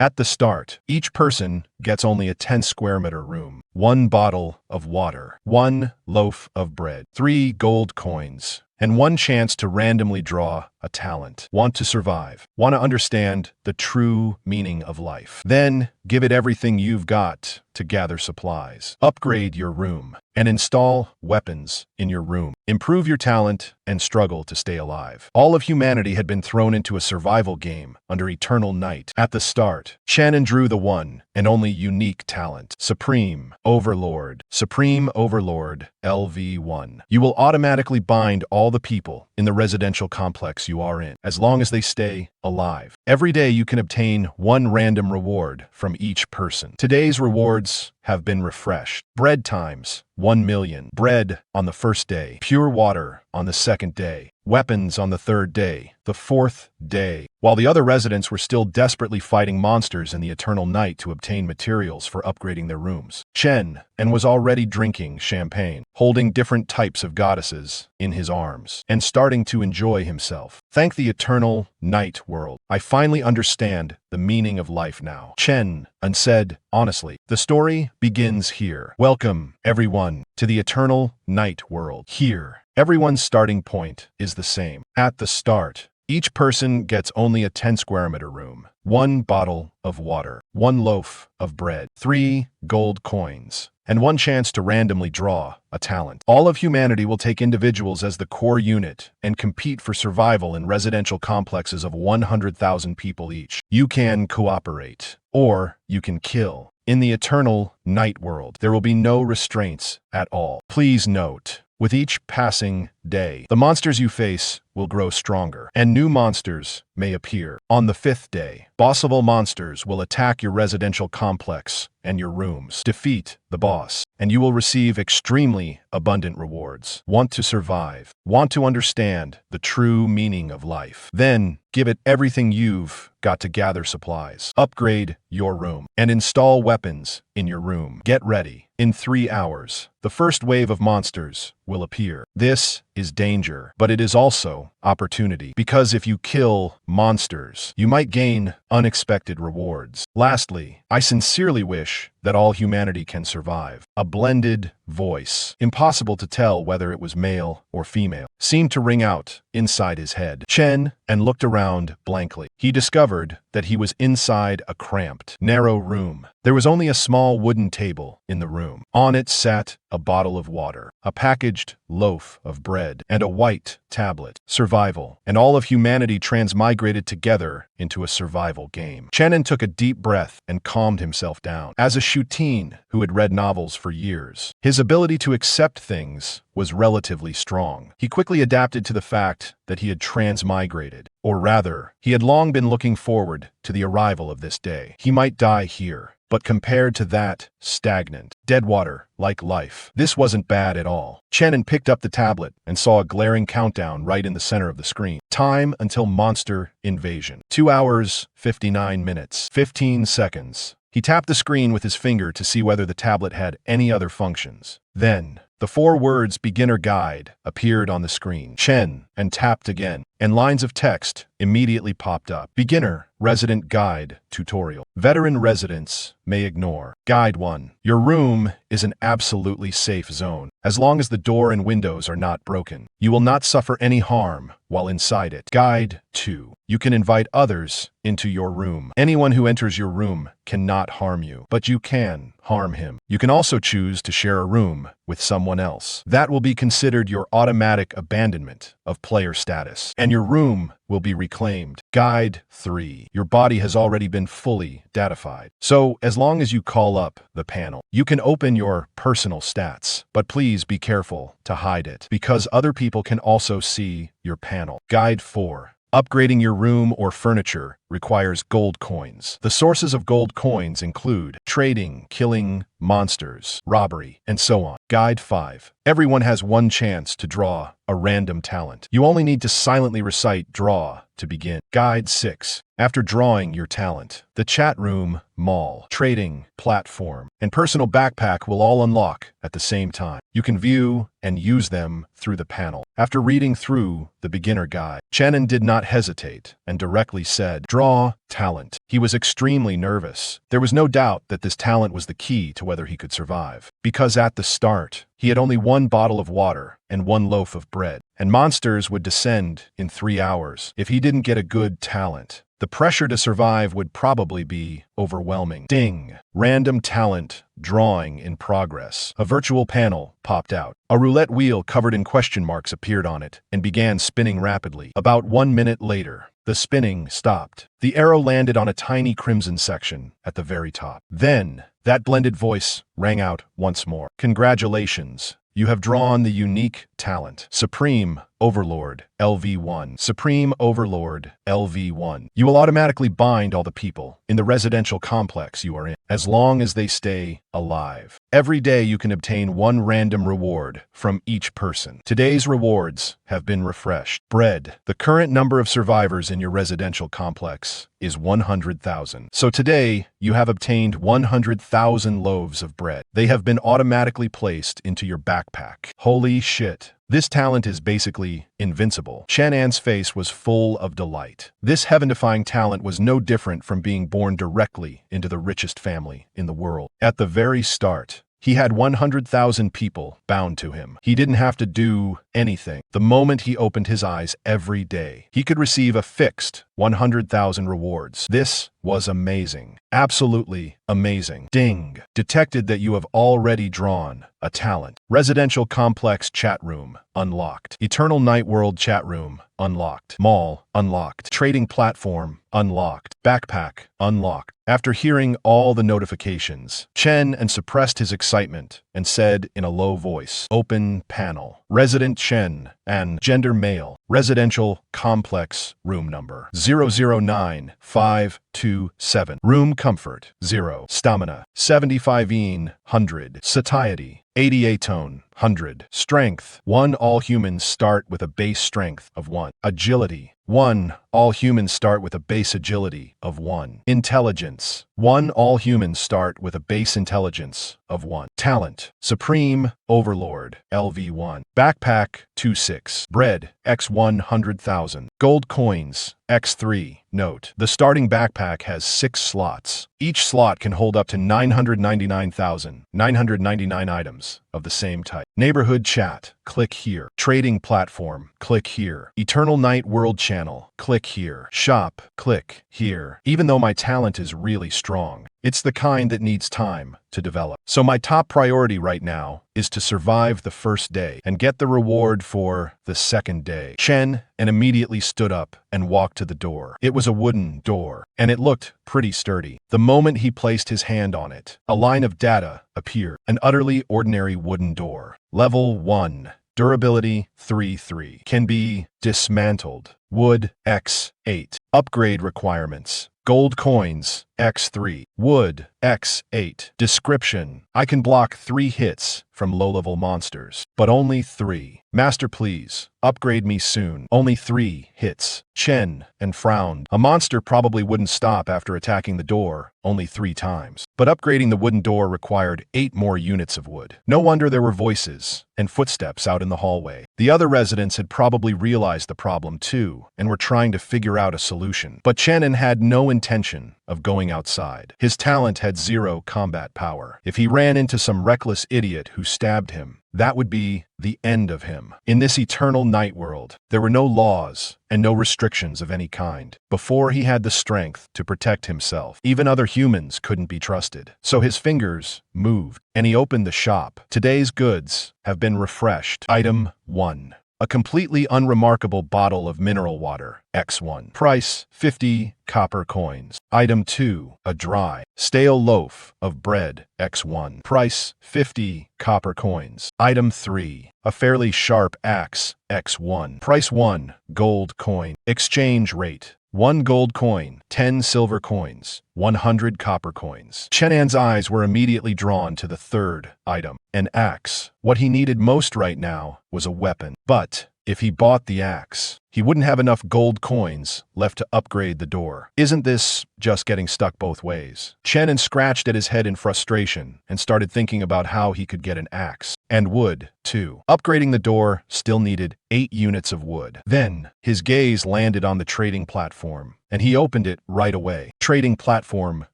At the start, each person gets only a 10 square meter room, 1 bottle of water, 1 loaf of bread, 3 gold coins, and 1 chance to randomly draw a talent. Want to survive. Want to understand the true meaning of life. Then, give it everything you've got to gather supplies. Upgrade your room and install weapons in your room. Improve your talent and struggle to stay alive. All of humanity had been thrown into a survival game under eternal night. At the start, Shannon drew the one and only unique talent, Supreme Overlord. Supreme Overlord, LV1. You will automatically bind all the people in the residential complex you are in, as long as they stay alive. Every day you can obtain 1 random reward from each person. Today's rewards have been refreshed. Bread times 1 million. Bread on the first day. Pure water on the second day. Weapons on the third day. The fourth day. While the other residents were still desperately fighting monsters in the eternal night to obtain materials for upgrading their rooms, Chen was already drinking champagne, holding different types of goddesses in his arms, and starting to enjoy himself. Thank the eternal night world. I finally understand the meaning of life now. Chen said, honestly, the story begins here. Welcome, everyone, to the eternal night world. Here, everyone's starting point is the same. At the start, each person gets only a 10 square meter room, 1 bottle of water, 1 loaf of bread, 3 gold coins, and 1 chance to randomly draw a talent. All of humanity will take individuals as the core unit and compete for survival in residential complexes of 100,000 people each. You can cooperate, or you can kill. In the eternal night world, there will be no restraints at all. Please note, with each passing day, the monsters you face will grow stronger, and new monsters may appear. On the 5th day, bossable monsters will attack your residential complex and your rooms. Defeat the boss, and you will receive extremely abundant rewards. Want to survive. Want to understand the true meaning of life. Then, give it everything you've got to gather supplies. Upgrade your room and install weapons in your room. Get ready. In 3 hours, the first wave of monsters will appear. This is danger, but it is also opportunity, because if you kill monsters, you might gain unexpected rewards. Lastly, I sincerely wish that all humanity can survive. A blended voice, impossible to tell whether it was male or female, seemed to ring out inside his head. Chen looked around blankly. He discovered that he was inside a cramped, narrow room. There was only a small wooden table in the room. On it sat a bottle of water, a packaged loaf of bread, and a white tablet. Survival, and all of humanity transmigrated together into a survival game. Chen took a deep breath and calmed himself down. As a Shuteen who had read novels for years, his ability to accept things was relatively strong. He quickly adapted to the fact that he had transmigrated, or rather, he had long been looking forward to the arrival of this day. He might die here, but compared to that, stagnant, dead water, like life, this wasn't bad at all. Chen picked up the tablet and saw a glaring countdown right in the center of the screen. Time until monster invasion. 2 hours, 59 minutes, 15 seconds. He tapped the screen with his finger to see whether the tablet had any other functions. Then, the 4 words beginner guide appeared on the screen. Chen tapped again, and lines of text immediately popped up. Beginner resident guide tutorial. Veteran residents may ignore. Guide 1. Your room is an absolutely safe zone. As long as the door and windows are not broken, you will not suffer any harm while inside it. Guide 2. You can invite others into your room. Anyone who enters your room cannot harm you, but you can harm him. You can also choose to share a room with someone else. That will be considered your automatic abandonment of player status, and your room will be reclaimed. Guide 3. Your body has already been fully datified. So, as long as you call up the panel, you can open your personal stats, but please be careful to hide it, because other people can also see your panel. Guide 4. Upgrading your room or furniture requires gold coins. The sources of gold coins include trading, killing monsters, robbery, and so on. Guide 5. Everyone has 1 chance to draw a random talent. You only need to silently recite draw to begin. Guide 6. After drawing your talent, the chat room, mall, trading, platform, and personal backpack will all unlock at the same time. You can view and use them through the panel. After reading through the beginner guide, Chenin did not hesitate and directly said, "Draw talent." He was extremely nervous. There was no doubt that this talent was the key to whether he could survive. Because at the start, he had only one bottle of water and one loaf of bread, and monsters would descend in 3 hours if he didn't get a good talent. The pressure to survive would probably be overwhelming. Ding! Random talent drawing in progress. A virtual panel popped out. A roulette wheel covered in question marks appeared on it and began spinning rapidly. About 1 minute later, the spinning stopped. The arrow landed on a tiny crimson section at the very top. Then, that blended voice rang out once more. "Congratulations. You have drawn the unique talent. Supreme Overlord, LV1. Supreme Overlord, LV1. You will automatically bind all the people in the residential complex you are in, as long as they stay alive. Every day you can obtain one random reward from each person. Today's rewards have been refreshed. Bread. The current number of survivors in your residential complex is 100,000. So today, you have obtained 100,000 loaves of bread. They have been automatically placed into your backpack. Holy shit. This talent is basically invincible." Chanan's face was full of delight. This heaven-defying talent was no different from being born directly into the richest family in the world. At the very start, he had 100,000 people bound to him. He didn't have to do anything. The moment he opened his eyes every day, he could receive a fixed 100,000 rewards. This was amazing. Absolutely amazing. Ding! Detected that you have already drawn a talent. Residential complex chat room unlocked. Eternal Night World chat room unlocked. Mall unlocked. Trading platform unlocked. Backpack unlocked. After hearing all the notifications, Chen suppressed his excitement and said in a low voice, "Open panel. Resident Chen and gender male. Residential complex room number 009527. Room comfort 0. Stamina 75 100. Satiety 88 tone 100. Strength 1. All humans start with a base strength of 1. Agility 1. All humans start with a base agility of 1. Intelligence 1. All humans start with a base intelligence of 1. Talent Supreme Overlord, LV1. Backpack 26. Bread X 100,000. Gold coins X3. Note: the starting backpack has 6 slots. Each slot can hold up to 999,999 items of the same type. Neighborhood chat, click here. Trading platform, click here. Eternal Night World channel, click here. Shop, click here. Even though my talent is really strong, it's the kind that needs time to develop. So my top priority right now is to survive the first day and get the reward for the second day. Chen immediately stood up and walked to the door. It was a wooden door, and it looked pretty sturdy. The moment he placed his hand on it, a line of data appeared. An utterly ordinary wooden door. Level 1. Durability 3. Can be dismantled. Wood X8. Upgrade requirements: gold coins X3. Wood X8. Description: I can block 3 hits from low-level monsters, but only 3. Master, please upgrade me soon. Only 3 hits. Chen frowned. A monster probably wouldn't stop after attacking the door only 3 times. But upgrading the wooden door required 8 more units of wood. No wonder there were voices and footsteps out in the hallway. The other residents had probably realized the problem too and were trying to figure out a solution. But Chen had no intention of going outside. His talent had 0 combat power. If he ran into some reckless idiot who stabbed him, that would be the end of him. In this eternal night world, there were no laws and no restrictions of any kind. Before he had the strength to protect himself, even other humans couldn't be trusted. So his fingers moved, and he opened the shop. Today's goods have been refreshed. Item 1. A completely unremarkable bottle of mineral water, X1. Price, 50 copper coins. Item 2. A dry, stale loaf of bread, X1. Price, 50 copper coins. Item 3. A fairly sharp axe, X1. Price 1 gold coin. Exchange rate: 1 gold coin, 10 silver coins, 100 copper coins. Chenan's eyes were immediately drawn to the third item, an axe. What he needed most right now was a weapon. But if he bought the axe, he wouldn't have enough gold coins left to upgrade the door. Isn't this just getting stuck both ways? Chen scratched at his head in frustration and started thinking about how he could get an axe. And wood, too. Upgrading the door still needed 8 units of wood. Then, his gaze landed on the trading platform, and he opened it right away. Trading platform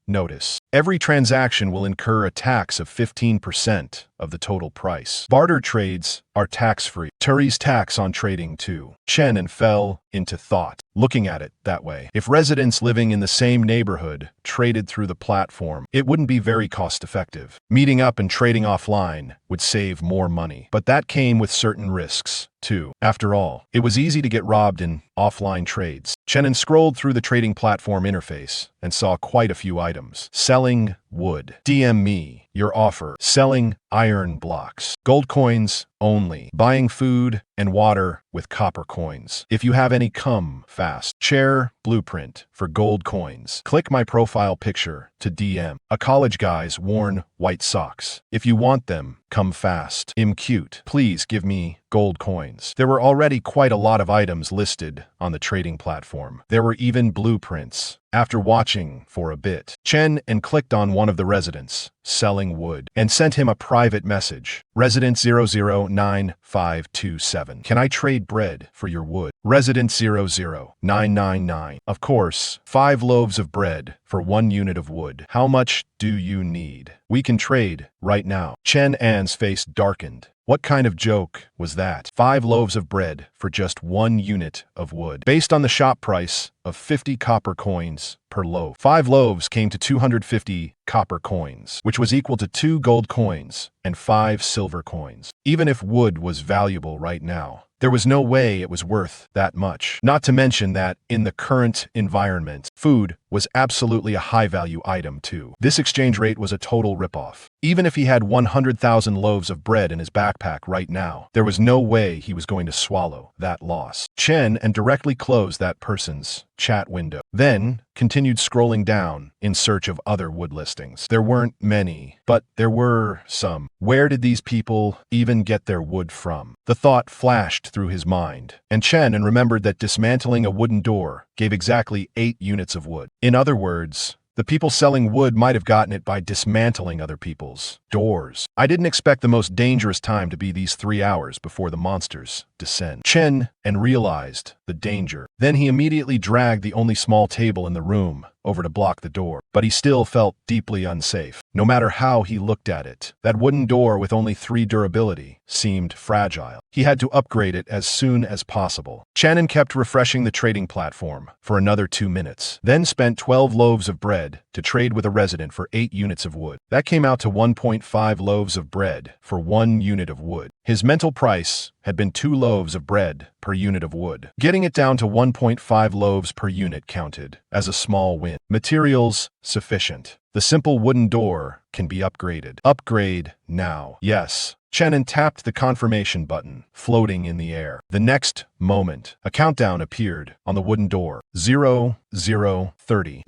notice. Every transaction will incur a tax of 15% of the total price. Barter trades are tax-free. Turi's tax on trading too. Chen fell into thought, looking at it that way. If residents living in the same neighborhood traded through the platform, it wouldn't be very cost-effective. Meeting up and trading offline would save more money. But that came with certain risks, too. After all, it was easy to get robbed in offline trades. Chen scrolled through the trading platform interface and saw quite a few items. Selling wood. DM me your offer. Selling iron blocks. Gold coins only. Buying food and water with copper coins. If you have any, come fast. Chair blueprint for gold coins. Click my profile picture to DM. A college guy's worn white socks. If you want them, come fast. I'm cute. Please give me gold coins. There were already quite a lot of items listed on the trading platform. There were even blueprints. After watching for a bit, Chen clicked on one of the residents selling wood and sent him a private message. Resident 009527. Can I trade bread for your wood? Resident 00999. Of course, 5 loaves of bread for 1 unit of wood. How much do you need? We can trade right now. Chen An's face darkened. What kind of joke was that? 5 loaves of bread for just 1 unit of wood. Based on the shop price of 50 copper coins per loaf, 5 loaves came to 250 copper coins, which was equal to 2 gold coins and 5 silver coins. Even if wood was valuable right now, there was no way it was worth that much. Not to mention that, in the current environment, food was absolutely a high-value item too. This exchange rate was a total ripoff. Even if he had 100,000 loaves of bread in his backpack right now, there was no way he was going to swallow that loss. Chen directly closed that person's chat window. Then, continued scrolling down in search of other wood listings. There weren't many, but there were some. Where did these people even get their wood from? The thought flashed through his mind, and Chen remembered that dismantling a wooden door gave exactly 8 units of wood. In other words, the people selling wood might have gotten it by dismantling other people's doors. I didn't expect the most dangerous time to be these 3 hours before the monsters descend. Chen realized the danger. Then he immediately dragged the only small table in the room over to block the door. But he still felt deeply unsafe. No matter how he looked at it, that wooden door with only 3 durability seemed fragile. He had to upgrade it as soon as possible. Chen kept refreshing the trading platform for another 2 minutes, then spent 12 loaves of bread to trade with a resident for 8 units of wood. That came out to 1.5 loaves of bread for 1 unit of wood. His mental price had been 2 loaves of bread per unit of wood. Getting it down to 1.5 loaves per unit counted as a small win. Materials sufficient. The simple wooden door can be upgraded. Upgrade now. Yes. Chen tapped the confirmation button, floating in the air. The next moment, a countdown appeared on the wooden door. 0030,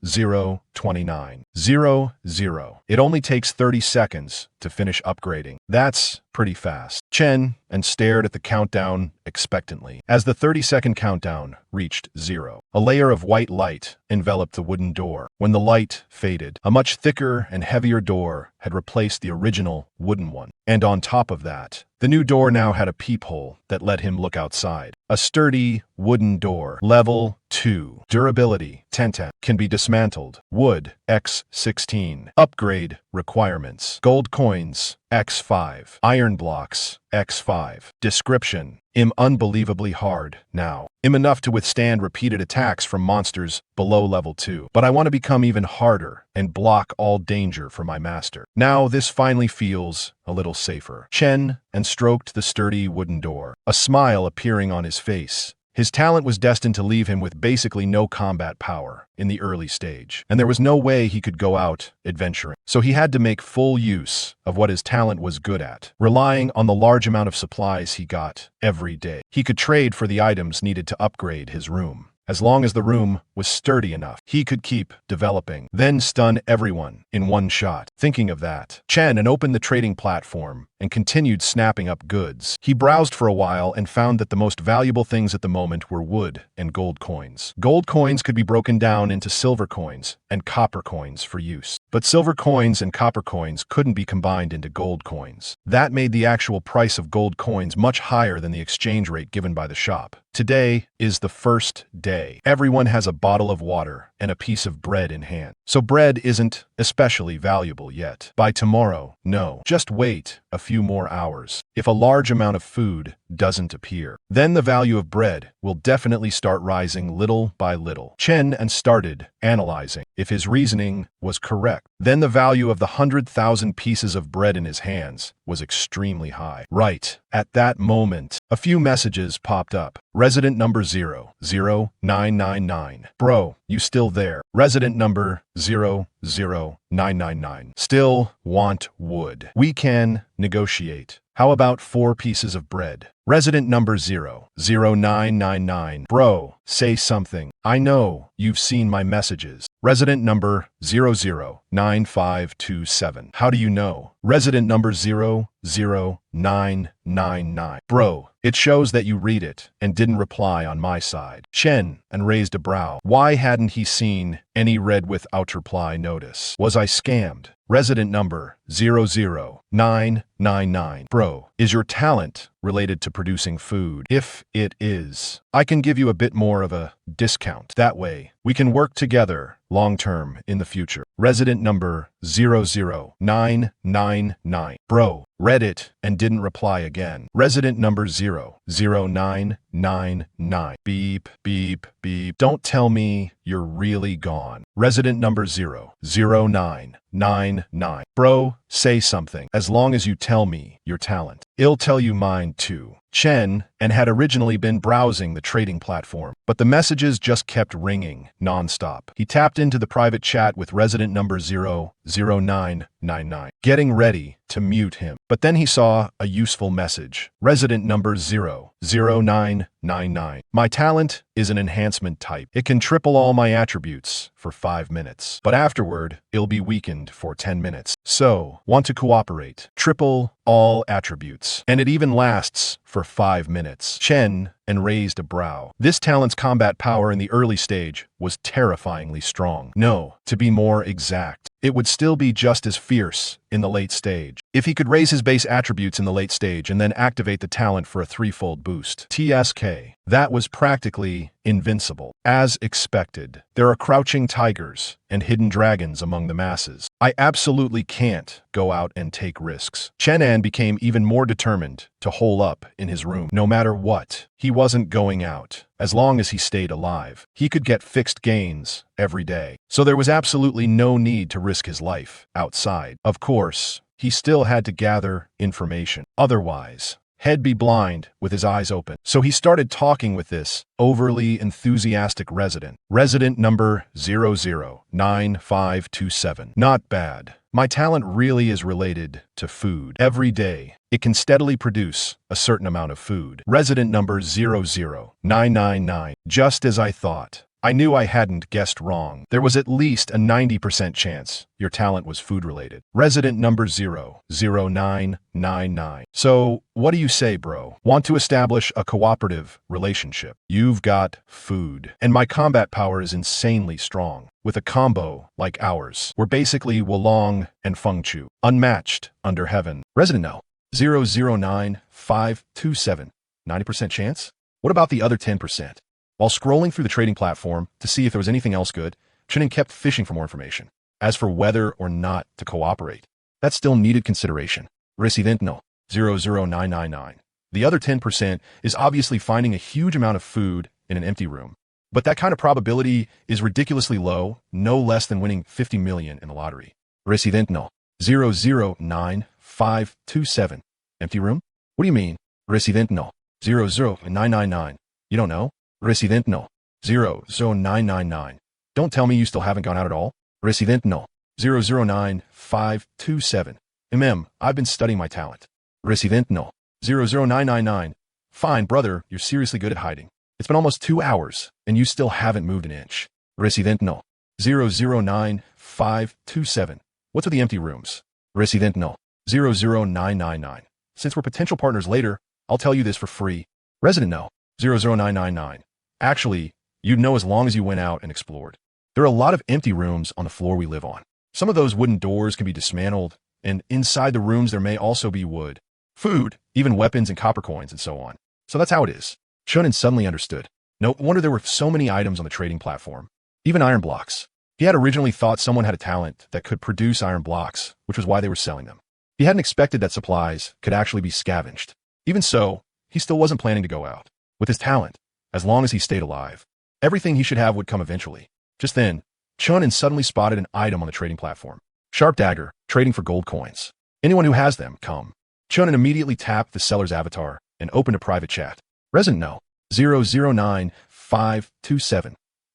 0029, 00. It only takes 30 seconds to finish upgrading. That's pretty fast. Chen stared at the countdown expectantly. As the 30-second countdown reached 0, a layer of white light enveloped the wooden door. When the light faded, a much thicker and heavier door had replaced the original wooden one. And on top of that, the new door now had a peephole that let him look outside. A sturdy wooden door. Level 2. Durability 10. Can be dismantled. Wood X16. Upgrade requirements. Gold coins X5. Iron blocks X5. Description: unbelievably hard now. Enough to withstand repeated attacks from monsters below level 2. But I want to become even harder and block all danger for my master. Now this finally feels a little safer. Chen stroked the sturdy wooden door, a smile appearing on his face. His talent was destined to leave him with basically no combat power in the early stage, and there was no way he could go out adventuring. So he had to make full use of what his talent was good at, relying on the large amount of supplies he got every day. He could trade for the items needed to upgrade his room. As long as the room was sturdy enough, he could keep developing, then stun everyone in one shot. Thinking of that, Chen opened the trading platform and continued snapping up goods. He browsed for a while and found that the most valuable things at the moment were wood and gold coins. Gold coins could be broken down into silver coins and copper coins for use. But silver coins and copper coins couldn't be combined into gold coins. That made the actual price of gold coins much higher than the exchange rate given by the shop. Today is the first day. Everyone has a bottle of water and a piece of bread in hand. So bread isn't especially valuable yet. By tomorrow, no. Just wait a few more hours. If a large amount of food doesn't appear, then the value of bread will definitely start rising little by little. Chen and started analyzing if his reasoning was correct. Then the value of the 100,000 pieces of bread in his hands was extremely high. Right at that moment, a few messages popped up. Resident number 00999. Bro, you still there? Resident number 00999. Still want wood. We can negotiate. How about 4 pieces of bread? Resident number 00999. Bro, say something. I know you've seen my messages. Resident number 009527. How do you know? Resident number 00999. Bro, it shows that you read it and didn't reply on my side. Chen and raised a brow. Why hadn't he seen any read without reply notice? Was I scammed? Resident number 00999. Bro, is your talent related to producing food? If it is, I can give you a bit more of a discount. That way, we can work together long-term in the future. Resident number 00999. Bro, read it and didn't reply again. Resident number 00999. Beep, beep, beep. Don't tell me you're really gone. Resident number 00999. Bro, say something. As long as you tell me your talent, I'll tell you mine too. Chen and had originally been browsing the trading platform, but the messages just kept ringing nonstop. He tapped into the private chat with resident number 00999, getting ready to mute him. But then he saw a useful message. Resident number 00999. My talent is an enhancement type. It can triple all my attributes for 5 minutes, but afterward, it'll be weakened for 10 minutes. So, want to cooperate? Triple all attributes, and it even lasts for 5 minutes. Chen and raised a brow. This talent's combat power in the early stage was terrifyingly strong. No, to be more exact, it would still be just as fierce in the late stage. If he could raise his base attributes in the late stage and then activate the talent for a 3-fold boost. TSK. That was practically invincible. As expected, there are crouching tigers and hidden dragons among the masses. I absolutely can't go out and take risks. Chenan became even more determined to hole up in his room. No matter what, he wasn't going out. As long as he stayed alive, he could get fixed gains every day. So there was absolutely no need to risk his life outside. Of course, he still had to gather information. Otherwise, he'd be blind with his eyes open. So he started talking with this overly enthusiastic resident. Resident number 009527. Not bad. My talent really is related to food. Every day, it can steadily produce a certain amount of food. Resident number 00999. Just as I thought. I knew I hadn't guessed wrong. There was at least a 90% chance your talent was food-related. Resident number 00999. So, what do you say, bro? Want to establish a cooperative relationship? You've got food, and my combat power is insanely strong. With a combo like ours, we're basically Wolong and Feng Chu, unmatched under heaven. Resident no. 009527. 90% chance? What about the other 10%? While scrolling through the trading platform to see if there was anything else good, Chinnen kept fishing for more information. As for whether or not to cooperate, that still needed consideration. Resident no. 00999. The other 10% is obviously finding a huge amount of food in an empty room. But that kind of probability is ridiculously low, no less than winning 50 million in the lottery. Resident no. 009527. Empty room? What do you mean? Resident no. 00999. You don't know? Resident no. 00999. Don't tell me you still haven't gone out at all? Resident no. 009527. I've been studying my talent. Resident no. 00999. Fine, brother, you're seriously good at hiding. It's been almost 2 hours, and you still haven't moved an inch. Resident no. 0099527. What's with the empty rooms? Resident no. 00999. Since we're potential partners later, I'll tell you this for free. Resident No. 00999. Actually, you'd know as long as you went out and explored. There are a lot of empty rooms on the floor we live on. Some of those wooden doors can be dismantled, and inside the rooms there may also be wood, food, even weapons and copper coins and so on. So that's how it is. Chunin suddenly understood. No wonder there were so many items on the trading platform. Even iron blocks. He had originally thought someone had a talent that could produce iron blocks, which was why they were selling them. He hadn't expected that supplies could actually be scavenged. Even so, he still wasn't planning to go out. With his talent, as long as he stayed alive, everything he should have would come eventually. Just then, Chunin suddenly spotted an item on the trading platform. Sharp dagger, trading for gold coins. Anyone who has them, come. Chunin immediately tapped the seller's avatar and opened a private chat. Resident No. 009527.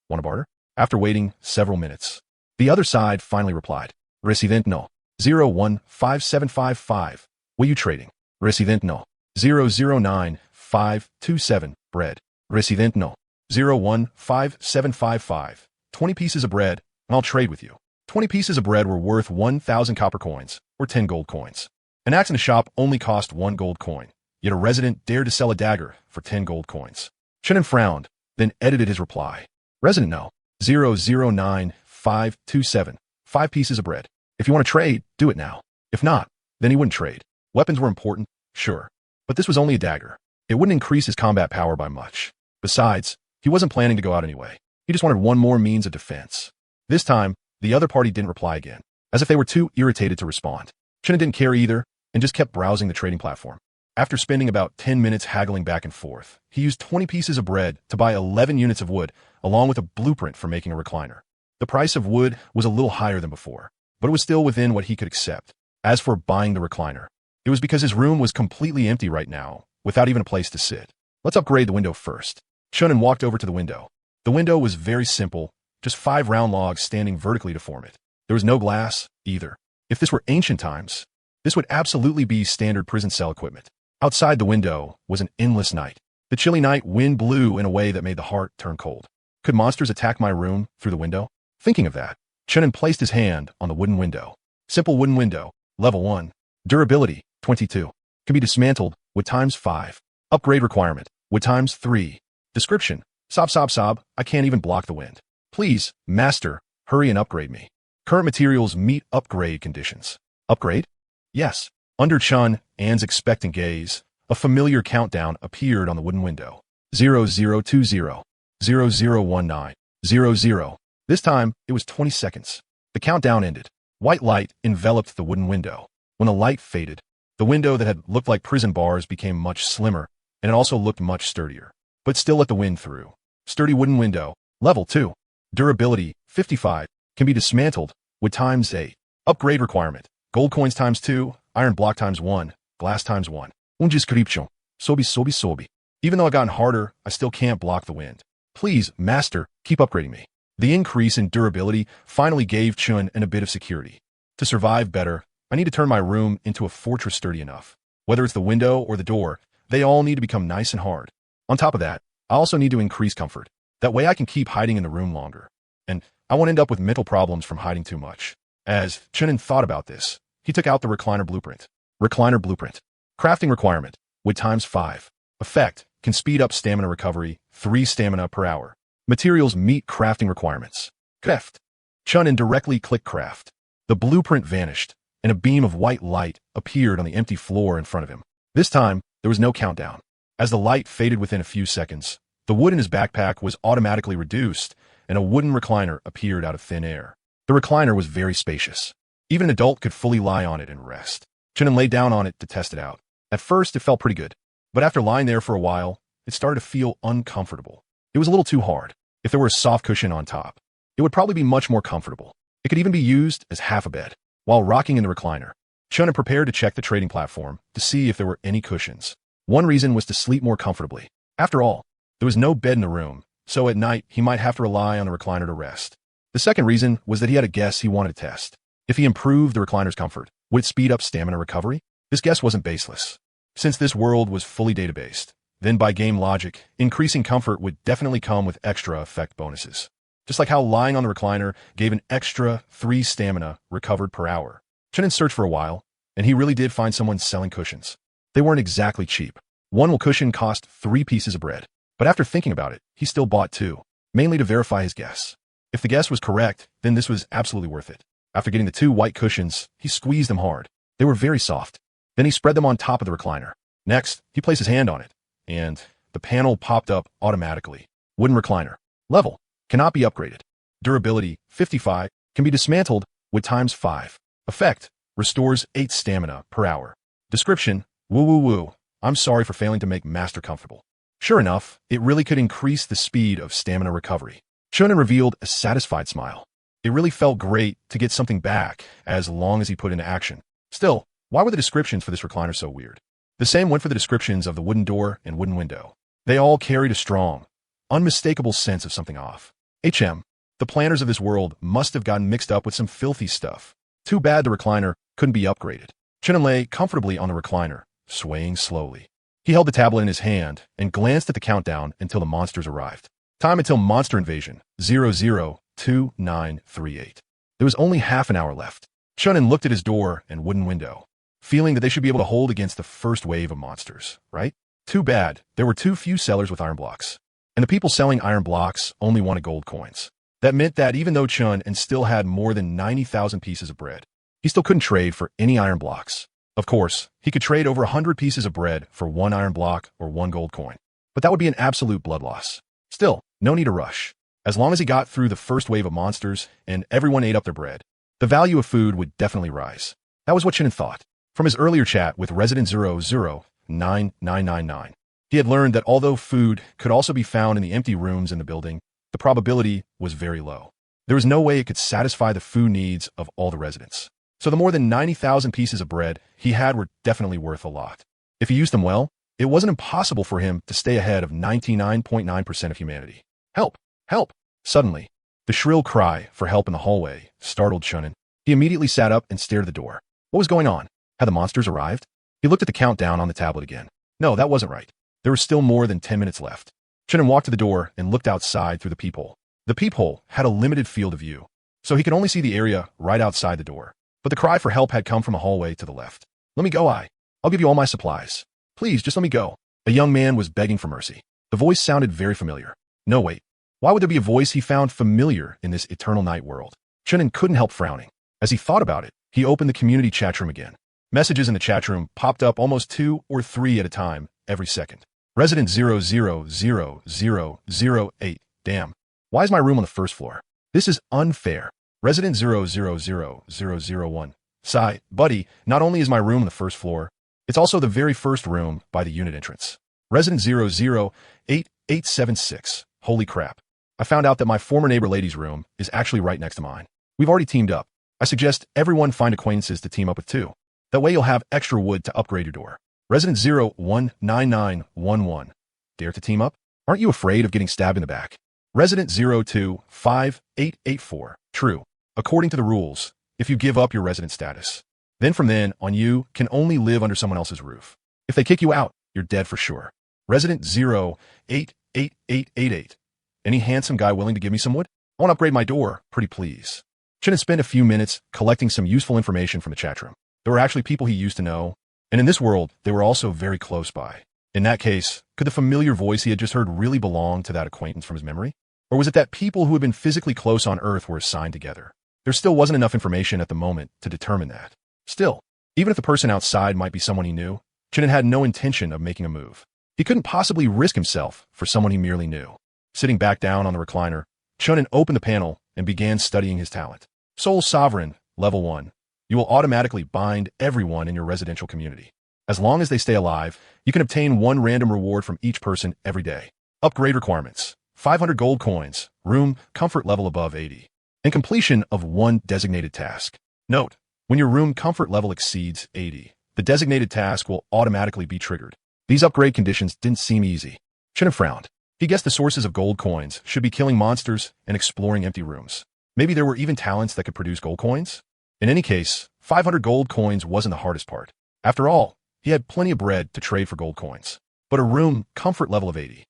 Want to barter? After waiting several minutes, the other side finally replied. Resident No. 015755. What are you trading? Resident No. 009527. Bread. Resident No. 015755. 20 pieces of bread, and I'll trade with you. 20 pieces of bread were worth 1,000 copper coins, or 10 gold coins. An axe in a shop only cost 1 gold coin, yet a resident dared to sell a dagger for 10 gold coins. Chunin frowned, then edited his reply. Resident No. 009527. 5 pieces of bread. If you want to trade, do it now. If not, then he wouldn't trade. Weapons were important, sure, but this was only a dagger. It wouldn't increase his combat power by much. Besides, he wasn't planning to go out anyway. He just wanted one more means of defense. This time, the other party didn't reply again, as if they were too irritated to respond. Chunin didn't care either, and just kept browsing the trading platform. After spending about 10 minutes haggling back and forth, he used 20 pieces of bread to buy 11 units of wood, along with a blueprint for making a recliner. The price of wood was a little higher than before, but it was still within what he could accept. As for buying the recliner, it was because his room was completely empty right now, without even a place to sit. Let's upgrade the window first. Chunin walked over to the window. The window was very simple, just 5 round logs standing vertically to form it. There was no glass, either. If this were ancient times, this would absolutely be standard prison cell equipment. Outside the window was an endless night. The chilly night wind blew in a way that made the heart turn cold. Could monsters attack my room through the window? Thinking of that, Chunin placed his hand on the wooden window. Simple wooden window, level 1. Durability, 22. Can be dismantled, wood times 5. Upgrade requirement, wood times 3. Description, sob, I can't even block the wind. Please, master, hurry and upgrade me. Current materials meet upgrade conditions. Upgrade? Yes. Under Chun An's expectant gaze, a familiar countdown appeared on the wooden window. 0020, 0019, 00. This time, it was 20 seconds. The countdown ended. White light enveloped the wooden window. When the light faded, the window that had looked like prison bars became much slimmer, and it also looked much sturdier. But still let the wind through. Sturdy wooden window, level 2. Durability, 55. Can be dismantled, wood times 8. Upgrade requirement, gold coins times 2, iron block times 1, glass times 1. Description, sobi. Even though I've gotten harder, I still can't block the wind. Please, master, keep upgrading me. The increase in durability finally gave Chun a bit of security. To survive better, I need to turn my room into a fortress sturdy enough. Whether it's the window or the door, they all need to become nice and hard. On top of that, I also need to increase comfort. That way I can keep hiding in the room longer. And I won't end up with mental problems from hiding too much. As Chunin thought about this, he took out the recliner blueprint. Recliner blueprint. Crafting requirement, wood times 5. Effect, can speed up stamina recovery, 3 stamina per hour. Materials meet crafting requirements. Craft. Chunin directly clicked craft. The blueprint vanished, and a beam of white light appeared on the empty floor in front of him. This time, there was no countdown. As the light faded within a few seconds, the wood in his backpack was automatically reduced, and a wooden recliner appeared out of thin air. The recliner was very spacious. Even an adult could fully lie on it and rest. Chunin lay down on it to test it out. At first, it felt pretty good, but after lying there for a while, it started to feel uncomfortable. It was a little too hard. If there were a soft cushion on top, it would probably be much more comfortable. It could even be used as half a bed. While rocking in the recliner, Chunin prepared to check the trading platform to see if there were any cushions. One reason was to sleep more comfortably. After all, there was no bed in the room, so at night he might have to rely on the recliner to rest. The second reason was that he had a guess he wanted to test. If he improved the recliner's comfort, would it speed up stamina recovery? This guess wasn't baseless. Since this world was fully data-based, then by game logic, increasing comfort would definitely come with extra effect bonuses. Just like how lying on the recliner gave an extra 3 stamina recovered per hour. Chunin searched for a while, and he really did find someone selling cushions. They weren't exactly cheap. One wool cushion cost 3 pieces of bread. But after thinking about it, he still bought 2, mainly to verify his guess. If the guess was correct, then this was absolutely worth it. After getting the 2 white cushions, he squeezed them hard. They were very soft. Then he spread them on top of the recliner. Next, he placed his hand on it, and the panel popped up automatically. Wooden recliner. Level. Cannot be upgraded. Durability, 55. Can be dismantled with ×5. Effect. Restores 8 stamina per hour. Description. Woo woo woo. I'm sorry for failing to make master comfortable. Sure enough, it really could increase the speed of stamina recovery. Shonen revealed a satisfied smile. It really felt great to get something back as long as he put into action. Still, why were the descriptions for this recliner so weird? The same went for the descriptions of the wooden door and wooden window. They all carried a strong, unmistakable sense of something off. The planners of this world must have gotten mixed up with some filthy stuff. Too bad the recliner couldn't be upgraded. Shonen lay comfortably on the recliner, swaying slowly. He held the tablet in his hand and glanced at the countdown until the monsters arrived. Time until monster invasion, 002938. There was only half an hour left. Shonen looked at his door and wooden window, feeling that they should be able to hold against the first wave of monsters, right? Too bad, there were too few sellers with iron blocks. And the people selling iron blocks only wanted gold coins. That meant that even though Chun and still had more than 90,000 pieces of bread, he still couldn't trade for any iron blocks. Of course, he could trade over 100 pieces of bread for 1 iron block or 1 gold coin. But that would be an absolute blood loss. Still, no need to rush. As long as he got through the first wave of monsters and everyone ate up their bread, the value of food would definitely rise. That was what Shin'en thought. From his earlier chat with Resident 009999, he had learned that although food could also be found in the empty rooms in the building, the probability was very low. There was no way it could satisfy the food needs of all the residents. So the more than 90,000 pieces of bread he had were definitely worth a lot. If he used them well, it wasn't impossible for him to stay ahead of 99.9% of humanity. Help! Help! Suddenly, the shrill cry for help in the hallway startled Shunin. He immediately sat up and stared at the door. What was going on? Had the monsters arrived? He looked at the countdown on the tablet again. No, that wasn't right. There was still more than 10 minutes left. Shunin walked to the door and looked outside through the peephole. The peephole had a limited field of view, so he could only see the area right outside the door. But the cry for help had come from a hallway to the left. Let me go, I'll give you all my supplies. Please, just let me go. A young man was begging for mercy. The voice sounded very familiar. No, wait. Why would there be a voice he found familiar in this eternal night world? Shunin couldn't help frowning. As he thought about it, he opened the community chat room again. Messages in the chat room popped up almost 2 or 3 at a time every second. Resident 000008. Damn. Why is my room on the first floor? This is unfair. Resident 000001. Sigh, buddy, not only is my room on the first floor, it's also the very first room by the unit entrance. Resident 008876. Holy crap. I found out that my former neighbor lady's room is actually right next to mine. We've already teamed up. I suggest everyone find acquaintances to team up with too. That way you'll have extra wood to upgrade your door. Resident 019911. Dare to team up? Aren't you afraid of getting stabbed in the back? Resident 025884. True. According to the rules, if you give up your resident status, then from then on you can only live under someone else's roof. If they kick you out, you're dead for sure. Resident 088888. Any handsome guy willing to give me some wood? I want to upgrade my door, pretty please. Shunin spent a few minutes collecting some useful information from the chat room. There were actually people he used to know, and in this world, they were also very close by. In that case, could the familiar voice he had just heard really belong to that acquaintance from his memory? Or was it that people who had been physically close on Earth were assigned together? There still wasn't enough information at the moment to determine that. Still, even if the person outside might be someone he knew, Shunin had no intention of making a move. He couldn't possibly risk himself for someone he merely knew. Sitting back down on the recliner, Shunin opened the panel and began studying his talent. Soul Sovereign, Level 1. You will automatically bind everyone in your residential community. As long as they stay alive, you can obtain 1 random reward from each person every day. Upgrade requirements: 500 gold coins, room comfort level above 80, and completion of 1 designated task. Note, when your room comfort level exceeds 80, the designated task will automatically be triggered. These upgrade conditions didn't seem easy. Shunin frowned. He guessed the sources of gold coins should be killing monsters and exploring empty rooms. Maybe there were even talents that could produce gold coins? In any case, 500 gold coins wasn't the hardest part. After all, he had plenty of bread to trade for gold coins. But a room comfort level of 80.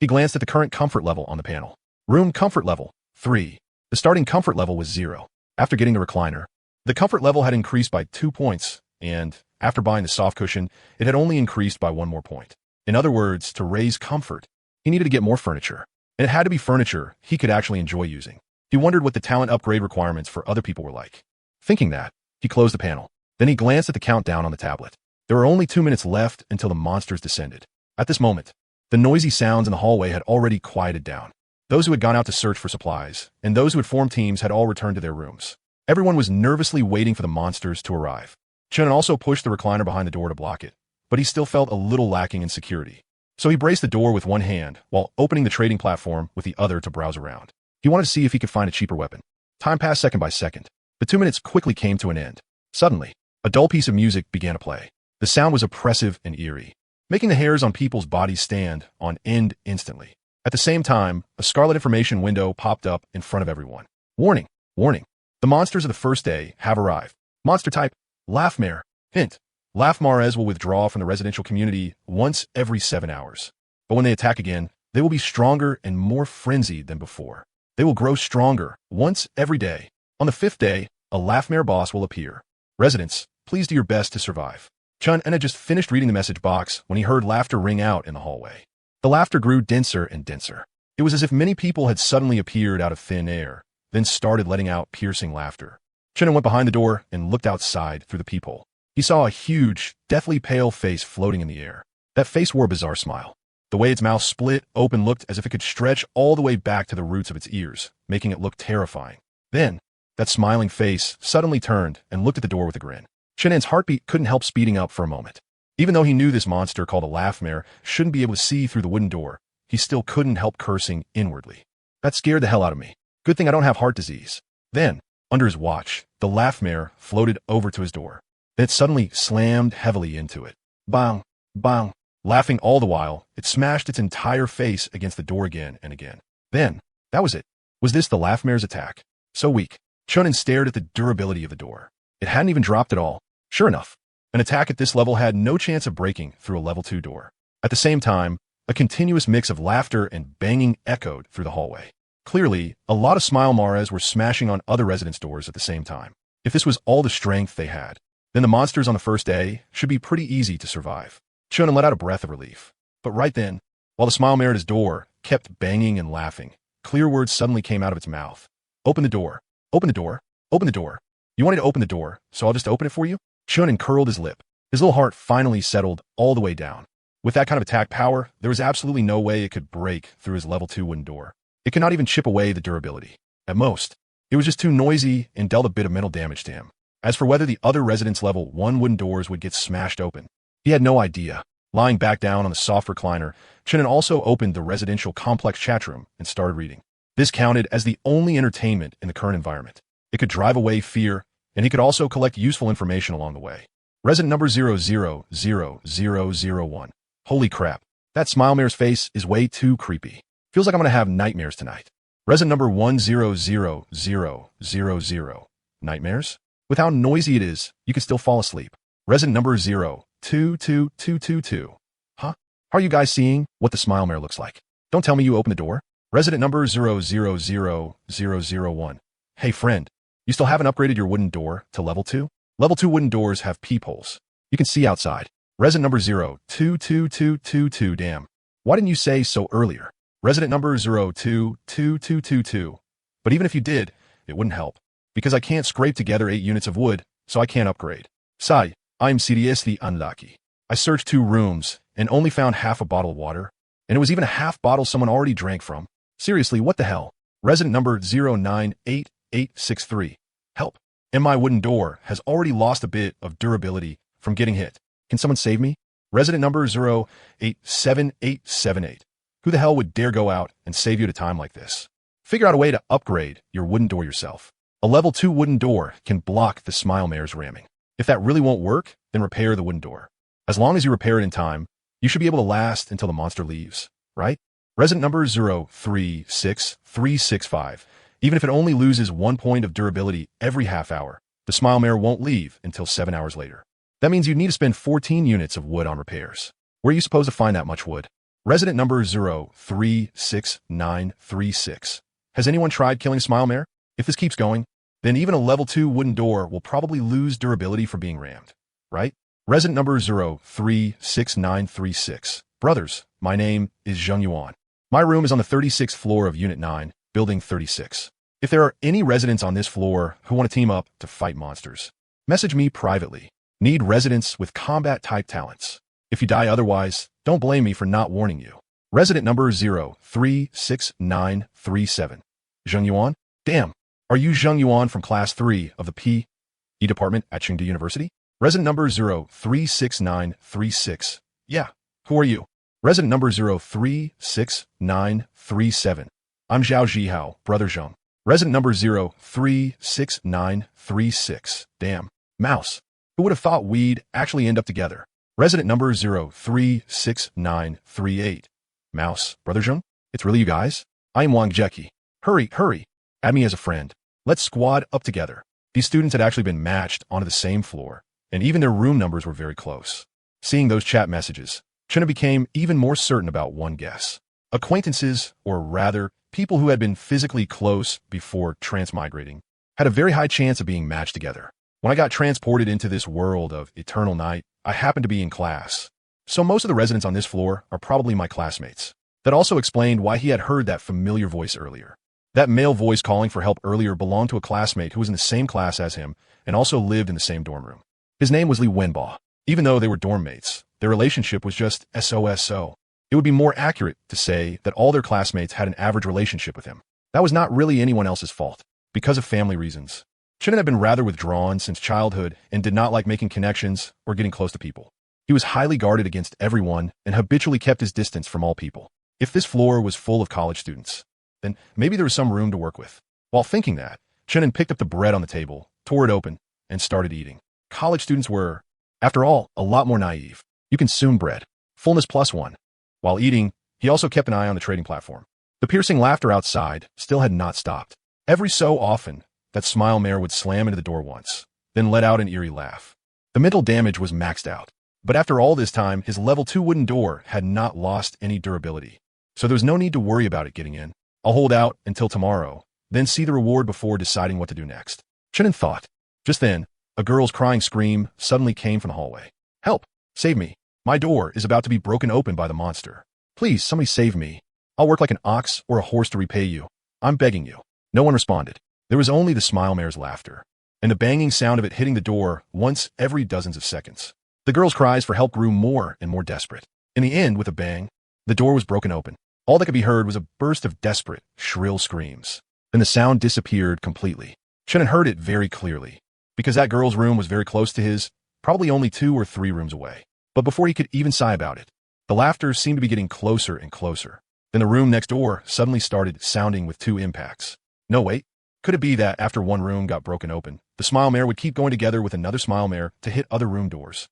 He glanced at the current comfort level on the panel. Room comfort level, 3. The starting comfort level was 0. After getting the recliner, the comfort level had increased by 2 points, and after buying the soft cushion, it had only increased by 1 more point. In other words, to raise comfort, he needed to get more furniture. And it had to be furniture he could actually enjoy using. He wondered what the talent upgrade requirements for other people were like. Thinking that, he closed the panel. Then he glanced at the countdown on the tablet. There were only 2 minutes left until the monsters descended. At this moment, the noisy sounds in the hallway had already quieted down. Those who had gone out to search for supplies, and those who had formed teams had all returned to their rooms. Everyone was nervously waiting for the monsters to arrive. Chen also pushed the recliner behind the door to block it, but he still felt a little lacking in security. So he braced the door with one hand while opening the trading platform with the other to browse around. He wanted to see if he could find a cheaper weapon. Time passed second by second. The 2 minutes quickly came to an end. Suddenly, a dull piece of music began to play. The sound was oppressive and eerie, making the hairs on people's bodies stand on end instantly. At the same time, a scarlet information window popped up in front of everyone. Warning! Warning! The monsters of the first day have arrived. Monster type, Laugh-mare. Hint. Laugh-mares will withdraw from the residential community once every 7 hours. But when they attack again, they will be stronger and more frenzied than before. They will grow stronger once every day. On the 5th day, a Laugh-mare boss will appear. Residents, please do your best to survive. Chun had just finished reading the message box when he heard laughter ring out in the hallway. The laughter grew denser and denser. It was as if many people had suddenly appeared out of thin air, then started letting out piercing laughter. Chun went behind the door and looked outside through the peephole. He saw a huge, deathly pale face floating in the air. That face wore a bizarre smile. The way its mouth split open looked as if it could stretch all the way back to the roots of its ears, making it look terrifying. Then, that smiling face suddenly turned and looked at the door with a grin. Shenan's heartbeat couldn't help speeding up for a moment. Even though he knew this monster called a Laugh-mare shouldn't be able to see through the wooden door, he still couldn't help cursing inwardly. That scared the hell out of me. Good thing I don't have heart disease. Then, under his watch, the Laugh-mare floated over to his door. Then it suddenly slammed heavily into it. Bang! Bang! Laughing all the while, it smashed its entire face against the door again and again. Then, that was it. Was this the Laugh-mare's attack? So weak. Chunin stared at the durability of the door. It hadn't even dropped at all. Sure enough, an attack at this level had no chance of breaking through a level 2 door. At the same time, a continuous mix of laughter and banging echoed through the hallway. Clearly, a lot of Smile Mares were smashing on other residents' doors at the same time. If this was all the strength they had, then the monsters on the first day should be pretty easy to survive. Chunin let out a breath of relief. But right then, while the Smile Mare at his door kept banging and laughing, clear words suddenly came out of its mouth. Open the door. Open the door. Open the door. You wanted to open the door, so I'll just open it for you? Chunin curled his lip. His little heart finally settled all the way down. With that kind of attack power, there was absolutely no way it could break through his level 2 wooden door. It could not even chip away the durability. At most, it was just too noisy and dealt a bit of mental damage to him. As for whether the other residents' level 1 wooden doors would get smashed open, he had no idea. Lying back down on the soft recliner, Chunin also opened the residential complex chat room and started reading. This counted as the only entertainment in the current environment. It could drive away fear, and he could also collect useful information along the way. Resident number 000001. Holy crap. That Smile Mare's face is way too creepy. Feels like I'm going to have nightmares tonight. Resident number 100000. Nightmares? With how noisy it is, you could still fall asleep. Resident number 022222. Huh? How are you guys seeing what the Smile Mare looks like? Don't tell me you opened the door. Resident number 000001. Hey friend, you still haven't upgraded your wooden door to level 2? Level 2 wooden doors have peepholes. You can see outside. Resident number 022222. Damn. Why didn't you say so earlier? Resident number 022222. But even if you did, it wouldn't help. Because I can't scrape together 8 units of wood, so I can't upgrade. Sigh, I'm seriously unlucky. I searched 2 rooms and only found half a bottle of water, and it was even a half bottle someone already drank from. Seriously, what the hell? Resident number 098863. Help. And my wooden door has already lost a bit of durability from getting hit. Can someone save me? Resident number 087878. Who the hell would dare go out and save you at a time like this? Figure out a way to upgrade your wooden door yourself. A level 2 wooden door can block the Smile Mare's ramming. If that really won't work, then repair the wooden door. As long as you repair it in time, you should be able to last until the monster leaves, right? Resident number 036365. Even if it only loses 1 point of durability every half hour, the Smile Mare won't leave until 7 hours later. That means you need to spend 14 units of wood on repairs. Where are you supposed to find that much wood? Resident number 036936. Has anyone tried killing Smile Mare? If this keeps going, then even a level 2 wooden door will probably lose durability from being rammed. right? Resident number 036936. Brothers, my name is Zheng Yuan. My room is on the 36th floor of Unit 9, Building 36. If there are any residents on this floor who want to team up to fight monsters, message me privately. Need residents with combat-type talents. If you die otherwise, don't blame me for not warning you. Resident number 036937. Zheng Yuan? Damn. Are you Zheng Yuan from Class 3 of the P.E. Department at Chengdu University? Resident number 036936. Yeah. Who are you? Resident number 036937. I'm Zhao Zhihao, Brother Zheng. Resident number 036936. Damn. Mouse. Who would have thought we'd actually end up together? Resident number 036938. Mouse. Brother Zheng? It's really you guys? I am Wang Jeki. Hurry, hurry. Add me as a friend. Let's squad up together. These students had actually been matched onto the same floor, and even their room numbers were very close. Seeing those chat messages, Chena became even more certain about one guess. Acquaintances, or rather, people who had been physically close before transmigrating, had a very high chance of being matched together. When I got transported into this world of eternal night, I happened to be in class. So most of the residents on this floor are probably my classmates. That also explained why he had heard that familiar voice earlier. That male voice calling for help earlier belonged to a classmate who was in the same class as him and also lived in the same dorm room. His name was Li Wenba. Even though they were dorm mates, their relationship was just SOSO. It would be more accurate to say that all their classmates had an average relationship with him. That was not really anyone else's fault, because of family reasons. Chinnen had been rather withdrawn since childhood and did not like making connections or getting close to people. He was highly guarded against everyone and habitually kept his distance from all people. If this floor was full of college students, then maybe there was some room to work with. While thinking that, Chinnen picked up the bread on the table, tore it open, and started eating. College students were, after all, a lot more naive. You consume bread. Fullness plus one. While eating, he also kept an eye on the trading platform. The piercing laughter outside still had not stopped. Every so often, that smile mare would slam into the door once, then let out an eerie laugh. The mental damage was maxed out. But after all this time, his level 2 wooden door had not lost any durability. So there was no need to worry about it getting in. I'll hold out until tomorrow, then see the reward before deciding what to do next. Chinnen thought. Just then, a girl's crying scream suddenly came from the hallway. Help! Save me! My door is about to be broken open by the monster. Please, somebody save me. I'll work like an ox or a horse to repay you. I'm begging you. No one responded. There was only the smile mare's laughter, and the banging sound of it hitting the door once every dozens of seconds. The girl's cries for help grew more and more desperate. In the end, with a bang, the door was broken open. All that could be heard was a burst of desperate, shrill screams. Then the sound disappeared completely. Chinnen heard it very clearly, because that girl's room was very close to his, probably only 2 or 3 rooms away. But before he could even sigh about it, the laughter seemed to be getting closer and closer. Then the room next door suddenly started sounding with 2 impacts. No, wait. Could it be that after one room got broken open, the smile mare would keep going together with another smile mare to hit other room doors?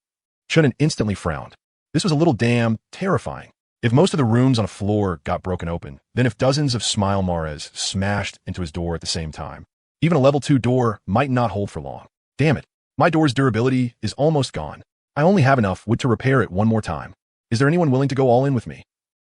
Chinnen instantly frowned. This was a little damn terrifying. If most of the rooms on a floor got broken open, then if dozens of smile mares smashed into his door at the same time, even a level 2 door might not hold for long. Damn it. My door's durability is almost gone. I only have enough wood to repair it one more time. Is there anyone willing to go all in with me?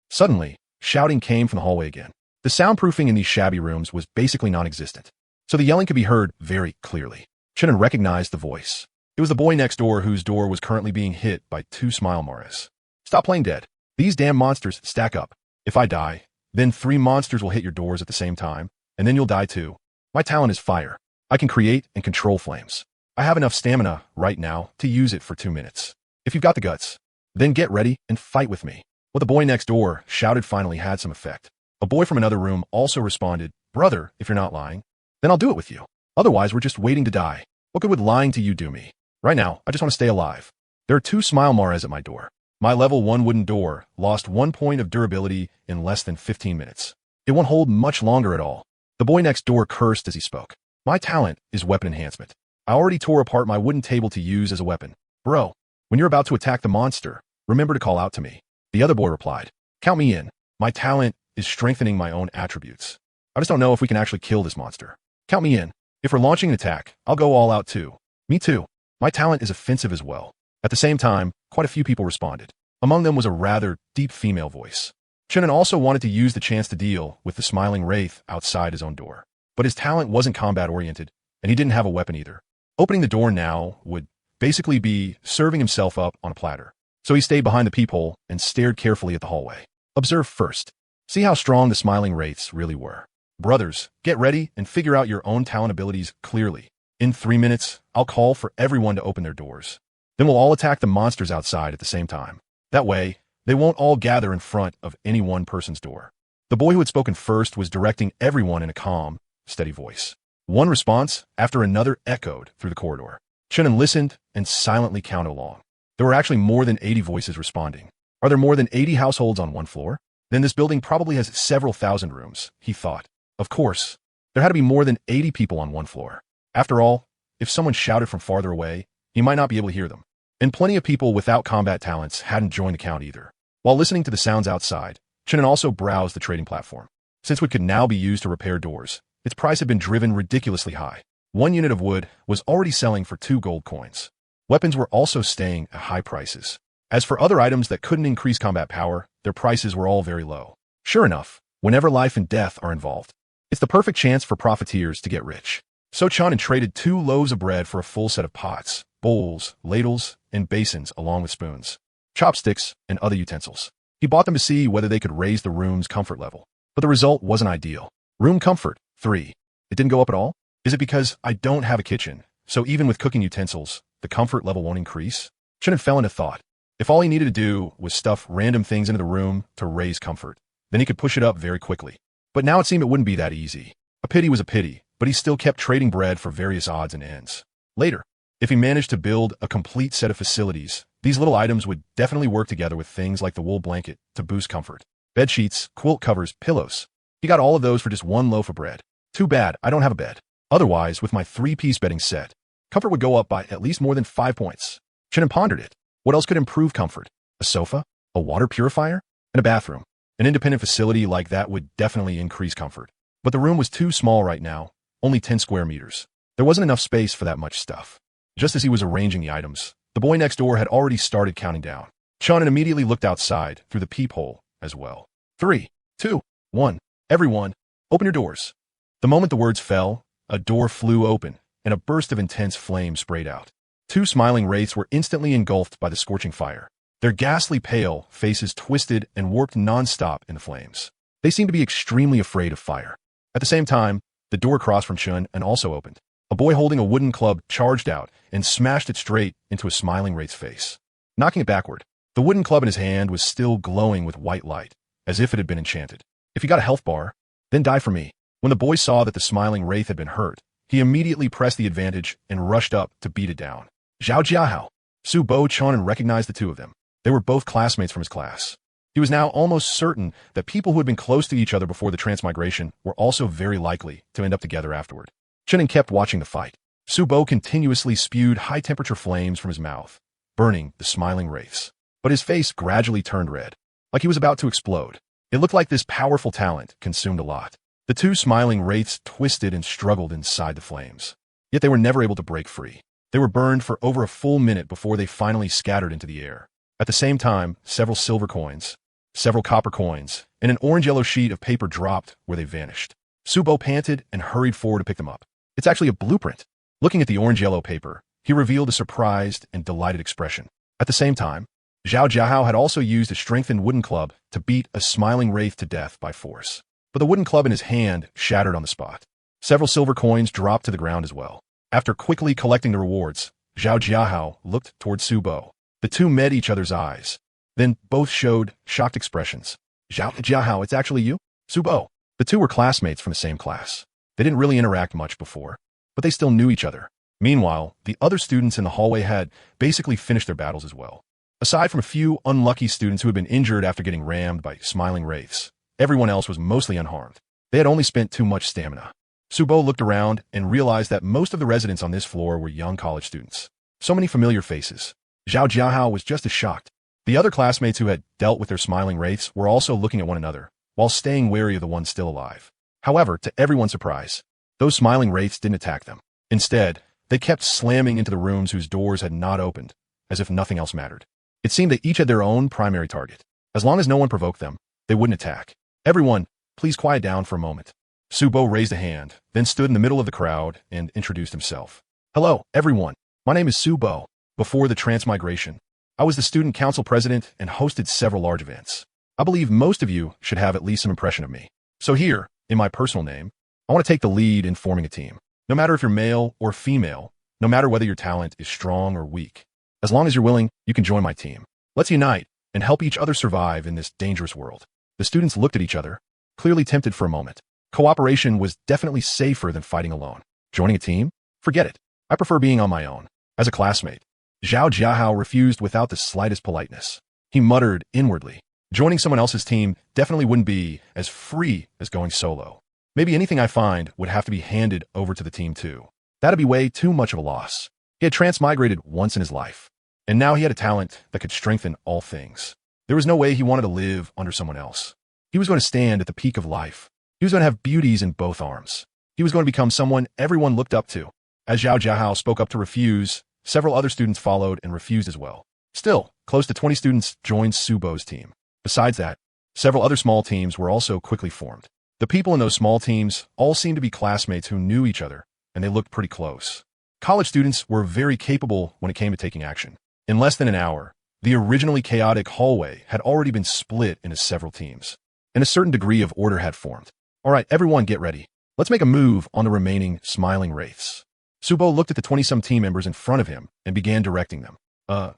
Suddenly, shouting came from the hallway again. The soundproofing in these shabby rooms was basically non-existent, so the yelling could be heard very clearly. Chinnen recognized the voice. It was the boy next door whose door was currently being hit by 2 smile mares. Stop playing dead. These damn monsters stack up. If I die, then 3 monsters will hit your doors at the same time, and then you'll die too. My talent is fire. I can create and control flames. I have enough stamina right now to use it for 2 minutes. If you've got the guts, then get ready and fight with me. What the boy next door shouted finally had some effect. A boy from another room also responded, Brother, if you're not lying, then I'll do it with you. Otherwise, we're just waiting to die. What good would lying to you do me? Right now, I just want to stay alive. There are 2 smile mares at my door. My level 1 wooden door lost 1 point of durability in less than 15 minutes. It won't hold much longer at all. The boy next door cursed as he spoke. My talent is weapon enhancement. I already tore apart my wooden table to use as a weapon. Bro, when you're about to attack the monster, remember to call out to me. The other boy replied, Count me in. My talent is strengthening my own attributes. I just don't know if we can actually kill this monster. Count me in. If we're launching an attack, I'll go all out too. Me too. My talent is offensive as well. At the same time, quite a few people responded. Among them was a rather deep female voice. Chinnen also wanted to use the chance to deal with the smiling wraith outside his own door. But his talent wasn't combat-oriented, and he didn't have a weapon either. Opening the door now would basically be serving himself up on a platter. So he stayed behind the peephole and stared carefully at the hallway. Observe first. See how strong the smiling wraiths really were. Brothers, get ready and figure out your own talent abilities clearly. In 3 minutes, I'll call for everyone to open their doors. Then we'll all attack the monsters outside at the same time. That way, they won't all gather in front of any one person's door. The boy who had spoken first was directing everyone in a calm, steady voice. One response after another echoed through the corridor. Chunin listened and silently counted along. There were actually more than 80 voices responding. Are there more than 80 households on one floor? Then this building probably has several thousand rooms, he thought. Of course, there had to be more than 80 people on one floor. After all, if someone shouted from farther away, he might not be able to hear them. And plenty of people without combat talents hadn't joined the count either. While listening to the sounds outside, Chunin also browsed the trading platform. Since wood could now be used to repair doors, its price had been driven ridiculously high. 1 unit of wood was already selling for 2 gold coins. Weapons were also staying at high prices. As for other items that couldn't increase combat power, their prices were all very low. Sure enough, whenever life and death are involved, it's the perfect chance for profiteers to get rich. So Chunin traded 2 loaves of bread for a full set of pots, bowls, ladles, and basins along with spoons, chopsticks, and other utensils. He bought them to see whether they could raise the room's comfort level. But the result wasn't ideal. Room comfort, 3. It didn't go up at all? Is it because I don't have a kitchen, so even with cooking utensils, the comfort level won't increase? Chunin fell into thought. If all he needed to do was stuff random things into the room to raise comfort, then he could push it up very quickly. But now it seemed it wouldn't be that easy. A pity was a pity, but he still kept trading bread for various odds and ends. Later, if he managed to build a complete set of facilities, these little items would definitely work together with things like the wool blanket to boost comfort. Bed sheets, quilt covers, pillows. He got all of those for just 1 loaf of bread. Too bad I don't have a bed. Otherwise, with my 3-piece bedding set, comfort would go up by at least more than 5 points. Chunin pondered it. What else could improve comfort? A sofa? A water purifier? And a bathroom. An independent facility like that would definitely increase comfort. But the room was too small right now, only 10 square meters. There wasn't enough space for that much stuff. Just as he was arranging the items, the boy next door had already started counting down. Chunin immediately looked outside through the peephole as well. 3, 2, 1. Everyone, open your doors. The moment the words fell, a door flew open, and a burst of intense flame sprayed out. 2 smiling wraiths were instantly engulfed by the scorching fire. Their ghastly pale faces twisted and warped non-stop in the flames. They seemed to be extremely afraid of fire. At the same time, the door across from Chun and also opened. A boy holding a wooden club charged out and smashed it straight into a smiling wraith's face, knocking it backward. The wooden club in his hand was still glowing with white light, as if it had been enchanted. If you got a health bar, then die for me. When the boy saw that the smiling wraith had been hurt, he immediately pressed the advantage and rushed up to beat it down. Zhao Jiahao. Su Bo Chunin recognized the 2 of them. They were both classmates from his class. He was now almost certain that people who had been close to each other before the transmigration were also very likely to end up together afterward. Chunin kept watching the fight. Su Bo continuously spewed high-temperature flames from his mouth, burning the smiling wraiths. But his face gradually turned red, like he was about to explode. It looked like this powerful talent consumed a lot. The 2 smiling wraiths twisted and struggled inside the flames. Yet they were never able to break free. They were burned for over a full minute before they finally scattered into the air. At the same time, several silver coins, several copper coins, and an orange-yellow sheet of paper dropped where they vanished. Su Bo panted and hurried forward to pick them up. It's actually a blueprint. Looking at the orange-yellow paper, he revealed a surprised and delighted expression. At the same time, Zhao Jiahao had also used a strengthened wooden club to beat a smiling wraith to death by force. But the wooden club in his hand shattered on the spot. Several silver coins dropped to the ground as well. After quickly collecting the rewards, Zhao Jiahao looked toward Su Bo. The 2 met each other's eyes. Then both showed shocked expressions. Zhao Jiahao, it's actually you? Su Bo. The 2 were classmates from the same class. They didn't really interact much before, but they still knew each other. Meanwhile, the other students in the hallway had basically finished their battles as well. Aside from a few unlucky students who had been injured after getting rammed by smiling wraiths, everyone else was mostly unharmed. They had only spent too much stamina. Su Bo looked around and realized that most of the residents on this floor were young college students. So many familiar faces. Zhao Jiahao was just as shocked. The other classmates who had dealt with their smiling wraiths were also looking at one another, while staying wary of the ones still alive. However, to everyone's surprise, those smiling wraiths didn't attack them. Instead, they kept slamming into the rooms whose doors had not opened, as if nothing else mattered. It seemed they each had their own primary target. As long as no one provoked them, they wouldn't attack. Everyone, please quiet down for a moment. Su Bo raised a hand, then stood in the middle of the crowd and introduced himself. Hello, everyone. My name is Su Bo. Before the transmigration, I was the student council president and hosted several large events. I believe most of you should have at least some impression of me. So here, in my personal name, I want to take the lead in forming a team. No matter if you're male or female, no matter whether your talent is strong or weak, as long as you're willing, you can join my team. Let's unite and help each other survive in this dangerous world. The students looked at each other, clearly tempted for a moment. Cooperation was definitely safer than fighting alone. Joining a team? Forget it. I prefer being on my own. As a classmate, Zhao Jiahao refused without the slightest politeness. He muttered inwardly. Joining someone else's team definitely wouldn't be as free as going solo. Maybe anything I find would have to be handed over to the team too. That'd be way too much of a loss. He had transmigrated once in his life, and now he had a talent that could strengthen all things. There was no way he wanted to live under someone else. He was going to stand at the peak of life. He was going to have beauties in both arms. He was going to become someone everyone looked up to. As Zhao Jiahao spoke up to refuse, several other students followed and refused as well. Still, close to 20 students joined Subo's team. Besides that, several other small teams were also quickly formed. The people in those small teams all seemed to be classmates who knew each other, and they looked pretty close. College students were very capable when it came to taking action. In less than an hour, the originally chaotic hallway had already been split into several teams, and a certain degree of order had formed. All right, everyone get ready. Let's make a move on the remaining smiling wraiths. Subo looked at the 20-some team members in front of him and began directing them.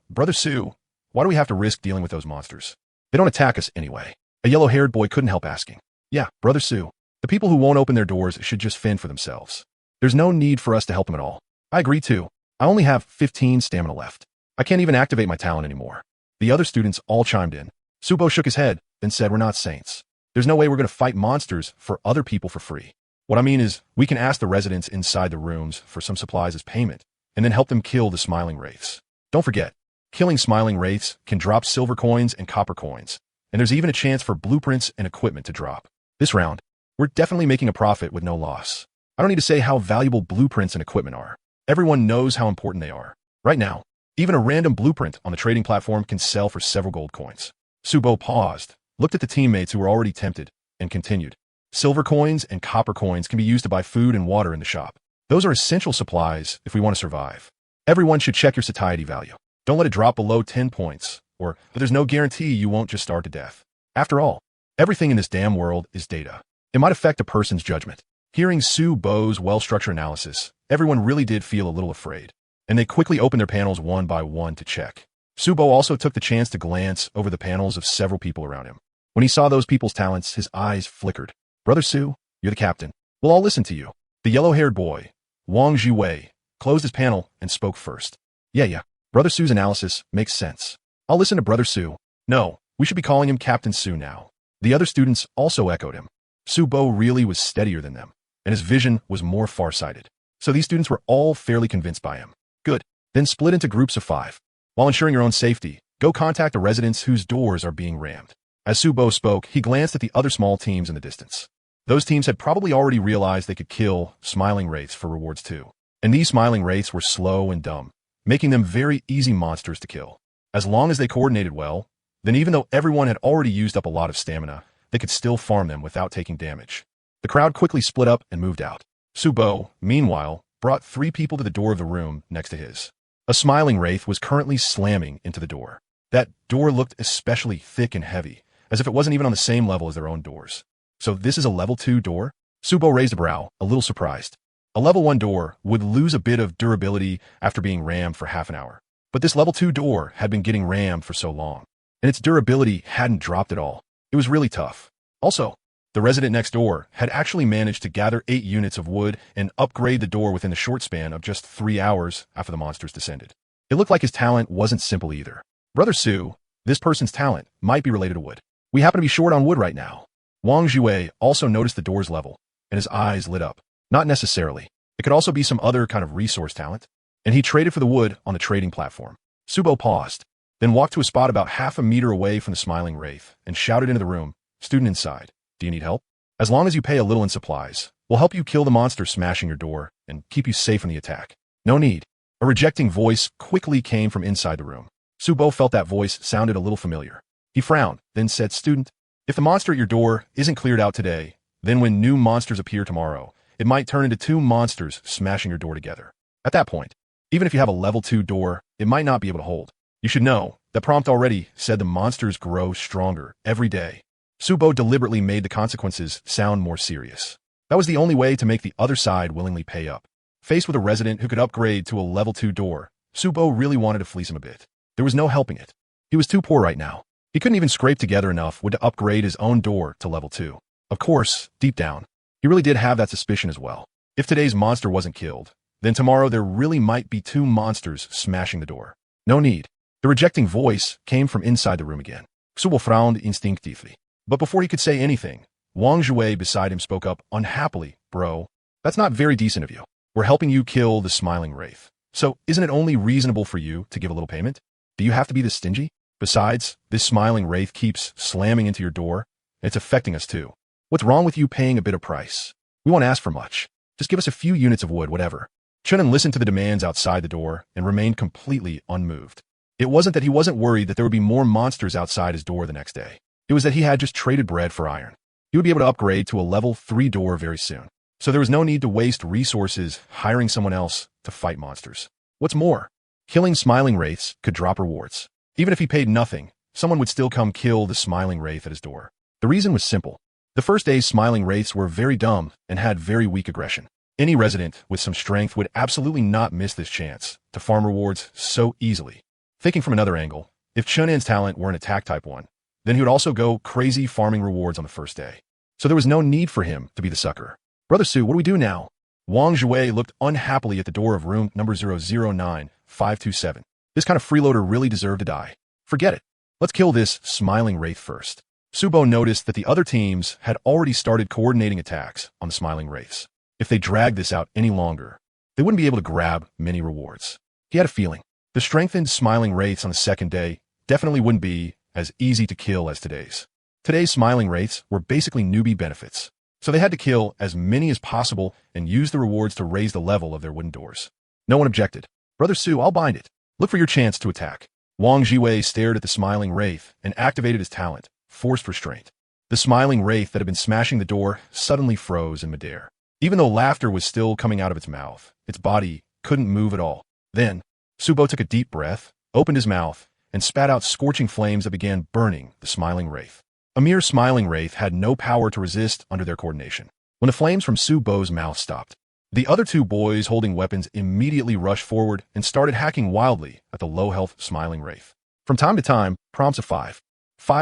Brother Su, why do we have to risk dealing with those monsters? They don't attack us anyway. A yellow-haired boy couldn't help asking. Yeah, Brother Su, the people who won't open their doors should just fend for themselves. There's no need for us to help them at all. I agree too. I only have 15 stamina left. I can't even activate my talent anymore. The other students all chimed in. Subo shook his head, then said, we're not saints. There's no way we're going to fight monsters for other people for free. What I mean is, we can ask the residents inside the rooms for some supplies as payment, and then help them kill the smiling wraiths. Don't forget, killing smiling wraiths can drop silver coins and copper coins, and there's even a chance for blueprints and equipment to drop. This round, we're definitely making a profit with no loss. I don't need to say how valuable blueprints and equipment are. Everyone knows how important they are. Right now, even a random blueprint on the trading platform can sell for several gold coins. Subo paused, looked at the teammates who were already tempted, and continued. Silver coins and copper coins can be used to buy food and water in the shop. Those are essential supplies if we want to survive. Everyone should check your satiety value. Don't let it drop below 10 points, but there's no guarantee you won't just starve to death. After all, everything in this damn world is data. It might affect a person's judgment. Hearing Subo's well-structured analysis, everyone really did feel a little afraid, and they quickly opened their panels one by one to check. Subo also took the chance to glance over the panels of several people around him. When he saw those people's talents, his eyes flickered. Brother Su, you're the captain. We'll all listen to you. The yellow-haired boy, Wang Jiwei, closed his panel and spoke first. Yeah. Brother Su's analysis makes sense. I'll listen to Brother Su. No, we should be calling him Captain Su now. The other students also echoed him. Subo really was steadier than them, and his vision was more far-sighted. So these students were all fairly convinced by him. Good. Then split into groups of 5. While ensuring your own safety, go contact the residents whose doors are being rammed. As Subo spoke, he glanced at the other small teams in the distance. Those teams had probably already realized they could kill smiling wraiths for rewards too. And these smiling wraiths were slow and dumb, making them very easy monsters to kill. As long as they coordinated well, then even though everyone had already used up a lot of stamina, they could still farm them without taking damage. The crowd quickly split up and moved out. Subo, meanwhile, brought 3 people to the door of the room next to his. A smiling wraith was currently slamming into the door. That door looked especially thick and heavy, as if it wasn't even on the same level as their own doors. So this is a level 2 door? Subo raised a brow, a little surprised. A level 1 door would lose a bit of durability after being rammed for half an hour. But this level 2 door had been getting rammed for so long, and its durability hadn't dropped at all. It was really tough. Also, the resident next door had actually managed to gather 8 units of wood and upgrade the door within the short span of just 3 hours after the monsters descended. It looked like his talent wasn't simple either. Brother Su, this person's talent might be related to wood. We happen to be short on wood right now. Wang Jiwei also noticed the door's level, and his eyes lit up. Not necessarily. It could also be some other kind of resource talent, and he traded for the wood on the trading platform. Subo paused, then walked to a spot about half a meter away from the smiling wraith and shouted into the room, "Student inside, do you need help? As long as you pay a little in supplies, we'll help you kill the monster smashing your door and keep you safe from the attack. No need." A rejecting voice quickly came from inside the room. Subo felt that voice sounded a little familiar. He frowned, then said, "Student, if the monster at your door isn't cleared out today, then when new monsters appear tomorrow, it might turn into 2 monsters smashing your door together. At that point, Even if you have a level 2 door, it might not be able to hold. You should know, the prompt already said the monsters grow stronger every day. Subo deliberately made the consequences sound more serious. That was the only way to make the other side willingly pay up. Faced with a resident who could upgrade to a level 2 door, Subo really wanted to fleece him a bit. There was no helping it. He was too poor right now. He couldn't even scrape together enough wood to upgrade his own door to level 2. Of course, deep down, he really did have that suspicion as well. If today's monster wasn't killed, then tomorrow there really might be 2 monsters smashing the door. No need. The rejecting voice came from inside the room again. Subo frowned instinctively. But before he could say anything, Wang Jue beside him spoke up unhappily. Bro, that's not very decent of you. We're helping you kill the smiling wraith. So isn't it only reasonable for you to give a little payment? Do you have to be this stingy? Besides, this smiling wraith keeps slamming into your door. It's affecting us too. What's wrong with you paying a bit of price? We won't ask for much. Just give us a few units of wood, whatever. Chunin listened to the demands outside the door and remained completely unmoved. It wasn't that he wasn't worried that there would be more monsters outside his door the next day. It was that he had just traded bread for iron. He would be able to upgrade to a level 3 door very soon. So there was no need to waste resources hiring someone else to fight monsters. What's more, killing smiling wraiths could drop rewards. Even if he paid nothing, someone would still come kill the smiling wraith at his door. The reason was simple. The first day's smiling wraiths were very dumb and had very weak aggression. Any resident with some strength would absolutely not miss this chance to farm rewards so easily. Thinking from another angle, if Chunin's talent were an attack type 1, then he would also go crazy farming rewards on the first day. So there was no need for him to be the sucker. Brother Su, what do we do now? Wang Jue looked unhappily at the door of room number 009527. This kind of freeloader really deserved to die. Forget it. Let's kill this smiling wraith first. Subo noticed that the other teams had already started coordinating attacks on the smiling wraiths. If they dragged this out any longer, they wouldn't be able to grab many rewards. He had a feeling. The strengthened smiling wraiths on the second day definitely wouldn't be as easy to kill as today's. Today's smiling wraiths were basically newbie benefits, so they had to kill as many as possible and use the rewards to raise the level of their wooden doors. No one objected. Brother Su, I'll bind it. Look for your chance to attack. Wang Jue stared at the smiling wraith and activated his talent, forced restraint. The smiling wraith that had been smashing the door suddenly froze in midair. Even though laughter was still coming out of its mouth, its body couldn't move at all. Then, Subo took a deep breath, opened his mouth, and spat out scorching flames that began burning the smiling wraith. A mere smiling wraith had no power to resist under their coordination. When the flames from Subo's mouth stopped, the other 2 boys holding weapons immediately rushed forward and started hacking wildly at the low-health smiling wraith. From time to time, prompts of 5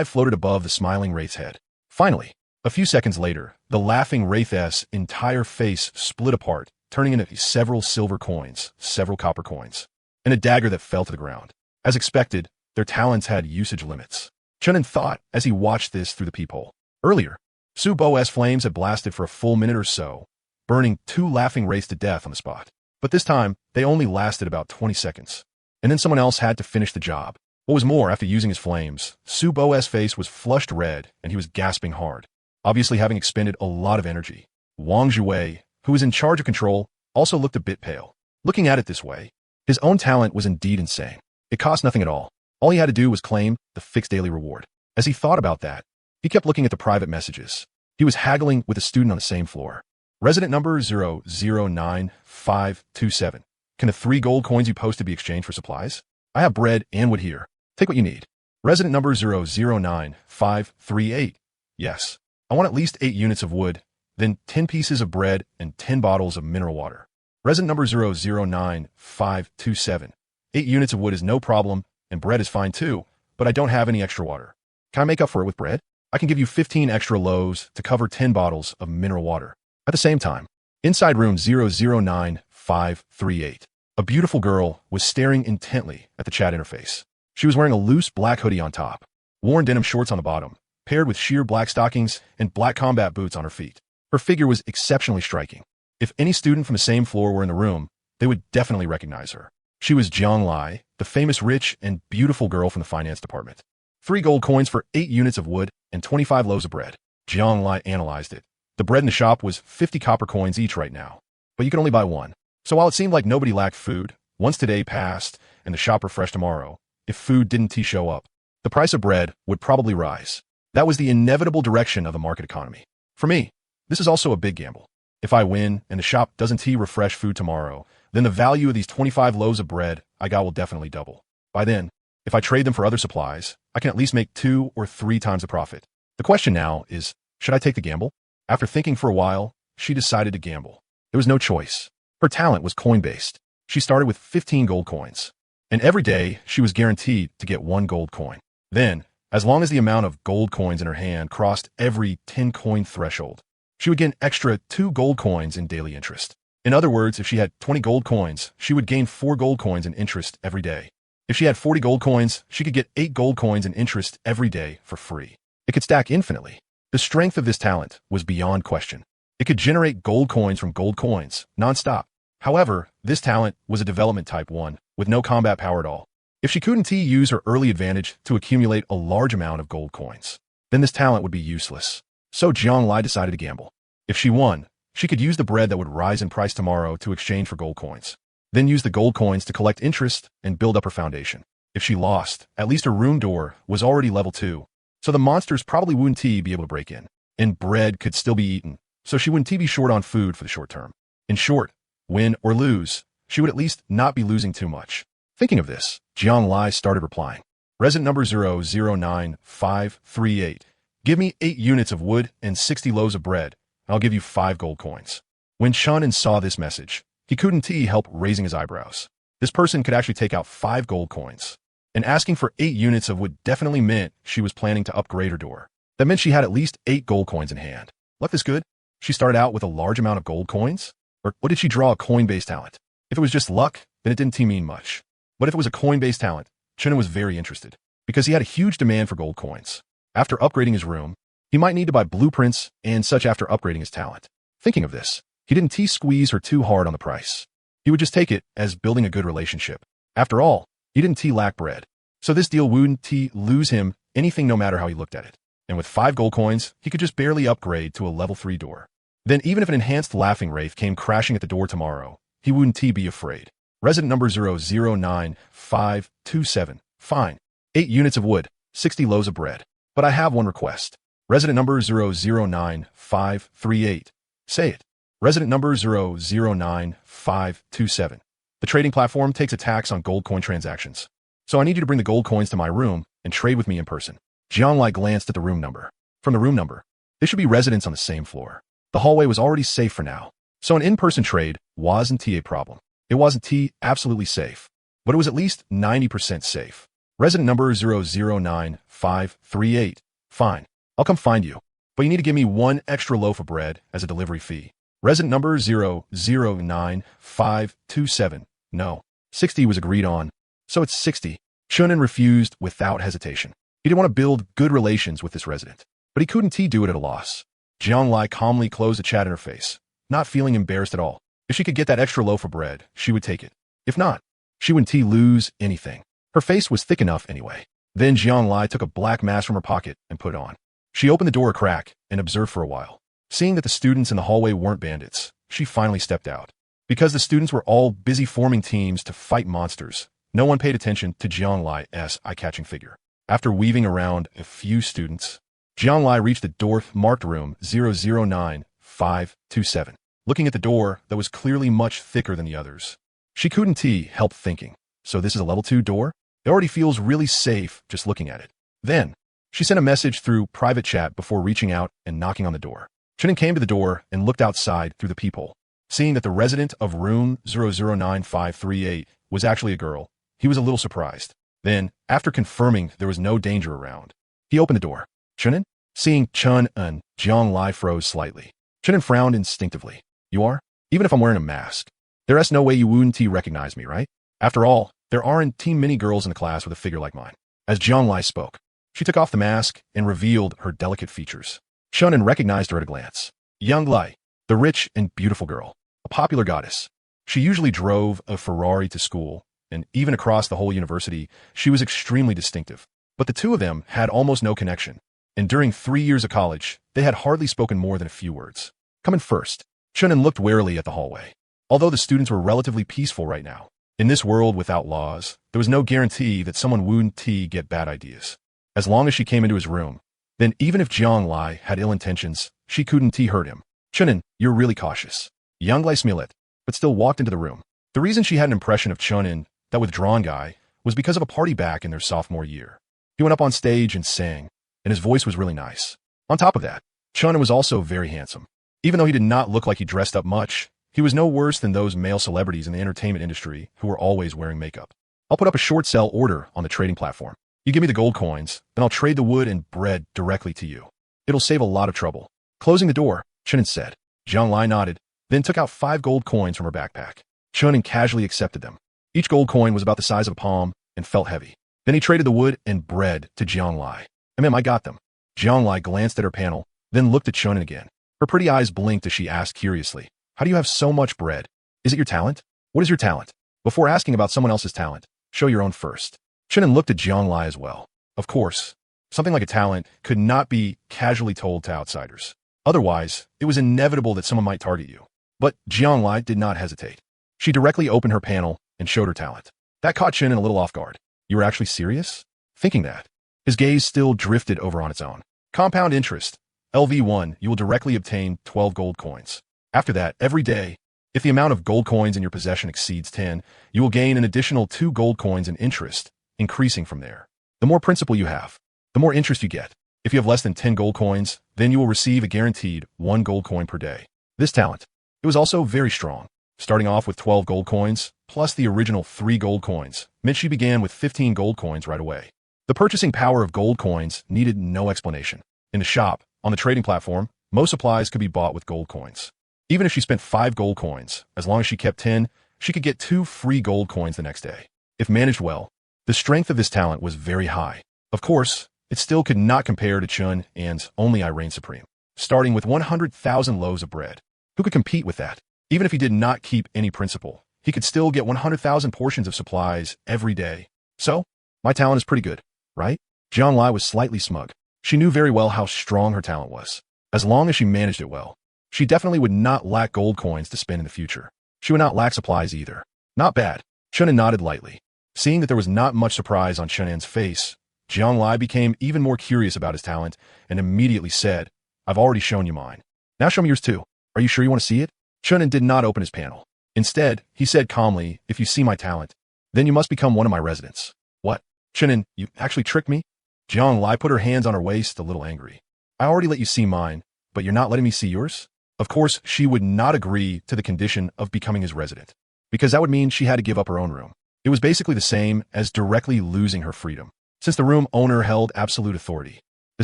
floated above the smiling wraith's head. Finally, a few seconds later, the laughing wraith's entire face split apart, turning into several silver coins, several copper coins, and a dagger that fell to the ground. As expected, their talents had usage limits. Chunin thought as he watched this through the peephole. Earlier, Subo's flames had blasted for a full minute or so, burning 2 laughing wraiths to death on the spot. But this time, they only lasted about 20 seconds. And then someone else had to finish the job. What was more, after using his flames, Subo's face was flushed red and he was gasping hard, obviously having expended a lot of energy. Wang Jue, who was in charge of control, also looked a bit pale. Looking at it this way, his own talent was indeed insane. It cost nothing at all. All he had to do was claim the fixed daily reward. As he thought about that, he kept looking at the private messages. He was haggling with a student on the same floor. Resident number 009527. Can the 3 gold coins you posted be exchanged for supplies? I have bread and wood here. Take what you need. Resident number 009538. Yes. I want at least 8 units of wood, then 10 pieces of bread and 10 bottles of mineral water. Resident number 009527. 8 units of wood is no problem, and bread is fine too, but I don't have any extra water. Can I make up for it with bread? I can give you 15 extra loaves to cover 10 bottles of mineral water. At the same time, inside room 009538, a beautiful girl was staring intently at the chat interface. She was wearing a loose black hoodie on top, worn denim shorts on the bottom, paired with sheer black stockings and black combat boots on her feet. Her figure was exceptionally striking. If any student from the same floor were in the room, they would definitely recognize her. She was Jiang Lai, the famous rich and beautiful girl from the finance department. 3 gold coins for 8 units of wood and 25 loaves of bread. Jiang Lai analyzed it. The bread in the shop was 50 copper coins each right now, but you could only buy 1. So while it seemed like nobody lacked food, once today passed and the shop refreshed tomorrow, if food didn't show up, the price of bread would probably rise. That was the inevitable direction of the market economy. For me, this is also a big gamble. If I win and the shop doesn't refresh food tomorrow, then the value of these 25 loaves of bread I got will definitely double. By then, if I trade them for other supplies, I can at least make 2 or 3 times the profit. The question now is, should I take the gamble? After thinking for a while, she decided to gamble. There was no choice. Her talent was coin-based. She started with 15 gold coins. And every day, she was guaranteed to get 1 gold coin. Then, as long as the amount of gold coins in her hand crossed every 10-coin threshold, she would get an extra 2 gold coins in daily interest. In other words, if she had 20 gold coins, she would gain 4 gold coins in interest every day. If she had 40 gold coins, she could get 8 gold coins in interest every day for free. It could stack infinitely. The strength of this talent was beyond question. It could generate gold coins from gold coins, non-stop. However, this talent was a development type 1, with no combat power at all. If she couldn't use her early advantage to accumulate a large amount of gold coins, then this talent would be useless. So Jiang Lai decided to gamble. If she won, she could use the bread that would rise in price tomorrow to exchange for gold coins. Then use the gold coins to collect interest and build up her foundation. If she lost, at least her room door was already level 2, so the monsters probably wouldn't be able to break in. And bread could still be eaten, so she wouldn't be short on food for the short term. In short, win or lose, she would at least not be losing too much. Thinking of this, Jiang Lai started replying. Resident number 009538. Give me 8 units of wood and 60 loaves of bread, and I'll give you 5 gold coins. When Chunin saw this message, he couldn't help raising his eyebrows. This person could actually take out 5 gold coins. And asking for 8 units of wood definitely meant she was planning to upgrade her door. That meant she had at least 8 gold coins in hand. Luck this good? She started out with a large amount of gold coins? Or what did she draw a coin-based talent? If it was just luck, then it didn't mean much. But if it was a coin-based talent, Chunin was very interested, because he had a huge demand for gold coins. After upgrading his room, he might need to buy blueprints and such after upgrading his talent. Thinking of this, he didn't squeeze her too hard on the price. He would just take it as building a good relationship. After all, he didn't lack bread. So this deal wouldn't lose him anything no matter how he looked at it. And with 5 gold coins, he could just barely upgrade to a level 3 door. Then even if an enhanced laughing wraith came crashing at the door tomorrow, he wouldn't be afraid. Resident number 009527. Fine. 8 units of wood, 60 loaves of bread. But I have one request. Resident number 009538. Say it. Resident number 009527. The trading platform takes a tax on gold coin transactions. So I need you to bring the gold coins to my room and trade with me in person. Jiang Lai glanced at the room number. From the room number, they should be residents on the same floor. The hallway was already safe for now. So an in-person trade wasn't a problem. It wasn't absolutely safe, but it was at least 90% safe. Resident number 009538. Fine. I'll come find you, but you need to give me 1 extra loaf of bread as a delivery fee. Resident number 009527. No. 60 was agreed on, so it's 60. Chunin refused without hesitation. He didn't want to build good relations with this resident, but he couldn't do it at a loss. Jiang Lai calmly closed the chat interface, not feeling embarrassed at all. If she could get that extra loaf of bread, she would take it. If not, she wouldn't lose anything. Her face was thick enough anyway. Then Jiang Lai took a black mask from her pocket and put it on. She opened the door a crack and observed for a while. Seeing that the students in the hallway weren't bandits, she finally stepped out. Because the students were all busy forming teams to fight monsters, no one paid attention to Jiang Lai's eye-catching figure. After weaving around a few students, Jiang Lai reached the door marked room 009527. Looking at the door that was clearly much thicker than the others, she couldn't help thinking, so this is a level 2 door? It already feels really safe just looking at it. Then, she sent a message through private chat before reaching out and knocking on the door. Chunin came to the door and looked outside through the peephole. Seeing that the resident of room 009538 was actually a girl, he was a little surprised. Then, after confirming there was no danger around, he opened the door. Chunin? Seeing Chunin, Jiang Lai froze slightly. Chunin frowned instinctively. You are? Even if I'm wearing a mask. There's no way you wouldn't recognize me, right? After all, there aren't many girls in the class with a figure like mine. As Jiang Lai spoke, she took off the mask and revealed her delicate features. Chunin recognized her at a glance. Young Lai, the rich and beautiful girl, a popular goddess. She usually drove a Ferrari to school, and even across the whole university, she was extremely distinctive. But the two of them had almost no connection, and during 3 years of college, they had hardly spoken more than a few words. Coming first, Chunin looked warily at the hallway. Although the students were relatively peaceful right now, in this world without laws, there was no guarantee that someone wouldn't get bad ideas. As long as she came into his room, then even if Jiang Lai had ill intentions, she couldn't hurt him. Chunin, you're really cautious. Young Lai Smilet, but still walked into the room. The reason she had an impression of Chunin, that withdrawn guy, was because of a party back in their sophomore year. He went up on stage and sang, and his voice was really nice. On top of that, Chunin was also very handsome. Even though he did not look like he dressed up much, he was no worse than those male celebrities in the entertainment industry who were always wearing makeup. I'll put up a short sell order on the trading platform. You give me the gold coins, then I'll trade the wood and bread directly to you. It'll save a lot of trouble. Closing the door, Chunin said. Jiang Lai nodded, then took out 5 gold coins from her backpack. Chunin casually accepted them. Each gold coin was about the size of a palm and felt heavy. Then he traded the wood and bread to Jiang Lai. Ma'am, I got them. Jiang Lai glanced at her panel, then looked at Chunin again. Her pretty eyes blinked as she asked curiously, how do you have so much bread? Is it your talent? What is your talent? Before asking about someone else's talent, show your own first. Chunin looked at Jiang Lai as well. Of course, something like a talent could not be casually told to outsiders. Otherwise, it was inevitable that someone might target you. But Jiang Lai did not hesitate. She directly opened her panel and showed her talent. That caught Chunin a little off guard. You were actually serious? Thinking that. His gaze still drifted over on its own. Compound interest. LV1, you will directly obtain 12 gold coins. After that, every day, if the amount of gold coins in your possession exceeds 10, you will gain an additional 2 gold coins in interest, increasing from there. The more principal you have, the more interest you get. If you have less than 10 gold coins, then you will receive a guaranteed 1 gold coin per day. This talent, it was also very strong. Starting off with 12 gold coins, plus the original 3 gold coins, meant she began with 15 gold coins right away. The purchasing power of gold coins needed no explanation. In the shop, on the trading platform, most supplies could be bought with gold coins. Even if she spent 5 gold coins, as long as she kept 10, she could get 2 free gold coins the next day. If managed well, the strength of this talent was very high. Of course, it still could not compare to Chun and only I Reign Supreme. Starting with 100,000 loaves of bread. Who could compete with that? Even if he did not keep any principal, he could still get 100,000 portions of supplies every day. So, my talent is pretty good, right? Jiang Lai was slightly smug. She knew very well how strong her talent was. As long as she managed it well, she definitely would not lack gold coins to spend in the future. She would not lack supplies either. Not bad. Chunin nodded lightly. Seeing that there was not much surprise on Chunan's face, Jiang Lai became even more curious about his talent and immediately said, I've already shown you mine. Now show me yours too. Are you sure you want to see it? Chunin did not open his panel. Instead, he said calmly, if you see my talent, then you must become one of my residents. What? Chunin, you actually tricked me? Jiang Lai put her hands on her waist, a little angry. I already let you see mine, but you're not letting me see yours? Of course, she would not agree to the condition of becoming his resident, because that would mean she had to give up her own room. It was basically the same as directly losing her freedom, since the room owner held absolute authority. The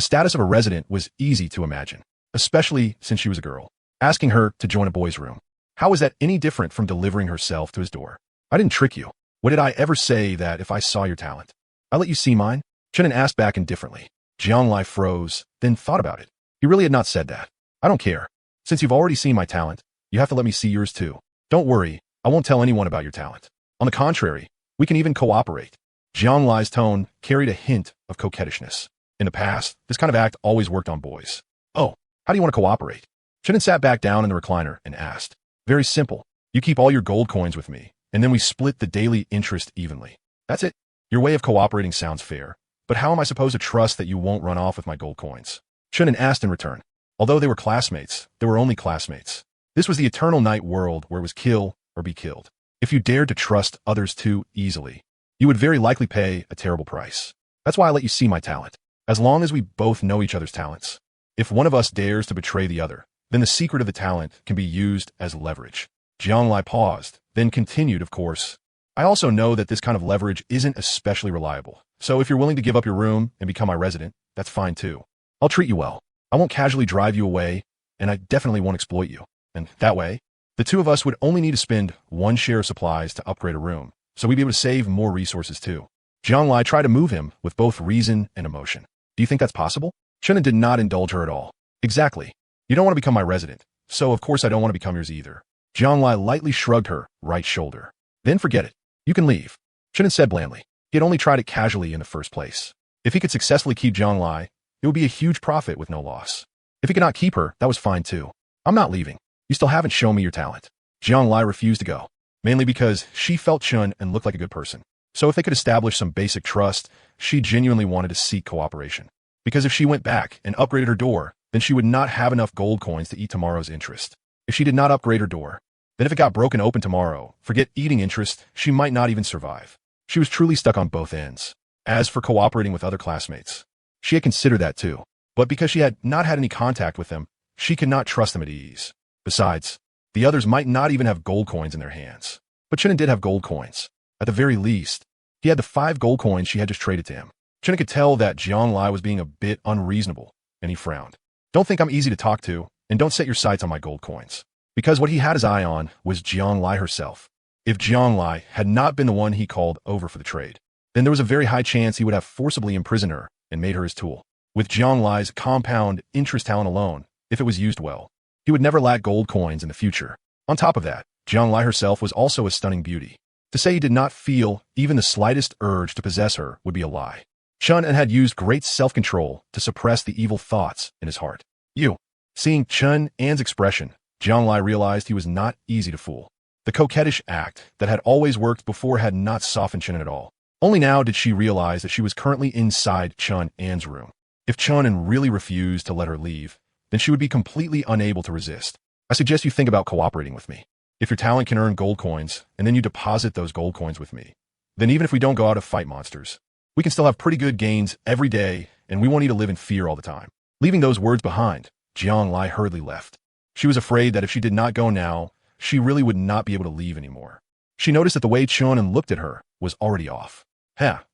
status of a resident was easy to imagine, especially since she was a girl. Asking her to join a boy's room. How was that any different from delivering herself to his door? I didn't trick you. When did I ever say that if I saw your talent? I let you see mine? Chunin asked back indifferently. Jiang Lai froze, then thought about it. He really had not said that. I don't care. Since you've already seen my talent, you have to let me see yours too. Don't worry, I won't tell anyone about your talent. On the contrary, we can even cooperate. Jiang Lai's tone carried a hint of coquettishness. In the past, this kind of act always worked on boys. Oh, how do you want to cooperate? Chunin sat back down in the recliner and asked. Very simple. You keep all your gold coins with me, and then we split the daily interest evenly. That's it. Your way of cooperating sounds fair, but how am I supposed to trust that you won't run off with my gold coins? Chunin asked in return. Although they were classmates, they were only classmates. This was the eternal night world where it was kill or be killed. If you dared to trust others too easily, you would very likely pay a terrible price. That's why I let you see my talent. As long as we both know each other's talents. If one of us dares to betray the other, then the secret of the talent can be used as leverage. Jiang Lai paused, then continued, of course. I also know that this kind of leverage isn't especially reliable. So if you're willing to give up your room and become my resident, that's fine too. I'll treat you well. I won't casually drive you away, and I definitely won't exploit you. And that way, the two of us would only need to spend 1 share of supplies to upgrade a room, so we'd be able to save more resources too. Jiang Lai tried to move him with both reason and emotion. Do you think that's possible? Chunin did not indulge her at all. Exactly. You don't want to become my resident, so of course I don't want to become yours either. Jiang Lai lightly shrugged her right shoulder. Then forget it. You can leave. Chunin said blandly. He had only tried it casually in the first place. If he could successfully keep Jiang Lai, it would be a huge profit with no loss. If he could not keep her, that was fine too. I'm not leaving. You still haven't shown me your talent. Jiang Lai refused to go, mainly because she felt Chun and looked like a good person. So if they could establish some basic trust, she genuinely wanted to seek cooperation. Because if she went back and upgraded her door, then she would not have enough gold coins to eat tomorrow's interest. If she did not upgrade her door, then if it got broken open tomorrow, forget eating interest, she might not even survive. She was truly stuck on both ends. As for cooperating with other classmates, she had considered that too. But because she had not had any contact with them, she could not trust them at ease. Besides, the others might not even have gold coins in their hands. But Chunin did have gold coins. At the very least, he had the 5 gold coins she had just traded to him. Chunin could tell that Jianglai was being a bit unreasonable, and he frowned. Don't think I'm easy to talk to, and don't set your sights on my gold coins. Because what he had his eye on was Jianglai herself. If Jianglai had not been the one he called over for the trade, then there was a very high chance he would have forcibly imprisoned her and made her his tool. With Jianglai's compound interest talent alone, if it was used well, he would never lack gold coins in the future. On top of that, Jianglai herself was also a stunning beauty. To say he did not feel even the slightest urge to possess her would be a lie. Chun had used great self-control to suppress the evil thoughts in his heart. Seeing Chun An's expression, Jianglai realized he was not easy to fool. The coquettish act that had always worked before had not softened Chun at all. Only now did she realize that she was currently inside Chun An's room. If Chun An really refused to let her leave, then she would be completely unable to resist. I suggest you think about cooperating with me. If your talent can earn gold coins, and then you deposit those gold coins with me, then even if we don't go out to fight monsters, we can still have pretty good gains every day, and we won't need to live in fear all the time. Leaving those words behind, Jianglai hurriedly left. She was afraid that if she did not go now, she really would not be able to leave anymore. She noticed that the way Chun looked at her was already off.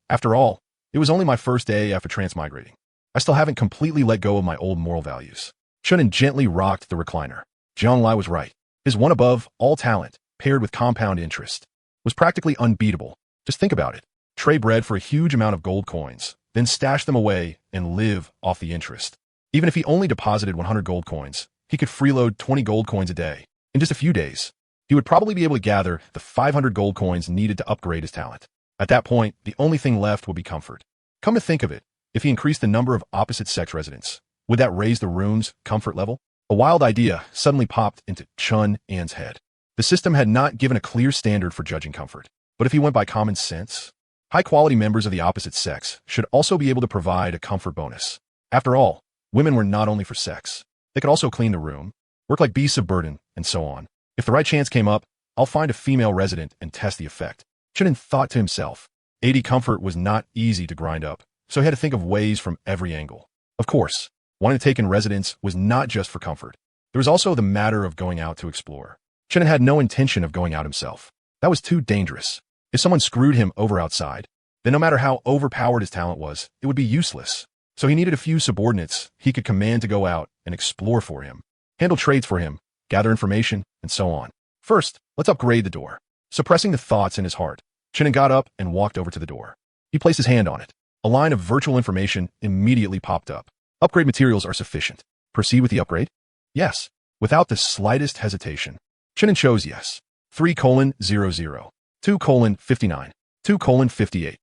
After all, it was only my first day after transmigrating. I still haven't completely let go of my old moral values. Chun gently rocked the recliner. Jianglai was right. His one above all talent, paired with compound interest, was practically unbeatable. Just think about it. Trade bread for a huge amount of gold coins, then stash them away and live off the interest. Even if he only deposited 100 gold coins, he could freeload 20 gold coins a day. In just a few days, he would probably be able to gather the 500 gold coins needed to upgrade his talent. At that point, the only thing left would be comfort. Come to think of it, if he increased the number of opposite-sex residents, would that raise the room's comfort level? A wild idea suddenly popped into Chun An's head. The system had not given a clear standard for judging comfort, but if he went by common sense, high-quality members of the opposite sex should also be able to provide a comfort bonus. After all, women were not only for sex. They could also clean the room, work like beasts of burden, and so on. If the right chance came up, I'll find a female resident and test the effect. Chun thought to himself. 80 comfort was not easy to grind up, so he had to think of ways from every angle. Of course, wanting to take in residence was not just for comfort. There was also the matter of going out to explore. Chun had no intention of going out himself. That was too dangerous. If someone screwed him over outside, then no matter how overpowered his talent was, it would be useless. So he needed a few subordinates he could command to go out and explore for him, handle trades for him, gather information, and so on. First, let's upgrade the door. Suppressing the thoughts in his heart, Chun got up and walked over to the door. He placed his hand on it. A line of virtual information immediately popped up. Upgrade materials are sufficient. Proceed with the upgrade? Yes. Without the slightest hesitation, Chun chose yes. 3:00, 2:59, 2:58,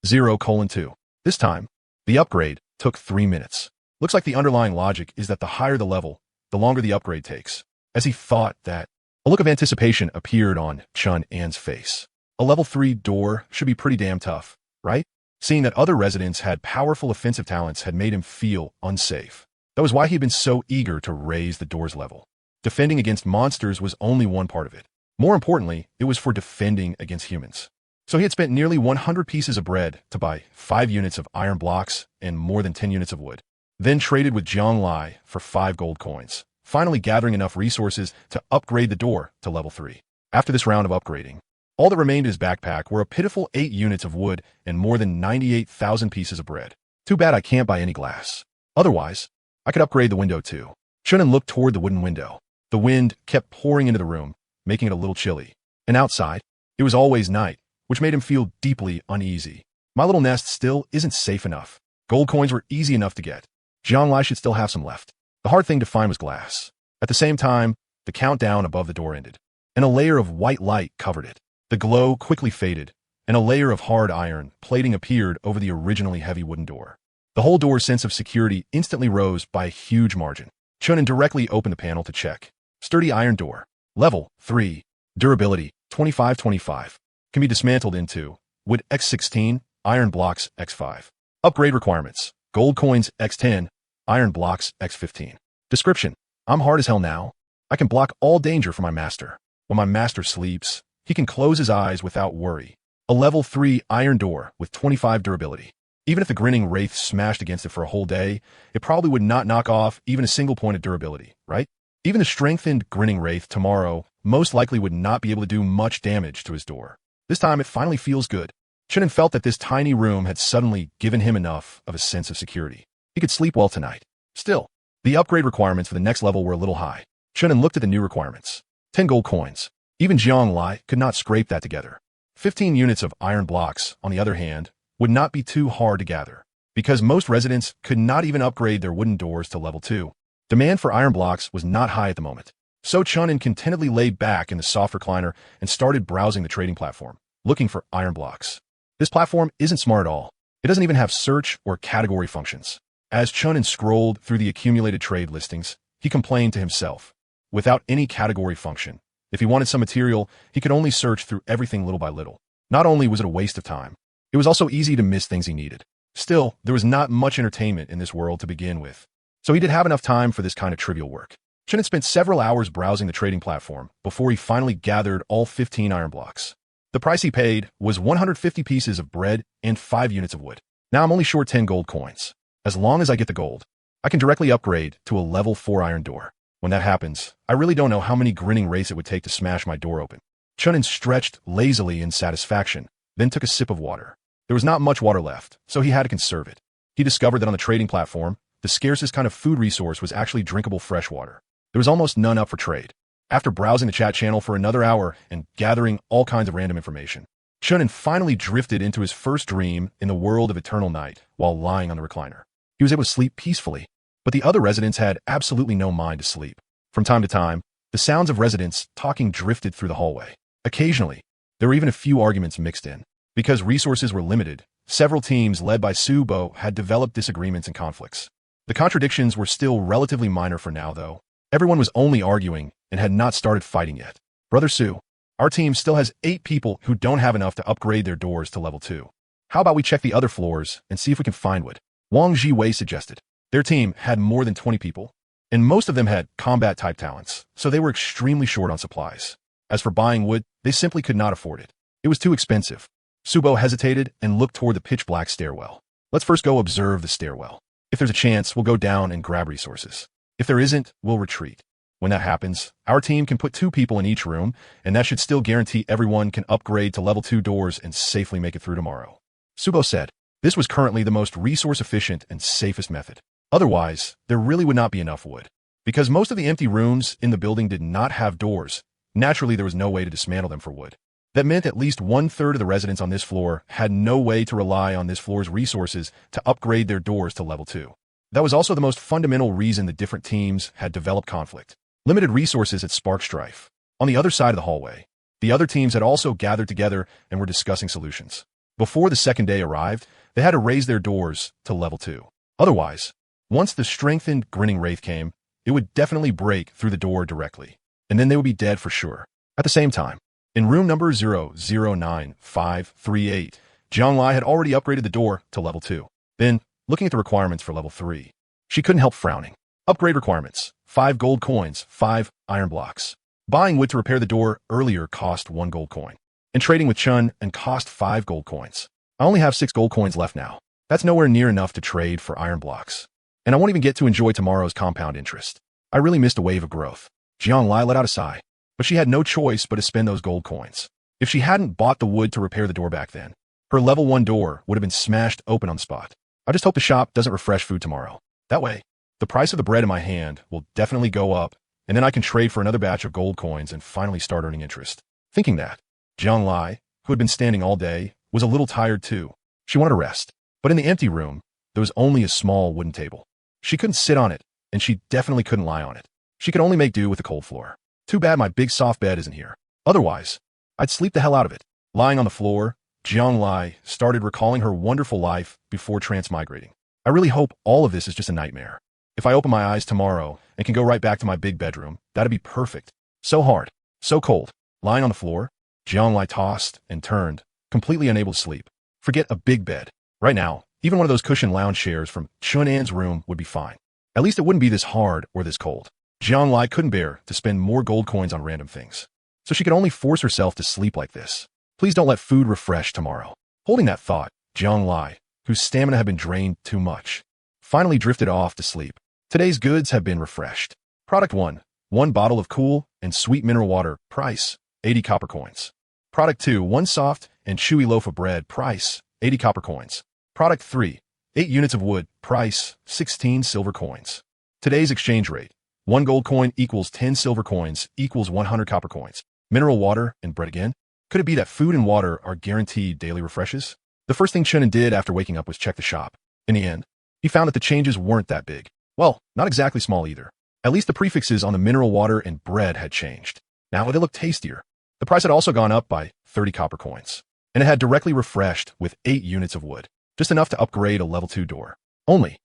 0:2. This time, the upgrade took 3 minutes. Looks like the underlying logic is that the higher the level, the longer the upgrade takes. As he thought that, a look of anticipation appeared on Chun An's face. A level 3 door should be pretty damn tough, right? Seeing that other residents had powerful offensive talents had made him feel unsafe. That was why he'd been so eager to raise the door's level. Defending against monsters was only one part of it. More importantly, it was for defending against humans. So he had spent nearly 100 pieces of bread to buy 5 units of iron blocks and more than 10 units of wood. Then traded with Jianglai for 5 gold coins, finally gathering enough resources to upgrade the door to level 3. After this round of upgrading, all that remained in his backpack were a pitiful 8 units of wood and more than 98,000 pieces of bread. Too bad I can't buy any glass. Otherwise, I could upgrade the window too. Chun looked toward the wooden window. The wind kept pouring into the room, making it a little chilly. And outside, it was always night, which made him feel deeply uneasy. My little nest still isn't safe enough. Gold coins were easy enough to get. Jianglai should still have some left. The hard thing to find was glass. At the same time, the countdown above the door ended, and a layer of white light covered it. The glow quickly faded, and a layer of hard iron plating appeared over the originally heavy wooden door. The whole door's sense of security instantly rose by a huge margin. Chun directly opened the panel to check. Sturdy iron door. Level 3. Durability 2525. Can be dismantled into wood X16, iron blocks X5. Upgrade requirements. Gold coins X10, Iron blocks x15. Description: I'm hard as hell now. I can block all danger from my master. When my master sleeps, he can close his eyes without worry. A level 3 iron door with 25 durability. Even if the grinning wraith smashed against it for a whole day, it probably would not knock off even a single point of durability, right? Even the strengthened grinning wraith tomorrow most likely would not be able to do much damage to his door. This time it finally feels good. Chunin felt that this tiny room had suddenly given him enough of a sense of security. He could sleep well tonight. Still, the upgrade requirements for the next level were a little high. Chunin looked at the new requirements. 10 gold coins. Even Jiang Lai could not scrape that together. 15 units of iron blocks, on the other hand, would not be too hard to gather, because most residents could not even upgrade their wooden doors to level 2. Demand for iron blocks was not high at the moment. So Chunin contentedly lay back in the soft recliner and started browsing the trading platform, looking for iron blocks. This platform isn't smart at all. It doesn't even have search or category functions. As Chunin scrolled through the accumulated trade listings, he complained to himself. Without any category function, if he wanted some material, he could only search through everything little by little. Not only was it a waste of time, it was also easy to miss things he needed. Still, there was not much entertainment in this world to begin with, so he did have enough time for this kind of trivial work. Chunin spent several hours browsing the trading platform before he finally gathered all 15 iron blocks. The price he paid was 150 pieces of bread and 5 units of wood. Now I'm only short 10 gold coins. As long as I get the gold, I can directly upgrade to a level 4 iron door. When that happens, I really don't know how many grinning wraiths it would take to smash my door open. Chunin stretched lazily in satisfaction, then took a sip of water. There was not much water left, so he had to conserve it. He discovered that on the trading platform, the scarcest kind of food resource was actually drinkable fresh water. There was almost none up for trade. After browsing the chat channel for another hour and gathering all kinds of random information, Chunin finally drifted into his first dream in the world of eternal night while lying on the recliner. He was able to sleep peacefully, but the other residents had absolutely no mind to sleep. From time to time, the sounds of residents talking drifted through the hallway. Occasionally, there were even a few arguments mixed in. Because resources were limited, several teams led by Subo had developed disagreements and conflicts. The contradictions were still relatively minor for now, though. Everyone was only arguing and had not started fighting yet. Brother Su, our team still has 8 people who don't have enough to upgrade their doors to level 2. How about we check the other floors and see if we can find wood? Wang Jiwei suggested. Their team had more than 20 people, and most of them had combat-type talents, so they were extremely short on supplies. As for buying wood, they simply could not afford it. It was too expensive. Subo hesitated and looked toward the pitch-black stairwell. Let's first go observe the stairwell. If there's a chance, we'll go down and grab resources. If there isn't, we'll retreat. When that happens, our team can put 2 people in each room, and that should still guarantee everyone can upgrade to level 2 doors and safely make it through tomorrow. Subo said. This was currently the most resource-efficient and safest method. Otherwise, there really would not be enough wood. Because most of the empty rooms in the building did not have doors, naturally there was no way to dismantle them for wood. That meant at least 1/3 of the residents on this floor had no way to rely on this floor's resources to upgrade their doors to level 2. That was also the most fundamental reason the different teams had developed conflict. Limited resources had sparked strife. On the other side of the hallway, the other teams had also gathered together and were discussing solutions. Before the second day arrived, they had to raise their doors to level 2. Otherwise, once the strengthened grinning wraith came, it would definitely break through the door directly, and then they would be dead for sure. At the same time, in room number 009538, Jiang Lai had already upgraded the door to level 2. Then, looking at the requirements for level 3, she couldn't help frowning. Upgrade requirements: 5 gold coins, 5 iron blocks. Buying wood to repair the door earlier cost 1 gold coin, and trading with Chun and cost 5 gold coins. I only have 6 gold coins left now. That's nowhere near enough to trade for iron blocks. And I won't even get to enjoy tomorrow's compound interest. I really missed a wave of growth. Jiang Lai let out a sigh. But she had no choice but to spend those gold coins. If she hadn't bought the wood to repair the door back then, her level 1 door would have been smashed open on the spot. I just hope the shop doesn't refresh food tomorrow. That way, the price of the bread in my hand will definitely go up, and then I can trade for another batch of gold coins and finally start earning interest. Thinking that, Jiang Lai, who had been standing all day, was a little tired too. She wanted to rest. But in the empty room, there was only a small wooden table. She couldn't sit on it, and she definitely couldn't lie on it. She could only make do with the cold floor. Too bad my big soft bed isn't here. Otherwise, I'd sleep the hell out of it. Lying on the floor, Jiang Lai started recalling her wonderful life before transmigrating. I really hope all of this is just a nightmare. If I open my eyes tomorrow and can go right back to my big bedroom, that'd be perfect. So hard, so cold. Lying on the floor, Jiang Lai tossed and turned, completely unable to sleep. Forget a big bed. Right now, even one of those cushioned lounge chairs from Chun An's room would be fine. At least it wouldn't be this hard or this cold. Jianglai couldn't bear to spend more gold coins on random things, so she could only force herself to sleep like this. Please don't let food refresh tomorrow. Holding that thought, Jianglai, whose stamina had been drained too much, finally drifted off to sleep. Today's goods have been refreshed. Product 1. 1 bottle of cool and sweet mineral water. Price, 80 copper coins. Product 2. 1 soft and chewy loaf of bread. Price, 80 copper coins. Product 3. 8 units of wood. Price, 16 silver coins. Today's exchange rate. 1 gold coin equals 10 silver coins equals 100 copper coins. Mineral water and bread again? Could it be that food and water are guaranteed daily refreshes? The first thing Chunin did after waking up was check the shop. In the end, he found that the changes weren't that big. Well, not exactly small either. At least the prefixes on the mineral water and bread had changed. Now they looked tastier. The price had also gone up by 30 copper coins, and it had directly refreshed with 8 units of wood, just enough to upgrade a level 2 door. Only,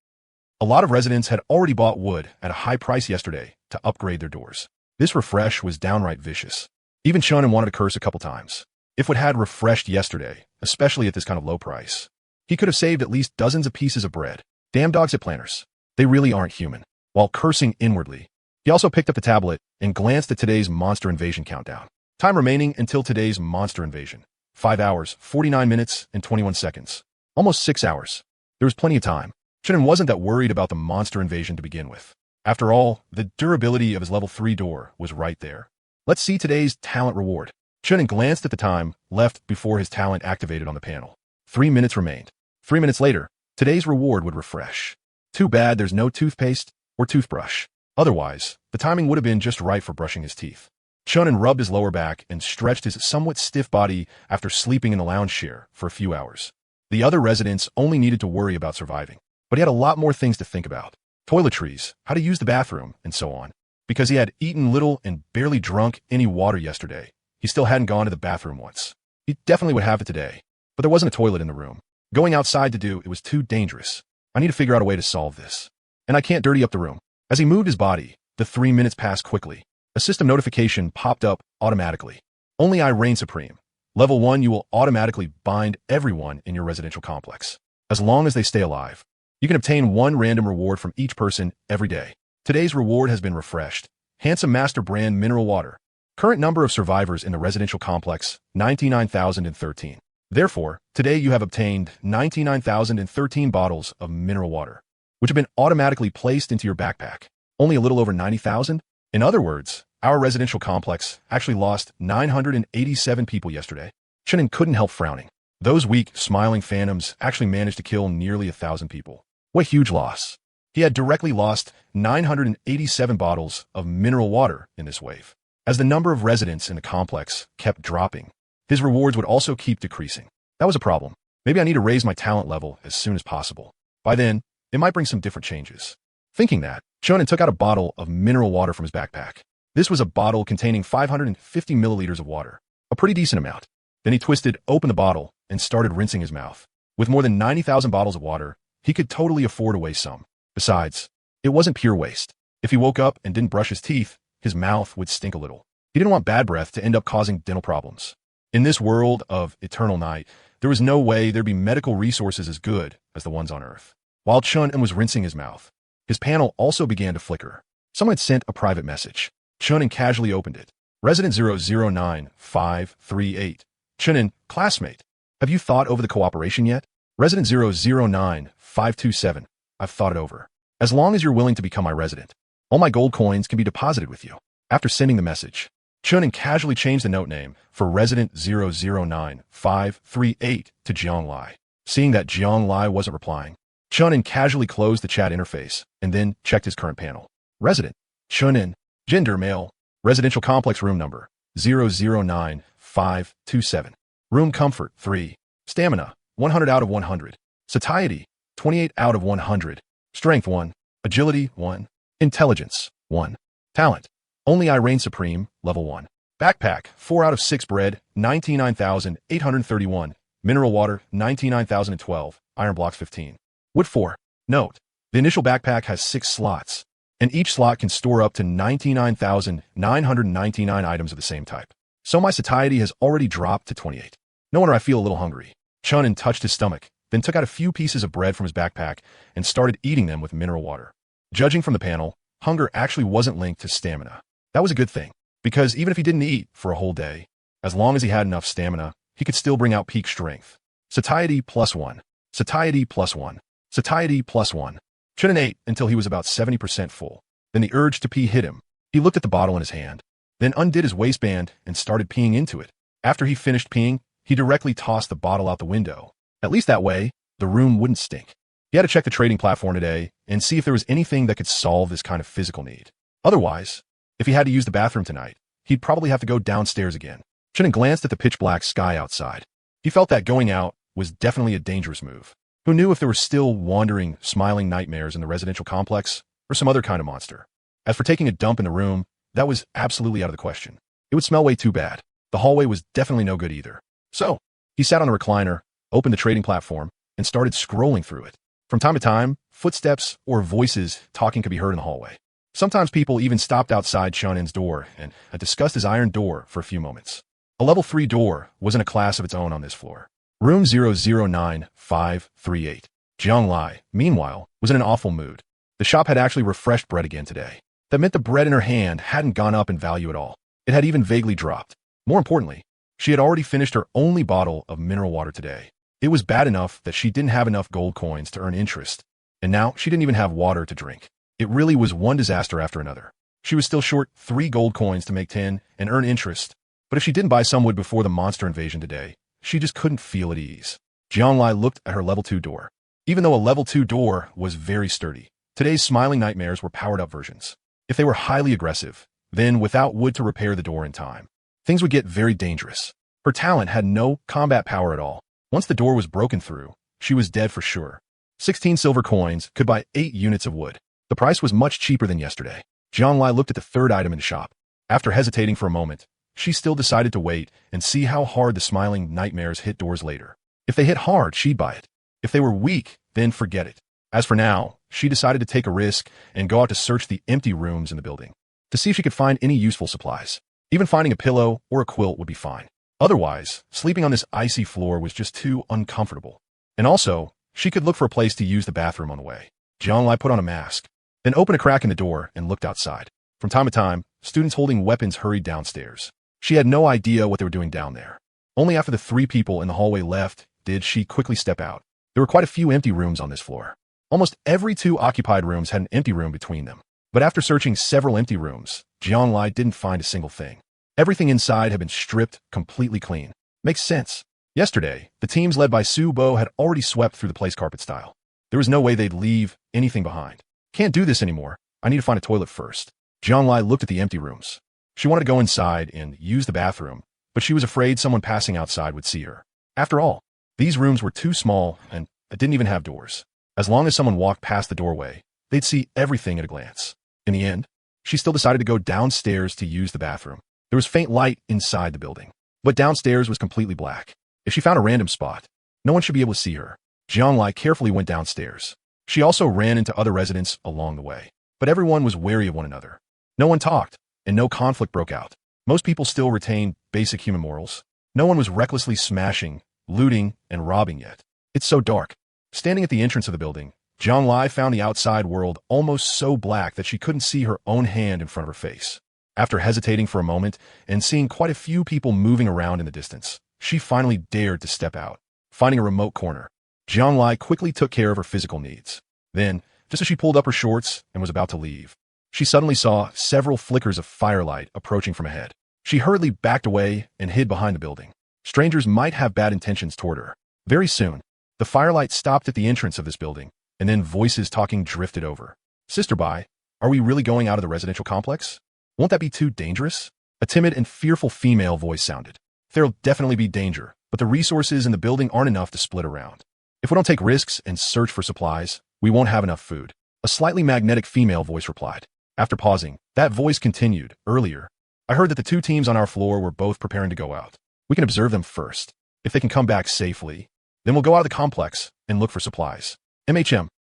a lot of residents had already bought wood at a high price yesterday to upgrade their doors. This refresh was downright vicious. Even Chunin wanted to curse a couple times. If it had refreshed yesterday, especially at this kind of low price, he could have saved at least dozens of pieces of bread. Damn dogs at planners. They really aren't human. While cursing inwardly, he also picked up the tablet and glanced at today's monster invasion countdown. Time remaining until today's monster invasion. 5 hours, 49 minutes, and 21 seconds. Almost 6 hours. There was plenty of time. Chunin wasn't that worried about the monster invasion to begin with. After all, the durability of his level 3 door was right there. Let's see today's talent reward. Chunin glanced at the time left before his talent activated on the panel. 3 minutes remained. 3 minutes later, today's reward would refresh. Too bad there's no toothpaste or toothbrush. Otherwise, the timing would have been just right for brushing his teeth. Chunin rubbed his lower back and stretched his somewhat stiff body after sleeping in the lounge chair for a few hours. The other residents only needed to worry about surviving, but he had a lot more things to think about. Toiletries, how to use the bathroom, and so on. Because he had eaten little and barely drunk any water yesterday, he still hadn't gone to the bathroom once. He definitely would have it today, but there wasn't a toilet in the room. Going outside to do it was too dangerous. I need to figure out a way to solve this. And I can't dirty up the room. As he moved his body, the 3 minutes passed quickly. A system notification popped up automatically. Only I reign supreme. Level 1, you will automatically bind everyone in your residential complex, as long as they stay alive. You can obtain 1 random reward from each person every day. Today's reward has been refreshed. Handsome Master Brand Mineral Water. Current number of survivors in the residential complex, 99,013. Therefore, today you have obtained 99,013 bottles of mineral water, which have been automatically placed into your backpack. Only a little over 90,000? In other words, our residential complex actually lost 987 people yesterday. Chunin couldn't help frowning. Those weak, smiling phantoms actually managed to kill nearly 1,000 people. What a huge loss. He had directly lost 987 bottles of mineral water in this wave. As the number of residents in the complex kept dropping, his rewards would also keep decreasing. That was a problem. Maybe I need to raise my talent level as soon as possible. By then, it might bring some different changes. Thinking that, Chunin took out a bottle of mineral water from his backpack. This was a bottle containing 550 milliliters of water, a pretty decent amount. Then he twisted open the bottle and started rinsing his mouth. With more than 90,000 bottles of water, he could totally afford to waste some. Besides, it wasn't pure waste. If he woke up and didn't brush his teeth, his mouth would stink a little. He didn't want bad breath to end up causing dental problems. In this world of eternal night, there was no way there'd be medical resources as good as the ones on Earth. While Chunin was rinsing his mouth, his panel also began to flicker. Someone had sent a private message. Chunin casually opened it. Resident 009538. Chunin, classmate. Have you thought over the cooperation yet? Resident 009527. I've thought it over. As long as you're willing to become my resident, all my gold coins can be deposited with you. After sending the message, Chunin casually changed the note name for Resident 009538 to Jianglai. Seeing that Jianglai wasn't replying, Chunin casually closed the chat interface and then checked his current panel. Resident, Chunin, gender male, residential complex room number 009527. Room comfort 3. Stamina 100 out of 100. Satiety 28 out of 100. Strength 1. Agility 1. Intelligence 1. Talent. Only I reign supreme, level 1. Backpack 4 out of 6 bread 99,831. Mineral water 99,012. Iron blocks 15. Wood 4. Note. The initial backpack has 6 slots, and each slot can store up to 99,999 items of the same type. So my satiety has already dropped to 28. No wonder I feel a little hungry. Chunin touched his stomach, then took out a few pieces of bread from his backpack and started eating them with mineral water. Judging from the panel, hunger actually wasn't linked to stamina. That was a good thing, because even if he didn't eat for a whole day, as long as he had enough stamina, he could still bring out peak strength. Satiety +1. Satiety +1. Satiety +1. Chunin ate until he was about 70% full. Then the urge to pee hit him. He looked at the bottle in his hand, then undid his waistband and started peeing into it. After he finished peeing, he directly tossed the bottle out the window. At least that way, the room wouldn't stink. He had to check the trading platform today and see if there was anything that could solve this kind of physical need. Otherwise, if he had to use the bathroom tonight, he'd probably have to go downstairs again. Chunin glanced at the pitch-black sky outside. He felt that going out was definitely a dangerous move. Who knew if there were still wandering, smiling nightmares in the residential complex or some other kind of monster? As for taking a dump in the room, that was absolutely out of the question. It would smell way too bad. The hallway was definitely no good either. So, he sat on the recliner, opened the trading platform, and started scrolling through it. From time to time, footsteps or voices talking could be heard in the hallway. Sometimes people even stopped outside Shonin's door and discussed his iron door for a few moments. A level 3 door was in a class of its own on this floor. Room 009538. Jiang Lai, meanwhile, was in an awful mood. The shop had actually refreshed bread again today. That meant the bread in her hand hadn't gone up in value at all. It had even vaguely dropped. More importantly, she had already finished her only bottle of mineral water today. It was bad enough that she didn't have enough gold coins to earn interest, and now she didn't even have water to drink. It really was one disaster after another. She was still short 3 gold coins to make 10 and earn interest, but if she didn't buy some wood before the monster invasion today, she just couldn't feel at ease. Jiang Lai looked at her level 2 door. Even though a level 2 door was very sturdy, today's smiling nightmares were powered-up versions. If they were highly aggressive, then without wood to repair the door in time, things would get very dangerous. Her talent had no combat power at all. Once the door was broken through, she was dead for sure. 16 silver coins could buy 8 units of wood. The price was much cheaper than yesterday. Jiang Lai looked at the third item in the shop. After hesitating for a moment, she still decided to wait and see how hard the smiling nightmares hit doors later. If they hit hard, she'd buy it. If they were weak, then forget it. As for now, she decided to take a risk and go out to search the empty rooms in the building to see if she could find any useful supplies. Even finding a pillow or a quilt would be fine. Otherwise, sleeping on this icy floor was just too uncomfortable. And also, she could look for a place to use the bathroom on the way. Jiang Lai put on a mask, then opened a crack in the door and looked outside. From time to time, students holding weapons hurried downstairs. She had no idea what they were doing down there. Only after the 3 people in the hallway left did she quickly step out. There were quite a few empty rooms on this floor. Almost every 2 occupied rooms had an empty room between them. But after searching several empty rooms, Jiang Lai didn't find a single thing. Everything inside had been stripped completely clean. Makes sense. Yesterday, the teams led by Su Bo had already swept through the place carpet style. There was no way they'd leave anything behind. Can't do this anymore. I need to find a toilet first. Jiang Lai looked at the empty rooms. She wanted to go inside and use the bathroom, but she was afraid someone passing outside would see her. After all, these rooms were too small and didn't even have doors. As long as someone walked past the doorway, they'd see everything at a glance. In the end, she still decided to go downstairs to use the bathroom. There was faint light inside the building, but downstairs was completely black. If she found a random spot, no one should be able to see her. Jiang Lai carefully went downstairs. She also ran into other residents along the way, but everyone was wary of one another. No one talked, and no conflict broke out. Most people still retained basic human morals. No one was recklessly smashing, looting, and robbing yet. It's so dark. Standing at the entrance of the building, Jiang Lai found the outside world almost so black that she couldn't see her own hand in front of her face. After hesitating for a moment and seeing quite a few people moving around in the distance, she finally dared to step out. Finding a remote corner, Jiang Lai quickly took care of her physical needs. Then, just as she pulled up her shorts and was about to leave, she suddenly saw several flickers of firelight approaching from ahead. She hurriedly backed away and hid behind the building. Strangers might have bad intentions toward her. Very soon, the firelight stopped at the entrance of this building, and then voices talking drifted over. Sister Bai, are we really going out of the residential complex? Won't that be too dangerous? A timid and fearful female voice sounded. There'll definitely be danger, but the resources in the building aren't enough to split around. If we don't take risks and search for supplies, we won't have enough food. A slightly magnetic female voice replied. After pausing, that voice continued. Earlier, I heard that the 2 teams on our floor were both preparing to go out. We can observe them first. If they can come back safely, then we'll go out of the complex and look for supplies.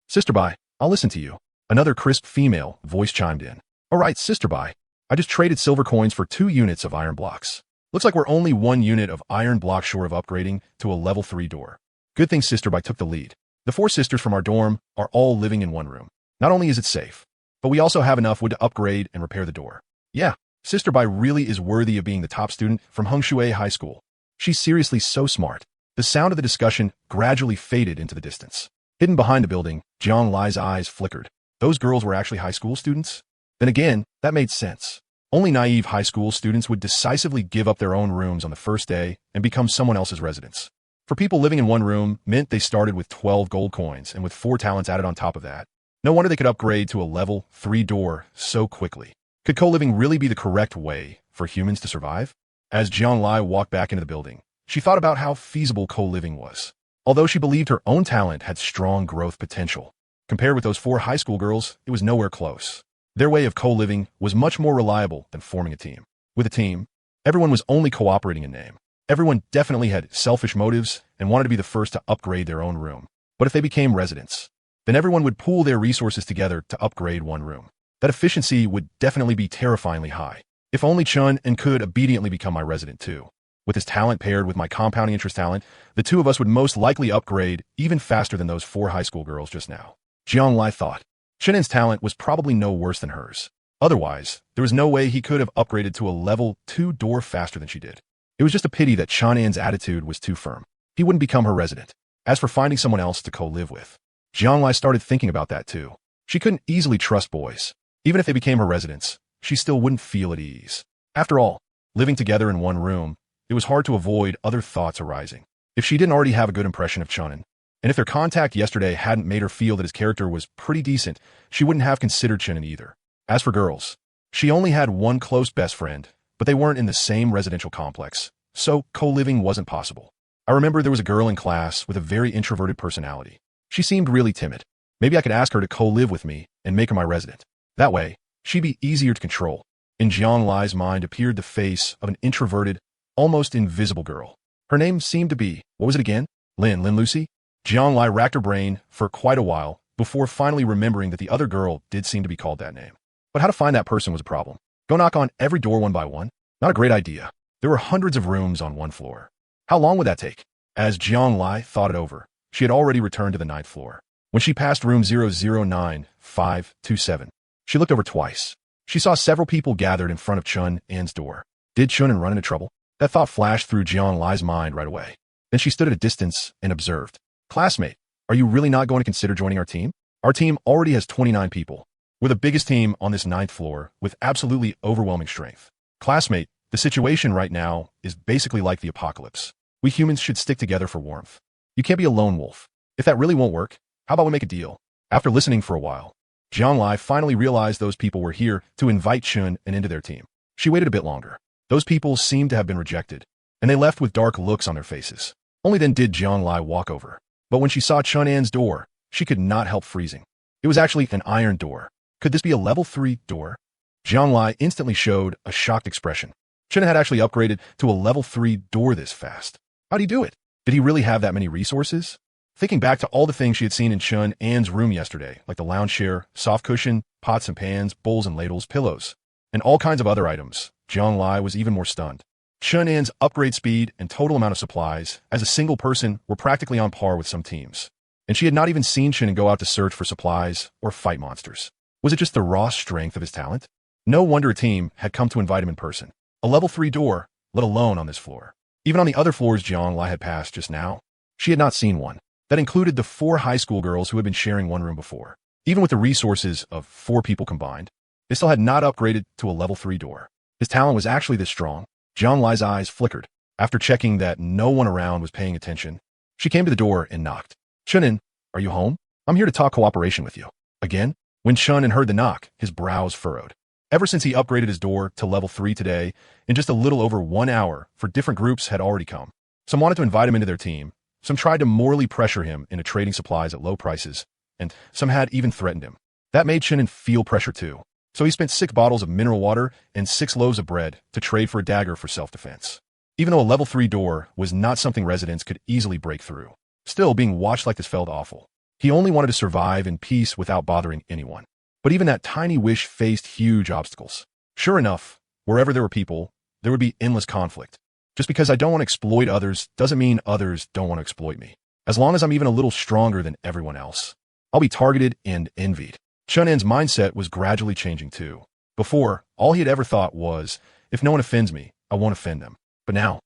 Sister Bai, I'll listen to you. Another crisp female voice chimed in. All right, Sister Bai. I just traded silver coins for 2 units of iron blocks. Looks like we're only 1 unit of iron block short of upgrading to a level 3 door. Good thing Sister Bai took the lead. The 4 sisters from our dorm are all living in one room. Not only is it safe, but we also have enough wood to upgrade and repair the door. Yeah, Sister Bai really is worthy of being the top student from Hongshui High School. She's seriously so smart. The sound of the discussion gradually faded into the distance. Hidden behind the building, Jiang Lai's eyes flickered. Those girls were actually high school students? Then again, that made sense. Only naive high school students would decisively give up their own rooms on the first day and become someone else's residents. For people living in one room meant they started with 12 gold coins and with 4 talents added on top of that. No wonder they could upgrade to a level 3 door so quickly. Could co-living really be the correct way for humans to survive? As Jiang Lai walked back into the building, she thought about how feasible co-living was. Although she believed her own talent had strong growth potential, compared with those 4 high school girls, it was nowhere close. Their way of co-living was much more reliable than forming a team. With a team, everyone was only cooperating in name. Everyone definitely had selfish motives and wanted to be the first to upgrade their own room. But if they became residents, then everyone would pool their resources together to upgrade one room. That efficiency would definitely be terrifyingly high. If only Chun and could obediently become my resident too. With his talent paired with my compounding interest talent, the two of us would most likely upgrade even faster than those 4 high school girls just now. Jiang Lai thought. Shenan's talent was probably no worse than hers. Otherwise, there was no way he could have upgraded to a level 2 door faster than she did. It was just a pity that Shenan's attitude was too firm. He wouldn't become her resident. As for finding someone else to co-live with, Jiang Lai started thinking about that too. She couldn't easily trust boys. Even if they became her residents, she still wouldn't feel at ease. After all, living together in one room, it was hard to avoid other thoughts arising. If she didn't already have a good impression of Chunin, and if their contact yesterday hadn't made her feel that his character was pretty decent, she wouldn't have considered Chunin either. As for girls, she only had one close best friend, but they weren't in the same residential complex, so co-living wasn't possible. I remember there was a girl in class with a very introverted personality. She seemed really timid. Maybe I could ask her to co-live with me and make her my resident. That way, she'd be easier to control. In Jiang Lai's mind appeared the face of an introverted, almost invisible girl. Her name seemed to be, what was it again? Lin Lucy? Jiang Lai racked her brain for quite a while before finally remembering that the other girl did seem to be called that name. But how to find that person was a problem. Go knock on every door one by one? Not a great idea. There were hundreds of rooms on one floor. How long would that take? As Jiang Lai thought it over, she had already returned to the 9th floor. When she passed room 009527, she looked over twice. She saw several people gathered in front of Chun An's door. Did Chun An run into trouble? That thought flashed through Jiang Lai's mind right away. Then she stood at a distance and observed. Classmate, are you really not going to consider joining our team? Our team already has 29 people. We're the biggest team on this 9th floor with absolutely overwhelming strength. Classmate, the situation right now is basically like the apocalypse. We humans should stick together for warmth. You can't be a lone wolf. If that really won't work, how about we make a deal? After listening for a while, Jiang Lai finally realized those people were here to invite Chun An into their team. She waited a bit longer. Those people seemed to have been rejected, and they left with dark looks on their faces. Only then did Jiang Lai walk over. But when she saw Chun An's door, she could not help freezing. It was actually an iron door. Could this be a level 3 door? Jiang Lai instantly showed a shocked expression. Chun An had actually upgraded to a level 3 door this fast. How'd he do it? Did he really have that many resources? Thinking back to all the things she had seen in Chun An's room yesterday, like the lounge chair, soft cushion, pots and pans, bowls and ladles, pillows, and all kinds of other items, Jiang Lai was even more stunned. Chun An's upgrade speed and total amount of supplies, as a single person, were practically on par with some teams. And she had not even seen Chun An go out to search for supplies or fight monsters. Was it just the raw strength of his talent? No wonder a team had come to invite him in person. A level 3 door, let alone on this floor. Even on the other floors Jiang Lai had passed just now, she had not seen one. That included the 4 high school girls who had been sharing one room before. Even with the resources of 4 people combined, they still had not upgraded to a level 3 door. His talent was actually this strong. Jiang Lai's eyes flickered. After checking that no one around was paying attention, she came to the door and knocked. Chun An, are you home? I'm here to talk cooperation with you. Again? When Chun An heard the knock, his brows furrowed. Ever since he upgraded his door to level 3 today, in just a little over 1 hour, for different groups had already come. Some wanted to invite him into their team, some tried to morally pressure him into trading supplies at low prices, and some had even threatened him. That made Chun An feel pressure too. So he spent 6 bottles of mineral water and 6 loaves of bread to trade for a dagger for self-defense. Even though a level 3 door was not something residents could easily break through, still being watched like this felt awful. He only wanted to survive in peace without bothering anyone. But even that tiny wish faced huge obstacles. Sure enough, wherever there were people, there would be endless conflict. Just because I don't want to exploit others doesn't mean others don't want to exploit me. As long as I'm even a little stronger than everyone else, I'll be targeted and envied. Chun'an's mindset was gradually changing too. Before, all he had ever thought was, if no one offends me, I won't offend them. But now,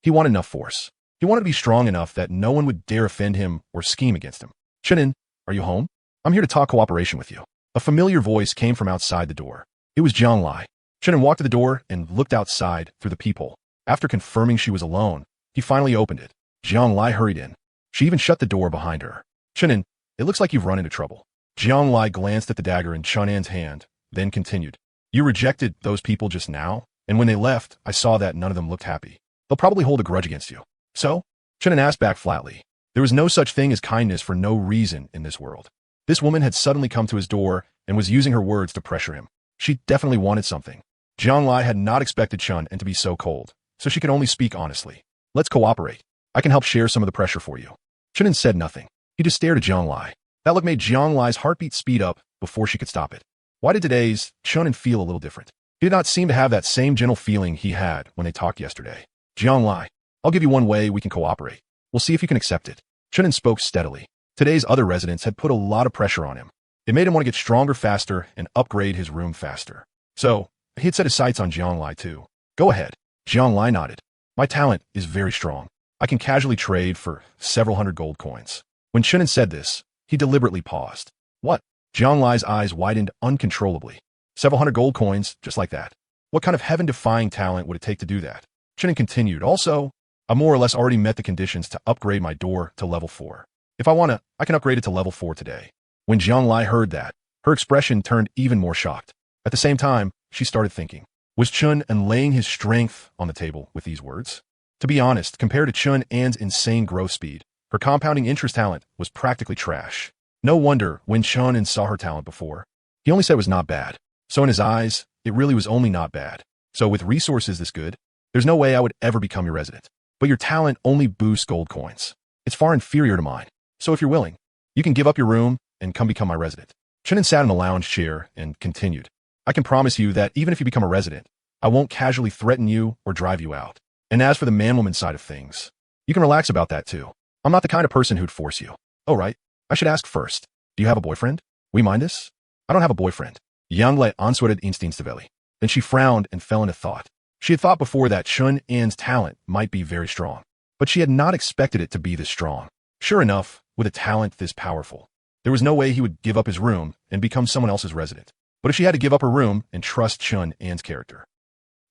he wanted enough force. He wanted to be strong enough that no one would dare offend him or scheme against him. Chun'an, are you home? I'm here to talk cooperation with you. A familiar voice came from outside the door. It was Jianglai. Chun'an walked to the door and looked outside through the peephole. After confirming she was alone, he finally opened it. Jianglai hurried in. She even shut the door behind her. Chun'an, it looks like you've run into trouble. Jianglai glanced at the dagger in Chun'an's hand, then continued. You rejected those people just now, and when they left, I saw that none of them looked happy. They'll probably hold a grudge against you. So? Chun'an asked back flatly. There was no such thing as kindness for no reason in this world. This woman had suddenly come to his door and was using her words to pressure him. She definitely wanted something. Jianglai had not expected Chun'an to be so cold, so she could only speak honestly. Let's cooperate. I can help share some of the pressure for you. Chun'an said nothing. He just stared at Jianglai. That look made Jianglai's heartbeat speed up before she could stop it. Why did today's Chun'an feel a little different? He did not seem to have that same gentle feeling he had when they talked yesterday. Jianglai, I'll give you one way we can cooperate. We'll see if you can accept it. Chun'an spoke steadily. Today's other residents had put a lot of pressure on him. It made him want to get stronger faster and upgrade his room faster. So, he had set his sights on Jianglai too. Go ahead. Jianglai nodded. My talent is very strong. I can casually trade for several hundred gold coins. When Chun'an said this, he deliberately paused. What? Jianglai's eyes widened uncontrollably. Several hundred gold coins, just like that. What kind of heaven-defying talent would it take to do that? Chun'an continued. Also, I more or less already met the conditions to upgrade my door to level 4. If I want I can upgrade it to level 4 today. When Jianglai heard that, her expression turned even more shocked. At the same time, she started thinking. Was Chun'an laying his strength on the table with these words? To be honest, compared to Chun'an's insane growth speed, her compounding interest talent was practically trash. No wonder when Chun'an saw her talent before, he only said it was not bad. So in his eyes, it really was only not bad. So with resources this good, there's no way I would ever become your resident. But your talent only boosts gold coins. It's far inferior to mine. So if you're willing, you can give up your room and come become my resident. Chun'an sat in a lounge chair and continued. I can promise you that even if you become a resident, I won't casually threaten you or drive you out. And as for the man-woman side of things, you can relax about that too. I'm not the kind of person who'd force you. Oh, right. I should ask first. Do you have a boyfriend? We mind this? I don't have a boyfriend. Jianglai answered instinctively. Then she frowned and fell into thought. She had thought before that Chun'an's talent might be very strong, but she had not expected it to be this strong. Sure enough, with a talent this powerful, there was no way he would give up his room and become someone else's resident. But if she had to give up her room and trust Chun'an's character,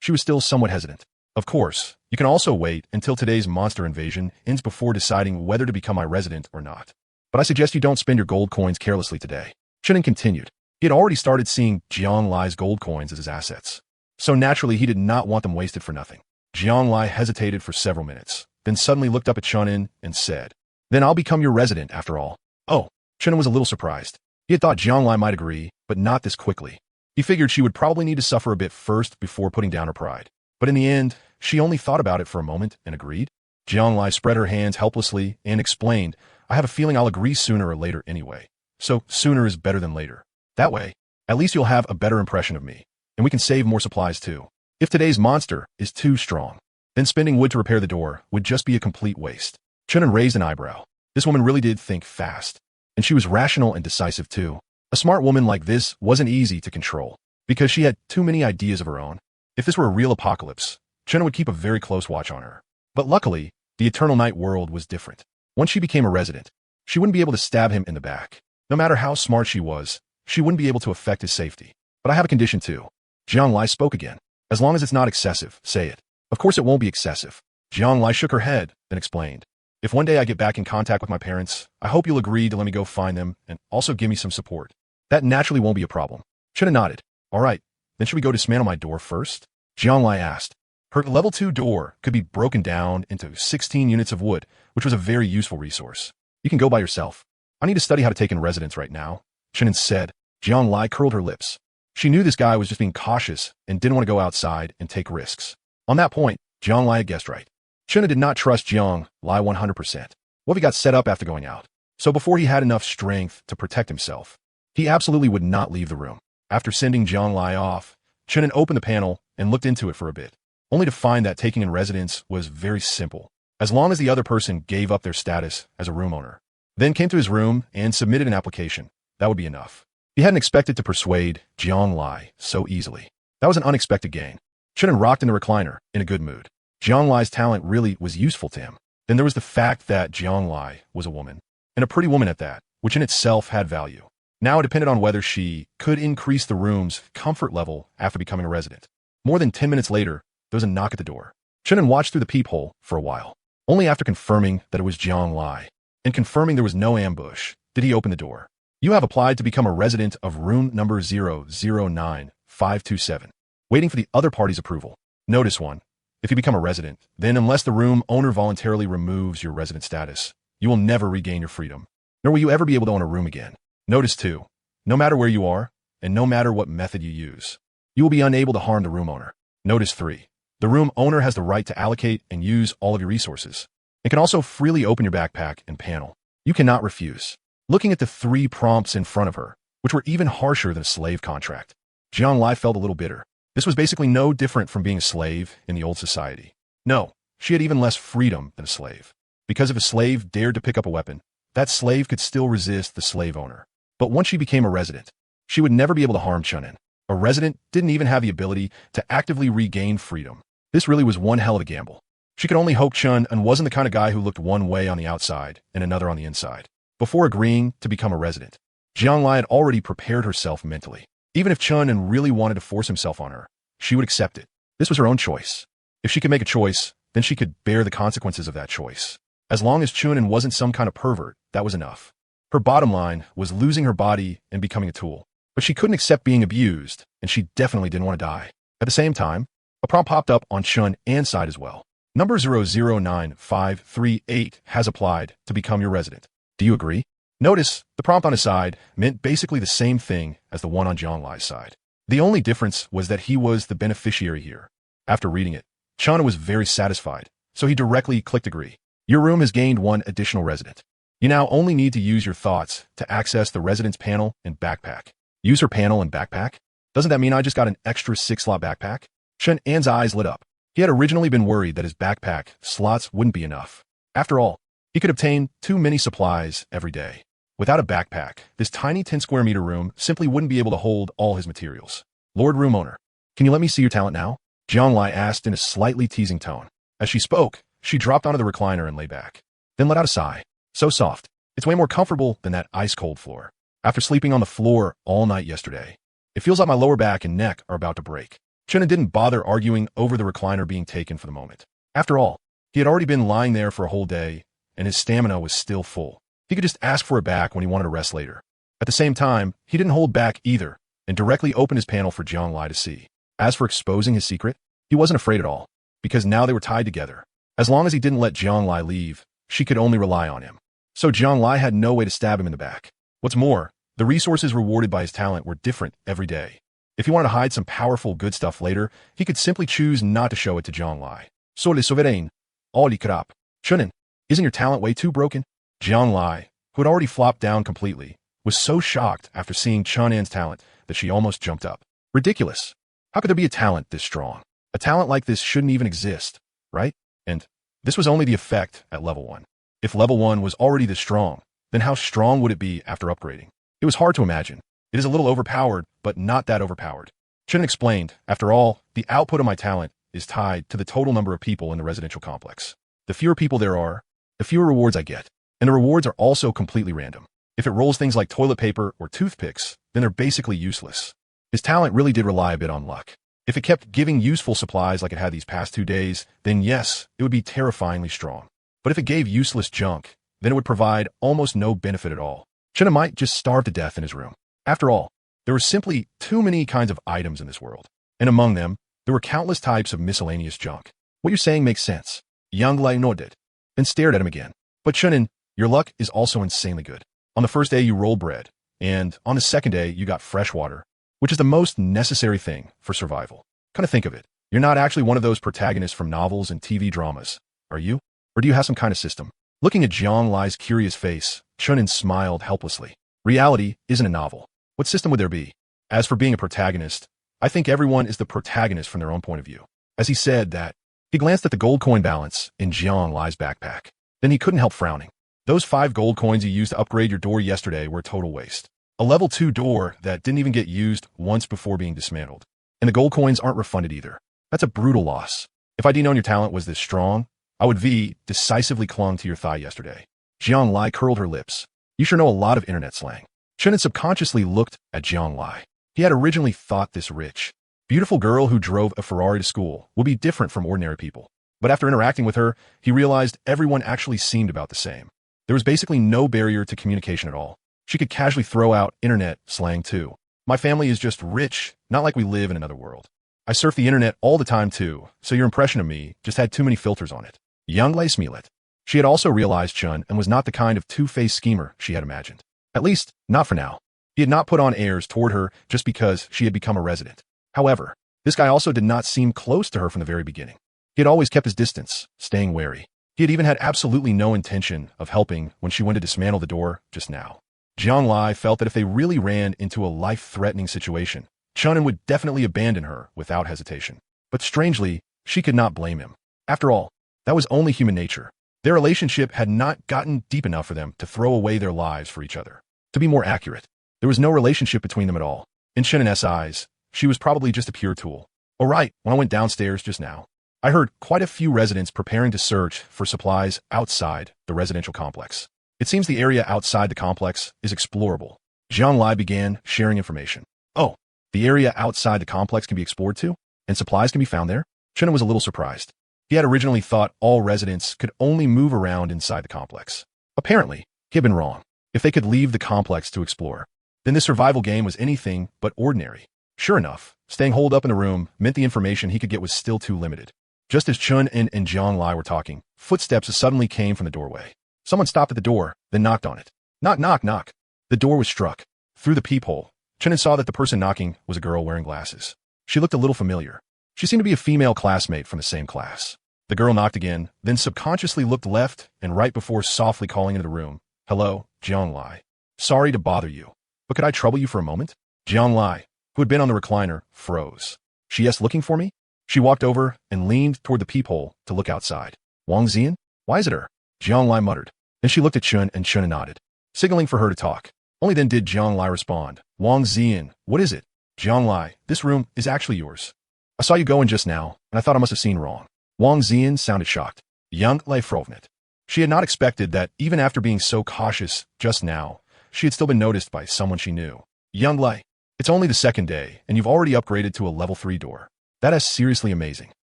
she was still somewhat hesitant. Of course, you can also wait until today's monster invasion ends before deciding whether to become my resident or not. But I suggest you don't spend your gold coins carelessly today. Chun'an continued. He had already started seeing Jianglai's gold coins as his assets. So naturally, he did not want them wasted for nothing. Jianglai hesitated for several minutes, then suddenly looked up at Chun'an and said, Then I'll become your resident after all. Oh, Chun'an was a little surprised. He had thought Jianglai might agree, but not this quickly. He figured she would probably need to suffer a bit first before putting down her pride. But in the end, she only thought about it for a moment and agreed. Jianglai spread her hands helplessly and explained, I have a feeling I'll agree sooner or later anyway. So sooner is better than later. That way, at least you'll have a better impression of me, and we can save more supplies too. If today's monster is too strong, then spending wood to repair the door would just be a complete waste. Chun'an raised an eyebrow. This woman really did think fast, and she was rational and decisive too. A smart woman like this wasn't easy to control, because she had too many ideas of her own. If this were a real apocalypse, Chun'an would keep a very close watch on her. But luckily, the Eternal Night world was different. Once she became a resident, she wouldn't be able to stab him in the back. No matter how smart she was, she wouldn't be able to affect his safety. But I have a condition too. Jianglai spoke again. As long as it's not excessive, say it. Of course it won't be excessive. Jianglai shook her head, then explained. If one day I get back in contact with my parents, I hope you'll agree to let me go find them and also give me some support. That naturally won't be a problem. Chun'an nodded. All right, then should we go dismantle my door first? Jianglai asked. Her level 2 door could be broken down into 16 units of wood, which was a very useful resource. You can go by yourself. I need to study how to take in residents right now, Chun'an said. Jianglai curled her lips. She knew this guy was just being cautious and didn't want to go outside and take risks. On that point, Jianglai had guessed right. Chun'an did not trust Jianglai 100%. What if he got set up after going out? So before he had enough strength to protect himself, he absolutely would not leave the room. After sending Jianglai off, Chun'an opened the panel and looked into it for a bit, only to find that taking in residence was very simple, as long as the other person gave up their status as a room owner. Then came to his room and submitted an application. That would be enough. He hadn't expected to persuade Jiang Lai so easily. That was an unexpected gain. Chunin rocked in the recliner, in a good mood. Jiang Lai's talent really was useful to him. Then there was the fact that Jiang Lai was a woman, and a pretty woman at that, which in itself had value. Now it depended on whether she could increase the room's comfort level after becoming a resident. More than 10 minutes later, there was a knock at the door. Chunin watched through the peephole for a while. Only after confirming that it was Jiang Lai, and confirming there was no ambush, did he open the door. You have applied to become a resident of room number 009527. Waiting for the other party's approval. Notice 1. If you become a resident, then unless the room owner voluntarily removes your resident status, you will never regain your freedom, nor will you ever be able to own a room again. Notice 2. No matter where you are, and no matter what method you use, you will be unable to harm the room owner. Notice 3. The room owner has the right to allocate and use all of your resources, and can also freely open your backpack and panel. You cannot refuse. Looking at the 3 prompts in front of her, which were even harsher than a slave contract, Jiang Lai felt a little bitter. This was basically no different from being a slave in the old society. No, she had even less freedom than a slave. Because if a slave dared to pick up a weapon, that slave could still resist the slave owner. But once she became a resident, she would never be able to harm Chunin. A resident didn't even have the ability to actively regain freedom. This really was one hell of a gamble. She could only hope Chunin wasn't the kind of guy who looked one way on the outside and another on the inside. Before agreeing to become a resident, Jiang Lai had already prepared herself mentally. Even if Chunin really wanted to force himself on her, she would accept it. This was her own choice. If she could make a choice, then she could bear the consequences of that choice. As long as Chunin wasn't some kind of pervert, that was enough. Her bottom line was losing her body and becoming a tool. But she couldn't accept being abused, and she definitely didn't want to die. At the same time, a prompt popped up on Chunin's side as well. Number 009538 has applied to become your resident. Do you agree? Notice, the prompt on his side meant basically the same thing as the one on Jiang Lai's side. The only difference was that he was the beneficiary here. After reading it, Chunin was very satisfied, so he directly clicked agree. Your room has gained 1 additional resident. You now only need to use your thoughts to access the resident's panel and backpack. Use her panel and backpack? Doesn't that mean I just got an extra 6-slot backpack? Chunin's eyes lit up. He had originally been worried that his backpack slots wouldn't be enough. After all, he could obtain too many supplies every day. Without a backpack, this tiny 10 square meter room simply wouldn't be able to hold all his materials. Lord Room Owner, can you let me see your talent now? Jiang Lai asked in a slightly teasing tone. As she spoke, she dropped onto the recliner and lay back. Then let out a sigh. So soft. It's way more comfortable than that ice-cold floor. After sleeping on the floor all night yesterday, it feels like my lower back and neck are about to break. Chunin didn't bother arguing over the recliner being taken for the moment. After all, he had already been lying there for a whole day, and his stamina was still full. He could just ask for it back when he wanted to rest later. At the same time, he didn't hold back either, and directly opened his panel for Jiang Lai to see. As for exposing his secret, he wasn't afraid at all, because now they were tied together. As long as he didn't let Jiang Lai leave, she could only rely on him. So Jiang Lai had no way to stab him in the back. What's more, the resources rewarded by his talent were different every day. If he wanted to hide some powerful good stuff later, he could simply choose not to show it to Jiang Lai. So le souverain, all li crap. Chunin, isn't your talent way too broken? Jiang Lai, who had already flopped down completely, was so shocked after seeing Chunin's talent that she almost jumped up. Ridiculous. How could there be a talent this strong? A talent like this shouldn't even exist, right? And this was only the effect at level 1. If level 1 was already this strong, then how strong would it be after upgrading? It was hard to imagine. It is a little overpowered, but not that overpowered. Chunin explained, after all, the output of my talent is tied to the total number of people in the residential complex. The fewer people there are, the fewer rewards I get. And the rewards are also completely random. If it rolls things like toilet paper or toothpicks, then they're basically useless. His talent really did rely a bit on luck. If it kept giving useful supplies like it had these past 2 days, then yes, it would be terrifyingly strong. But if it gave useless junk, then it would provide almost no benefit at all. Chunin might just starve to death in his room. After all, there were simply too many kinds of items in this world, and among them, there were countless types of miscellaneous junk. What you're saying makes sense. Yang Lai nodded, and stared at him again. But Chunin, your luck is also insanely good. On the first day you rolled bread, and on the second day you got fresh water, which is the most necessary thing for survival. Kind of think of it. You're not actually one of those protagonists from novels and TV dramas, are you? Or do you have some kind of system? Looking at Jiang Lai's curious face, Chunin smiled helplessly. Reality isn't a novel. What system would there be? As for being a protagonist, I think everyone is the protagonist from their own point of view. As he said that, he glanced at the gold coin balance in Jiang Lai's backpack. Then he couldn't help frowning. Those 5 gold coins you used to upgrade your door yesterday were a total waste. A level 2 door that didn't even get used once before being dismantled. And the gold coins aren't refunded either. That's a brutal loss. If I'd known your talent was this strong, I would decisively clung to your thigh yesterday. Jiang Lai curled her lips. You sure know a lot of internet slang. Chen had subconsciously looked at Jiang Lai. He had originally thought this rich, beautiful girl who drove a Ferrari to school would be different from ordinary people. But after interacting with her, he realized everyone actually seemed about the same. There was basically no barrier to communication at all. She could casually throw out internet slang too. My family is just rich, not like we live in another world. I surf the internet all the time too, so your impression of me just had too many filters on it. Young Lei Smealet. She had also realized Chun and was not the kind of two-faced schemer she had imagined. At least, not for now. He had not put on airs toward her just because she had become a resident. However, this guy also did not seem close to her from the very beginning. He had always kept his distance, staying wary. He had even had absolutely no intention of helping when she went to dismantle the door just now. Jiang Lai felt that if they really ran into a life-threatening situation, Chunin would definitely abandon her without hesitation. But strangely, she could not blame him. After all, that was only human nature. Their relationship had not gotten deep enough for them to throw away their lives for each other. To be more accurate, there was no relationship between them at all. In Chunin's eyes, she was probably just a pure tool. Oh right, when I went downstairs just now, I heard quite a few residents preparing to search for supplies outside the residential complex. It seems the area outside the complex is explorable. Jiang Lai began sharing information. Oh, the area outside the complex can be explored too? And supplies can be found there? Chunin was a little surprised. He had originally thought all residents could only move around inside the complex. Apparently, he had been wrong. If they could leave the complex to explore, then this survival game was anything but ordinary. Sure enough, staying holed up in the room meant the information he could get was still too limited. Just as Chun and Jiang Lai were talking, footsteps suddenly came from the doorway. Someone stopped at the door, then knocked on it. Knock, knock, knock. The door was struck. Through the peephole, Chun saw that the person knocking was a girl wearing glasses. She looked a little familiar. She seemed to be a female classmate from the same class. The girl knocked again, then subconsciously looked left and right before softly calling into the room. Hello, Jiang Lai. Sorry to bother you, but could I trouble you for a moment? Jiang Lai, who had been on the recliner, froze. She yes, looking for me? She walked over and leaned toward the peephole to look outside. Wang Zian? Why is it her? Jiang Lai muttered. Then she looked at Chun and Chun nodded, signaling for her to talk. Only then did Jiang Lai respond. Wang Zian, what is it? Jiang Lai, this room is actually yours. I saw you go in just now, and I thought I must have seen wrong. Wang Zian sounded shocked. Young Lei Frovnet. She had not expected that even after being so cautious just now, she had still been noticed by someone she knew. Young Lei, it's only the second day, and you've already upgraded to a level 3 door. That is seriously amazing.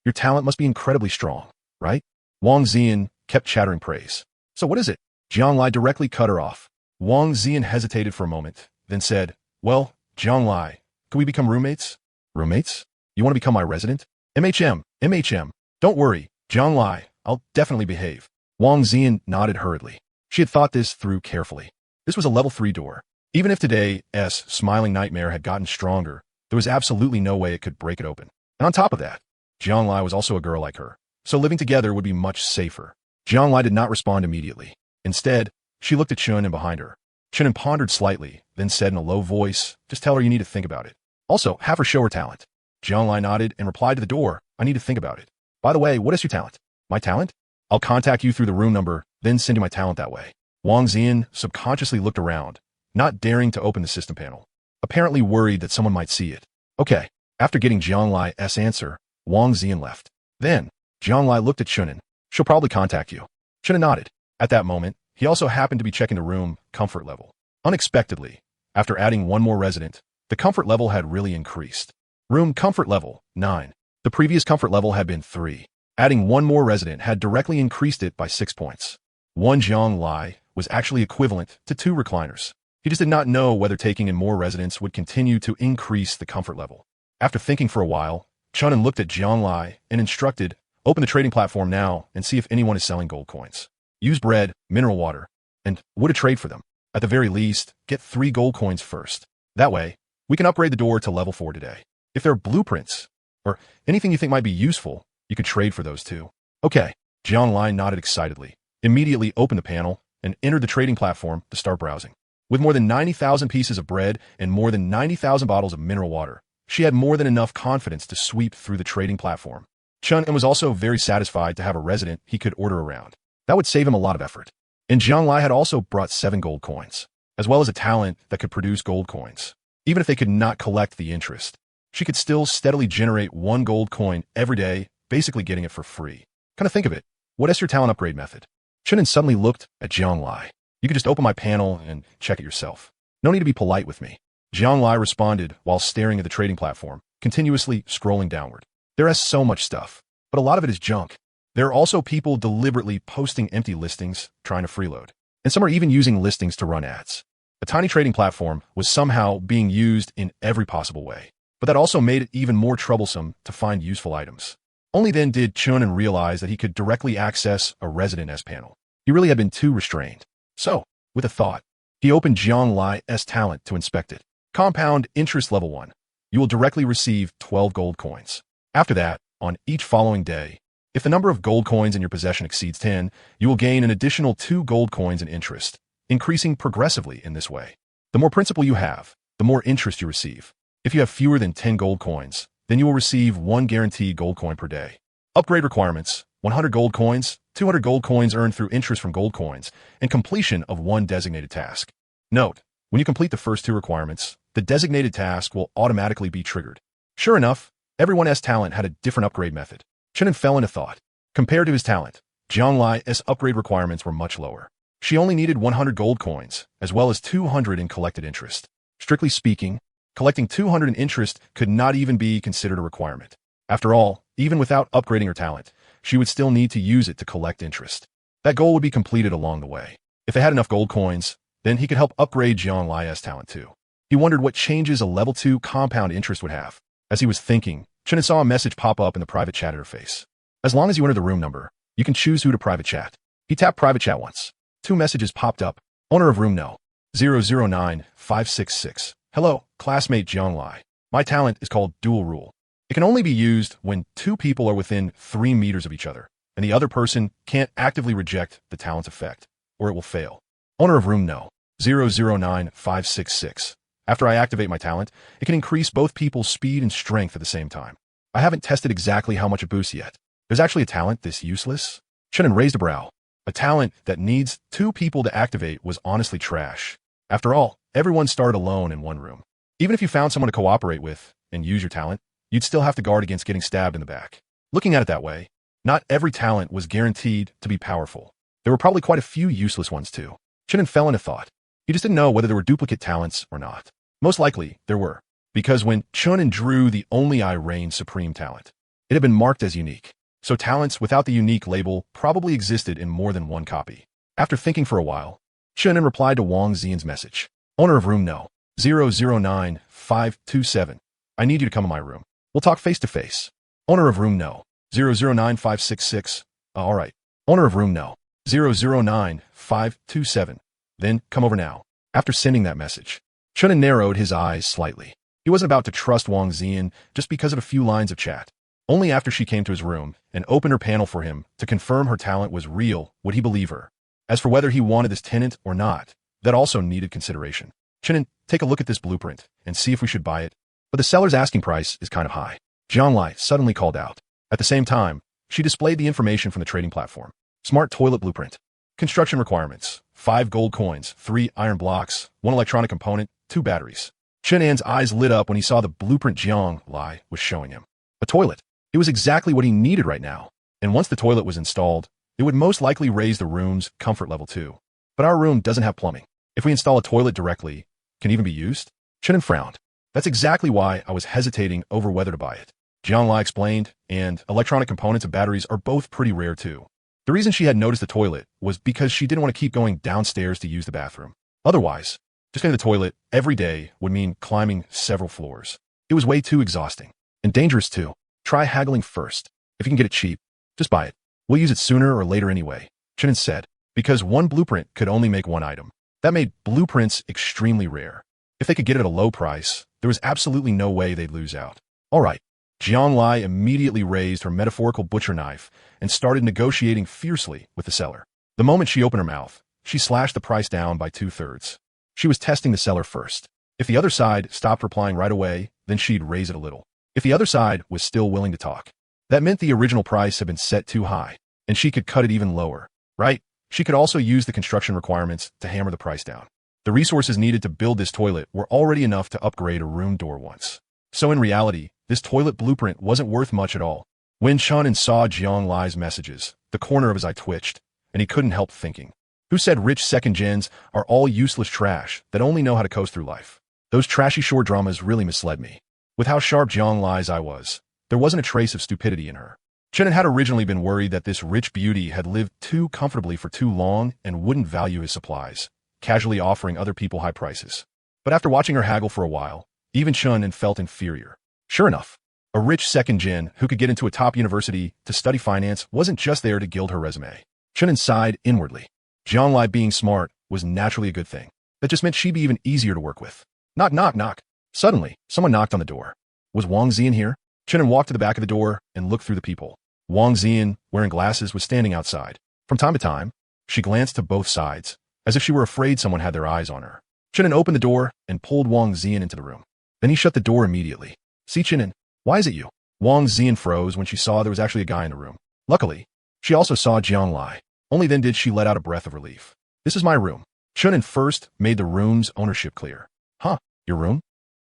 Your talent must be incredibly strong, right? Wang Zian kept chattering praise. So what is it? Jiang Lai directly cut her off. Wang Zian hesitated for a moment, then said, well, Jiang Lai, could we become roommates? Roommates? You want to become my resident? MHM. Don't worry, Jiang Lai, I'll definitely behave. Wang Zian nodded hurriedly. She had thought this through carefully. This was a level 3 door. Even if today's smiling nightmare had gotten stronger, there was absolutely no way it could break it open. And on top of that, Jiang Lai was also a girl like her, so living together would be much safer. Jiang Lai did not respond immediately. Instead, she looked at Chun and behind her. Chun pondered slightly, then said in a low voice, just tell her you need to think about it. Also, have her show her talent. Jiang Lai nodded and replied to the door, I need to think about it. By the way, what is your talent? My talent? I'll contact you through the room number, then send you my talent that way. Wang Zian subconsciously looked around, not daring to open the system panel, apparently worried that someone might see it. Okay. After getting Jiang Lai's answer, Wang Zian left. Then, Jiang Lai looked at Chunin. She'll probably contact you. Chunin nodded. At that moment, he also happened to be checking the room comfort level. Unexpectedly, after adding one more resident, the comfort level had really increased. Room comfort level, 9. The previous comfort level had been 3. Adding one more resident had directly increased it by 6 points. One Jiang Lai was actually equivalent to 2 recliners. He just did not know whether taking in more residents would continue to increase the comfort level. After thinking for a while, Chunin looked at Jiang Lai and instructed, open the trading platform now and see if anyone is selling gold coins. Use bread, mineral water, and would a trade for them. At the very least, get 3 gold coins first. That way, we can upgrade the door to level 4 today. If there are blueprints, or anything you think might be useful, you could trade for those too. Okay, Jiang Lai nodded excitedly, immediately opened the panel, and entered the trading platform to start browsing. With more than 90,000 pieces of bread and more than 90,000 bottles of mineral water, she had more than enough confidence to sweep through the trading platform. Chun was also very satisfied to have a resident he could order around. That would save him a lot of effort. And Jiang Lai had also brought 7 gold coins. as well as a talent that could produce gold coins. Even if they could not collect the interest, she could still steadily generate 1 gold coin every day, basically getting it for free. Kind of think of it. What is your talent upgrade method? Chunin suddenly looked at Jianglai. You could just open my panel and check it yourself. No need to be polite with me. Jianglai responded while staring at the trading platform, continuously scrolling downward. There is so much stuff, but a lot of it is junk. There are also people deliberately posting empty listings, trying to freeload. And some are even using listings to run ads. A tiny trading platform was somehow being used in every possible way. But that also made it even more troublesome to find useful items. Only then did Chunin realize that he could directly access a resident S panel. He really had been too restrained. So, with a thought, he opened Jianglai's talent to inspect it. Compound interest level 1. You will directly receive 12 gold coins. After that, on each following day, if the number of gold coins in your possession exceeds 10, you will gain an additional 2 gold coins in interest, increasing progressively in this way. The more principal you have, the more interest you receive. If you have fewer than 10 gold coins, then you will receive 1 guaranteed gold coin per day. Upgrade requirements: 100 gold coins, 200 gold coins earned through interest from gold coins, and completion of 1 designated task. Note, when you complete the first 2 requirements, the designated task will automatically be triggered. Sure enough, everyone's talent had a different upgrade method. Chunin fell into thought. Compared to his talent, Jianglai's upgrade requirements were much lower. She only needed 100 gold coins, as well as 200 in collected interest. Strictly speaking, collecting 200 in interest could not even be considered a requirement. After all, even without upgrading her talent, she would still need to use it to collect interest. That goal would be completed along the way. If they had enough gold coins, then he could help upgrade Jianglai's talent too. He wondered what changes a level 2 compound interest would have. As he was thinking, Chunin saw a message pop up in the private chat interface. As long as you enter the room number, you can choose who to private chat. He tapped private chat once. 2 messages popped up. Owner of room no. 009566. Hello, classmate Jianglai. My talent is called Dual Rule. It can only be used when 2 people are within 3 meters of each other, and the other person can't actively reject the talent's effect, or it will fail. Owner of room no. 009566. After I activate my talent, it can increase both people's speed and strength at the same time. I haven't tested exactly how much it boosts yet. There's actually a talent this useless? Chunin raised a brow. A talent that needs 2 people to activate was honestly trash. After all, everyone started alone in one room. Even if you found someone to cooperate with and use your talent, you'd still have to guard against getting stabbed in the back. Looking at it that way, not every talent was guaranteed to be powerful. There were probably quite a few useless ones too. Chunin fell into thought. He just didn't know whether there were duplicate talents or not. Most likely, there were, because when Chunin drew the Only I Reign Supreme talent, it had been marked as unique. So talents without the unique label probably existed in more than one copy. After thinking for a while, Chunin replied to Wang Xian's message. Owner of room no. 009527. I need you to come in my room. We'll talk face to face. Owner of room no. 009566. All right. Owner of room no. 009527. Then, come over now. After sending that message, Chunin narrowed his eyes slightly. He wasn't about to trust Wang Xian just because of a few lines of chat. Only after she came to his room and opened her panel for him to confirm her talent was real would he believe her. As for whether he wanted this tenant or not, that also needed consideration. Chunin, take a look at this blueprint and see if we should buy it. But the seller's asking price is kind of high. Jianglai suddenly called out. At the same time, she displayed the information from the trading platform. Smart toilet blueprint. Construction requirements: 5 gold coins, 3 iron blocks, 1 electronic component, 2 batteries. Chunan's eyes lit up when he saw the blueprint Jianglai was showing him. A toilet. It was exactly what he needed right now. And once the toilet was installed, it would most likely raise the room's comfort level too. But our room doesn't have plumbing. If we install a toilet directly, can it even be used? Chunin frowned. That's exactly why I was hesitating over whether to buy it. Jianglai explained, and electronic components and batteries are both pretty rare too. The reason she had noticed the toilet was because she didn't want to keep going downstairs to use the bathroom. Otherwise, just going to the toilet every day would mean climbing several floors. It was way too exhausting. And dangerous too. Try haggling first. If you can get it cheap, just buy it. We'll use it sooner or later anyway, Chunin said, because one blueprint could only make one item. That made blueprints extremely rare. If they could get it at a low price, there was absolutely no way they'd lose out. All right. Jianglai immediately raised her metaphorical butcher knife and started negotiating fiercely with the seller. The moment she opened her mouth, she slashed the price down by 2/3. She was testing the seller first. If the other side stopped replying right away, then she'd raise it a little. If the other side was still willing to talk, that meant the original price had been set too high, and she could cut it even lower, right? She could also use the construction requirements to hammer the price down. The resources needed to build this toilet were already enough to upgrade a room door once. So in reality, this toilet blueprint wasn't worth much at all. When Chunin saw Jiang Lai's messages, the corner of his eye twitched, and he couldn't help thinking. Who said rich second gens are all useless trash that only know how to coast through life? Those trashy shore dramas really misled me. With how sharp Jiang Lai's eye was, there wasn't a trace of stupidity in her. Chunin had originally been worried that this rich beauty had lived too comfortably for too long and wouldn't value his supplies, casually offering other people high prices. But after watching her haggle for a while, even Chunin felt inferior. Sure enough, a rich second gen who could get into a top university to study finance wasn't just there to gild her resume. Chunin sighed inwardly. Jiang Lai being smart was naturally a good thing. That just meant she'd be even easier to work with. Knock, knock, knock. Suddenly, someone knocked on the door. Was Wang Ziyan here? Chunin walked to the back of the door and looked through the peephole. Wang Ziyan, wearing glasses, was standing outside. From time to time, she glanced to both sides, as if she were afraid someone had their eyes on her. Chunin opened the door and pulled Wang Ziyan into the room. Then he shut the door immediately. See, Chunin, why is it you? Wang Ziyan froze when she saw there was actually a guy in the room. Luckily, she also saw Jiang Lai. Only then did she let out a breath of relief. This is my room. Chunin first made the room's ownership clear. Huh, your room?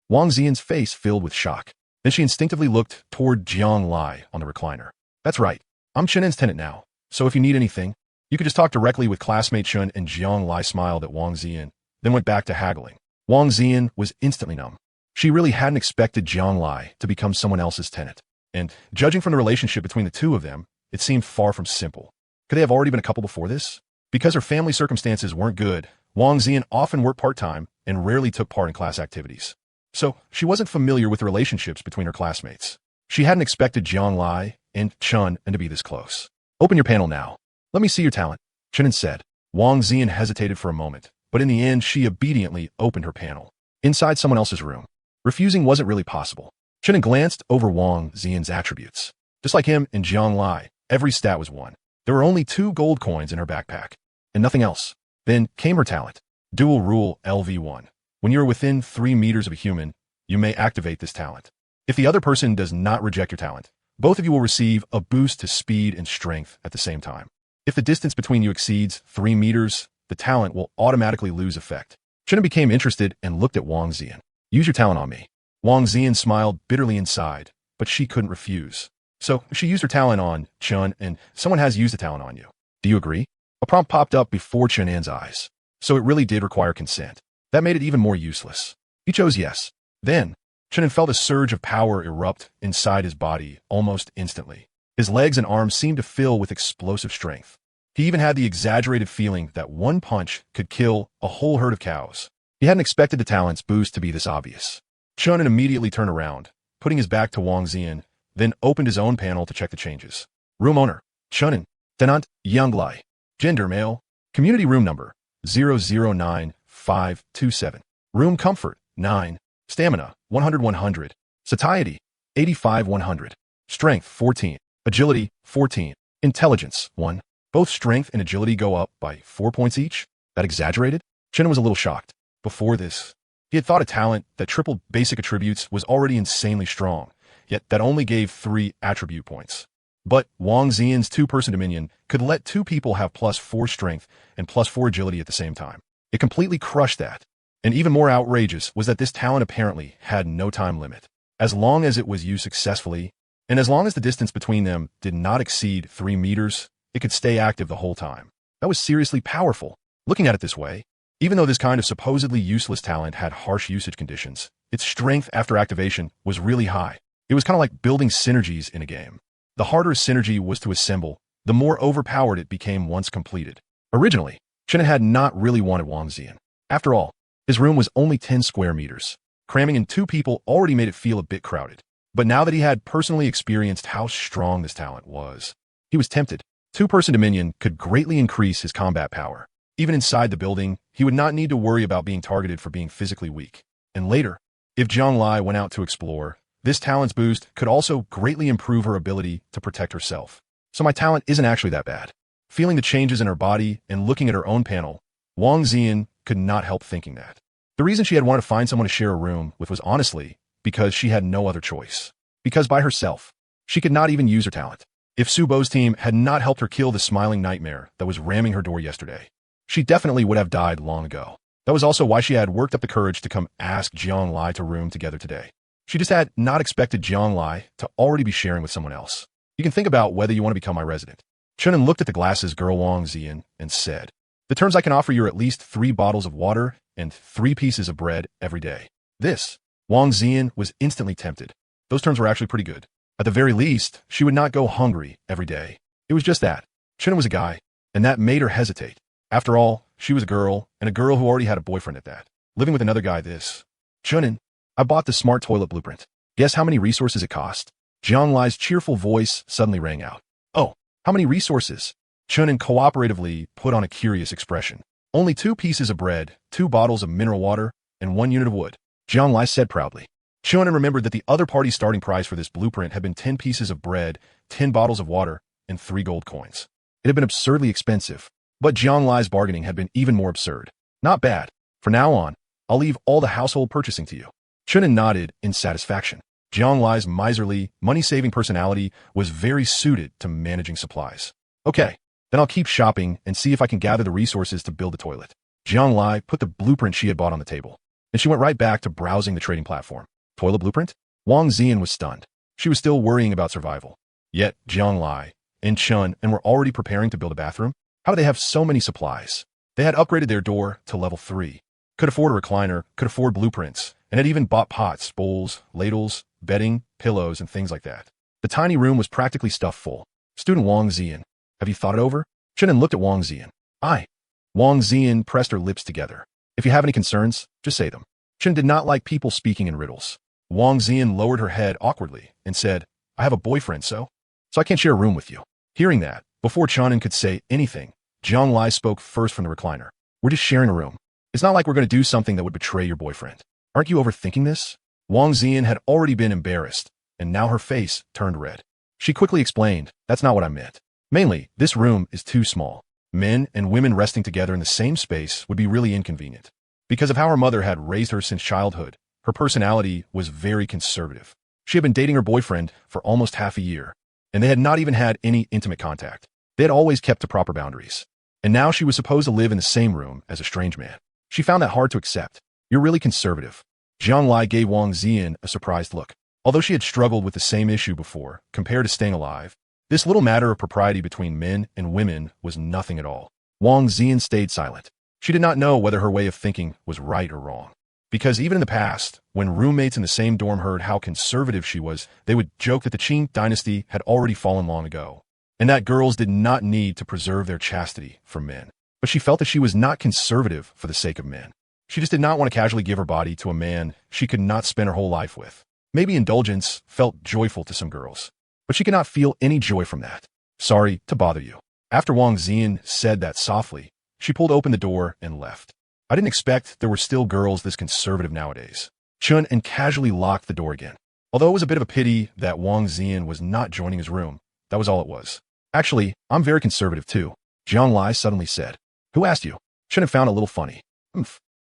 Wang Ziyan's face filled with shock. Then she instinctively looked toward Jiang Lai on the recliner. That's right. I'm Chunin's tenant now, so if you need anything, you could just talk directly with classmate Chun. And Jiang Lai smiled at Wang Ziyan, then went back to haggling. Wang Ziyan was instantly numb. She really hadn't expected Jiang Lai to become someone else's tenant. And judging from the relationship between the two of them, it seemed far from simple. Could they have already been a couple before this? Because her family circumstances weren't good, Wang Ziyan often worked part-time and rarely took part in class activities. So she wasn't familiar with the relationships between her classmates. She hadn't expected Jiang Lai and Chun to be this close. Open your panel now. Let me see your talent, Chunin said. Wang Ziyan hesitated for a moment, but in the end she obediently opened her panel. Inside someone else's room. Refusing wasn't really possible. Chunin glanced over Wang Ziyan's attributes. Just like him and Jiang Lai, every stat was 1. There were only 2 gold coins in her backpack, and nothing else. Then came her talent. Dual Rule LV1. When you are within 3 meters of a human, you may activate this talent. If the other person does not reject your talent, both of you will receive a boost to speed and strength at the same time. If the distance between you exceeds 3 meters, the talent will automatically lose effect. Chunin became interested and looked at Wang Ziyan. Use your talent on me. Wang Ziyan smiled bitterly inside, but she couldn't refuse. So she used her talent on Chun, and someone has used the talent on you. Do you agree? A prompt popped up before Chunan's eyes. So it really did require consent. That made it even more useless. He chose yes. Then, Chunin felt a surge of power erupt inside his body almost instantly. His legs and arms seemed to fill with explosive strength. He even had the exaggerated feeling that one punch could kill a whole herd of cows. He hadn't expected the talent's boost to be this obvious. Chunin immediately turned around, putting his back to Wang Ziyan, then opened his own panel to check the changes. Room owner, Chunin, tenant, Yang Lai. Gender, male. Community room number, 009527. Room comfort, 9. Stamina, 100-100. Satiety, 85-100. Strength, 14. Agility, 14. Intelligence, 1. Both strength and agility go up by 4 points each? That exaggerated? Chunin was a little shocked. Before this, he had thought a talent that tripled basic attributes was already insanely strong, yet that only gave 3 attribute points. But Wang Ziyan's 2-person dominion could let 2 people have +4 strength and +4 agility at the same time. It completely crushed that. And even more outrageous was that this talent apparently had no time limit. As long as it was used successfully, and as long as the distance between them did not exceed 3 meters, it could stay active the whole time. That was seriously powerful. Looking at it this way, even though this kind of supposedly useless talent had harsh usage conditions, its strength after activation was really high. It was kind of like building synergies in a game. The harder a synergy was to assemble, the more overpowered it became once completed. Originally, Chunin had not really wanted Wang Ziyan. After all, his room was only 10 square meters. Cramming in 2 people already made it feel a bit crowded. But now that he had personally experienced how strong this talent was, he was tempted. 2-person dominion could greatly increase his combat power. Even inside the building, he would not need to worry about being targeted for being physically weak. And later, if Jiang Lai went out to explore, this talent's boost could also greatly improve her ability to protect herself. So my talent isn't actually that bad. Feeling the changes in her body and looking at her own panel, Wang Ziyan could not help thinking that. The reason she had wanted to find someone to share a room with was honestly because she had no other choice. Because by herself, she could not even use her talent. If Su Bo's team had not helped her kill the smiling nightmare that was ramming her door yesterday, she definitely would have died long ago. That was also why she had worked up the courage to come ask Jiang Lai to room together today. She just had not expected Jiang Lai to already be sharing with someone else. You can think about whether you want to become my resident. Chunin looked at the glasses girl Wang Zian and said, the terms I can offer you are at least 3 bottles of water and 3 pieces of bread every day. This, Wang Zian was instantly tempted. Those terms were actually pretty good. At the very least, she would not go hungry every day. It was just that. Chunin was a guy, and that made her hesitate. After all, she was a girl, and a girl who already had a boyfriend at that. Living with another guy this. Chunin, I bought the smart toilet blueprint. Guess how many resources it cost? Jiang Lai's cheerful voice suddenly rang out. Oh, how many resources? Chunin cooperatively put on a curious expression. Only 2 pieces of bread, 2 bottles of mineral water, and 1 unit of wood. Jiang Lai said proudly. Chunin remembered that the other party's starting price for this blueprint had been 10 pieces of bread, 10 bottles of water, and 3 gold coins. It had been absurdly expensive, but Jiang Lai's bargaining had been even more absurd. Not bad. From now on, I'll leave all the household purchasing to you. Chunin nodded in satisfaction. Jiang Lai's miserly, money-saving personality was very suited to managing supplies. Okay, then I'll keep shopping and see if I can gather the resources to build the toilet. Jiang Lai put the blueprint she had bought on the table, and she went right back to browsing the trading platform. Toilet blueprint? Wang Zian was stunned. She was still worrying about survival. Yet, Jiang Lai and Chun were already preparing to build a bathroom? How do they have so many supplies? They had upgraded their door to level 3, could afford a recliner, could afford blueprints, and had even bought pots, bowls, ladles, bedding, pillows, and things like that. The tiny room was practically stuffed full. Student Wang Zian, have you thought it over? Chunin looked at Wang Zian. Aye. Wang Zian pressed her lips together. If you have any concerns, just say them. Chun did not like people speaking in riddles. Wang Zian lowered her head awkwardly and said, I have a boyfriend, so I can't share a room with you. Hearing that, before Chunin could say anything, Jiang Lai spoke first from the recliner. We're just sharing a room. It's not like we're going to do something that would betray your boyfriend. Aren't you overthinking this? Wang Zian had already been embarrassed, and now her face turned red. She quickly explained, that's not what I meant. Mainly, this room is too small. Men and women resting together in the same space would be really inconvenient. Because of how her mother had raised her since childhood, her personality was very conservative. She had been dating her boyfriend for almost half a year, and they had not even had any intimate contact. They had always kept to proper boundaries. And now she was supposed to live in the same room as a strange man. She found that hard to accept. You're really conservative. Jiang Lai gave Wang Zian a surprised look. Although she had struggled with the same issue before, compared to staying alive, this little matter of propriety between men and women was nothing at all. Wang Zian stayed silent. She did not know whether her way of thinking was right or wrong. Because even in the past, when roommates in the same dorm heard how conservative she was, they would joke that the Qing dynasty had already fallen long ago, and that girls did not need to preserve their chastity from men. But she felt that she was not conservative for the sake of men. She just did not want to casually give her body to a man she could not spend her whole life with. Maybe indulgence felt joyful to some girls, but she could not feel any joy from that. Sorry to bother you. After Wang Zian said that softly, she pulled open the door and left. I didn't expect there were still girls this conservative nowadays. Chun and casually locked the door again. Although it was a bit of a pity that Wang Zian was not joining his room, that was all it was. Actually, I'm very conservative too, Jiang Lai suddenly said. Who asked you? Chun had found a little funny.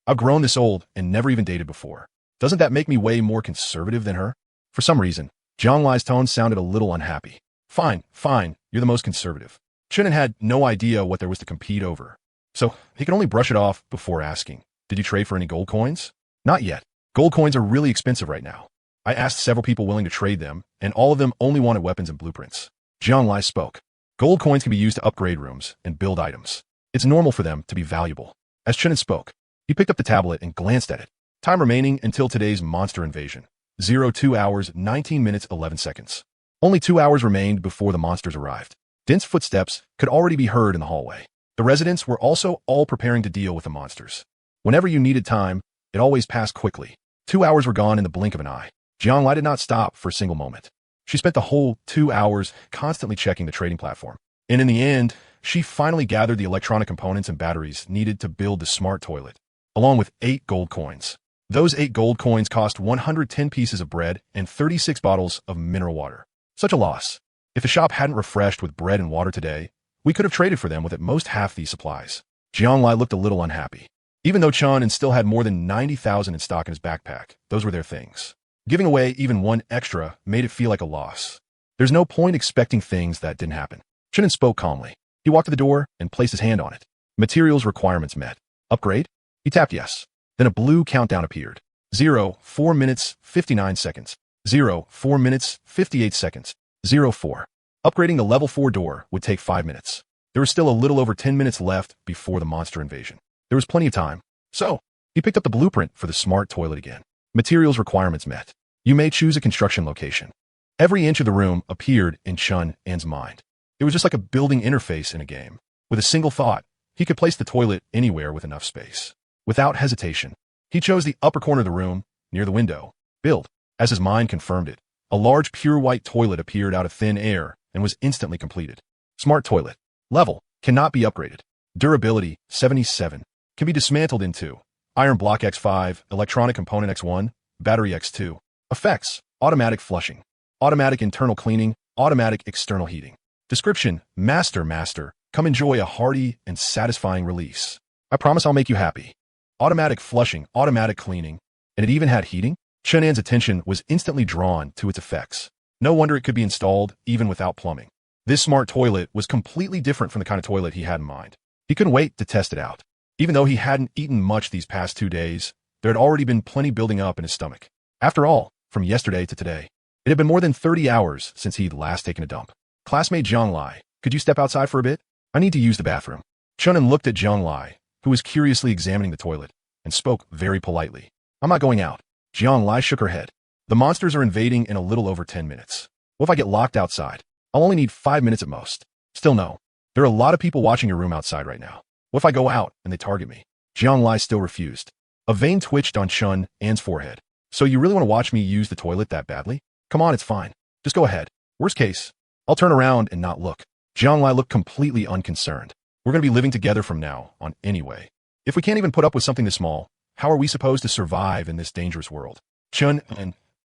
I've grown this old and never even dated before. Doesn't that make me way more conservative than her? For some reason, Jiang Lai's tone sounded a little unhappy. Fine, you're the most conservative. Chun had no idea what there was to compete over, so he could only brush it off before asking, did you trade for any gold coins? Not yet. Gold coins are really expensive right now. I asked several people willing to trade them, and all of them only wanted weapons and blueprints. Jiang Lai spoke. Gold coins can be used to upgrade rooms and build items. It's normal for them to be valuable. As Chunin spoke, he picked up the tablet and glanced at it. Time remaining until today's monster invasion. 02 hours, 19 minutes, 11 seconds. Only 2 hours remained before the monsters arrived. Dense footsteps could already be heard in the hallway. The residents were also all preparing to deal with the monsters. Whenever you needed time, it always passed quickly. 2 hours were gone in the blink of an eye. Jiang Lai did not stop for a single moment. She spent the whole 2 hours constantly checking the trading platform. And in the end, she finally gathered the electronic components and batteries needed to build the smart toilet, along with 8 gold coins. Those 8 gold coins cost 110 pieces of bread and 36 bottles of mineral water. Such a loss. If the shop hadn't refreshed with bread and water today, we could have traded for them with at most half these supplies. Jiang Lai looked a little unhappy. Even though Chun still had more than 90,000 in stock in his backpack, those were their things. Giving away even one extra made it feel like a loss. There's no point expecting things that didn't happen. Chun spoke calmly. He walked to the door and placed his hand on it. Materials requirements met. Upgrade? He tapped yes. Then a blue countdown appeared. 0, 4 minutes, 59 seconds. 0, 4 minutes, 58 seconds. 0, 4. Upgrading the level 4 door would take 5 minutes. There was still a little over 10 minutes left before the monster invasion. There was plenty of time. So, he picked up the blueprint for the smart toilet again. Materials requirements met. You may choose a construction location. Every inch of the room appeared in Chun An's mind. It was just like a building interface in a game. With a single thought, he could place the toilet anywhere with enough space. Without hesitation, he chose the upper corner of the room, near the window. Build. As his mind confirmed it, a large pure white toilet appeared out of thin air and was instantly completed. Smart toilet. Level. Cannot be upgraded. Durability. 77. Can be dismantled into iron block X5, electronic component X1, battery X2. Effects. Automatic flushing. Automatic internal cleaning. Automatic external heating. Description. Master. Come enjoy a hearty and satisfying release. I promise I'll make you happy. Automatic flushing, automatic cleaning, and it even had heating? Chun An's attention was instantly drawn to its effects. No wonder it could be installed even without plumbing. This smart toilet was completely different from the kind of toilet he had in mind. He couldn't wait to test it out. Even though he hadn't eaten much these past 2 days, there had already been plenty building up in his stomach. After all, from yesterday to today, it had been more than 30 hours since he'd last taken a dump. Classmate Zhang Lai, could you step outside for a bit? I need to use the bathroom. Chun An looked at Zhang Lai, who was curiously examining the toilet, and spoke very politely. I'm not going out. Zhang Lai shook her head. The monsters are invading in a little over 10 minutes. What if I get locked outside? I'll only need 5 minutes at most. Still no. There are a lot of people watching your room outside right now. What if I go out and they target me? Zhang Lai still refused. A vein twitched on Chun An's forehead. So you really want to watch me use the toilet that badly? Come on, it's fine. Just go ahead. Worst case, I'll turn around and not look. Zhang Lai looked completely unconcerned. We're going to be living together from now on anyway. If we can't even put up with something this small, how are we supposed to survive in this dangerous world? Chun An.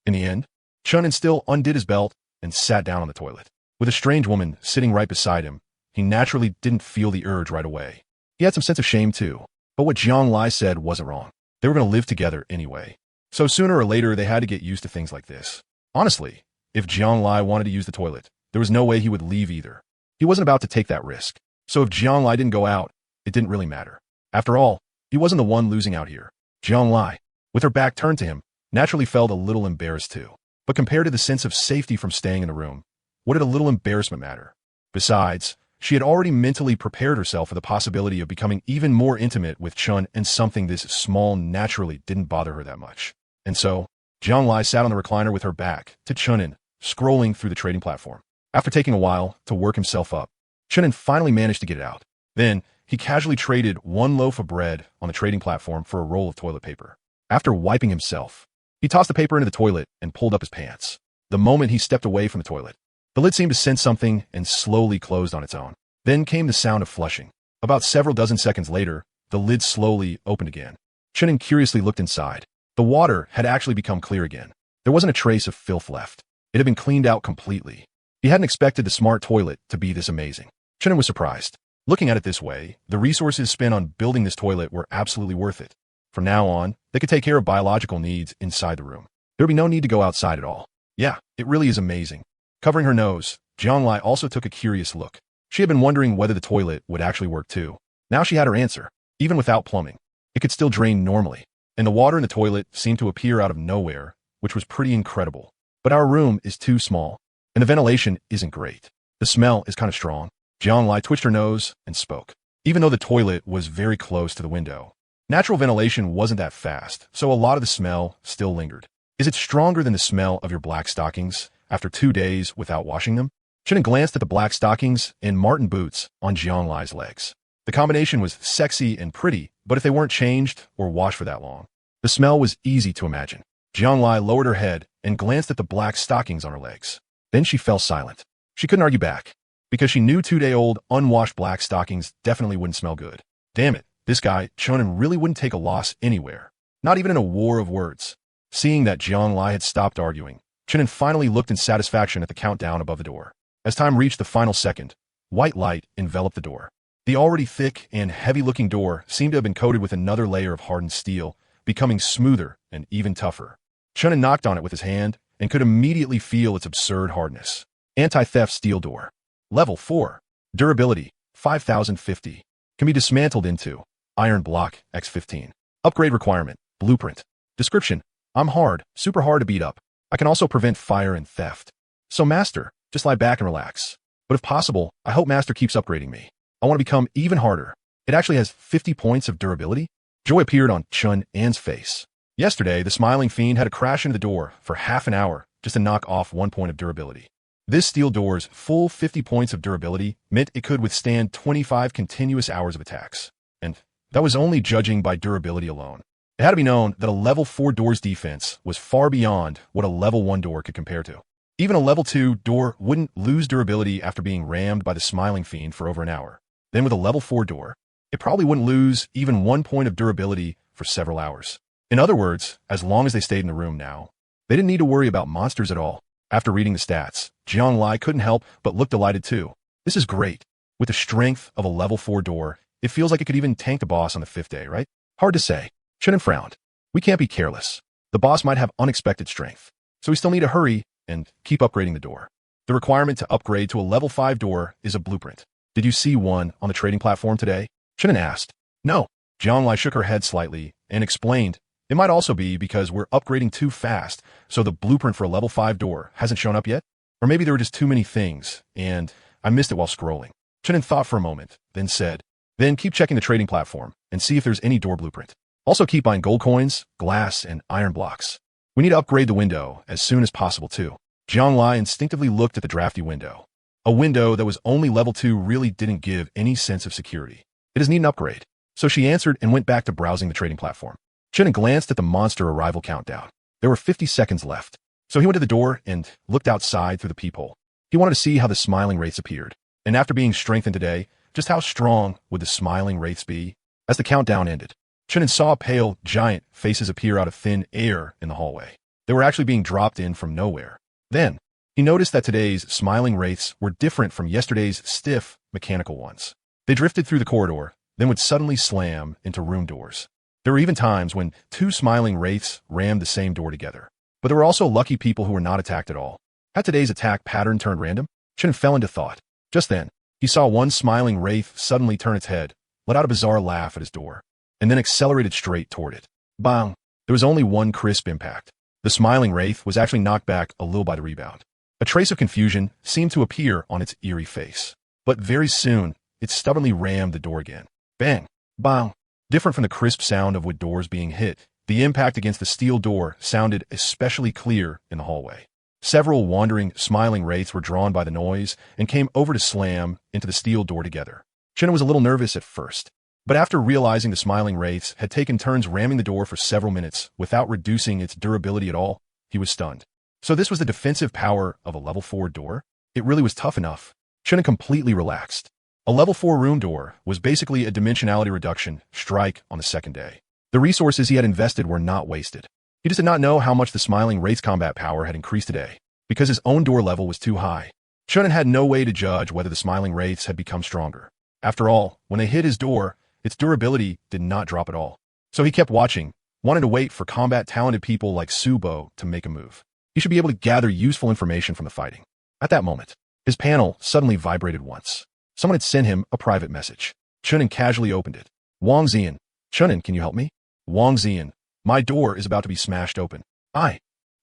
In the end, Chun An still undid his belt and sat down on the toilet. With a strange woman sitting right beside him, he naturally didn't feel the urge right away. He had some sense of shame too. But what Zhang Lai said wasn't wrong. They were going to live together anyway. So sooner or later, they had to get used to things like this. Honestly, if Zhang Lai wanted to use the toilet, there was no way he would leave either. He wasn't about to take that risk. So if Zhang Lai didn't go out, it didn't really matter. After all, he wasn't the one losing out here. Zhang Lai, with her back turned to him, naturally felt a little embarrassed too. But compared to the sense of safety from staying in the room, what did a little embarrassment matter? Besides, she had already mentally prepared herself for the possibility of becoming even more intimate with Chun, and something this small naturally didn't bother her that much. And so, Zhang Lai sat on the recliner with her back to Chun An, scrolling through the trading platform. After taking a while to work himself up, Chun An finally managed to get it out. Then, he casually traded 1 loaf of bread on the trading platform for a roll of toilet paper. After wiping himself, he tossed the paper into the toilet and pulled up his pants. The moment he stepped away from the toilet, the lid seemed to sense something and slowly closed on its own. Then came the sound of flushing. About several dozen seconds later, the lid slowly opened again. Chun An curiously looked inside. The water had actually become clear again. There wasn't a trace of filth left. It had been cleaned out completely. He hadn't expected the smart toilet to be this amazing. Chun An was surprised. Looking at it this way, the resources spent on building this toilet were absolutely worth it. From now on, they could take care of biological needs inside the room. There would be no need to go outside at all. Yeah, it really is amazing. Covering her nose, Zhang Lai also took a curious look. She had been wondering whether the toilet would actually work too. Now she had her answer. Even without plumbing, it could still drain normally. And the water in the toilet seemed to appear out of nowhere, which was pretty incredible. But our room is too small, and the ventilation isn't great. The smell is kind of strong. Zhang Lai twitched her nose and spoke. Even though the toilet was very close to the window, natural ventilation wasn't that fast, so a lot of the smell still lingered. Is it stronger than the smell of your black stockings after 2 days without washing them? Chun An glanced at the black stockings and Martin boots on Zhang Lai's legs. The combination was sexy and pretty, but if they weren't changed or washed for that long, the smell was easy to imagine. Zhang Lai lowered her head and glanced at the black stockings on her legs. Then she fell silent. She couldn't argue back, because she knew 2-day-old, unwashed black stockings definitely wouldn't smell good. Damn it, this guy, Chun An, really wouldn't take a loss anywhere. Not even in a war of words. Seeing that Zhang Lai had stopped arguing, Chun An finally looked in satisfaction at the countdown above the door. As time reached the final second, white light enveloped the door. The already thick and heavy-looking door seemed to have been coated with another layer of hardened steel, becoming smoother and even tougher. Chun An knocked on it with his hand and could immediately feel its absurd hardness. Anti-theft steel door. Level 4. Durability, 5050. Can be dismantled into Iron block, X15. Upgrade requirement, blueprint. Description, I'm hard, super hard to beat up. I can also prevent fire and theft. So Master, just lie back and relax. But if possible, I hope Master keeps upgrading me. I want to become even harder. It actually has 50 points of durability. Joy appeared on Chun An's face. Yesterday, the smiling fiend had to crash into the door for half an hour just to knock off 1 point of durability. This steel door's full 50 points of durability meant it could withstand 25 continuous hours of attacks. And that was only judging by durability alone. It had to be known that a level 4 door's defense was far beyond what a level 1 door could compare to. Even a level 2 door wouldn't lose durability after being rammed by the smiling fiend for over an hour. Then with a level 4 door, it probably wouldn't lose even 1 point of durability for several hours. In other words, as long as they stayed in the room now, they didn't need to worry about monsters at all. After reading the stats, Jiang Lai couldn't help but look delighted too. This is great. With the strength of a level 4 door, it feels like it could even tank the boss on the 5th day, right? Hard to say. Chunin frowned. We can't be careless. The boss might have unexpected strength, so we still need to hurry and keep upgrading the door. The requirement to upgrade to a level 5 door is a blueprint. Did you see one on the trading platform today? Chunin asked. No. Jiang Lai shook her head slightly and explained, it might also be because we're upgrading too fast, so the blueprint for a level 5 door hasn't shown up yet? Or maybe there were just too many things, and I missed it while scrolling. Chunin thought for a moment, then said, then keep checking the trading platform and see if there's any door blueprint. Also keep buying gold coins, glass, and iron blocks. We need to upgrade the window as soon as possible too. Jiang Lai instinctively looked at the drafty window. A window that was only level 2 really didn't give any sense of security. It does need an upgrade. So she answered and went back to browsing the trading platform. Chunin glanced at the monster arrival countdown. There were 50 seconds left. So he went to the door and looked outside through the peephole. He wanted to see how the smiling wraiths appeared. And after being strengthened today, just how strong would the smiling wraiths be? As the countdown ended, Chunin saw pale, giant faces appear out of thin air in the hallway. They were actually being dropped in from nowhere. Then, he noticed that today's smiling wraiths were different from yesterday's stiff, mechanical ones. They drifted through the corridor, then would suddenly slam into room doors. There were even times when 2 smiling wraiths rammed the same door together. But there were also lucky people who were not attacked at all. Had today's attack pattern turned random? Chunin fell into thought. Just then, he saw one smiling wraith suddenly turn its head, let out a bizarre laugh at his door, and then accelerated straight toward it. Bang! There was only one crisp impact. The smiling wraith was actually knocked back a little by the rebound. A trace of confusion seemed to appear on its eerie face. But very soon, it stubbornly rammed the door again. Bang! Bang! Different from the crisp sound of wood doors being hit, the impact against the steel door sounded especially clear in the hallway. Several wandering, smiling wraiths were drawn by the noise and came over to slam into the steel door together. Chunin was a little nervous at first, but after realizing the smiling wraiths had taken turns ramming the door for several minutes without reducing its durability at all, he was stunned. So this was the defensive power of a level 4 door? It really was tough enough. Chunin completely relaxed. A level 4 room door was basically a dimensionality reduction strike on the second day. The resources he had invested were not wasted. He just did not know how much the smiling wraith's combat power had increased today, because his own door level was too high. Chunin had no way to judge whether the smiling wraiths had become stronger. After all, when they hit his door, its durability did not drop at all. So he kept watching, wanting to wait for combat-talented people like Subo to make a move. He should be able to gather useful information from the fighting. At that moment, his panel suddenly vibrated once. Someone had sent him a private message. Chunin casually opened it. Wang Zian. Chunin, can you help me? Wang Zian. My door is about to be smashed open. I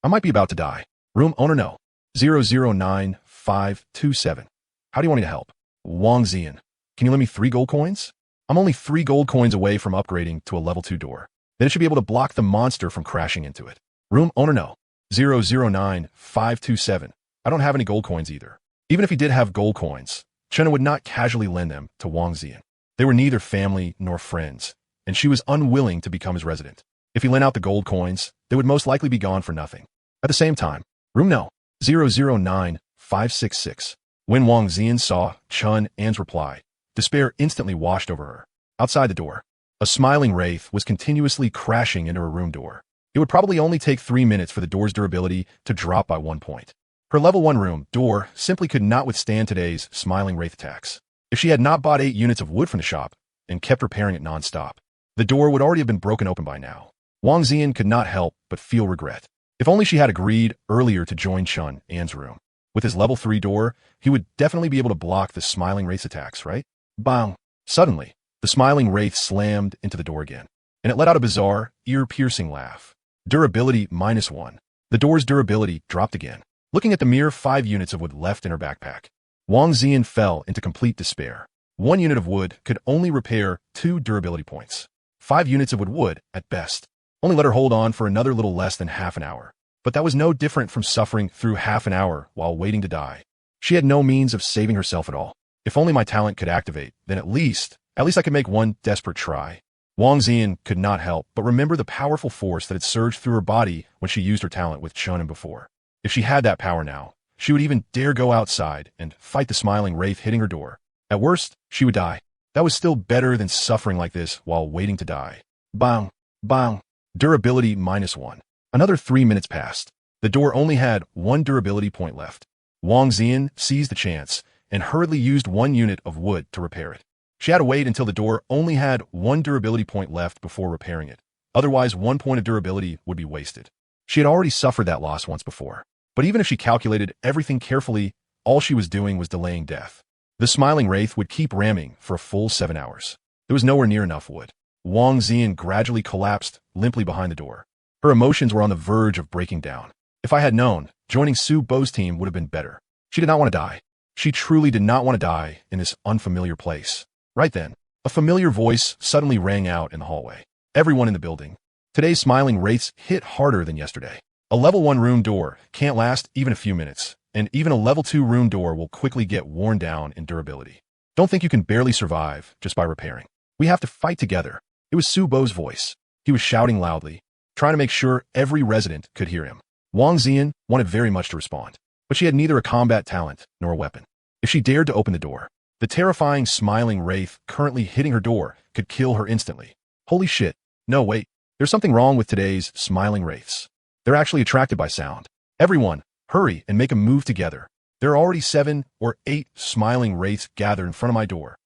might be about to die. Room owner no. 009527. How do you want me to help? Wang Zian. Can you lend me 3 gold coins? I'm only 3 gold coins away from upgrading to a level 2 door. Then it should be able to block the monster from crashing into it. Room owner no. 009527. I don't have any gold coins either. Even if he did have gold coins, Chunin would not casually lend them to Wang Zian. They were neither family nor friends, and she was unwilling to become his resident. If he lent out the gold coins, they would most likely be gone for nothing. At the same time, room no. 009566. When Wang Zian saw Chun An's reply, despair instantly washed over her. Outside the door, a smiling wraith was continuously crashing into her room door. It would probably only take 3 minutes for the door's durability to drop by 1 point. Her level 1 room door simply could not withstand today's smiling wraith attacks. If she had not bought 8 units of wood from the shop and kept repairing it non-stop, the door would already have been broken open by now. Wang Zian could not help but feel regret. If only she had agreed earlier to join Chun An's room. With his level 3 door, he would definitely be able to block the smiling wraith's attacks, right? Bang! Suddenly, The smiling wraith slammed into the door again, and it let out a bizarre, ear-piercing laugh. Durability -1. The door's durability dropped again. Looking at the mere 5 units of wood left in her backpack, Wang Xian fell into complete despair. 1 unit of wood could only repair 2 durability points. 5 units of wood, at best, only let her hold on for another little less than half an hour. But that was no different from suffering through half an hour while waiting to die. She had no means of saving herself at all. If only my talent could activate, then at least I could make one desperate try. Wang Xian could not help but remember the powerful force that had surged through her body when she used her talent with Shonen before. If she had that power now, she would even dare go outside and fight the smiling wraith hitting her door. At worst, she would die. That was still better than suffering like this while waiting to die. Bang! Bang! Durability -1. Another 3 minutes passed. The door only had 1 durability point left. Wang Xian seized the chance and hurriedly used 1 unit of wood to repair it. She had to wait until the door only had 1 durability point left before repairing it. Otherwise, 1 point of durability would be wasted. She had already suffered that loss once before. But even if she calculated everything carefully, all she was doing was delaying death. The smiling wraith would keep ramming for a full 7 hours. There was nowhere near enough wood. Wang Xian gradually collapsed limply behind the door. Her emotions were on the verge of breaking down. If I had known, joining Su Bo's team would have been better. She did not want to die. She truly did not want to die in this unfamiliar place. Right then, a familiar voice suddenly rang out in the hallway. Everyone in the building. Today's smiling wraiths hit harder than yesterday. A level 1 room door can't last even a few minutes, and even a level 2 room door will quickly get worn down in durability. Don't think you can barely survive just by repairing. We have to fight together. It was Su Bo's voice. He was shouting loudly, trying to make sure every resident could hear him. Wang Xian wanted very much to respond, but she had neither a combat talent nor a weapon. If she dared to open the door, the terrifying smiling wraith currently hitting her door could kill her instantly. Holy shit. No, wait. There's something wrong with today's smiling wraiths. They're actually attracted by sound. Everyone, hurry and make a move together. There are already 7 or 8 smiling wraiths gathered in front of my door.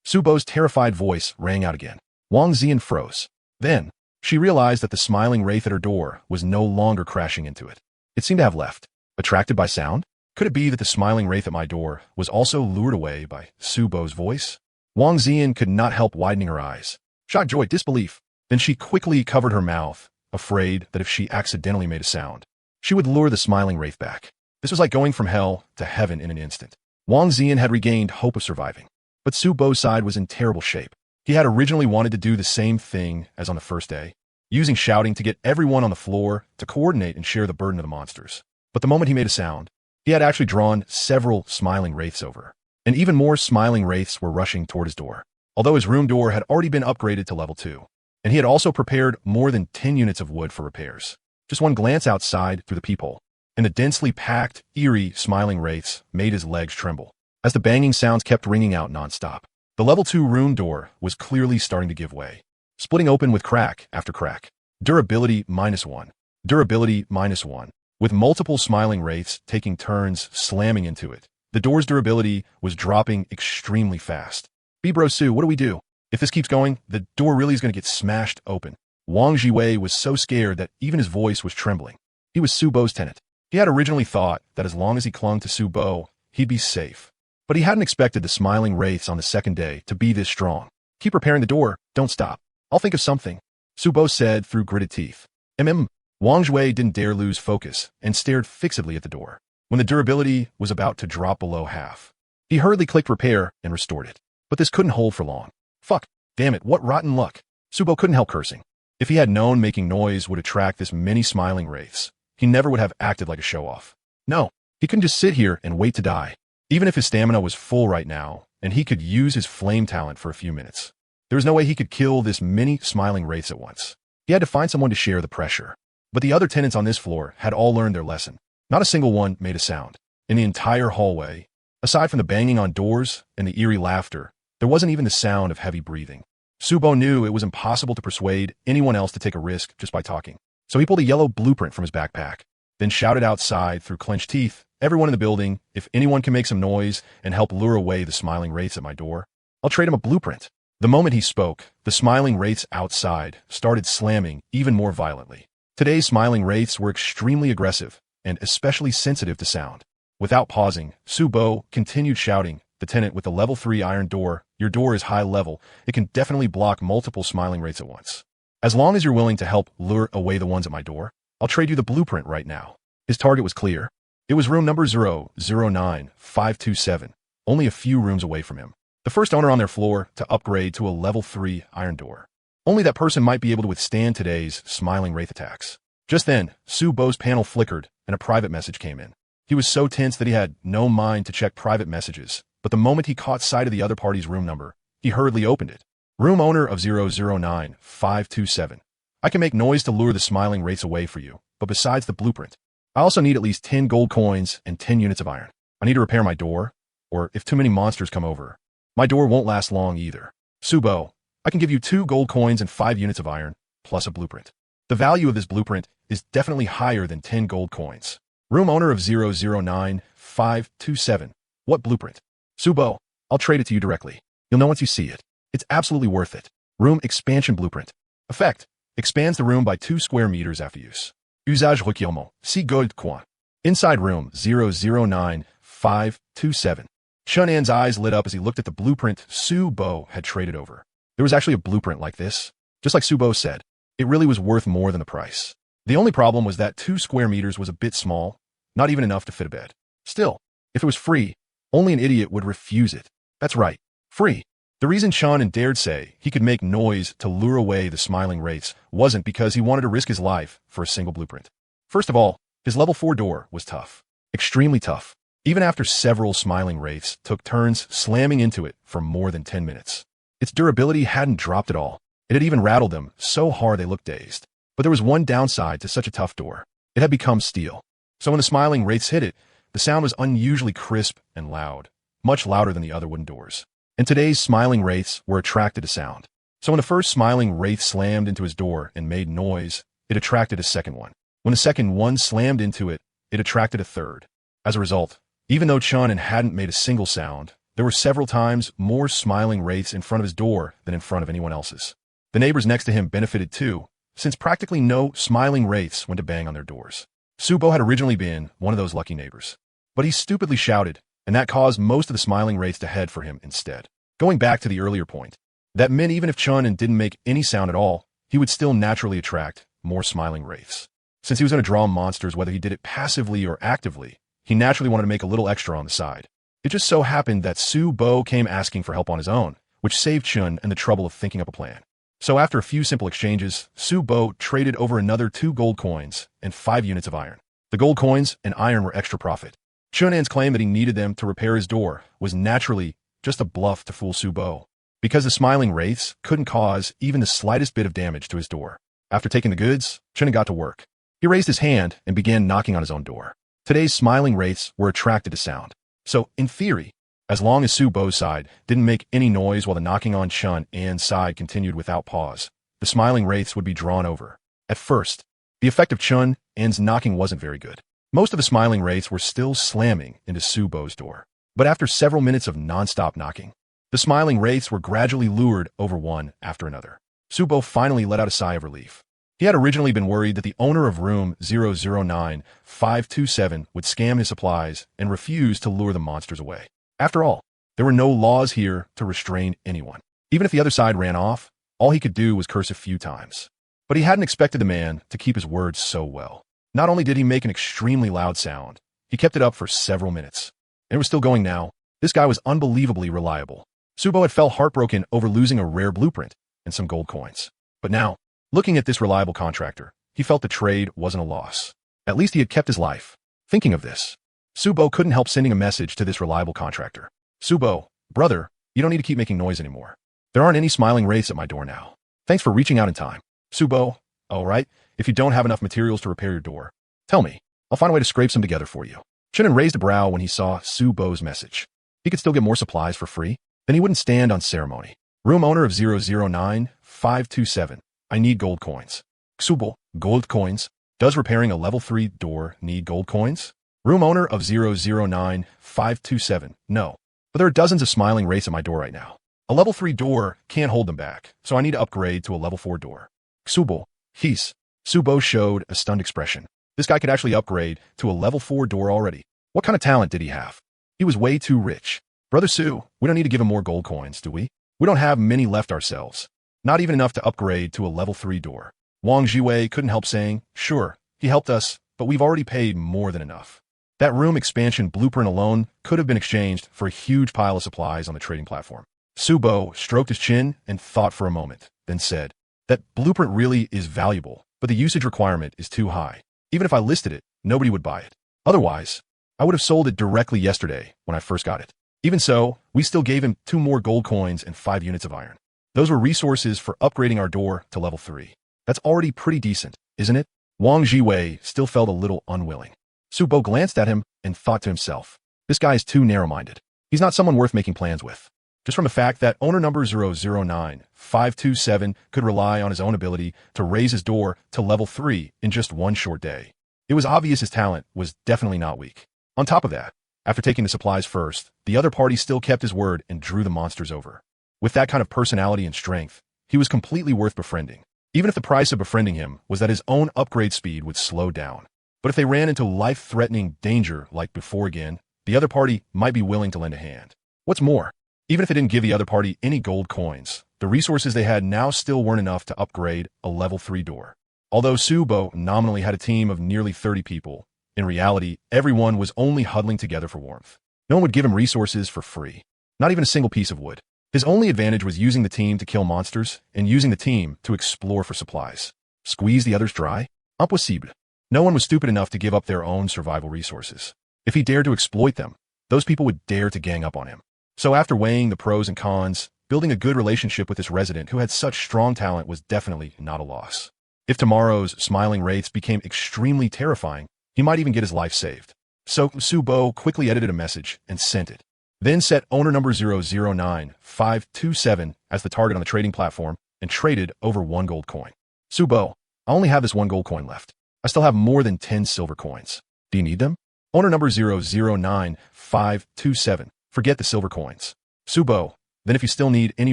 Su Bo's terrified voice rang out again. Wang Xian froze. Then, she realized that the smiling wraith at her door was no longer crashing into it. It seemed to have left. Attracted by sound? Could it be that the smiling wraith at my door was also lured away by Su Bo's voice? Wang Xian could not help widening her eyes. Shock, joy, disbelief. Then she quickly covered her mouth, afraid that if she accidentally made a sound, she would lure the smiling wraith back. This was like going from hell to heaven in an instant. Wang Xian had regained hope of surviving, but Su Bo's side was in terrible shape. He had originally wanted to do the same thing as on the first day, using shouting to get everyone on the floor to coordinate and share the burden of the monsters. But the moment he made a sound, he had actually drawn several smiling wraiths over, and even more smiling wraiths were rushing toward his door, although his room door had already been upgraded to level 2. And he had also prepared more than 10 units of wood for repairs. Just one glance outside through the peephole, and the densely packed, eerie, smiling wraiths made his legs tremble, as the banging sounds kept ringing out nonstop. The level 2 room door was clearly starting to give way, splitting open with crack after crack. Durability -1. Durability -1. With multiple smiling wraiths taking turns slamming into it, the door's durability was dropping extremely fast. Bro Su, what do we do? If this keeps going, the door really is going to get smashed open. Wang Jiwei was so scared that even his voice was trembling. He was Su Bo's tenant. He had originally thought that as long as he clung to Su Bo, he'd be safe. But he hadn't expected the smiling wraiths on the second day to be this strong. Keep repairing the door, don't stop. I'll think of something, Su Bo said through gritted teeth. Wang Jiwei didn't dare lose focus and stared fixedly at the door. When the durability was about to drop below half, he hurriedly clicked repair and restored it. But this couldn't hold for long. Fuck, damn it, what rotten luck. Su Bo couldn't help cursing. If he had known making noise would attract this many smiling wraiths, he never would have acted like a show-off. No, he couldn't just sit here and wait to die. Even if his stamina was full right now, and he could use his flame talent for a few minutes, there was no way he could kill this many smiling wraiths at once. He had to find someone to share the pressure. But the other tenants on this floor had all learned their lesson. Not a single one made a sound. In the entire hallway, aside from the banging on doors and the eerie laughter, there wasn't even the sound of heavy breathing. Su Bo knew it was impossible to persuade anyone else to take a risk just by talking. So he pulled a yellow blueprint from his backpack, then shouted outside through clenched teeth, "Everyone in the building, if anyone can make some noise and help lure away the smiling wraiths at my door, I'll trade him a blueprint." The moment he spoke, the smiling wraiths outside started slamming even more violently. Today's smiling wraiths were extremely aggressive and especially sensitive to sound. Without pausing, Su Bo continued shouting, the tenant with the level 3 iron door. Your door is high level. It can definitely block multiple smiling wraiths at once. As long as you're willing to help lure away the ones at my door, I'll trade you the blueprint right now. His target was clear. It was room number 009527, only a few rooms away from him. The first owner on their floor to upgrade to a level 3 iron door. Only that person might be able to withstand today's smiling wraith attacks. Just then, Su Bo's panel flickered and a private message came in. He was so tense that he had no mind to check private messages, but the moment he caught sight of the other party's room number, he hurriedly opened it. Room owner of 009527. I can make noise to lure the smiling wraiths away for you, but besides the blueprint, I also need at least 10 gold coins and 10 units of iron. I need to repair my door, or if too many monsters come over, my door won't last long either. Su Bo, I can give you 2 gold coins and 5 units of iron, plus a blueprint. The value of this blueprint is definitely higher than 10 gold coins. Room owner of 009527. What blueprint? Su Bo, I'll trade it to you directly. You'll know once you see it. It's absolutely worth it. Room expansion blueprint. Effect. Expands the room by 2 square meters after use. Usage requirement. See gold coin. Inside room 009527. Shunan's eyes lit up as he looked at the blueprint Su Bo had traded over. There was actually a blueprint like this. Just like Su Bo said, it really was worth more than the price. The only problem was that 2 square meters was a bit small, not even enough to fit a bed. Still, if it was free, only an idiot would refuse it. That's right, free. The reason Shunan dared say he could make noise to lure away the smiling wraiths wasn't because he wanted to risk his life for a single blueprint. First of all, his level 4 door was tough. Extremely tough. Even after several smiling wraiths took turns slamming into it for more than 10 minutes. Its durability hadn't dropped at all. It had even rattled them so hard they looked dazed. But there was one downside to such a tough door. It had become steel. So when the smiling wraiths hit it, the sound was unusually crisp and loud, much louder than the other wooden doors. And today's smiling wraiths were attracted to sound. So when the first smiling wraith slammed into his door and made noise, it attracted a second one. When the second one slammed into it, it attracted a third. As a result, even though Shunan hadn't made a single sound, there were several times more smiling wraiths in front of his door than in front of anyone else's. The neighbors next to him benefited too, since practically no smiling wraiths went to bang on their doors. Su Bo had originally been one of those lucky neighbors. But he stupidly shouted, and that caused most of the smiling wraiths to head for him instead. Going back to the earlier point, that meant even if Shunan didn't make any sound at all, he would still naturally attract more smiling wraiths. Since he was going to draw monsters whether he did it passively or actively, he naturally wanted to make a little extra on the side. It just so happened that Su Bo came asking for help on his own, which saved Shunan and the trouble of thinking up a plan. So after a few simple exchanges, Su Bo traded over another 2 gold coins and 5 units of iron. The gold coins and iron were extra profit. Shunan's claim that he needed them to repair his door was naturally just a bluff to fool Su Bo, because the smiling wraiths couldn't cause even the slightest bit of damage to his door. After taking the goods, Shunan got to work. He raised his hand and began knocking on his own door. Today's smiling wraiths were attracted to sound. So, in theory, as long as Su Bo's side didn't make any noise while the knocking on Shunan's side continued without pause, the smiling wraiths would be drawn over. At first, the effect of Shunan's knocking wasn't very good. Most of the smiling wraiths were still slamming into Su Bo's door. But after several minutes of non-stop knocking, the smiling wraiths were gradually lured over one after another. Su Bo finally let out a sigh of relief. He had originally been worried that the owner of room 009527 would scam his supplies and refuse to lure the monsters away. After all, there were no laws here to restrain anyone. Even if the other side ran off, all he could do was curse a few times. But he hadn't expected the man to keep his words so well. Not only did he make an extremely loud sound, he kept it up for several minutes. And it was still going now. This guy was unbelievably reliable. Su Bo had felt heartbroken over losing a rare blueprint and some gold coins. But now, looking at this reliable contractor, he felt the trade wasn't a loss. At least he had kept his life. Thinking of this, Su Bo couldn't help sending a message to this reliable contractor. Su Bo, brother, you don't need to keep making noise anymore. There aren't any smiling wraiths at my door now. Thanks for reaching out in time. Su Bo, all right, if you don't have enough materials to repair your door, tell me. I'll find a way to scrape some together for you. Shunan raised a brow when he saw Su Bo's message. He could still get more supplies for free, then he wouldn't stand on ceremony. Room owner of 009527. I need gold coins. Su Bo, gold coins. Does repairing a level 3 door need gold coins? Room owner of 009527. No. But there are dozens of smiling wraiths at my door right now. A level 3 door can't hold them back, so I need to upgrade to a level 4 door. Su Bo, he's. Su Bo showed a stunned expression. This guy could actually upgrade to a level 4 door already. What kind of talent did he have? He was way too rich. Brother Sue, we don't need to give him more gold coins, do we? We don't have many left ourselves. Not even enough to upgrade to a level 3 door. Wang Jiwei couldn't help saying, sure, he helped us, but we've already paid more than enough. That room expansion blueprint alone could have been exchanged for a huge pile of supplies on the trading platform. Subo stroked his chin and thought for a moment, then said, that blueprint really is valuable, but the usage requirement is too high. Even if I listed it, nobody would buy it. Otherwise, I would have sold it directly yesterday when I first got it. Even so, we still gave him 2 more gold coins and 5 units of iron. Those were resources for upgrading our door to level 3. That's already pretty decent, isn't it? Wang Jiwei still felt a little unwilling. Subo glanced at him and thought to himself, this guy is too narrow-minded. He's not someone worth making plans with. Just from the fact that owner number 009527 could rely on his own ability to raise his door to level 3 in just one short day. It was obvious his talent was definitely not weak. On top of that, after taking the supplies first, the other party still kept his word and drew the monsters over. With that kind of personality and strength, he was completely worth befriending, even if the price of befriending him was that his own upgrade speed would slow down. But if they ran into life-threatening danger like before again, the other party might be willing to lend a hand. What's more, even if they didn't give the other party any gold coins, the resources they had now still weren't enough to upgrade a level 3 door. Although Subo nominally had a team of nearly 30 people, in reality, everyone was only huddling together for warmth. No one would give him resources for free. Not even a single piece of wood. His only advantage was using the team to kill monsters and using the team to explore for supplies. Squeeze the others dry? Impossible. No one was stupid enough to give up their own survival resources. If he dared to exploit them, those people would dare to gang up on him. So after weighing the pros and cons, building a good relationship with this resident who had such strong talent was definitely not a loss. If tomorrow's smiling wraiths became extremely terrifying, he might even get his life saved. So Subo quickly edited a message and sent it. Then set owner number 009527 as the target on the trading platform and traded over 1 gold coin. Subo, I only have this 1 gold coin left. I still have more than 10 silver coins. Do you need them? Owner number 009527. Forget the silver coins. Subo, then if you still need any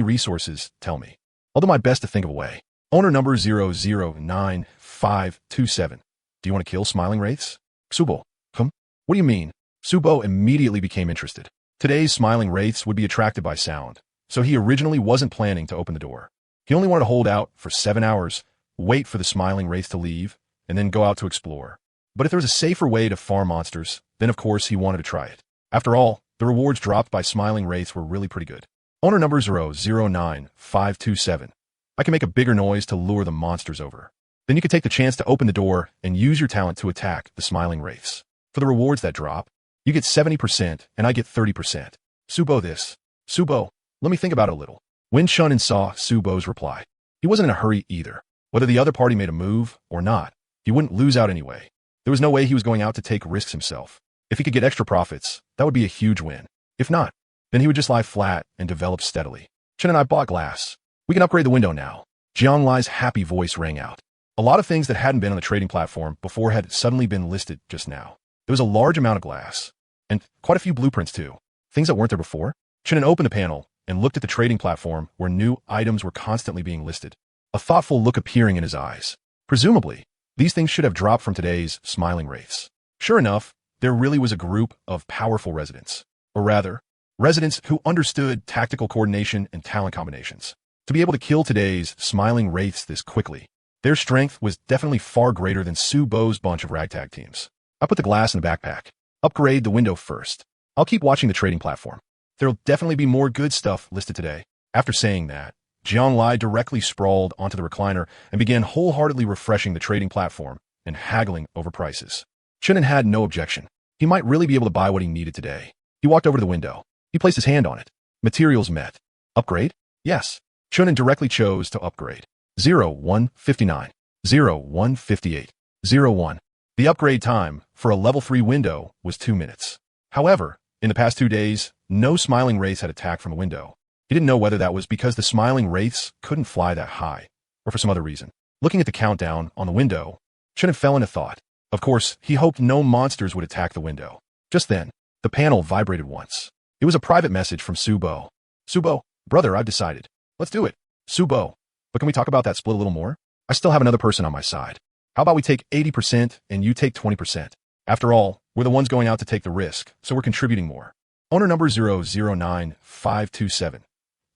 resources, tell me. I'll do my best to think of a way. Owner number 009527. Do you want to kill smiling wraiths? Subo, what do you mean? Subo immediately became interested. Today's smiling wraiths would be attracted by sound, so he originally wasn't planning to open the door. He only wanted to hold out for 7 hours, wait for the smiling wraith to leave, and then go out to explore. But if there was a safer way to farm monsters, then of course he wanted to try it. After all, the rewards dropped by smiling wraiths were really pretty good. Owner number 009527. I can make a bigger noise to lure the monsters over. Then you could take the chance to open the door and use your talent to attack the smiling wraiths. For the rewards that drop, you get 70% and I get 30%. Subo this. Subo, let me think about it a little. When Shunin saw Subo's reply, he wasn't in a hurry either. Whether the other party made a move or not, he wouldn't lose out anyway. There was no way he was going out to take risks himself. If he could get extra profits, that would be a huge win. If not, then he would just lie flat and develop steadily. Chen and I bought glass. We can upgrade the window now. Jiang Lai's happy voice rang out. A lot of things that hadn't been on the trading platform before had suddenly been listed just now. There was a large amount of glass, and quite a few blueprints too. Things that weren't there before. Chen opened the panel and looked at the trading platform where new items were constantly being listed. A thoughtful look appearing in his eyes. Presumably, these things should have dropped from today's smiling wraiths. Sure enough, there really was a group of powerful residents. Or rather, residents who understood tactical coordination and talent combinations. To be able to kill today's smiling wraiths this quickly, their strength was definitely far greater than Subo's bunch of ragtag teams. I put the glass in the backpack. Upgrade the window first. I'll keep watching the trading platform. There'll definitely be more good stuff listed today. After saying that, Jiang Lai directly sprawled onto the recliner and began wholeheartedly refreshing the trading platform and haggling over prices. Chunin had no objection. He might really be able to buy what he needed today. He walked over to the window. He placed his hand on it. Materials met. Upgrade? Yes. Chunin directly chose to upgrade. 0159, 0158, 01. The upgrade time for a level 3 window was 2 minutes. However, in the past 2 days, no smiling wraiths had attacked from a window. He didn't know whether that was because the smiling wraiths couldn't fly that high, or for some other reason. Looking at the countdown on the window, Chunin fell into thought. Of course, he hoped no monsters would attack the window. Just then, the panel vibrated once. It was a private message from Subo. Subo, brother, I've decided. Let's do it. Subo, but can we talk about that split a little more? I still have another person on my side. How about we take 80% and you take 20%? After all, we're the ones going out to take the risk, so we're contributing more. Owner number 009527.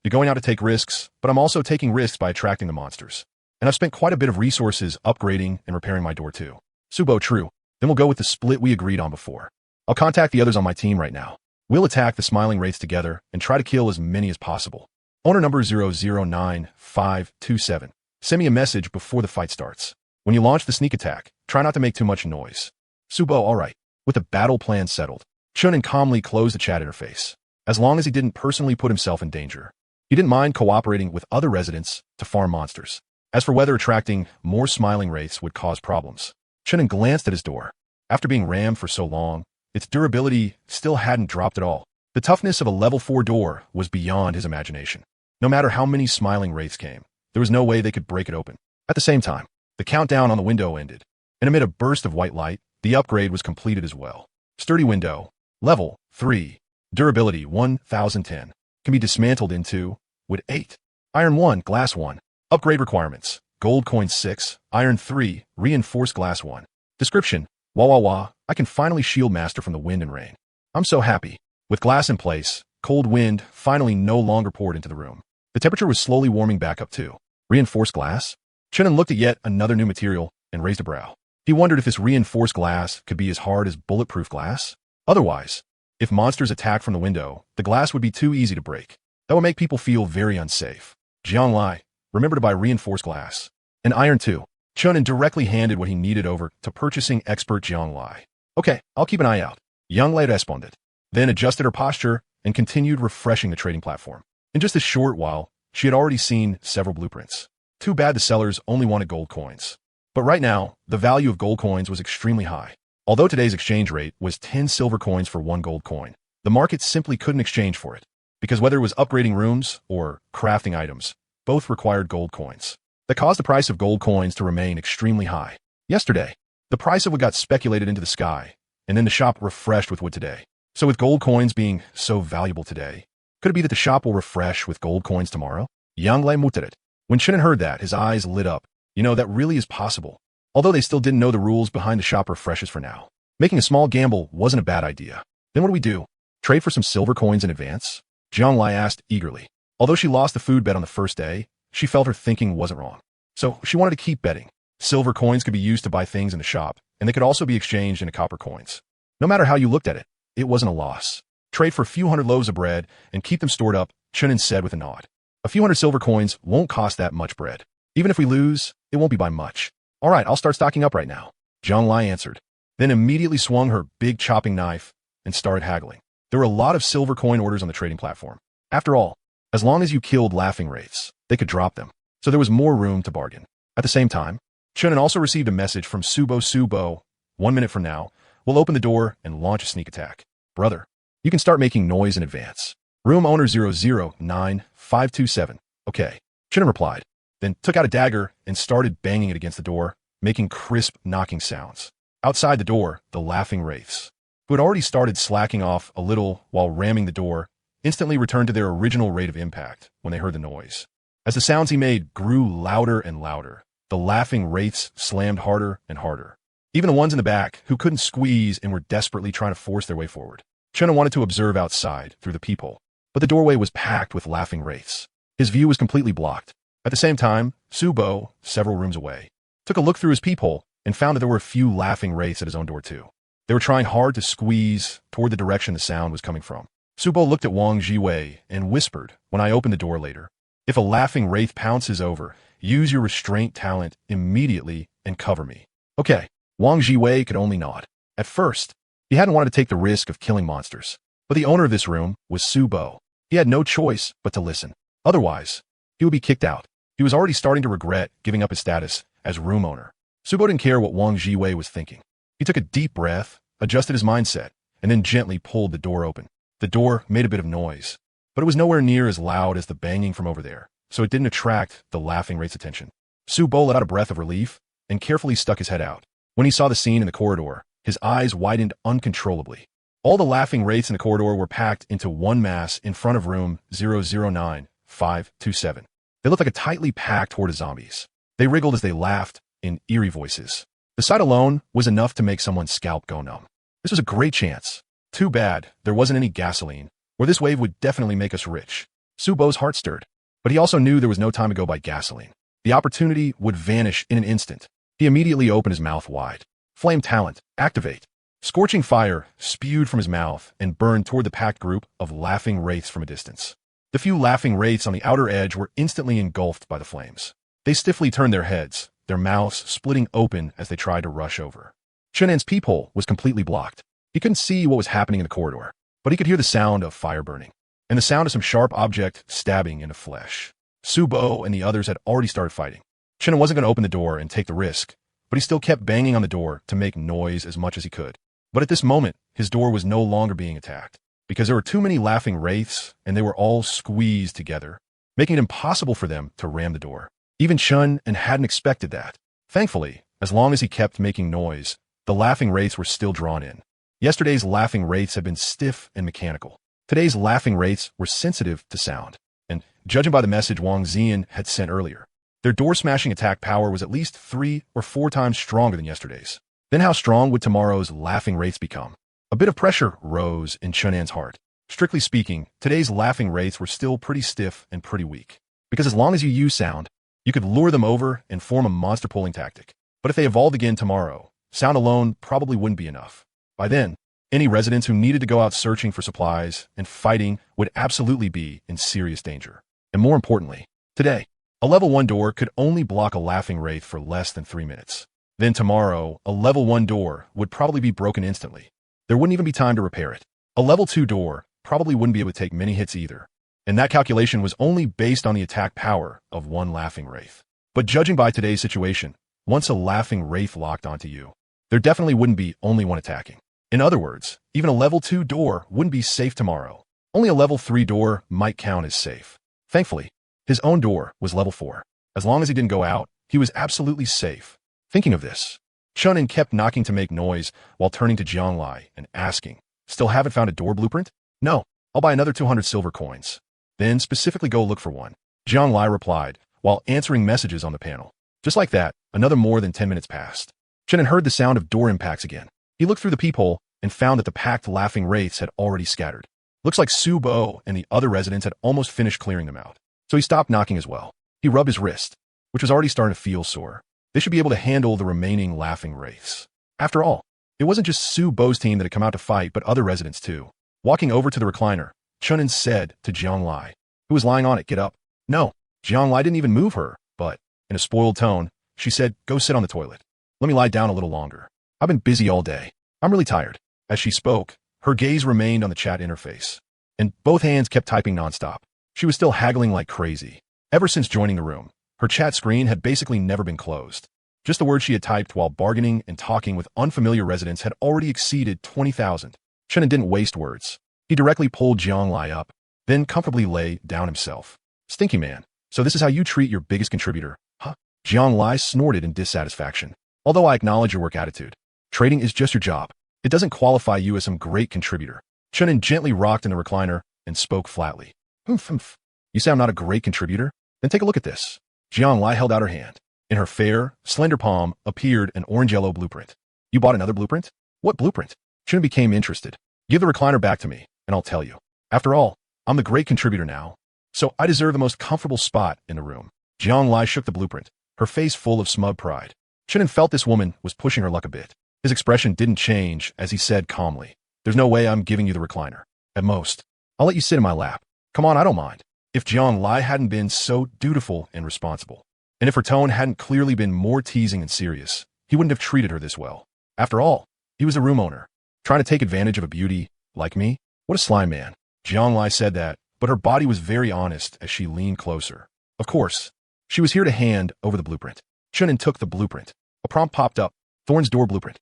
You're going out to take risks, but I'm also taking risks by attracting the monsters. And I've spent quite a bit of resources upgrading and repairing my door too. Subo, true. Then we'll go with the split we agreed on before. I'll contact the others on my team right now. We'll attack the smiling wraiths together and try to kill as many as possible. Owner number 009527. Send me a message before the fight starts. When you launch the sneak attack, try not to make too much noise. Subo, alright. With the battle plan settled, Chunin calmly closed the chat interface. As long as he didn't personally put himself in danger. He didn't mind cooperating with other residents to farm monsters. As for whether attracting more smiling wraiths would cause problems, Chunin glanced at his door. After being rammed for so long, its durability still hadn't dropped at all. The toughness of a level 4 door was beyond his imagination. No matter how many smiling wraiths came, there was no way they could break it open. At the same time, the countdown on the window ended, and amid a burst of white light, the upgrade was completed as well. Sturdy window, level 3, durability 1010, can be dismantled into wood 8, iron 1, glass 1. Upgrade requirements: gold coin 6, iron 3, reinforced glass 1. Description: wah wah wah, I can finally shield master from the wind and rain. I'm so happy. With glass in place, cold wind finally no longer poured into the room. The temperature was slowly warming back up too. Reinforced glass? Chunin looked at yet another new material and raised a brow. He wondered if this reinforced glass could be as hard as bulletproof glass. Otherwise, if monsters attacked from the window, the glass would be too easy to break. That would make people feel very unsafe. Jianglai, remember to buy reinforced glass. And iron too. Chunin directly handed what he needed over to purchasing expert Jianglai. Okay, I'll keep an eye out. Jianglai responded, then adjusted her posture and continued refreshing the trading platform. In just a short while, she had already seen several blueprints. Too bad the sellers only wanted gold coins. But right now, the value of gold coins was extremely high. Although today's exchange rate was 10 silver coins for 1 gold coin, the market simply couldn't exchange for it. Because whether it was upgrading rooms or crafting items, both required gold coins. That caused the price of gold coins to remain extremely high. Yesterday, the price of wood got speculated into the sky, and then the shop refreshed with wood today. So with gold coins being so valuable today, could it be that the shop will refresh with gold coins tomorrow? Yanglai muttered. When Chunin heard that, his eyes lit up. You know, that really is possible. Although they still didn't know the rules behind the shop refreshes for now. Making a small gamble wasn't a bad idea. Then what do we do? Trade for some silver coins in advance? Jianglai asked eagerly. Although she lost the food bet on the first day, she felt her thinking wasn't wrong. So she wanted to keep betting. Silver coins could be used to buy things in the shop, and they could also be exchanged into copper coins. No matter how you looked at it, it wasn't a loss. Trade for a few hundred loaves of bread and keep them stored up, Chunin said with a nod. A few hundred silver coins won't cost that much bread. Even if we lose, it won't be by much. All right, I'll start stocking up right now, Jianglai answered, then immediately swung her big chopping knife and started haggling. There were a lot of silver coin orders on the trading platform. After all, as long as you killed laughing wraiths, they could drop them, so there was more room to bargain. At the same time, Chunin also received a message from Subo. 1 minute from now, we'll open the door and launch a sneak attack. Brother, you can start making noise in advance. Room owner 009527. Okay, Chunin replied, then took out a dagger and started banging it against the door, making crisp knocking sounds. Outside the door, the laughing wraiths, who had already started slacking off a little while ramming the door, instantly returned to their original rate of impact when they heard the noise. As the sounds he made grew louder and louder, the laughing wraiths slammed harder and harder. Even the ones in the back, who couldn't squeeze and were desperately trying to force their way forward. Chunin wanted to observe outside through the peephole, but the doorway was packed with laughing wraiths. His view was completely blocked. At the same time, Subo, several rooms away, took a look through his peephole and found that there were a few laughing wraiths at his own door too. They were trying hard to squeeze toward the direction the sound was coming from. Subo looked at Wang Jiwei and whispered when I opened the door later, if a laughing wraith pounces over, use your restraint talent immediately and cover me. Okay, Wang Jiwei could only nod. At first, he hadn't wanted to take the risk of killing monsters, but the owner of this room was Subo. He had no choice but to listen. Otherwise, he would be kicked out. He was already starting to regret giving up his status as room owner. Subo didn't care what Wang Jiwei was thinking. He took a deep breath, adjusted his mindset, and then gently pulled the door open. The door made a bit of noise, but it was nowhere near as loud as the banging from over there, so it didn't attract the laughing wraith's attention. Subo let out a breath of relief and carefully stuck his head out. When he saw the scene in the corridor, his eyes widened uncontrollably. All the laughing wraiths in the corridor were packed into one mass in front of room 009527. They looked like a tightly packed horde of zombies. They wriggled as they laughed in eerie voices. The sight alone was enough to make someone's scalp go numb. This was a great chance. Too bad there wasn't any gasoline, or this wave would definitely make us rich. Subo's heart stirred, but he also knew there was no time to go buy gasoline. The opportunity would vanish in an instant. He immediately opened his mouth wide. Flame talent, activate. Scorching fire spewed from his mouth and burned toward the packed group of laughing wraiths from a distance. The few laughing wraiths on the outer edge were instantly engulfed by the flames. They stiffly turned their heads, their mouths splitting open as they tried to rush over. Chunan's peephole was completely blocked. He couldn't see what was happening in the corridor, but he could hear the sound of fire burning, and the sound of some sharp object stabbing into flesh. Subo and the others had already started fighting. Chunan wasn't going to open the door and take the risk, but he still kept banging on the door to make noise as much as he could. But at this moment, his door was no longer being attacked, because there were too many laughing wraiths, and they were all squeezed together, making it impossible for them to ram the door. Even Chun hadn't expected that. Thankfully, as long as he kept making noise, the laughing wraiths were still drawn in. Yesterday's laughing wraiths had been stiff and mechanical. Today's laughing wraiths were sensitive to sound, and judging by the message Wang Zian had sent earlier, their door-smashing attack power was at least 3 or 4 times stronger than yesterday's. Then how strong would tomorrow's laughing wraiths become? A bit of pressure rose in Chunan's heart. Strictly speaking, today's laughing wraiths were still pretty stiff and pretty weak, because as long as you use sound, you could lure them over and form a monster pulling tactic. But if they evolved again tomorrow, sound alone probably wouldn't be enough. By then, any residents who needed to go out searching for supplies and fighting would absolutely be in serious danger. And more importantly, today, a level 1 door could only block a laughing wraith for less than 3 minutes. Then tomorrow, a level 1 door would probably be broken instantly. There wouldn't even be time to repair it. A level 2 door probably wouldn't be able to take many hits either. And that calculation was only based on the attack power of 1 laughing wraith. But judging by today's situation, once a laughing wraith locked onto you, there definitely wouldn't be only one attacking. In other words, even a level 2 door wouldn't be safe tomorrow. Only a level 3 door might count as safe. Thankfully, his own door was level 4. As long as he didn't go out, he was absolutely safe. Thinking of this, Chunan kept knocking to make noise while turning to Jianglai and asking, "Still haven't found a door blueprint?" "No, I'll buy another 200 silver coins. Then specifically go look for one," Jianglai replied while answering messages on the panel. Just like that, another more than 10 minutes passed. Chunan heard the sound of door impacts again. He looked through the peephole and found that the packed laughing wraiths had already scattered. Looks like Subo and the other residents had almost finished clearing them out. So he stopped knocking as well. He rubbed his wrist, which was already starting to feel sore. They should be able to handle the remaining laughing wraiths. After all, it wasn't just Subo's team that had come out to fight, but other residents too. Walking over to the recliner, Chunan said to Jianglai, who was lying on it, "Get up." No, Jianglai didn't even move her, but, in a spoiled tone, she said, "Go sit on the toilet. Let me lie down a little longer. I've been busy all day. I'm really tired." As she spoke, her gaze remained on the chat interface, and both hands kept typing nonstop. She was still haggling like crazy. Ever since joining the room, her chat screen had basically never been closed. Just the words she had typed while bargaining and talking with unfamiliar residents had already exceeded 20,000. Chunan didn't waste words. He directly pulled Jianglai up, then comfortably lay down himself. "Stinky man, so this is how you treat your biggest contributor, huh?" Jianglai snorted in dissatisfaction. "Although I acknowledge your work attitude, trading is just your job. It doesn't qualify you as some great contributor." Chunan gently rocked in the recliner and spoke flatly. "Humph. You say I'm not a great contributor? Then take a look at this." Jianglai held out her hand. In her fair, slender palm appeared an orange-yellow blueprint. "You bought another blueprint?" "What blueprint?" Chunan became interested. "Give the recliner back to me, and I'll tell you. After all, I'm the great contributor now, so I deserve the most comfortable spot in the room." Jianglai shook the blueprint, her face full of smug pride. Chunan felt this woman was pushing her luck a bit. His expression didn't change as he said calmly, "There's no way I'm giving you the recliner. At most, I'll let you sit in my lap. Come on, I don't mind." If Jianglai hadn't been so dutiful and responsible, and if her tone hadn't clearly been more teasing and serious, he wouldn't have treated her this well. After all, he was a room owner, trying to take advantage of a beauty like me. What a slime man. Jianglai said that, but her body was very honest as she leaned closer. Of course, she was here to hand over the blueprint. Chunan took the blueprint. A prompt popped up. Thorn's door blueprint.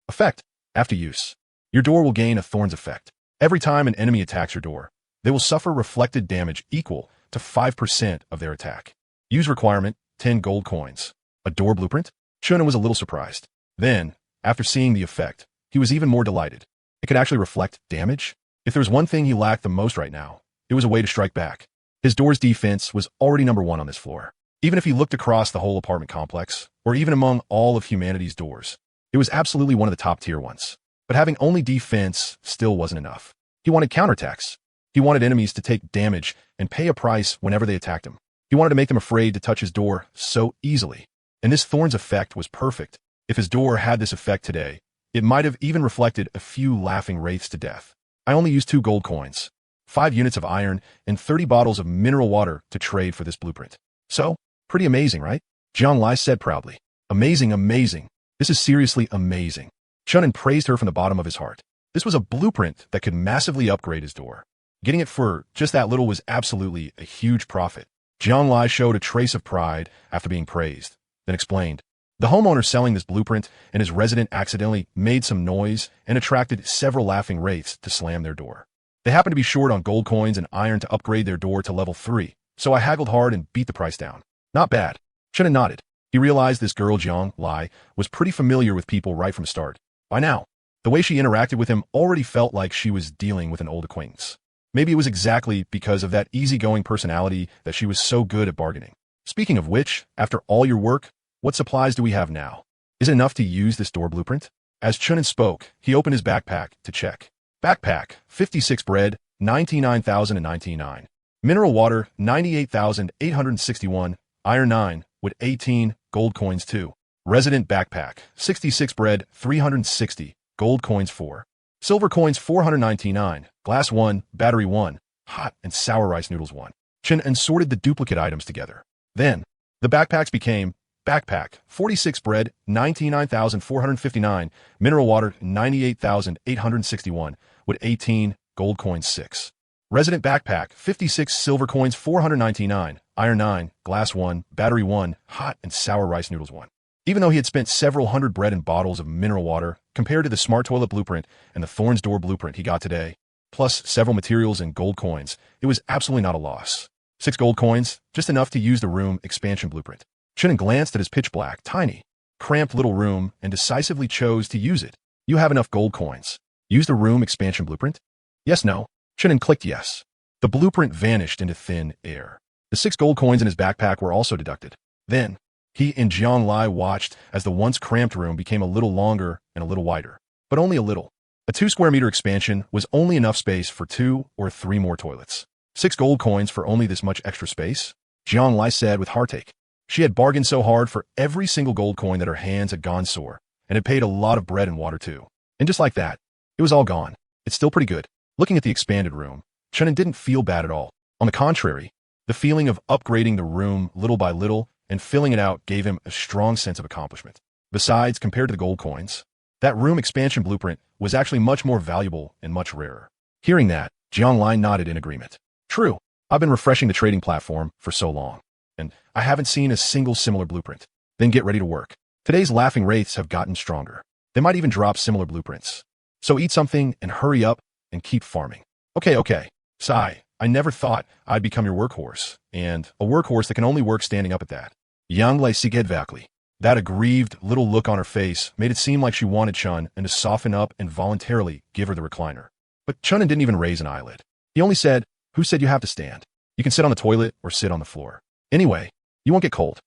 Effect. After use, your door will gain a Thorn's effect. Every time an enemy attacks your door, they will suffer reflected damage equal to 5% of their attack. Use requirement, 10 gold coins. A door blueprint? Chunan was a little surprised. Then, after seeing the effect, he was even more delighted. It could actually reflect damage? If there was one thing he lacked the most right now, it was a way to strike back. His door's defense was already number 1 on this floor. Even if he looked across the whole apartment complex, or even among all of humanity's doors, it was absolutely one of the top-tier ones. But having only defense still wasn't enough. He wanted counterattacks. He wanted enemies to take damage and pay a price whenever they attacked him. He wanted to make them afraid to touch his door so easily. And this Thorn's effect was perfect. If his door had this effect today, it might have even reflected a few laughing wraiths to death. I only used 2 gold coins, 5 units of iron, and 30 bottles of mineral water to trade for this blueprint. So, pretty amazing, right? Jiang Lai said proudly. Amazing, amazing. This is seriously amazing. Chunin praised her from the bottom of his heart. This was a blueprint that could massively upgrade his door. Getting it for just that little was absolutely a huge profit. Jiang Lai showed a trace of pride after being praised, then explained. The homeowner selling this blueprint and his resident accidentally made some noise and attracted several laughing wraiths to slam their door. They happened to be short on gold coins and iron to upgrade their door to level 3, so I haggled hard and beat the price down. Not bad. Chunin nodded. He realized this girl Jiang Lai was pretty familiar with people right from the start. By now, the way she interacted with him already felt like she was dealing with an old acquaintance. Maybe it was exactly because of that easygoing personality that she was so good at bargaining. Speaking of which, after all your work, what supplies do we have now? Is it enough to use this door blueprint? As Chunin spoke, he opened his backpack to check. Backpack, 56 bread, 99,099. Mineral water, 98,861. Iron 9, wood 18, gold coins 2. Resident backpack, 66 bread, 360. Gold coins 4. Silver coins 499. Glass 1, battery 1. Hot and sour rice noodles 1. Chunin sorted the duplicate items together. Then, the backpacks became backpack, 46 bread, 99,459, mineral water, 98,861, wood 18, gold coins 6. Resident backpack, 56 silver coins 499, iron 9, glass 1, battery 1, hot and sour rice noodles 1. Even though he had spent several hundred bread and bottles of mineral water compared to the smart toilet blueprint and the Thorn's door blueprint he got today, plus several materials and gold coins, it was absolutely not a loss. 6 gold coins, just enough to use the room expansion blueprint. Chunin glanced at his pitch-black, tiny, cramped little room and decisively chose to use it. You have enough gold coins. Use the room expansion blueprint? Yes, no. Chunin clicked yes. The blueprint vanished into thin air. The 6 gold coins in his backpack were also deducted. Then, he and Jiang Lai watched as the once cramped room became a little longer and a little wider. But only a little. A 2 square meter expansion was only enough space for 2 or 3 more toilets. 6 gold coins for only this much extra space? Jiang Lai said with heartache. She had bargained so hard for every single gold coin that her hands had gone sore, and had paid a lot of bread and water too. And just like that, it was all gone. It's still pretty good. Looking at the expanded room, Chunin didn't feel bad at all. On the contrary, the feeling of upgrading the room little by little and filling it out gave him a strong sense of accomplishment. Besides, compared to the gold coins, that room expansion blueprint was actually much more valuable and much rarer. Hearing that, Jiang Lai nodded in agreement. True, I've been refreshing the trading platform for so long, and I haven't seen a single similar blueprint. Then get ready to work. Today's laughing wraiths have gotten stronger. They might even drop similar blueprints. So eat something and hurry up and keep farming. Okay. Sigh, I never thought I'd become your workhorse, and a workhorse that can only work standing up at that. Yang Lei sighed vaguely. That aggrieved little look on her face made it seem like she wanted Chun and to soften up and voluntarily give her the recliner. But Chunin didn't even raise an eyelid. He only said, "Who said you have to stand? You can sit on the toilet or sit on the floor. Anyway, you won't get cold."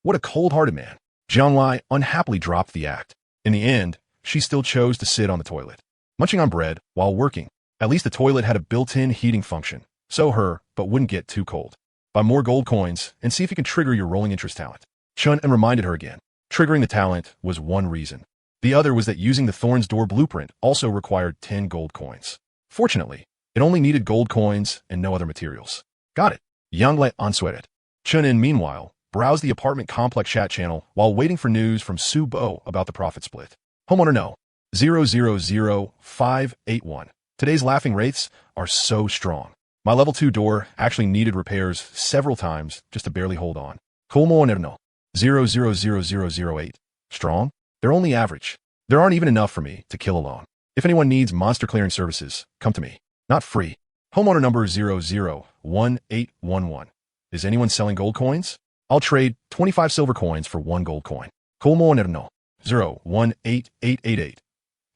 What a cold-hearted man. Jiang Lai unhappily dropped the act. In the end, she still chose to sit on the toilet, munching on bread while working. At least the toilet had a built-in heating function, but wouldn't get too cold. Buy more gold coins and see if you can trigger your rolling interest talent. Chun reminded her again. Triggering the talent was one reason. The other was that using the Thorn's Door blueprint also required 10 gold coins. Fortunately, it only needed gold coins and no other materials. Got it. Yang Lei answered. Chun meanwhile, browsed the apartment complex chat channel while waiting for news from Su Bo about the profit split. Homeowner no. 000581. Today's laughing wraiths are so strong. My level 2 door actually needed repairs several times just to barely hold on. Homeowner no. 000008. Strong? They're only average. There aren't even enough for me to kill alone. If anyone needs monster clearing services, come to me. Not free. Homeowner number 001811. Is anyone selling gold coins? I'll trade 25 silver coins for 1 gold coin. Homeowner no. 018888.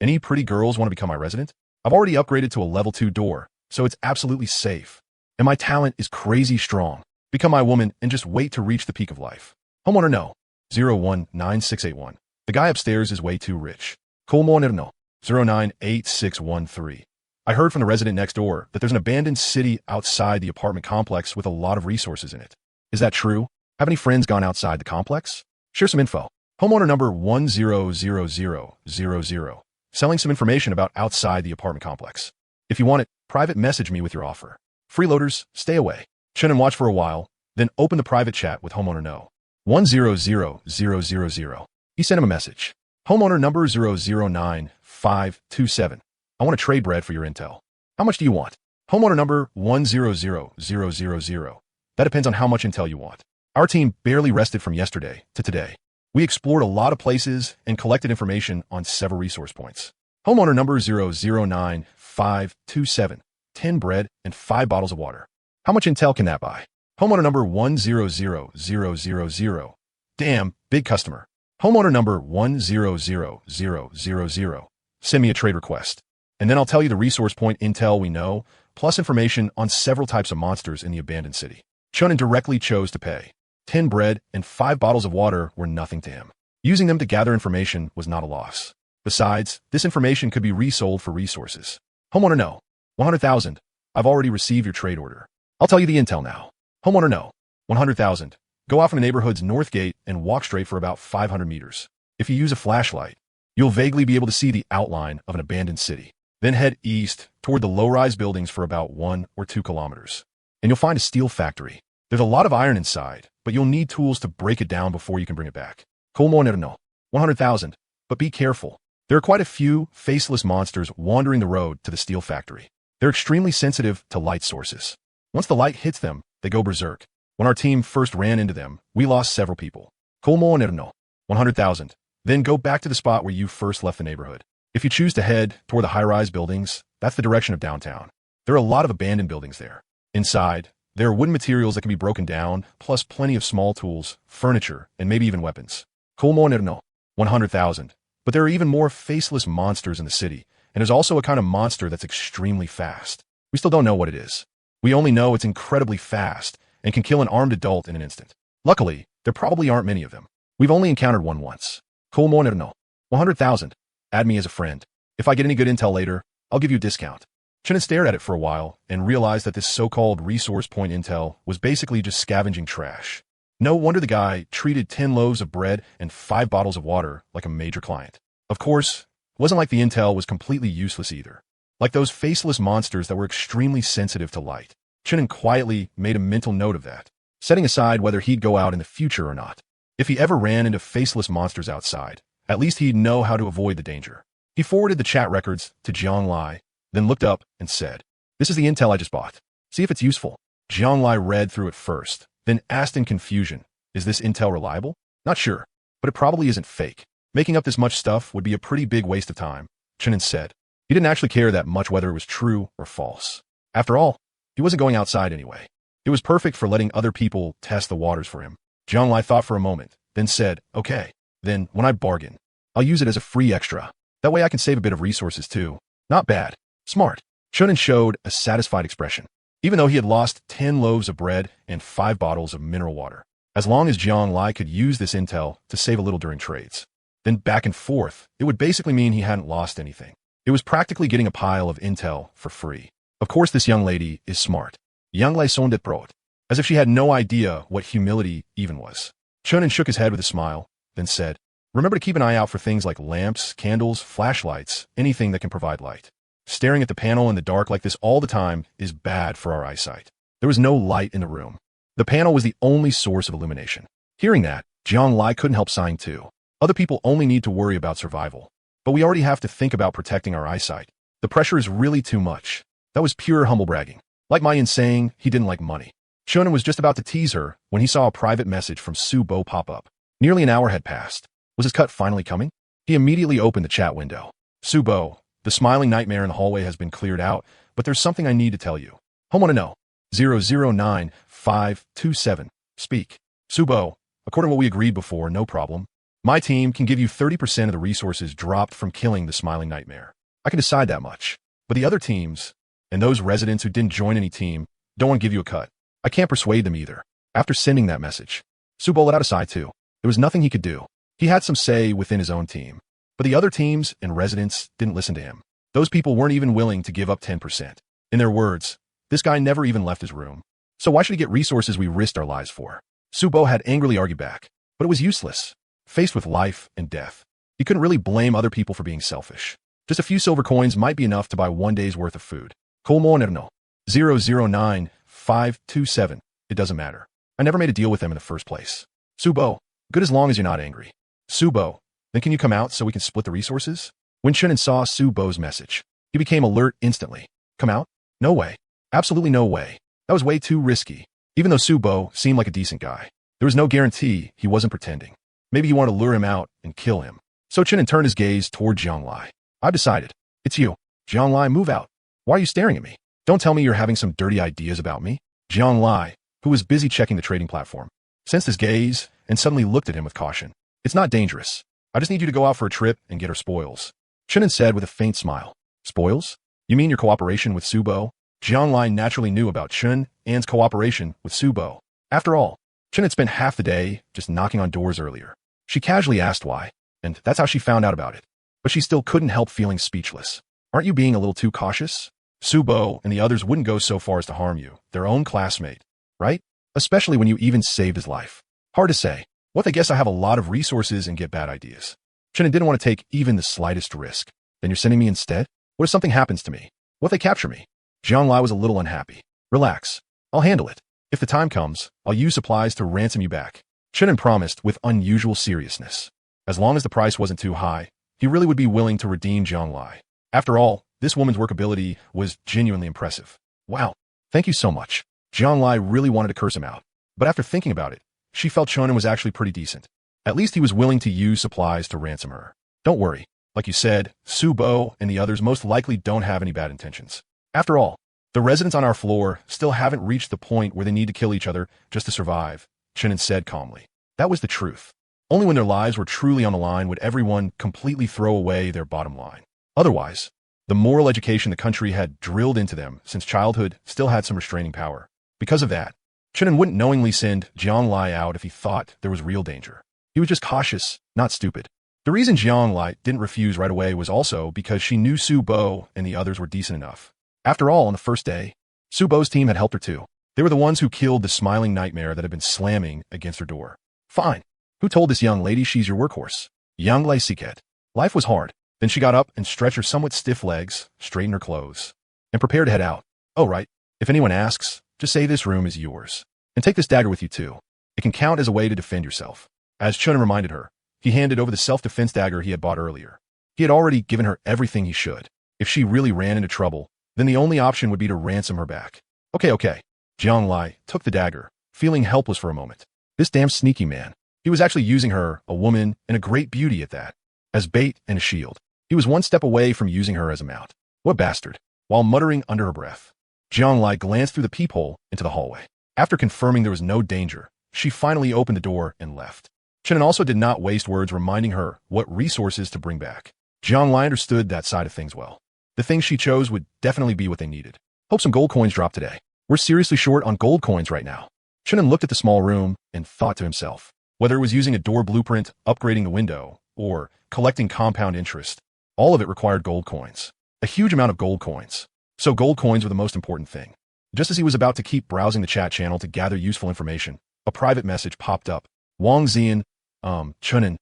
Any pretty girls want to become my resident? I've already upgraded to a level 2 door, so it's absolutely safe. And my talent is crazy strong. Become my woman and just wait to reach the peak of life. Homeowner no. 019681. The guy upstairs is way too rich. Homeowner no. 098613. I heard from the resident next door that there's an abandoned city outside the apartment complex with a lot of resources in it. Is that true? Have any friends gone outside the complex? Share some info. Homeowner number 100000. Selling some information about outside the apartment complex. If you want it, private message me with your offer. Freeloaders, stay away. Chun and watch for a while, then open the private chat with homeowner no. 100000. He sent him a message. Homeowner number 009527. I want to trade bread for your intel. How much do you want? Homeowner number 100000. That depends on how much intel you want. Our team barely rested from yesterday to today. We explored a lot of places and collected information on several resource points. Homeowner number 009527. 10 bread and 5 bottles of water. How much intel can that buy? Homeowner number 100000. Damn, big customer. Homeowner number 100000. Send me a trade request. And then I'll tell you the resource point intel we know, plus information on several types of monsters in the abandoned city. Chunin directly chose to pay. 10 bread and 5 bottles of water were nothing to him. Using them to gather information was not a loss. Besides, this information could be resold for resources. Homeowner no. 100,000. I've already received your trade order. I'll tell you the intel now. Homeowner no. 100,000. Go off in the neighborhood's north gate and walk straight for about 500 meters. If you use a flashlight, you'll vaguely be able to see the outline of an abandoned city. Then head east toward the low-rise buildings for about 1 or 2 kilometers. And you'll find a steel factory. There's a lot of iron inside, but you'll need tools to break it down before you can bring it back. Homeowner no. 100,000. But be careful. There are quite a few faceless monsters wandering the road to the steel factory. They're extremely sensitive to light sources. Once the light hits them, they go berserk. When our team first ran into them, we lost several people. Homeowner no. 100,000. Then go back to the spot where you first left the neighborhood. If you choose to head toward the high-rise buildings, that's the direction of downtown. There are a lot of abandoned buildings there. Inside, there are wooden materials that can be broken down, plus plenty of small tools, furniture, and maybe even weapons. Homeowner no. 100,000. But there are even more faceless monsters in the city, and there's also a kind of monster that's extremely fast. We still don't know what it is. We only know it's incredibly fast and can kill an armed adult in an instant. Luckily, there probably aren't many of them. We've only encountered one once. Homeowner no. 100,000. Add me as a friend. If I get any good intel later, I'll give you a discount. Chen stared at it for a while and realized that this so-called resource point intel was basically just scavenging trash. No wonder the guy treated 10 loaves of bread and 5 bottles of water like a major client. Of course, it wasn't like the intel was completely useless either. Like those faceless monsters that were extremely sensitive to light. Chen quietly made a mental note of that, setting aside whether he'd go out in the future or not. If he ever ran into faceless monsters outside, at least he'd know how to avoid the danger. He forwarded the chat records to Jiang Lai, then looked up and said, "This is the intel I just bought. See if it's useful." Jiang Lai read through it first, then asked in confusion, "Is this intel reliable?" "Not sure, but it probably isn't fake. Making up this much stuff would be a pretty big waste of time," Chenin said. He didn't actually care that much whether it was true or false. After all, he wasn't going outside anyway. It was perfect for letting other people test the waters for him. Jiang Lai thought for a moment, then said, "Okay. Then, when I bargain, I'll use it as a free extra. That way I can save a bit of resources too." "Not bad. Smart." Chunin showed a satisfied expression, even though he had lost 10 loaves of bread and 5 bottles of mineral water. As long as Jiang Lai could use this intel to save a little during trades. Then back and forth, it would basically mean he hadn't lost anything. It was practically getting a pile of intel for free. Of course this young lady is smart. Young Lai sondet brot. As if she had no idea what humility even was. Chunin shook his head with a smile, then said, "Remember to keep an eye out for things like lamps, candles, flashlights, anything that can provide light. Staring at the panel in the dark like this all the time is bad for our eyesight." There was no light in the room. The panel was the only source of illumination. Hearing that, Jiang Lai couldn't help sighing too. Other people only need to worry about survival. But we already have to think about protecting our eyesight. The pressure is really too much. That was pure humble bragging. Like Mayan saying he didn't like money. Shonen was just about to tease her when he saw a private message from Su Bo pop up. Nearly an hour had passed. Was his cut finally coming? He immediately opened the chat window. "Su Bo, the smiling nightmare in the hallway has been cleared out, but there's something I need to tell you. Homeowner no. 009527. Speak. Su Bo, according to what we agreed before, no problem. My team can give you 30% of the resources dropped from killing the smiling nightmare. I can decide that much. But the other teams, and those residents who didn't join any team, don't want to give you a cut. I can't persuade them either." After sending that message, Su Bo let out a sigh too. There was nothing he could do. He had some say within his own team. But the other teams and residents didn't listen to him. Those people weren't even willing to give up 10%. In their words, this guy never even left his room. So why should he get resources we risked our lives for? Subo had angrily argued back, but it was useless. Faced with life and death, he couldn't really blame other people for being selfish. Just a few silver coins might be enough to buy 1 day's worth of food. Colmo Nerno. 009527. It doesn't matter. I never made a deal with them in the first place. Subo. Good as long as you're not angry. Subo. Then can you come out so we can split the resources? When Chunin saw Subo's message, he became alert instantly. Come out? No way. Absolutely no way. That was way too risky. Even though Subo seemed like a decent guy, there was no guarantee he wasn't pretending. Maybe he wanted to lure him out and kill him. So Chunin turned his gaze toward Jianglai. I've decided. It's you. Jianglai, move out. Why are you staring at me? Don't tell me you're having some dirty ideas about me. Jianglai, who was busy checking the trading platform, sensed his gaze and suddenly looked at him with caution. It's not dangerous. I just need you to go out for a trip and get her spoils. Chunin said with a faint smile. Spoils? You mean your cooperation with Subo? Jianglai naturally knew about Chun An's cooperation with Subo. After all, Chun had spent half the day just knocking on doors earlier. She casually asked why, and that's how she found out about it. But she still couldn't help feeling speechless. Aren't you being a little too cautious? Subo and the others wouldn't go so far as to harm you, their own classmate, right? Especially when you even saved his life. Hard to say. What they guess I have a lot of resources and get bad ideas. Chunin didn't want to take even the slightest risk. Then you're sending me instead? What if something happens to me? What if they capture me? Jianglai was a little unhappy. Relax. I'll handle it. If the time comes, I'll use supplies to ransom you back. Chunin promised with unusual seriousness. As long as the price wasn't too high, he really would be willing to redeem Jianglai. After all, this woman's workability was genuinely impressive. Wow. Thank you so much. Jianglai really wanted to curse him out. But after thinking about it, she felt Chunin was actually pretty decent. At least he was willing to use supplies to ransom her. Don't worry. Like you said, Subo and the others most likely don't have any bad intentions. After all, the residents on our floor still haven't reached the point where they need to kill each other just to survive, Chunin said calmly. That was the truth. Only when their lives were truly on the line would everyone completely throw away their bottom line. Otherwise, the moral education the country had drilled into them since childhood still had some restraining power. Because of that, Chunin wouldn't knowingly send Jianglai out if he thought there was real danger. He was just cautious, not stupid. The reason Jianglai didn't refuse right away was also because she knew Subo and the others were decent enough. After all, on the first day, Subo's team had helped her too. They were the ones who killed the smiling nightmare that had been slamming against her door. Fine. Who told this young lady she's your workhorse? Jianglai Siket. Life was hard. Then she got up and stretched her somewhat stiff legs, straightened her clothes, and prepared to head out. Oh, right. If anyone asks, just say this room is yours. And take this dagger with you too. It can count as a way to defend yourself. As Chunin reminded her, he handed over the self-defense dagger he had bought earlier. He had already given her everything he should. If she really ran into trouble, then the only option would be to ransom her back. Okay. Jianglai took the dagger, feeling helpless for a moment. This damn sneaky man. He was actually using her, a woman, and a great beauty at that, as bait and a shield. He was one step away from using her as a mount. What bastard. While muttering under her breath, Jianglai glanced through the peephole into the hallway. After confirming there was no danger, she finally opened the door and left. Chunin also did not waste words reminding her what resources to bring back. Jianglai understood that side of things well. The things she chose would definitely be what they needed. Hope some gold coins drop today. We're seriously short on gold coins right now. Chunin looked at the small room and thought to himself, whether it was using a door blueprint, upgrading the window, or collecting compound interest, all of it required gold coins. A huge amount of gold coins. So gold coins were the most important thing. Just as he was about to keep browsing the chat channel to gather useful information, a private message popped up. Wang Zian, Chunin,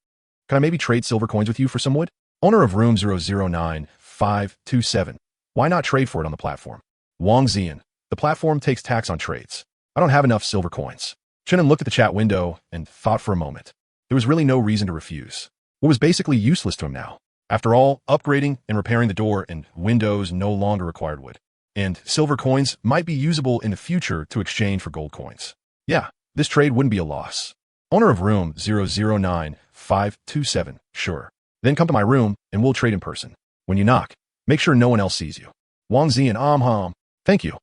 can I maybe trade silver coins with you for some wood? Owner of room 009527. Why not trade for it on the platform? Wang Zian, the platform takes tax on trades. I don't have enough silver coins. Chunin looked at the chat window and thought for a moment. There was really no reason to refuse. What was basically useless to him now? After all, upgrading and repairing the door and windows no longer required wood. And silver coins might be usable in the future to exchange for gold coins. Yeah, this trade wouldn't be a loss. Owner of room 009527. Sure. Then come to my room and we'll trade in person. When you knock, make sure no one else sees you. Wang Zian, Thank you,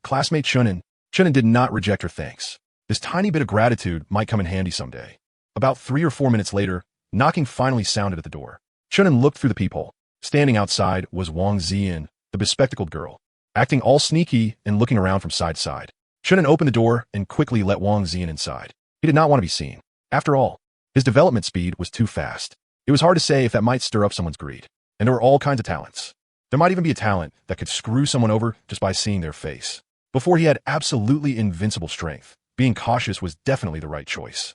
classmate Chunin. Chunin did not reject her thanks. This tiny bit of gratitude might come in handy someday. About 3 or 4 minutes later, knocking finally sounded at the door. Chunin looked through the peephole. Standing outside was Wang Zian, the bespectacled girl, acting all sneaky and looking around from side to side. Chunin opened the door and quickly let Wang Zian inside. He did not want to be seen. After all, his development speed was too fast. It was hard to say if that might stir up someone's greed. And there were all kinds of talents. There might even be a talent that could screw someone over just by seeing their face. Before he had absolutely invincible strength, being cautious was definitely the right choice.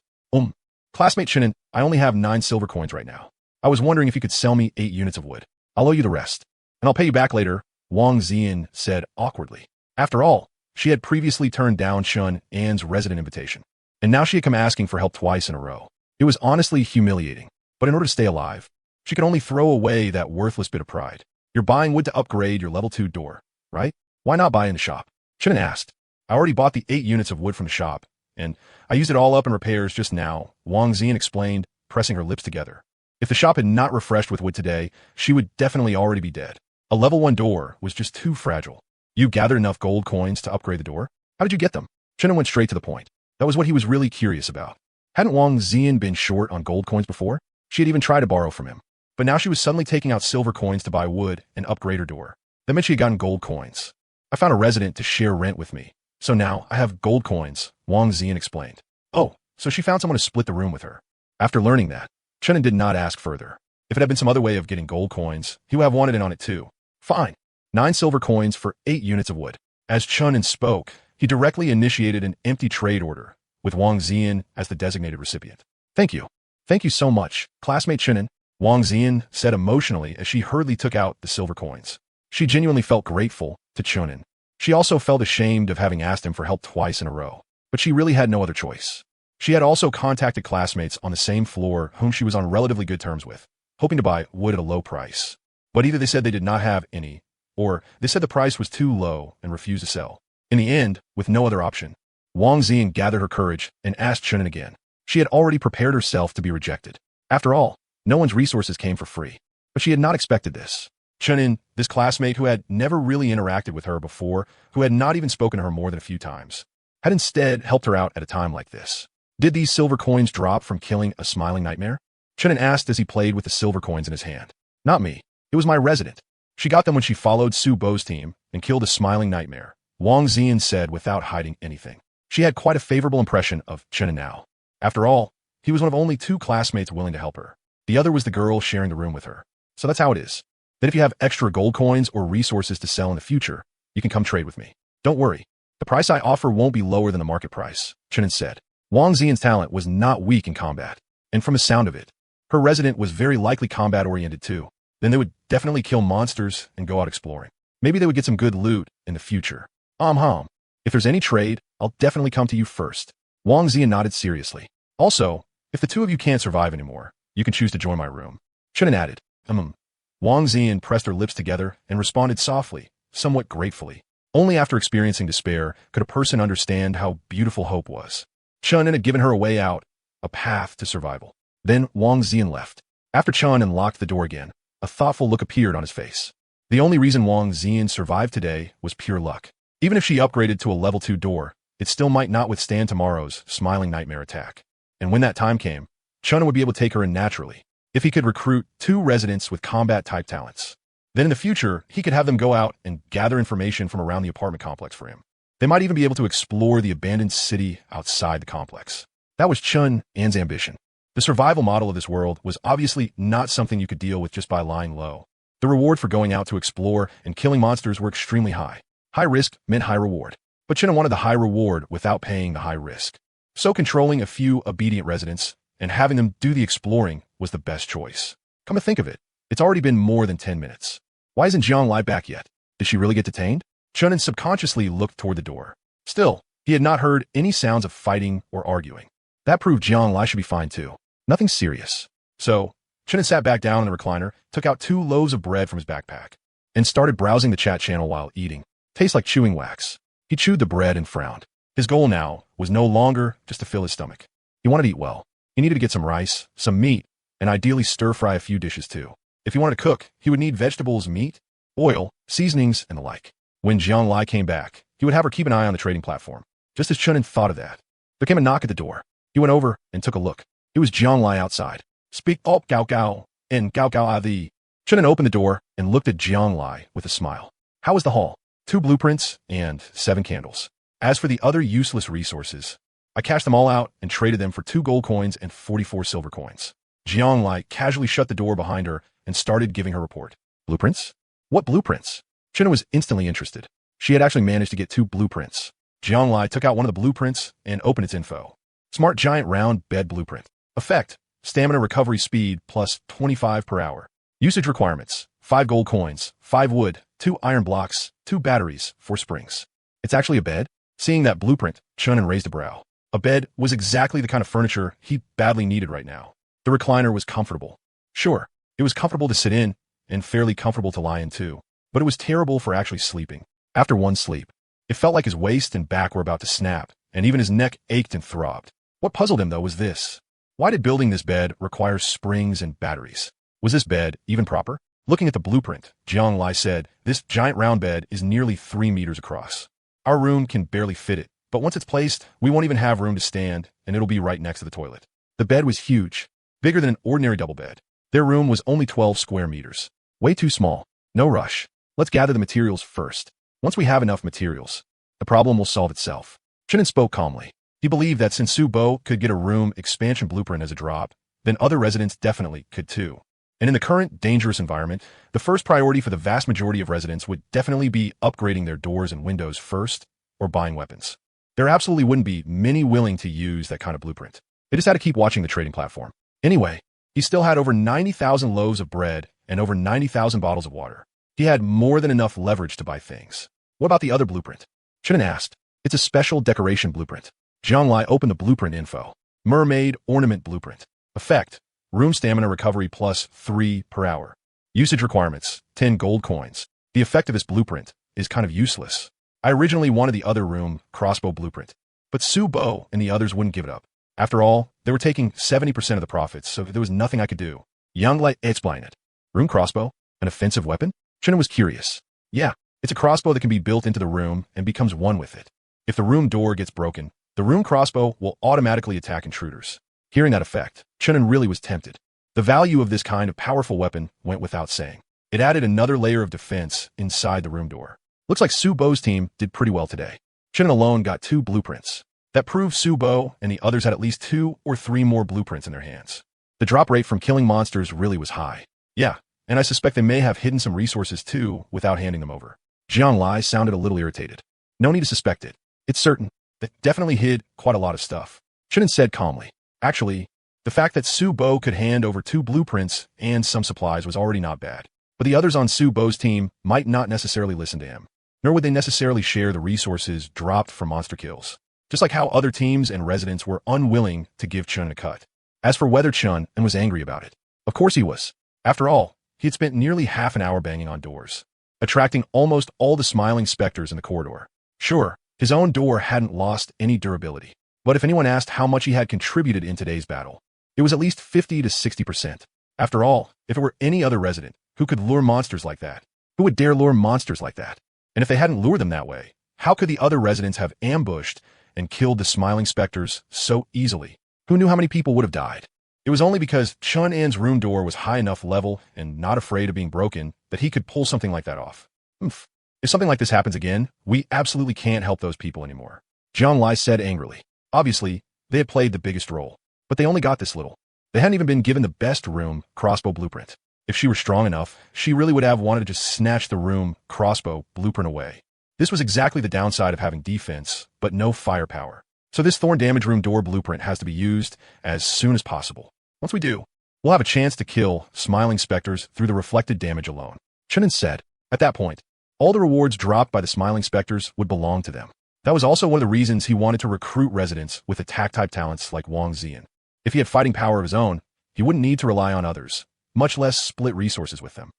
Classmate Shinnen, I only have 9 silver coins right now. I was wondering if you could sell me 8 units of wood. I'll owe you the rest. And I'll pay you back later, Wang Ziyan said awkwardly. After all, she had previously turned down Chun An's resident invitation. And now she had come asking for help twice in a row. It was honestly humiliating. But in order to stay alive, she could only throw away that worthless bit of pride. You're buying wood to upgrade your level 2 door, right? Why not buy in the shop? Shinnen asked. I already bought the 8 units of wood from the shop, and I used it all up in repairs just now, Wang Ziyan explained, pressing her lips together. If the shop had not refreshed with wood today, she would definitely already be dead. A level 1 door was just too fragile. You gathered enough gold coins to upgrade the door? How did you get them? Shinnen went straight to the point. That was what he was really curious about. Hadn't Wang Ziyan been short on gold coins before? She had even tried to borrow from him. But now she was suddenly taking out silver coins to buy wood and upgrade her door. That meant she had gotten gold coins. I found a resident to share rent with me. So now I have gold coins, Wang Ziyan explained. Oh, so she found someone to split the room with her. After learning that, Shinnen did not ask further. If it had been some other way of getting gold coins, he would have wanted in on it too. Fine. 9 silver coins for 8 units of wood. As Chun spoke, he directly initiated an empty trade order, with Wang Ziyan as the designated recipient. Thank you. Thank you so much, classmate Shinnen, Wang Ziyan said emotionally as she hurriedly took out the silver coins. She genuinely felt grateful to Chunin. She also felt ashamed of having asked him for help twice in a row, but she really had no other choice. She had also contacted classmates on the same floor whom she was on relatively good terms with, hoping to buy wood at a low price. But either they said they did not have any, or they said the price was too low and refused to sell. In the end, with no other option, Wang Ziyan gathered her courage and asked Chunin again. She had already prepared herself to be rejected. After all, no one's resources came for free. But she had not expected this. Chunin, this classmate who had never really interacted with her before, who had not even spoken to her more than a few times, had instead helped her out at a time like this. Did these silver coins drop from killing a smiling nightmare? Chunin asked as he played with the silver coins in his hand. Not me. It was my resident. She got them when she followed Su Bo's team and killed a smiling nightmare, Wang Ziyan said without hiding anything. She had quite a favorable impression of Chunin now. After all, he was one of only 2 classmates willing to help her. The other was the girl sharing the room with her. So that's how it is. Then if you have extra gold coins or resources to sell in the future, you can come trade with me. Don't worry. The price I offer won't be lower than the market price, Chunin said. Wang Ziyan's talent was not weak in combat, and from the sound of it, her resident was very likely combat-oriented too. Then they would definitely kill monsters and go out exploring. Maybe they would get some good loot in the future. If there's any trade, I'll definitely come to you first. Wang Ziyan nodded seriously. Also, if the 2 of you can't survive anymore, you can choose to join my room. Chunin added. Wang Ziyan pressed her lips together and responded softly, somewhat gratefully. Only after experiencing despair could a person understand how beautiful hope was. Chunin had given her a way out, a path to survival. Then Wang Ziyan left. After Chunin locked the door again, a thoughtful look appeared on his face. The only reason Wang Ziyan survived today was pure luck. Even if she upgraded to a level 2 door, it still might not withstand tomorrow's smiling nightmare attack. And when that time came, Chunin would be able to take her in naturally, if he could recruit 2 residents with combat-type talents. Then in the future, he could have them go out and gather information from around the apartment complex for him. They might even be able to explore the abandoned city outside the complex. That was Chun An's ambition. The survival model of this world was obviously not something you could deal with just by lying low. The reward for going out to explore and killing monsters were extremely high. High risk meant high reward. But Chun wanted the high reward without paying the high risk. So controlling a few obedient residents and having them do the exploring was the best choice. Come to think of it, it's already been more than 10 minutes. Why isn't Jiang Lai back yet? Did she really get detained? Chunin subconsciously looked toward the door. Still, he had not heard any sounds of fighting or arguing. That proved Jiang Lai should be fine too. Nothing serious. So, Chunin sat back down in the recliner, took out 2 loaves of bread from his backpack, and started browsing the chat channel while eating. Tastes like chewing wax. He chewed the bread and frowned. His goal now was no longer just to fill his stomach. He wanted to eat well. He needed to get some rice, some meat, and ideally stir-fry a few dishes too. If he wanted to cook, he would need vegetables, meat, oil, seasonings, and the like. When Jiang Lai came back, he would have her keep an eye on the trading platform. Just as Chunin thought of that, there came a knock at the door. He went over and took a look. It was Jiang Lai outside. Speak up, Gao Gao, and Gao Gao Adi. Chunin opened the door and looked at Jiang Lai with a smile. How was the haul? 2 blueprints and 7 candles. As for the other useless resources, I cashed them all out and traded them for 2 gold coins and 44 silver coins. Jiang Lai casually shut the door behind her and started giving her report. Blueprints? What blueprints? Chun was instantly interested. She had actually managed to get 2 blueprints. Jiang Lai took out one of the blueprints and opened its info. Smart giant round bed blueprint. Effect: stamina recovery speed plus 25 per hour. Usage requirements: 5 gold coins, 5 wood, 2 iron blocks, 2 batteries, 4 springs. It's actually a bed? Seeing that blueprint, Chunin raised a brow. A bed was exactly the kind of furniture he badly needed right now. The recliner was comfortable. Sure, it was comfortable to sit in, and fairly comfortable to lie in too, but it was terrible for actually sleeping. After one sleep, it felt like his waist and back were about to snap, and even his neck ached and throbbed. What puzzled him, though, was this. Why did building this bed require springs and batteries? Was this bed even proper? Looking at the blueprint, Jiang Lai said, this giant round bed is nearly 3 meters across. Our room can barely fit it, but once it's placed, we won't even have room to stand, and it'll be right next to the toilet. The bed was huge, bigger than an ordinary double bed. Their room was only 12 square meters. Way too small. No rush. Let's gather the materials first. Once we have enough materials, the problem will solve itself. Chunin spoke calmly. He believed that since Su Bo could get a room expansion blueprint as a drop, then other residents definitely could too. And in the current dangerous environment, the first priority for the vast majority of residents would definitely be upgrading their doors and windows first, or buying weapons. There absolutely wouldn't be many willing to use that kind of blueprint. They just had to keep watching the trading platform. Anyway, he still had over 90,000 loaves of bread and over 90,000 bottles of water. He had more than enough leverage to buy things. What about the other blueprint? Chunin asked. It's a special decoration blueprint. Jiang Lai opened the blueprint info. Mermaid ornament blueprint. Effect: room stamina recovery plus 3 per hour. Usage requirements: 10 gold coins. The effect of this blueprint is kind of useless. I originally wanted the other room crossbow blueprint, but Su Bo and the others wouldn't give it up. After all, they were taking 70% of the profits, so there was nothing I could do. Yang Lai explained it. Room crossbow? An offensive weapon? Chunin was curious. Yeah, it's a crossbow that can be built into the room and becomes one with it. If the room door gets broken, the room crossbow will automatically attack intruders. Hearing that effect, Chunin really was tempted. The value of this kind of powerful weapon went without saying. It added another layer of defense inside the room door. Looks like Su Bo's team did pretty well today. Chunin alone got 2 blueprints. That proved Su Bo and the others had at least 2 or 3 more blueprints in their hands. The drop rate from killing monsters really was high. Yeah, and I suspect they may have hidden some resources too without handing them over. Jiang Lai sounded a little irritated. No need to suspect it. It's certain. They definitely hid quite a lot of stuff. Chunin said calmly. Actually, the fact that Su Bo could hand over 2 blueprints and some supplies was already not bad. But the others on Su Bo's team might not necessarily listen to him, nor would they necessarily share the resources dropped from monster kills. Just like how other teams and residents were unwilling to give Chun a cut. As for whether Chun was angry about it, of course he was. After all, he had spent nearly half an hour banging on doors, attracting almost all the smiling specters in the corridor. Sure, his own door hadn't lost any durability, but if anyone asked how much he had contributed in today's battle, it was at least 50 to 60%. After all, if it were any other resident who could lure monsters like that, who would dare lure monsters like that? And if they hadn't lured them that way, how could the other residents have ambushed and killed the smiling specters so easily? Who knew how many people would have died? It was only because Chun An's room door was high enough level and not afraid of being broken that he could pull something like that off. Oof. If something like this happens again, we absolutely can't help those people anymore. Jiang Lai said angrily. Obviously, they had played the biggest role, but they only got this little. They hadn't even been given the best room crossbow blueprint. If she were strong enough, she really would have wanted to just snatch the room crossbow blueprint away. This was exactly the downside of having defense, but no firepower. So this thorn damage room door blueprint has to be used as soon as possible. Once we do, we'll have a chance to kill smiling specters through the reflected damage alone. Chunin said. At that point, all the rewards dropped by the smiling specters would belong to them. That was also one of the reasons he wanted to recruit residents with attack-type talents like Wang Ziyan. If he had fighting power of his own, he wouldn't need to rely on others, much less split resources with them.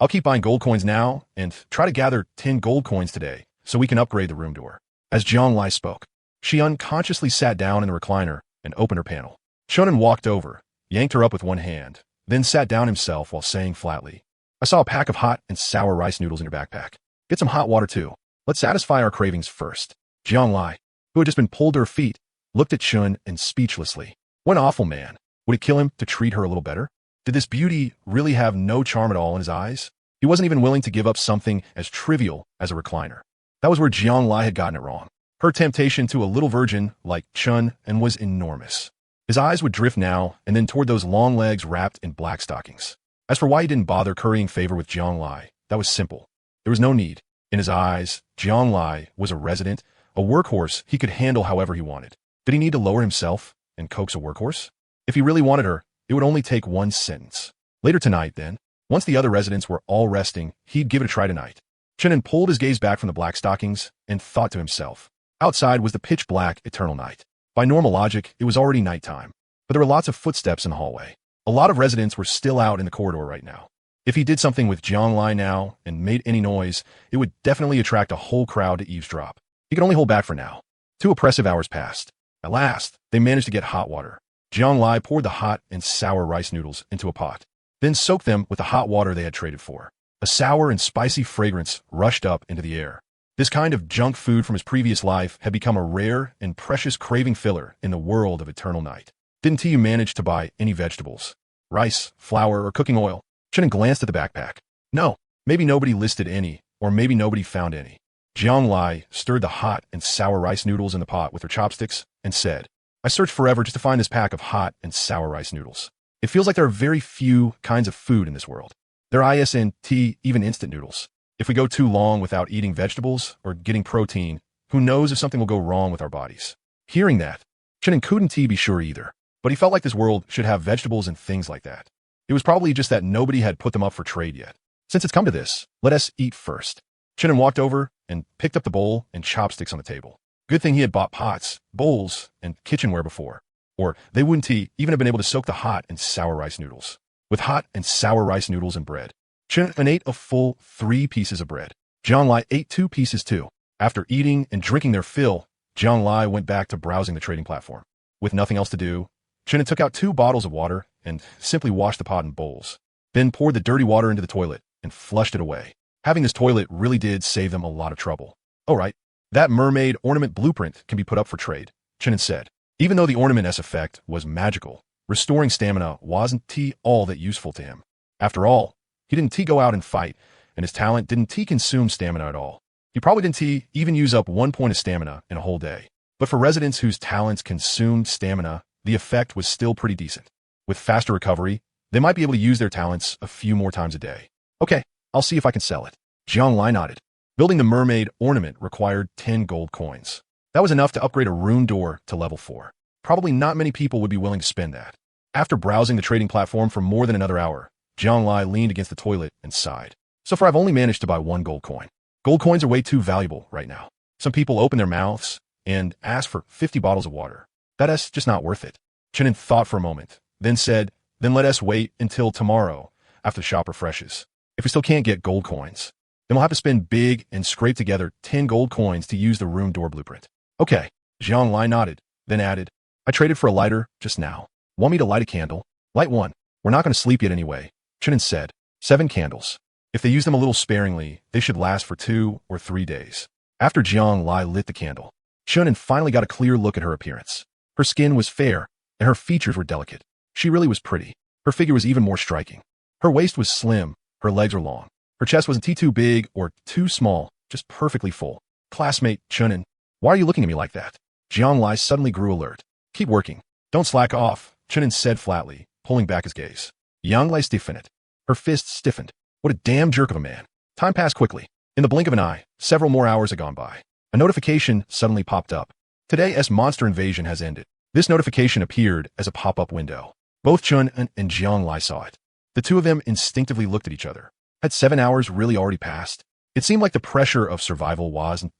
I'll keep buying gold coins now and try to gather 10 gold coins today so we can upgrade the room door. As Jiang Lai spoke, she unconsciously sat down in the recliner and opened her panel. Shonen walked over, yanked her up with one hand, then sat down himself while saying flatly, I saw a pack of hot and sour rice noodles in your backpack. Get some hot water too. Let's satisfy our cravings first. Jiang Lai, who had just been pulled to her feet, looked at Chun and speechlessly. What an awful man. Would it kill him to treat her a little better? Did this beauty really have no charm at all in his eyes? He wasn't even willing to give up something as trivial as a recliner. That was where Jiang Lai had gotten it wrong. Her temptation to a little virgin like Chun and was enormous. His eyes would drift now and then toward those long legs wrapped in black stockings. As for why he didn't bother currying favor with Jiang Lai, that was simple. There was no need. In his eyes, Jiang Lai was a resident, a workhorse he could handle however he wanted. Did he need to lower himself and coax a workhorse? If he really wanted her, it would only take one sentence. Later tonight, then, once the other residents were all resting, he'd give it a try tonight. Chenin pulled his gaze back from the black stockings and thought to himself. Outside was the pitch-black eternal night. By normal logic, it was already nighttime. But there were lots of footsteps in the hallway. A lot of residents were still out in the corridor right now. If he did something with Jiang Lai now and made any noise, it would definitely attract a whole crowd to eavesdrop. He could only hold back for now. 2 oppressive hours passed. At last, they managed to get hot water. Jiang Lai poured the hot and sour rice noodles into a pot, then soaked them with the hot water they had traded for. A sour and spicy fragrance rushed up into the air. This kind of junk food from his previous life had become a rare and precious craving filler in the world of eternal night. Didn't he manage to buy any vegetables, rice, flour, or cooking oil? Chenin glanced at the backpack. No, maybe nobody listed any, or maybe nobody found any. Jiang Lai stirred the hot and sour rice noodles in the pot with her chopsticks and said, I searched forever just to find this pack of hot and sour rice noodles. It feels like there are very few kinds of food in this world. There are ISNT, even instant noodles. If we go too long without eating vegetables or getting protein, who knows if something will go wrong with our bodies. Hearing that, Chenin couldn't be sure either, but he felt like this world should have vegetables and things like that. It was probably just that nobody had put them up for trade yet. Since it's come to this, let us eat first. Chenin walked over and picked up the bowl and chopsticks on the table. Good thing he had bought pots, bowls, and kitchenware before, or they wouldn't even have been able to soak the hot and sour rice noodles. With hot and sour rice noodles and bread, Chenin ate a full 3 pieces of bread. Jiang Lai ate 2 pieces too. After eating and drinking their fill, Jiang Lai went back to browsing the trading platform. With nothing else to do, Chenin took out 2 bottles of water and simply washed the pot in bowls, then poured the dirty water into the toilet and flushed it away. Having this toilet really did save them a lot of trouble. All right, that mermaid ornament blueprint can be put up for trade, Chenin said. Even though the ornament-S effect was magical, restoring stamina wasn't all that useful to him. After all, he didn't go out and fight, and his talent didn't consume stamina at all. He probably didn't even use up 1 point of stamina in a whole day. But for residents whose talents consumed stamina, the effect was still pretty decent. With faster recovery, they might be able to use their talents a few more times a day. Okay, I'll see if I can sell it. Jiang Lai nodded. Building the mermaid ornament required 10 gold coins. That was enough to upgrade a room door to level 4. Probably not many people would be willing to spend that. After browsing the trading platform for more than another hour, Jiang Lai leaned against the toilet and sighed. So far I've only managed to buy 1 gold coin. Gold coins are way too valuable right now. Some people open their mouths and ask for 50 bottles of water. That's just not worth it. Chenin thought for a moment, then said, then let us wait until tomorrow after the shop refreshes. If we still can't get gold coins, then we'll have to spend big and scrape together 10 gold coins to use the room door blueprint. Okay, Jiang Lai nodded, then added, I traded for a lighter just now. Want me to light a candle? Light 1. We're not going to sleep yet anyway, Chenin said. 7 candles. If they use them a little sparingly, they should last for 2 or 3 days. After Jiang Lai lit the candle, Chenin finally got a clear look at her appearance. Her skin was fair, and her features were delicate. She really was pretty. Her figure was even more striking. Her waist was slim, her legs were long. Her chest wasn't too big or too small, just perfectly full. Classmate Chenin, why are you looking at me like that? Jiang Lai suddenly grew alert. Keep working. Don't slack off, Chenin said flatly, pulling back his gaze. Jiang Lai stiffened. Her fists stiffened. What a damn jerk of a man. Time passed quickly. In the blink of an eye, several more hours had gone by. A notification suddenly popped up. Today's monster invasion has ended. This notification appeared as a pop-up window. Both Chun and Jiang Lai saw it. The two of them instinctively looked at each other. Had 7 hours really already passed? It seemed like the pressure of survival wasn't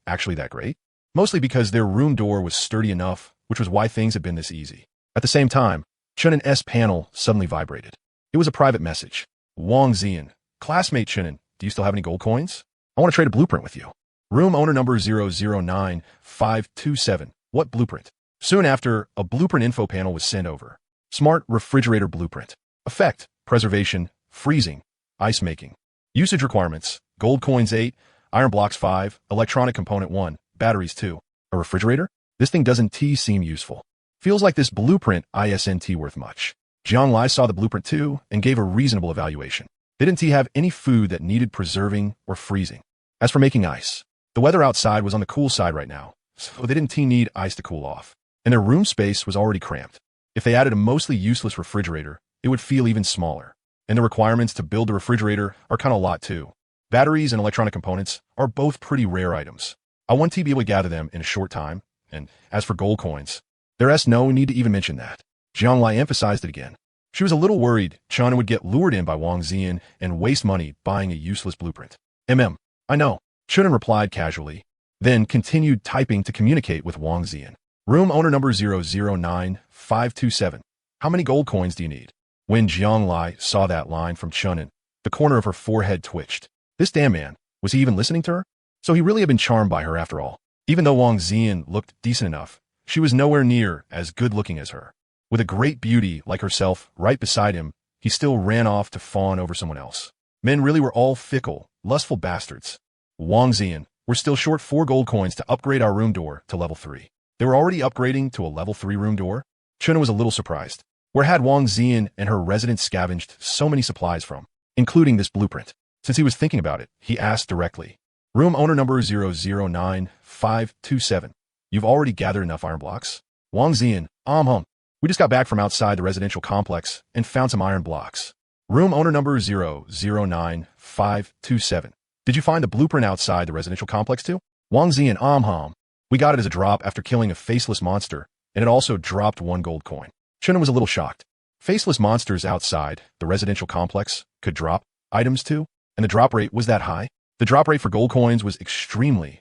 actually that great. Mostly because their room door was sturdy enough, which was why things had been this easy. At the same time, Chun and S panel suddenly vibrated. It was a private message. Wang Zian, classmate Chenin, do you still have any gold coins? I want to trade a blueprint with you. Room owner number 009527. What blueprint? Soon after, a blueprint info panel was sent over. Smart refrigerator blueprint. Effect, preservation, freezing, ice making. Usage requirements, gold coins 8, iron blocks 5, electronic component 1, batteries 2. A refrigerator? This thing doesn't seem useful. Feels like this blueprint isn't worth much. Jiang Lai saw the blueprint too and gave a reasonable evaluation. They didn't have any food that needed preserving or freezing. As for making ice, the weather outside was on the cool side right now, so they didn't need ice to cool off. And their room space was already cramped. If they added a mostly useless refrigerator, it would feel even smaller. And the requirements to build the refrigerator are kind of a lot too. Batteries and electronic components are both pretty rare items. I want to be able to gather them in a short time, and as for gold coins, there's no need to even mention that. Jiang Lai emphasized it again. She was a little worried Chun would get lured in by Wang Ziyan and waste money buying a useless blueprint. I know, Chun replied casually, then continued typing to communicate with Wang Ziyan. Room owner number 009527. How many gold coins do you need? When Jiang Lai saw that line from Chunin, the corner of her forehead twitched. This damn man, was he even listening to her? So he really had been charmed by her after all. Even though Wang Ziyan looked decent enough, she was nowhere near as good-looking as her. With a great beauty like herself right beside him, he still ran off to fawn over someone else. Men really were all fickle, lustful bastards. Wang Ziyan, we're still short 4 gold coins to upgrade our room door to level 3. They were already upgrading to a level 3 room door? Chun was a little surprised. Where had Wang Ziyan and her residents scavenged so many supplies from, including this blueprint? Since he was thinking about it, he asked directly. Room owner number 009527. You've already gathered enough iron blocks? Wang Ziyan, we just got back from outside the residential complex and found some iron blocks. Room owner number 009527. Did you find the blueprint outside the residential complex too? Wang Ziyan, we got it as a drop after killing a faceless monster, and it also dropped 1 gold coin. Chun was a little shocked. Faceless monsters outside the residential complex could drop items too, and the drop rate was that high? The drop rate for gold coins was extremely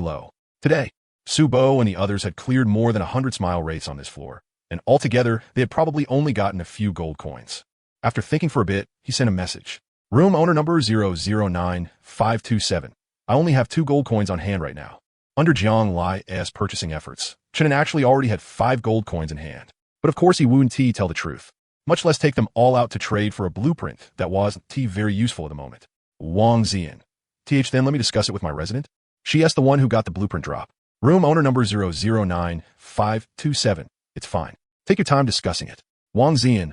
low. Today, Su Bo and the others had cleared more than 100 smile rates on this floor, and altogether they had probably only gotten a few gold coins. After thinking for a bit, he sent a message. Room owner number 009527. I only have 2 gold coins on hand right now. Under Jiang Lai's purchasing efforts, Chen actually already had 5 gold coins in hand. But of course he wouldn't tell the truth, much less take them all out to trade for a blueprint that wasn't very useful at the moment. Wang Ziyan. Then let me discuss it with my resident. She asked the one who got the blueprint drop. Room owner number 009527. It's fine. Take your time discussing it. Wang Ziyan,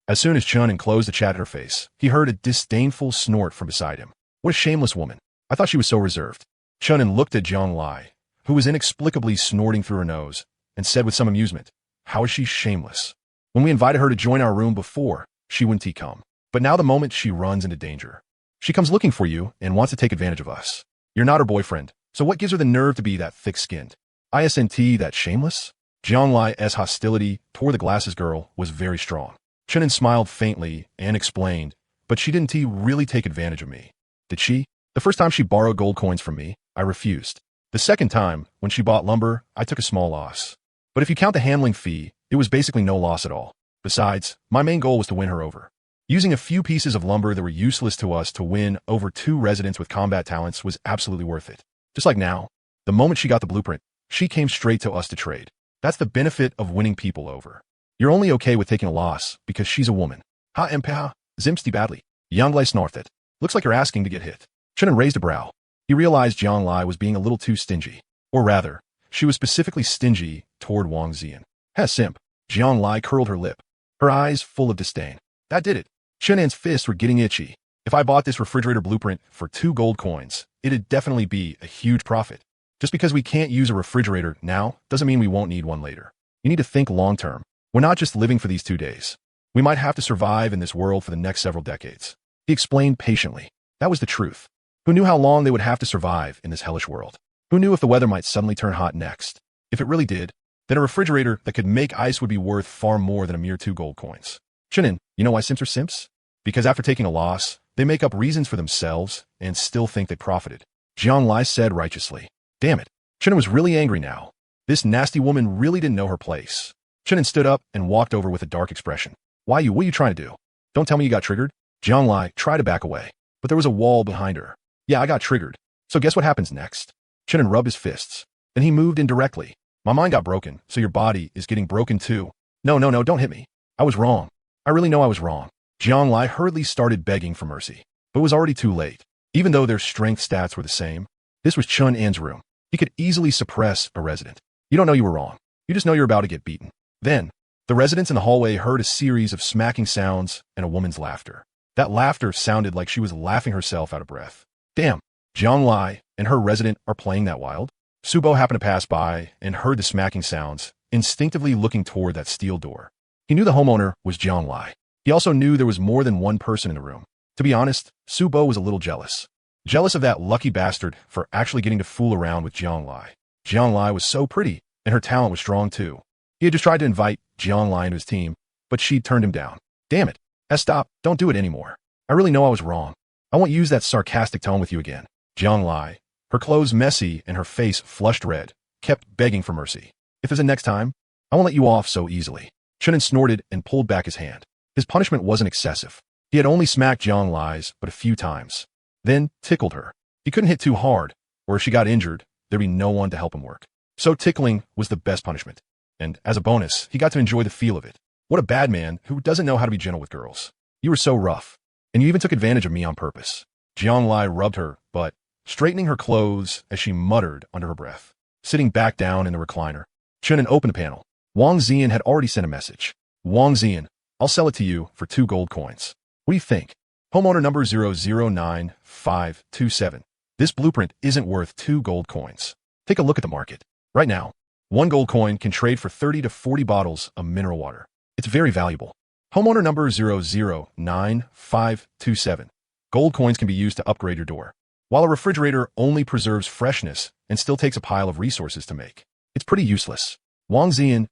As soon as Chun closed the chat at her face, he heard a disdainful snort from beside him. What a shameless woman. I thought she was so reserved. Chun looked at Jiang Lai, who was inexplicably snorting through her nose, and said with some amusement, how is she shameless? When we invited her to join our room before, she wouldn't come. But now the moment she runs into danger, she comes looking for you and wants to take advantage of us. You're not her boyfriend, so what gives her the nerve to be that thick-skinned? Isn't that shameless? Jiang Lai's hostility toward the glasses girl was very strong. Chun smiled faintly and explained, but she didn't really take advantage of me. Did she? The first time she borrowed gold coins from me, I refused. The second time, when she bought lumber, I took a small loss. But if you count the handling fee, it was basically no loss at all. Besides, my main goal was to win her over. Using a few pieces of lumber that were useless to us to win over 2 residents with combat talents was absolutely worth it. Just like now, the moment she got the blueprint, she came straight to us to trade. That's the benefit of winning people over. You're only okay with taking a loss because she's a woman. Zimsty badly. Yang Lai snorted. Looks like you're asking to get hit. Chun raised a brow. He realized Jiang Lai was being a little too stingy. Or rather, she was specifically stingy toward Wang Ziyan. Simp. Jiang Lai curled her lip, her eyes full of disdain. That did it. Chun's fists were getting itchy. If I bought this refrigerator blueprint for 2 gold coins, it'd definitely be a huge profit. Just because we can't use a refrigerator now doesn't mean we won't need one later. You need to think long-term. We're not just living for these 2 days. We might have to survive in this world for the next several decades. He explained patiently. That was the truth. Who knew how long they would have to survive in this hellish world? Who knew if the weather might suddenly turn hot next? If it really did, then a refrigerator that could make ice would be worth far more than a mere 2 gold coins. Chunin, you know why simps are simps? Because after taking a loss, they make up reasons for themselves and still think they profited. Jiang Lai said righteously. Damn it. Chunin was really angry now. This nasty woman really didn't know her place. Chunin stood up and walked over with a dark expression. What are you trying to do? Don't tell me you got triggered. Jiang Lai tried to back away, but there was a wall behind her. Yeah, I got triggered. So guess what happens next? Chunin rubbed his fists. Then he moved indirectly. My mind got broken, so your body is getting broken too. No, don't hit me. I was wrong. I really know I was wrong. Jiang Lai hurriedly started begging for mercy, but it was already too late. Even though their strength stats were the same, this was Chun An's room. He could easily suppress a resident. You don't know you were wrong. You just know you're about to get beaten. Then, the residents in the hallway heard a series of smacking sounds and a woman's laughter. That laughter sounded like she was laughing herself out of breath. Damn, Jiang Lai and her resident are playing that wild? Subo happened to pass by and heard the smacking sounds instinctively looking toward that steel door. He knew the homeowner was Jiang Lai. He also knew there was more than one person in the room. To be honest, Su Bo was a little jealous. Jealous of that lucky bastard for actually getting to fool around with Jiang Lai. Jiang Lai was so pretty, and her talent was strong too. He had just tried to invite Jiang Lai into his team, but she turned him down. Damn it. Stop, don't do it anymore. I really know I was wrong. I won't use that sarcastic tone with you again. Jiang Lai, her clothes messy and her face flushed red, kept begging for mercy. If there's a next time, I won't let you off so easily. Chunin snorted and pulled back his hand. His punishment wasn't excessive. He had only smacked Jiang Lai's but a few times. Then tickled her. He couldn't hit too hard, or if she got injured, there'd be no one to help him work. So tickling was the best punishment. And as a bonus, he got to enjoy the feel of it. What a bad man who doesn't know how to be gentle with girls. You were so rough. And you even took advantage of me on purpose. Jiang Lai rubbed her butt, straightening her clothes as she muttered under her breath. Sitting back down in the recliner, Chunin opened the panel. Wang Ziyan had already sent a message. Wang Ziyan, I'll sell it to you for 2 gold coins. What do you think? Homeowner number 009527. This blueprint isn't worth 2 gold coins. Take a look at the market. Right now, 1 gold coin can trade for 30 to 40 bottles of mineral water. It's very valuable. Homeowner number 009527. Gold coins can be used to upgrade your door, while a refrigerator only preserves freshness and still takes a pile of resources to make. It's pretty useless. Wang Ziyan,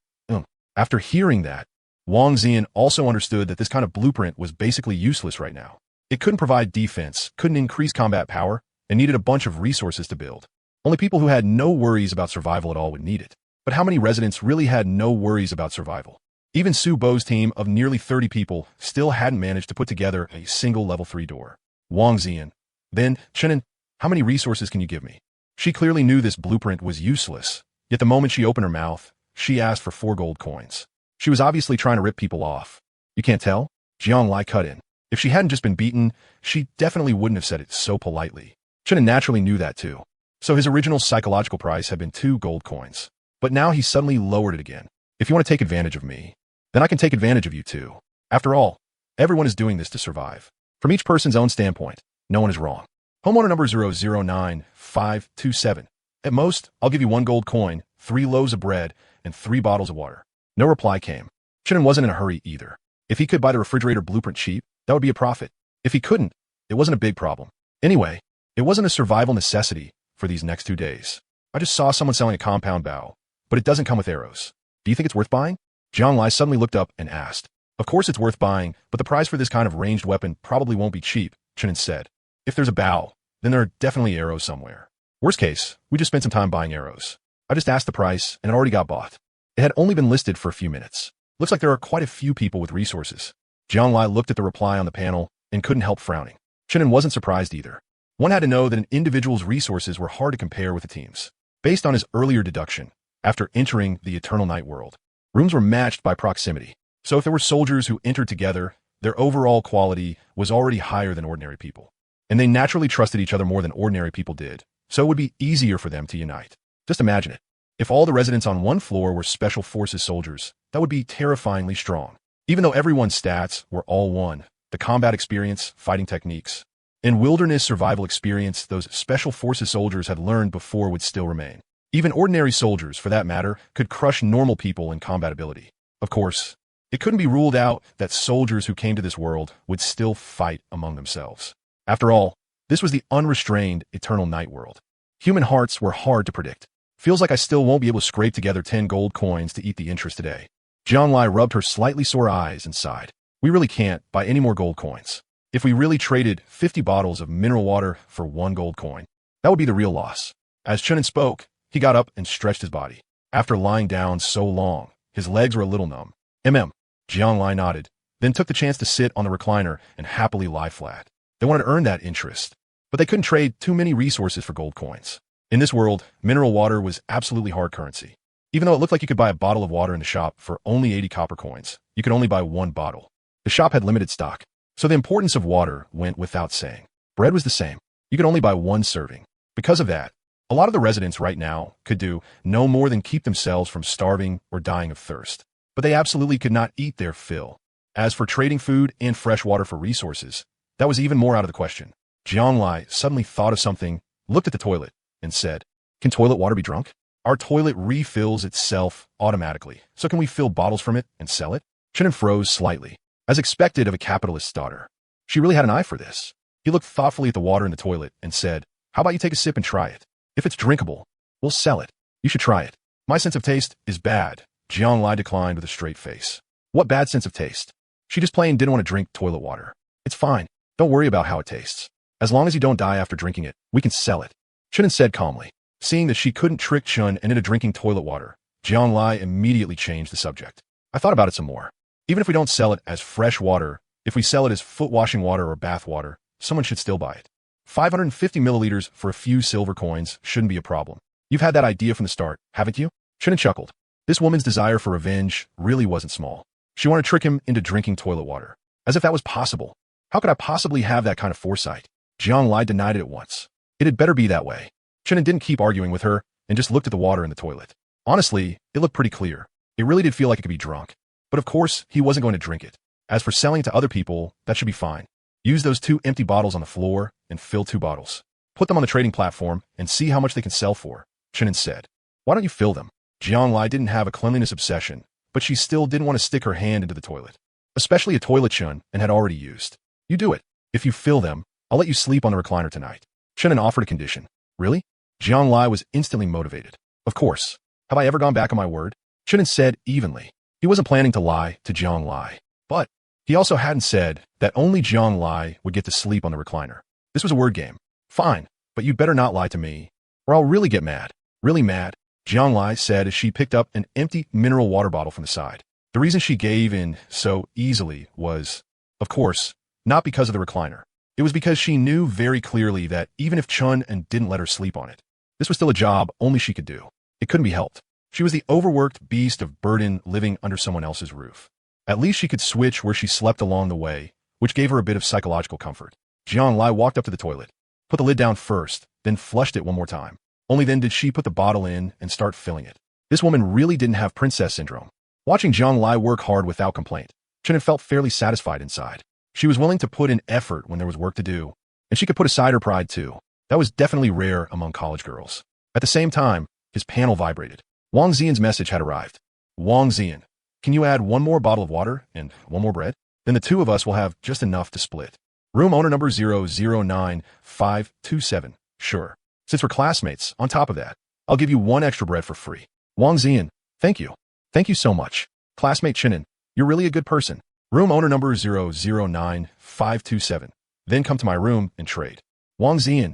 after hearing that, Wang Ziyan also understood that this kind of blueprint was basically useless right now. It couldn't provide defense, couldn't increase combat power, and needed a bunch of resources to build. Only people who had no worries about survival at all would need it. But how many residents really had no worries about survival? Even Su Bo's team of nearly 30 people still hadn't managed to put together a single level 3 door. Wang Ziyan. Then, Chunin, how many resources can you give me? She clearly knew this blueprint was useless, yet the moment she opened her mouth, she asked for 4 gold coins. She was obviously trying to rip people off. You can't tell? Jiang Lai cut in. If she hadn't just been beaten, she definitely wouldn't have said it so politely. Chunin naturally knew that too. So his original psychological price had been 2 gold coins. But now he suddenly lowered it again. If you want to take advantage of me, then I can take advantage of you too. After all, everyone is doing this to survive. From each person's own standpoint, no one is wrong. Homeowner number 009527. At most, I'll give you 1 gold coin, 3 loaves of bread, and 3 bottles of water. No reply came. Chunin wasn't in a hurry either. If he could buy the refrigerator blueprint cheap, that would be a profit. If he couldn't, it wasn't a big problem. Anyway, it wasn't a survival necessity for these next 2 days. I just saw someone selling a compound bow, but it doesn't come with arrows. Do you think it's worth buying? Jiang Lai suddenly looked up and asked. Of course it's worth buying, but the price for this kind of ranged weapon probably won't be cheap, Chunin said. If there's a bow, then there are definitely arrows somewhere. Worst case, we just spent some time buying arrows. I just asked the price, and it already got bought. It had only been listed for a few minutes. Looks like there are quite a few people with resources. Jiang Lai looked at the reply on the panel and couldn't help frowning. Chunin wasn't surprised either. One had to know that an individual's resources were hard to compare with a team's. Based on his earlier deduction, after entering the Eternal Night world, rooms were matched by proximity. So if there were soldiers who entered together, their overall quality was already higher than ordinary people. And they naturally trusted each other more than ordinary people did, so it would be easier for them to unite. Just imagine it. If all the residents on one floor were Special Forces soldiers, that would be terrifyingly strong. Even though everyone's stats were all one, the combat experience, fighting techniques, and wilderness survival experience those Special Forces soldiers had learned before would still remain. Even ordinary soldiers, for that matter, could crush normal people in combat ability. Of course, it couldn't be ruled out that soldiers who came to this world would still fight among themselves. After all, this was the unrestrained Eternal Night world. Human hearts were hard to predict. Feels like I still won't be able to scrape together 10 gold coins to eat the interest today. Jiang Lai rubbed her slightly sore eyes and sighed. We really can't buy any more gold coins. If we really traded 50 bottles of mineral water for 1 gold coin, that would be the real loss. As Chunin spoke, he got up and stretched his body. After lying down so long, his legs were a little numb. Jiang Lai nodded, then took the chance to sit on the recliner and happily lie flat. They wanted to earn that interest, but they couldn't trade too many resources for gold coins. In this world, mineral water was absolutely hard currency. Even though it looked like you could buy a bottle of water in the shop for only 80 copper coins, you could only buy 1 bottle. The shop had limited stock, so the importance of water went without saying. Bread was the same. You could only buy 1 serving. Because of that, a lot of the residents right now could do no more than keep themselves from starving or dying of thirst. But they absolutely could not eat their fill. As for trading food and fresh water for resources, that was even more out of the question. Jiang Lai suddenly thought of something, looked at the toilet, and said, Can toilet water be drunk? Our toilet refills itself automatically, so can we fill bottles from it and sell it? Chunin froze slightly, as expected of a capitalist's daughter. She really had an eye for this. He looked thoughtfully at the water in the toilet and said, "How about you take a sip and try it? If it's drinkable, we'll sell it. You should try it." "My sense of taste is bad," Jianglai declined with a straight face. "What bad sense of taste?" "She just plain didn't want to drink toilet water." "It's fine. Don't worry about how it tastes. As long as you don't die after drinking it, we can sell it," Chunin said calmly. Seeing that she couldn't trick Chun into drinking toilet water, Jianglai immediately changed the subject. "I thought about it some more. Even if we don't sell it as fresh water, if we sell it as foot washing water or bath water, someone should still buy it. 550 milliliters for a few silver coins shouldn't be a problem. You've had that idea from the start, haven't you?" Chunin chuckled. This woman's desire for revenge really wasn't small. She wanted to trick him into drinking toilet water. As if that was possible. How could I possibly have that kind of foresight? Jianglai denied it at once. It had better be that way. Chunin didn't keep arguing with her and just looked at the water in the toilet. Honestly, it looked pretty clear. It really did feel like it could be drunk. But of course, he wasn't going to drink it. As for selling it to other people, that should be fine. Use those 2 empty bottles on the floor and fill 2 bottles. Put them on the trading platform and see how much they can sell for, Chunin said. "Why don't you fill them?" Jianglai didn't have a cleanliness obsession, but she still didn't want to stick her hand into the toilet. Especially a toilet Chun and had already used. "You do it. If you fill them, I'll let you sleep on the recliner tonight." Chunin offered a condition. "Really?" Jianglai was instantly motivated. "Of course. Have I ever gone back on my word?" Chunin said evenly. He wasn't planning to lie to Jianglai. But he also hadn't said that only Jianglai would get to sleep on the recliner. This was a word game. "Fine, but you'd better not lie to me, or I'll really get mad." "Really mad?" Jianglai said as she picked up an empty mineral water bottle from the side. The reason she gave in so easily was, of course, not because of the recliner. It was because she knew very clearly that even if Chun and didn't let her sleep on it, this was still a job only she could do. It couldn't be helped. She was the overworked beast of burden living under someone else's roof. At least she could switch where she slept along the way, which gave her a bit of psychological comfort. Jianglai walked up to the toilet, put the lid down first, then flushed it one more time. Only then did she put the bottle in and start filling it. This woman really didn't have princess syndrome. Watching Jianglai work hard without complaint, Chunin felt fairly satisfied inside. She was willing to put in effort when there was work to do, and she could put aside her pride too. That was definitely rare among college girls. At the same time, his panel vibrated. Wang Xian's message had arrived. "Wang Xian, can you add 1 more bottle of water and 1 more bread? Then the 2 of us will have just enough to split. Room owner number 009527. Sure. Since we're classmates, on top of that, I'll give you 1 extra bread for free." "Wang Xian, thank you. Thank you so much. Classmate Chunin, you're really a good person. Room owner number 009527. Then come to my room and trade." "Wang Xian,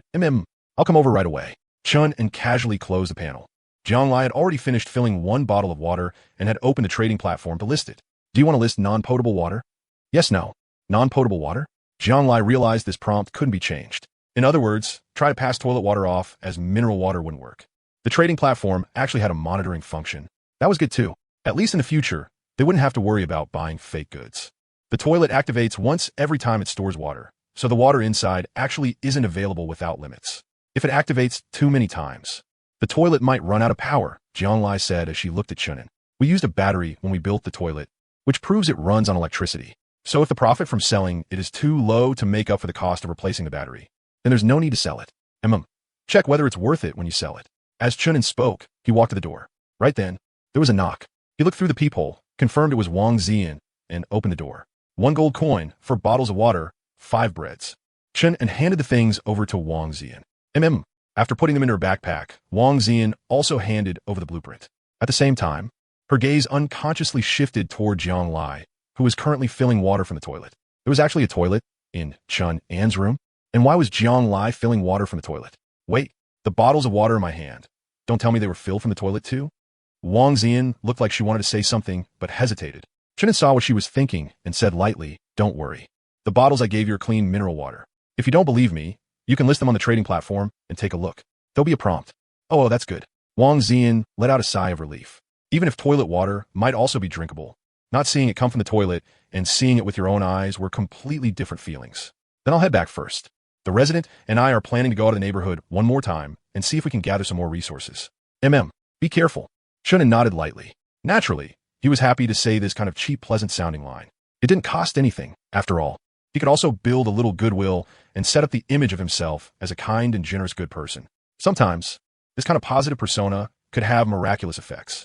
I'll come over right away." Chun and casually closed the panel. Jianglai had already finished filling 1 bottle of water and had opened the trading platform to list it. "Do you want to list non-potable water?" "Yes, no." "Non-potable water?" Jianglai realized this prompt couldn't be changed. In other words, try to pass toilet water off as mineral water wouldn't work. The trading platform actually had a monitoring function. That was good too. At least in the future, they wouldn't have to worry about buying fake goods. The toilet activates once every time it stores water, so the water inside actually isn't available without limits. If it activates too many times, the toilet might run out of power, Jianglai said as she looked at Chunin. "We used a battery when we built the toilet, which proves it runs on electricity. So if the profit from selling it is too low to make up for the cost of replacing the battery, then there's no need to sell it. Check whether it's worth it when you sell it." As Chunin spoke, he walked to the door. Right then, there was a knock. He looked through the peephole, confirmed it was Wang Xian, and opened the door. 1 gold coin for bottles of water, 5 breads. Chun and handed the things over to Wang Xian. After putting them in her backpack, Wang Xian also handed over the blueprint. At the same time, her gaze unconsciously shifted toward Jianglai, who was currently filling water from the toilet. There was actually a toilet in Chun An's room. And why was Jianglai filling water from the toilet? Wait, the bottles of water in my hand. Don't tell me they were filled from the toilet too? Wang Xian looked like she wanted to say something, but hesitated. Chunin saw what she was thinking and said lightly, "Don't worry. The bottles I gave you are clean mineral water. If you don't believe me, you can list them on the trading platform and take a look. There'll be a prompt." Oh, that's good. Wang Xian let out a sigh of relief. Even if toilet water might also be drinkable, not seeing it come from the toilet and seeing it with your own eyes were completely different feelings. "Then I'll head back first. The resident and I are planning to go out of the neighborhood one more time and see if we can gather some more resources. Be careful." Chunin nodded lightly. Naturally, he was happy to say this kind of cheap, pleasant-sounding line. It didn't cost anything, after all. He could also build a little goodwill and set up the image of himself as a kind and generous good person. Sometimes, this kind of positive persona could have miraculous effects.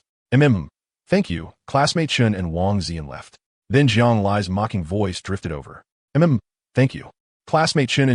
Thank you. Classmate Chun and Wang Ziyan left. Then Jiang Lai's mocking voice drifted over. Thank you. Classmate Chun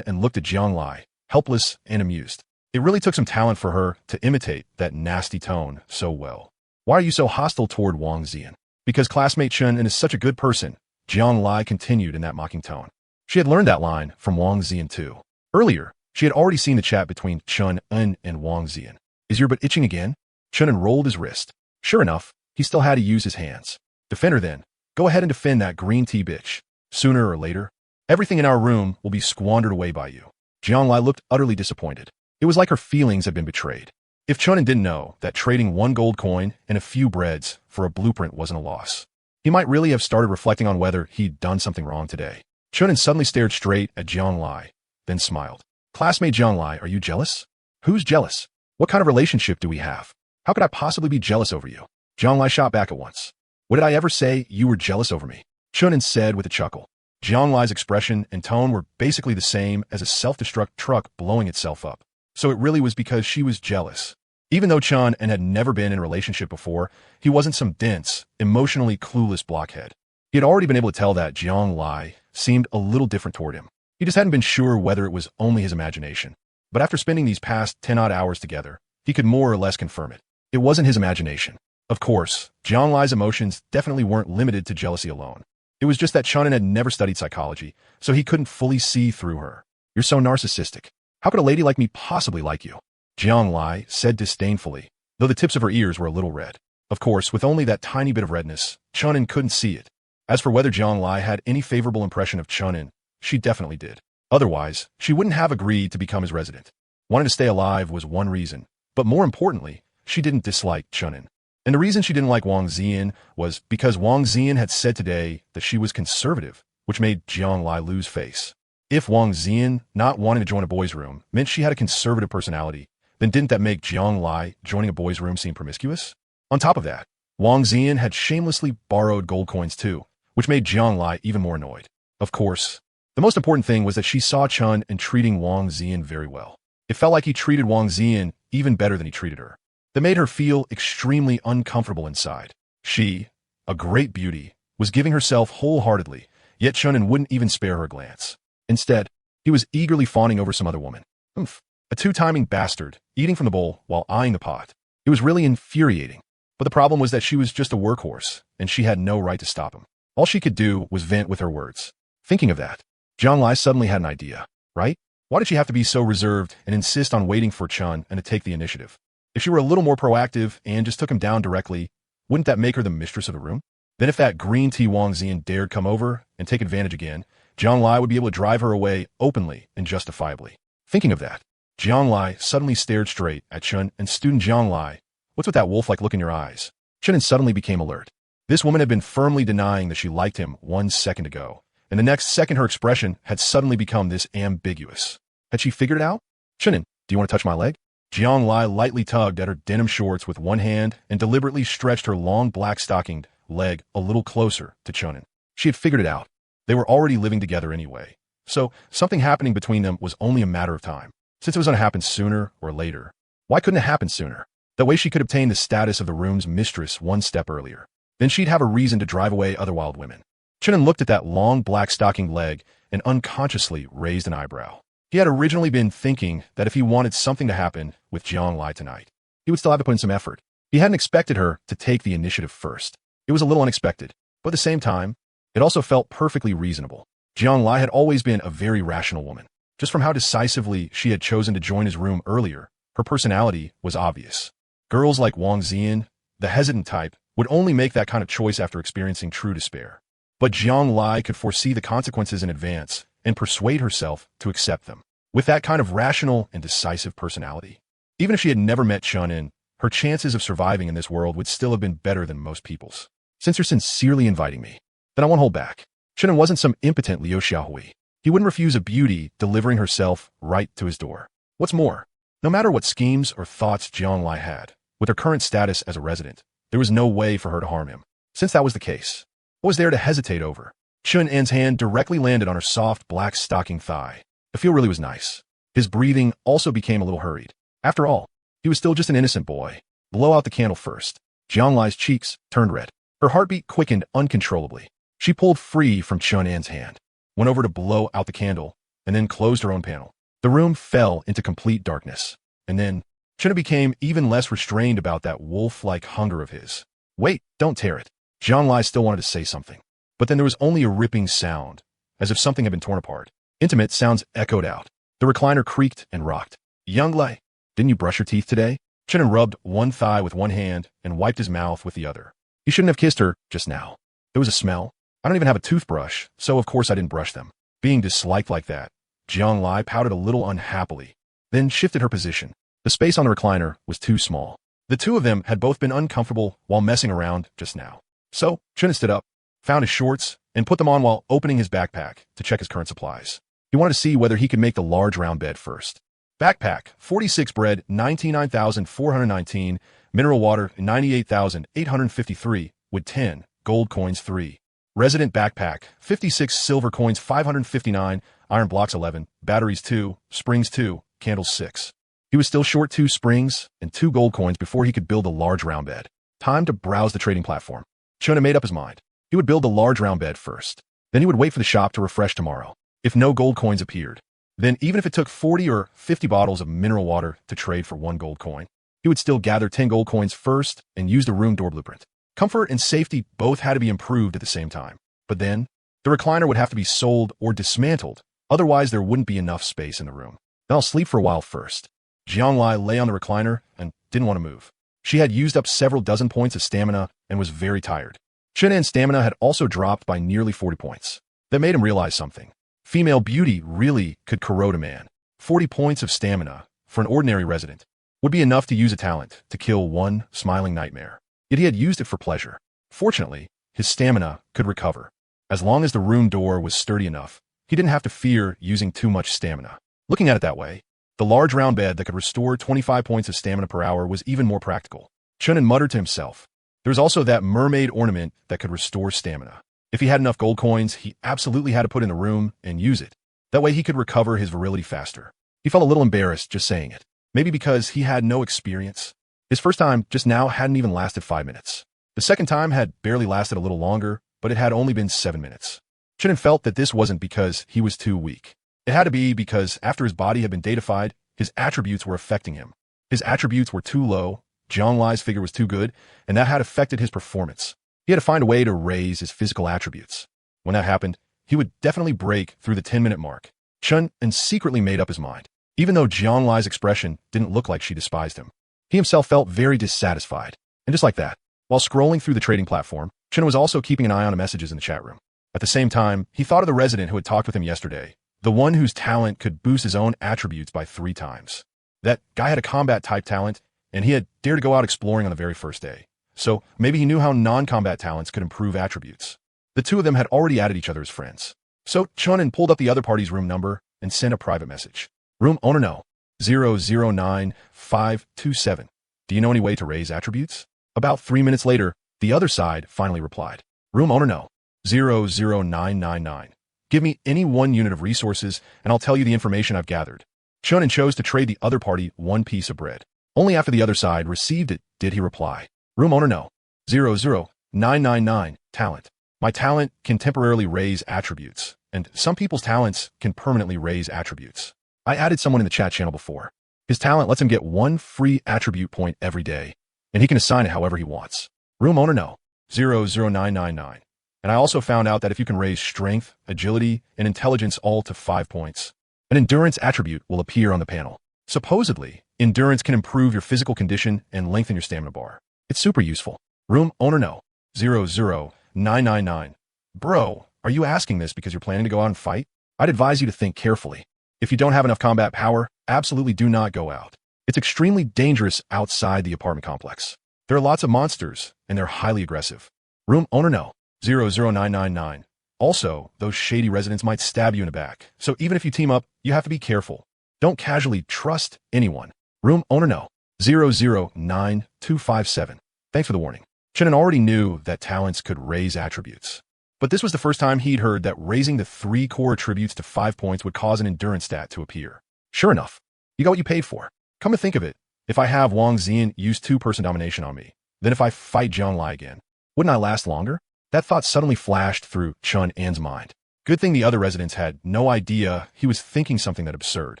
and looked at Jiang Lai, helpless and amused. It really took some talent for her to imitate that nasty tone so well. Why are you so hostile toward Wang Ziyan? Because classmate Chun is such a good person, Jiang Lai continued in that mocking tone. She had learned that line from Wang Ziyan too. Earlier, she had already seen the chat between Chun and Wang Ziyan. Is your butt itching again? Chun rolled his wrist. Sure enough, he still had to use his hands. Defend her then. Go ahead and defend that green tea bitch. Sooner or later, everything in our room will be squandered away by you. Jiang Lai looked utterly disappointed. It was like her feelings had been betrayed. If Chun didn't know that trading one gold coin and a few breads for a blueprint wasn't a loss, he might really have started reflecting on whether he'd done something wrong today. Chun suddenly stared straight at Jiang Lai, then smiled. Classmate Jiang Lai, are you jealous? Who's jealous? What kind of relationship do we have? How could I possibly be jealous over you? Jiang Lai shot back at once. What did I ever say you were jealous over me? Chun said with a chuckle. Jiang Lai's expression and tone were basically the same as a self-destruct truck blowing itself up. So it really was because she was jealous. Even though Chun had never been in a relationship before, he wasn't some dense, emotionally clueless blockhead. He had already been able to tell that Jiang Lai seemed a little different toward him. He just hadn't been sure whether it was only his imagination. But after spending these past 10-odd hours together, he could more or less confirm it. It wasn't his imagination. Of course, Jiang Lai's emotions definitely weren't limited to jealousy alone. It was just that Chun had never studied psychology, so he couldn't fully see through her. You're so narcissistic. How could a lady like me possibly like you? Jiang Lai said disdainfully, though the tips of her ears were a little red. Of course, with only that tiny bit of redness, Chun couldn't see it. As for whether Jiang Lai had any favorable impression of Chun, she definitely did. Otherwise, she wouldn't have agreed to become his resident. Wanting to stay alive was one reason, but more importantly, she didn't dislike Chun. And the reason she didn't like Wang Ziyan was because Wang Ziyan had said today that she was conservative, which made Jiang Lai lose face. If Wang Ziyan not wanting to join a boys' room meant she had a conservative personality, then didn't that make Jiang Lai joining a boys' room seem promiscuous? On top of that, Wang Ziyan had shamelessly borrowed gold coins too, which made Jiang Lai even more annoyed. Of course, the most important thing was that she saw Chun treating Wang Ziyan very well. It felt like he treated Wang Ziyan even better than he treated her. That made her feel extremely uncomfortable inside. She, a great beauty, was giving herself wholeheartedly, yet Chun wouldn't even spare her a glance. Instead, he was eagerly fawning over some other woman. A two-timing bastard, eating from the bowl while eyeing the pot. It was really infuriating. But the problem was that she was just a workhorse, and she had no right to stop him. All she could do was vent with her words. Thinking of that, Jiang Lai suddenly had an idea, right? Why did she have to be so reserved and insist on waiting for Chun to take the initiative? If she were a little more proactive and just took him down directly, wouldn't that make her the mistress of the room? Then if that green tea Wang Ziyan dared come over and take advantage again, Jiang Lai would be able to drive her away openly and justifiably. Thinking of that, Jiang Lai suddenly stared straight at Chun and student Jiang Lai. What's with that wolf-like look in your eyes? Chun suddenly became alert. This woman had been firmly denying that she liked him 1 second ago, and the next second her expression had suddenly become this ambiguous. Had she figured it out? Chun, do you want to touch my leg? Jiang Lai lightly tugged at her denim shorts with one hand and deliberately stretched her long black-stockinged leg a little closer to Chun. She had figured it out. They were already living together anyway, so something happening between them was only a matter of time. Since it was going to happen sooner or later, why couldn't it happen sooner? That way she could obtain the status of the room's mistress 1 step earlier. Then she'd have a reason to drive away other wild women. Chun looked at that long black-stockinged leg and unconsciously raised an eyebrow. He had originally been thinking that if he wanted something to happen with Jiang Lai tonight, he would still have to put in some effort. He hadn't expected her to take the initiative first. It was a little unexpected, but at the same time, it also felt perfectly reasonable. Jiang Lai had always been a very rational woman. Just from how decisively she had chosen to join his room earlier, her personality was obvious. Girls like Wang Ziyan, the hesitant type, would only make that kind of choice after experiencing true despair. But Jiang Lai could foresee the consequences in advance and persuade herself to accept them. With that kind of rational and decisive personality, even if she had never met Chun, her chances of surviving in this world would still have been better than most people's. Since you're sincerely inviting me, then I won't hold back. Chun wasn't some impotent Liu Xiaohui. He wouldn't refuse a beauty delivering herself right to his door. What's more, no matter what schemes or thoughts Jiang Lai had, with her current status as a resident, there was no way for her to harm him. Since that was the case, what was there to hesitate over? Chun-En's hand directly landed on her soft black stocking thigh. The feel really was nice. His breathing also became a little hurried. After all, he was still just an innocent boy. blow out the candle first. Jianglai's cheeks turned red. Her heartbeat quickened uncontrollably. She pulled free from Chun'an's hand, went over to blow out the candle, and then closed her own panel. The room fell into complete darkness. And then Chun'an became even less restrained about that wolf-like hunger of his. Wait, don't tear it. Jianglai still wanted to say something. But then there was only a ripping sound, as if something had been torn apart. Intimate sounds echoed out. The recliner creaked and rocked. Jianglai, didn't you brush your teeth today? Chun'an rubbed one thigh with one hand and wiped his mouth with the other. He shouldn't have kissed her just now. There was a smell. I don't even have a toothbrush, so of course I didn't brush them. Being disliked like that, Jianglai pouted a little unhappily, then shifted her position. The space on the recliner was too small. The two of them had both been uncomfortable while messing around just now. So Chun'an stood up, found his shorts, and put them on while opening his backpack to check his current supplies. He wanted to see whether he could make the large round bed first. Backpack, 46 bread, 99,419, mineral water, 98,853, with 10, gold coins 3. Resident backpack, 56 silver coins 559, iron blocks 11, batteries 2, springs 2, candles 6. He was still short 2 springs and 2 gold coins before he could build a large round bed. Time to browse the trading platform. Chun'an made up his mind. He would build the large round bed first. Then he would wait for the shop to refresh tomorrow. If no gold coins appeared, then even if it took 40 or 50 bottles of mineral water to trade for 1 gold coin, he would still gather 10 gold coins first and use the room door blueprint. Comfort and safety both had to be improved at the same time. But then, the recliner would have to be sold or dismantled, otherwise there wouldn't be enough space in the room. Then I'll sleep for a while first. Jianglai lay on the recliner and didn't want to move. She had used up several dozen points of stamina and was very tired. Chun'an's stamina had also dropped by nearly 40 points. That made him realize something. Female beauty really could corrode a man. 40 points of stamina, for an ordinary resident, would be enough to use a talent to kill one smiling nightmare. Yet he had used it for pleasure. Fortunately, his stamina could recover. As long as the room door was sturdy enough, he didn't have to fear using too much stamina. Looking at it that way, the large round bed that could restore 25 points of stamina per hour was even more practical. Chun'an muttered to himself. There was also that mermaid ornament that could restore stamina. If he had enough gold coins, he absolutely had to put in the room and use it. That way he could recover his virility faster. He felt a little embarrassed just saying it. Maybe because he had no experience. His first time just now hadn't even lasted 5 minutes. The second time had barely lasted a little longer, but it had only been 7 minutes. Chun'an felt that this wasn't because he was too weak. It had to be because after his body had been datafied, his attributes were affecting him. His attributes were too low, Jianglai's figure was too good, and that had affected his performance. He had to find a way to raise his physical attributes. When that happened, he would definitely break through the 10-minute mark. Chun'an secretly made up his mind. Even though Jianglai's expression didn't look like she despised him, he himself felt very dissatisfied. And just like that, while scrolling through the trading platform, Chun'an was also keeping an eye on the messages in the chat room. At the same time, he thought of the resident who had talked with him yesterday, the one whose talent could boost his own attributes by 3 times. That guy had a combat-type talent, and he had dared to go out exploring on the very first day. So maybe he knew how non-combat talents could improve attributes. The two of them had already added each other as friends. So Chun'an pulled up the other party's room number and sent a private message. Room owner no. 009527. Do you know any way to raise attributes? About 3 minutes later, the other side finally replied. Room owner no. 00999. Give me any 1 unit of resources and I'll tell you the information I've gathered. Chun'an chose to trade the other party 1 piece of bread. Only after the other side received it did he reply. Room owner no. 00999. Talent. My talent can temporarily raise attributes, and some people's talents can permanently raise attributes. I added someone in the chat channel before. His talent lets him get 1 free attribute point every day, and he can assign it however he wants. Room owner no. 00999. And I also found out that if you can raise strength, agility, and intelligence all to 5 points, an endurance attribute will appear on the panel. Supposedly, endurance can improve your physical condition and lengthen your stamina bar. It's super useful. Room owner no. 00999. Bro, are you asking this because you're planning to go out and fight? I'd advise you to think carefully. If you don't have enough combat power, absolutely do not go out. It's extremely dangerous outside the apartment complex. There are lots of monsters, and they're highly aggressive. Room owner no. 00999. Also, those shady residents might stab you in the back, so even if you team up, you have to be careful. Don't casually trust anyone. Room owner no. 009257. Thanks for the warning. Chun'an already knew that talents could raise attributes. But this was the first time he'd heard that raising the 3 core attributes to 5 points would cause an endurance stat to appear. Sure enough, you got what you paid for. Come to think of it, If I have Wang Xian use two-person domination on me, then if I fight Jiang Lai again, wouldn't I last longer? That thought suddenly flashed through Chun An's mind. Good thing the other residents had no idea he was thinking something that absurd.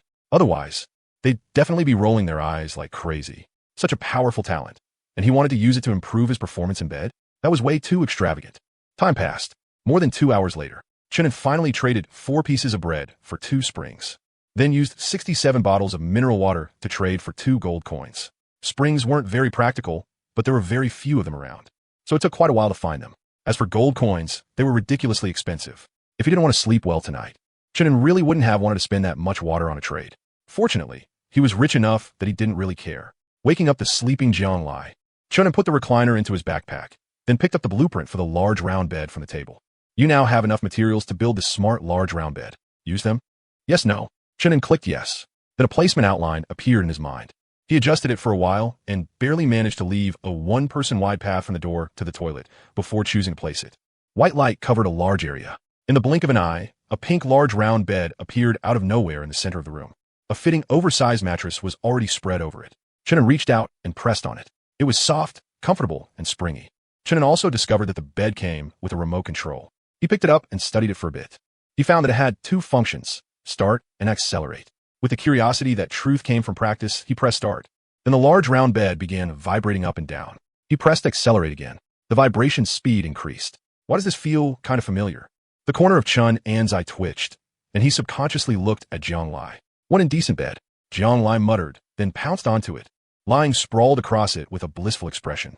Otherwise, they'd definitely be rolling their eyes like crazy. Such a powerful talent, and he wanted to use it to improve his performance in bed? That was way too extravagant. Time passed. More than 2 hours later, Chun An finally traded 4 pieces of bread for 2 springs, then used 67 bottles of mineral water to trade for 2 gold coins. Springs weren't very practical, but there were very few of them around, so it took quite a while to find them. As for gold coins, they were ridiculously expensive. If he didn't want to sleep well tonight, Chun An really wouldn't have wanted to spend that much water on a trade. Fortunately, he was rich enough that he didn't really care. Waking up the sleeping Jiang Lai, Chun An put the recliner into his backpack, then picked up the blueprint for the large round bed from the table. You now have enough materials to build this smart large round bed. Use them? Yes, no. Chun An clicked yes. Then a placement outline appeared in his mind. He adjusted it for a while and barely managed to leave a one-person wide path from the door to the toilet before choosing to place it. White light covered a large area. In the blink of an eye, a pink large round bed appeared out of nowhere in the center of the room. A fitting oversized mattress was already spread over it. Chun An reached out and pressed on it. It was soft, comfortable, and springy. Chun An also discovered that the bed came with a remote control. He picked it up and studied it for a bit. He found that it had 2 functions, start and accelerate. With the curiosity that truth came from practice, he pressed start. Then the large round bed began vibrating up and down. He pressed accelerate again. The vibration speed increased. Why does this feel kind of familiar? The corner of Chun An's eye twitched, and he subconsciously looked at Jiang Lai. What indecent bed, Jiang Lai muttered, then pounced onto it, lying sprawled across it with a blissful expression.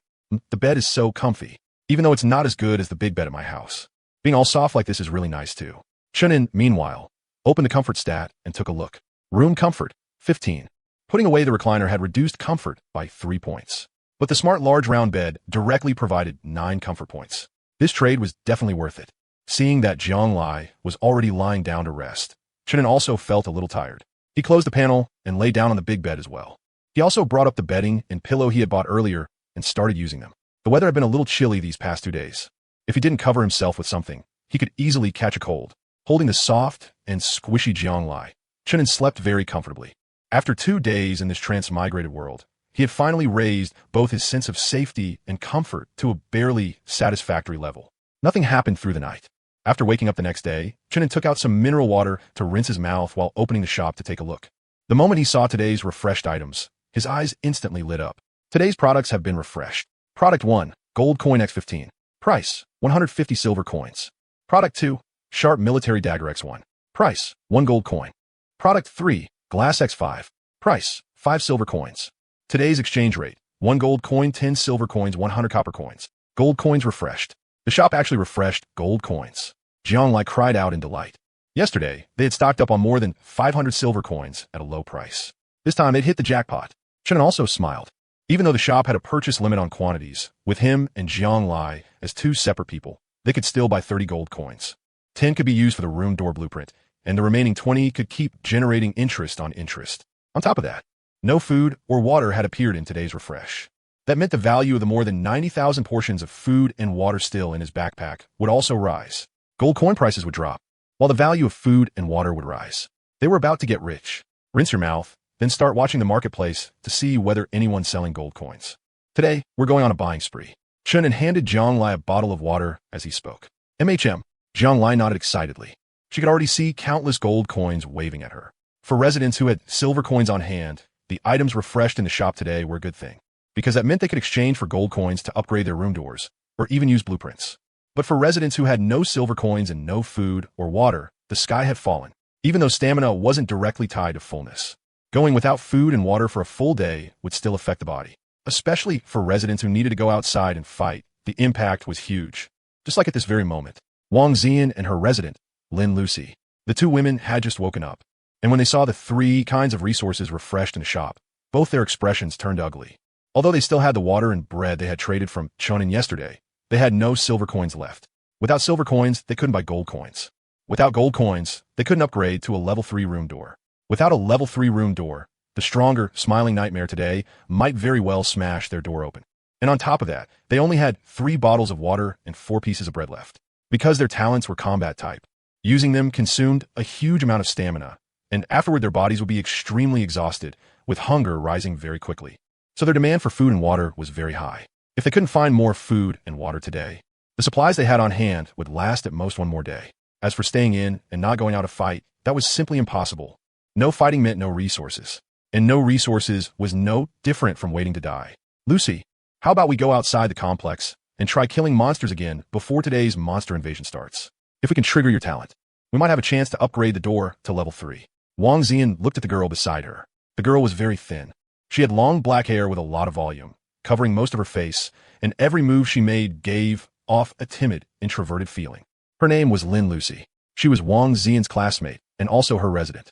The bed is so comfy, even though it's not as good as the big bed at my house. Being all soft like this is really nice too. Chun An, meanwhile, opened the comfort stat and took a look. Room comfort, 15. Putting away the recliner had reduced comfort by 3 points. But the smart large round bed directly provided 9 comfort points. This trade was definitely worth it. Seeing that Jiang Lai was already lying down to rest, Chun An also felt a little tired. He closed the panel and lay down on the big bed as well. He also brought up the bedding and pillow he had bought earlier and started using them. The weather had been a little chilly these past 2 days. If he didn't cover himself with something, he could easily catch a cold. Holding the soft and squishy Jiang Lai, Chun An slept very comfortably. After 2 days in this transmigrated world, he had finally raised both his sense of safety and comfort to a barely satisfactory level. Nothing happened through the night. After waking up the next day, Chun An took out some mineral water to rinse his mouth while opening the shop to take a look. The moment he saw today's refreshed items, his eyes instantly lit up. Today's products have been refreshed. Product 1, Gold Coin X15. Price, 150 silver coins. Product 2, Sharp Military Dagger X1. Price, 1 gold coin. Product 3, Glass X5. Price, 5 silver coins. Today's exchange rate, 1 gold coin, 10 silver coins, 100 copper coins. Gold coins refreshed. The shop actually refreshed gold coins. Jiang Lai cried out in delight. Yesterday, they had stocked up on more than 500 silver coins at a low price. This time, they'd hit the jackpot. Chun An also smiled. Even though the shop had a purchase limit on quantities, with him and Jiang Lai as 2 separate people, they could still buy 30 gold coins. 10 could be used for the room door blueprint, and the remaining 20 could keep generating interest on interest. On top of that, no food or water had appeared in today's refresh. That meant the value of the more than 90,000 portions of food and water still in his backpack would also rise. Gold coin prices would drop, while the value of food and water would rise. They were about to get rich. Rinse your mouth, then start watching the marketplace to see whether anyone's selling gold coins. Today, we're going on a buying spree. Chun An handed Jiang Lai a bottle of water as he spoke. MHM. Jiang Lai nodded excitedly. She could already see countless gold coins waving at her. For residents who had silver coins on hand, the items refreshed in the shop today were a good thing, because that meant they could exchange for gold coins to upgrade their room doors, or even use blueprints. But for residents who had no silver coins and no food or water, the sky had fallen, even though stamina wasn't directly tied to fullness. Going without food and water for a full day would still affect the body. Especially for residents who needed to go outside and fight, the impact was huge. Just like at this very moment, Wang Xian and her resident, Lin Lucy. The 2 women had just woken up, and when they saw the 3 kinds of resources refreshed in the shop, both their expressions turned ugly. Although they still had the water and bread they had traded from Chun An yesterday, they had no silver coins left. Without silver coins, they couldn't buy gold coins. Without gold coins, they couldn't upgrade to a level 3 room door. Without a level 3 room door, the stronger, smiling nightmare today might very well smash their door open. And on top of that, they only had 3 bottles of water and 4 pieces of bread left. Because their talents were combat type, using them consumed a huge amount of stamina, and afterward their bodies would be extremely exhausted, with hunger rising very quickly. So their demand for food and water was very high. If they couldn't find more food and water today, the supplies they had on hand would last at most one more day. As for staying in and not going out to fight, that was simply impossible. No fighting meant no resources, and no resources was no different from waiting to die. Lucy, how about we go outside the complex and try killing monsters again before today's monster invasion starts? If we can trigger your talent, we might have a chance to upgrade the door to level 3. Wang Xian looked at the girl beside her. The girl was very thin. She had long black hair with a lot of volume, covering most of her face, and every move she made gave off a timid, introverted feeling. Her name was Lin Lucy. She was Wang Xian's classmate and also her resident.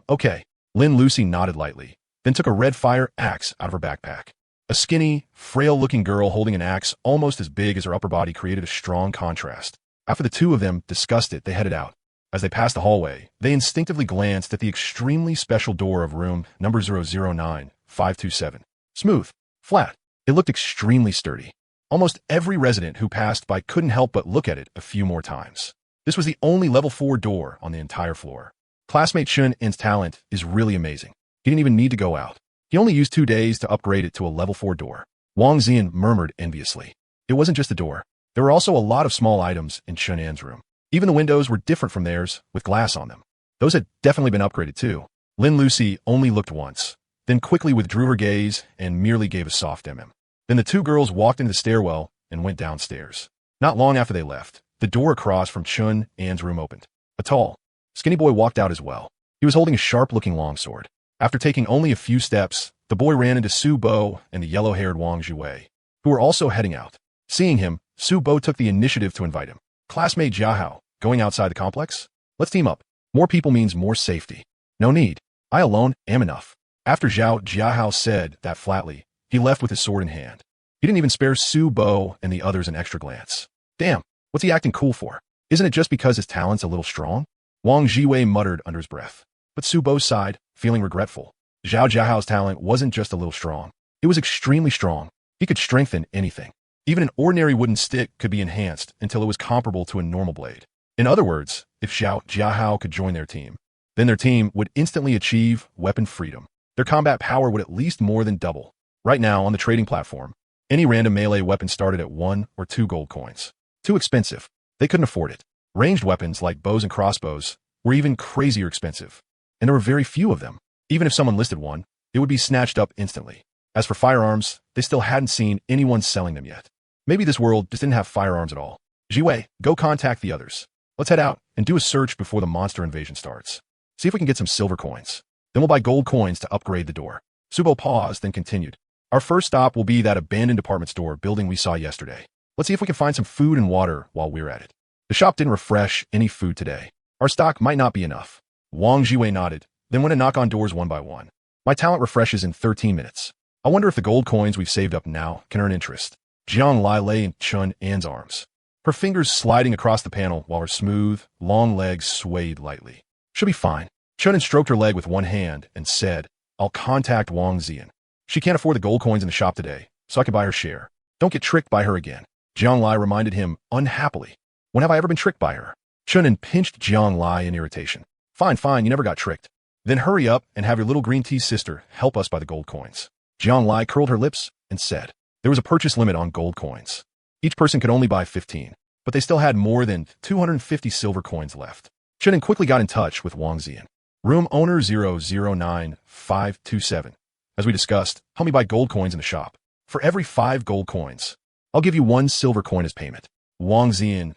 Okay. Lin Lucy nodded lightly, then took a red fire axe out of her backpack. A skinny, frail-looking girl holding an axe almost as big as her upper body created a strong contrast. After the two of them discussed it, they headed out. As they passed the hallway, they instinctively glanced at the extremely special door of room number 009527. Smooth, flat. It looked extremely sturdy. Almost every resident who passed by couldn't help but look at it a few more times. This was the only level 4 door on the entire floor. Classmate Chun In's talent is really amazing. He didn't even need to go out. He only used 2 days to upgrade it to a level 4 door. Wang Xian murmured enviously. It wasn't just a door. There were also a lot of small items in Chun In's room. Even the windows were different from theirs, with glass on them. Those had definitely been upgraded too. Lin Lucy only looked once, then quickly withdrew her gaze and merely gave a soft Then the two girls walked into the stairwell and went downstairs. Not long after they left, the door across from Chun An's room opened. A tall, skinny boy walked out as well. He was holding a sharp-looking longsword. After taking only a few steps, the boy ran into Su Bo and the yellow-haired Wang Zhuwei, who were also heading out. Seeing him, Su Bo took the initiative to invite him. Classmate Jiahao, going outside the complex? Let's team up. More people means more safety. No need. I alone am enough. After Jiahao said that flatly, he left with his sword in hand. He didn't even spare Su Bo and the others an extra glance. Damn, what's he acting cool for? Isn't it just because his talent's a little strong? Wang Zhiwei muttered under his breath. But Su Bo sighed, feeling regretful. Jiahao's talent wasn't just a little strong. It was extremely strong. He could strengthen anything. Even an ordinary wooden stick could be enhanced until it was comparable to a normal blade. In other words, if Jiahao could join their team, then their team would instantly achieve weapon freedom. Their combat power would at least more than double. Right now, on the trading platform, any random melee weapon started at 1 or 2 gold coins. Too expensive. They couldn't afford it. Ranged weapons like bows and crossbows were even crazier expensive. And there were very few of them. Even if someone listed one, it would be snatched up instantly. As for firearms, they still hadn't seen anyone selling them yet. Maybe this world just didn't have firearms at all. Jiwei, go contact the others. Let's head out and do a search before the monster invasion starts. See if we can get some silver coins. Then we'll buy gold coins to upgrade the door. Subo paused, then continued. Our first stop will be that abandoned department store building we saw yesterday. Let's see if we can find some food and water while we're at it. The shop didn't refresh any food today. Our stock might not be enough. Wang Jiwei nodded, then went to knock on doors one by one. My talent refreshes in 13 minutes. I wonder if the gold coins we've saved up now can earn interest. Jiang Lai lay in Chun An's arms, her fingers sliding across the panel while her smooth, long legs swayed lightly. She'll be fine. Chun An stroked her leg with one hand and said, I'll contact Wang Xian. She can't afford the gold coins in the shop today, so I can buy her share. Don't get tricked by her again. Jiang Lai reminded him unhappily. When have I ever been tricked by her? Chun An pinched Jiang Lai in irritation. Fine, you never got tricked. Then hurry up and have your little green tea sister help us buy the gold coins. Jiang Lai curled her lips and said, there was a purchase limit on gold coins. Each person could only buy 15, but they still had more than 250 silver coins left. Chun An quickly got in touch with Wang Xian. Room owner 009527. As we discussed, help me buy gold coins in the shop. For every 5 gold coins, I'll give you 1 silver coin as payment. Wang Xian,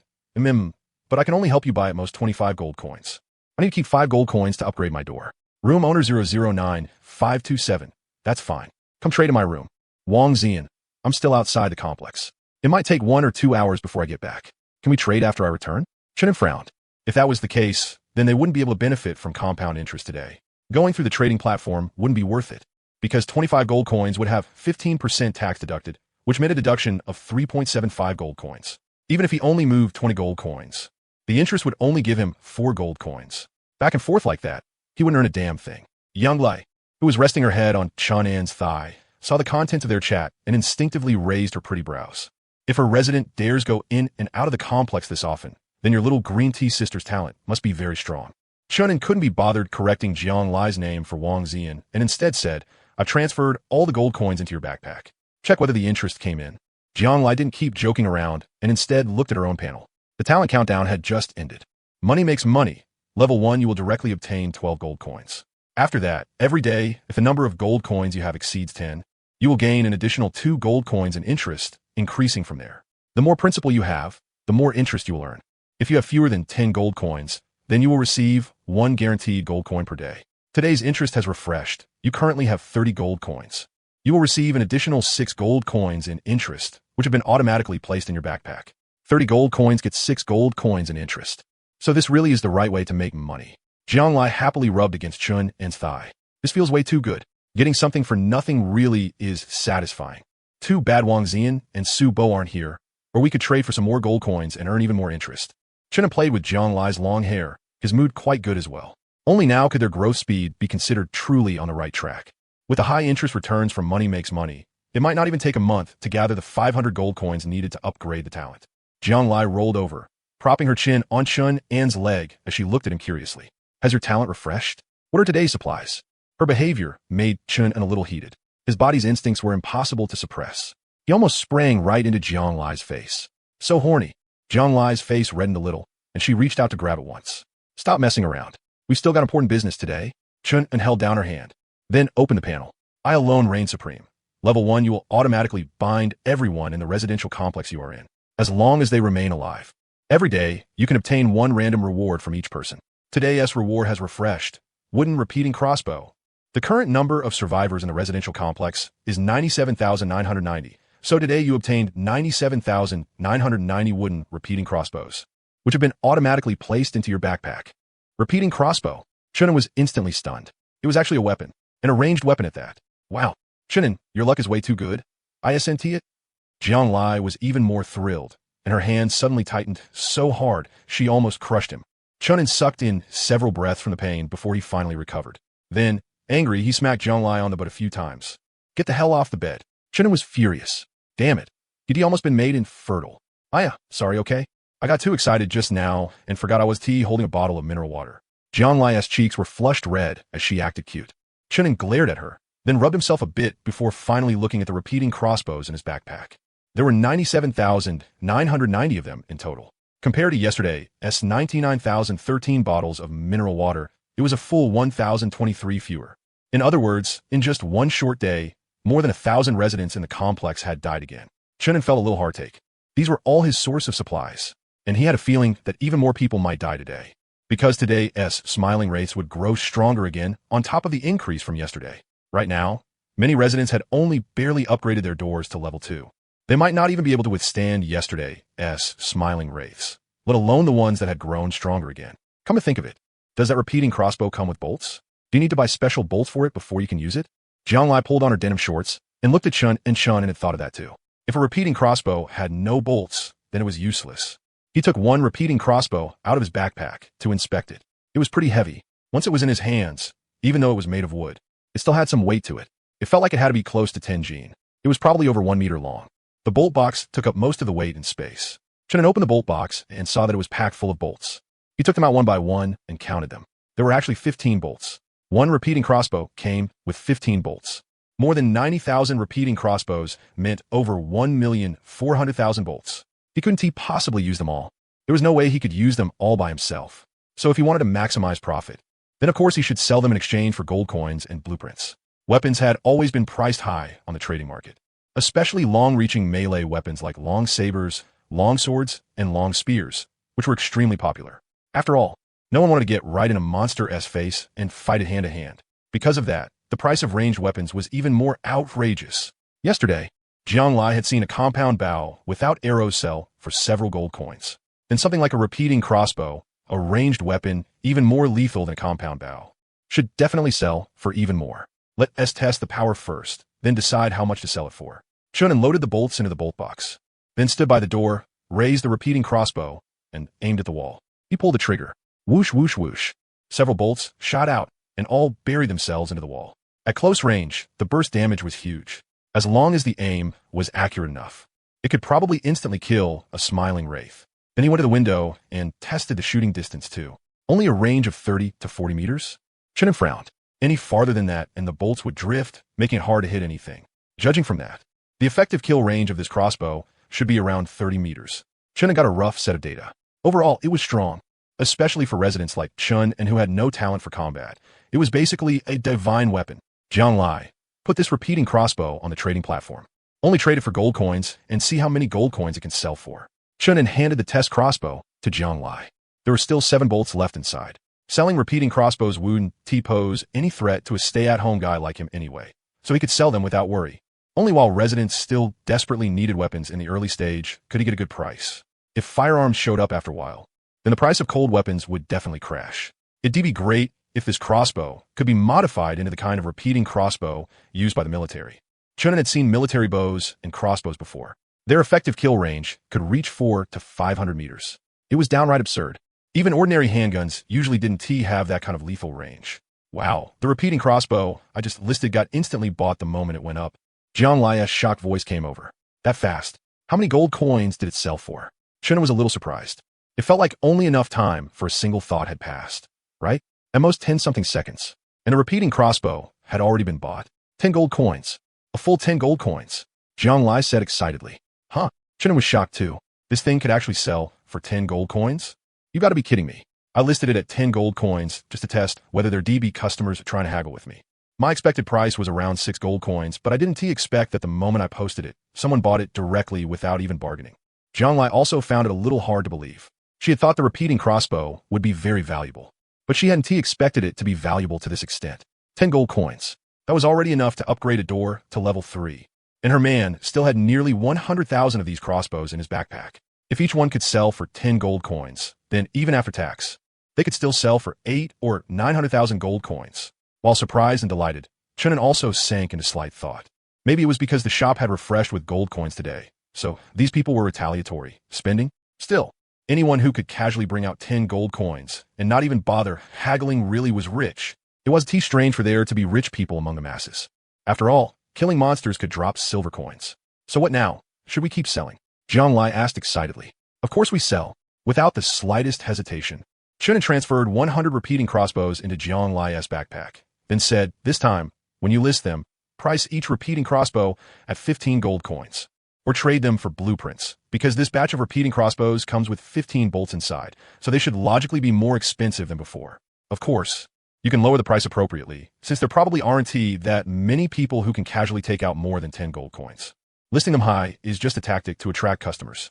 but I can only help you buy at most 25 gold coins. I need to keep 5 gold coins to upgrade my door. Room owner 009527. That's fine. Come trade in my room. Wang Xian, I'm still outside the complex. It might take 1 or 2 hours before I get back. Can we trade after I return? Chun An frowned. If that was the case, then they wouldn't be able to benefit from compound interest today. Going through the trading platform wouldn't be worth it, because 25 gold coins would have 15% tax deducted, which meant a deduction of 3.75 gold coins. Even if he only moved 20 gold coins, the interest would only give him 4 gold coins. Back and forth like that, he wouldn't earn a damn thing. Yang Lai, who was resting her head on Chun An's thigh, saw the content of their chat and instinctively raised her pretty brows. If a resident dares go in and out of the complex this often, then your little green tea sister's talent must be very strong. Chunin couldn't be bothered correcting Jiang Lai's name for Wang Zian and instead said, I've transferred all the gold coins into your backpack. Check whether the interest came in. Jiang Lai didn't keep joking around and instead looked at her own panel. The talent countdown had just ended. Money makes money. Level 1, you will directly obtain 12 gold coins. After that, every day, if the number of gold coins you have exceeds 10, you will gain an additional 2 gold coins in interest, increasing from there. The more principal you have, the more interest you will earn. If you have fewer than 10 gold coins, then you will receive 1 guaranteed gold coin per day. Today's interest has refreshed. You currently have 30 gold coins. You will receive an additional 6 gold coins in interest, which have been automatically placed in your backpack. 30 gold coins get 6 gold coins in interest. So this really is the right way to make money. Jiang Lai happily rubbed against Chun En's thigh. This feels way too good. Getting something for nothing really is satisfying. Too bad Wang Zian and Su Bo aren't here, or we could trade for some more gold coins and earn even more interest. Chun played with Jiang Lai's long hair, his mood quite good as well. Only now could their growth speed be considered truly on the right track. With the high interest returns from Money Makes Money, it might not even take a month to gather the 500 gold coins needed to upgrade the talent. Jiang Lai rolled over, propping her chin on Chun En's leg as she looked at him curiously. Has your talent refreshed? What are today's supplies? Her behavior made Chun En a little heated. His body's instincts were impossible to suppress. He almost sprang right into Jiang Lai's face. So horny. Jiang Lai's face reddened a little, and she reached out to grab it once. Stop messing around. We've still got important business today. Chun En held down her hand. Then opened the panel. I alone reign supreme. Level 1, you will automatically bind everyone in the residential complex you are in, as long as they remain alive. Every day, you can obtain 1 random reward from each person. Today's reward has refreshed. Wooden repeating crossbow. The current number of survivors in the residential complex is 97,990. So today you obtained 97,990 wooden repeating crossbows, which have been automatically placed into your backpack. Repeating crossbow. Chunin was instantly stunned. It was actually a weapon, and a ranged weapon at that. Wow. Chunin, your luck is way too good. ISNT it? Jiang Lai was even more thrilled, and her hand suddenly tightened so hard she almost crushed him. Chunin sucked in several breaths from the pain before he finally recovered. Then, angry, he smacked Jiang Lai on the butt a few times. Get the hell off the bed. Chunin was furious. Damn it. He'd almost been made infertile. Sorry, okay? I got too excited just now and forgot I was holding a bottle of mineral water. Jiang Lai's cheeks were flushed red as she acted cute. Chunin glared at her, then rubbed himself a bit before finally looking at the repeating crossbows in his backpack. There were 97,990 of them in total. Compared to yesterday's 99,013 bottles of mineral water, it was a full 1,023 fewer. In other words, in just one short day, more than 1,000 residents in the complex had died again. Chunin felt a little heartache. These were all his source of supplies, and he had a feeling that even more people might die today, because today's smiling rates would grow stronger again on top of the increase from yesterday. Right now, many residents had only barely upgraded their doors to level 2. They might not even be able to withstand yesterday's smiling wraiths, let alone the ones that had grown stronger again. Come to think of it, does that repeating crossbow come with bolts? Do you need to buy special bolts for it before you can use it? Jiang Lai pulled on her denim shorts and looked at Chun and had thought of that too. If a repeating crossbow had no bolts, then it was useless. He took 1 repeating crossbow out of his backpack to inspect it. It was pretty heavy. Once it was in his hands, even though it was made of wood, it still had some weight to it. It felt like it had to be close to 10 Gene. It was probably over 1 meter long. The bolt box took up most of the weight and space. Chun opened the bolt box and saw that it was packed full of bolts. He took them out one by one and counted them. There were actually 15 bolts. 1 repeating crossbow came with 15 bolts. More than 90,000 repeating crossbows meant over 1,400,000 bolts. He couldn't possibly use them all. There was no way he could use them all by himself. So if he wanted to maximize profit, then of course he should sell them in exchange for gold coins and blueprints. Weapons had always been priced high on the trading market, especially long-reaching melee weapons like long sabers, long swords, and long spears, which were extremely popular. After all, no one wanted to get right in a monster's face and fight it hand-to-hand. Because of that, the price of ranged weapons was even more outrageous. Yesterday, Jiang Lai had seen a compound bow without arrows sell for several gold coins. Then something like a repeating crossbow, a ranged weapon even more lethal than a compound bow, should definitely sell for even more. Let's test the power first, then decide how much to sell it for. Chun loaded the bolts into the bolt box, then stood by the door, raised the repeating crossbow, and aimed at the wall. He pulled the trigger. Whoosh, whoosh, whoosh. Several bolts shot out and all buried themselves into the wall. At close range, the burst damage was huge. As long as the aim was accurate enough, it could probably instantly kill a smiling wraith. Then he went to the window and tested the shooting distance too. Only a range of 30 to 40 meters? Chun frowned. Any farther than that, and the bolts would drift, making it hard to hit anything. Judging from that, the effective kill range of this crossbow should be around 30 meters. Chun got a rough set of data. Overall, it was strong, especially for residents like Chun and who had no talent for combat. It was basically a divine weapon. Jiang Lai put this repeating crossbow on the trading platform. Only trade it for gold coins and see how many gold coins it can sell for. Chun handed the test crossbow to Jiang Lai. There were still 7 bolts left inside. Selling repeating crossbows wouldn't pose any threat to a stay-at-home guy like him anyway, so he could sell them without worry. Only while residents still desperately needed weapons in the early stage could he get a good price. If firearms showed up after a while, then the price of cold weapons would definitely crash. It'd be great if this crossbow could be modified into the kind of repeating crossbow used by the military. Chun had seen military bows and crossbows before. Their effective kill range could reach 400 to 500 meters. It was downright absurd. Even ordinary handguns usually didn't have that kind of lethal range. Wow, the repeating crossbow I just listed got instantly bought the moment it went up. Jiang Lai's shocked voice came over. That fast? How many gold coins did it sell for? Chun was a little surprised. It felt like only enough time for a single thought had passed, right? At most 10-something seconds. And a repeating crossbow had already been bought. 10 gold coins. A full 10 gold coins. Jiang Lai said excitedly. Huh? Chun was shocked too. This thing could actually sell for 10 gold coins? You gotta be kidding me. I listed it at 10 gold coins just to test whether their DB customers are trying to haggle with me. My expected price was around 6 gold coins, but I didn't expect that the moment I posted it, someone bought it directly without even bargaining. Jiang Lai also found it a little hard to believe. She had thought the repeating crossbow would be very valuable, but she hadn't expected it to be valuable to this extent. 10 gold coins. That was already enough to upgrade a door to level 3. And her man still had nearly 100,000 of these crossbows in his backpack. If each one could sell for 10 gold coins, then even after tax, they could still sell for 8 or 900,000 gold coins. While surprised and delighted, Chun also sank into slight thought. Maybe it was because the shop had refreshed with gold coins today, so these people were retaliatory, spending. Still, anyone who could casually bring out 10 gold coins and not even bother haggling really was rich. It was strange for there to be rich people among the masses. After all, killing monsters could drop silver coins. So what now? Should we keep selling? Jiang Lai asked excitedly. Of course we sell, without the slightest hesitation. Chun transferred 100 repeating crossbows into Jiang Lai's backpack, then said, this time, when you list them, price each repeating crossbow at 15 gold coins. Or trade them for blueprints, because this batch of repeating crossbows comes with 15 bolts inside, so they should logically be more expensive than before. Of course, you can lower the price appropriately, since there probably aren't that many people who can casually take out more than 10 gold coins. Listing them high is just a tactic to attract customers.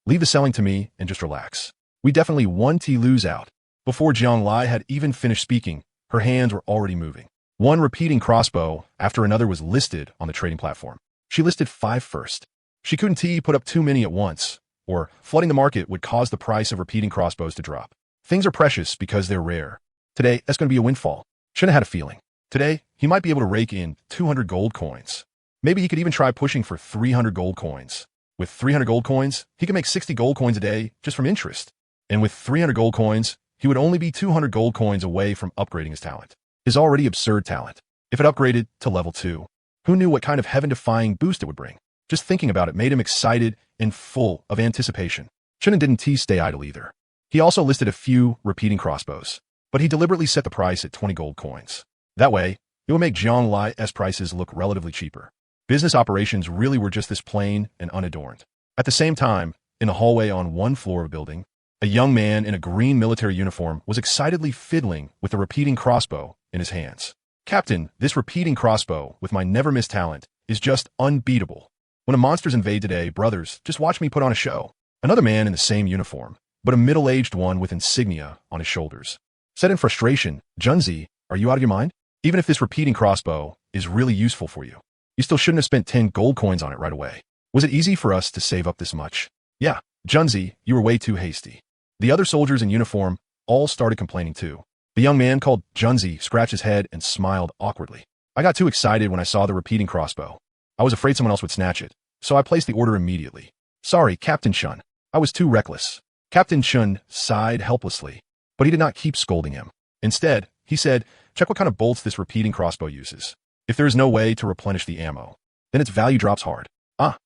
Leave the selling to me and just relax. We definitely won to lose out. Before Jiang Lai had even finished speaking, her hands were already moving. One repeating crossbow after another was listed on the trading platform. She listed 5 first. She couldn't put up too many at once, or flooding the market would cause the price of repeating crossbows to drop. Things are precious because they're rare. Today, that's going to be a windfall. Chun had a feeling. Today, he might be able to rake in 200 gold coins. Maybe he could even try pushing for 300 gold coins. With 300 gold coins, he could make 60 gold coins a day just from interest. And with 300 gold coins, he would only be 200 gold coins away from upgrading his talent. His already absurd talent. If it upgraded to level 2, who knew what kind of heaven-defying boost it would bring? Just thinking about it made him excited and full of anticipation. Chun didn't stay idle either. He also listed a few repeating crossbows, but he deliberately set the price at 20 gold coins. That way, it would make Jiang Lai's prices look relatively cheaper. Business operations really were just this plain and unadorned. At the same time, in a hallway on one floor of a building, a young man in a green military uniform was excitedly fiddling with a repeating crossbow in his hands. Captain, this repeating crossbow with my never-miss talent is just unbeatable. When the monsters invade today, brothers, just watch me put on a show. Another man in the same uniform, but a middle-aged one with insignia on his shoulders, said in frustration, Junzi, are you out of your mind? Even if this repeating crossbow is really useful for you, you still shouldn't have spent 10 gold coins on it right away. Was it easy for us to save up this much? Yeah, Junzi, you were way too hasty. The other soldiers in uniform all started complaining too. The young man called Junzi scratched his head and smiled awkwardly. I got too excited when I saw the repeating crossbow. I was afraid someone else would snatch it, so I placed the order immediately. Sorry, Captain Chun. I was too reckless. Captain Chun sighed helplessly, but he did not keep scolding him. Instead, he said, check what kind of bolts this repeating crossbow uses. If there is no way to replenish the ammo, then its value drops hard.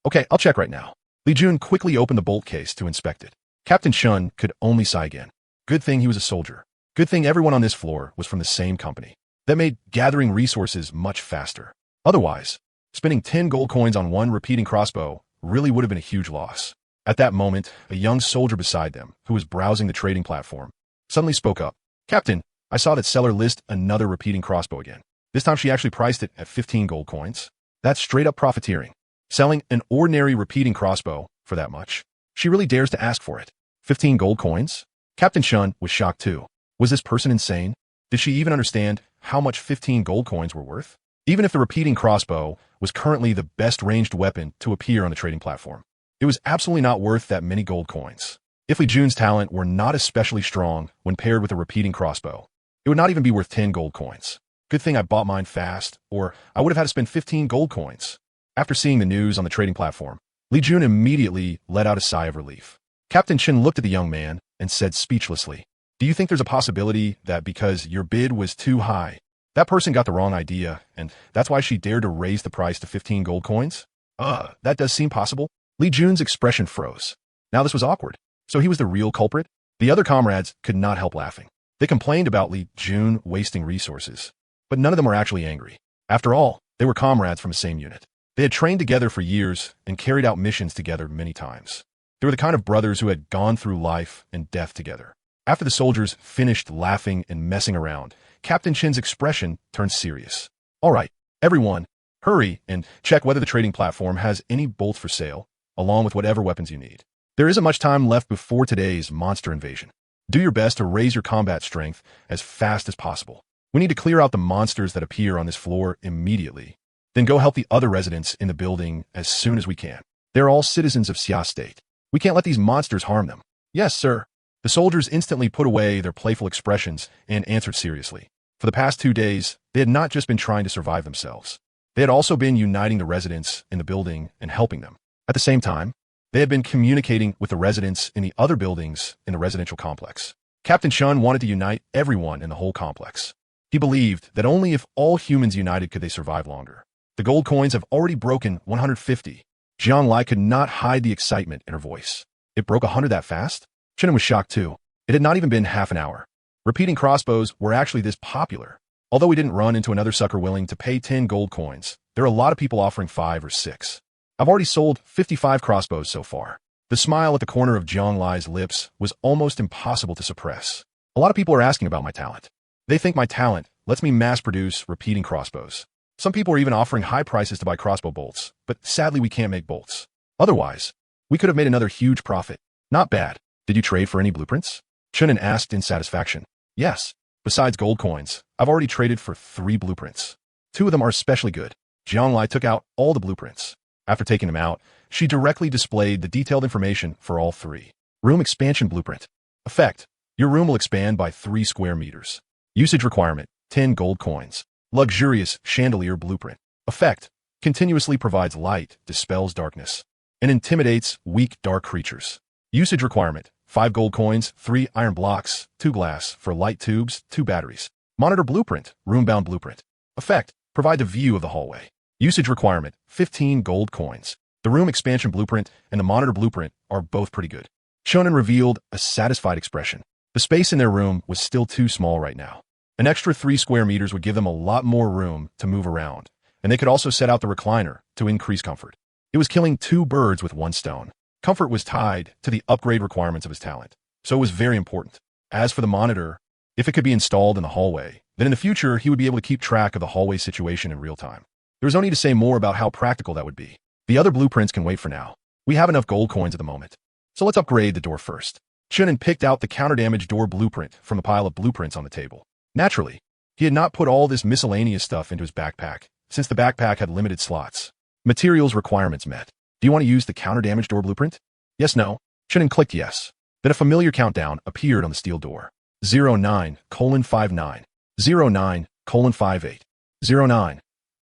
Okay, I'll check right now. Li Jun quickly opened the bolt case to inspect it. Captain Chun could only sigh again. Good thing he was a soldier. Good thing everyone on this floor was from the same company. That made gathering resources much faster. Otherwise, spending 10 gold coins on one repeating crossbow really would have been a huge loss. At that moment, a young soldier beside them, who was browsing the trading platform, suddenly spoke up. Captain, I saw that seller list another repeating crossbow again. This time she actually priced it at 15 gold coins. That's straight up profiteering. Selling an ordinary repeating crossbow for that much. She really dares to ask for it. 15 gold coins? Captain Shun was shocked too. Was this person insane? Did she even understand how much 15 gold coins were worth? Even if the repeating crossbow was currently the best ranged weapon to appear on the trading platform, it was absolutely not worth that many gold coins. If Li Jun's talent were not especially strong when paired with a repeating crossbow, it would not even be worth 10 gold coins. Good thing I bought mine fast, or I would have had to spend 15 gold coins. After seeing the news on the trading platform, Li Jun immediately let out a sigh of relief. Captain Chen looked at the young man and said speechlessly, "Do you think there's a possibility that because your bid was too high, that person got the wrong idea, and that's why she dared to raise the price to 15 gold coins?" That does seem possible. Li Jun's expression froze. Now this was awkward. So he was the real culprit? The other comrades could not help laughing. They complained about Li Jun wasting resources. But none of them were actually angry. After all, they were comrades from the same unit. They had trained together for years and carried out missions together many times. They were the kind of brothers who had gone through life and death together. After the soldiers finished laughing and messing around, Captain Chen's expression turned serious. "All right, everyone, hurry and check whether the trading platform has any bolts for sale, along with whatever weapons you need. There isn't much time left before today's monster invasion. Do your best to raise your combat strength as fast as possible. We need to clear out the monsters that appear on this floor immediately. Then go help the other residents in the building as soon as we can. They're all citizens of Xia State. We can't let these monsters harm them." "Yes, sir." The soldiers instantly put away their playful expressions and answered seriously. For the past 2 days, they had not just been trying to survive themselves. They had also been uniting the residents in the building and helping them. At the same time, they had been communicating with the residents in the other buildings in the residential complex. Captain Shun wanted to unite everyone in the whole complex. He believed that only if all humans united could they survive longer. The gold coins have already broken 150. Jiang Lai could not hide the excitement in her voice. It broke 100 that fast? Chen was shocked too. It had not even been half an hour. Repeating crossbows were actually this popular. Although we didn't run into another sucker willing to pay 10 gold coins, there are a lot of people offering 5 or 6. I've already sold 55 crossbows so far. The smile at the corner of Jiang Lai's lips was almost impossible to suppress. A lot of people are asking about my talent. They think my talent lets me mass-produce repeating crossbows. Some people are even offering high prices to buy crossbow bolts, but sadly we can't make bolts. Otherwise, we could have made another huge profit. Not bad. Did you trade for any blueprints? Chunin asked in satisfaction. Yes. Besides gold coins, I've already traded for 3 blueprints. 2 of them are especially good. Jiang Lai took out all the blueprints. After taking them out, she directly displayed the detailed information for all 3. Room expansion blueprint. Effect. Your room will expand by 3 square meters. Usage requirement, 10 gold coins. Luxurious chandelier blueprint. Effect. Continuously provides light, dispels darkness, and intimidates weak dark creatures. Usage requirement, 5 gold coins, 3 iron blocks, 2 glass for light tubes, 2 batteries. Monitor blueprint, room-bound blueprint. Effect. Provide a view of the hallway. Usage requirement, 15 gold coins. The room expansion blueprint and the monitor blueprint are both pretty good. Shonen revealed a satisfied expression. The space in their room was still too small right now. An extra 3 square meters would give them a lot more room to move around, and they could also set out the recliner to increase comfort. It was killing 2 birds with 1 stone. Comfort was tied to the upgrade requirements of his talent, so it was very important. As for the monitor, if it could be installed in the hallway, then in the future he would be able to keep track of the hallway situation in real time. There was no need to say more about how practical that would be. The other blueprints can wait for now. We have enough gold coins at the moment. So let's upgrade the door first. Chunin picked out the counter-damage door blueprint from the pile of blueprints on the table. Naturally, he had not put all this miscellaneous stuff into his backpack, since the backpack had limited slots. Materials requirements met. Do you want to use the counter-damage door blueprint? Yes, no. Chunin clicked yes. Then a familiar countdown appeared on the steel door. 09:59. 09:58. 09.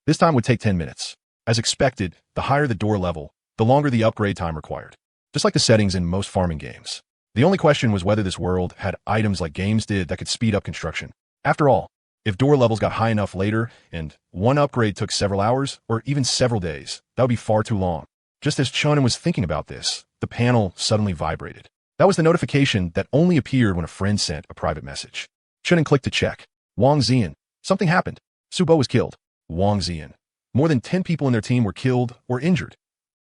This time would take 10 minutes. As expected, the higher the door level, the longer the upgrade time required. Just like the settings in most farming games. The only question was whether this world had items like games did that could speed up construction. After all, if door levels got high enough later, and one upgrade took several hours, or even several days, that would be far too long. Just as Chonin was thinking about this, the panel suddenly vibrated. That was the notification that only appeared when a friend sent a private message. Chunin clicked to check. Wang Zian. Something happened. Subo was killed. Wang Zian. More than 10 people in their team were killed or injured.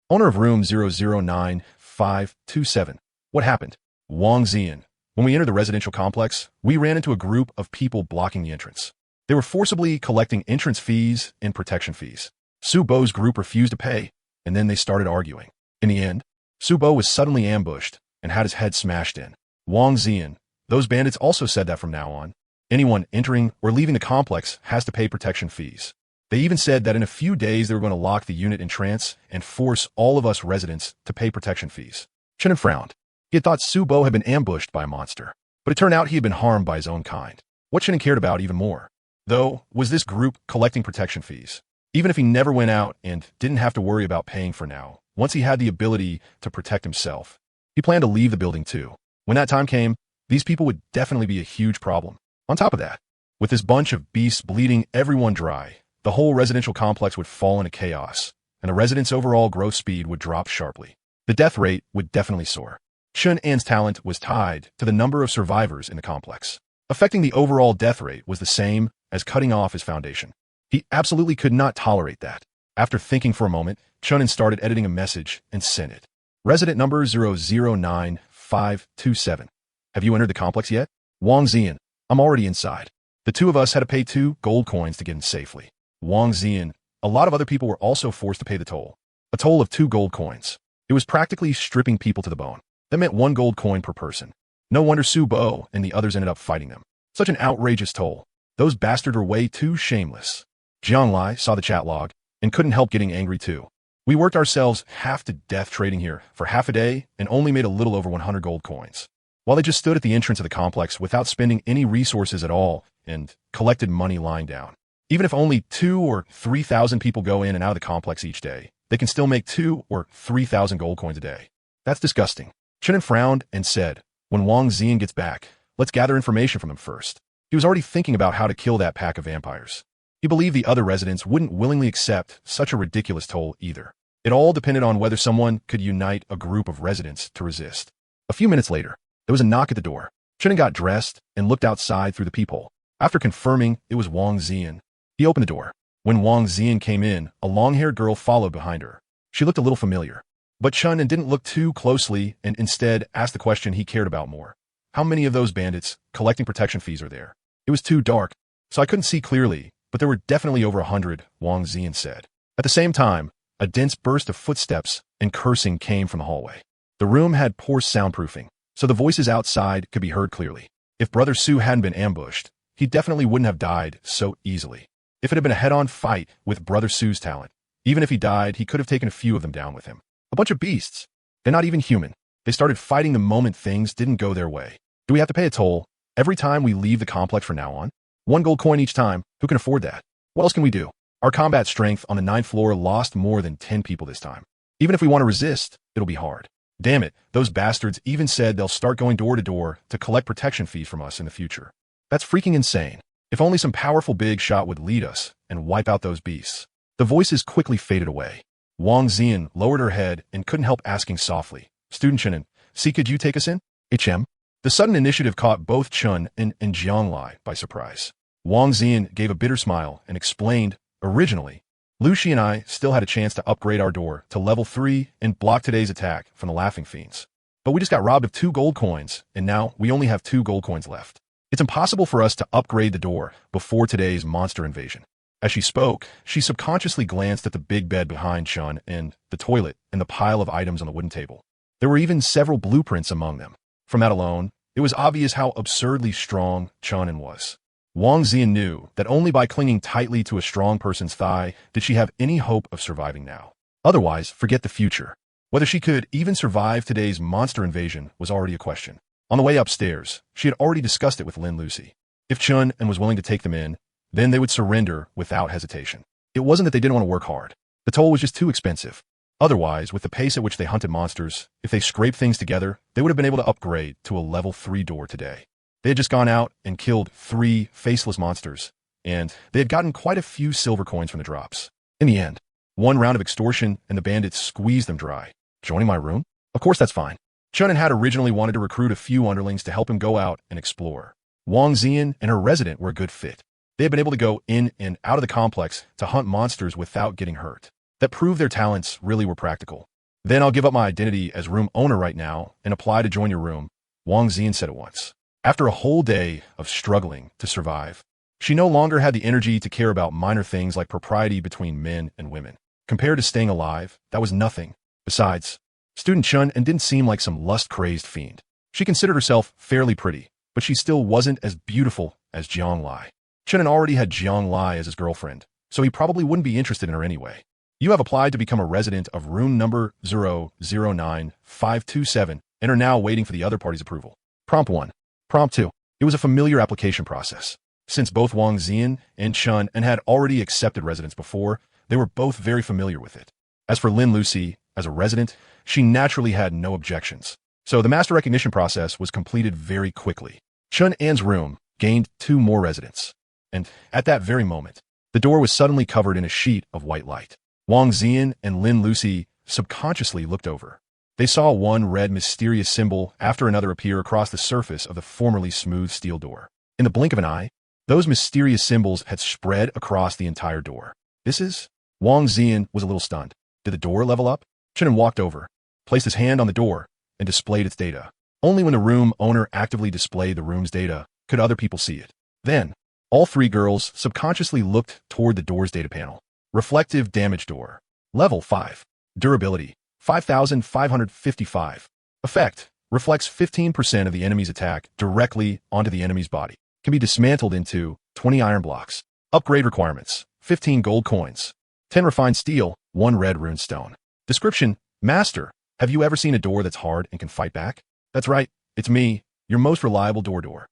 Owner of room 009527. What happened? Wang Zian. When we entered the residential complex, we ran into a group of people blocking the entrance. They were forcibly collecting entrance fees and protection fees. Subo's group refused to pay, and then they started arguing. In the end, Subo was suddenly ambushed and had his head smashed in. Wang Zian. Those bandits also said that from now on, anyone entering or leaving the complex has to pay protection fees. They even said that in a few days they were going to lock the unit in trance and force all of us residents to pay protection fees. Chunin frowned. He had thought Subo had been ambushed by a monster, but it turned out he had been harmed by his own kind. What Chunin cared about even more, though, was this group collecting protection fees. Even if he never went out and didn't have to worry about paying for now, once he had the ability to protect himself, he planned to leave the building too. When that time came, these people would definitely be a huge problem. On top of that, with this bunch of beasts bleeding everyone dry, the whole residential complex would fall into chaos, and the residents' overall growth speed would drop sharply. The death rate would definitely soar. Chun An's talent was tied to the number of survivors in the complex. Affecting the overall death rate was the same as cutting off his foundation. He absolutely could not tolerate that. After thinking for a moment, Chunin started editing a message and sent it. Resident number 009527. Have you entered the complex yet? Wang Zian. I'm already inside. The two of us had to pay 2 gold coins to get in safely. Wang Zian. A lot of other people were also forced to pay the toll. A toll of 2 gold coins. It was practically stripping people to the bone. That meant 1 gold coin per person. No wonder Su Bo and the others ended up fighting them. Such an outrageous toll. Those bastards are way too shameless. Jiang Lai saw the chat log and couldn't help getting angry too. We worked ourselves half to death trading here for half a day and only made a little over 100 gold coins. While they just stood at the entrance of the complex without spending any resources at all and collected money lying down. Even if only 2 or 3,000 people go in and out of the complex each day, they can still make 2 or 3,000 gold coins a day. That's disgusting. Chunin frowned and said, when Wang Zian gets back, let's gather information from him first. He was already thinking about how to kill that pack of vampires. He believed the other residents wouldn't willingly accept such a ridiculous toll either. It all depended on whether someone could unite a group of residents to resist. A few minutes later, there was a knock at the door. Chunin got dressed and looked outside through the peephole. After confirming it was Wang Zian, he opened the door. When Wang Zian came in, a long-haired girl followed behind her. She looked a little familiar. But Chunin didn't look too closely and instead asked the question he cared about more. How many of those bandits collecting protection fees are there? It was too dark, so I couldn't see clearly, but there were definitely over 100, Wang Zian said. At the same time, a dense burst of footsteps and cursing came from the hallway. The room had poor soundproofing, so the voices outside could be heard clearly. If Brother Su hadn't been ambushed, he definitely wouldn't have died so easily. If it had been a head-on fight with Brother Su's talent, even if he died, he could have taken a few of them down with him. A bunch of beasts. They're not even human. They started fighting the moment things didn't go their way. Do we have to pay a toll every time we leave the complex from now on? 1 gold coin each time. Who can afford that? What else can we do? Our combat strength on the 9th floor lost more than 10 people this time. Even if we want to resist, it'll be hard. Damn it, those bastards even said they'll start going door to door to collect protection fees from us in the future. That's freaking insane. If only some powerful big shot would lead us and wipe out those beasts. The voices quickly faded away. Wang Zian lowered her head and couldn't help asking softly, Student Chunin, see, could you take us in? HM? The sudden initiative caught both Chun and Jiang Lai by surprise. Wang Zian gave a bitter smile and explained, originally, Lucy and I still had a chance to upgrade our door to level 3 and block today's attack from the Laughing Fiends. But we just got robbed of 2 gold coins, and now we only have 2 gold coins left. It's impossible for us to upgrade the door before today's monster invasion. As she spoke, she subconsciously glanced at the big bed behind Chun and the toilet and the pile of items on the wooden table. There were even several blueprints among them. From that alone, it was obvious how absurdly strong Chunin was. Wang Zian knew that only by clinging tightly to a strong person's thigh did she have any hope of surviving now. Otherwise, forget the future. Whether she could even survive today's monster invasion was already a question. On the way upstairs, she had already discussed it with Lin Lucy. If Chun and was willing to take them in, then they would surrender without hesitation. It wasn't that they didn't want to work hard. The toll was just too expensive. Otherwise, with the pace at which they hunted monsters, if they scraped things together, they would have been able to upgrade to a level 3 door today. They had just gone out and killed 3 faceless monsters, and they had gotten quite a few silver coins from the drops. In the end, 1 round of extortion and the bandits squeezed them dry. Joining my room? Of course that's fine. Chunin had originally wanted to recruit a few underlings to help him go out and explore. Wang Xian and her resident were a good fit. They had been able to go in and out of the complex to hunt monsters without getting hurt. That proved their talents really were practical. Then I'll give up my identity as room owner right now and apply to join your room, Wang Xian said at once. After a whole day of struggling to survive, she no longer had the energy to care about minor things like propriety between men and women. Compared to staying alive, that was nothing. Besides, student Chun and didn't seem like some lust-crazed fiend. She considered herself fairly pretty, but she still wasn't as beautiful as Jiang Lai. Chun already had Jiang Lai as his girlfriend, so he probably wouldn't be interested in her anyway. You have applied to become a resident of room number 009527 and are now waiting for the other party's approval. Prompt 1. Prompt 2. It was a familiar application process. Since both Wang Xian and Chun had already accepted residence before, they were both very familiar with it. As for Lin Lucy, as a resident, she naturally had no objections. So the master recognition process was completed very quickly. Chun An's room gained 2 more residents. And at that very moment, the door was suddenly covered in a sheet of white light. Wang Xian and Lin Lucy subconsciously looked over. They saw one red mysterious symbol after another appear across the surface of the formerly smooth steel door. In the blink of an eye, those mysterious symbols had spread across the entire door. This is? Wang Xian was a little stunned. Did the door level up? Chun walked over, placed his hand on the door, and displayed its data. Only when the room owner actively displayed the room's data could other people see it. Then, all 3 girls subconsciously looked toward the door's data panel. Reflective damage door. Level 5. Durability. 5,555. Effect. Reflects 15% of the enemy's attack directly onto the enemy's body. Can be dismantled into 20 iron blocks. Upgrade requirements. 15 gold coins. 10 refined steel. 1 red rune stone. Description. Master, have you ever seen a door that's hard and can fight back? That's right. It's me, your most reliable door.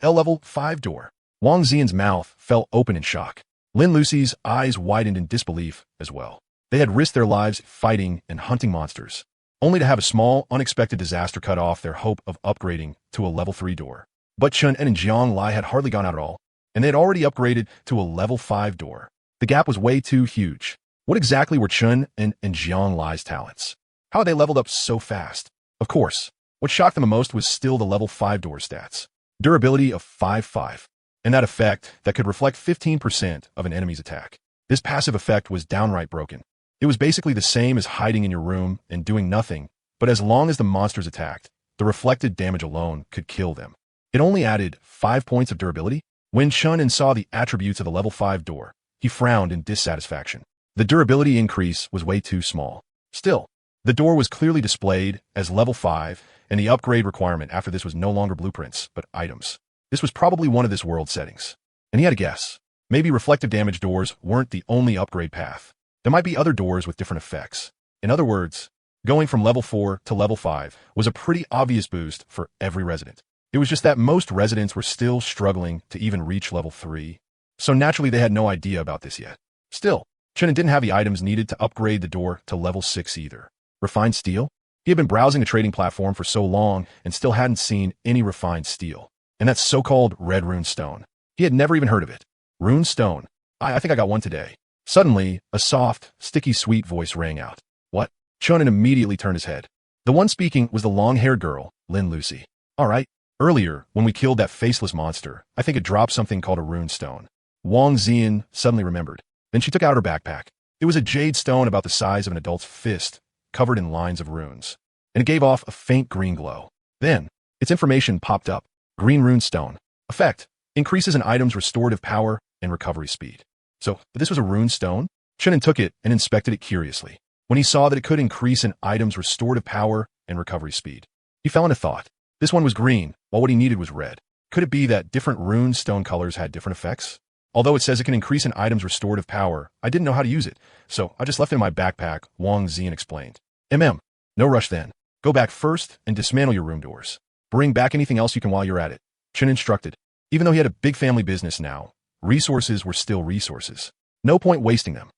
L level 5 door. Wang Xian's mouth fell open in shock. Lin Lucy's eyes widened in disbelief as well. They had risked their lives fighting and hunting monsters, only to have a small, unexpected disaster cut off their hope of upgrading to a level 3 door. But Chun and Jiang Lai had hardly gone out at all, and they had already upgraded to a level 5 door. The gap was way too huge. What exactly were Chun and Jiang Lai's talents? How had they leveled up so fast? Of course, what shocked them the most was still the level 5 door stats. Durability of 5/5. And that effect that could reflect 15% of an enemy's attack. This passive effect was downright broken. It was basically the same as hiding in your room and doing nothing, but as long as the monsters attacked, the reflected damage alone could kill them. It only added 5 points of durability. When Chun saw the attributes of the level 5 door, he frowned in dissatisfaction. The durability increase was way too small. Still, the door was clearly displayed as level 5, and the upgrade requirement after this was no longer blueprints, but items. This was probably one of this world's settings. And he had a guess. Maybe reflective damage doors weren't the only upgrade path. There might be other doors with different effects. In other words, going from level 4 to level 5 was a pretty obvious boost for every resident. It was just that most residents were still struggling to even reach level 3. So naturally they had no idea about this yet. Still, Chun didn't have the items needed to upgrade the door to level 6 either. Refined steel? He had been browsing a trading platform for so long and still hadn't seen any refined steel. And that so-called red rune stone. He had never even heard of it. Rune stone. I think I got one today. Suddenly, a soft, sticky sweet voice rang out. What? Chun immediately turned his head. The one speaking was the long-haired girl, Lin Lucy. All right. Earlier, when we killed that faceless monster, I think it dropped something called a rune stone. Wang Xian suddenly remembered. Then she took out her backpack. It was a jade stone about the size of an adult's fist, covered in lines of runes. And it gave off a faint green glow. Then, its information popped up. Green rune stone. Effect. Increases an item's restorative power and recovery speed. So, this was a rune stone? Chun took it and inspected it curiously. When he saw that it could increase an item's restorative power and recovery speed, he fell into thought. This one was green, while what he needed was red. Could it be that different rune stone colors had different effects? Although it says it can increase an item's restorative power, I didn't know how to use it, so I just left it in my backpack, Wang Xian explained. No rush then. Go back first and dismantle your room doors. Bring back anything else you can while you're at it. Chun instructed. Even though he had a big family business now, resources were still resources. No point wasting them.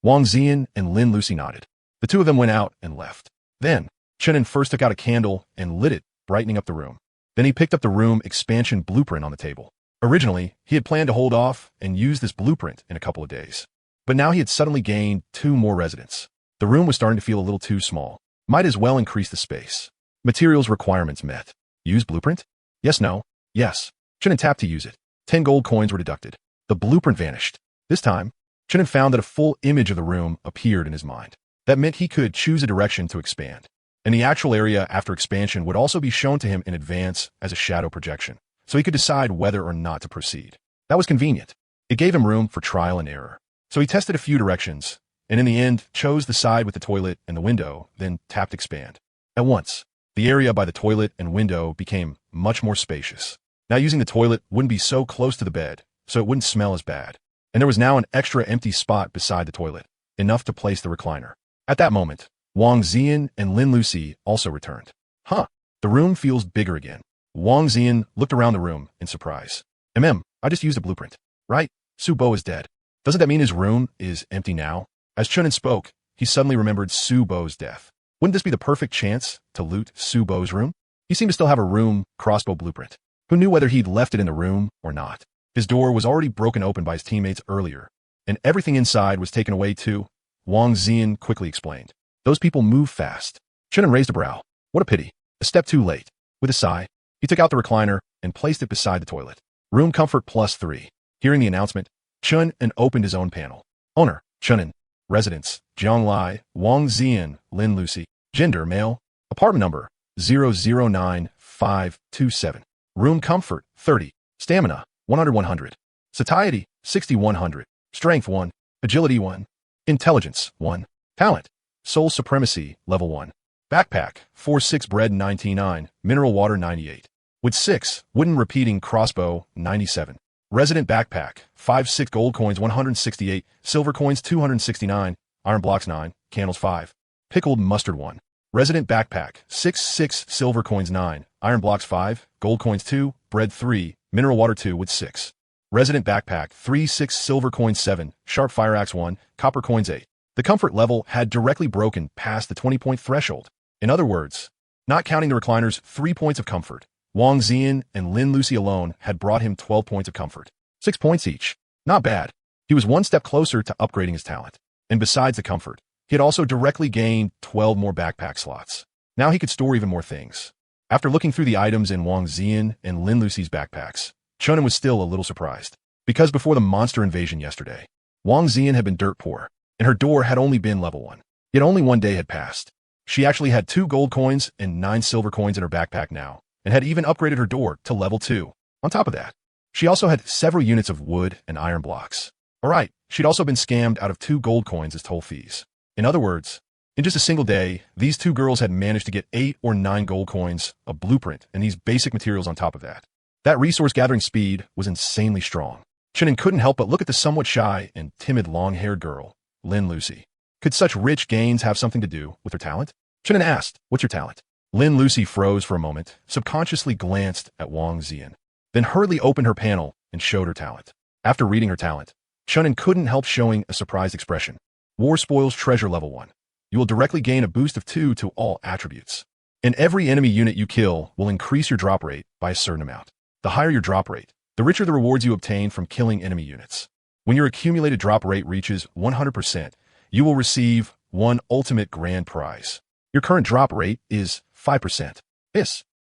Wang Xian and Lin Lucy nodded. The two of them went out and left. Then, Chun first took out a candle and lit it, brightening up the room. Then he picked up the room expansion blueprint on the table. Originally, he had planned to hold off and use this blueprint in a couple of days. But now he had suddenly gained 2 more residents. The room was starting to feel a little too small. Might as well increase the space. Materials requirements met. Use blueprint? Yes, no. Yes. Chunin tapped to use it. 10 gold coins were deducted. The blueprint vanished. This time, Chunin found that a full image of the room appeared in his mind. That meant he could choose a direction to expand. And the actual area after expansion would also be shown to him in advance as a shadow projection, so he could decide whether or not to proceed. That was convenient. It gave him room for trial and error. So he tested a few directions, and in the end, chose the side with the toilet and the window, then tapped expand. At once, the area by the toilet and window became much more spacious. Now using the toilet wouldn't be so close to the bed, so it wouldn't smell as bad. And there was now an extra empty spot beside the toilet, enough to place the recliner. At that moment, Wang Ziyan and Lin Lucy also returned. Huh, the room feels bigger again. Wang Ziyan looked around the room in surprise. I just used a blueprint, right? Su Bo is dead. Doesn't that mean his room is empty now? As Chunin spoke, he suddenly remembered Su Bo's death. Wouldn't this be the perfect chance to loot Su Bo's room? He seemed to still have a room crossbow blueprint. Who knew whether he'd left it in the room or not? His door was already broken open by his teammates earlier, and everything inside was taken away too, Wang Ziyan quickly explained. Those people move fast. Chunin raised a brow. What a pity. A step too late. With a sigh, he took out the recliner and placed it beside the toilet. Room comfort +3. Hearing the announcement, Chunin opened his own panel. Owner, Chunin. Residence, Jianglai, Wang Ziyan, Lin Lucy. Gender, male. Apartment number, 009527. Room comfort, 30. Stamina, 100. Satiety, 6100. Strength, 1. Agility, 1. Intelligence, 1. Talent, Soul Supremacy, level 1. Backpack, 4-6 bread 99, mineral water 98. With 6, wooden repeating crossbow 97. Resident backpack, 5-6 gold coins 168, silver coins 269, iron blocks 9, candles 5. Pickled mustard 1. Resident backpack, 6-6 silver coins 9, iron blocks 5, gold coins 2, bread 3, mineral water 2 with 6. Resident backpack, 3-6 silver coins 7, sharp fire axe 1, copper coins 8. The comfort level had directly broken past the 20-point threshold. In other words, not counting the recliner's 3 points of comfort, Wang Ziyan and Lin Lucy alone had brought him 12 points of comfort. 6 points each. Not bad. He was one step closer to upgrading his talent. And besides the comfort, he had also directly gained 12 more backpack slots. Now he could store even more things. After looking through the items in Wang Ziyan and Lin Lucy's backpacks, Chunin was still a little surprised. Because before the monster invasion yesterday, Wang Ziyan had been dirt poor, and her door had only been level 1. Yet only one day had passed. She actually had 2 gold coins and 9 silver coins in her backpack now, and had even upgraded her door to level 2. On top of that, she also had several units of wood and iron blocks. Alright, she'd also been scammed out of 2 gold coins as toll fees. In other words, in just a single day, these 2 girls had managed to get 8 or 9 gold coins, a blueprint, and these basic materials on top of that. That resource gathering speed was insanely strong. Chunin couldn't help but look at the somewhat shy and timid long-haired girl, Lin Lucy. Could such rich gains have something to do with her talent? Chunin asked, what's your talent? Lin Lucy froze for a moment, subconsciously glanced at Wang Ziyan, then hurriedly opened her panel and showed her talent. After reading her talent, Chunin couldn't help showing a surprised expression. War Spoils Treasure level 1. You will directly gain a boost of 2 to all attributes. And every enemy unit you kill will increase your drop rate by a certain amount. The higher your drop rate, the richer the rewards you obtain from killing enemy units. When your accumulated drop rate reaches 100%, you will receive 1 ultimate grand prize. Your current drop rate is 5%.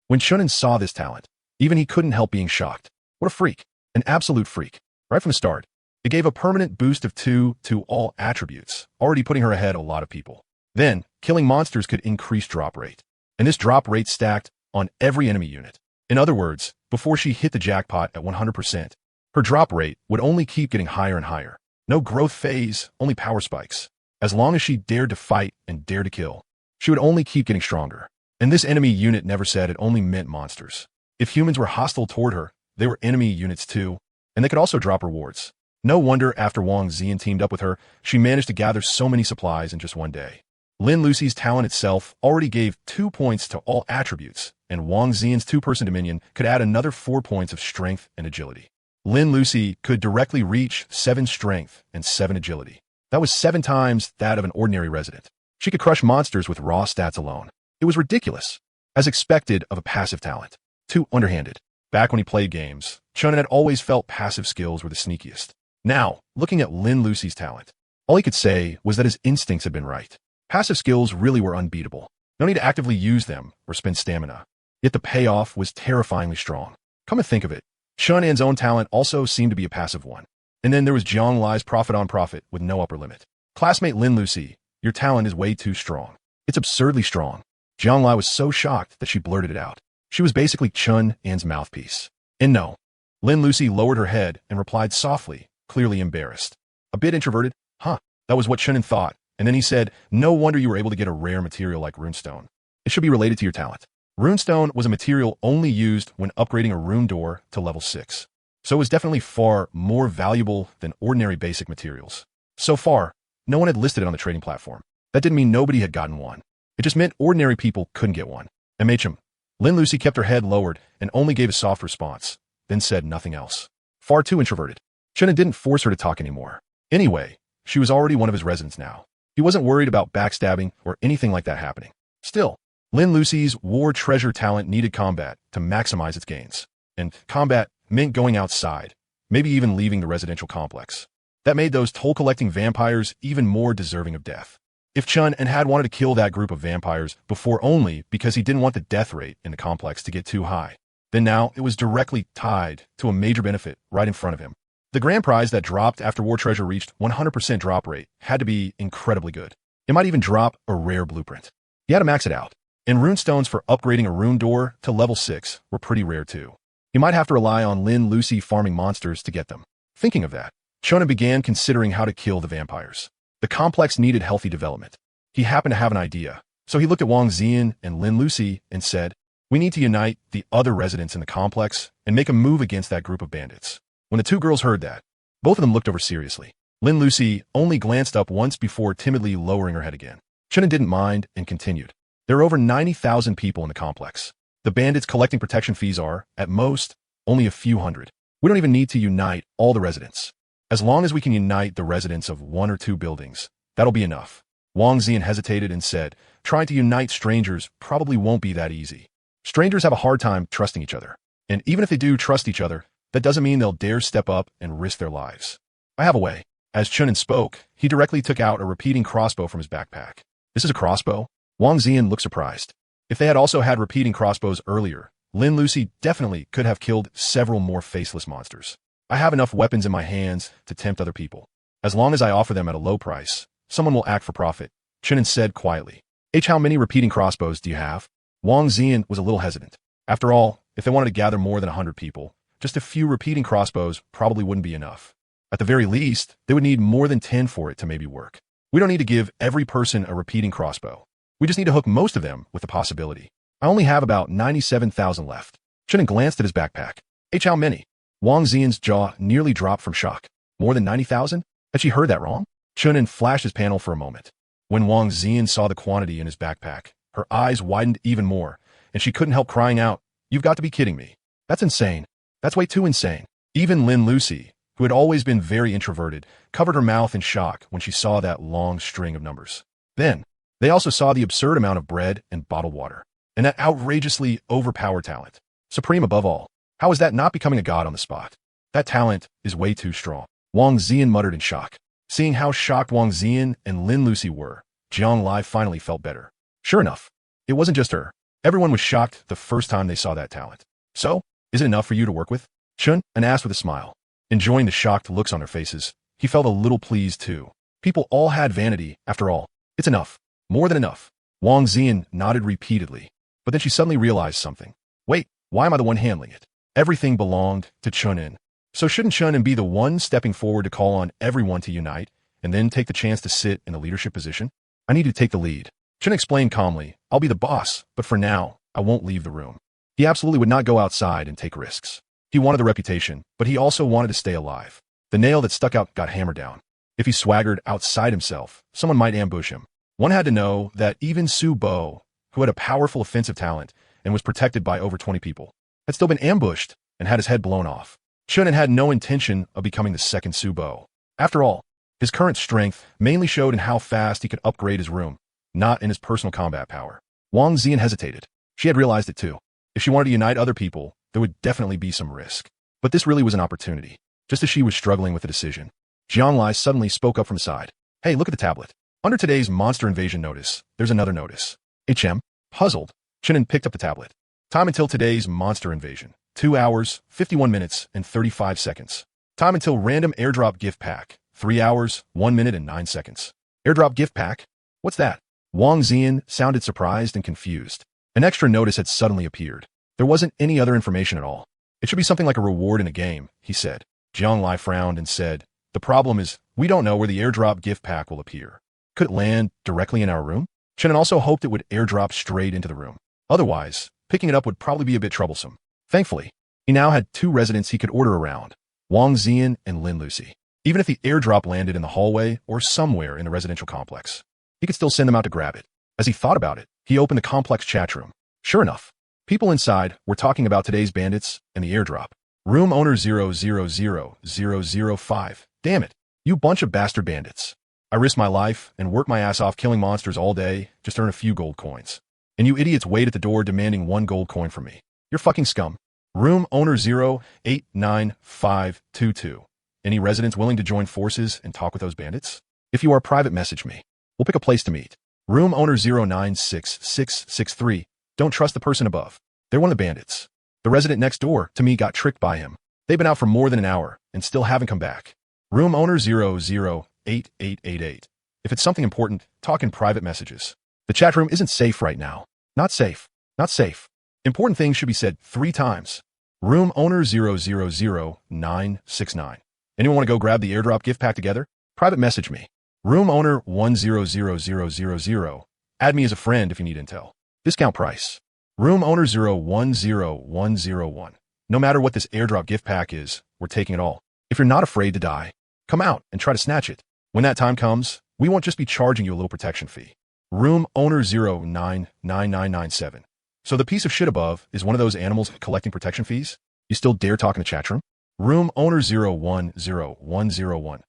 When Chunin saw this talent, even he couldn't help being shocked. What a freak. An absolute freak. Right from the start, it gave a permanent boost of 2 to all attributes, already putting her ahead a lot of people. Then, killing monsters could increase drop rate. And this drop rate stacked on every enemy unit. In other words, before she hit the jackpot at 100%, her drop rate would only keep getting higher and higher. No growth phase, only power spikes. As long as she dared to fight and dared to kill, she would only keep getting stronger. And this enemy unit never said it only meant monsters. If humans were hostile toward her, they were enemy units too, and they could also drop rewards. No wonder after Wang Ziyan teamed up with her, she managed to gather so many supplies in just one day. Lin Lucy's talent itself already gave 2 points to all attributes, and Wang Ziyan's 2-person dominion could add another 4 points of strength and agility. Lin Lucy could directly reach 7 strength and 7 agility. That was 7 times that of an ordinary resident. She could crush monsters with raw stats alone. It was ridiculous, as expected of a passive talent. Too underhanded. Back when he played games, Chunin had always felt passive skills were the sneakiest. Now, looking at Lin Lucy's talent, all he could say was that his instincts had been right. Passive skills really were unbeatable. No need to actively use them or spend stamina. Yet the payoff was terrifyingly strong. Come to think of it, Chun An's own talent also seemed to be a passive one. And then there was Jiang Lai's profit on profit with no upper limit. Classmate Lin Lucy, your talent is way too strong. It's absurdly strong. Jiang Lai was so shocked that she blurted it out. She was basically Chun An's mouthpiece. And no. Lin Lucy lowered her head and replied softly, clearly embarrassed. A bit introverted? Huh. That was what Chun An thought. And then he said, no wonder you were able to get a rare material like runestone. It should be related to your talent. Runestone was a material only used when upgrading a rune door to level 6. So it was definitely far more valuable than ordinary basic materials. So far, no one had listed it on the trading platform. That didn't mean nobody had gotten one. It just meant ordinary people couldn't get one. MHM. Lin Lucy kept her head lowered and only gave a soft response, then said nothing else. Far too introverted. Chun An didn't force her to talk anymore. Anyway, she was already one of his residents now. He wasn't worried about backstabbing or anything like that happening. Still, Lin Lucy's war treasure talent needed combat to maximize its gains. And combat meant going outside, maybe even leaving the residential complex. That made those toll-collecting vampires even more deserving of death. If Chun An had wanted to kill that group of vampires before only because he didn't want the death rate in the complex to get too high, then now it was directly tied to a major benefit right in front of him. The grand prize that dropped after War Treasure reached 100% drop rate had to be incredibly good. It might even drop a rare blueprint. He had to max it out. And runestones for upgrading a rune door to level 6 were pretty rare too. He might have to rely on Lin Lucy farming monsters to get them. Thinking of that, Chun An began considering how to kill the vampires. The complex needed healthy development. He happened to have an idea, so he looked at Wang Ziyan and Lin Lucy and said, we need to unite the other residents in the complex and make a move against that group of bandits. When the two girls heard that, both of them looked over seriously. Lin Lucy only glanced up once before timidly lowering her head again. Chun An didn't mind and continued. There are over 90,000 people in the complex. The bandits collecting protection fees are, at most, only a few hundred. We don't even need to unite all the residents. As long as we can unite the residents of 1 or 2 buildings, that'll be enough. Wang Ziyan hesitated and said, trying to unite strangers probably won't be that easy. Strangers have a hard time trusting each other. And even if they do trust each other, that doesn't mean they'll dare step up and risk their lives. I have a way. As Chun An spoke, he directly took out a repeating crossbow from his backpack. This is a crossbow? Wang Ziyan looked surprised. If they had also had repeating crossbows earlier, Lin Lucy definitely could have killed several more faceless monsters. I have enough weapons in my hands to tempt other people. As long as I offer them at a low price, someone will act for profit, Chun An said quietly. How many repeating crossbows do you have? Wang Ziyan was a little hesitant. After all, if they wanted to gather more than 100 people, just a few repeating crossbows probably wouldn't be enough. At the very least, they would need more than 10 for it to maybe work. We don't need to give every person a repeating crossbow. We just need to hook most of them with the possibility. I only have about 97,000 left. Chun An glanced at his backpack. How many? Wang Ziyan's jaw nearly dropped from shock. More than 90,000? Had she heard that wrong? Chun An flashed his panel for a moment. When Wang Ziyan saw the quantity in his backpack, her eyes widened even more, and she couldn't help crying out, you've got to be kidding me. That's insane. That's way too insane. Even Lin Lucy, who had always been very introverted, covered her mouth in shock when she saw that long string of numbers. Then, they also saw the absurd amount of bread and bottled water, and that outrageously overpowered talent. Supreme above all. How is that not becoming a god on the spot? That talent is way too strong. Wang Ziyan muttered in shock. Seeing how shocked Wang Ziyan and Lin Lucy were, Jiang Lai finally felt better. Sure enough, it wasn't just her. Everyone was shocked the first time they saw that talent. So, is it enough for you to work with? Chun An asked with a smile. Enjoying the shocked looks on their faces, he felt a little pleased too. People all had vanity, after all. It's enough. More than enough. Wang Ziyan nodded repeatedly, but then she suddenly realized something. Wait, why am I the one handling it? Everything belonged to Chun An. So shouldn't Chun An be the one stepping forward to call on everyone to unite, and then take the chance to sit in the leadership position? I need to take the lead. Chun explained calmly, I'll be the boss, but for now, I won't leave the room. He absolutely would not go outside and take risks. He wanted the reputation, but he also wanted to stay alive. The nail that stuck out got hammered down. If he swaggered outside himself, someone might ambush him. One had to know that even Su Bo, who had a powerful offensive talent and was protected by over 20 people, had still been ambushed and had his head blown off. Chun An had no intention of becoming the second Su Bo. After all, his current strength mainly showed in how fast he could upgrade his room, not in his personal combat power. Wang Ziyan hesitated. She had realized it too. If she wanted to unite other people, there would definitely be some risk. But this really was an opportunity. Just as she was struggling with the decision, Jiang Lai suddenly spoke up from the side. Hey, look at the tablet. Under today's monster invasion notice, there's another notice. HM, Puzzled, Chunin picked up the tablet. Time until today's monster invasion. 2 hours, 51 minutes, and 35 seconds. Time until random airdrop gift pack. 3 hours, 1 minute, and 9 seconds. Airdrop gift pack? What's that? Wang Zian sounded surprised and confused. An extra notice had suddenly appeared. There wasn't any other information at all. It should be something like a reward in a game, he said. Jiang Lai frowned and said, the problem is, we don't know where the airdrop gift pack will appear. Could it land directly in our room? Chunin also hoped it would airdrop straight into the room. Otherwise, picking it up would probably be a bit troublesome. Thankfully, he now had 2 residents he could order around, Wang Zian and Lin Lucy. Even if the airdrop landed in the hallway or somewhere in the residential complex, he could still send them out to grab it. As he thought about it, he opened the complex chat room. Sure enough, people inside were talking about today's bandits and the airdrop. Room owner 000005. Damn it, you bunch of bastard bandits. I risked my life and worked my ass off killing monsters all day just to earn a few gold coins. And you idiots wait at the door demanding 1 gold coin from me. You're fucking scum. Room owner 089522. Any residents willing to join forces and talk with those bandits? If you are, private message me. We'll pick a place to meet. Room owner 096663. Don't trust the person above. They're one of the bandits. The resident next door to me got tricked by him. They've been out for more than an hour and still haven't come back. Room owner 008888. If it's something important, talk in private messages. The chat room isn't safe right now. Not safe. Not safe. Important things should be said 3 times. Room owner 000969. Anyone want to go grab the airdrop gift pack together? Private message me. Room owner 100000. Add me as a friend if you need intel. Discount price. Room owner 010101. No matter what this airdrop gift pack is, we're taking it all. If you're not afraid to die, come out and try to snatch it. When that time comes, we won't just be charging you a little protection fee. Room owner 099997. So the piece of shit above is one of those animals collecting protection fees? You still dare talk in the chat room? Room owner 010101.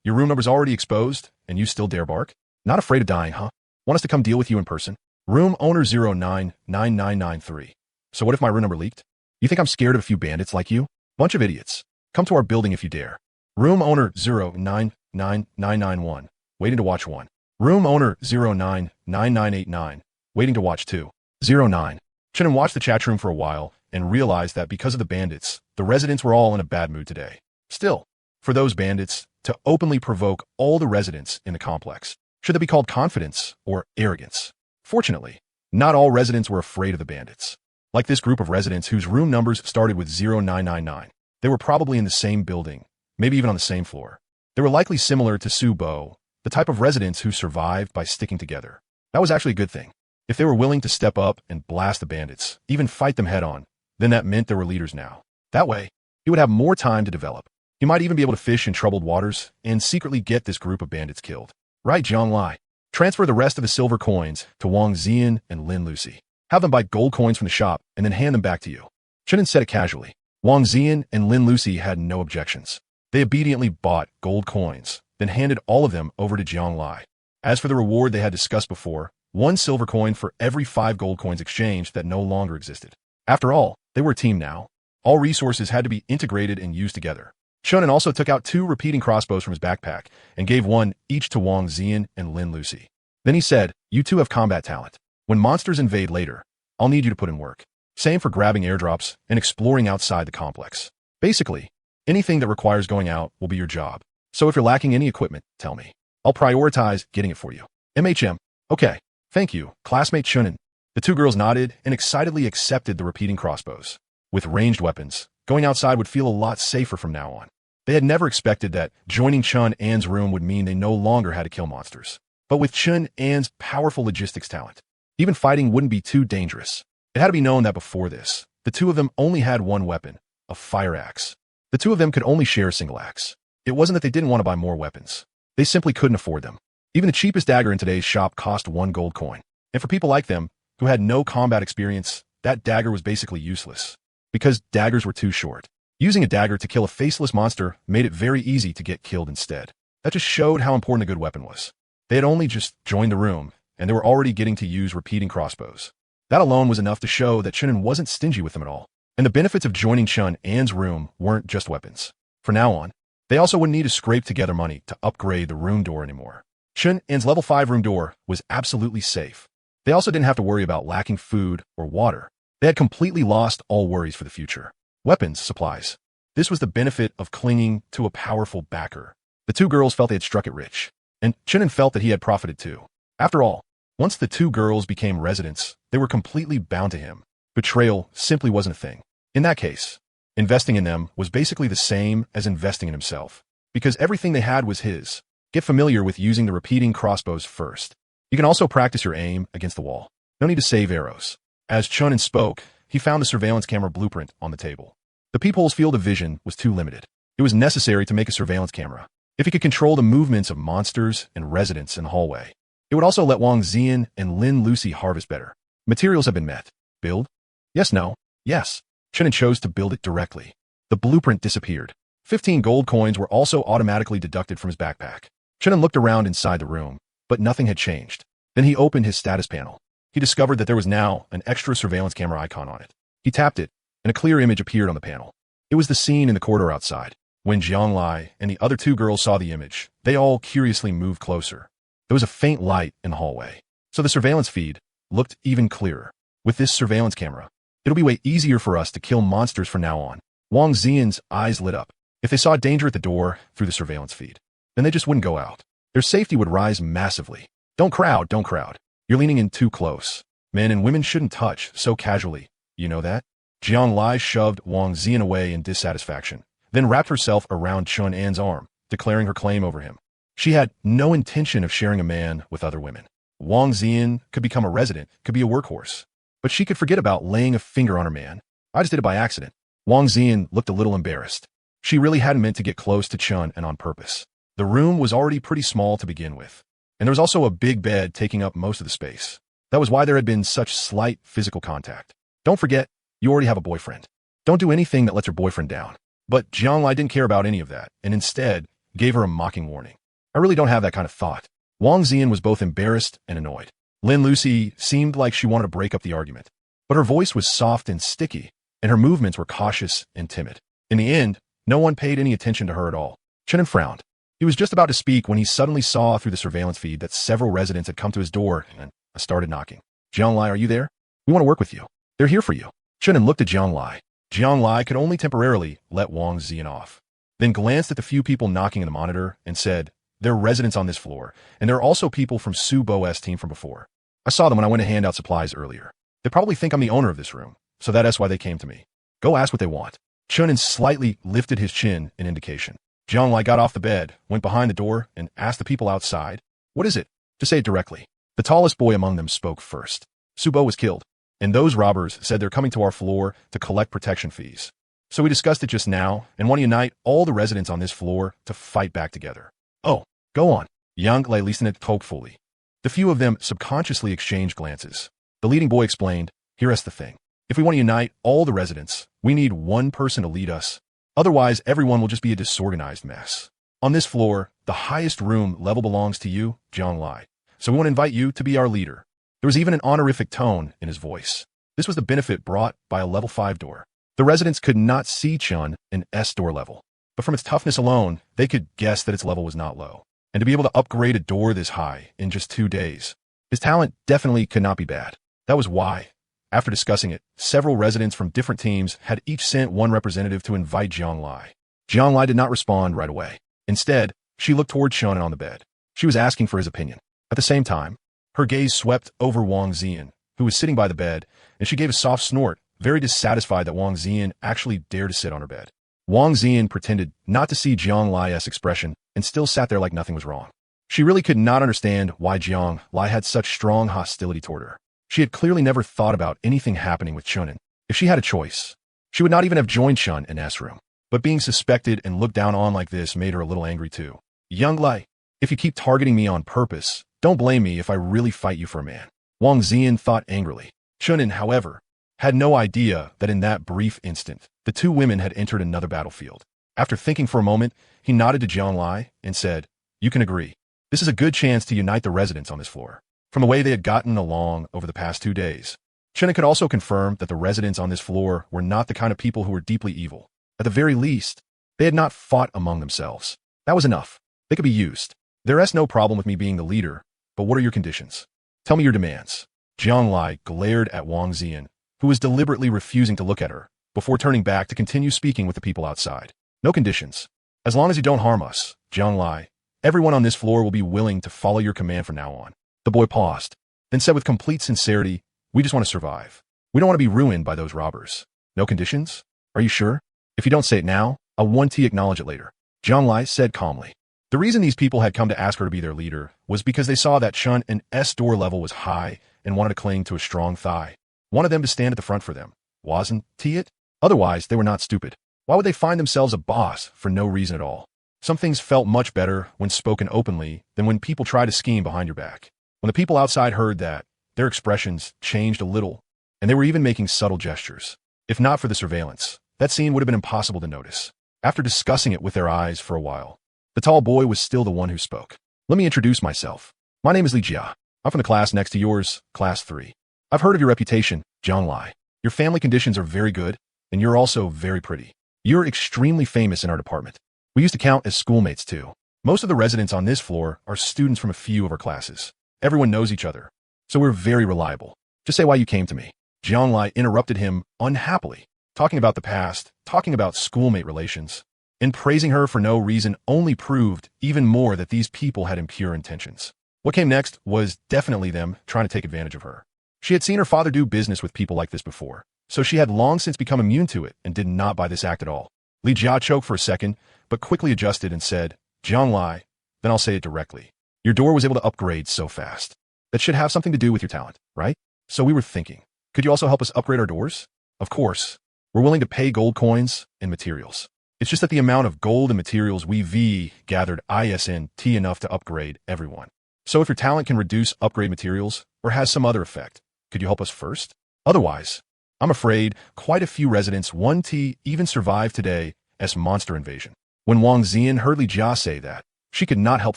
Your room number's already exposed, and you still dare bark? Not afraid of dying, huh? Want us to come deal with you in person? Room owner 099993. So what if my room number leaked? You think I'm scared of a few bandits like you? Bunch of idiots. Come to our building if you dare. Room owner 099991. Waiting to watch 1. Room owner 099989. Waiting to watch 2. 09. Chunin watched the chat room for a while and realized that because of the bandits, the residents were all in a bad mood today. Still, for those bandits to openly provoke all the residents in the complex, should that be called confidence or arrogance? Fortunately, not all residents were afraid of the bandits. Like this group of residents whose room numbers started with 0999. They were probably in the same building, maybe even on the same floor. They were likely similar to Su Bo, the type of residents who survived by sticking together. That was actually a good thing. If they were willing to step up and blast the bandits, even fight them head on, then that meant there were leaders now. That way, he would have more time to develop. He might even be able to fish in troubled waters and secretly get this group of bandits killed. Right, Jiang Lai? Transfer the rest of the silver coins to Wang Zian and Lin Lucy. Have them buy gold coins from the shop and then hand them back to you. Chunin said it casually. Wang Zian and Lin Lucy had no objections. They obediently bought gold coins, then handed all of them over to Jiang Lai. As for the reward they had discussed before, 1 silver coin for every 5 gold coins exchanged that no longer existed. After all, they were a team now. All resources had to be integrated and used together. Chunin also took out 2 repeating crossbows from his backpack and gave 1 each to Wang Zian and Lin Lucy. Then he said, you 2 have combat talent. When monsters invade later, I'll need you to put in work. Same for grabbing airdrops and exploring outside the complex. Basically, anything that requires going out will be your job. So if you're lacking any equipment, tell me. I'll prioritize getting it for you. MHM. Okay. Thank you, classmate Chunin. The 2 girls nodded and excitedly accepted the repeating crossbows. With ranged weapons, going outside would feel a lot safer from now on. They had never expected that joining Chun An's room would mean they no longer had to kill monsters. But with Chun An's powerful logistics talent, even fighting wouldn't be too dangerous. It had to be known that before this, the 2 of them only had 1 weapon, a fire axe. The 2 of them could only share a single axe. It wasn't that they didn't want to buy more weapons. They simply couldn't afford them. Even the cheapest dagger in today's shop cost 1 gold coin. And for people like them, who had no combat experience, that dagger was basically useless. Because daggers were too short. Using a dagger to kill a faceless monster made it very easy to get killed instead. That just showed how important a good weapon was. They had only just joined the room, and they were already getting to use repeating crossbows. That alone was enough to show that Chunin wasn't stingy with them at all. And the benefits of joining Chun An's room weren't just weapons. From now on, they also wouldn't need to scrape together money to upgrade the room door anymore. Chun An's level 5 room door was absolutely safe. They also didn't have to worry about lacking food or water. They had completely lost all worries for the future. Weapons, supplies. This was the benefit of clinging to a powerful backer. The two girls felt they had struck it rich, and Chunin felt that he had profited too. After all, once the two girls became residents, they were completely bound to him. Betrayal simply wasn't a thing. In that case, investing in them was basically the same as investing in himself, because everything they had was his. Get familiar with using the repeating crossbows first. You can also practice your aim against the wall. No need to save arrows. As Chunin spoke, he found the surveillance camera blueprint on the table. The peephole's field of vision was too limited. It was necessary to make a surveillance camera. If he could control the movements of monsters and residents in the hallway, it would also let Wang Zian and Lin Lucy harvest better. Materials have been met. Build? Yes, no. Yes. Chunin chose to build it directly. The blueprint disappeared. 15 gold coins were also automatically deducted from his backpack. Chunin looked around inside the room, but nothing had changed. Then he opened his status panel. He discovered that there was now an extra surveillance camera icon on it. He tapped it, and a clear image appeared on the panel. It was the scene in the corridor outside. When Jianglai and the other two girls saw the image, they all curiously moved closer. There was a faint light in the hallway, so the surveillance feed looked even clearer. With this surveillance camera, it'll be way easier for us to kill monsters from now on. Wang Zian's eyes lit up. If they saw danger at the door through the surveillance feed, then they just wouldn't go out. Their safety would rise massively. Don't crowd, don't crowd. You're leaning in too close. Men and women shouldn't touch so casually. You know that? Jianglai shoved Wang Zian away in dissatisfaction, then wrapped herself around Chun An's arm, declaring her claim over him. She had no intention of sharing a man with other women. Wang Zian could become a resident, could be a workhorse. But she could forget about laying a finger on her man. I just did it by accident. Wang Zian looked a little embarrassed. She really hadn't meant to get close to Chun and on purpose. The room was already pretty small to begin with, and there was also a big bed taking up most of the space. That was why there had been such slight physical contact. Don't forget, you already have a boyfriend. Don't do anything that lets your boyfriend down. But Jianglai didn't care about any of that, and instead gave her a mocking warning. I really don't have that kind of thought. Wang Zian was both embarrassed and annoyed. Lin Lucy seemed like she wanted to break up the argument, but her voice was soft and sticky, and her movements were cautious and timid. In the end, no one paid any attention to her at all. Chunin frowned. He was just about to speak when he suddenly saw through the surveillance feed that several residents had come to his door and started knocking. Jianglai, are you there? We want to work with you. They're here for you. Chunin looked at Jianglai. Jianglai could only temporarily let Wang Zian off, then glanced at the few people knocking in the monitor and said, "There are residents on this floor, and there are also people from Su Bo's team from before. I saw them when I went to hand out supplies earlier. They probably think I'm the owner of this room, so that's why they came to me. Go ask what they want." Chunin slightly lifted his chin in indication. Jianglai got off the bed, went behind the door, and asked the people outside, "What is it?" To say it directly. The tallest boy among them spoke first. Su Bo was killed, and those robbers said they're coming to our floor to collect protection fees. So we discussed it just now and want to unite all the residents on this floor to fight back together. Oh, go on. Jianglai listened hopefully. The few of them subconsciously exchanged glances. The leading boy explained, "Here's the thing. If we want to unite all the residents, we need one person to lead us. Otherwise, everyone will just be a disorganized mess. On this floor, the highest room level belongs to you, Jianglai. So we want to invite you to be our leader." There was even an honorific tone in his voice. This was the benefit brought by a level 5 door. The residents could not see Chun in S door level, but from its toughness alone, they could guess that its level was not low. And to be able to upgrade a door this high in just 2 days, his talent definitely could not be bad. That was why, after discussing it, several residents from different teams had each sent one representative to invite Jianglai. Jianglai did not respond right away. Instead, she looked toward Chun on the bed. She was asking for his opinion. At the same time, her gaze swept over Wang Zian, who was sitting by the bed, and she gave a soft snort, very dissatisfied that Wang Zian actually dared to sit on her bed. Wang Zian pretended not to see Jianglai's expression and still sat there like nothing was wrong. She really could not understand why Jianglai had such strong hostility toward her. She had clearly never thought about anything happening with Chunin. If she had a choice, she would not even have joined Chun in S room. But being suspected and looked down on like this made her a little angry too. "Jianglai, if you keep targeting me on purpose, don't blame me if I really fight you for a man." Wang Zian thought angrily. Chunin, however, had no idea that in that brief instant, the two women had entered another battlefield. After thinking for a moment, he nodded to Jianglai and said, "You can agree. This is a good chance to unite the residents on this floor." From the way they had gotten along over the past 2 days, Chunin could also confirm that the residents on this floor were not the kind of people who were deeply evil. At the very least, they had not fought among themselves. That was enough. They could be used. "There is no problem with me being the leader, but what are your conditions? Tell me your demands." Jiang Lai glared at Wang Ziyan, who was deliberately refusing to look at her, before turning back to continue speaking with the people outside. No conditions. As long as you don't harm us, Jiang Lai, everyone on this floor will be willing to follow your command from now on. The boy paused, then said with complete sincerity, we just want to survive. We don't want to be ruined by those robbers. No conditions? Are you sure? If you don't say it now, I'll acknowledge it later. Jiang Lai said calmly. The reason these people had come to ask her to be their leader was because they saw that Chun and S door level was high and wanted to cling to a strong thigh. Wanted them to stand at the front for them. Wasn't it? Otherwise, they were not stupid. Why would they find themselves a boss for no reason at all? Some things felt much better when spoken openly than when people try to scheme behind your back. When the people outside heard that, their expressions changed a little, and they were even making subtle gestures. If not for the surveillance, that scene would have been impossible to notice. After discussing it with their eyes for a while, the tall boy was still the one who spoke. Let me introduce myself. My name is Li Jia. I'm from the class next to yours, Class 3. I've heard of your reputation, Jiang Lai. Your family conditions are very good, and you're also very pretty. You're extremely famous in our department. We used to count as schoolmates too. Most of the residents on this floor are students from a few of our classes. Everyone knows each other, so we're very reliable. Just say why you came to me. Jiang Lai interrupted him unhappily, talking about the past, talking about schoolmate relations, and praising her for no reason only proved even more that these people had impure intentions. What came next was definitely them trying to take advantage of her. She had seen her father do business with people like this before, so she had long since become immune to it and did not buy this act at all. Li Jia choked for a second, but quickly adjusted and said, Jiang Lai, then I'll say it directly. Your door was able to upgrade so fast. That should have something to do with your talent, right? So we were thinking, could you also help us upgrade our doors? Of course. We're willing to pay gold coins and materials. It's just that the amount of gold and materials we've gathered isn't enough to upgrade everyone. So if your talent can reduce upgrade materials or has some other effect, could you help us first? Otherwise, I'm afraid quite a few residents won't even survive today as monster invasion. When Wang Ziyan heard Li Jia say that, she could not help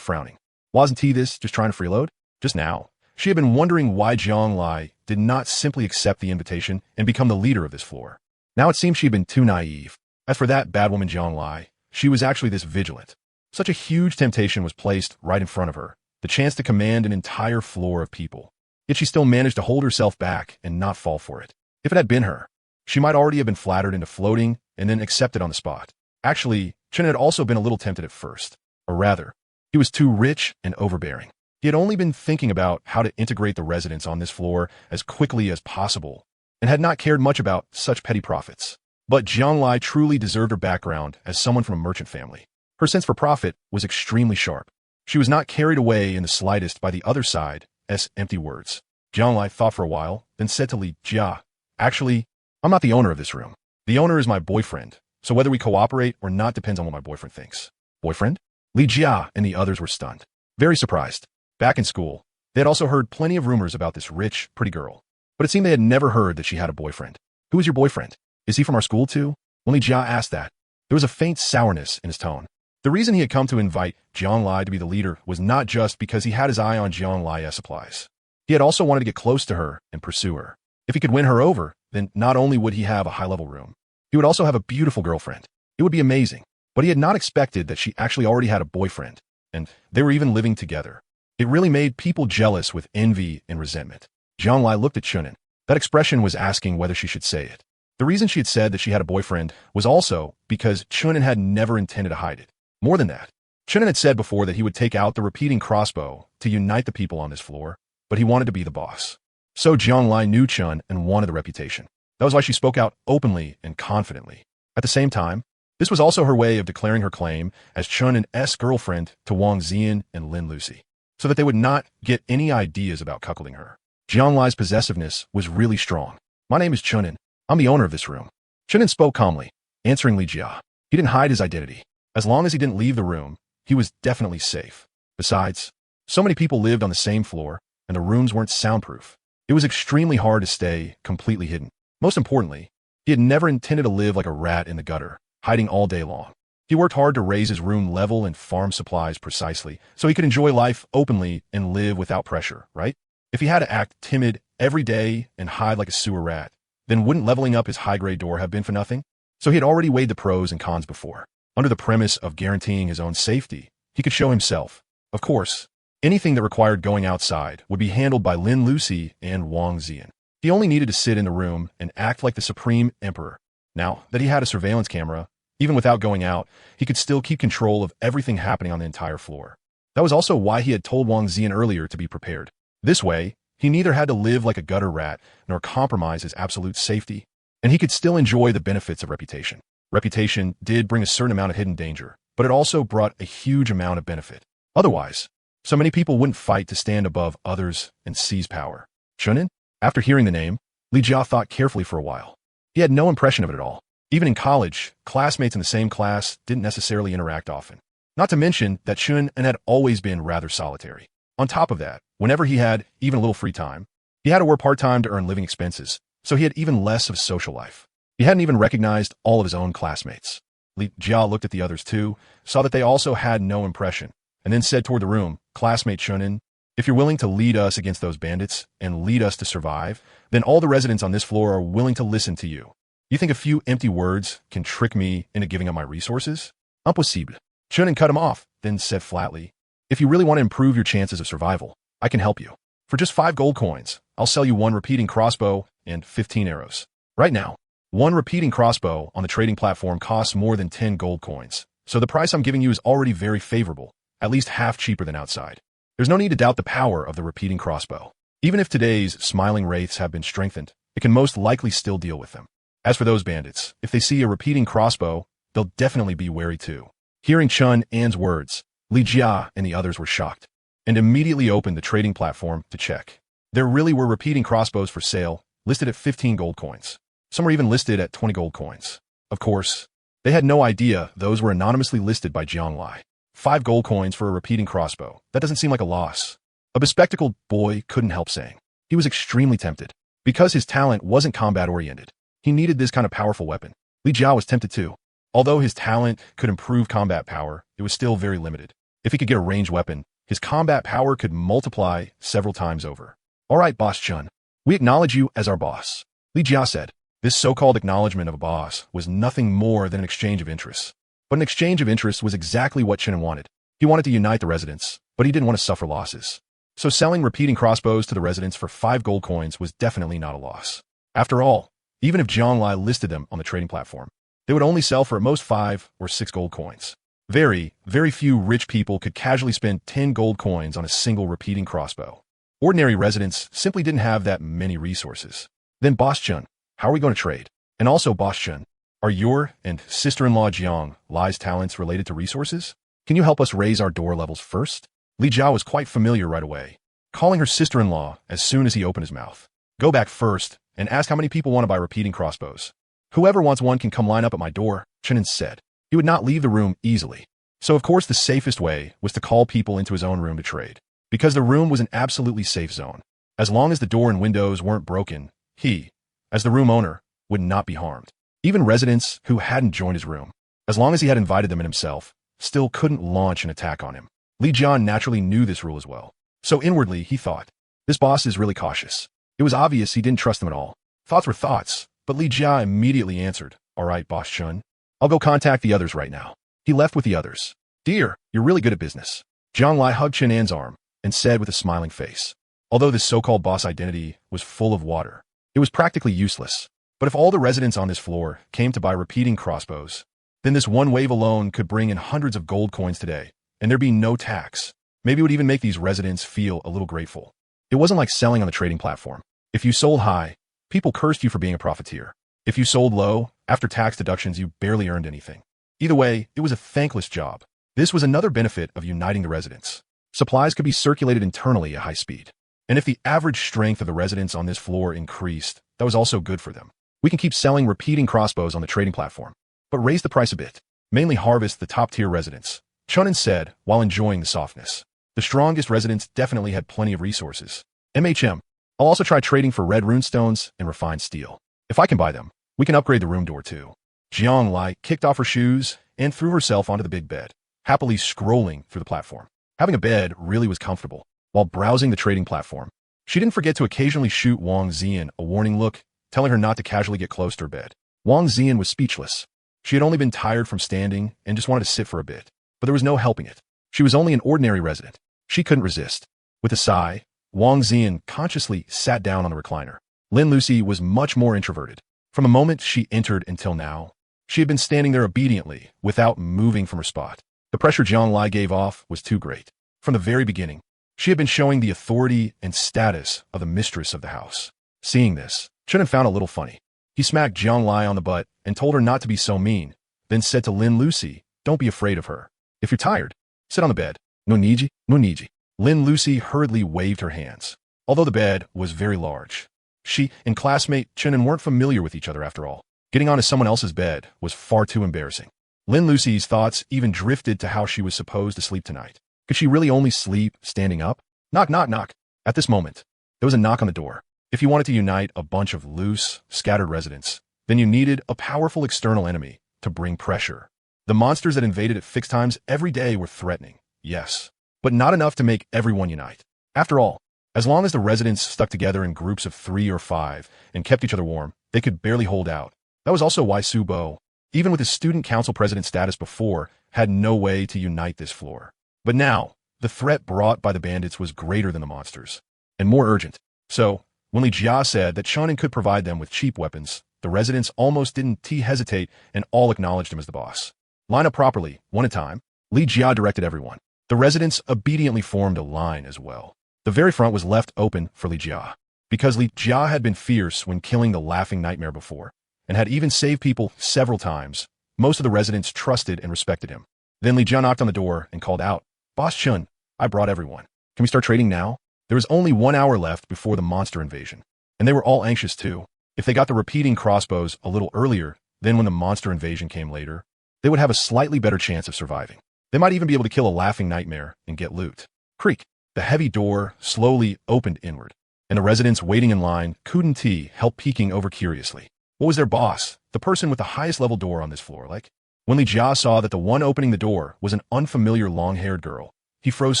frowning. Wasn't this just trying to freeload? Just now, she had been wondering why Jiang Lai did not simply accept the invitation and become the leader of this floor. Now it seemed she had been too naive. As for that bad woman Jiang Lai, she was actually this vigilant. Such a huge temptation was placed right in front of her, the chance to command an entire floor of people. Yet she still managed to hold herself back and not fall for it. If it had been her, she might already have been flattered into floating and then accepted on the spot. Actually, Chen had also been a little tempted at first. Or rather, he was too rich and overbearing. He had only been thinking about how to integrate the residents on this floor as quickly as possible, and had not cared much about such petty profits. But Jiang Lai truly deserved her background as someone from a merchant family. Her sense for profit was extremely sharp. She was not carried away in the slightest by the other side as empty words. Jiang Lai thought for a while, then said to Li Jia, actually, I'm not the owner of this room. The owner is my boyfriend, so whether we cooperate or not depends on what my boyfriend thinks. Boyfriend? Li Jia and the others were stunned. Very surprised. Back in school, they had also heard plenty of rumors about this rich, pretty girl. But it seemed they had never heard that she had a boyfriend. Who is your boyfriend? Is he from our school too? When Li Jia asked that, there was a faint sourness in his tone. The reason he had come to invite Jiang Lai to be the leader was not just because he had his eye on Jiang Lai's supplies. He had also wanted to get close to her and pursue her. If he could win her over, then not only would he have a high-level room, he would also have a beautiful girlfriend. It would be amazing. But he had not expected that she actually already had a boyfriend, and they were even living together. It really made people jealous with envy and resentment. Jiang Lai looked at Chunin. That expression was asking whether she should say it. The reason she had said that she had a boyfriend was also because Chunin had never intended to hide it. More than that, Chunin had said before that he would take out the repeating crossbow to unite the people on this floor, but he wanted to be the boss. So Jiang Lai knew Chun and wanted the reputation. That was why she spoke out openly and confidently. At the same time, this was also her way of declaring her claim as Chun and S girlfriend to Wang Ziyan and Lin Lucy, so that they would not get any ideas about cuckolding her. Jiang Lai's possessiveness was really strong. My name is Chunin. I'm the owner of this room. Chunin spoke calmly, answering Li Jia. He didn't hide his identity. As long as he didn't leave the room, he was definitely safe. Besides, so many people lived on the same floor, and the rooms weren't soundproof. It was extremely hard to stay completely hidden. Most importantly, he had never intended to live like a rat in the gutter, hiding all day long. He worked hard to raise his room level and farm supplies precisely, so he could enjoy life openly and live without pressure, right? If he had to act timid every day and hide like a sewer rat, then wouldn't leveling up his high-grade door have been for nothing? So he had already weighed the pros and cons before. Under the premise of guaranteeing his own safety, he could show himself. Of course, Anything that required going outside would be handled by Lin Lucy and Wang Zian. He only needed to sit in the room and act like the supreme emperor. Now that he had a surveillance camera, even without going out, he could still keep control of everything happening on the entire floor. That was also why he had told Wang Zian earlier to be prepared. This way, he neither had to live like a gutter rat nor compromise his absolute safety, and he could still enjoy the benefits of reputation. Reputation did bring a certain amount of hidden danger, but it also brought a huge amount of benefit. Otherwise, so many people wouldn't fight to stand above others and seize power. Chunin? After hearing the name, Li Jia thought carefully for a while. He had no impression of it at all. Even in college, classmates in the same class didn't necessarily interact often. Not to mention that Chunin had always been rather solitary. On top of that, whenever he had even a little free time, he had to work part-time to earn living expenses, so he had even less of a social life. He hadn't even recognized all of his own classmates. Li Jia looked at the others too, saw that they also had no impression, and then said toward the room, "Classmate Chunin, if you're willing to lead us against those bandits and lead us to survive, then all the residents on this floor are willing to listen to you. You think a few empty words can trick me into giving up my resources? Impossible." Chunin cut him off, then said flatly, "If you really want to improve your chances of survival, I can help you. For just 5 gold coins, I'll sell you 1 repeating crossbow and 15 arrows. Right now, 1 repeating crossbow on the trading platform costs more than 10 gold coins, so the price I'm giving you is already very favorable, at least half cheaper than outside. There's no need to doubt the power of the repeating crossbow. Even if today's smiling wraiths have been strengthened, it can most likely still deal with them. As for those bandits, if they see a repeating crossbow, they'll definitely be wary too." Hearing Chun An's words, Li Jia and the others were shocked, and immediately opened the trading platform to check. There really were repeating crossbows for sale, listed at 15 gold coins. Some were even listed at 20 gold coins. Of course, they had no idea those were anonymously listed by Jiang Lai. 5 gold coins for a repeating crossbow. That doesn't seem like a loss. A bespectacled boy couldn't help saying. He was extremely tempted. Because his talent wasn't combat-oriented, he needed this kind of powerful weapon. Li Jia was tempted too. Although his talent could improve combat power, it was still very limited. If he could get a ranged weapon, his combat power could multiply several times over. "All right, Boss Chun. We acknowledge you as our boss," Li Jia said. This so-called acknowledgement of a boss was nothing more than an exchange of interests. But an exchange of interests was exactly what Chun wanted. He wanted to unite the residents, but he didn't want to suffer losses. So selling repeating crossbows to the residents for 5 gold coins was definitely not a loss. After all, even if Jiang Lai listed them on the trading platform, they would only sell for at most 5 or 6 gold coins. Very, very few rich people could casually spend 10 gold coins on a single repeating crossbow. Ordinary residents simply didn't have that many resources. Then Boss Chun, how are we going to trade? And also Boss Chun, are your and sister-in-law Jiang Lai's talents related to resources? Can you help us raise our door levels first? Li Jia was quite familiar right away, calling her sister-in-law as soon as he opened his mouth. Go back first and ask how many people want to buy repeating crossbows. Whoever wants one can come line up at my door, Chunin said. He would not leave the room easily. So of course the safest way was to call people into his own room to trade, because the room was an absolutely safe zone. As long as the door and windows weren't broken, he, as the room owner, would not be harmed. Even residents who hadn't joined his room, as long as he had invited them in himself, still couldn't launch an attack on him. Li Jian naturally knew this rule as well. So inwardly he thought, this boss is really cautious. It was obvious he didn't trust him at all. Thoughts were thoughts, but Li Jia immediately answered, "All right, Boss Chun. I'll go contact the others right now." He left with the others. "Dear, you're really good at business." Jiang Lai hugged Chen An's arm and said with a smiling face. Although this so-called boss identity was full of water, it was practically useless. But if all the residents on this floor came to buy repeating crossbows, then this one wave alone could bring in hundreds of gold coins today, and there'd be no tax. Maybe it would even make these residents feel a little grateful. It wasn't like selling on the trading platform. If you sold high, people cursed you for being a profiteer. If you sold low, after tax deductions you barely earned anything. Either way, it was a thankless job. This was another benefit of uniting the residents. Supplies could be circulated internally at high speed. And if the average strength of the residents on this floor increased, that was also good for them. We can keep selling repeating crossbows on the trading platform, but raise the price a bit. Mainly harvest the top-tier residents, Chunin said while enjoying the softness. The strongest residents definitely had plenty of resources. I'll also try trading for red runestones and refined steel. If I can buy them, we can upgrade the room door too. Jiang Lai kicked off her shoes and threw herself onto the big bed, happily scrolling through the platform. Having a bed really was comfortable. While browsing the trading platform, she didn't forget to occasionally shoot Wang Zian a warning look, telling her not to casually get close to her bed. Wang Zian was speechless. She had only been tired from standing and just wanted to sit for a bit, but there was no helping it. She was only an ordinary resident. She couldn't resist. With a sigh, Wang Zian consciously sat down on the recliner. Lin Lucy was much more introverted. From the moment she entered until now, she had been standing there obediently, without moving from her spot. The pressure Jiang Lai gave off was too great. From the very beginning, she had been showing the authority and status of the mistress of the house. Seeing this, Chen found a little funny. He smacked Jiang Lai on the butt and told her not to be so mean, then said to Lin Lucy, "Don't be afraid of her. If you're tired, sit on the bed. No niji, no niji." Lin Lucy hurriedly waved her hands. Although the bed was very large, she and classmate Chen weren't familiar with each other after all. Getting onto someone else's bed was far too embarrassing. Lin Lucy's thoughts even drifted to how she was supposed to sleep tonight. Could she really only sleep standing up? Knock, knock, knock. At this moment, there was a knock on the door. If you wanted to unite a bunch of loose, scattered residents, then you needed a powerful external enemy to bring pressure. The monsters that invaded at fixed times every day were threatening, yes, but not enough to make everyone unite. After all, as long as the residents stuck together in groups of 3 or 5 and kept each other warm, they could barely hold out. That was also why Su Bo, even with his student council president status before, had no way to unite this floor. But now, the threat brought by the bandits was greater than the monsters, and more urgent. So, when Li Jia said that Shonen could provide them with cheap weapons, the residents almost didn't hesitate and all acknowledged him as the boss. Line up properly, one at a time. Li Jia directed everyone. The residents obediently formed a line as well. The very front was left open for Li Jia, because Li Jia had been fierce when killing the Laughing Nightmare before, and had even saved people several times. Most of the residents trusted and respected him. Then Li Jia knocked on the door and called out, "Boss Chun, I brought everyone. Can we start trading now?" There was only 1 hour left before the monster invasion, and they were all anxious too. If they got the repeating crossbows a little earlier, then when the monster invasion came later, they would have a slightly better chance of surviving. They might even be able to kill a Laughing Nightmare and get loot. Creak. The heavy door slowly opened inward, and the residents waiting in line couldn't help peeking over curiously. What was their boss, the person with the highest level door on this floor, like? When Li Jia saw that the one opening the door was an unfamiliar long-haired girl, he froze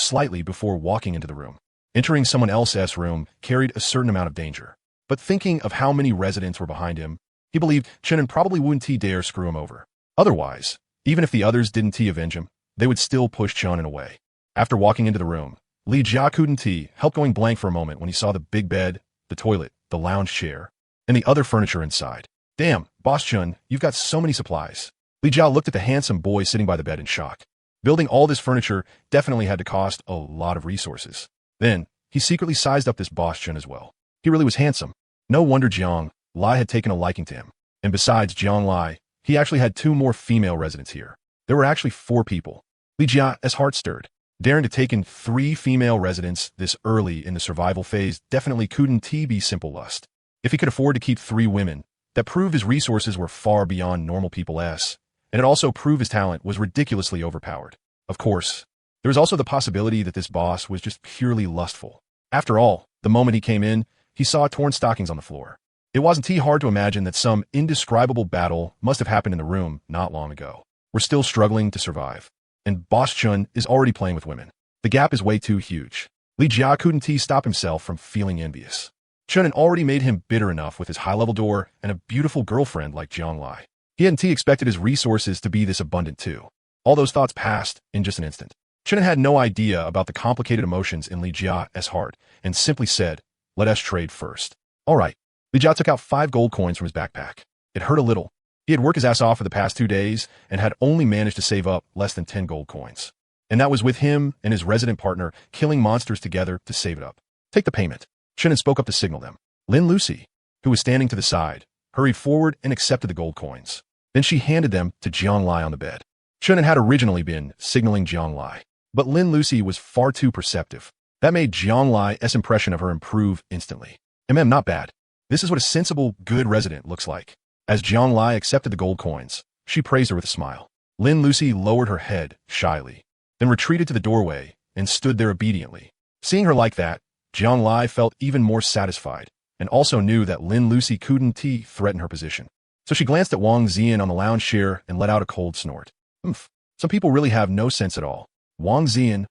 slightly before walking into the room. Entering someone else's room carried a certain amount of danger. But thinking of how many residents were behind him, he believed Chen probably wouldn't dare screw him over. Otherwise, even if the others didn't avenge him, they would still push Chen away. After walking into the room, Li Jia couldn't help going blank for a moment when he saw the big bed, the toilet, the lounge chair, and the other furniture inside. Damn, Boss Chun, you've got so many supplies. Li Jia looked at the handsome boy sitting by the bed in shock. Building all this furniture definitely had to cost a lot of resources. Then, he secretly sized up this Boss Chun as well. He really was handsome. No wonder Jiang Lai had taken a liking to him. And besides Jiang Lai, he actually had 2 more female residents here. There were actually 4 people. Li Jia's heart stirred. Daring to take in 3 female residents this early in the survival phase definitely couldn't be simple lust. If he could afford to keep 3 women, that proved his resources were far beyond normal people's, and it also proved his talent was ridiculously overpowered. Of course, there was also the possibility that this boss was just purely lustful. After all, the moment he came in, he saw torn stockings on the floor. It wasn't hard to imagine that some indescribable battle must have happened in the room not long ago. We're still struggling to survive. And Boss Chun is already playing with women. The gap is way too huge. Li Jia couldn't stop himself from feeling envious. Chun had already made him bitter enough with his high-level door and a beautiful girlfriend like Jiang Lai. He hadn't expected his resources to be this abundant too. All those thoughts passed in just an instant. Chun had no idea about the complicated emotions in Li Jia's heart and simply said, "Let us trade first." All right. Li Jia took out 5 gold coins from his backpack. It hurt a little. He had worked his ass off for the past 2 days and had only managed to save up less than 10 gold coins. And that was with him and his resident partner killing monsters together to save it up. Take the payment. Chen spoke up to signal them. Lin Lucy, who was standing to the side, hurried forward and accepted the gold coins. Then she handed them to Jiang Lai on the bed. Chen had originally been signaling Jiang Lai, but Lin Lucy was far too perceptive. That made Jiang Lai's impression of her improve instantly. Not bad. This is what a sensible, good resident looks like. As Jiang Lai accepted the gold coins, she praised her with a smile. Lin Lucy lowered her head shyly, then retreated to the doorway and stood there obediently. Seeing her like that, Jiang Lai felt even more satisfied and also knew that Lin Lucy couldn't threaten her position. So she glanced at Wang Zian on the lounge chair and let out a cold snort. Some people really have no sense at all. Wang Zian.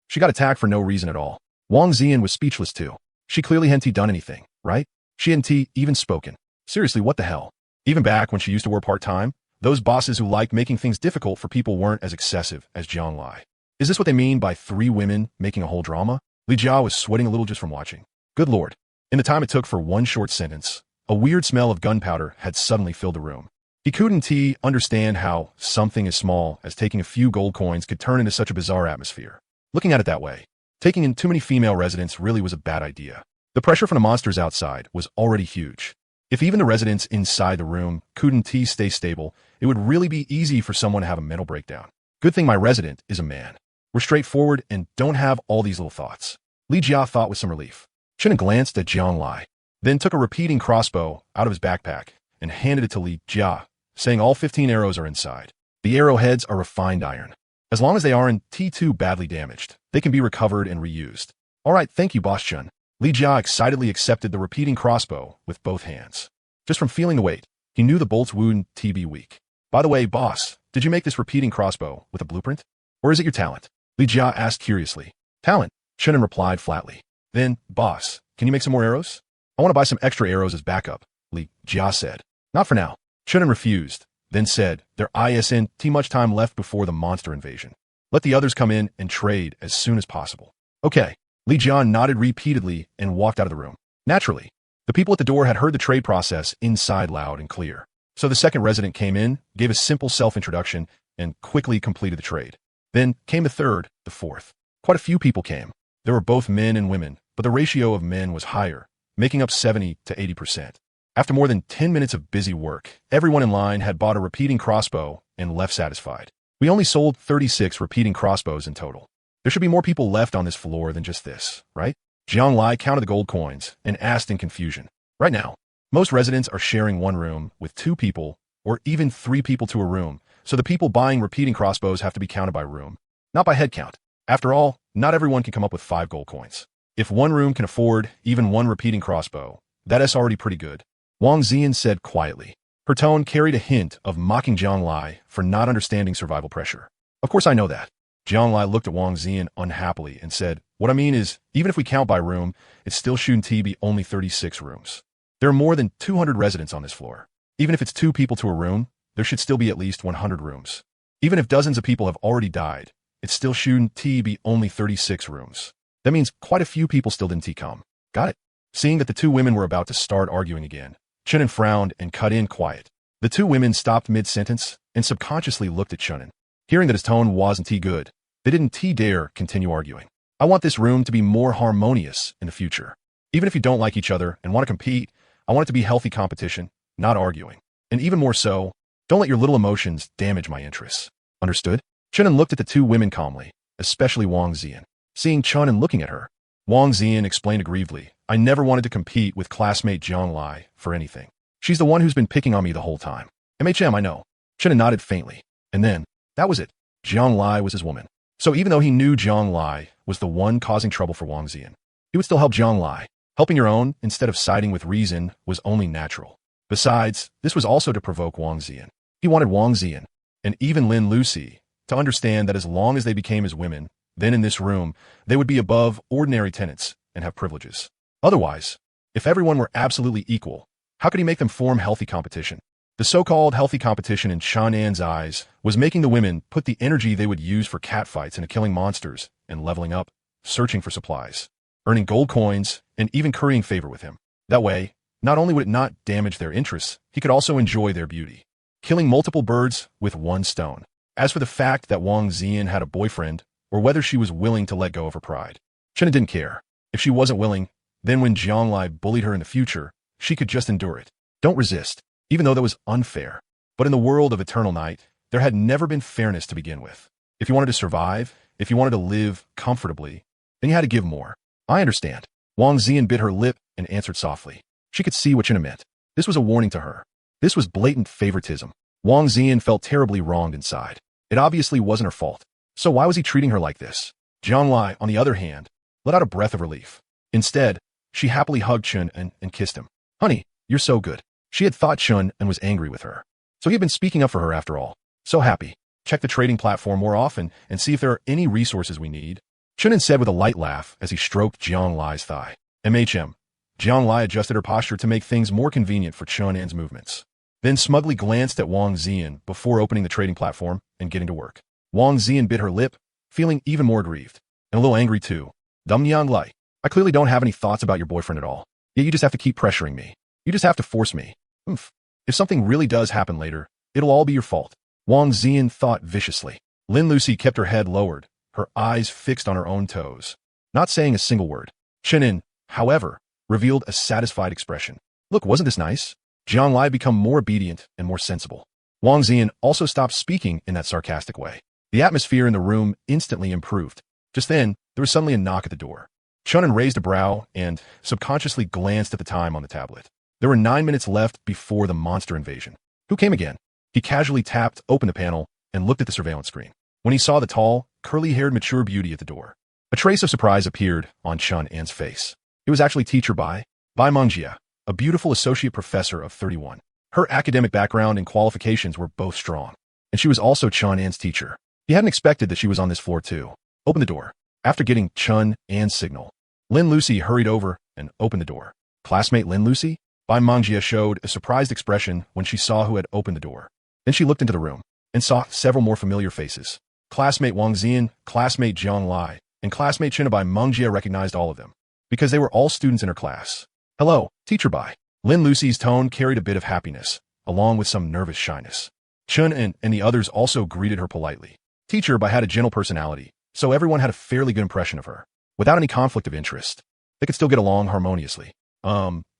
She got attacked for no reason at all. Wang Zian was speechless too. She clearly hadn't done anything, right? She hadn't even spoken. Seriously, what the hell? Even back when she used to work part-time, those bosses who liked making things difficult for people weren't as excessive as Jiang Lai. Is this what they mean by 3 women making a whole drama? Li Jia was sweating a little just from watching. Good lord. In the time it took for one short sentence, a weird smell of gunpowder had suddenly filled the room. He couldn't understand how something as small as taking a few gold coins could turn into such a bizarre atmosphere. Looking at it that way, taking in too many female residents really was a bad idea. The pressure from the monsters outside was already huge. If even the residents inside the room couldn't stay stable, it would really be easy for someone to have a mental breakdown. Good thing my resident is a man. We're straightforward and don't have all these little thoughts. Li Jia thought with some relief. Chen glanced at Jiang Lai, then took a repeating crossbow out of his backpack and handed it to Li Jia, saying all 15 arrows are inside. The arrowheads are refined iron. As long as they aren't too badly damaged, they can be recovered and reused. All right, thank you, Boss Chen. Li Jia excitedly accepted the repeating crossbow with both hands. Just from feeling the weight, he knew the bolts wouldn't be weak. By the way, boss, did you make this repeating crossbow with a blueprint? Or is it your talent? Li Jia asked curiously. Talent, Chen replied flatly. Then, boss, can you make some more arrows? I want to buy some extra arrows as backup, Li Jia said. Not for now. Chen refused, then said, there isn't too much time left before the monster invasion. Let the others come in and trade as soon as possible. Okay. Li Jia nodded repeatedly and walked out of the room. Naturally, the people at the door had heard the trade process inside loud and clear. So the second resident came in, gave a simple self-introduction, and quickly completed the trade. Then came the third, the fourth. Quite a few people came. There were both men and women, but the ratio of men was higher, making up 70 to 80%. After more than 10 minutes of busy work, everyone in line had bought a repeating crossbow and left satisfied. We only sold 36 repeating crossbows in total. There should be more people left on this floor than just this, right? Jiang Lai counted the gold coins and asked in confusion. Right now, most residents are sharing one room with 2 people or even 3 people to a room, so the people buying repeating crossbows have to be counted by room, not by head count. After all, not everyone can come up with 5 gold coins. If one room can afford even one repeating crossbow, that is already pretty good. Wang Ziyan said quietly. Her tone carried a hint of mocking Jiang Lai for not understanding survival pressure. Of course I know that. Jiang Lai looked at Wang Ziyan unhappily and said, what I mean is, even if we count by room, it still shouldn't be only 36 rooms. There are more than 200 residents on this floor. Even if it's 2 people to a room, there should still be at least 100 rooms. Even if dozens of people have already died, it still shouldn't be only 36 rooms. That means quite a few people still didn't come. Got it? Seeing that the 2 women were about to start arguing again, Chen frowned and cut in quiet. The 2 women stopped mid-sentence and subconsciously looked at Chen. Hearing that his tone wasn't good, they didn't dare continue arguing. I want this room to be more harmonious in the future. Even if you don't like each other and want to compete, I want it to be healthy competition, not arguing. And even more so, don't let your little emotions damage my interests. Understood? Chen looked at the 2 women calmly, especially Wang Ziyan. Seeing Chen and looking at her, Wang Ziyan explained aggrievedly, I never wanted to compete with classmate Jiang Lai for anything. She's the one who's been picking on me the whole time. I know. Chen nodded faintly. And then, that was it. Jiang Lai was his woman. So even though he knew Jiang Lai was the one causing trouble for Wang Ziyan, he would still help Jiang Lai. Helping your own, instead of siding with reason, was only natural. Besides, this was also to provoke Wang Ziyan. He wanted Wang Ziyan, and even Lin Lucy, to understand that as long as they became his women, then in this room, they would be above ordinary tenants and have privileges. Otherwise, if everyone were absolutely equal, how could he make them form healthy competition? The so-called healthy competition in Shan'an's eyes was making the women put the energy they would use for catfights into killing monsters and leveling up, searching for supplies, earning gold coins, and even currying favor with him. That way, not only would it not damage their interests, he could also enjoy their beauty, killing multiple birds with one stone. As for the fact that Wang Ziyan had a boyfriend, or whether she was willing to let go of her pride, Chen didn't care. If she wasn't willing, then when Jiang Lai bullied her in the future, she could just endure it. Don't resist, even though that was unfair. But in the world of Eternal Night, there had never been fairness to begin with. If you wanted to survive, if you wanted to live comfortably, then you had to give more. I understand. Wang Ziyan bit her lip and answered softly. She could see what Chen meant. This was a warning to her. This was blatant favoritism. Wang Ziyan felt terribly wronged inside. It obviously wasn't her fault. So why was he treating her like this? Jiang Lai, on the other hand, let out a breath of relief. Instead, she happily hugged Chen and kissed him. Honey, you're so good. She had thought Chen and was angry with her. So he had been speaking up for her after all. So happy. Check the trading platform more often and see if there are any resources we need. Chen said with a light laugh as he stroked Jiang Lai's thigh. Jiang Lai adjusted her posture to make things more convenient for Chun'an's movements. Then smugly glanced at Wang Ziyan before opening the trading platform and getting to work. Wang Ziyan bit her lip feeling even more aggrieved. And a little angry too. Dumb Yang Lai. I clearly don't have any thoughts about your boyfriend at all. Yet you just have to keep pressuring me. You just have to force me. Oomph. If something really does happen later, it'll all be your fault. Wang Zian thought viciously. Lin Lucy kept her head lowered, her eyes fixed on her own toes, not saying a single word. Chenin, however, revealed a satisfied expression. Look, wasn't this nice? Jiang Lai became more obedient and more sensible. Wang Zian also stopped speaking in that sarcastic way. The atmosphere in the room instantly improved. Just then, there was suddenly a knock at the door. Chenin raised a brow and subconsciously glanced at the time on the tablet. There were 9 minutes left before the monster invasion. Who came again? He casually tapped open the panel and looked at the surveillance screen. When he saw the tall, curly-haired mature beauty at the door, a trace of surprise appeared on Chun An's face. It was actually teacher Bai Mangjia, a beautiful associate professor of 31. Her academic background and qualifications were both strong, and she was also Chun An's teacher. He hadn't expected that she was on this floor too. Open the door. After getting Chun An's signal, Lin Lucy hurried over and opened the door. Classmate Lin Lucy? Bai Mangjia showed a surprised expression when she saw who had opened the door. Then she looked into the room and saw several more familiar faces. Classmate Wang Zian, classmate Jiang Lai, and classmate Chen Bai Mangjia recognized all of them, because they were all students in her class. Hello, teacher Bai. Lin Lucy's tone carried a bit of happiness, along with some nervous shyness. Chun and the others also greeted her politely. Teacher Bai had a gentle personality, so everyone had a fairly good impression of her. Without any conflict of interest, they could still get along harmoniously.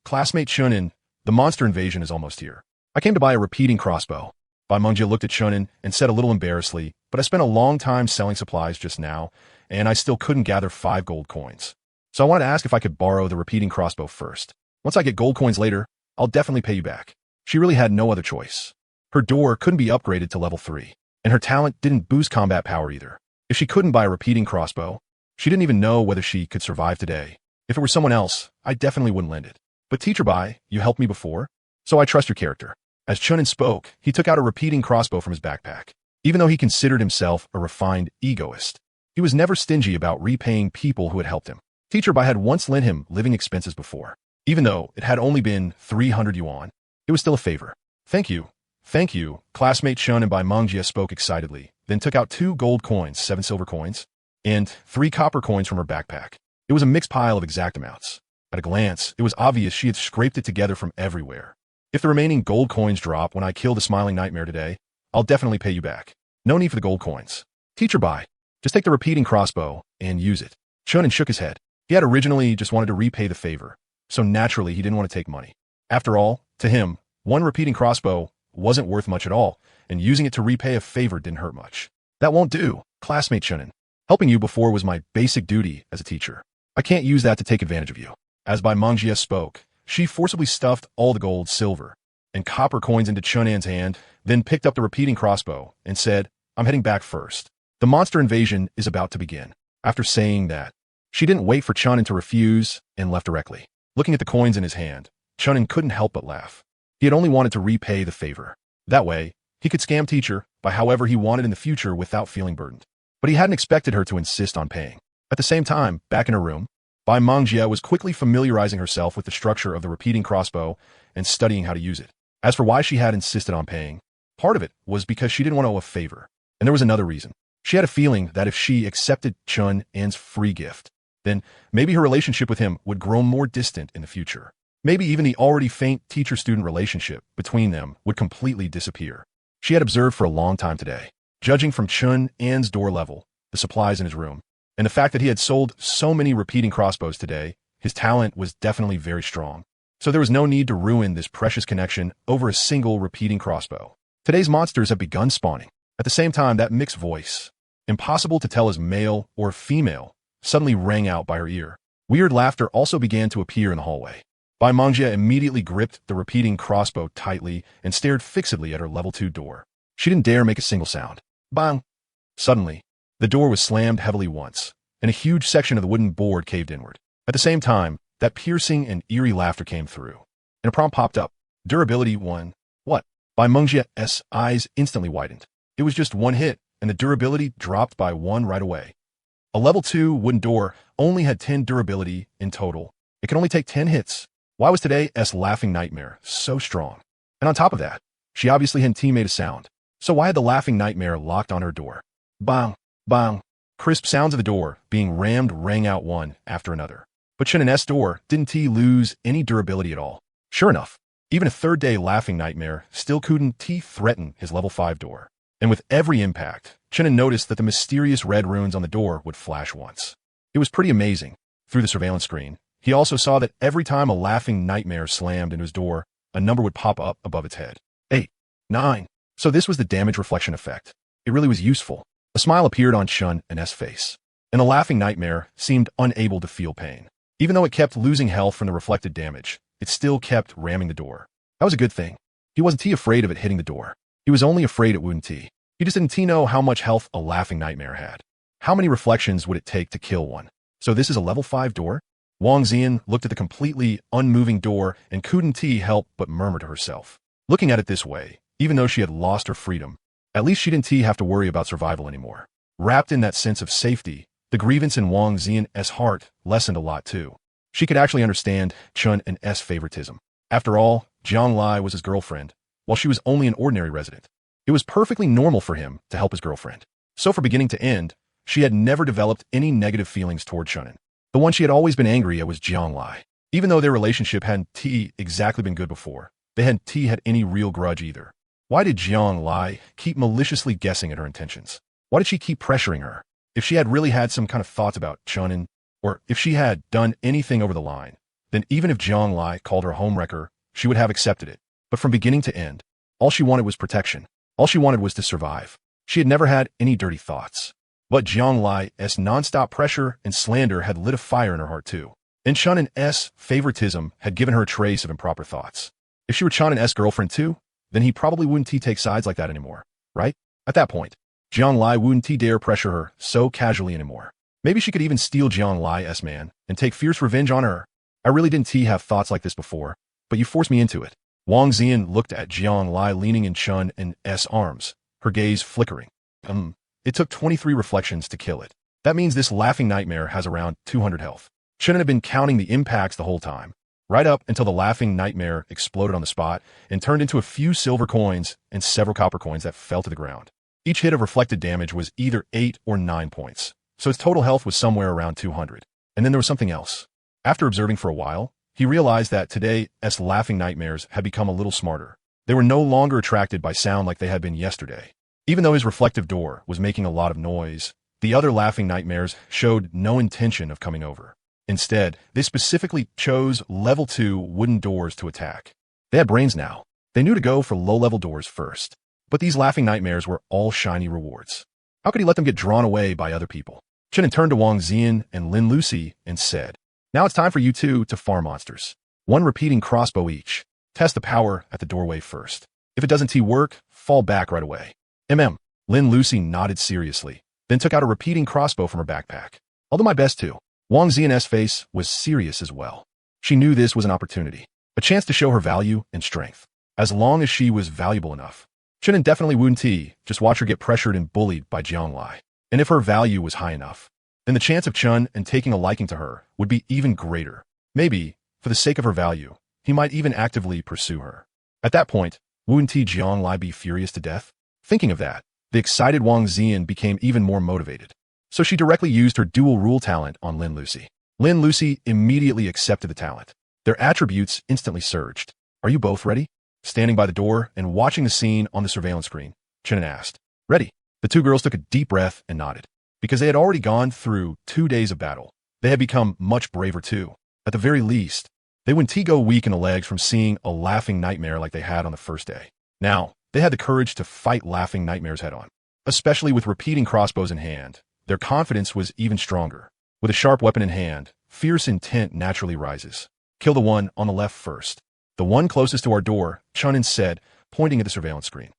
Classmate Chunin, the monster invasion is almost here. I came to buy a repeating crossbow. Bai Mangjia looked at Chunin and said a little embarrassedly, but I spent a long time selling supplies just now, and I still couldn't gather 5 gold coins. So I wanted to ask if I could borrow the repeating crossbow first. Once I get gold coins later, I'll definitely pay you back. She really had no other choice. Her door couldn't be upgraded to level 3, and her talent didn't boost combat power either. If she couldn't buy a repeating crossbow, she didn't even know whether she could survive today. If it were someone else, I definitely wouldn't lend it. But teacher Bai, you helped me before, so I trust your character. As Chunin spoke, he took out a repeating crossbow from his backpack. Even though he considered himself a refined egoist, he was never stingy about repaying people who had helped him. Teacher Bai had once lent him living expenses before. Even though it had only been 300 yuan, it was still a favor. Thank you. Thank you, classmate Chun and Bai Mangjia spoke excitedly, then took out 2 gold coins, 7 silver coins, and 3 copper coins from her backpack. It was a mixed pile of exact amounts. At a glance, it was obvious she had scraped it together from everywhere. If the remaining gold coins drop when I kill the smiling nightmare today, I'll definitely pay you back. No need for the gold coins. Teacher Bai, just take the repeating crossbow and use it. Chunin shook his head. He had originally just wanted to repay the favor, so naturally he didn't want to take money. After all, to him, 1 repeating crossbow wasn't worth much at all, and using it to repay a favor didn't hurt much. That won't do, classmate Chunin. Helping you before was my basic duty as a teacher. I can't use that to take advantage of you. As Bai Mangjia spoke, she forcibly stuffed all the gold, silver, and copper coins into Chunan's hand, then picked up the repeating crossbow and said, I'm heading back first. The monster invasion is about to begin. After saying that, she didn't wait for Chunin to refuse and left directly. Looking at the coins in his hand, Chunin couldn't help but laugh. He had only wanted to repay the favor. That way, he could scam teacher by however he wanted in the future without feeling burdened. But he hadn't expected her to insist on paying. At the same time, back in her room, Bai Mangjia was quickly familiarizing herself with the structure of the repeating crossbow and studying how to use it. As for why she had insisted on paying, part of it was because she didn't want to owe a favor. And there was another reason. She had a feeling that if she accepted Chun An's free gift, then maybe her relationship with him would grow more distant in the future. Maybe even the already faint teacher-student relationship between them would completely disappear. She had observed for a long time today, judging from Chun An's door level, the supplies in his room, and the fact that he had sold so many repeating crossbows today, his talent was definitely very strong. So there was no need to ruin this precious connection over a single repeating crossbow. Today's monsters have begun spawning. At the same time, that mixed voice, impossible to tell as male or female, suddenly rang out by her ear. Weird laughter also began to appear in the hallway. Bai Mangjia immediately gripped the repeating crossbow tightly and stared fixedly at her level 2 door. She didn't dare make a single sound. Bang! Suddenly, the door was slammed heavily once, and a huge section of the wooden board caved inward. At the same time, that piercing and eerie laughter came through, and a prompt popped up. Durability 1. What? Bai Mengjia's eyes instantly widened. It was just 1 hit, and the durability dropped by 1 right away. A level 2 wooden door only had 10 durability in total. It could only take 10 hits. Why was today's laughing nightmare so strong? And on top of that, she obviously hadn't made a sound. So why had the laughing nightmare locked on her door? Bang! Bang! Crisp sounds of the door being rammed rang out one after another. But Chen and S door didn't lose any durability at all. Sure enough, even a third-day laughing nightmare still couldn't threaten his level 5 door. And with every impact, Chen noticed that the mysterious red runes on the door would flash once. It was pretty amazing. Through the surveillance screen, he also saw that every time a laughing nightmare slammed into his door, a number would pop up above its head. 8, 9. So this was the damage reflection effect. It really was useful. A smile appeared on Shun and S face, and the laughing nightmare seemed unable to feel pain. Even though it kept losing health from the reflected damage, it still kept ramming the door. That was a good thing. He wasn't afraid of it hitting the door. He was only afraid it wouldn't. He just didn't know how much health a laughing nightmare had. How many reflections would it take to kill one? So this is a level 5 door? Wang Xian looked at the completely unmoving door and couldn't help but murmur to herself. Looking at it this way, even though she had lost her freedom, at least she didn't have to worry about survival anymore. Wrapped in that sense of safety, the grievance in Wang Xian's heart lessened a lot too. She could actually understand Chun and S favoritism. After all, Jiang Lai was his girlfriend, while she was only an ordinary resident. It was perfectly normal for him to help his girlfriend. So from beginning to end, she had never developed any negative feelings toward Chunin. The one she had always been angry at was Jiang Lai. Even though their relationship hadn't exactly been good before, they hadn't had any real grudge either. Why did Jiang Lai keep maliciously guessing at her intentions? Why did she keep pressuring her? If she had really had some kind of thoughts about Chunin, or if she had done anything over the line, then even if Jiang Lai called her a homewrecker, she would have accepted it. But from beginning to end, all she wanted was protection. All she wanted was to survive. She had never had any dirty thoughts. But Jiang Lai's non-stop pressure and slander had lit a fire in her heart too. And Chunin's favoritism had given her a trace of improper thoughts. If she were Chunin's girlfriend too, then he probably wouldn't take sides like that anymore, right? At that point, Jiang Lai wouldn't dare pressure her so casually anymore. Maybe she could even steal Jiang Lai's man and take fierce revenge on her. I really didn't have thoughts like this before, but you forced me into it. Wang Xian looked at Jiang Lai leaning in Chun&'s arms, her gaze flickering. It took 23 reflections to kill it. That means this laughing nightmare has around 200 health. Chun had been counting the impacts the whole time, right up until the laughing nightmare exploded on the spot and turned into a few silver coins and several copper coins that fell to the ground. Each hit of reflected damage was either 8 or 9 points, so its total health was somewhere around 200. And then there was something else. After observing for a while, he realized that today's laughing nightmares had become a little smarter. They were no longer attracted by sound like they had been yesterday. Even though his reflective door was making a lot of noise, the other laughing nightmares showed no intention of coming over. Instead, they specifically chose level 2 wooden doors to attack. They had brains now. They knew to go for low-level doors first. But these laughing nightmares were all shiny rewards. How could he let them get drawn away by other people? Chen turned to Wang Xian and Lin Lucy and said, "Now it's time for you two to farm monsters. One repeating crossbow each. Test the power at the doorway first. If it doesn't work, fall back right away." Lin Lucy nodded seriously, then took out a repeating crossbow from her backpack. "I'll do my best to." Wang Xian's face was serious as well. She knew this was an opportunity, a chance to show her value and strength. As long as she was valuable enough, Chen definitely wouldn't just watch her get pressured and bullied by Jiang Lai. And if her value was high enough, then the chance of Chun and taking a liking to her would be even greater. Maybe, for the sake of her value, he might even actively pursue her. At that point, wouldn't Jiang Lai be furious to death? Thinking of that, the excited Wang Xian became even more motivated. So she directly used her dual rule talent on Lin Lucy. Lin Lucy immediately accepted the talent. Their attributes instantly surged. "Are you both ready?" Standing by the door and watching the scene on the surveillance screen, Chen asked. "Ready." The two girls took a deep breath and nodded. Because they had already gone through 2 days of battle, they had become much braver too. At the very least, they wouldn't go weak in the legs from seeing a laughing nightmare like they had on the first day. Now, they had the courage to fight laughing nightmares head on. Especially with repeating crossbows in hand, their confidence was even stronger. With a sharp weapon in hand, fierce intent naturally rises. "Kill the one on the left first." "The one closest to our door," Chunin said, pointing at the surveillance screen.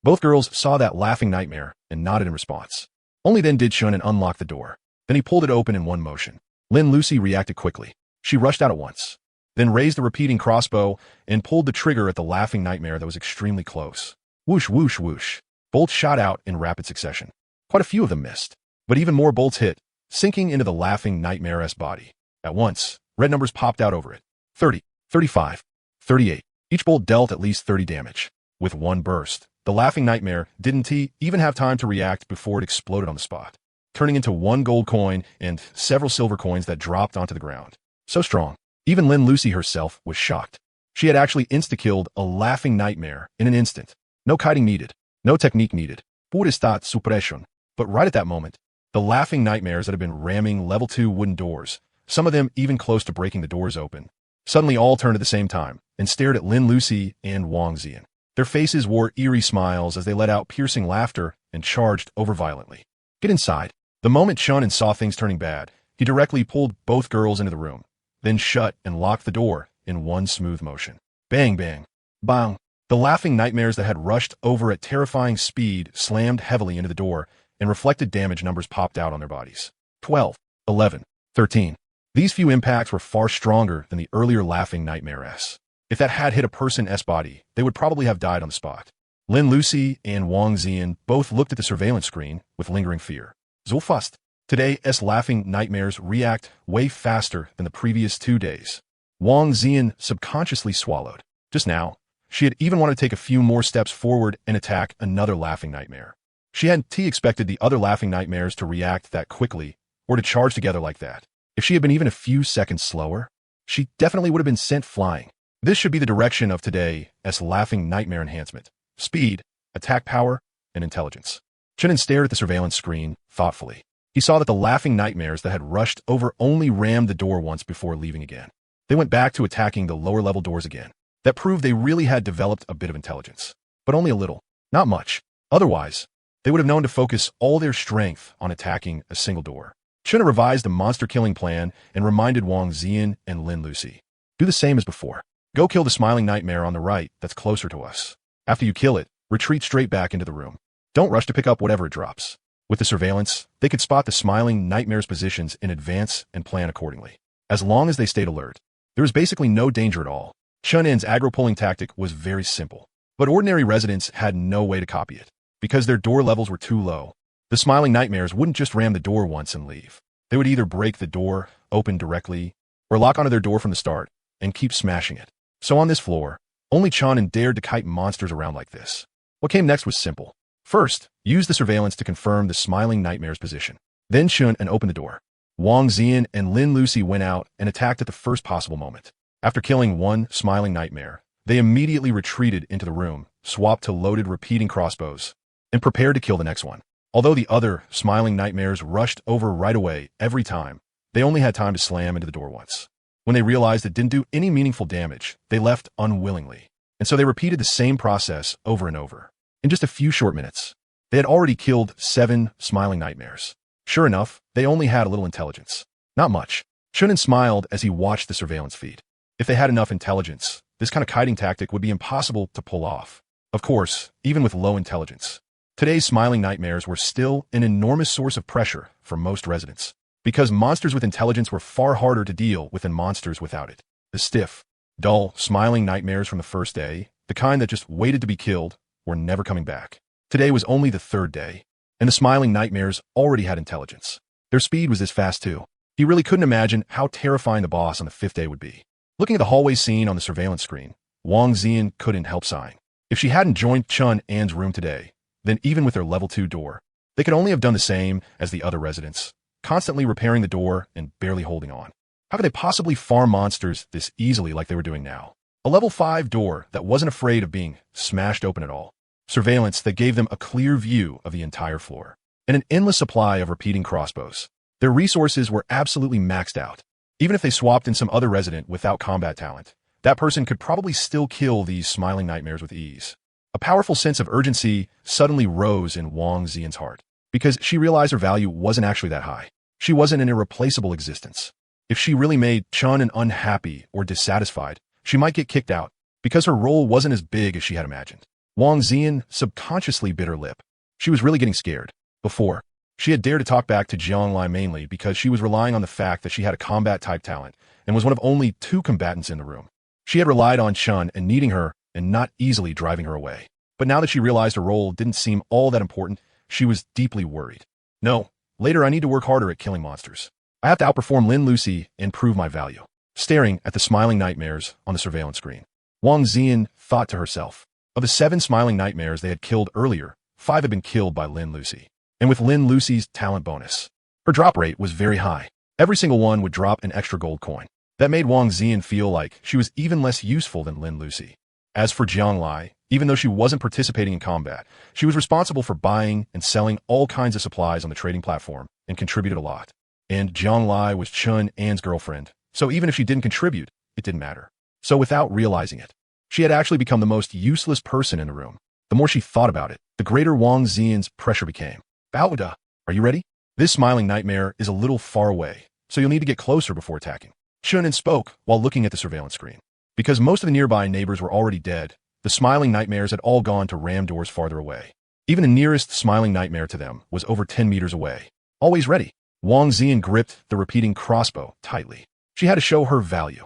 Both girls saw that laughing nightmare and nodded in response. Only then did Chunin unlock the door. Then he pulled it open in one motion. Lin Lucy reacted quickly. She rushed out at once, then raised the repeating crossbow and pulled the trigger at the laughing nightmare that was extremely close. Whoosh, whoosh, whoosh. Bolts shot out in rapid succession. Quite a few of them missed, but even more bolts hit, sinking into the laughing nightmare's body. At once, red numbers popped out over it. 30, 35, 38. Each bolt dealt at least 30 damage. With one burst, the laughing nightmare didn't even have time to react before it exploded on the spot. turning into one gold coin and several silver coins that dropped onto the ground. So strong. Even Lin Lucy herself was shocked. She had actually insta-killed a laughing nightmare in an instant. No kiting needed. No technique needed. Pura stat suppression. But right at that moment, the laughing nightmares that had been ramming level 2 wooden doors, some of them even close to breaking the doors open, suddenly all turned at the same time and stared at Lin Lucy and Wang Xian. Their faces wore eerie smiles as they let out piercing laughter and charged over violently. Get inside. The moment Chunin saw things turning bad, he directly pulled both girls into the room, then shut and locked the door in one smooth motion. Bang, bang, bang. The laughing nightmares that had rushed over at terrifying speed slammed heavily into the door, and reflected damage numbers popped out on their bodies. 12, 11, 13. These few impacts were far stronger than the earlier laughing nightmare S. If that had hit a person's body, they would probably have died on the spot. Lin Lucy and Wang Xian both looked at the surveillance screen with lingering fear. So fast. Today's laughing nightmares react way faster than the previous 2 days. Wang Xian subconsciously swallowed. Just now, she had even wanted to take a few more steps forward and attack another laughing nightmare. She hadn't expected the other laughing nightmares to react that quickly or to charge together like that. If she had been even a few seconds slower, she definitely would have been sent flying. This should be the direction of today's laughing nightmare enhancement. Speed, attack power, and intelligence. Chunin stared at the surveillance screen thoughtfully. He saw that the laughing nightmares that had rushed over only rammed the door once before leaving again. They went back to attacking the lower level doors again. That proved they really had developed a bit of intelligence. But only a little. Not much. Otherwise, they would have known to focus all their strength on attacking a single door. Chunin revised the monster-killing plan and reminded Wang Xian and Lin Lucy. Do the same as before. Go kill the smiling nightmare on the right that's closer to us. After you kill it, retreat straight back into the room. Don't rush to pick up whatever it drops. With the surveillance, they could spot the smiling nightmare's positions in advance and plan accordingly. As long as they stayed alert, there was basically no danger at all. Chunin's aggro-pulling tactic was very simple, but ordinary residents had no way to copy it. Because their door levels were too low, the smiling nightmares wouldn't just ram the door once and leave. They would either break the door open directly or lock onto their door from the start and keep smashing it. So on this floor, only Chunin dared to kite monsters around like this. What came next was simple. First, use the surveillance to confirm the smiling nightmare's position. Then Chunin opened the door. Wang Xian and Lin Lucy went out and attacked at the first possible moment. After killing one smiling nightmare, they immediately retreated into the room, swapped to loaded repeating crossbows, and prepared to kill the next one. Although the other smiling nightmares rushed over right away every time, they only had time to slam into the door once. When they realized it didn't do any meaningful damage, they left unwillingly. And so they repeated the same process over and over. In just a few short minutes, they had already killed 7 smiling nightmares. Sure enough, they only had a little intelligence. Not much. Chunin smiled as he watched the surveillance feed. If they had enough intelligence, this kind of kiting tactic would be impossible to pull off. Of course, even with low intelligence. Today's smiling nightmares were still an enormous source of pressure for most residents, because monsters with intelligence were far harder to deal with than monsters without it. The stiff, dull, smiling nightmares from the first day, the kind that just waited to be killed, were never coming back. Today was only the 3rd day, and the smiling nightmares already had intelligence. Their speed was this fast too. He really couldn't imagine how terrifying the boss on the 5th day would be. Looking at the hallway scene on the surveillance screen, Wang Xian couldn't help sighing. If she hadn't joined Chun-An's room today, then even with their level 2 door, they could only have done the same as the other residents, constantly repairing the door and barely holding on. How could they possibly farm monsters this easily like they were doing now? A level 5 door that wasn't afraid of being smashed open at all. Surveillance that gave them a clear view of the entire floor. And an endless supply of repeating crossbows. Their resources were absolutely maxed out. Even if they swapped in some other resident without combat talent, that person could probably still kill these smiling nightmares with ease. A powerful sense of urgency suddenly rose in Wang Xian's heart, because she realized her value wasn't actually that high. She wasn't an irreplaceable existence. If she really made Chunin unhappy or dissatisfied, she might get kicked out, because her role wasn't as big as she had imagined. Wang Xian subconsciously bit her lip. She was really getting scared. Before, she had dared to talk back to Jianglai mainly because she was relying on the fact that she had a combat-type talent and was one of only 2 combatants in the room. She had relied on Chun and needing her and not easily driving her away. But now that she realized her role didn't seem all that important, she was deeply worried. No, later I need to work harder at killing monsters. I have to outperform Lin Lucy and prove my value. Staring at the smiling nightmares on the surveillance screen, Wang Xian thought to herself. Of the 7 smiling nightmares they had killed earlier, 5 had been killed by Lin Lucy. And with Lin Lucy's talent bonus, her drop rate was very high. Every single one would drop an extra gold coin. That made Wang Zian feel like she was even less useful than Lin Lucy. As for Jiang Lai, even though she wasn't participating in combat, she was responsible for buying and selling all kinds of supplies on the trading platform and contributed a lot. And Jiang Lai was Chun An's girlfriend, so even if she didn't contribute, it didn't matter. So without realizing it, she had actually become the most useless person in the room. The more she thought about it, the greater Wang Zian's pressure became. Baoda, are you ready? This smiling nightmare is a little far away, so you'll need to get closer before attacking. Chun An spoke while looking at the surveillance screen. Because most of the nearby neighbors were already dead, the smiling nightmares had all gone to ram doors farther away. Even the nearest smiling nightmare to them was over 10 meters away. Always ready. Wang Zian gripped the repeating crossbow tightly. She had to show her value.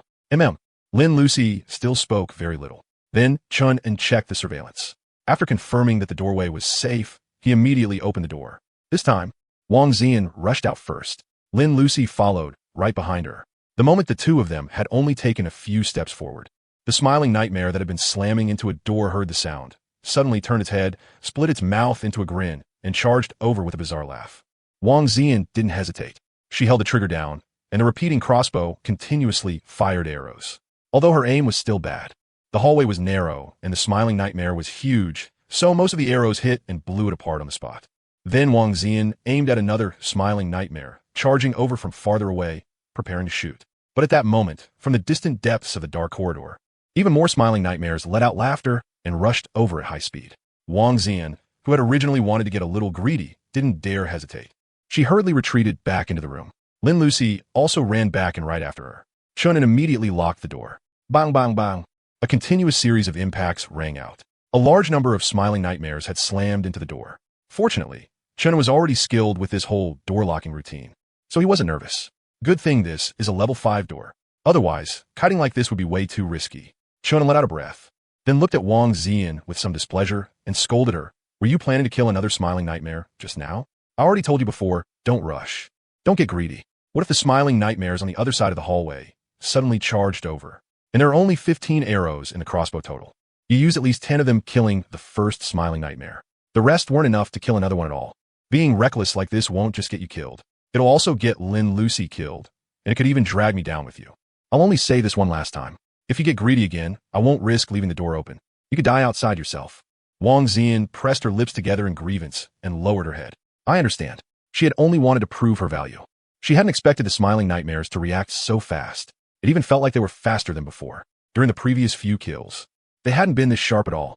Lin Lucy still spoke very little. Then Chun An checked the surveillance. After confirming that the doorway was safe, he immediately opened the door. This time, Wang Zian rushed out first. Lin Lucy followed, right behind her. The moment the two of them had only taken a few steps forward, the smiling nightmare that had been slamming into a door heard the sound, suddenly turned its head, split its mouth into a grin, and charged over with a bizarre laugh. Wang Zian didn't hesitate. She held the trigger down, and the repeating crossbow continuously fired arrows. Although her aim was still bad, the hallway was narrow, and the smiling nightmare was huge, so most of the arrows hit and blew it apart on the spot. Then Wang Zian aimed at another smiling nightmare, charging over from farther away, preparing to shoot. But at that moment, from the distant depths of the dark corridor, even more smiling nightmares let out laughter and rushed over at high speed. Wang Zian, who had originally wanted to get a little greedy, didn't dare hesitate. She hurriedly retreated back into the room. Lin Lucy also ran back and right after her. Chun An immediately locked the door. Bang, bang, bang. A continuous series of impacts rang out. A large number of smiling nightmares had slammed into the door. Fortunately, Chun An was already skilled with this whole door-locking routine, so he wasn't nervous. Good thing this is a level 5 door. Otherwise, kiting like this would be way too risky. Chun An let out a breath, then looked at Wang Zian with some displeasure and scolded her. Were you planning to kill another smiling nightmare just now? I already told you before, don't rush. Don't get greedy. What if the smiling nightmares on the other side of the hallway suddenly charged over? And there are only 15 arrows in the crossbow total. You use at least 10 of them killing the first smiling nightmare. The rest weren't enough to kill another one at all. Being reckless like this won't just get you killed. It'll also get Lin Lucy killed, and it could even drag me down with you. I'll only say this one last time. If you get greedy again, I won't risk leaving the door open. You could die outside yourself. Wang Zian pressed her lips together in grievance and lowered her head. I understand. She had only wanted to prove her value. She hadn't expected the smiling nightmares to react so fast. It even felt like they were faster than before. During the previous few kills, they hadn't been this sharp at all.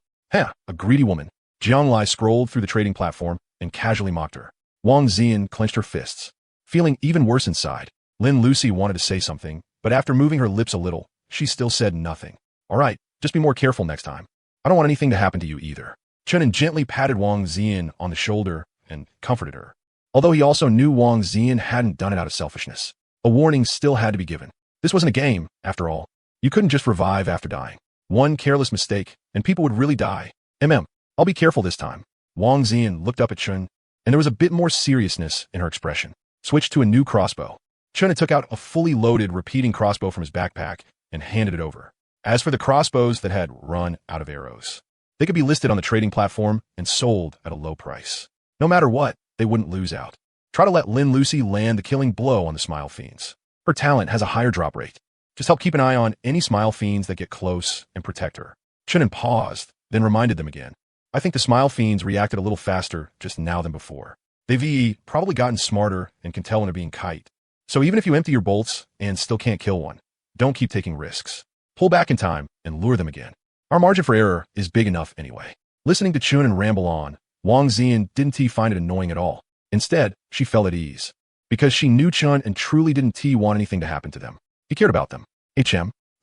A greedy woman. Jiang Lai scrolled through the trading platform and casually mocked her. Wang Zian clenched her fists, feeling even worse inside. Lin Lucy wanted to say something, but after moving her lips a little, she still said nothing. All right, just be more careful next time. I don't want anything to happen to you either. Chun An gently patted Wang Zian on the shoulder and comforted her. Although he also knew Wang Zian hadn't done it out of selfishness, a warning still had to be given. This wasn't a game, after all. You couldn't just revive after dying. One careless mistake, and people would really die. I'll be careful this time. Wang Zian looked up at Chun, and there was a bit more seriousness in her expression. Switched to a new crossbow. Chun took out a fully loaded repeating crossbow from his backpack and handed it over. As for the crossbows that had run out of arrows, they could be listed on the trading platform and sold at a low price. No matter what, they wouldn't lose out. Try to let Lin Lucy land the killing blow on the Smile Fiends. Her talent has a higher drop rate. Just help keep an eye on any Smile Fiends that get close and protect her. Chun An paused, then reminded them again. I think the Smile Fiends reacted a little faster just now than before. They've probably gotten smarter and can tell when they're being kite. So even if you empty your bolts and still can't kill one, don't keep taking risks. Pull back in time and lure them again. Our margin for error is big enough anyway. Listening to Chun An ramble on, Wang Zian didn't find it annoying at all. Instead, she felt at ease. Because she knew Chun and truly didn't want anything to happen to them. He cared about them.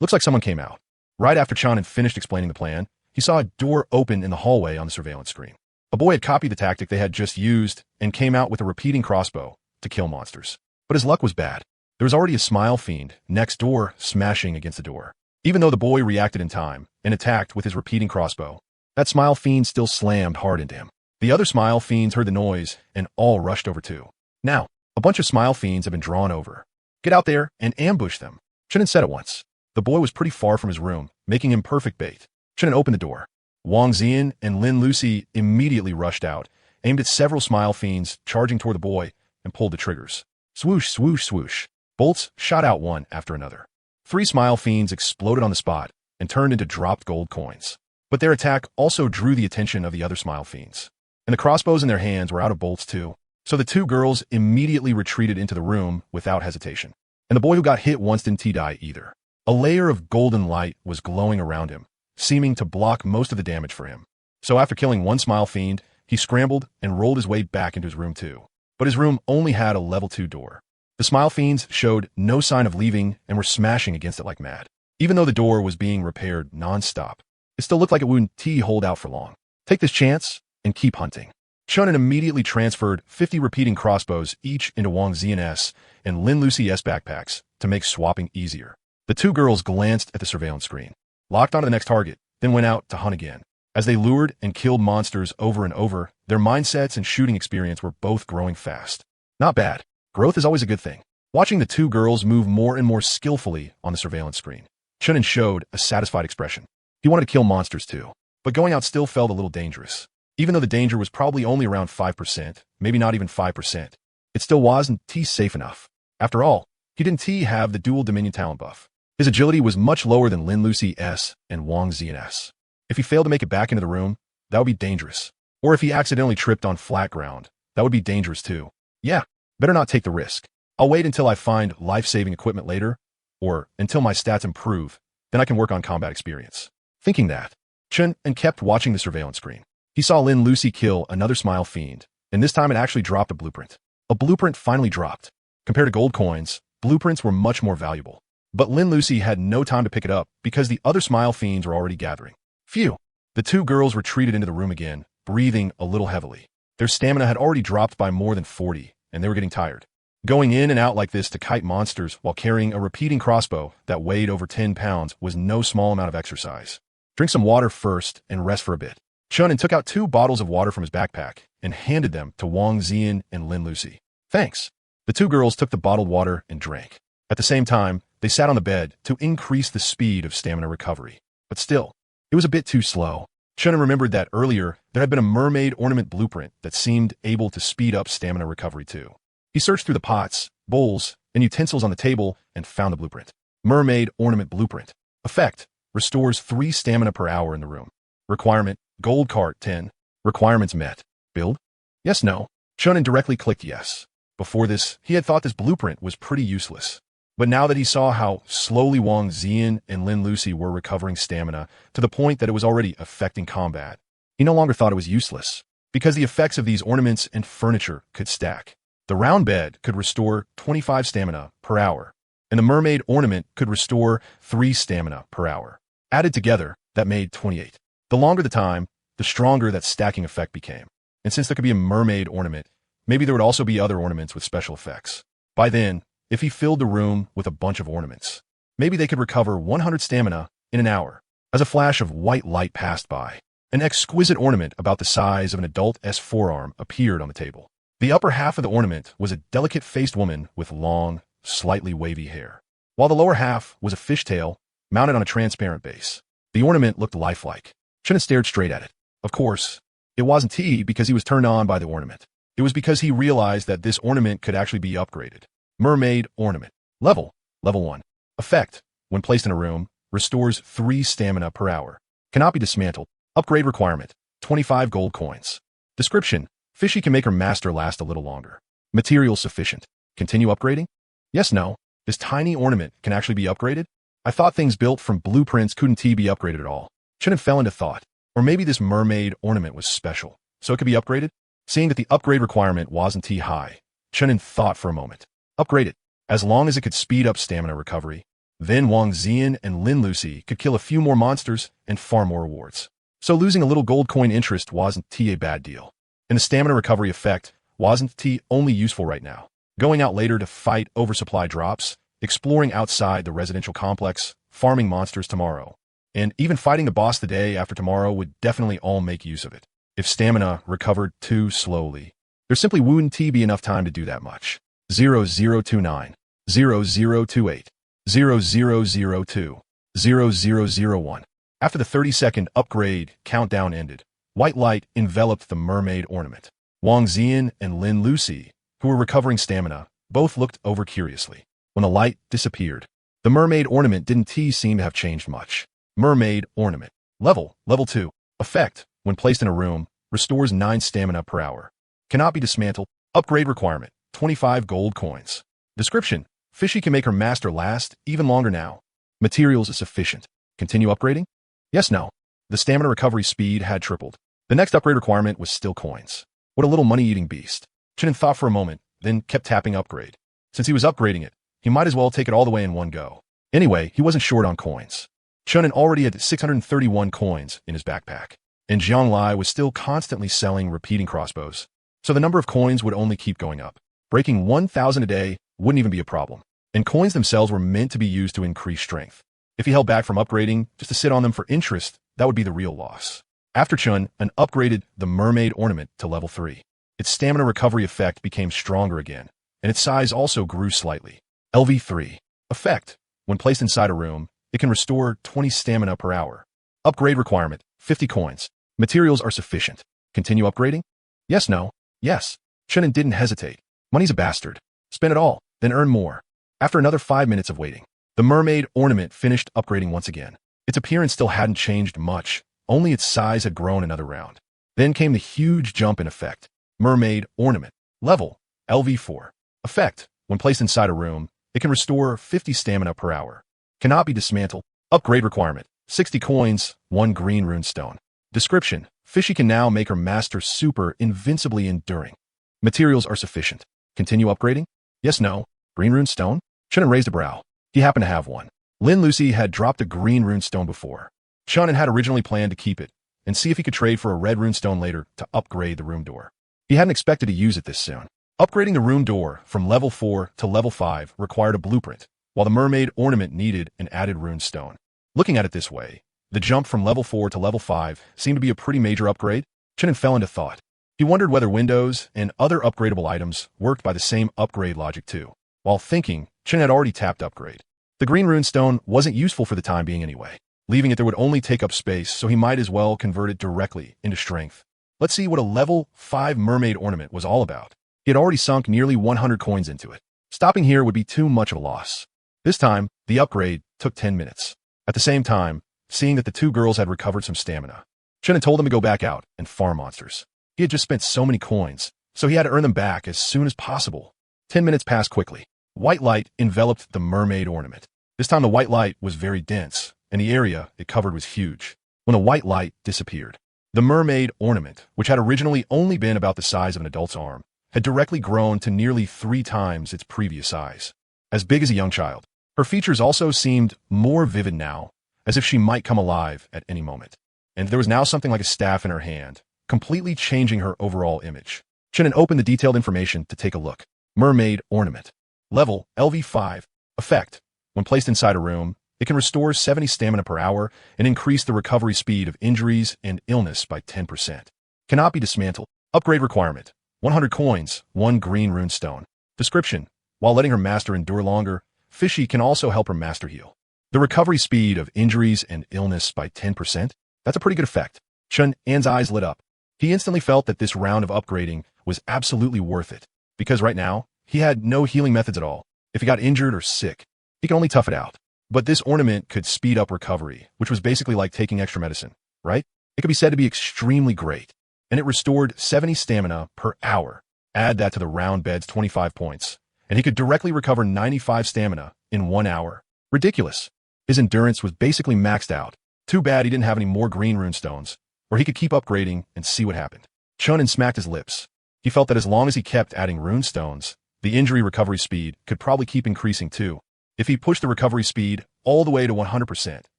Looks like someone came out. Right after Chun had finished explaining the plan, he saw a door open in the hallway on the surveillance screen. A boy had copied the tactic they had just used and came out with a repeating crossbow to kill monsters. But his luck was bad. There was already a Smile Fiend next door smashing against the door. Even though the boy reacted in time and attacked with his repeating crossbow, that Smile Fiend still slammed hard into him. The other Smile Fiends heard the noise and all rushed over too. Now, a bunch of Smile Fiends have been drawn over. Get out there and ambush them. Chun An said at once. The boy was pretty far from his room, making him perfect bait. Chun An opened the door. Wang Zian and Lin Lucy immediately rushed out aimed at several smile fiends charging toward the boy, and pulled the triggers. Swoosh, swoosh, swoosh. Bolts shot out one after another. 3 smile fiends exploded on the spot and turned into dropped gold coins. But their attack also drew the attention of the other smile fiends. And the crossbows in their hands were out of bolts too, so the 2 girls immediately retreated into the room without hesitation. And the boy who got hit once didn't die either. A layer of golden light was glowing around him, seeming to block most of the damage for him. So after killing one smile fiend, he scrambled and rolled his way back into his room too. But his room only had a level 2 door. The smile fiends showed no sign of leaving and were smashing against it like mad. Even though the door was being repaired non-stop, it still looked like it wouldn't hold out for long. Take this chance and keep hunting. Chunin immediately transferred 50 repeating crossbows each into Wang Zian's and Lin Lucy's backpacks to make swapping easier. The 2 girls glanced at the surveillance screen, locked onto the next target, then went out to hunt again. As they lured and killed monsters over and over, their mindsets and shooting experience were both growing fast. Not bad. Growth is always a good thing. Watching the 2 girls move more and more skillfully on the surveillance screen, Chunin showed a satisfied expression. He wanted to kill monsters too, but going out still felt a little dangerous. Even though the danger was probably only around 5%, maybe not even 5%, it still wasn't safe enough. After all, he didn't have the dual Dominion talent buff. His agility was much lower than Lin Lucy's and Wang Zian's. If he failed to make it back into the room, that would be dangerous. Or if he accidentally tripped on flat ground, that would be dangerous too. Yeah, better not take the risk. I'll wait until I find life-saving equipment later, or until my stats improve, then I can work on combat experience. Thinking that, Chun kept watching the surveillance screen. He saw Lin Lucy kill another smile fiend, and this time it actually dropped a blueprint. A blueprint finally dropped. Compared to gold coins, blueprints were much more valuable. But Lin Lucy had no time to pick it up because the other smile fiends were already gathering. Phew! The 2 girls retreated into the room again, breathing a little heavily. Their stamina had already dropped by more than 40, and they were getting tired. Going in and out like this to kite monsters while carrying a repeating crossbow that weighed over 10 pounds was no small amount of exercise. Drink some water first and rest for a bit. Chunin took out 2 bottles of water from his backpack and handed them to Wang Zian and Lin Lucy. Thanks. The 2 girls took the bottled water and drank. At the same time, they sat on the bed to increase the speed of stamina recovery. But still, it was a bit too slow. Chunin remembered that earlier there had been a mermaid ornament blueprint that seemed able to speed up stamina recovery too. He searched through the pots, bowls, and utensils on the table and found the blueprint. Mermaid ornament blueprint. Effect: restores 3 stamina per hour in the room. Requirement: gold cart 10. Requirements met. Build? Yes, no. Chunin directly clicked yes. Before this, he had thought this blueprint was pretty useless. But now that he saw how slowly Wang Zian and Lin Lucy were recovering stamina to the point that it was already affecting combat, he no longer thought it was useless, because the effects of these ornaments and furniture could stack. The round bed could restore 25 stamina per hour, and the mermaid ornament could restore 3 stamina per hour. Added together, that made 28. The longer the time, the stronger that stacking effect became. And since there could be a mermaid ornament, maybe there would also be other ornaments with special effects. By then, if he filled the room with a bunch of ornaments, maybe they could recover 100 stamina in an hour. As a flash of white light passed by, an exquisite ornament about the size of an adult's forearm appeared on the table. The upper half of the ornament was a delicate-faced woman with long, slightly wavy hair, while the lower half was a fishtail mounted on a transparent base. The ornament looked lifelike. Chunin stared straight at it. Of course, it wasn't because he was turned on by the ornament. It was because he realized that this ornament could actually be upgraded. Mermaid ornament. Level 1. Effect: when placed in a room, restores 3 stamina per hour. Cannot be dismantled. Upgrade requirement: 25 gold coins. Description: Fishy can make her master last a little longer. Material sufficient. Continue upgrading? Yes, no. This tiny ornament can actually be upgraded? I thought things built from blueprints couldn't be upgraded at all. Chunin fell into thought. Or maybe this mermaid ornament was special, so it could be upgraded? Seeing that the upgrade requirement wasn't high, Chunin thought for a moment. Upgrade it, as long as it could speed up stamina recovery. Then Wang Zian and Lin Lucy could kill a few more monsters and far more rewards. So losing a little gold coin interest wasn't a bad deal. And the stamina recovery effect wasn't only useful right now. Going out later to fight oversupply drops, exploring outside the residential complex, farming monsters tomorrow, and even fighting the boss the day after tomorrow would definitely all make use of it. If stamina recovered too slowly, there simply wouldn't be enough time to do that much. 0029, 0028, 0002, 0001. After the 30-second upgrade countdown ended, white light enveloped the mermaid ornament. Wang Zian and Lin Lucy, who were recovering stamina, both looked over curiously. When the light disappeared, the mermaid ornament didn't seem to have changed much. Mermaid ornament. Level 2. Effect, when placed in a room, restores 9 stamina per hour. Cannot be dismantled. Upgrade requirement, 25 gold coins. Description, Fishy can make her master last even longer now. Materials is sufficient. Continue upgrading? Yes, no. The stamina recovery speed had tripled. The next upgrade requirement was still coins. What a little money-eating beast. Chen thought for a moment, then kept tapping upgrade. Since he was upgrading it, he might as well take it all the way in one go. Anyway, he wasn't short on coins. Chunin already had 631 coins in his backpack, and Jianglai was still constantly selling repeating crossbows, so the number of coins would only keep going up. Breaking 1,000 a day wouldn't even be a problem, and coins themselves were meant to be used to increase strength. If he held back from upgrading just to sit on them for interest, that would be the real loss. After Chun upgraded the mermaid ornament to level 3. Its stamina recovery effect became stronger again, and its size also grew slightly. LV3. Effect. When placed inside a room, it can restore 20 stamina per hour. Upgrade requirement, 50 coins. Materials are sufficient. Continue upgrading? Yes, no. Yes. Chunin didn't hesitate. Money's a bastard. Spend it all, then earn more. After another 5 minutes of waiting, the mermaid ornament finished upgrading once again. Its appearance still hadn't changed much, only its size had grown another round. Then came the huge jump in effect. Mermaid ornament. Level, LV4. Effect. When placed inside a room, it can restore 50 stamina per hour. Cannot be dismantled. Upgrade requirement, 60 coins, 1 green rune stone. Description, Fishy can now make her master super invincibly enduring. Materials are sufficient. Continue upgrading? Yes, no. Green rune stone? Chunin raised a brow. He happened to have one. Lin Lucy had dropped a green rune stone before. Chunin had originally planned to keep it and see if he could trade for a red rune stone later to upgrade the room door. He hadn't expected to use it this soon. Upgrading the room door from level 4 to level 5 required a blueprint, while the mermaid ornament needed an added rune stone. Looking at it this way, the jump from level 4 to level 5 seemed to be a pretty major upgrade. Chunin fell into thought. He wondered whether windows and other upgradable items worked by the same upgrade logic too. While thinking, Chunin had already tapped upgrade. The green rune stone wasn't useful for the time being anyway. Leaving it there would only take up space, so he might as well convert it directly into strength. Let's see what a level 5 mermaid ornament was all about. He had already sunk nearly 100 coins into it. Stopping here would be too much of a loss. This time, the upgrade took 10 minutes. At the same time, seeing that the two girls had recovered some stamina, Chen had told them to go back out and farm monsters. He had just spent so many coins, so he had to earn them back as soon as possible. 10 minutes passed quickly. White light enveloped the mermaid ornament. This time the white light was very dense, and the area it covered was huge. When the white light disappeared, the mermaid ornament, which had originally only been about the size of an adult's arm, had directly grown to nearly 3 times its previous size. As big as a young child. Her features also seemed more vivid now, as if she might come alive at any moment. And there was now something like a staff in her hand, completely changing her overall image. Chunin opened the detailed information to take a look. Mermaid ornament. Level, LV5. Effect. When placed inside a room, it can restore 70 stamina per hour and increase the recovery speed of injuries and illness by 10%. Cannot be dismantled. Upgrade requirement. 100 coins, 1 green rune stone. Description. While letting her master endure longer, Fishy can also help her master heal. The recovery speed of injuries and illness by 10%? That's a pretty good effect. Chun An's eyes lit up. He instantly felt that this round of upgrading was absolutely worth it, because right now, he had no healing methods at all. If he got injured or sick, he could only tough it out. But this ornament could speed up recovery, which was basically like taking extra medicine, right? It could be said to be extremely great, and it restored 70 stamina per hour. Add that to the round bed's 25 points, and he could directly recover 95 stamina in 1 hour. Ridiculous. His endurance was basically maxed out. Too bad he didn't have any more green rune stones, or he could keep upgrading and see what happened. Chunin smacked his lips. He felt that as long as he kept adding rune stones, the injury recovery speed could probably keep increasing too. If he pushed the recovery speed all the way to 100%,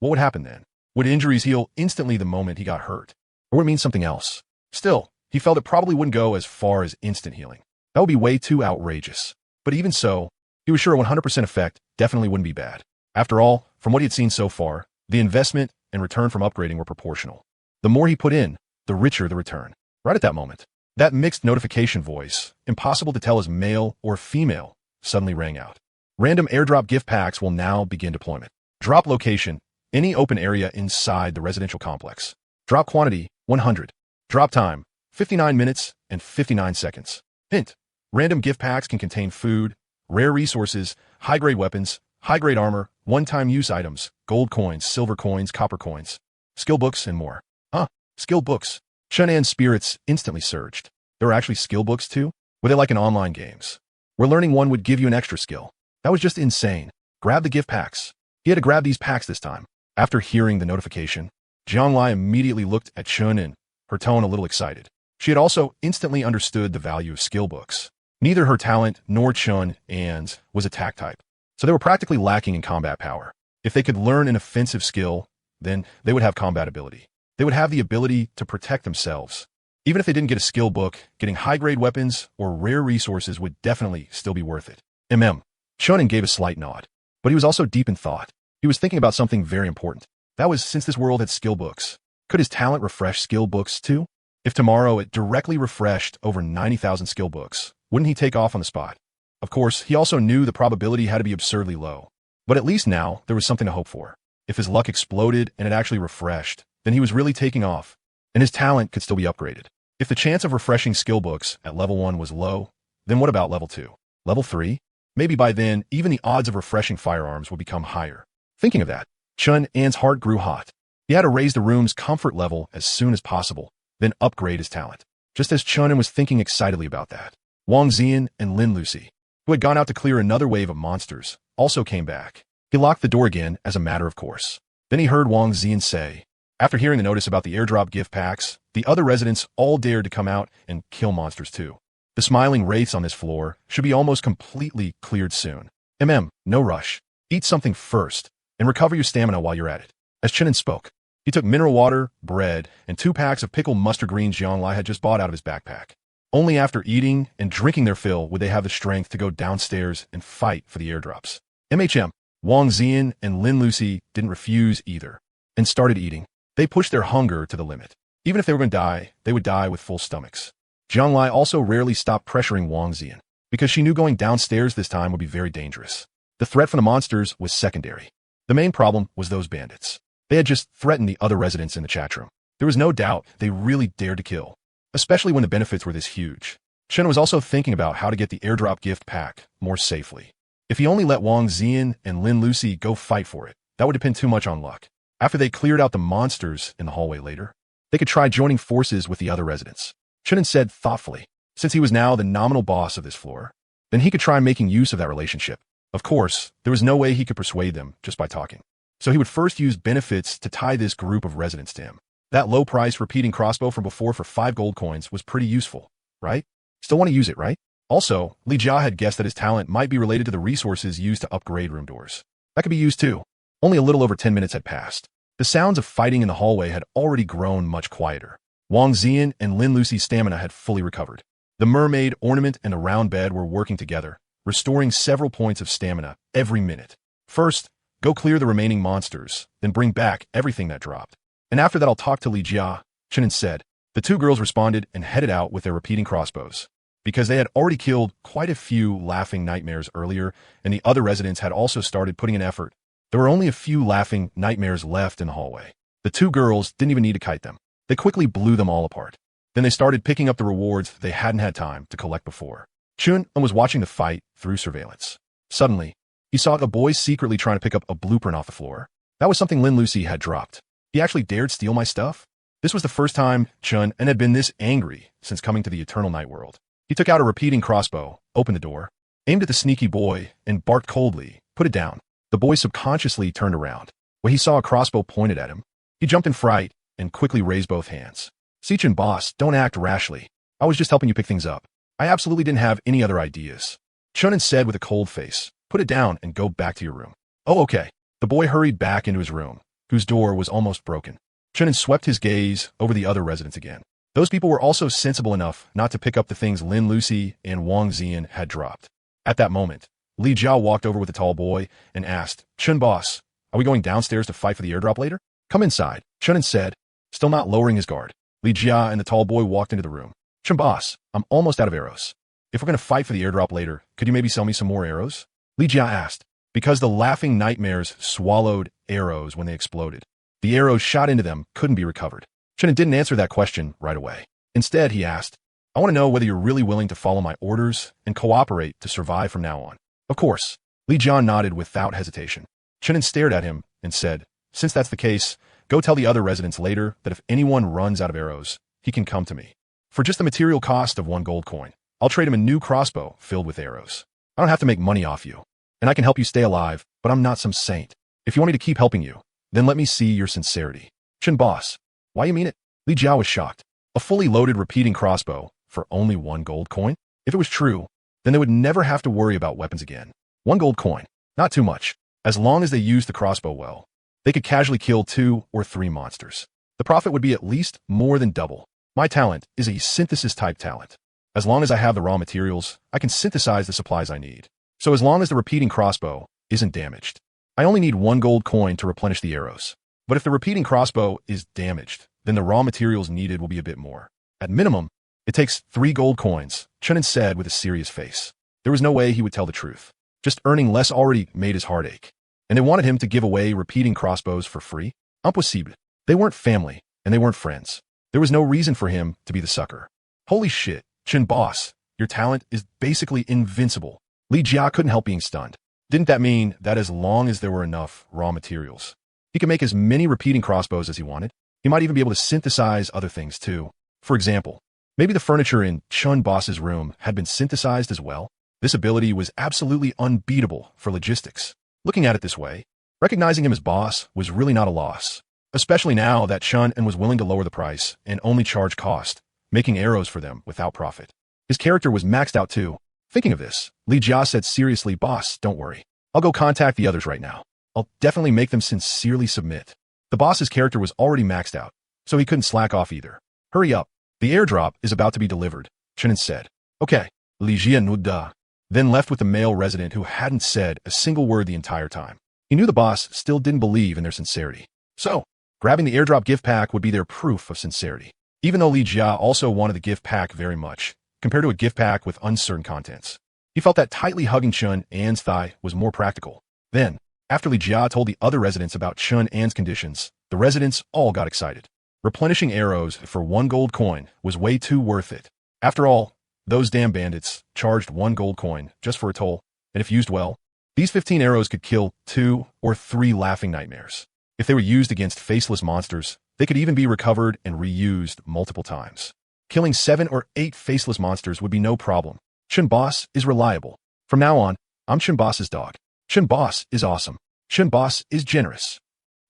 what would happen then? Would injuries heal instantly the moment he got hurt? Or would it mean something else? Still, he felt it probably wouldn't go as far as instant healing. That would be way too outrageous. But even so, he was sure a 100% effect definitely wouldn't be bad. After all, from what he had seen so far, the investment and return from upgrading were proportional. The more he put in, the richer the return. Right at that moment, that mixed notification voice, impossible to tell as male or female, suddenly rang out. Random airdrop gift packs will now begin deployment. Drop location, any open area inside the residential complex. Drop quantity, 100. Drop time, 59 minutes and 59 seconds. Hint: random gift packs can contain food, rare resources, high-grade weapons, high-grade armor, one-time use items, gold coins, silver coins, copper coins, skill books, and more. Skill books. Chunan's spirits instantly surged. There were actually skill books too? Were they like in online games, where learning one would give you an extra skill? That was just insane. Grab the gift packs. He had to grab these packs this time. After hearing the notification, Jianglai immediately looked at Chunin, her tone a little excited. She had also instantly understood the value of skill books. Neither her talent nor Chunan's was attack type, so they were practically lacking in combat power. If they could learn an offensive skill, then they would have combat ability. They would have the ability to protect themselves. Even if they didn't get a skill book, getting high-grade weapons or rare resources would definitely still be worth it. Chunin gave a slight nod, but he was also deep in thought. He was thinking about something very important. That was, since this world had skill books, could his talent refresh skill books too? If tomorrow it directly refreshed over 90,000 skill books, wouldn't he take off on the spot? Of course, he also knew the probability had to be absurdly low. But at least now, there was something to hope for. If his luck exploded and it actually refreshed, then he was really taking off, and his talent could still be upgraded. If the chance of refreshing skill books at level 1 was low, then what about level 2? Level 3? Maybe by then, even the odds of refreshing firearms would become higher. Thinking of that, Chunan's heart grew hot. He had to raise the room's comfort level as soon as possible, then upgrade his talent. Just as Chunin was thinking excitedly about that, Wang Zian and Lin Lucy, who had gone out to clear another wave of monsters, also came back. He locked the door again as a matter of course. Then he heard Wang Zian say, after hearing the notice about the airdrop gift packs, the other residents all dared to come out and kill monsters too. The smiling wraiths on this floor should be almost completely cleared soon. No rush. Eat something first, and recover your stamina while you're at it. As Chunin spoke, he took mineral water, bread, and 2 packs of pickled mustard greens Jianglai had just bought out of his backpack. Only after eating and drinking their fill would they have the strength to go downstairs and fight for the airdrops. Wang Zian and Lin Lucy didn't refuse either, and started eating. They pushed their hunger to the limit. Even if they were going to die, they would die with full stomachs. Jianglai also rarely stopped pressuring Wang Zian, because she knew going downstairs this time would be very dangerous. The threat from the monsters was secondary. The main problem was those bandits. They had just threatened the other residents in the chat room. There was no doubt they really dared to kill, especially when the benefits were this huge. Chen was also thinking about how to get the airdrop gift pack more safely. If he only let Wang Zian and Lin Lucy go fight for it, that would depend too much on luck. After they cleared out the monsters in the hallway later, they could try joining forces with the other residents. Chunin said thoughtfully, since he was now the nominal boss of this floor, then he could try making use of that relationship. Of course, there was no way he could persuade them just by talking. So he would first use benefits to tie this group of residents to him. That low-price repeating crossbow from before for 5 gold coins was pretty useful, right? Still want to use it, right? Also, Li Jia had guessed that his talent might be related to the resources used to upgrade room doors. That could be used too. Only a little over 10 minutes had passed. The sounds of fighting in the hallway had already grown much quieter. Wang Zian and Lin Lucy's stamina had fully recovered. The mermaid, ornament, and the round bed were working together, restoring several points of stamina every minute. First, go clear the remaining monsters, then bring back everything that dropped. And after that I'll talk to Li Jia, Chunin said. The 2 girls responded and headed out with their repeating crossbows. Because they had already killed quite a few laughing nightmares earlier, and the other residents had also started putting in effort, there were only a few laughing nightmares left in the hallway. The 2 girls didn't even need to kite them. They quickly blew them all apart. Then they started picking up the rewards they hadn't had time to collect before. Chun was watching the fight through surveillance. Suddenly, he saw a boy secretly trying to pick up a blueprint off the floor. That was something Lin Lucy had dropped. He actually dared steal my stuff? This was the first time Chun had been this angry since coming to the Eternal Night World. He took out a repeating crossbow, opened the door, aimed at the sneaky boy, and barked coldly, "Put it down." The boy subconsciously turned around. When he saw a crossbow pointed at him, he jumped in fright and quickly raised both hands. "Sichin boss, don't act rashly. I was just helping you pick things up. I absolutely didn't have any other ideas." Chunin said with a cold face, "Put it down and go back to your room." "Oh, okay." The boy hurried back into his room, whose door was almost broken. Chunin swept his gaze over the other residents again. Those people were also sensible enough not to pick up the things Lin Lucy and Wang Zian had dropped. At that moment, Li Jiao walked over with the tall boy and asked, "Chun boss, are we going downstairs to fight for the airdrop later?" "Come inside," Chunin said, still not lowering his guard. Li Jia and the tall boy walked into the room. "Chun boss, I'm almost out of arrows. If we're going to fight for the airdrop later, could you maybe sell me some more arrows?" Li Jia asked, because the laughing nightmares swallowed arrows when they exploded. The arrows shot into them couldn't be recovered. Chunin didn't answer that question right away. Instead, he asked, I want to know whether you're really willing to follow my orders and cooperate to survive from now on. Of course. Li Jian nodded without hesitation. Chen stared at him and said, since that's the case, go tell the other residents later that if anyone runs out of arrows, he can come to me. For just the material cost of 1 gold coin, I'll trade him a new crossbow filled with arrows. I don't have to make money off you, and I can help you stay alive, but I'm not some saint. If you want me to keep helping you, then let me see your sincerity. Chen boss, why you mean it? Li Jiao was shocked. A fully loaded repeating crossbow for only 1 gold coin? If it was true, then they would never have to worry about weapons again. 1 gold coin, not too much. As long as they used the crossbow well, they could casually kill 2 or 3 monsters. The profit would be at least more than double. My talent is a synthesis-type talent. As long as I have the raw materials, I can synthesize the supplies I need. So as long as the repeating crossbow isn't damaged, I only need 1 gold coin to replenish the arrows. But if the repeating crossbow is damaged, then the raw materials needed will be a bit more. At minimum, it takes 3 gold coins, Chunin said with a serious face. There was no way he would tell the truth. Just earning less already made his heart ache. And they wanted him to give away repeating crossbows for free? Impossible. They weren't family, and they weren't friends. There was no reason for him to be the sucker. Holy shit, Chen boss, your talent is basically invincible. Li Jia couldn't help being stunned. Didn't that mean that as long as there were enough raw materials, he could make as many repeating crossbows as he wanted? He might even be able to synthesize other things too. For example, maybe the furniture in Chun boss's room had been synthesized as well? This ability was absolutely unbeatable for logistics. Looking at it this way, recognizing him as boss was really not a loss. Especially now that Chun was willing to lower the price and only charge cost, making arrows for them without profit. His character was maxed out too. Thinking of this, Li Jia said seriously, boss, don't worry. I'll go contact the others right now. I'll definitely make them sincerely submit. The boss's character was already maxed out, so he couldn't slack off either. Hurry up. The airdrop is about to be delivered, Chen said. Okay. Li Jia nodded, then left with the male resident who hadn't said a single word the entire time. He knew the boss still didn't believe in their sincerity. So, grabbing the airdrop gift pack would be their proof of sincerity. Even though Li Jia also wanted the gift pack very much, compared to a gift pack with uncertain contents, he felt that tightly hugging Chun An's thigh was more practical. Then, after Li Jia told the other residents about Chun An's conditions, the residents all got excited. Replenishing arrows for 1 gold coin was way too worth it. After all, those damn bandits charged 1 gold coin just for a toll, and if used well, these 15 arrows could kill 2 or 3 laughing nightmares. If they were used against faceless monsters, they could even be recovered and reused multiple times. Killing 7 or 8 faceless monsters would be no problem. Chun Boss is reliable. From now on, I'm Chun Boss's dog. Chun Boss is awesome. Chun Boss is generous.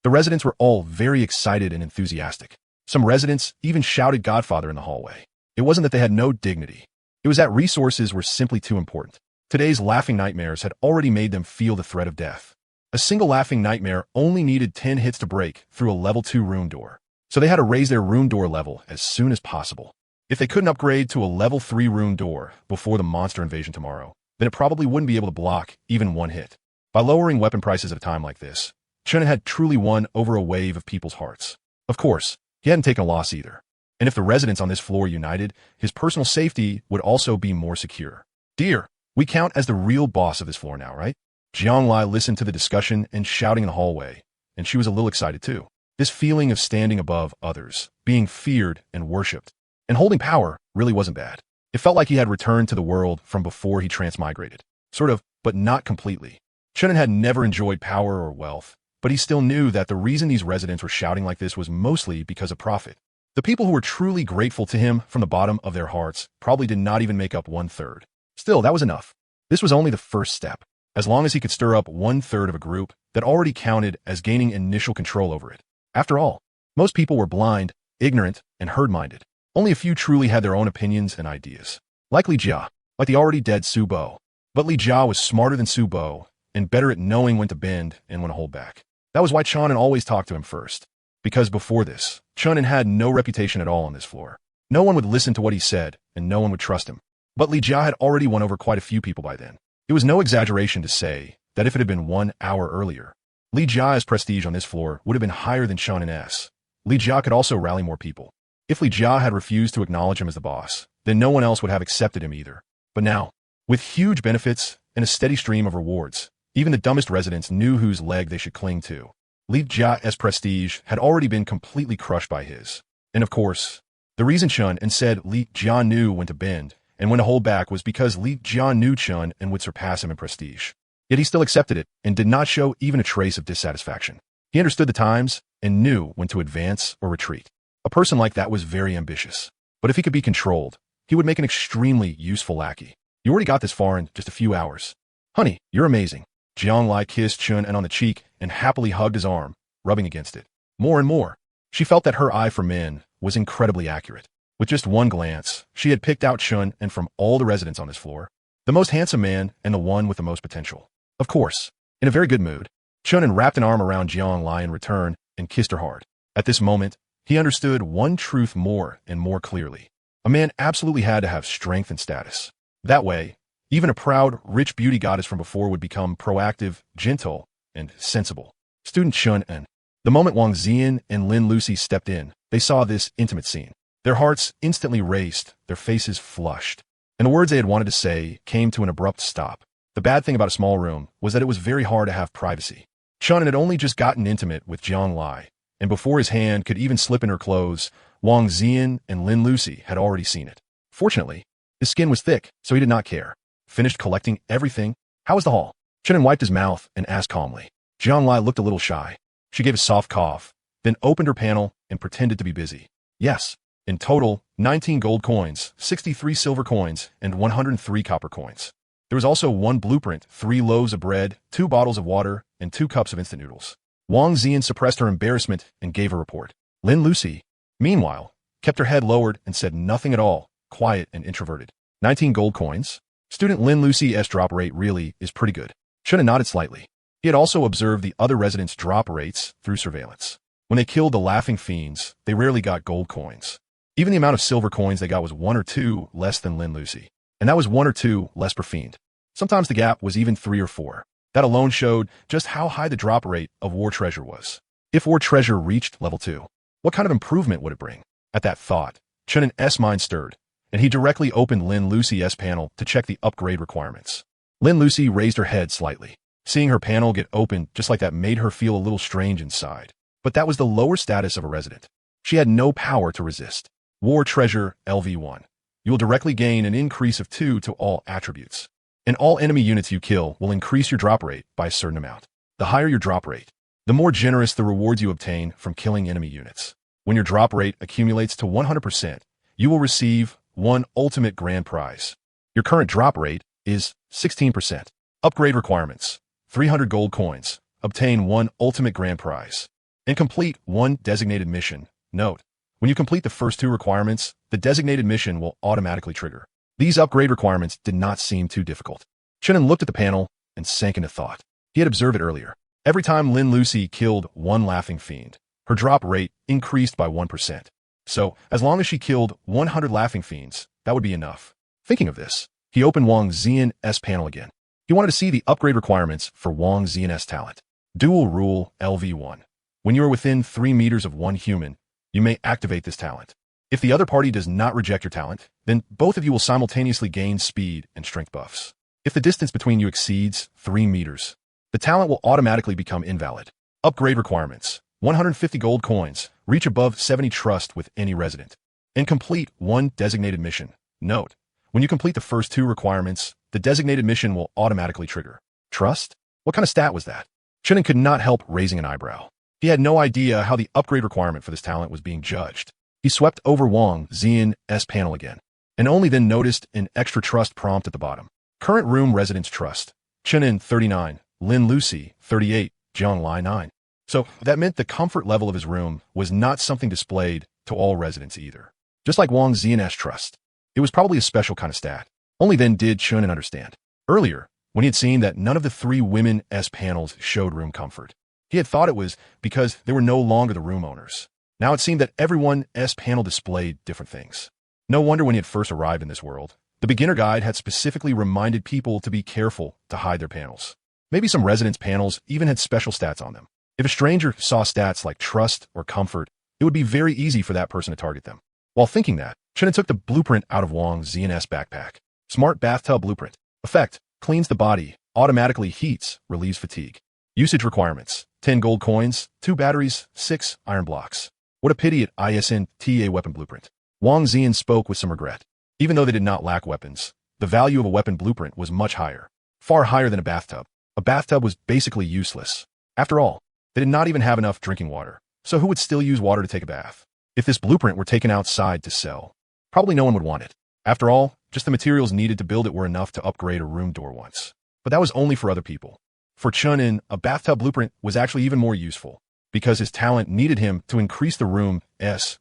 The residents were all very excited and enthusiastic. Some residents even shouted Godfather in the hallway. It wasn't that they had no dignity. It was that resources were simply too important. Today's laughing nightmares had already made them feel the threat of death. A single laughing nightmare only needed 10 hits to break through a level 2 room door. So they had to raise their room door level as soon as possible. If they couldn't upgrade to a level 3 room door before the monster invasion tomorrow, then it probably wouldn't be able to block even 1 hit. By lowering weapon prices at a time like this, Chun had truly won over a wave of people's hearts. Of course, he hadn't taken a loss either. And if the residents on this floor united, his personal safety would also be more secure. Dear, we count as the real boss of this floor now, right? Jiang Lai listened to the discussion and shouting in the hallway, and she was a little excited too. This feeling of standing above others, being feared and worshipped, and holding power really wasn't bad. It felt like he had returned to the world from before he transmigrated. Sort of, but not completely. Chunin had never enjoyed power or wealth, but he still knew that the reason these residents were shouting like this was mostly because of profit. The people who were truly grateful to him from the bottom of their hearts probably did not even make up 1/3. Still, that was enough. This was only the first step. As long as he could stir up 1/3 of a group that already counted as gaining initial control over it. After all, most people were blind, ignorant, and herd-minded. Only a few truly had their own opinions and ideas. Like Li Jia, like the already dead Su Bo. But Li Jia was smarter than Su Bo, and better at knowing when to bend and when to hold back. That was why Chunin always talked to him first. Because before this, Chunin had no reputation at all on this floor. No one would listen to what he said, and no one would trust him. But Li Jia had already won over quite a few people by then. It was no exaggeration to say that if it had been 1 hour earlier, Li Jia's prestige on this floor would have been higher than Chunin's. Li Jia could also rally more people. If Li Jia had refused to acknowledge him as the boss, then no one else would have accepted him either. But now, with huge benefits and a steady stream of rewards, even the dumbest residents knew whose leg they should cling to. Li Jia's prestige had already been completely crushed by his. And of course, The reason Chun and said Li Jian knew when to bend and when to hold back was because Li Jian knew Chun and would surpass him in prestige. Yet he still accepted it and did not show even a trace of dissatisfaction. He understood the times and knew when to advance or retreat. A person like that was very ambitious. But if he could be controlled, he would make an extremely useful lackey. You already got this far in just a few hours. Honey, you're amazing. Jiang Lai kissed Chun and on the cheek and happily hugged his arm, rubbing against it. More and more. She felt that her eye for men was incredibly accurate. With just one glance, she had picked out Chun and from all the residents on this floor, the most handsome man and the one with the most potential. Of course, in a very good mood, Chun wrapped an arm around Jiang Lai in return and kissed her hard. At this moment, he understood one truth more and more clearly. A man absolutely had to have strength and status. That way, even a proud, rich beauty goddess from before would become proactive, gentle, and sensible. Student Chun and the moment Wang Zian and Lin Lucy stepped in, they saw this intimate scene. Their hearts instantly raced, their faces flushed, and the words they had wanted to say came to an abrupt stop. The bad thing about a small room was that it was very hard to have privacy. Chun had only just gotten intimate with Jiang Lai, and before his hand could even slip in her clothes, Wang Zian and Lin Lucy had already seen it. Fortunately, his skin was thick, so he did not care. Finished collecting everything. How was the haul? Chun wiped his mouth and asked calmly. Jiang Lai looked a little shy. She gave a soft cough, then opened her panel and pretended to be busy. Yes. In total, 19 gold coins, 63 silver coins, and 103 copper coins. There was also 1 blueprint, 3 loaves of bread, 2 bottles of water, and 2 cups of instant noodles. Wang Zian suppressed her embarrassment and gave a report. Lin Lucy, meanwhile, kept her head lowered and said nothing at all, quiet and introverted. 19 gold coins? Student Lin Lucy's drop rate really is pretty good. Chun nodded slightly. He had also observed the other residents' drop rates through surveillance. When they killed the laughing fiends, they rarely got gold coins. Even the amount of silver coins they got was 1 or 2 less than Lin Lucy. And that was 1 or 2 less per fiend. Sometimes the gap was even 3 or 4. That alone showed just how high the drop rate of war treasure was. If war treasure reached level 2, what kind of improvement would it bring? At that thought, Chun's mind stirred, and he directly opened Lin Lucy's panel to check the upgrade requirements. Lin Lucy raised her head slightly. Seeing her panel get opened just like that made her feel a little strange inside. But that was the lower status of a resident. She had no power to resist. War Treasure LV1. You will directly gain an increase of 2 to all attributes. And all enemy units you kill will increase your drop rate by a certain amount. The higher your drop rate, the more generous the rewards you obtain from killing enemy units. When your drop rate accumulates to 100%, you will receive 1 ultimate grand prize. Your current drop rate is 16%. Upgrade requirements. 300 gold coins. Obtain 1 ultimate grand prize. And complete 1 designated mission. Note, when you complete the first 2 requirements, the designated mission will automatically trigger. These upgrade requirements did not seem too difficult. Chun looked at the panel and sank into thought. He had observed it earlier. Every time Lin Lucy killed 1 laughing fiend, her drop rate increased by 1%. So, as long as she killed 100 laughing fiends, that would be enough. Thinking of this, he opened Wang Zian's panel again. He wanted to see the upgrade requirements for Wang Zian's talent. Dual Rule LV1. When you are within 3 meters of one human, you may activate this talent. If the other party does not reject your talent, then both of you will simultaneously gain speed and strength buffs. If the distance between you exceeds 3 meters, the talent will automatically become invalid. Upgrade requirements. 150 gold coins. Reach above 70 trust with any resident. And complete 1 designated mission. Note, when you complete the first 2 requirements, the designated mission will automatically trigger. Trust? What kind of stat was that? Chun could not help raising an eyebrow. He had no idea how the upgrade requirement for this talent was being judged. He swept over Wang Zian's panel again, and only then noticed an extra trust prompt at the bottom. Current room residence trust. Chun 39, Lin Lucy 38, Jiang Lai 9. So that meant the comfort level of his room was not something displayed to all residents either. Just like Wang Zian's trust. It was probably a special kind of stat. Only then did Chun understand. Earlier, when he had seen that none of the 3 women's panels showed room comfort, he had thought it was because they were no longer the room owners. Now it seemed that everyone's panel displayed different things. No wonder when he had first arrived in this world, the beginner guide had specifically reminded people to be careful to hide their panels. Maybe some residents' panels even had special stats on them. If a stranger saw stats like trust or comfort, it would be very easy for that person to target them. While thinking that, Chun took the blueprint out of Wang Zian's backpack. Smart bathtub blueprint. Effect: cleans the body, automatically heats, relieves fatigue. Usage requirements: 10 gold coins, 2 batteries, 6 iron blocks. What a pity it isn't a weapon blueprint. Wang Zian spoke with some regret. Even though they did not lack weapons, the value of a weapon blueprint was much higher. Far higher than a bathtub. A bathtub was basically useless. After all, they did not even have enough drinking water. So who would still use water to take a bath? If this blueprint were taken outside to sell, probably no one would want it. After all, just the materials needed to build it were enough to upgrade a room door once. But that was only for other people. For Chunin, a bathtub blueprint was actually even more useful, because his talent needed him to increase the room's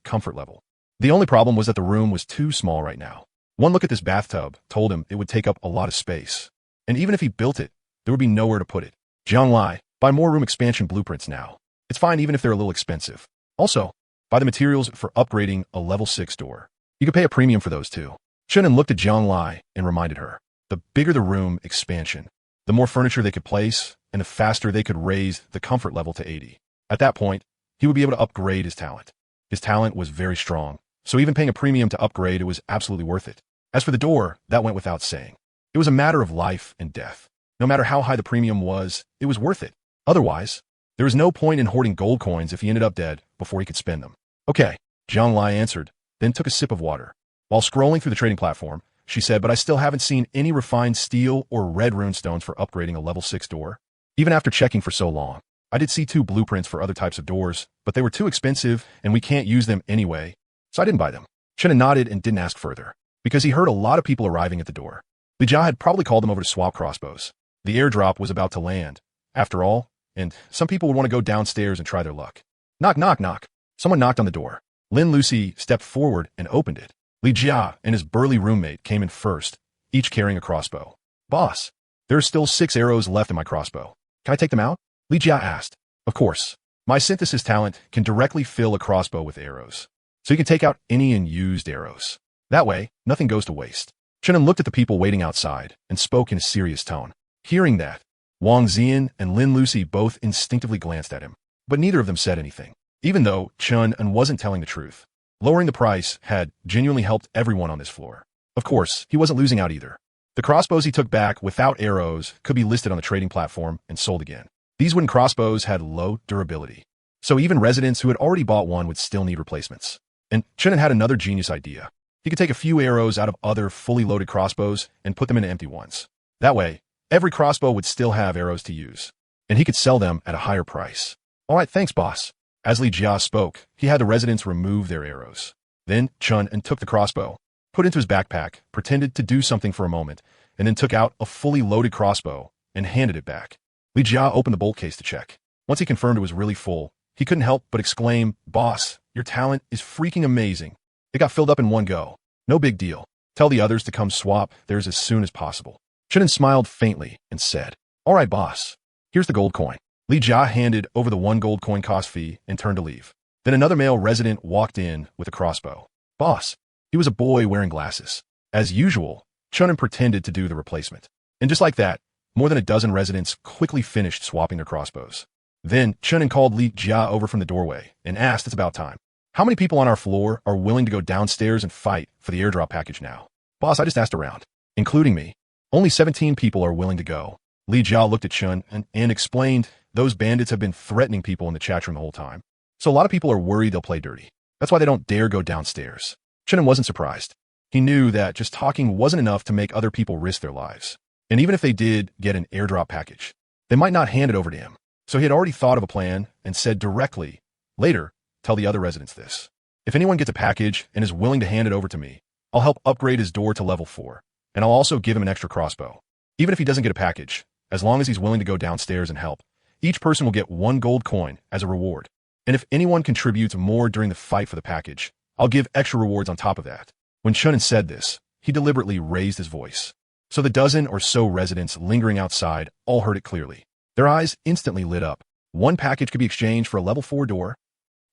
comfort level. The only problem was that the room was too small right now. One look at this bathtub told him it would take up a lot of space. And even if he built it, there would be nowhere to put it. Jiang Lai, buy more room expansion blueprints now. It's fine even if they're a little expensive. Also, buy the materials for upgrading a level 6 door. You could pay a premium for those too. Chunin looked at Jiang Lai and reminded her, the bigger the room expansion, the more furniture they could place, and the faster they could raise the comfort level to 80. At that point, he would be able to upgrade his talent. His talent was very strong, so even paying a premium to upgrade it was absolutely worth it. As for the door, that went without saying. It was a matter of life and death. No matter how high the premium was, it was worth it. Otherwise, there was no point in hoarding gold coins if he ended up dead before he could spend them. Okay, Jiang Lai answered, then took a sip of water. While scrolling through the trading platform, she said, but I still haven't seen any refined steel or red runestones for upgrading a level 6 door. Even after checking for so long, I did see 2 blueprints for other types of doors, but they were too expensive and we can't use them anyway, so I didn't buy them. Chunin nodded and didn't ask further, because he heard a lot of people arriving at the door. Li Jia had probably called them over to swap crossbows. The airdrop was about to land, after all, and some people would want to go downstairs and try their luck. Knock, knock, knock. Someone knocked on the door. Lin Lucy stepped forward and opened it. Li Jia and his burly roommate came in first, each carrying a crossbow. Boss, there are still 6 arrows left in my crossbow. Can I take them out? Li Jia asked. Of course. My synthesis talent can directly fill a crossbow with arrows, so you can take out any unused arrows. That way, nothing goes to waste. Chunin looked at the people waiting outside and spoke in a serious tone. Hearing that, Wang Zian and Lin Lucy both instinctively glanced at him, but neither of them said anything. Even though Chunin wasn't telling the truth, lowering the price had genuinely helped everyone on this floor. Of course, he wasn't losing out either. The crossbows he took back without arrows could be listed on the trading platform and sold again. These wooden crossbows had low durability, so even residents who had already bought one would still need replacements. And Chunin had another genius idea. He could take a few arrows out of other fully loaded crossbows and put them into empty ones. That way, every crossbow would still have arrows to use, and he could sell them at a higher price. All right, thanks, boss. As Li Jia spoke, he had the residents remove their arrows. Then Chunin took the crossbow, put it into his backpack, pretended to do something for a moment, and then took out a fully loaded crossbow and handed it back. Li Jia opened the bolt case to check. Once he confirmed it was really full, he couldn't help but exclaim, "Boss, your talent is freaking amazing." It got filled up in one go. No big deal. Tell the others to come swap theirs as soon as possible. Chunin smiled faintly and said, "All right, boss. Here's the gold coin." Li Jia handed over the 1 gold coin cost fee and turned to leave. Then another male resident walked in with a crossbow. Boss. He was a boy wearing glasses. As usual, Chunin pretended to do the replacement. And just like that, more than a dozen residents quickly finished swapping their crossbows. Then Chunin called Li Jia over from the doorway and asked it's about time. How many people on our floor are willing to go downstairs and fight for the airdrop package now? Boss, I just asked around, including me. Only 17 people are willing to go. Li Jia looked at Chun and explained those bandits have been threatening people in the chat room the whole time. So a lot of people are worried they'll play dirty. That's why they don't dare go downstairs. Chun wasn't surprised. He knew that just talking wasn't enough to make other people risk their lives. And even if they did get an airdrop package, they might not hand it over to him. So he had already thought of a plan and said directly, later, tell the other residents this. If anyone gets a package and is willing to hand it over to me, I'll help upgrade his door to level 4, and I'll also give him an extra crossbow. Even if he doesn't get a package, as long as he's willing to go downstairs and help, each person will get 1 gold coin as a reward. And if anyone contributes more during the fight for the package, I'll give extra rewards on top of that. When Chunin said this, he deliberately raised his voice. So the dozen or so residents lingering outside all heard it clearly. Their eyes instantly lit up. 1 package could be exchanged for a level 4 door.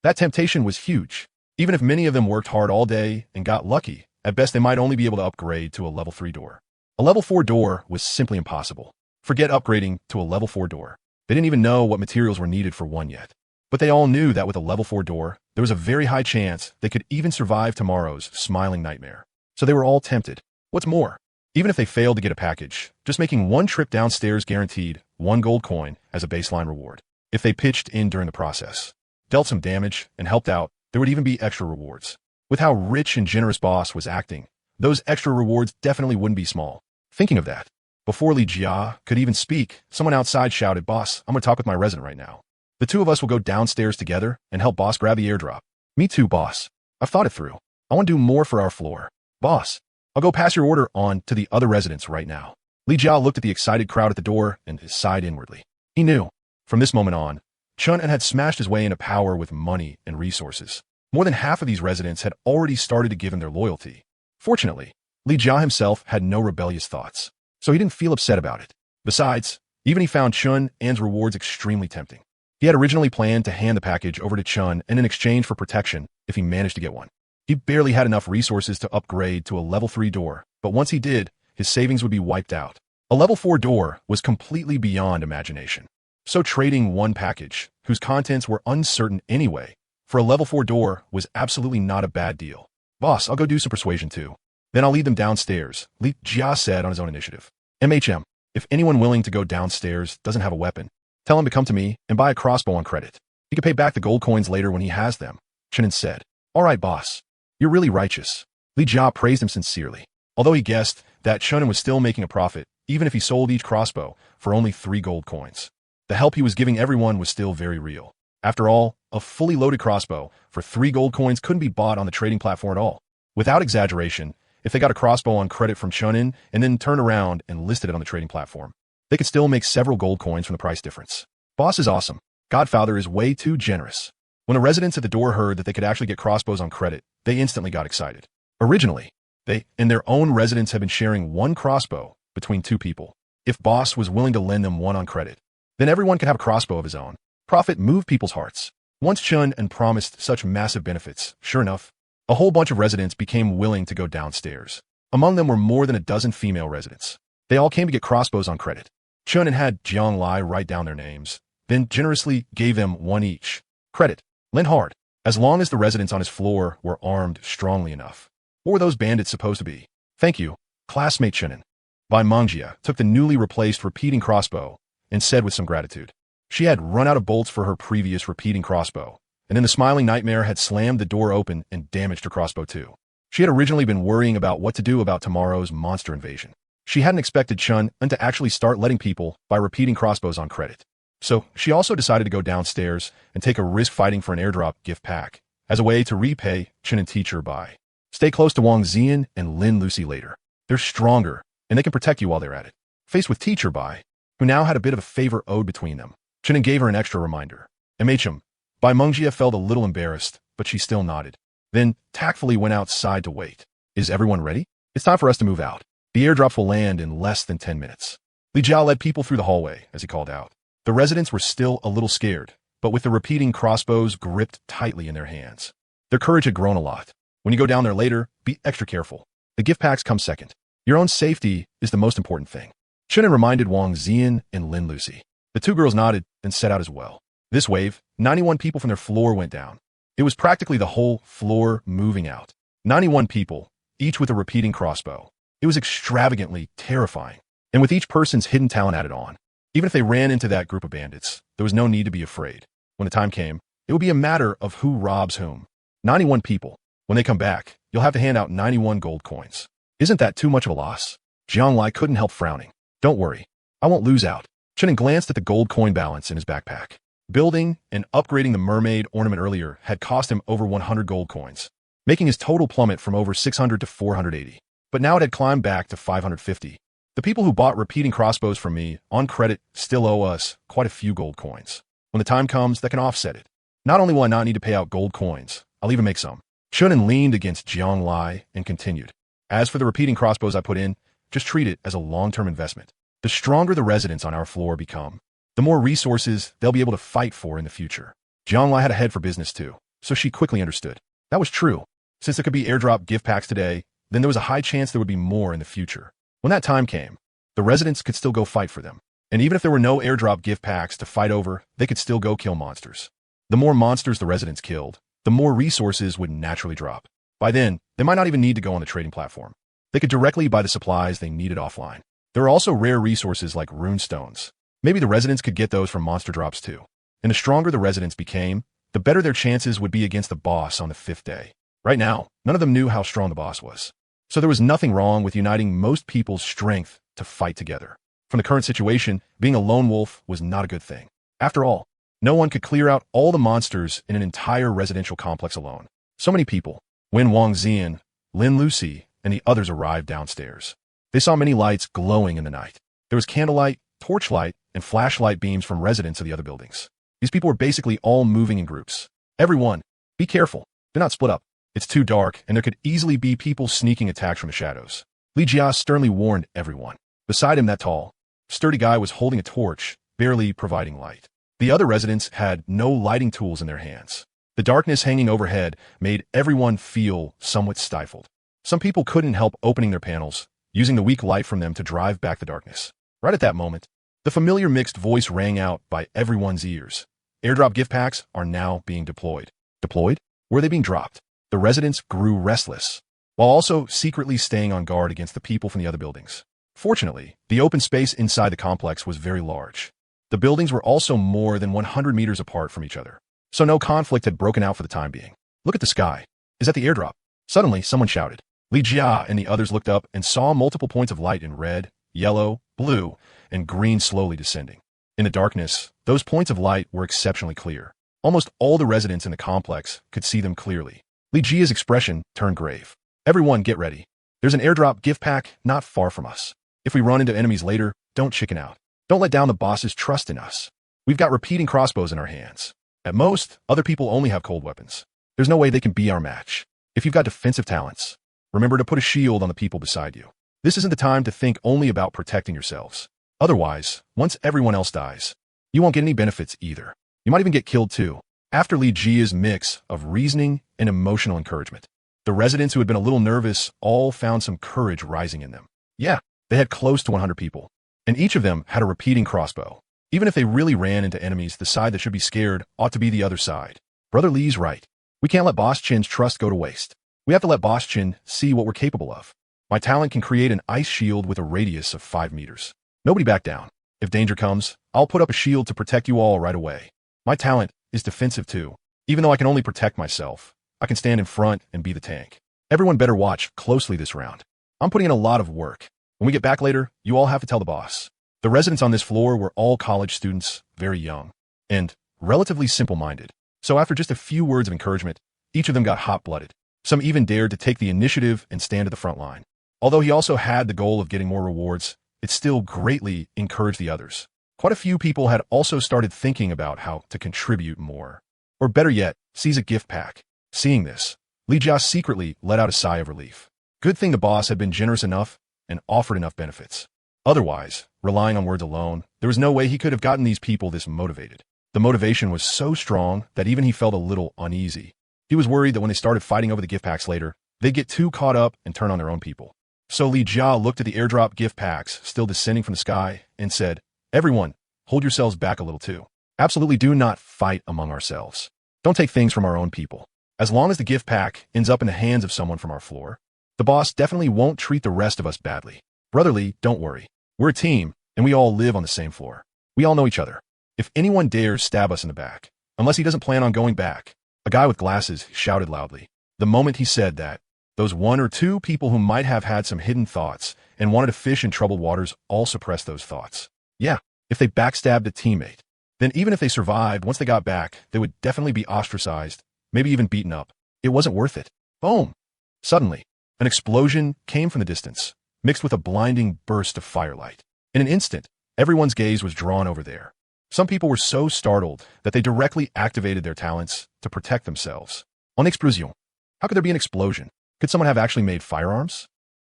That temptation was huge. Even if many of them worked hard all day and got lucky, at best they might only be able to upgrade to a level 3 door. A level 4 door was simply impossible. Forget upgrading to a level 4 door. They didn't even know what materials were needed for one yet. But they all knew that with a level 4 door, there was a very high chance they could even survive tomorrow's smiling nightmare. So they were all tempted. What's more, even if they failed to get a package, just making 1 trip downstairs guaranteed 1 gold coin as a baseline reward. If they pitched in during the process, dealt some damage, and helped out, there would even be extra rewards. With how rich and generous boss was acting, those extra rewards definitely wouldn't be small. Thinking of that, before Li Jia could even speak, someone outside shouted, "Boss, I'm going to talk with my resident right now. The two of us will go downstairs together and help boss grab the airdrop." "Me too, boss. I've thought it through. I want to do more for our floor." "Boss, I'll go pass your order on to the other residents right now." Li Jia looked at the excited crowd at the door and sighed inwardly. He knew, from this moment on, Chun had smashed his way into power with money and resources. More than half of these residents had already started to give him their loyalty. Fortunately, Li Jia himself had no rebellious thoughts, so he didn't feel upset about it. Besides, even he found Chun An's rewards extremely tempting. He had originally planned to hand the package over to Chun in exchange for protection if he managed to get one. He barely had enough resources to upgrade to a level 3 door, but once he did, his savings would be wiped out. A level 4 door was completely beyond imagination. So trading one package, whose contents were uncertain anyway, for a level 4 door was absolutely not a bad deal. "Boss, I'll go do some persuasion too. Then I'll lead them downstairs," Li Jia said on his own initiative. If anyone willing to go downstairs doesn't have a weapon, tell him to come to me and buy a crossbow on credit. He can pay back the gold coins later when he has them," Chunin said. "All right, boss. You're really righteous." Li Jia praised him sincerely, although he guessed that Chunin was still making a profit, even if he sold each crossbow for only 3 gold coins. The help he was giving everyone was still very real. After all, a fully loaded crossbow for 3 gold coins couldn't be bought on the trading platform at all. Without exaggeration, if they got a crossbow on credit from Chunin and then turned around and listed it on the trading platform, they could still make several gold coins from the price difference. Boss is awesome. Godfather is way too generous. When the residents at the door heard that they could actually get crossbows on credit, they instantly got excited. Originally, they and their own residents had been sharing one crossbow between 2 people. If boss was willing to lend them one on credit, then everyone could have a crossbow of his own. Profit moved people's hearts. Once Chun and promised such massive benefits, sure enough, a whole bunch of residents became willing to go downstairs. Among them were more than a dozen female residents. They all came to get crossbows on credit. Chun and had Jiang Lai write down their names, then generously gave them one each. Credit. Lend hard. As long as the residents on his floor were armed strongly enough. What were those bandits supposed to be? "Thank you, classmate Chunin." Bai Mangjia took the newly replaced repeating crossbow and said with some gratitude. She had run out of bolts for her previous repeating crossbow, and then the smiling nightmare had slammed the door open and damaged her crossbow too. She had originally been worrying about what to do about tomorrow's monster invasion. She hadn't expected Chun to actually start letting people buy repeating crossbows on credit. So she also decided to go downstairs and take a risk fighting for an airdrop gift pack as a way to repay Chun and teach her Bai. Stay close to Wang Zian and Lin Lucy later. They're stronger, and they can protect you while they're at it. Faced with teacher Bai, who now had a bit of a favor owed between them, Chunin gave her an extra reminder. Bai Mengjia felt a little embarrassed, but she still nodded. Then tactfully went outside to wait. "Is everyone ready? It's time for us to move out. The airdrops will land in less than 10 minutes. Li Jiao led people through the hallway, as he called out. The residents were still a little scared, but with the repeating crossbows gripped tightly in their hands. Their courage had grown a lot. When you go down there later, be extra careful. The gift packs come second. Your own safety is the most important thing." Chunin reminded Wang Zian and Lin Lucy. The 2 girls nodded, then set out as well. This wave, 91 people from their floor went down. It was practically the whole floor moving out. 91 people, each with a repeating crossbow. It was extravagantly terrifying. And with each person's hidden talent added on, even if they ran into that group of bandits, there was no need to be afraid. When the time came, it would be a matter of who robs whom. 91 people. When they come back, you'll have to hand out 91 gold coins. Isn't that too much of a loss? Jiang Lai couldn't help frowning. "Don't worry. I won't lose out." Chunin glanced at the gold coin balance in his backpack. Building and upgrading the mermaid ornament earlier had cost him over 100 gold coins, making his total plummet from over 600 to 480. But now it had climbed back to 550. The people who bought repeating crossbows from me on credit still owe us quite a few gold coins. When the time comes, that can offset it. Not only will I not need to pay out gold coins, I'll even make some. Chunin leaned against Jiang Lai and continued. "As for the repeating crossbows I put in, just treat it as a long-term investment. The stronger the residents on our floor become, the more resources they'll be able to fight for in the future." Jiang Lai had a head for business too, so she quickly understood. That was true. Since there could be airdrop gift packs today, then there was a high chance there would be more in the future. When that time came, the residents could still go fight for them. And even if there were no airdrop gift packs to fight over, they could still go kill monsters. The more monsters the residents killed, the more resources would naturally drop. By then, they might not even need to go on the trading platform. They could directly buy the supplies they needed offline. There are also rare resources like rune stones. Maybe the residents could get those from monster drops too. And the stronger the residents became, the better their chances would be against the boss on the 5th day. Right now, none of them knew how strong the boss was. So there was nothing wrong with uniting most people's strength to fight together. From the current situation, being a lone wolf was not a good thing. After all, no one could clear out all the monsters in an entire residential complex alone. So many people, Wen Wangxian, Lin Lucy, and the others arrived downstairs. They saw many lights glowing in the night. There was candlelight, torchlight, and flashlight beams from residents of the other buildings. These people were basically all moving in groups. Everyone, be careful. Do not split up. It's too dark, and there could easily be people sneaking attacks from the shadows. Li Jia sternly warned everyone. Beside him, that tall, sturdy guy was holding a torch, barely providing light. The other residents had no lighting tools in their hands. The darkness hanging overhead made everyone feel somewhat stifled. Some people couldn't help opening their panels, using the weak light from them to drive back the darkness. Right at that moment, the familiar mixed voice rang out by everyone's ears. Airdrop gift packs are now being deployed. Deployed? Were they being dropped? The residents grew restless, while also secretly staying on guard against the people from the other buildings. Fortunately, the open space inside the complex was very large. The buildings were also more than 100 meters apart from each other, so no conflict had broken out for the time being. Look at the sky. Is that the airdrop? Suddenly, someone shouted. Li Jia and the others looked up and saw multiple points of light in red, yellow, blue, and green slowly descending. In the darkness, those points of light were exceptionally clear. Almost all the residents in the complex could see them clearly. Li Jia's expression turned grave. Everyone get ready. There's an airdrop gift pack not far from us. If we run into enemies later, don't chicken out. Don't let down the boss's trust in us. We've got repeating crossbows in our hands. At most, other people only have cold weapons. There's no way they can be our match. If you've got defensive talents, remember to put a shield on the people beside you. This isn't the time to think only about protecting yourselves. Otherwise, once everyone else dies, you won't get any benefits either. You might even get killed too. After Li Jia's mix of reasoning and emotional encouragement, the residents who had been a little nervous all found some courage rising in them. Yeah, they had close to 100 people, and each of them had a repeating crossbow. Even if they really ran into enemies, the side that should be scared ought to be the other side. Brother Li's right. We can't let Boss Chin's trust go to waste. We have to let Boss Chin see what we're capable of. My talent can create an ice shield with a radius of 5 meters. Nobody back down. If danger comes, I'll put up a shield to protect you all right away. My talent is defensive too. Even though I can only protect myself, I can stand in front and be the tank. Everyone better watch closely this round. I'm putting in a lot of work. When we get back later, you all have to tell the boss. The residents on this floor were all college students, very young, and relatively simple-minded. So after just a few words of encouragement, each of them got hot-blooded. Some even dared to take the initiative and stand at the front line. Although he also had the goal of getting more rewards, it still greatly encouraged the others. Quite a few people had also started thinking about how to contribute more. Or better yet, seize a gift pack. Seeing this, Li Jia secretly let out a sigh of relief. Good thing the boss had been generous enough and offered enough benefits. Otherwise, relying on words alone, there was no way he could have gotten these people this motivated. The motivation was so strong that even he felt a little uneasy. He was worried that when they started fighting over the gift packs later, they'd get too caught up and turn on their own people. So Li Jia looked at the airdrop gift packs still descending from the sky and said, "Everyone, hold yourselves back a little too. Absolutely do not fight among ourselves. Don't take things from our own people. As long as the gift pack ends up in the hands of someone from our floor, the boss definitely won't treat the rest of us badly. Brotherly, don't worry. We're a team, and we all live on the same floor. We all know each other. If anyone dares stab us in the back, unless he doesn't plan on going back," a guy with glasses shouted loudly. The moment he said that, those 1 or 2 people who might have had some hidden thoughts and wanted to fish in troubled waters all suppressed those thoughts. Yeah, if they backstabbed a teammate, then even if they survived, once they got back, they would definitely be ostracized, maybe even beaten up. It wasn't worth it. Boom! Suddenly, an explosion came from the distance, mixed with a blinding burst of firelight. In an instant, everyone's gaze was drawn over there. Some people were so startled that they directly activated their talents to protect themselves. En explosion. How could there be an explosion? Could someone have actually made firearms?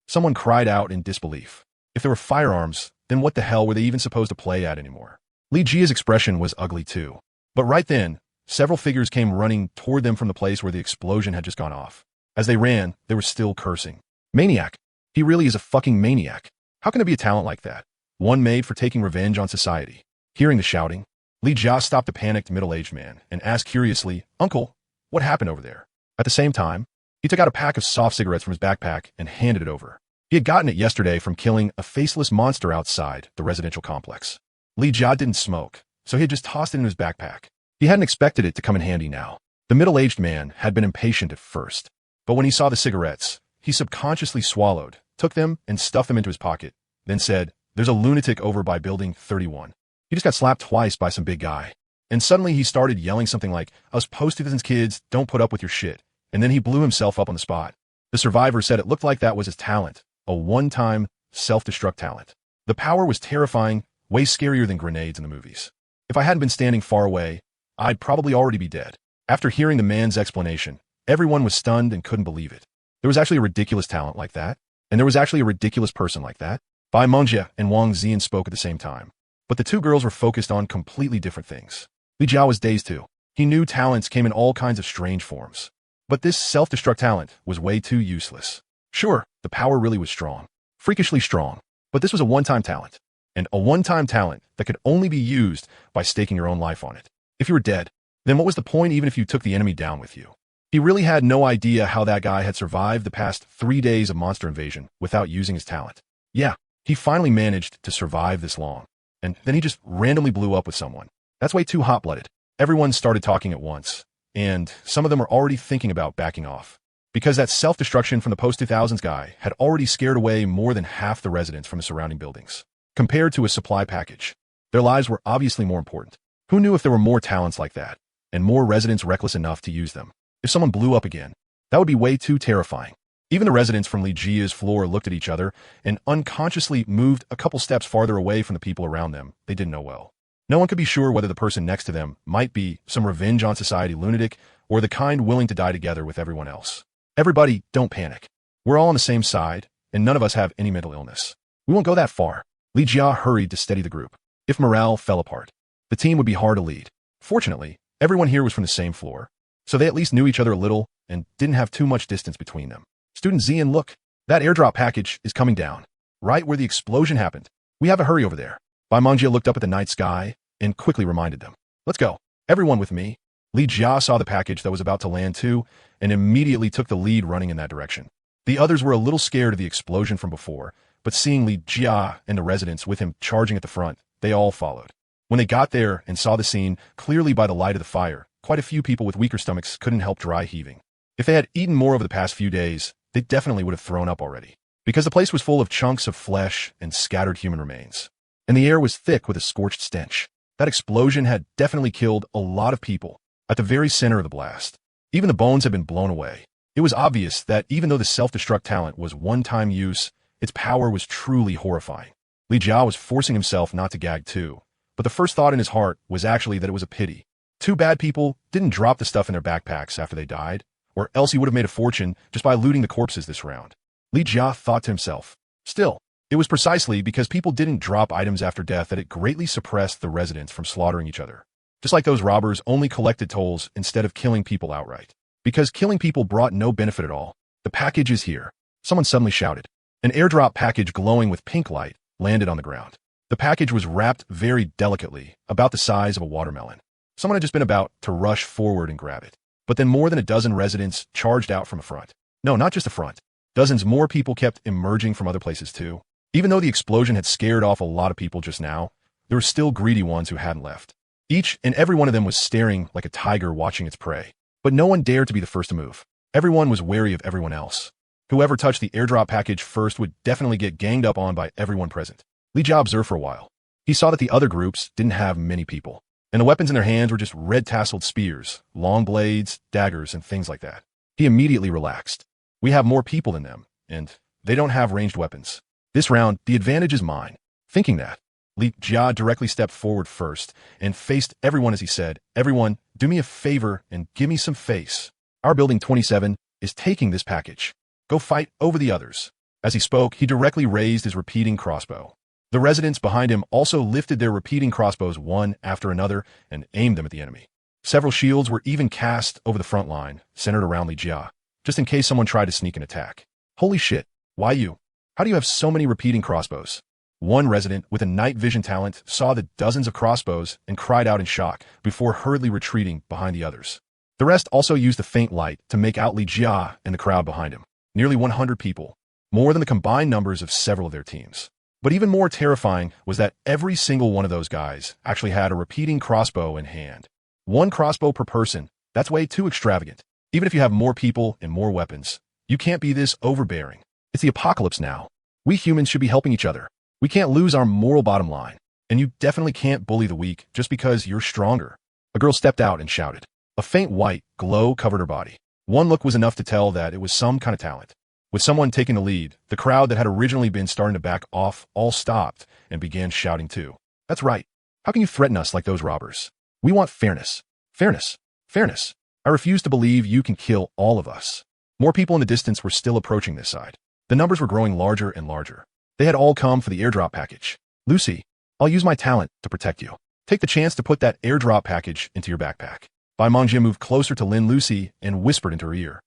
Someone cried out in disbelief. If there were firearms, then what the hell were they even supposed to play at anymore? Li Jia's expression was ugly too. But right then, several figures came running toward them from the place where the explosion had just gone off. As they ran, they were still cursing. Maniac. He really is a fucking maniac. How can there be a talent like that? One made for taking revenge on society. Hearing the shouting, Li Jia stopped the panicked middle-aged man and asked curiously, "Uncle, what happened over there?" At the same time, he took out a pack of soft cigarettes from his backpack and handed it over. He had gotten it yesterday from killing a faceless monster outside the residential complex. Li Jia didn't smoke, so he had just tossed it in his backpack. He hadn't expected it to come in handy now. The middle-aged man had been impatient at first. But when he saw the cigarettes, he subconsciously swallowed, took them, and stuffed them into his pocket, then said, "There's a lunatic over by building 31. He just got slapped twice by some big guy." And suddenly he started yelling something like, "Us post-2000s kids don't put up with your shit." And then he blew himself up on the spot. The survivor said it looked like that was his talent, a one-time self-destruct talent. The power was terrifying, way scarier than grenades in the movies. If I hadn't been standing far away, I'd probably already be dead. After hearing the man's explanation, everyone was stunned and couldn't believe it. There was actually a ridiculous talent like that, and there was actually a ridiculous person like that. Bai Mengjie and Wang Ziyan spoke at the same time. But the two girls were focused on completely different things. Li Jiao was dazed too. He knew talents came in all kinds of strange forms. But this self-destruct talent was way too useless. Sure, the power really was strong. Freakishly strong. But this was a one-time talent. And a one-time talent that could only be used by staking your own life on it. If you were dead, then what was the point even if you took the enemy down with you? He really had no idea how that guy had survived the past 3 days of monster invasion without using his talent. Yeah, he finally managed to survive this long. And then he just randomly blew up with someone. That's way too hot-blooded. Everyone started talking at once. And some of them were already thinking about backing off. Because that self-destruction from the post-2000s guy had already scared away more than half the residents from the surrounding buildings. Compared to a supply package, their lives were obviously more important. Who knew if there were more talents like that, and more residents reckless enough to use them? If someone blew up again, that would be way too terrifying. Even the residents from Li Jia's floor looked at each other and unconsciously moved a couple steps farther away from the people around them they didn't know well. No one could be sure whether the person next to them might be some revenge on society lunatic or the kind willing to die together with everyone else. Everybody, don't panic. We're all on the same side, and none of us have any mental illness. We won't go that far. Li Jia hurried to steady the group. If morale fell apart, the team would be hard to lead. Fortunately, everyone here was from the same floor, so they at least knew each other a little and didn't have too much distance between them. Student Zian, look, that airdrop package is coming down, right where the explosion happened. We have to hurry over there. Bai Mengjie looked up at the night sky and quickly reminded them. Let's go. Everyone with me. Li Jia saw the package that was about to land too and immediately took the lead running in that direction. The others were a little scared of the explosion from before, but seeing Li Jia and the residents with him charging at the front, they all followed. When they got there and saw the scene clearly by the light of the fire, quite a few people with weaker stomachs couldn't help dry heaving. If they had eaten more over the past few days, they definitely would have thrown up already. Because the place was full of chunks of flesh and scattered human remains. And the air was thick with a scorched stench. That explosion had definitely killed a lot of people at the very center of the blast. Even the bones had been blown away. It was obvious that even though the self-destruct talent was one-time use, its power was truly horrifying. Li Jia was forcing himself not to gag too, but the first thought in his heart was actually that it was a pity. Two bad people didn't drop the stuff in their backpacks after they died, or else he would have made a fortune just by looting the corpses this round. Li Jia thought to himself. Still, it was precisely because people didn't drop items after death that it greatly suppressed the residents from slaughtering each other. Just like those robbers only collected tolls instead of killing people outright. Because killing people brought no benefit at all. The package is here. Someone suddenly shouted. An airdrop package glowing with pink light landed on the ground. The package was wrapped very delicately, about the size of a watermelon. Someone had just been about to rush forward and grab it. But then more than a dozen residents charged out from the front. No, not just the front. Dozens more people kept emerging from other places too. Even though the explosion had scared off a lot of people just now, there were still greedy ones who hadn't left. Each and every one of them was staring like a tiger watching its prey. But no one dared to be the first to move. Everyone was wary of everyone else. Whoever touched the airdrop package first would definitely get ganged up on by everyone present. Li Jia observed for a while. He saw that the other groups didn't have many people, and the weapons in their hands were just red-tasseled spears, long blades, daggers, and things like that. He immediately relaxed. We have more people than them, and they don't have ranged weapons. This round, the advantage is mine. Thinking that, Li Jia directly stepped forward first and faced everyone as he said, "Everyone, do me a favor and give me some face. Our building 27 is taking this package. Go fight over the others." As he spoke, he directly raised his repeating crossbow. The residents behind him also lifted their repeating crossbows one after another and aimed them at the enemy. Several shields were even cast over the front line, centered around Li Jia, just in case someone tried to sneak an attack. Holy shit, why you? How do you have so many repeating crossbows? One resident with a night vision talent saw the dozens of crossbows and cried out in shock before hurriedly retreating behind the others. The rest also used the faint light to make out Li Jia and the crowd behind him. Nearly 100 people, more than the combined numbers of several of their teams. But even more terrifying was that every single one of those guys actually had a repeating crossbow in hand. One crossbow per person, that's way too extravagant. Even if you have more people and more weapons, you can't be this overbearing. It's the apocalypse now. We humans should be helping each other. We can't lose our moral bottom line. And you definitely can't bully the weak just because you're stronger. A girl stepped out and shouted. A faint white glow covered her body. One look was enough to tell that it was some kind of talent. With someone taking the lead, the crowd that had originally been starting to back off all stopped and began shouting too. That's right. How can you threaten us like those robbers? We want fairness. Fairness. Fairness. I refuse to believe you can kill all of us. More people in the distance were still approaching this side. The numbers were growing larger and larger. They had all come for the airdrop package. Lucy, I'll use my talent to protect you. Take the chance to put that airdrop package into your backpack. Bai Mangxia moved closer to Lin Lucy and whispered into her ear.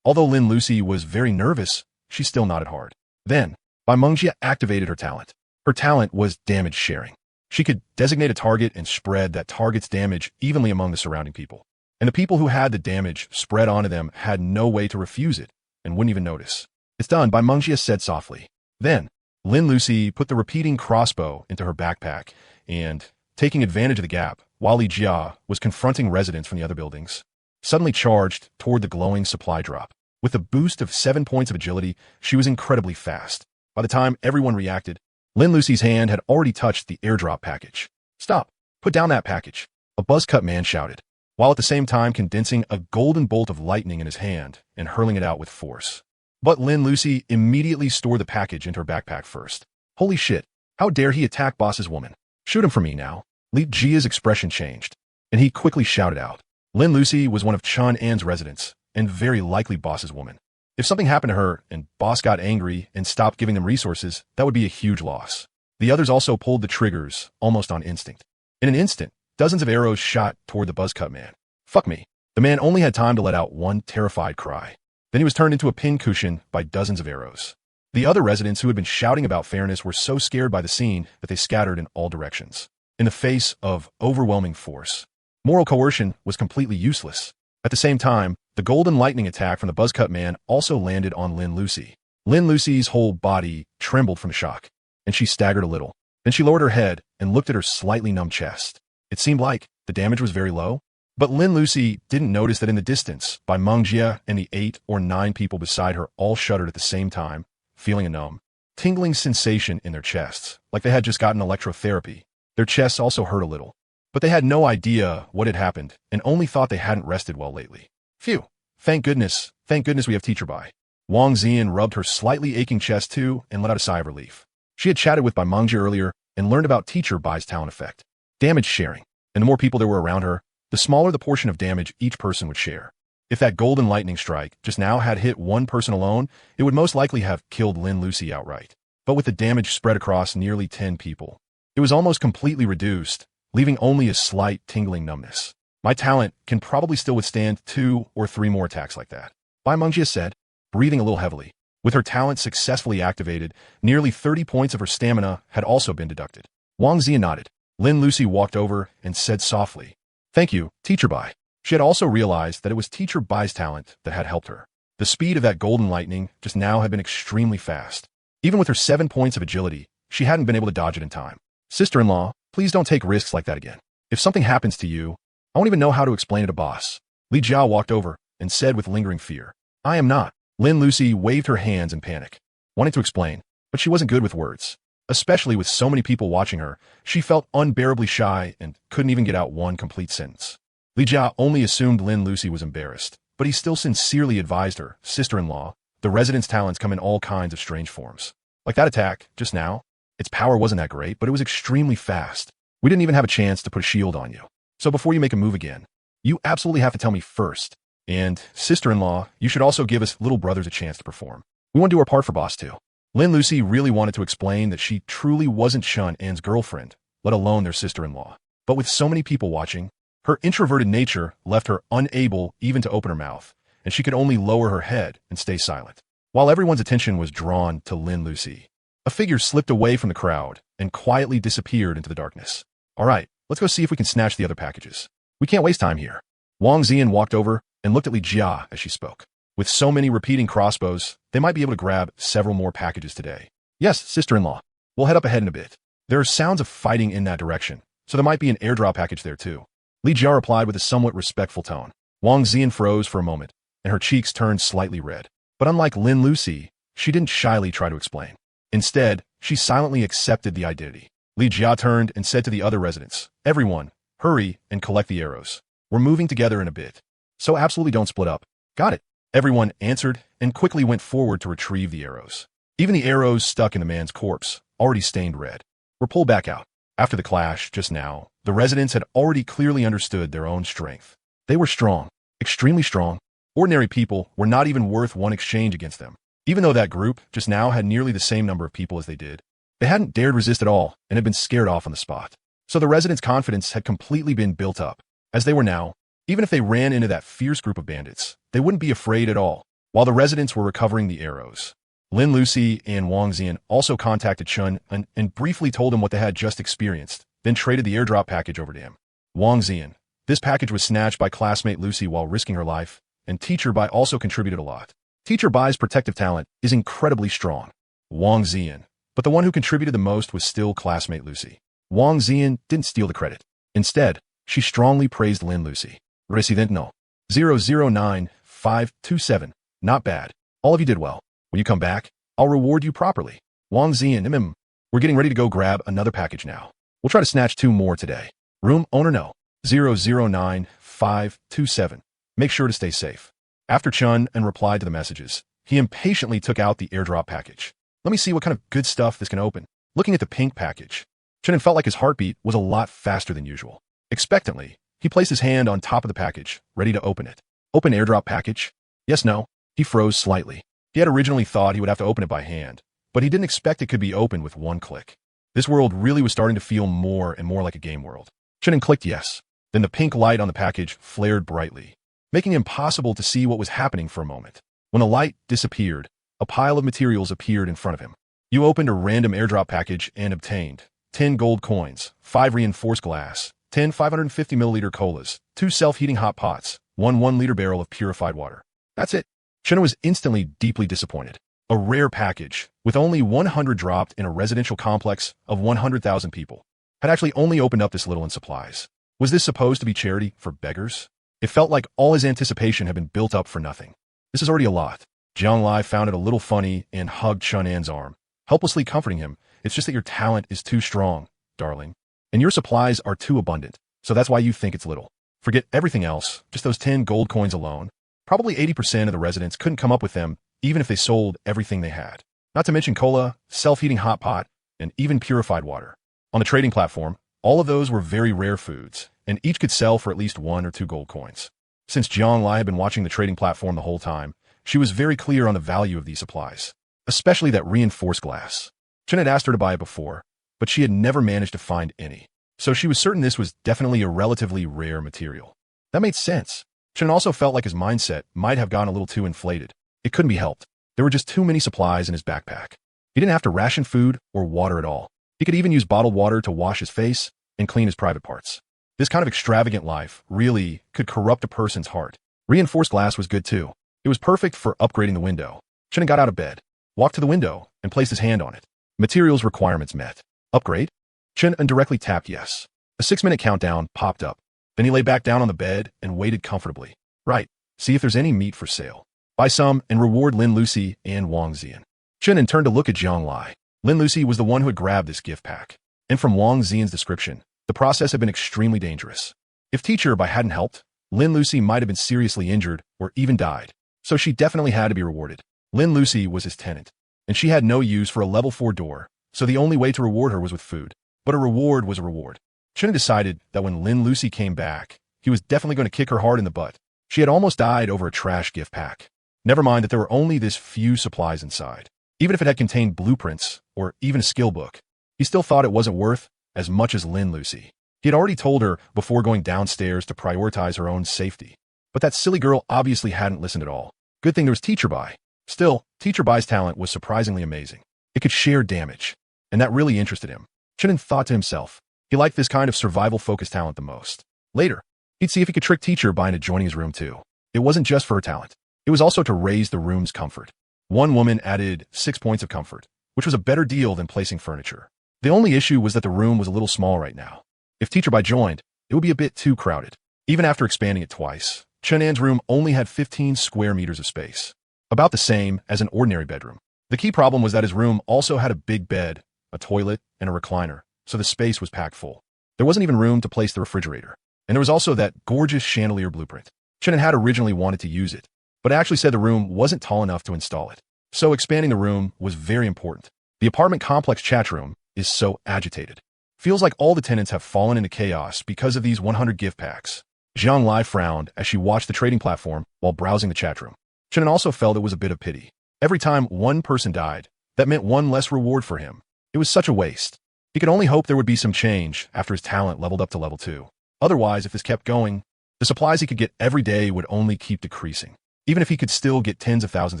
Although Lin Lucy was very nervous, she still nodded hard. Then, Bai Mangxia activated her talent. Her talent was damage sharing. She could designate a target and spread that target's damage evenly among the surrounding people. And the people who had the damage spread onto them had no way to refuse it and wouldn't even notice. It's done, Bai Mangxia said softly. Then, Lin Lucy put the repeating crossbow into her backpack and, taking advantage of the gap, while Li Jia was confronting residents from the other buildings, suddenly charged toward the glowing supply drop. With a boost of 7 points of agility, she was incredibly fast. By the time everyone reacted, Lin Lucy's hand had already touched the airdrop package. Stop! Put down that package! A buzz-cut man shouted, while at the same time condensing a golden bolt of lightning in his hand and hurling it out with force. But Lin Lucy immediately stored the package into her backpack first. Holy shit! How dare he attack boss's woman? Shoot him for me now. Li Jia's expression changed, and he quickly shouted out. Lin Lucy was one of Chun An's residents, and very likely boss's woman. If something happened to her, and boss got angry and stopped giving them resources, that would be a huge loss. The others also pulled the triggers, almost on instinct. In an instant, dozens of arrows shot toward the buzzcut man. Fuck me. The man only had time to let out one terrified cry. Then he was turned into a pincushion by dozens of arrows. The other residents who had been shouting about fairness were so scared by the scene that they scattered in all directions. In the face of overwhelming force, moral coercion was completely useless. At the same time, the golden lightning attack from the buzzcut man also landed on Lin Lucy. Lin Lucy's whole body trembled from shock, and she staggered a little. Then she lowered her head and looked at her slightly numb chest. It seemed like the damage was very low, but Lin Lucy didn't notice that in the distance, Bai Mangxia and the 8 or 9 people beside her all shuddered at the same time, feeling a numb, tingling sensation in their chests, like they had just gotten electrotherapy. Their chests also hurt a little, but they had no idea what had happened and only thought they hadn't rested well lately. Phew, thank goodness we have Teacher Bai. Wang Zian rubbed her slightly aching chest too and let out a sigh of relief. She had chatted with Bai Mangxia earlier and learned about Teacher Bai's talent effect. Damage sharing. And the more people there were around her, the smaller the portion of damage each person would share. If that golden lightning strike just now had hit one person alone, it would most likely have killed Lin Lucy outright. But with the damage spread across nearly 10 people, it was almost completely reduced, leaving only a slight tingling numbness. My talent can probably still withstand 2 or 3 more attacks like that, Bai Mangxia said, breathing a little heavily. With her talent successfully activated, nearly 30 points of her stamina had also been deducted. Wang Zian nodded. Lin Lucy walked over and said softly, "Thank you, Teacher Bai." She had also realized that it was Teacher Bai's talent that had helped her. The speed of that golden lightning just now had been extremely fast. Even with her 7 points of agility, she hadn't been able to dodge it in time. Sister-in-law, please don't take risks like that again. If something happens to you, I won't even know how to explain it to boss. Li Jiao walked over and said with lingering fear, "I am not." Lin Lucy waved her hands in panic, wanting to explain, but she wasn't good with words. Especially with so many people watching her, she felt unbearably shy and couldn't even get out one complete sentence. Li Jia only assumed Lin Lucy was embarrassed, but he still sincerely advised her, "Sister-in-law, the resident's talents come in all kinds of strange forms. Like that attack, just now, its power wasn't that great, but it was extremely fast. We didn't even have a chance to put a shield on you. So before you make a move again, you absolutely have to tell me first. And, sister-in-law, you should also give us little brothers a chance to perform. We want to do our part for boss too." Lin Lucy really wanted to explain that she truly wasn't Chun An's girlfriend, let alone their sister-in-law. But with so many people watching, her introverted nature left her unable even to open her mouth, and she could only lower her head and stay silent. While everyone's attention was drawn to Lin Lucy, a figure slipped away from the crowd and quietly disappeared into the darkness. "All right, let's go see if we can snatch the other packages. We can't waste time here." Wang Zian walked over and looked at Li Jia as she spoke. With so many repeating crossbows, they might be able to grab several more packages today. "Yes, sister-in-law. We'll head up ahead in a bit. There are sounds of fighting in that direction, so there might be an airdrop package there too." Li Jia replied with a somewhat respectful tone. Wang Xian froze for a moment, and her cheeks turned slightly red. But unlike Lin Lucy, she didn't shyly try to explain. Instead, she silently accepted the identity. Li Jia turned and said to the other residents, "Everyone, hurry and collect the arrows. We're moving together in a bit, so absolutely don't split up." "Got it." Everyone answered and quickly went forward to retrieve the arrows. Even the arrows stuck in the man's corpse, already stained red, were pulled back out. After the clash just now, the residents had already clearly understood their own strength. They were strong, extremely strong. Ordinary people were not even worth one exchange against them. Even though that group just now had nearly the same number of people as they did, they hadn't dared resist at all and had been scared off on the spot. So the residents' confidence had completely been built up. As they were now, even if they ran into that fierce group of bandits, they wouldn't be afraid at all. While the residents were recovering the arrows, Lin Lucy and Wang Xian also contacted Chun and briefly told him what they had just experienced, then traded the airdrop package over to him. Wang Xian. This package was snatched by classmate Lucy while risking her life, and Teacher Bai also contributed a lot. Teacher Bai's protective talent is incredibly strong. Wang Xian. But the one who contributed the most was still classmate Lucy. Wang Xian didn't steal the credit. Instead, she strongly praised Lin Lucy. Residente 009527. Not bad. All of you did well. When you come back, I'll reward you properly. Wang Xian. We're getting ready to go grab another package now. We'll try to snatch 2 more today. Room owner no. 009527. Make sure to stay safe. After Chun and replied to the messages, he impatiently took out the airdrop package. Let me see what kind of good stuff this can open. Looking at the pink package, Chun felt like his heartbeat was a lot faster than usual. Expectantly, he placed his hand on top of the package, ready to open it. Open airdrop package? Yes, no. He froze slightly. He had originally thought he would have to open it by hand, but he didn't expect it could be opened with one click. This world really was starting to feel more and more like a game world. Chun clicked yes. Then the pink light on the package flared brightly, making it impossible to see what was happening for a moment. When the light disappeared, a pile of materials appeared in front of him. You opened a random airdrop package and obtained 10 gold coins, 5 reinforced glass, 10 550ml colas, 2 self-heating hot pots, 1 1-liter barrel of purified water. That's it. Chun was instantly deeply disappointed. A rare package, with only 100 dropped in a residential complex of 100,000 people, had actually only opened up this little in supplies. Was this supposed to be charity for beggars? It felt like all his anticipation had been built up for nothing. This is already a lot. Jiang Lai found it a little funny and hugged Chun An's arm, helplessly comforting him. It's just that your talent is too strong, darling. And your supplies are too abundant, so that's why you think it's little. Forget everything else, just those 10 gold coins alone. Probably 80% of the residents couldn't come up with them, even if they sold everything they had. Not to mention cola, self-heating hot pot, and even purified water. On the trading platform, all of those were very rare foods, and each could sell for at least 1 or 2 gold coins. Since Jiang Lai had been watching the trading platform the whole time, she was very clear on the value of these supplies, especially that reinforced glass. Chun had asked her to buy it before, but she had never managed to find any, so she was certain this was definitely a relatively rare material. That made sense. Chun also felt like his mindset might have gotten a little too inflated. It couldn't be helped. There were just too many supplies in his backpack. He didn't have to ration food or water at all. He could even use bottled water to wash his face and clean his private parts. This kind of extravagant life really could corrupt a person's heart. Reinforced glass was good too. It was perfect for upgrading the window. Chun got out of bed, walked to the window, and placed his hand on it. Materials requirements met. Upgrade? Chun directly tapped yes. A 6-minute countdown popped up. Then he lay back down on the bed and waited comfortably. Right, see if there's any meat for sale. Buy some and reward Lin Lucy and Wang Xian. Chun turned to look at Jiang Lai. Lin Lucy was the one who had grabbed this gift pack. And from Wang Xian's description, the process had been extremely dangerous. If Teacher Bai hadn't helped, Lin Lucy might have been seriously injured or even died. So she definitely had to be rewarded. Lin Lucy was his tenant, and she had no use for a level 4 door, so the only way to reward her was with food. But a reward was a reward. Chun decided that when Lin Lucy came back, he was definitely going to kick her hard in the butt. She had almost died over a trash gift pack. Never mind that there were only this few supplies inside. Even if it had contained blueprints or even a skill book, he still thought it wasn't worth as much as Lin Lucy. He had already told her before going downstairs to prioritize her own safety. But that silly girl obviously hadn't listened at all. Good thing there was Teacher Bai. Still, Teacher Bai's talent was surprisingly amazing. It could share damage, and that really interested him. Chun thought to himself, he liked this kind of survival-focused talent the most. Later, he'd see if he could trick Teacher Bai into joining his room too. It wasn't just for her talent. It was also to raise the room's comfort. One woman added 6 points of comfort, which was a better deal than placing furniture. The only issue was that the room was a little small right now. If Teacher Bai joined, it would be a bit too crowded. Even after expanding it twice, Chunan's room only had 15 square meters of space, about the same as an ordinary bedroom. The key problem was that his room also had a big bed, a toilet, and a recliner, so the space was packed full. There wasn't even room to place the refrigerator. And there was also that gorgeous chandelier blueprint. Chunan had originally wanted to use it, but actually said the room wasn't tall enough to install it. So expanding the room was very important. The apartment complex chat room is so agitated. Feels like all the tenants have fallen into chaos because of these 100 gift packs. Jiang Lai frowned as she watched the trading platform while browsing the chat room. Chunan also felt it was a bit of pity. Every time one person died, that meant one less reward for him. It was such a waste. He could only hope there would be some change after his talent leveled up to level 2. Otherwise, if this kept going, the supplies he could get every day would only keep decreasing. Even if he could still get tens of thousands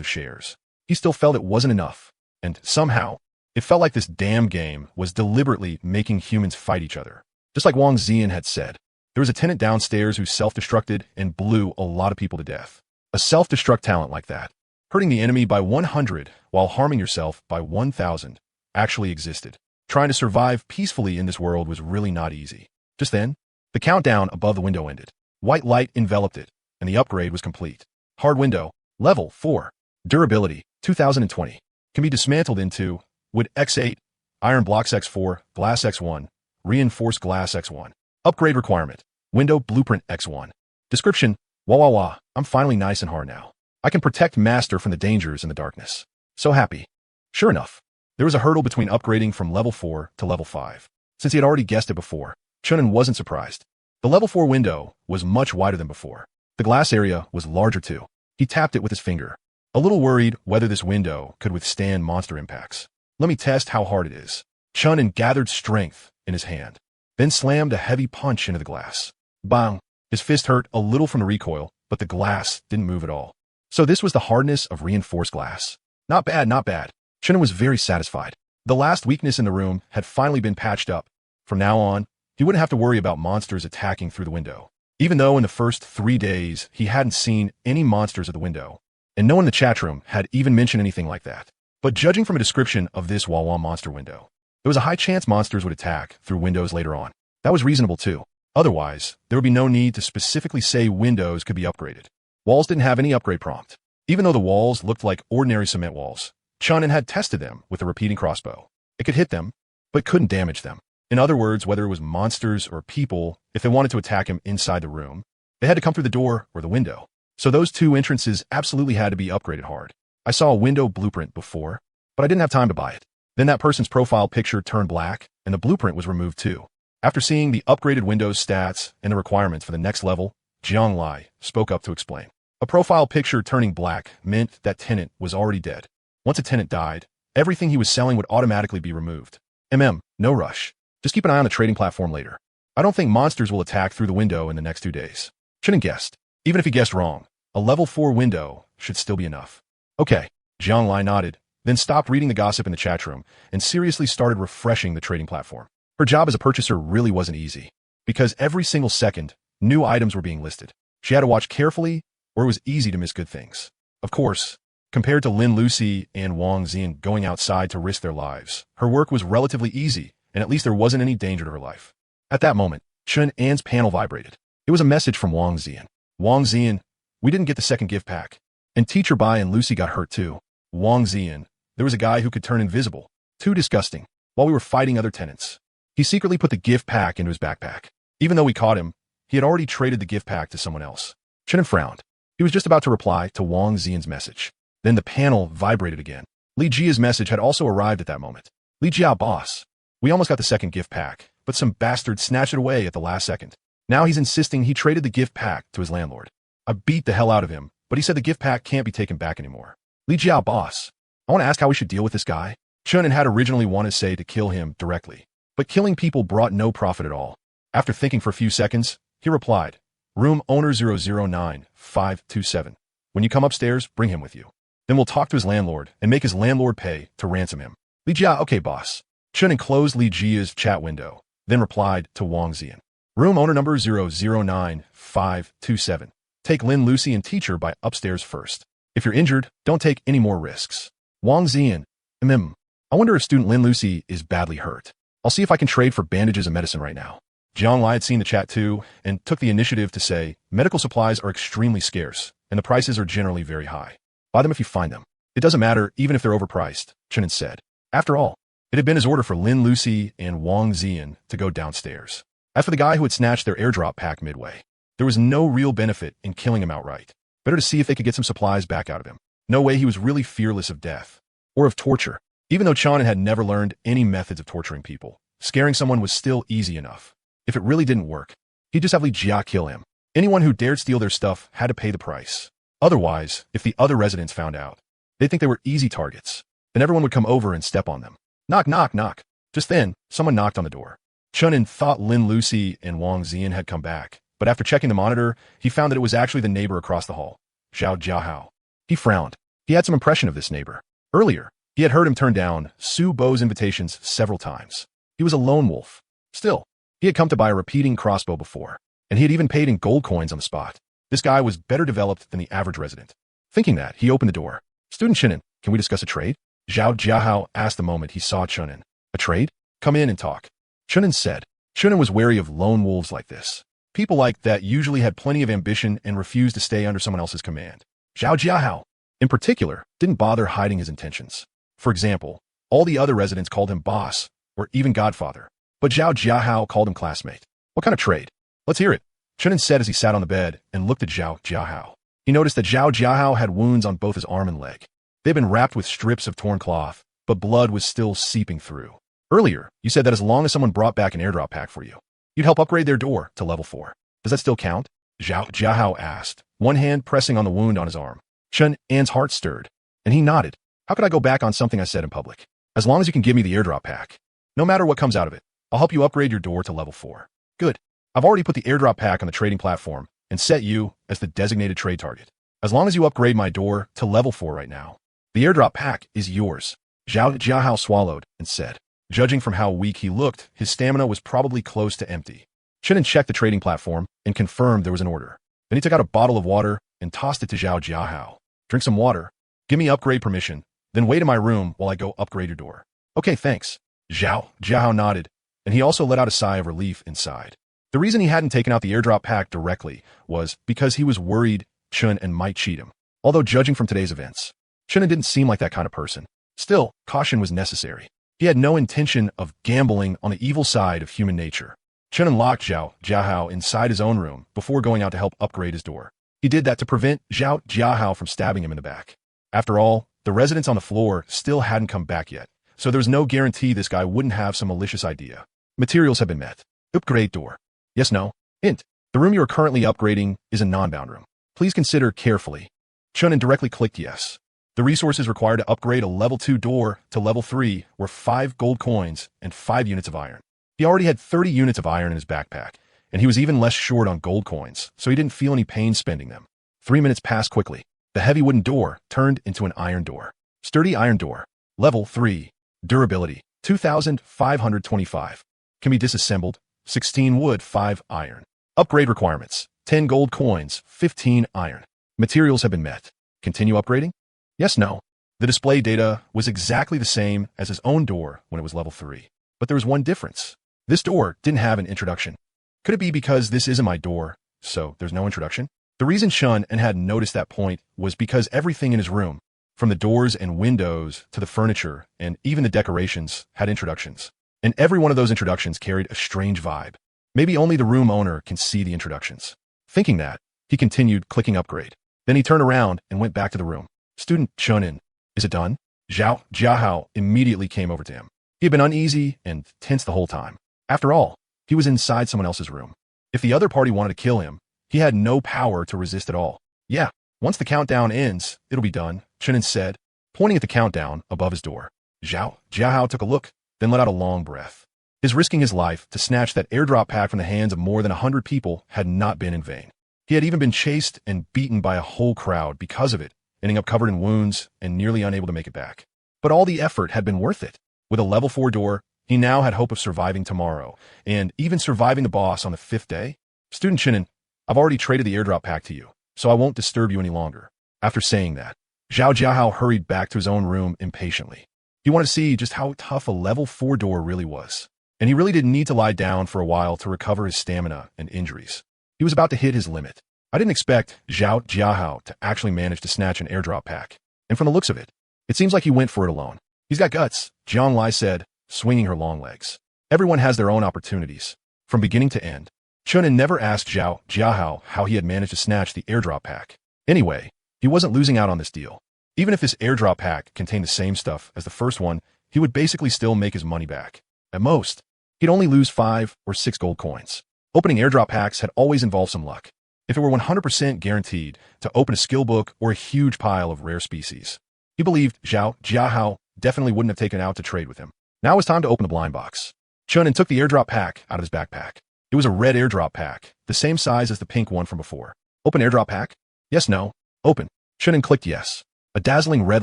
of shares, he still felt it wasn't enough. And somehow, it felt like this damn game was deliberately making humans fight each other. Just like Wang Ziyan had said, there was a tenant downstairs who self-destructed and blew a lot of people to death. A self-destruct talent like that, hurting the enemy by 100 while harming yourself by 1,000, actually existed. Trying to survive peacefully in this world was really not easy. Just then, the countdown above the window ended. White light enveloped it, and the upgrade was complete. Hard window, level 4. Durability, 2020. Can be dismantled into wood X8, iron blocks X4, glass X1, reinforced glass X1. Upgrade requirement, window blueprint X1. Description, wah wah wah, I'm finally nice and hard now. I can protect Master from the dangers in the darkness. So happy. Sure enough, there was a hurdle between upgrading from level 4 to level 5. Since he had already guessed it before, Chunan wasn't surprised. The level 4 window was much wider than before. The glass area was larger too. He tapped it with his finger, a little worried whether this window could withstand monster impacts. Let me test how hard it is. Chunan gathered strength in his hand, then slammed a heavy punch into the glass. Bang! His fist hurt a little from the recoil, but the glass didn't move at all. So this was the hardness of reinforced glass. Not bad, not bad. Chunan was very satisfied. The last weakness in the room had finally been patched up. From now on, he wouldn't have to worry about monsters attacking through the window. Even though in the first 3 days, he hadn't seen any monsters at the window, and no one in the chat room had even mentioned anything like that. But judging from a description of this Wawa monster window, there was a high chance monsters would attack through windows later on. That was reasonable too. Otherwise, there would be no need to specifically say windows could be upgraded. Walls didn't have any upgrade prompt. Even though the walls looked like ordinary cement walls, Chunan had tested them with a repeating crossbow. It could hit them, but couldn't damage them. In other words, whether it was monsters or people, if they wanted to attack him inside the room, they had to come through the door or the window. So those two entrances absolutely had to be upgraded hard. I saw a window blueprint before, but I didn't have time to buy it. Then that person's profile picture turned black, and the blueprint was removed too. After seeing the upgraded Windows stats and the requirements for the next level, Jiang Lai spoke up to explain. A profile picture turning black meant that tenant was already dead. Once a tenant died, everything he was selling would automatically be removed. No rush. Just keep an eye on the trading platform later. I don't think monsters will attack through the window in the next 2 days. Shouldn't guessed. Even if he guessed wrong, a level 4 window should still be enough. Okay, Jiang Lai nodded, then stopped reading the gossip in the chat room and seriously started refreshing the trading platform. Her job as a purchaser really wasn't easy, because every single second, new items were being listed. She had to watch carefully, or it was easy to miss good things. Of course, compared to Lin Lucy and Wang Ziyan going outside to risk their lives, her work was relatively easy, and at least there wasn't any danger to her life. At that moment, Chun An's panel vibrated. It was a message from Wang Ziyan. Wang Ziyan, we didn't get the second gift pack. And Teacher Bai and Lucy got hurt too. Wang Ziyan, there was a guy who could turn invisible. Too disgusting. While we were fighting other tenants, he secretly put the gift pack into his backpack. Even though we caught him, he had already traded the gift pack to someone else. Chun frowned. He was just about to reply to Wang Ziyan's message. Then the panel vibrated again. Li Jia's message had also arrived at that moment. Li Jia, boss. We almost got the second gift pack, but some bastard snatched it away at the last second. Now he's insisting he traded the gift pack to his landlord. I beat the hell out of him, but he said the gift pack can't be taken back anymore. Li Jia, boss. I want to ask how we should deal with this guy. Chun had originally wanted to say to kill him directly, but killing people brought no profit at all. After thinking for a few seconds, he replied, Room owner 009527. When you come upstairs, bring him with you. Then we'll talk to his landlord and make his landlord pay to ransom him. Li Jia, okay, boss. Chun closed Li Jia's chat window, then replied to Wang Ziyan. Room owner number 009527. Take Lin Lucy and Teacher Bai upstairs first. If you're injured, don't take any more risks. Wang Ziyan, I wonder if student Lin Lucy is badly hurt. I'll see if I can trade for bandages and medicine right now. Jiang had seen the chat too and took the initiative to say, medical supplies are extremely scarce, and the prices are generally very high. Buy them if you find them. It doesn't matter even if they're overpriced, Chenin said. After all, it had been his order for Lin Lucy and Wang Zian to go downstairs. As for the guy who had snatched their airdrop pack midway, there was no real benefit in killing him outright. Better to see if they could get some supplies back out of him. No way he was really fearless of death. Or of torture. Even though Chanin had never learned any methods of torturing people, scaring someone was still easy enough. If it really didn't work, he'd just have Li Jia kill him. Anyone who dared steal their stuff had to pay the price. Otherwise, if the other residents found out, they'd think they were easy targets. Then everyone would come over and step on them. Knock, knock, knock. Just then, someone knocked on the door. Chunin thought Lin Lucy and Wang Zian had come back, but after checking the monitor, he found that it was actually the neighbor across the hall, Zhao Jiahao. He frowned. He had some impression of this neighbor. Earlier, he had heard him turn down Su Bo's invitations several times. He was a lone wolf. Still, he had come to buy a repeating crossbow before, and he had even paid in gold coins on the spot. This guy was better developed than the average resident. Thinking that, he opened the door. Student Chunin, can we discuss a trade? Zhao Jiahao asked the moment he saw Chunin. A trade? Come in and talk. Chunin said. Chunin was wary of lone wolves like this. People like that usually had plenty of ambition and refused to stay under someone else's command. Zhao Jiahao, in particular, didn't bother hiding his intentions. For example, all the other residents called him boss, or even godfather. But Zhao Jiahao called him classmate. What kind of trade? Let's hear it. Chunin said as he sat on the bed and looked at Zhao Jiahao. He noticed that Zhao Jiahao had wounds on both his arm and leg. They'd been wrapped with strips of torn cloth, but blood was still seeping through. Earlier, you said that as long as someone brought back an airdrop pack for you, you'd help upgrade their door to level 4. Does that still count? Zhao Jiahao asked, one hand pressing on the wound on his arm. Chun An's heart stirred, and he nodded. How could I go back on something I said in public? As long as you can give me the airdrop pack. No matter what comes out of it, I'll help you upgrade your door to level 4. Good. I've already put the airdrop pack on the trading platform and set you as the designated trade target. As long as you upgrade my door to level 4 right now, the airdrop pack is yours. Zhao Jiahao swallowed and said. Judging from how weak he looked, his stamina was probably close to empty. Chunin checked the trading platform and confirmed there was an order. Then he took out a bottle of water and tossed it to Zhao Jiahao. Drink some water. Give me upgrade permission. Then wait in my room while I go upgrade your door. Okay, thanks. Zhao Jiahao nodded, and he also let out a sigh of relief inside. The reason he hadn't taken out the airdrop pack directly was because he was worried Chun and might cheat him. Although judging from today's events, Chun didn't seem like that kind of person. Still, caution was necessary. He had no intention of gambling on the evil side of human nature. Chun locked Zhao Jiahao inside his own room before going out to help upgrade his door. He did that to prevent Zhao Jiahao from stabbing him in the back. After all, the residents on the floor still hadn't come back yet, so there was no guarantee this guy wouldn't have some malicious idea. Materials have been met. Upgrade door. Yes, no. Hint. The room you are currently upgrading is a non-bound room. Please consider carefully. Chun directly clicked yes. The resources required to upgrade a level 2 door to level 3 were 5 gold coins and 5 units of iron. He already had 30 units of iron in his backpack, and he was even less short on gold coins, so he didn't feel any pain spending them. 3 minutes passed quickly. The heavy wooden door turned into an iron door. Sturdy iron door. Level 3. Durability. 2,525. Can be disassembled. 16 wood, 5 iron. Upgrade requirements. 10 gold coins, 15 iron. Materials have been met. Continue upgrading? Yes, no. The display data was exactly the same as his own door when it was level 3. But there was one difference. This door didn't have an introduction. Could it be because this isn't my door, so there's no introduction? The reason Chun hadn't noticed that point was because everything in his room, from the doors and windows to the furniture and even the decorations, had introductions. And every one of those introductions carried a strange vibe. Maybe only the room owner can see the introductions. Thinking that, he continued clicking upgrade. Then he turned around and went back to the room. Student Chunin, is it done? Zhao Jiahao immediately came over to him. He had been uneasy and tense the whole time. After all, he was inside someone else's room. If the other party wanted to kill him, he had no power to resist at all. Yeah, once the countdown ends, it'll be done, Chunin said, pointing at the countdown above his door. Zhao Jiahao took a look, then let out a long breath. His risking his life to snatch that airdrop pack from the hands of more than 100 people had not been in vain. He had even been chased and beaten by a whole crowd because of it, ending up covered in wounds and nearly unable to make it back. But all the effort had been worth it. With a level 4 door, he now had hope of surviving tomorrow, and even surviving the boss on the 5th day. Student Chinin, I've already traded the airdrop pack to you, so I won't disturb you any longer. After saying that, Zhao Jiahao hurried back to his own room impatiently. He wanted to see just how tough a level 4 door really was. and he really didn't need to lie down for a while to recover his stamina and injuries. He was about to hit his limit. I didn't expect Zhao Jiahao to actually manage to snatch an airdrop pack, and from the looks of it, it seems like he went for it alone. He's got guts, Jiang Lai said, swinging her long legs. Everyone has their own opportunities, from beginning to end. Chunin never asked Zhao Jiahao how he had managed to snatch the airdrop pack. Anyway, he wasn't losing out on this deal. Even if this airdrop pack contained the same stuff as the first one, he would basically still make his money back. At most, he'd only lose 5 or 6 gold coins. Opening airdrop packs had always involved some luck. If it were 100% guaranteed to open a skill book or a huge pile of rare species, he believed Zhao Jiahao definitely wouldn't have taken out to trade with him. Now it was time to open the blind box. Chunin took the airdrop pack out of his backpack. It was a red airdrop pack, the same size as the pink one from before. Open airdrop pack? Yes, no. Open. Chunin clicked yes. A dazzling red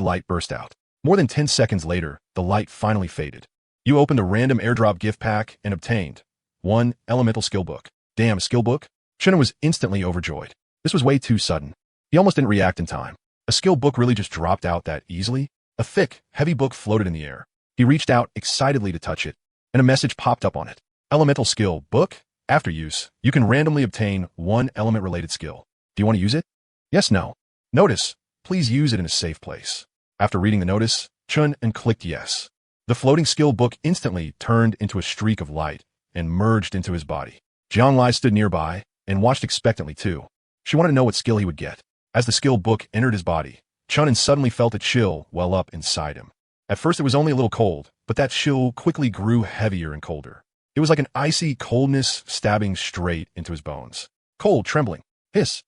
light burst out. More than 10 seconds later, the light finally faded. You opened a random airdrop gift pack and obtained 1 elemental skill book. Damn, a skill book? Chunin was instantly overjoyed. This was way too sudden. He almost didn't react in time. A skill book really just dropped out that easily? A thick, heavy book floated in the air. He reached out excitedly to touch it, and a message popped up on it. Elemental skill book? After use, you can randomly obtain 1 element-related skill. Do you want to use it? Yes, no. Notice, please use it in a safe place. After reading the notice, Chunin clicked yes. The floating skill book instantly turned into a streak of light and merged into his body. Jiang Lai stood nearby and watched expectantly too. She wanted to know what skill he would get. As the skill book entered his body, Chunin suddenly felt a chill well up inside him. At first it was only a little cold, but that chill quickly grew heavier and colder. It was like an icy coldness stabbing straight into his bones. Cold, trembling, hiss.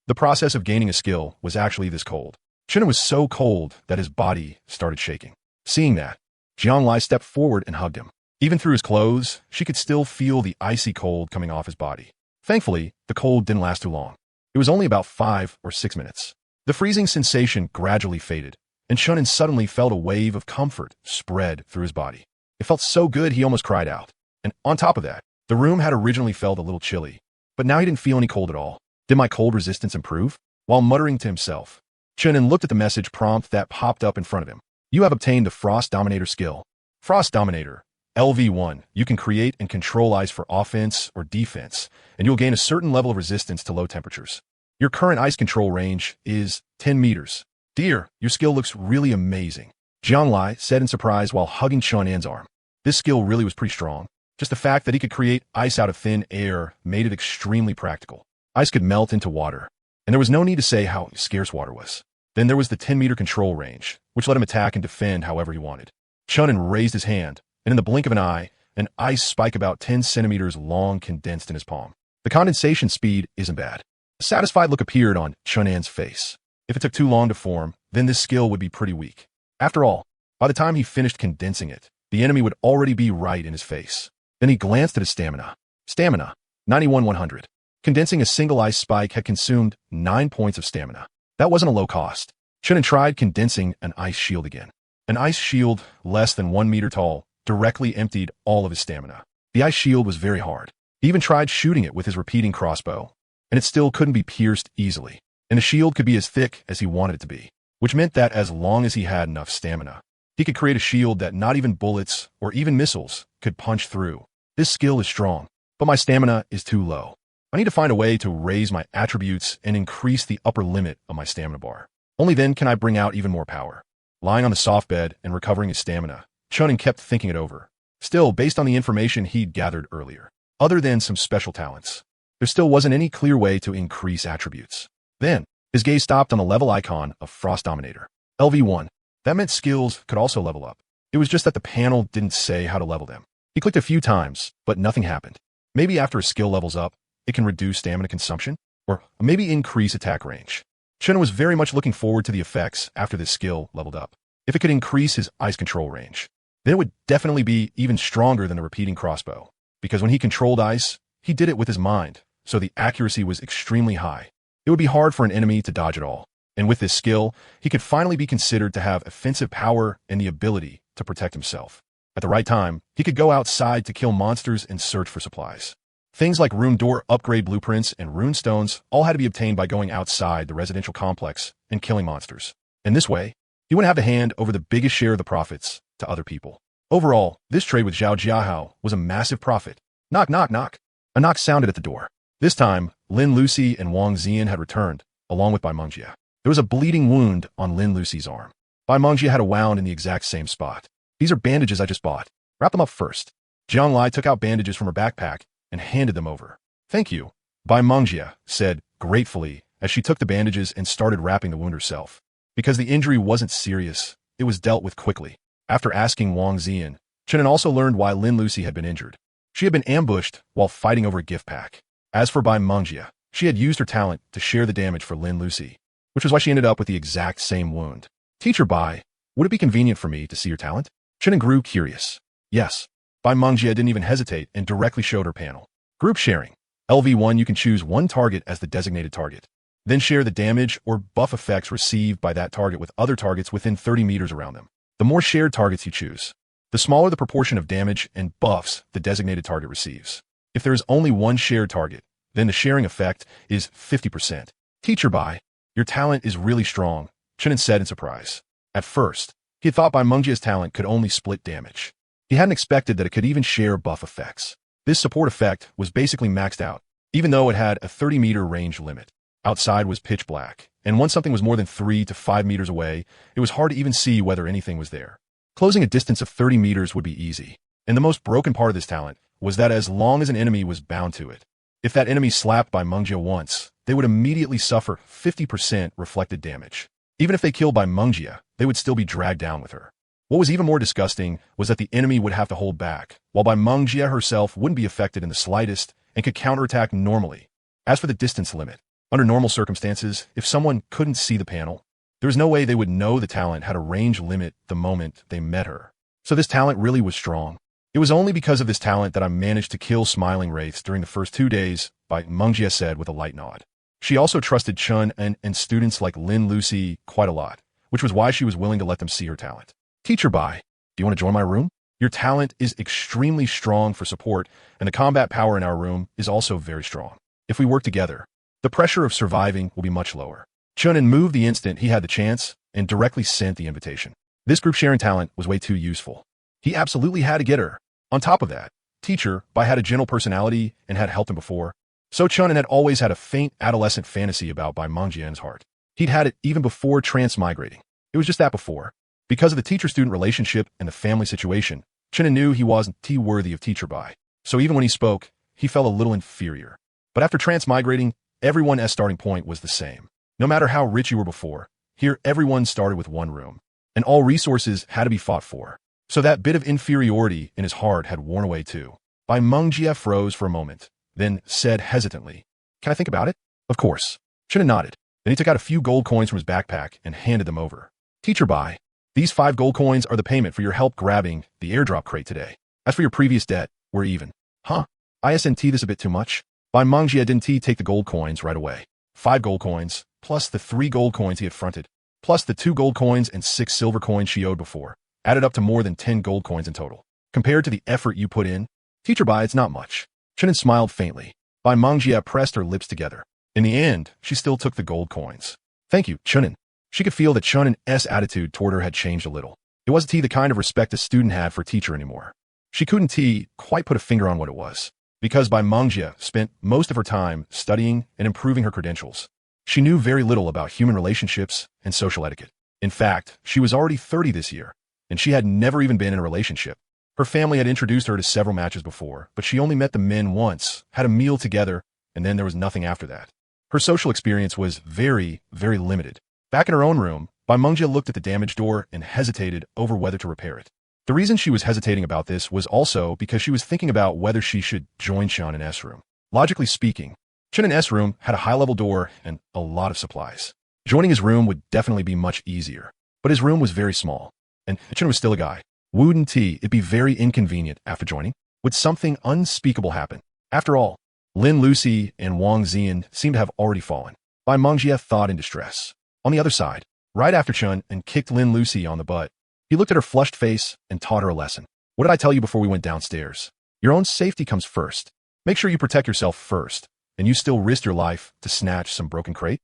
The process of gaining a skill was actually this cold. Chunin was so cold that his body started shaking. Seeing that, Jiang Lai stepped forward and hugged him. Even through his clothes, she could still feel the icy cold coming off his body. Thankfully, the cold didn't last too long. It was only about 5 or 6 minutes. The freezing sensation gradually faded, and Chunin suddenly felt a wave of comfort spread through his body. It felt so good he almost cried out. And on top of that, the room had originally felt a little chilly, but now he didn't feel any cold at all. Did my cold resistance improve? While muttering to himself, Chunin looked at the message prompt that popped up in front of him. You have obtained the Frost Dominator skill. Frost Dominator, LV1. You can create and control ice for offense or defense, and you'll gain a certain level of resistance to low temperatures. Your current ice control range is 10 meters. Dear, your skill looks really amazing, Jiang Lai said in surprise while hugging Chunin's arm. This skill really was pretty strong. Just the fact that he could create ice out of thin air made it extremely practical. Ice could melt into water, and there was no need to say how scarce water was. Then there was the 10-meter control range, which let him attack and defend however he wanted. Chunin raised his hand, and in the blink of an eye, an ice spike about 10 centimeters long condensed in his palm. The condensation speed isn't bad. A satisfied look appeared on Chunin's face. If it took too long to form, then this skill would be pretty weak. After all, by the time he finished condensing it, the enemy would already be right in his face. Then he glanced at his stamina. Stamina, 91,100. Condensing a single ice spike had consumed 9 points of stamina. That wasn't a low cost. Chunin tried condensing an ice shield again. An ice shield less than 1 meter tall directly emptied all of his stamina. The ice shield was very hard. He even tried shooting it with his repeating crossbow, and it still couldn't be pierced easily. And the shield could be as thick as he wanted it to be, which meant that as long as he had enough stamina, he could create a shield that not even bullets or even missiles could punch through. This skill is strong, but my stamina is too low. I need to find a way to raise my attributes and increase the upper limit of my stamina bar. Only then can I bring out even more power. Lying on the soft bed and recovering his stamina, Chunin kept thinking it over. Still, based on the information he'd gathered earlier, other than some special talents, there still wasn't any clear way to increase attributes. Then, his gaze stopped on the level icon of Frost Dominator. LV1. That meant skills could also level up. It was just that the panel didn't say how to level them. He clicked a few times, but nothing happened. Maybe after a skill levels up, it can reduce stamina consumption, or maybe increase attack range. Chunin was very much looking forward to the effects after this skill leveled up. If it could increase his ice control range, then it would definitely be even stronger than the repeating crossbow, because when he controlled ice, he did it with his mind, so the accuracy was extremely high. It would be hard for an enemy to dodge it all, and with this skill, he could finally be considered to have offensive power and the ability to protect himself. At the right time, he could go outside to kill monsters and search for supplies. Things like rune door upgrade blueprints and rune stones all had to be obtained by going outside the residential complex and killing monsters. In this way, he wouldn't have to hand over the biggest share of the profits to other people. Overall, this trade with Zhao Jiahao was a massive profit. Knock, knock, knock. A knock sounded at the door. This time, Lin Lucy and Wang Zian had returned, along with Bai Mengjie. There was a bleeding wound on Lin Lucy's arm. Bai Mengjie had a wound in the exact same spot. These are bandages I just bought. Wrap them up first. Jiang Lai took out bandages from her backpack and handed them over. Thank you, Bai Mengjie said gratefully as she took the bandages and started wrapping the wound herself. Because the injury wasn't serious, it was dealt with quickly. After asking Wang Zian, Chen also learned why Lin Lucy had been injured. She had been ambushed while fighting over a gift pack. As for Bai Mengjie, she had used her talent to share the damage for Lin Lucy, which was why she ended up with the exact same wound. Teacher Bai, would it be convenient for me to see your talent? Chen grew curious. Yes. Bai Mengjie didn't even hesitate and directly showed her panel. Group sharing. LV1, you can choose one target as the designated target. Then share the damage or buff effects received by that target with other targets within 30 meters around them. The more shared targets you choose, the smaller the proportion of damage and buffs the designated target receives. If there is only one shared target, then the sharing effect is 50%. Teacher Bai, your talent is really strong, Chen said in surprise. At first, he had thought Bai Mengjie's talent could only split damage. He hadn't expected that it could even share buff effects. This support effect was basically maxed out, even though it had a 30-meter range limit. Outside was pitch black, and once something was more than 3 to 5 meters away, it was hard to even see whether anything was there. Closing a distance of 30 meters would be easy, and the most broken part of this talent was that as long as an enemy was bound to it, if that enemy slapped Bai Mengjie once, they would immediately suffer 50% reflected damage. Even if they killed Bai Mengjie, they would still be dragged down with her. What was even more disgusting was that the enemy would have to hold back, while Bai Mengjie herself wouldn't be affected in the slightest and could counterattack normally. As for the distance limit, under normal circumstances, if someone couldn't see the panel, there was no way they would know the talent had a range limit the moment they met her. So this talent really was strong. It was only because of this talent that I managed to kill smiling wraiths during the first 2 days, Bai Mengjie said with a light nod. She also trusted Chun and students like Lin Lucy quite a lot, which was why she was willing to let them see her talent. Teacher Bai, do you want to join my room? Your talent is extremely strong for support, and the combat power in our room is also very strong. If we work together, the pressure of surviving will be much lower. Chun moved the instant he had the chance and directly sent the invitation. This group sharing talent was way too useful. He absolutely had to get her. On top of that, Teacher Bai had a gentle personality and had helped him before, so Chun had always had a faint adolescent fantasy about Bai Mengjie in his heart. He'd had it even before transmigrating. It was just that before. Because of the teacher-student relationship and the family situation, Chun knew he wasn't worthy of Teacher Bai. So even when he spoke, he felt a little inferior. But after transmigrating, everyone's starting point was the same. No matter how rich you were before, here everyone started with one room, and all resources had to be fought for. So that bit of inferiority in his heart had worn away too. Bai Mengjie froze for a moment, then said hesitantly, "Can I think about it?" "Of course." Chun nodded. Then he took out a few gold coins from his backpack and handed them over. "Teacher Bai, these 5 gold coins are the payment for your help grabbing the airdrop crate today. As for your previous debt, we're even." "Huh? Isn't this a bit too much?" Bai Mengjie didn't take the gold coins right away. 5 gold coins, plus the 3 gold coins he had fronted, plus the 2 gold coins and 6 silver coins she owed before, added up to more than 10 gold coins in total. Compared to the effort you put in, Teacher Bai, it's not much. Chun smiled faintly. Bai Mengjie pressed her lips together. In the end, she still took the gold coins. "Thank you, Chunin." She could feel that Chun's attitude toward her had changed a little. It wasn't the kind of respect a student had for a teacher anymore. She couldn't quite put a finger on what it was, because Bai Mengjie spent most of her time studying and improving her credentials. She knew very little about human relationships and social etiquette. In fact, she was already 30 this year, and she had never even been in a relationship. Her family had introduced her to several matches before, but she only met the men once, had a meal together, and then there was nothing after that. Her social experience was very, very limited. Back in her own room, Bai Mengjie looked at the damaged door and hesitated over whether to repair it. The reason she was hesitating about this was also because she was thinking about whether she should join Chun in S room. Logically speaking, Chun in S room had a high-level door and a lot of supplies. Joining his room would definitely be much easier, but his room was very small, and Chun was still a guy. Wouldn't it be very inconvenient after joining? Would something unspeakable happen? After all, Lin Lucy and Wang Zian seemed to have already fallen. Bai Mengjie thought in distress. On the other side, right after Chun and kicked Lin Lucy on the butt, he looked at her flushed face and taught her a lesson. "What did I tell you before we went downstairs? Your own safety comes first. Make sure you protect yourself first, and you still risked your life to snatch some broken crate."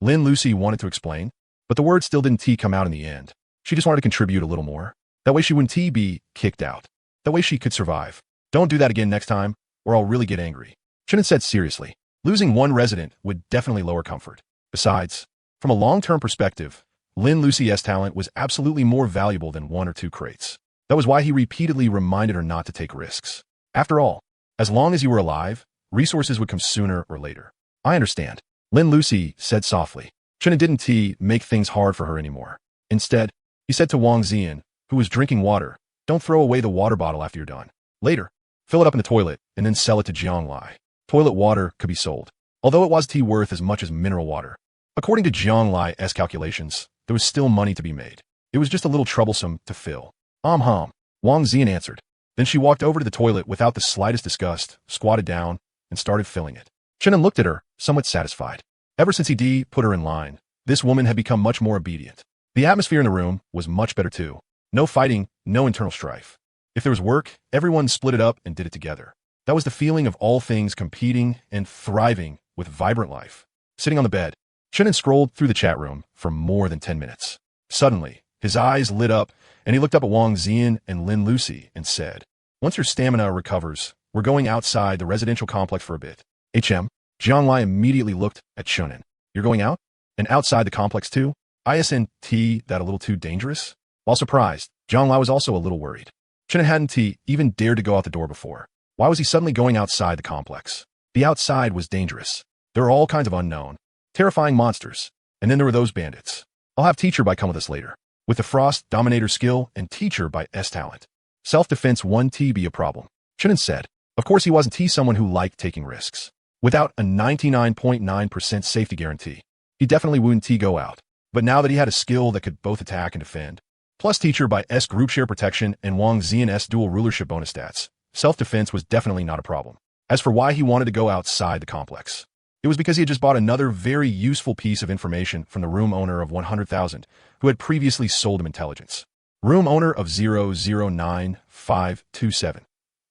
Lin Lucy wanted to explain, but the words still didn't come out in the end. She just wanted to contribute a little more. That way she wouldn't be kicked out. That way she could survive. Don't do that again next time, or I'll really get angry. Chunin said seriously. Losing one resident would definitely lower comfort. Besides, from a long-term perspective, Lin Lucy's talent was absolutely more valuable than 1 or 2 crates. That was why he repeatedly reminded her not to take risks. After all, as long as you were alive, resources would come sooner or later. I understand, Lin Lucy said softly. Chunin didn't make things hard for her anymore. Instead, he said to Wang Zian, who was drinking water, don't throw away the water bottle after you're done. Later, fill it up in the toilet and then sell it to Jianglai. Toilet water could be sold, although it was worth as much as mineral water. According to Jianglai's calculations, there was still money to be made. It was just a little troublesome to fill. Wang Zian answered. Then she walked over to the toilet without the slightest disgust, squatted down, and started filling it. Chunin looked at her, somewhat satisfied. Ever since he put her in line, this woman had become much more obedient. The atmosphere in the room was much better too. No fighting, no internal strife. If there was work, everyone split it up and did it together. That was the feeling of all things competing and thriving with vibrant life. Sitting on the bed, Chunin scrolled through the chat room for more than 10 minutes. Suddenly, his eyes lit up, and he looked up at Wang Zian and Lin Lucy and said, once your stamina recovers, we're going outside the residential complex for a bit. Jianglai immediately looked at Chunin. You're going out? And outside the complex too? Isn't that a little too dangerous? While surprised, Jianglai was also a little worried. Chunin hadn't even dared to go out the door before. Why was he suddenly going outside the complex? The outside was dangerous. There were all kinds of unknown, terrifying monsters. And then there were those bandits. I'll have Teacher By come with us later. With the Frost Dominator skill and Teacher By talent. Self-defense won't be a problem. Chunin said. Of course he wasn't someone who liked taking risks. Without a 99.9% safety guarantee, he definitely wouldn't go out. But now that he had a skill that could both attack and defend, plus Teacher By's group share protection and Wang Zian's dual rulership bonus stats, self-defense was definitely not a problem. As for why he wanted to go outside the complex, it was because he had just bought another very useful piece of information from the room owner of 100,000, who had previously sold him intelligence. Room owner of 009527.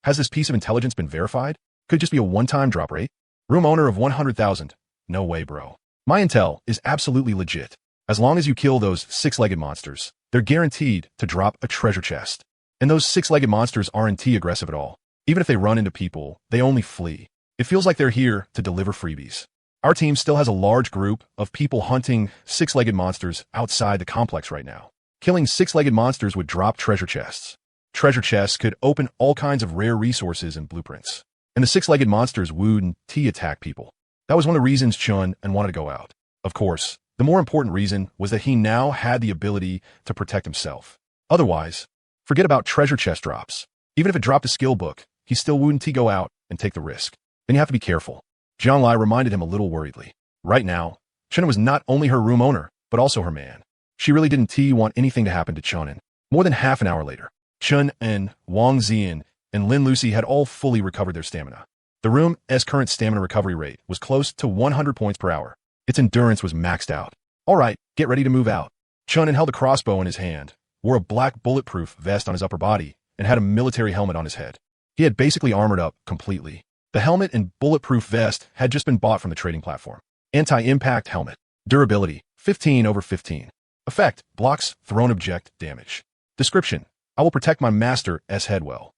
Has this piece of intelligence been verified? Could it just be a one-time drop rate? Room owner of 100,000. No way, bro. My intel is absolutely legit. As long as you kill those 6-legged monsters, they're guaranteed to drop a treasure chest. And those 6-legged monsters aren't aggressive at all. Even if they run into people, they only flee. It feels like they're here to deliver freebies. Our team still has a large group of people hunting 6-legged monsters outside the complex right now. Killing 6-legged monsters would drop treasure chests. Treasure chests could open all kinds of rare resources and blueprints. And the 6-legged monsters wouldn't attack people. That was one of the reasons Chun wanted to go out. Of course, the more important reason was that he now had the ability to protect himself. Otherwise, forget about treasure chest drops. Even if it dropped a skill book, he still wouldn't go out and take the risk. Then you have to be careful. Jianglai reminded him a little worriedly. Right now, Chun was not only her room owner, but also her man. She really didn't want anything to happen to Chun. More than half an hour later, Chun and Wang Zian and Lin Lucy had all fully recovered their stamina. The room's current stamina recovery rate was close to 100 points per hour. Its endurance was maxed out. All right, get ready to move out. Chun held a crossbow in his hand, wore a black bulletproof vest on his upper body, and had a military helmet on his head. He had basically armored up completely. The helmet and bulletproof vest had just been bought from the trading platform. Anti-impact helmet. Durability, 15/15. Effect, blocks thrown object damage. Description, I will protect my master's head well.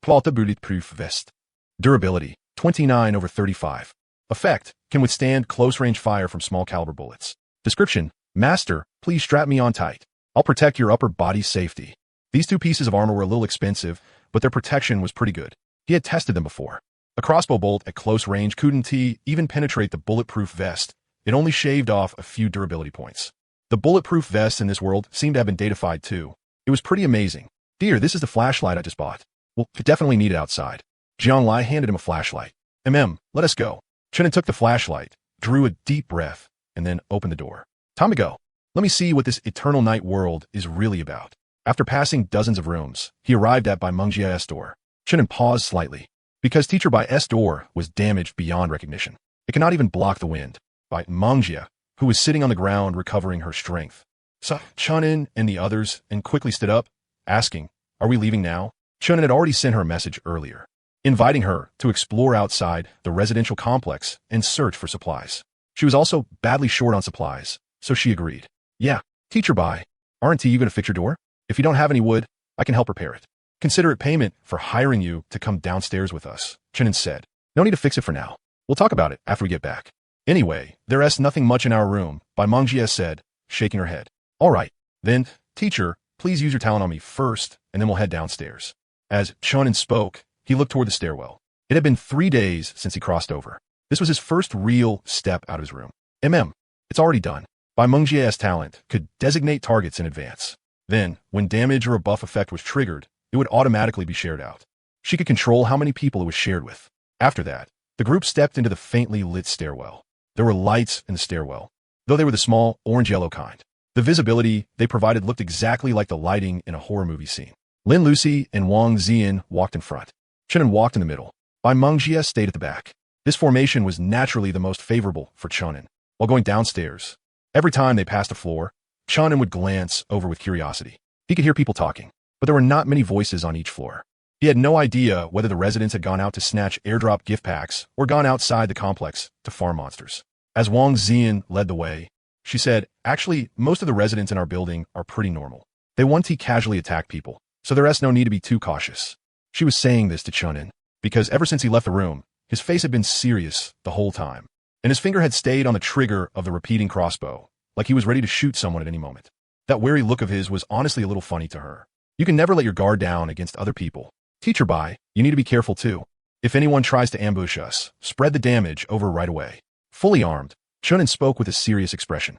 Plata bulletproof vest. Durability, 29/35. Effect, can withstand close-range fire from small-caliber bullets. Description, Master, please strap me on tight. I'll protect your upper body safety. These two pieces of armor were a little expensive, but their protection was pretty good. He had tested them before. A crossbow bolt at close range couldn't even penetrate the bulletproof vest. It only shaved off a few durability points. The bulletproof vests in this world seemed to have been datafied too. It was pretty amazing. Dear, this is the flashlight I just bought. Well, it definitely need it outside. Jianglai handed him a flashlight. Let us go. Chun took the flashlight, drew a deep breath, and then opened the door. Time to go. Let me see what this eternal night world is really about. After passing dozens of rooms, he arrived at By Mengjia's door. Chun paused slightly, because Teacher By's door was damaged beyond recognition. It cannot even block the wind. By Mangjia, who was sitting on the ground recovering her strength. So Chun and the others quickly stood up, asking, are we leaving now? Chun had already sent her a message earlier, inviting her to explore outside the residential complex and search for supplies. She was also badly short on supplies, so she agreed. Yeah, Teacher By, aren't you going to fix your door? If you don't have any wood, I can help repair it. Consider it payment for hiring you to come downstairs with us, Chenin said. No need to fix it for now. We'll talk about it after we get back. Anyway, there's nothing much in our room, Bai Mangjie said, shaking her head. All right, then, teacher, please use your talent on me first, and then we'll head downstairs. As Chenin spoke, he looked toward the stairwell. It had been 3 days since he crossed over. This was his first real step out of his room. It's already done. Bai Mangjie's talent could designate targets in advance. Then, when damage or a buff effect was triggered, it would automatically be shared out. She could control how many people it was shared with. After that, the group stepped into the faintly lit stairwell. There were lights in the stairwell, though they were the small, orange-yellow kind. The visibility they provided looked exactly like the lighting in a horror movie scene. Lin Lucy and Wang Ziyan walked in front. Chenin walked in the middle. Bai Mangjie stayed at the back. This formation was naturally the most favorable for Chenin. While going downstairs, every time they passed a floor, Chenin would glance over with curiosity. He could hear people talking, but there were not many voices on each floor. He had no idea whether the residents had gone out to snatch airdrop gift packs or gone outside the complex to farm monsters. As Wang Ziyan led the way, she said, actually, most of the residents in our building are pretty normal. They want to casually attack people, so there's no need to be too cautious. She was saying this to Chenin because ever since he left the room, his face had been serious the whole time, and his finger had stayed on the trigger of the repeating crossbow, like he was ready to shoot someone at any moment. That wary look of his was honestly a little funny to her. You can never let your guard down against other people. Teacher Bai, you need to be careful too. If anyone tries to ambush us, spread the damage over right away. Fully armed, Chenin spoke with a serious expression.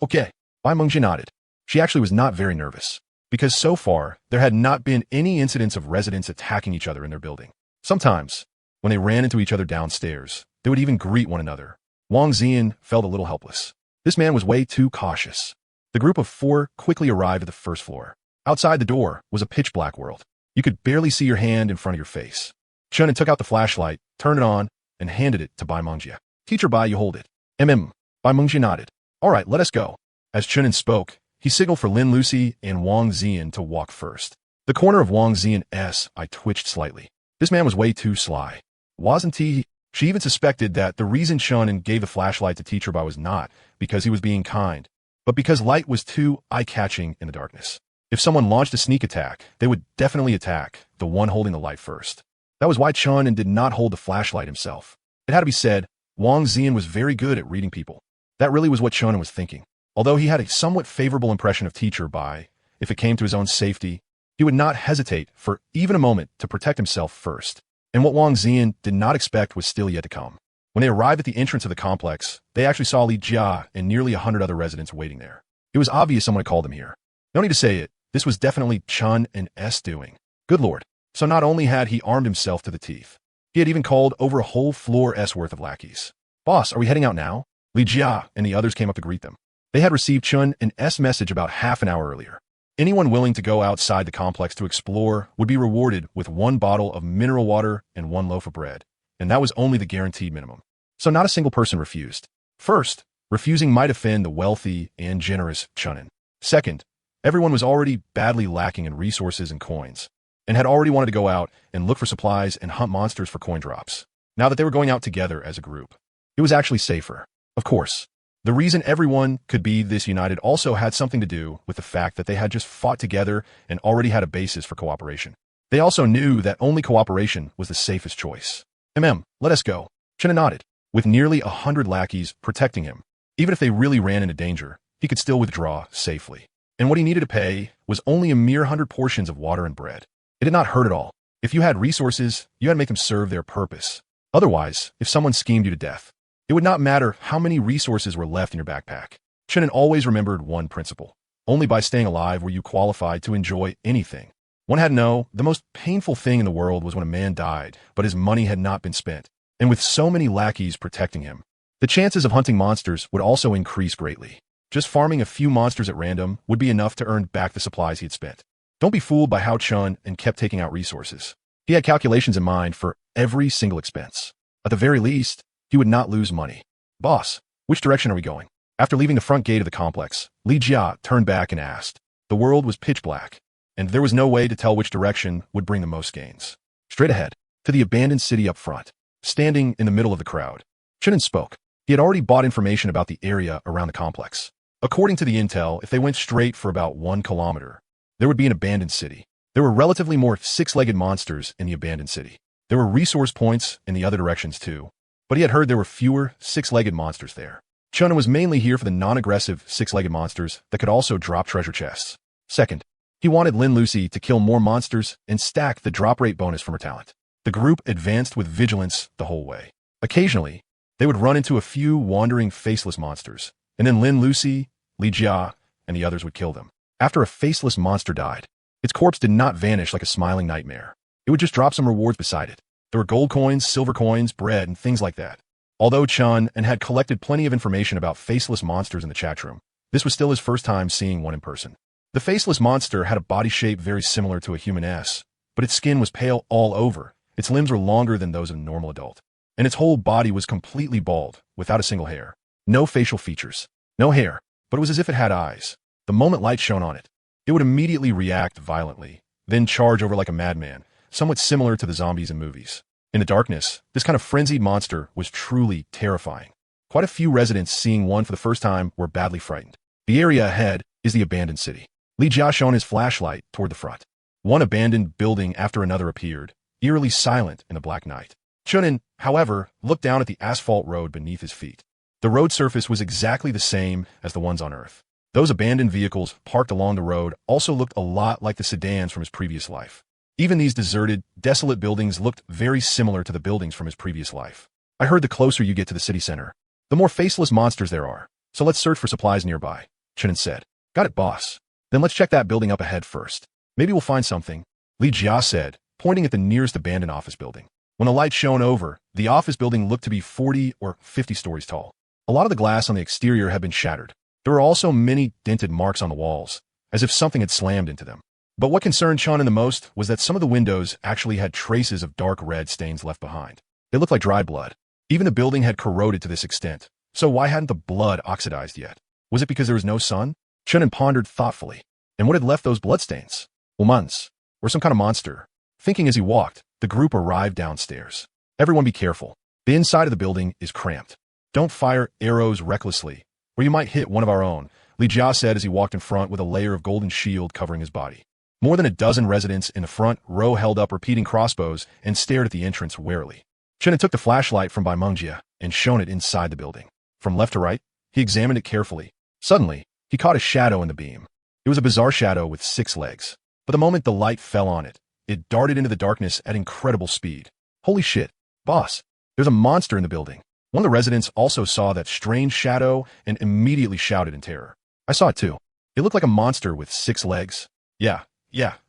Okay. Bai Mangjie nodded. She actually was not very nervous, because so far, there had not been any incidents of residents attacking each other in their building. Sometimes, when they ran into each other downstairs, they would even greet one another. Wang Ziyan felt a little helpless. This man was way too cautious. The group of 4 quickly arrived at the first floor. Outside the door was a pitch-black world. You could barely see your hand in front of your face. Chenin took out the flashlight, turned it on, and handed it to Bai Mangjie. Teacher Bai, you hold it. Bai Mangjie nodded. All right, let us go. As Chenin spoke, he signaled for Lin Lucy and Wang Ziyan to walk first. The corner of Wang Ziyan's eye twitched slightly. This man was way too sly. Wasn't he? She even suspected that the reason Chenin gave the flashlight to Teacher Bai was not because he was being kind, but because light was too eye-catching in the darkness. If someone launched a sneak attack, they would definitely attack the one holding the light first. That was why Chenin did not hold the flashlight himself. It had to be said, Wang Ziyan was very good at reading people. That really was what Chenin was thinking. Although he had a somewhat favorable impression of Teacher Bai, if it came to his own safety, he would not hesitate for even a moment to protect himself first. And what Wang Ziyan did not expect was still yet to come. When they arrived at the entrance of the complex, they actually saw Li Jia and nearly 100 other residents waiting there. It was obvious someone had called them here. No need to say it, this was definitely Chenin's doing. Good lord. So not only had he armed himself to the teeth, he had even called over a whole floor's worth of lackeys. Boss, are we heading out now? Li Jia and the others came up to greet them. They had received Chenin's message about half an hour earlier. Anyone willing to go outside the complex to explore would be rewarded with 1 bottle of mineral water and 1 loaf of bread, and that was only the guaranteed minimum. So not a single person refused. First, refusing might offend the wealthy and generous Chenin. Second, everyone was already badly lacking in resources and coins, and had already wanted to go out and look for supplies and hunt monsters for coin drops. Now that they were going out together as a group, it was actually safer. Of course, the reason everyone could be this united also had something to do with the fact that they had just fought together and already had a basis for cooperation. They also knew that only cooperation was the safest choice. Let us go. Chenin nodded. With nearly 100 lackeys protecting him, even if they really ran into danger, he could still withdraw safely. And what he needed to pay was only a mere 100 portions of water and bread. It did not hurt at all. If you had resources, you had to make them serve their purpose. Otherwise, if someone schemed you to death, it would not matter how many resources were left in your backpack. Chenin always remembered one principle. Only by staying alive were you qualified to enjoy anything. One had to know the most painful thing in the world was when a man died, but his money had not been spent. And with so many lackeys protecting him, the chances of hunting monsters would also increase greatly. Just farming a few monsters at random would be enough to earn back the supplies he had spent. Don't be fooled by how Chenin kept taking out resources. He had calculations in mind for every single expense. At the very least, he would not lose money. Boss, which direction are we going? After leaving the front gate of the complex, Li Jia turned back and asked. The world was pitch black, and there was no way to tell which direction would bring the most gains. Straight ahead, to the abandoned city up front. Standing in the middle of the crowd, Chenin spoke. He had already bought information about the area around the complex. According to the intel, if they went straight for about 1 kilometer, there would be an abandoned city. There were relatively more six-legged monsters in the abandoned city. There were resource points in the other directions too, but he had heard there were fewer six-legged monsters there. Chunin was mainly here for the non-aggressive six-legged monsters that could also drop treasure chests. Second, he wanted Lin Lucy to kill more monsters and stack the drop rate bonus from her talent. The group advanced with vigilance the whole way. Occasionally, they would run into a few wandering faceless monsters, and then Lin Lucy, Li Jia, and the others would kill them. After a faceless monster died, its corpse did not vanish like a smiling nightmare. It would just drop some rewards beside it. There were gold coins, silver coins, bread, and things like that. Although Chun and had collected plenty of information about faceless monsters in the chat room, this was still his first time seeing one in person. The faceless monster had a body shape very similar to a human S, but its skin was pale all over, its limbs were longer than those of a normal adult, and its whole body was completely bald, without a single hair. No facial features, no hair, but it was as if it had eyes. The moment light shone on it, it would immediately react violently, then charge over like a madman, somewhat similar to the zombies in movies. In the darkness, this kind of frenzied monster was truly terrifying. Quite a few residents seeing one for the first time were badly frightened. The area ahead is the abandoned city. Li Jia shone his flashlight toward the front. One abandoned building after another appeared, eerily silent in the black night. Chunin, however, looked down at the asphalt road beneath his feet. The road surface was exactly the same as the ones on Earth. Those abandoned vehicles parked along the road also looked a lot like the sedans from his previous life. Even these deserted, desolate buildings looked very similar to the buildings from his previous life. I heard the closer you get to the city center, the more faceless monsters there are, so let's search for supplies nearby, Chunin said. Got it, boss. Then let's check that building up ahead first. Maybe we'll find something, Li Jia said, pointing at the nearest abandoned office building. When the light shone over, the office building looked to be 40 or 50 stories tall. A lot of the glass on the exterior had been shattered. There were also many dented marks on the walls, as if something had slammed into them. But what concerned Chunin the most was that some of the windows actually had traces of dark red stains left behind. They looked like dried blood. Even the building had corroded to this extent, so why hadn't the blood oxidized yet? Was it because there was no sun? Chunin pondered thoughtfully. And what had left those bloodstains? Humans, or some kind of monster. Thinking as he walked, the group arrived downstairs. Everyone be careful. The inside of the building is cramped. Don't fire arrows recklessly, or you might hit one of our own, Li Jia said as he walked in front with a layer of golden shield covering his body. More than a dozen residents in the front row held up repeating crossbows and stared at the entrance warily. Chunin took the flashlight from by Manga and shone it inside the building. From left to right, he examined it carefully. Suddenly, he caught a shadow in the beam. It was a bizarre shadow with 6 legs. But the moment the light fell on it, it darted into the darkness at incredible speed. Holy shit, boss, there's a monster in the building. One of the residents also saw that strange shadow and immediately shouted in terror. I saw it too. It looked like a monster with 6 legs. Yeah,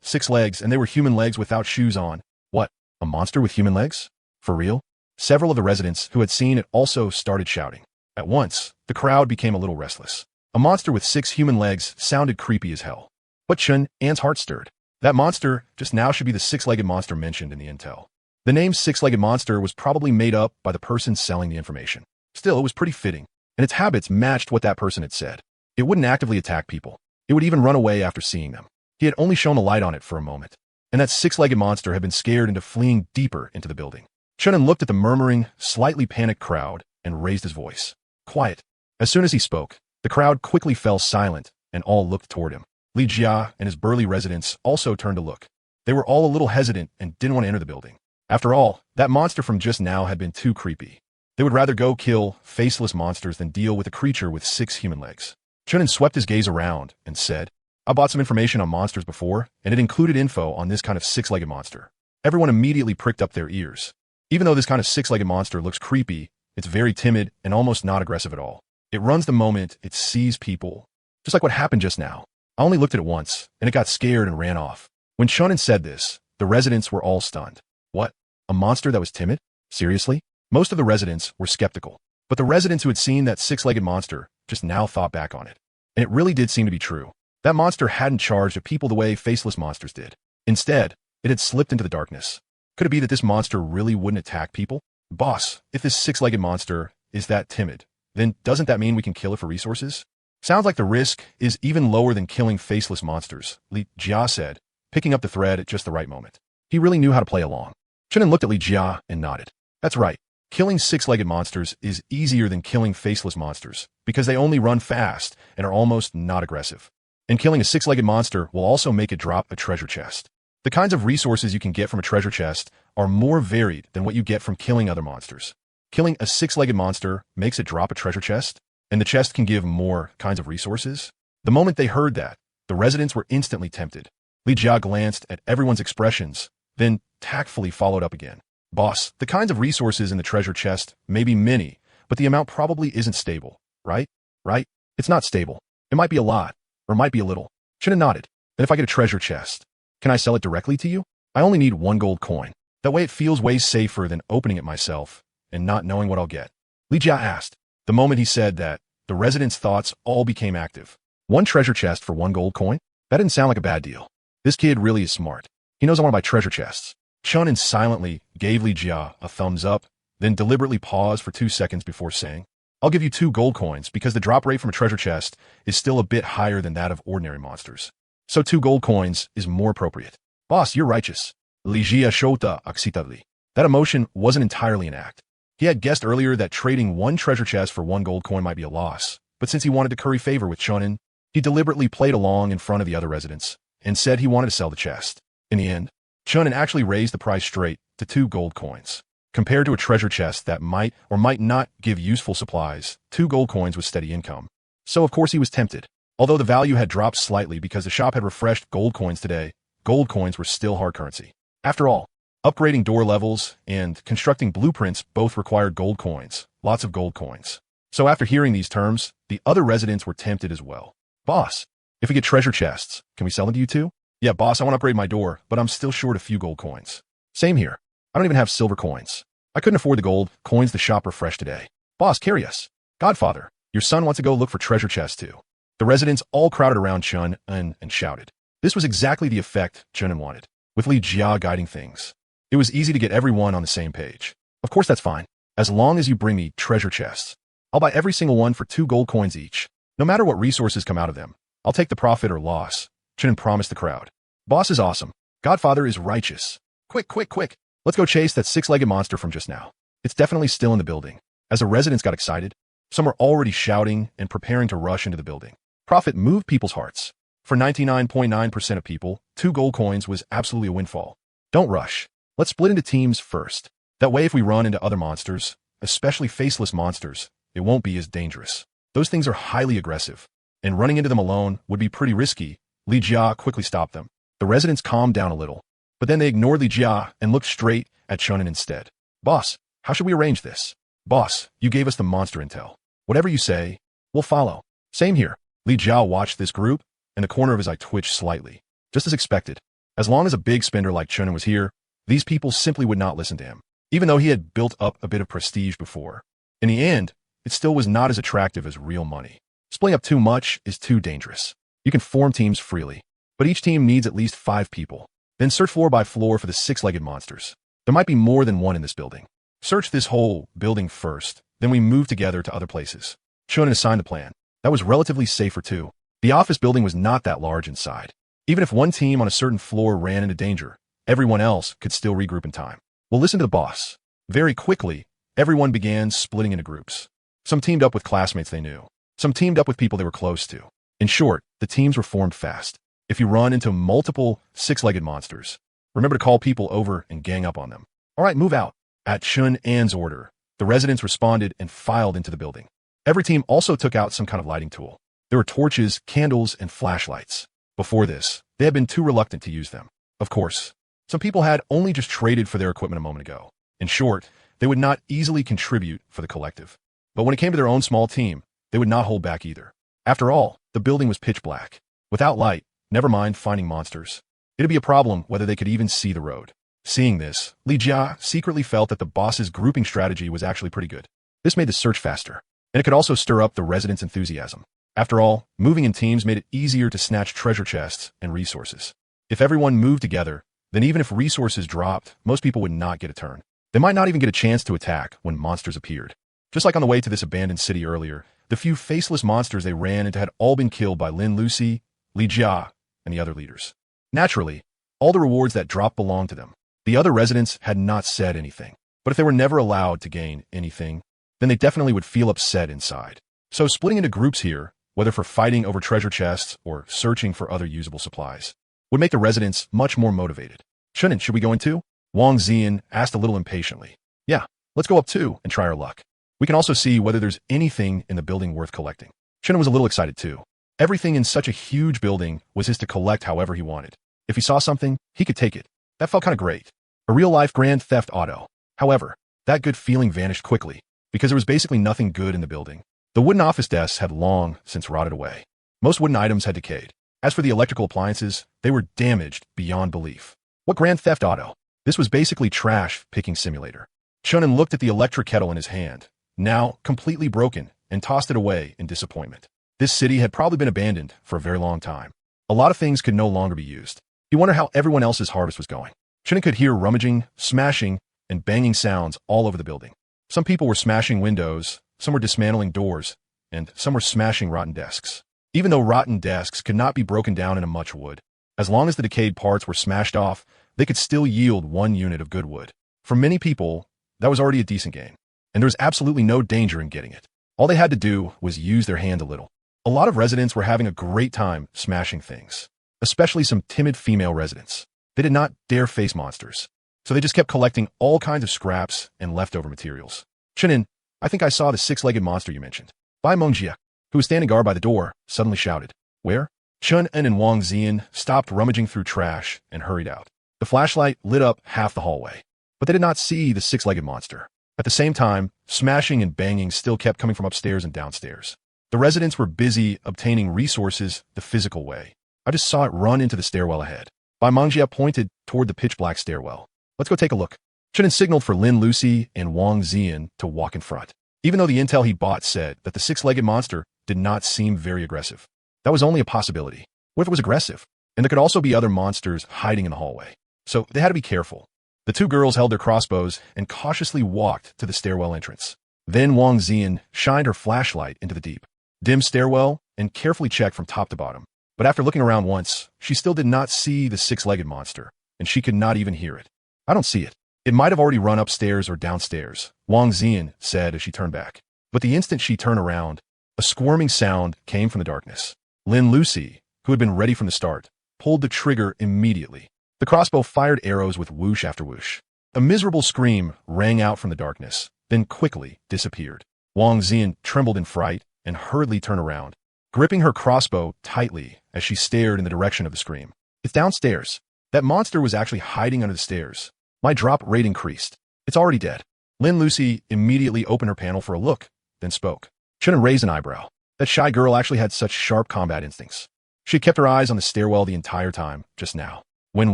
6 legs, and they were human legs without shoes on. What, a monster with human legs? For real? Several of the residents who had seen it also started shouting. At once, the crowd became a little restless. A monster with 6 human legs sounded creepy as hell. But Chun An's heart stirred. That monster just now should be the 6-legged monster mentioned in the intel. The name 6-legged monster was probably made up by the person selling the information. Still, it was pretty fitting, and its habits matched what that person had said. It wouldn't actively attack people. It would even run away after seeing them. He had only shown a light on it for a moment, and that 6-legged monster had been scared into fleeing deeper into the building. Chunin looked at the murmuring, slightly panicked crowd and raised his voice. Quiet. As soon as he spoke, the crowd quickly fell silent and all looked toward him. Li Jia and his burly residents also turned to look. They were all a little hesitant and didn't want to enter the building. After all, that monster from just now had been too creepy. They would rather go kill faceless monsters than deal with a creature with 6 human legs. Chunin swept his gaze around and said, I bought some information on monsters before, and it included info on this kind of 6-legged monster. Everyone immediately pricked up their ears. Even though this kind of 6-legged monster looks creepy, it's very timid and almost not aggressive at all. It runs the moment it sees people, just like what happened just now. I only looked at it once, and it got scared and ran off. When Chunin said this, the residents were all stunned. What? A monster that was timid? Seriously? Most of the residents were skeptical, but the residents who had seen that 6-legged monster just now thought back on it. And it really did seem to be true. That monster hadn't charged at people the way faceless monsters did. Instead, it had slipped into the darkness. Could it be that this monster really wouldn't attack people? Boss, if this 6-legged monster is that timid, then doesn't that mean we can kill it for resources? Sounds like the risk is even lower than killing faceless monsters, Li Jia said, picking up the thread at just the right moment. He really knew how to play along. Chunin looked at Li Jia and nodded. That's right. Killing 6-legged monsters is easier than killing faceless monsters, because they only run fast and are almost not aggressive. And killing a 6-legged monster will also make it drop a treasure chest. The kinds of resources you can get from a treasure chest are more varied than what you get from killing other monsters. Killing a six-legged monster makes it drop a treasure chest, and the chest can give more kinds of resources. The moment they heard that, the residents were instantly tempted. Li Jia glanced at everyone's expressions, then tactfully followed up again. Boss, the kinds of resources in the treasure chest may be many, but the amount probably isn't stable, right? Right? It's not stable. It might be a lot, or it might be a little. Chunin nodded. Then if I get a treasure chest, can I sell it directly to you? I only need 1 gold coin. That way it feels way safer than opening it myself and not knowing what I'll get. Li Jia asked. The moment he said that, the residents' thoughts all became active. 1 treasure chest for 1 gold coin? That didn't sound like a bad deal. This kid really is smart. He knows I want to buy treasure chests. Chunin silently gave Li Jia a thumbs up, then deliberately paused for 2 seconds before saying, I'll give you 2 gold coins because the drop rate from a treasure chest is still a bit higher than that of ordinary monsters. So 2 gold coins is more appropriate. Boss, you're righteous. Li Jia shouta acceptably. That emotion wasn't entirely an act. He had guessed earlier that trading 1 treasure chest for 1 gold coin might be a loss, but since he wanted to curry favor with Chunin, he deliberately played along in front of the other residents and said he wanted to sell the chest. In the end, Chunin actually raised the price straight to 2 gold coins. Compared to a treasure chest that might or might not give useful supplies, 2 gold coins was steady income. So of course he was tempted. Although the value had dropped slightly because the shop had refreshed gold coins today, gold coins were still hard currency. After all, upgrading door levels and constructing blueprints both required gold coins, lots of gold coins. So after hearing these terms, the other residents were tempted as well. Boss, if we get treasure chests, can we sell them to you too? Yeah, boss, I want to upgrade my door, but I'm still short a few gold coins. Same here. I don't even have silver coins. I couldn't afford the gold coins the shop refreshed today. Boss, carry us. Godfather, your son wants to go look for treasure chests too. The residents all crowded around Chun and shouted. This was exactly the effect Chunin wanted, with Li Jia guiding things. It was easy to get everyone on the same page. Of course that's fine. As long as you bring me treasure chests. I'll buy every single one for 2 gold coins each. No matter what resources come out of them, I'll take the profit or loss, Chunin promised the crowd. Boss is awesome. Godfather is righteous. Quick, quick, quick. Let's go chase that 6-legged monster from just now. It's definitely still in the building. As the residents got excited, some were already shouting and preparing to rush into the building. Profit moved people's hearts. For 99.9% of people, 2 gold coins was absolutely a windfall. Don't rush. Let's split into teams first. That way if we run into other monsters, especially faceless monsters, it won't be as dangerous. Those things are highly aggressive, and running into them alone would be pretty risky. Li Jia quickly stopped them. The residents calmed down a little, but then they ignored Li Jia and looked straight at Chunin instead. Boss, how should we arrange this? Boss, you gave us the monster intel. Whatever you say, we'll follow. Same here. Li Jia watched this group, and the corner of his eye twitched slightly. Just as expected. As long as a big spender like Chunin was here, these people simply would not listen to him, even though he had built up a bit of prestige before. In the end, it still was not as attractive as real money. Splitting up too much is too dangerous. You can form teams freely, but each team needs at least 5 people. Then search floor by floor for the 6-legged monsters. There might be more than one in this building. Search this whole building first, then we move together to other places. Chunin assigned the plan. That was relatively safer too. The office building was not that large inside. Even if one team on a certain floor ran into danger, everyone else could still regroup in time. We'll listen to the boss. Very quickly, everyone began splitting into groups. Some teamed up with classmates they knew. Some teamed up with people they were close to. In short, the teams were formed fast. If you run into multiple 6-legged monsters, remember to call people over and gang up on them. All right, move out. At Chun An's order, the residents responded and filed into the building. Every team also took out some kind of lighting tool. There were torches, candles, and flashlights. Before this, they had been too reluctant to use them. Of course, some people had only just traded for their equipment a moment ago. In short, they would not easily contribute for the collective. But when it came to their own small team, they would not hold back either. After all, the building was pitch black. Without light, never mind finding monsters. It'd be a problem whether they could even see the road. Seeing this, Li Jia secretly felt that the boss's grouping strategy was actually pretty good. This made the search faster, and it could also stir up the residents' enthusiasm. After all, moving in teams made it easier to snatch treasure chests and resources. If everyone moved together, then even if resources dropped, most people would not get a turn. They might not even get a chance to attack when monsters appeared. Just like on the way to this abandoned city earlier, the few faceless monsters they ran into had all been killed by Lin Lucy, Li Jia, and the other leaders. Naturally, all the rewards that dropped belonged to them. The other residents had not said anything, but if they were never allowed to gain anything, then they definitely would feel upset inside. So splitting into groups here, whether for fighting over treasure chests or searching for other usable supplies, would make the residents much more motivated. Chunin, should we go in too? Wang Ziyan asked a little impatiently. Yeah, let's go up too and try our luck. We can also see whether there's anything in the building worth collecting. Chunin was a little excited too. Everything in such a huge building was his to collect however he wanted. If he saw something, he could take it. That felt kind of great. A real-life Grand Theft Auto. However, that good feeling vanished quickly, because there was basically nothing good in the building. The wooden office desks had long since rotted away. Most wooden items had decayed. As for the electrical appliances, they were damaged beyond belief. What Grand Theft Auto? This was basically trash-picking simulator. Chunin looked at the electric kettle in his hand, now completely broken, and tossed it away in disappointment. This city had probably been abandoned for a very long time. A lot of things could no longer be used. He wondered how everyone else's harvest was going. Chunin could hear rummaging, smashing, and banging sounds all over the building. Some people were smashing windows, some were dismantling doors, and some were smashing rotten desks. Even though rotten desks could not be broken down into much wood, as long as the decayed parts were smashed off, they could still yield 1 unit of good wood. For many people, that was already a decent gain, and there was absolutely no danger in getting it. All they had to do was use their hand a little. A lot of residents were having a great time smashing things, especially some timid female residents. They did not dare face monsters, so they just kept collecting all kinds of scraps and leftover materials. Chunin, I think I saw the 6-legged monster you mentioned. Bai Mongjia, who was standing guard by the door, suddenly shouted. Where? Chunin and Wang Ziyan stopped rummaging through trash and hurried out. The flashlight lit up half the hallway, but they did not see the 6-legged monster. At the same time, smashing and banging still kept coming from upstairs and downstairs. The residents were busy obtaining resources the physical way. I just saw it run into the stairwell ahead. Bai Mongjia pointed toward the pitch-black stairwell. Let's go take a look. Chunin signaled for Lin Lucy and Wang Ziyan to walk in front. Even though the intel he bought said that the 6-legged monster did not seem very aggressive. That was only a possibility. What if it was aggressive? And there could also be other monsters hiding in the hallway. So they had to be careful. The 2 girls held their crossbows and cautiously walked to the stairwell entrance. Then Wang Ziyan shined her flashlight into the deep, dim stairwell and carefully checked from top to bottom. But after looking around once, she still did not see the 6-legged monster, and she could not even hear it. I don't see it. It might have already run upstairs or downstairs, Wang Ziyan said as she turned back. But the instant she turned around, a squirming sound came from the darkness. Lin Lucy, who had been ready from the start, pulled the trigger immediately. The crossbow fired arrows with whoosh after whoosh. A miserable scream rang out from the darkness, then quickly disappeared. Wang Ziyan trembled in fright and hurriedly turned around, gripping her crossbow tightly as she stared in the direction of the scream. It's downstairs. That monster was actually hiding under the stairs. My drop rate increased. It's already dead. Lin Lucy immediately opened her panel for a look, then spoke. Chunin raised an eyebrow. That shy girl actually had such sharp combat instincts. She had kept her eyes on the stairwell the entire time, just now. When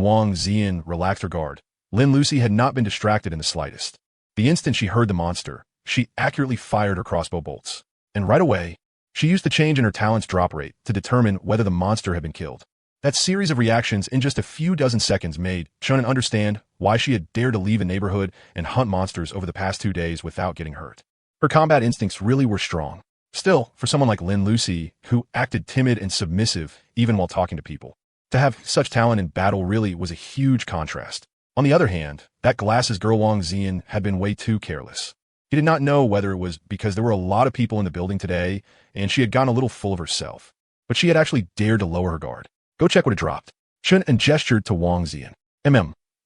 Wang Ziyan relaxed her guard, Lin Lucy had not been distracted in the slightest. The instant she heard the monster, she accurately fired her crossbow bolts. And right away, she used the change in her talent's drop rate to determine whether the monster had been killed. That series of reactions in just a few dozen seconds made Chunin understand why she had dared to leave a neighborhood and hunt monsters over the past 2 days without getting hurt. Her combat instincts really were strong. Still, for someone like Lin Lucy, who acted timid and submissive even while talking to people, to have such talent in battle really was a huge contrast. On the other hand, that glasses girl Wang Ziyan had been way too careless. He did not know whether it was because there were a lot of people in the building today and she had gotten a little full of herself, but she had actually dared to lower her guard. Go check what it dropped. Chunin gestured to Wang Ziyan.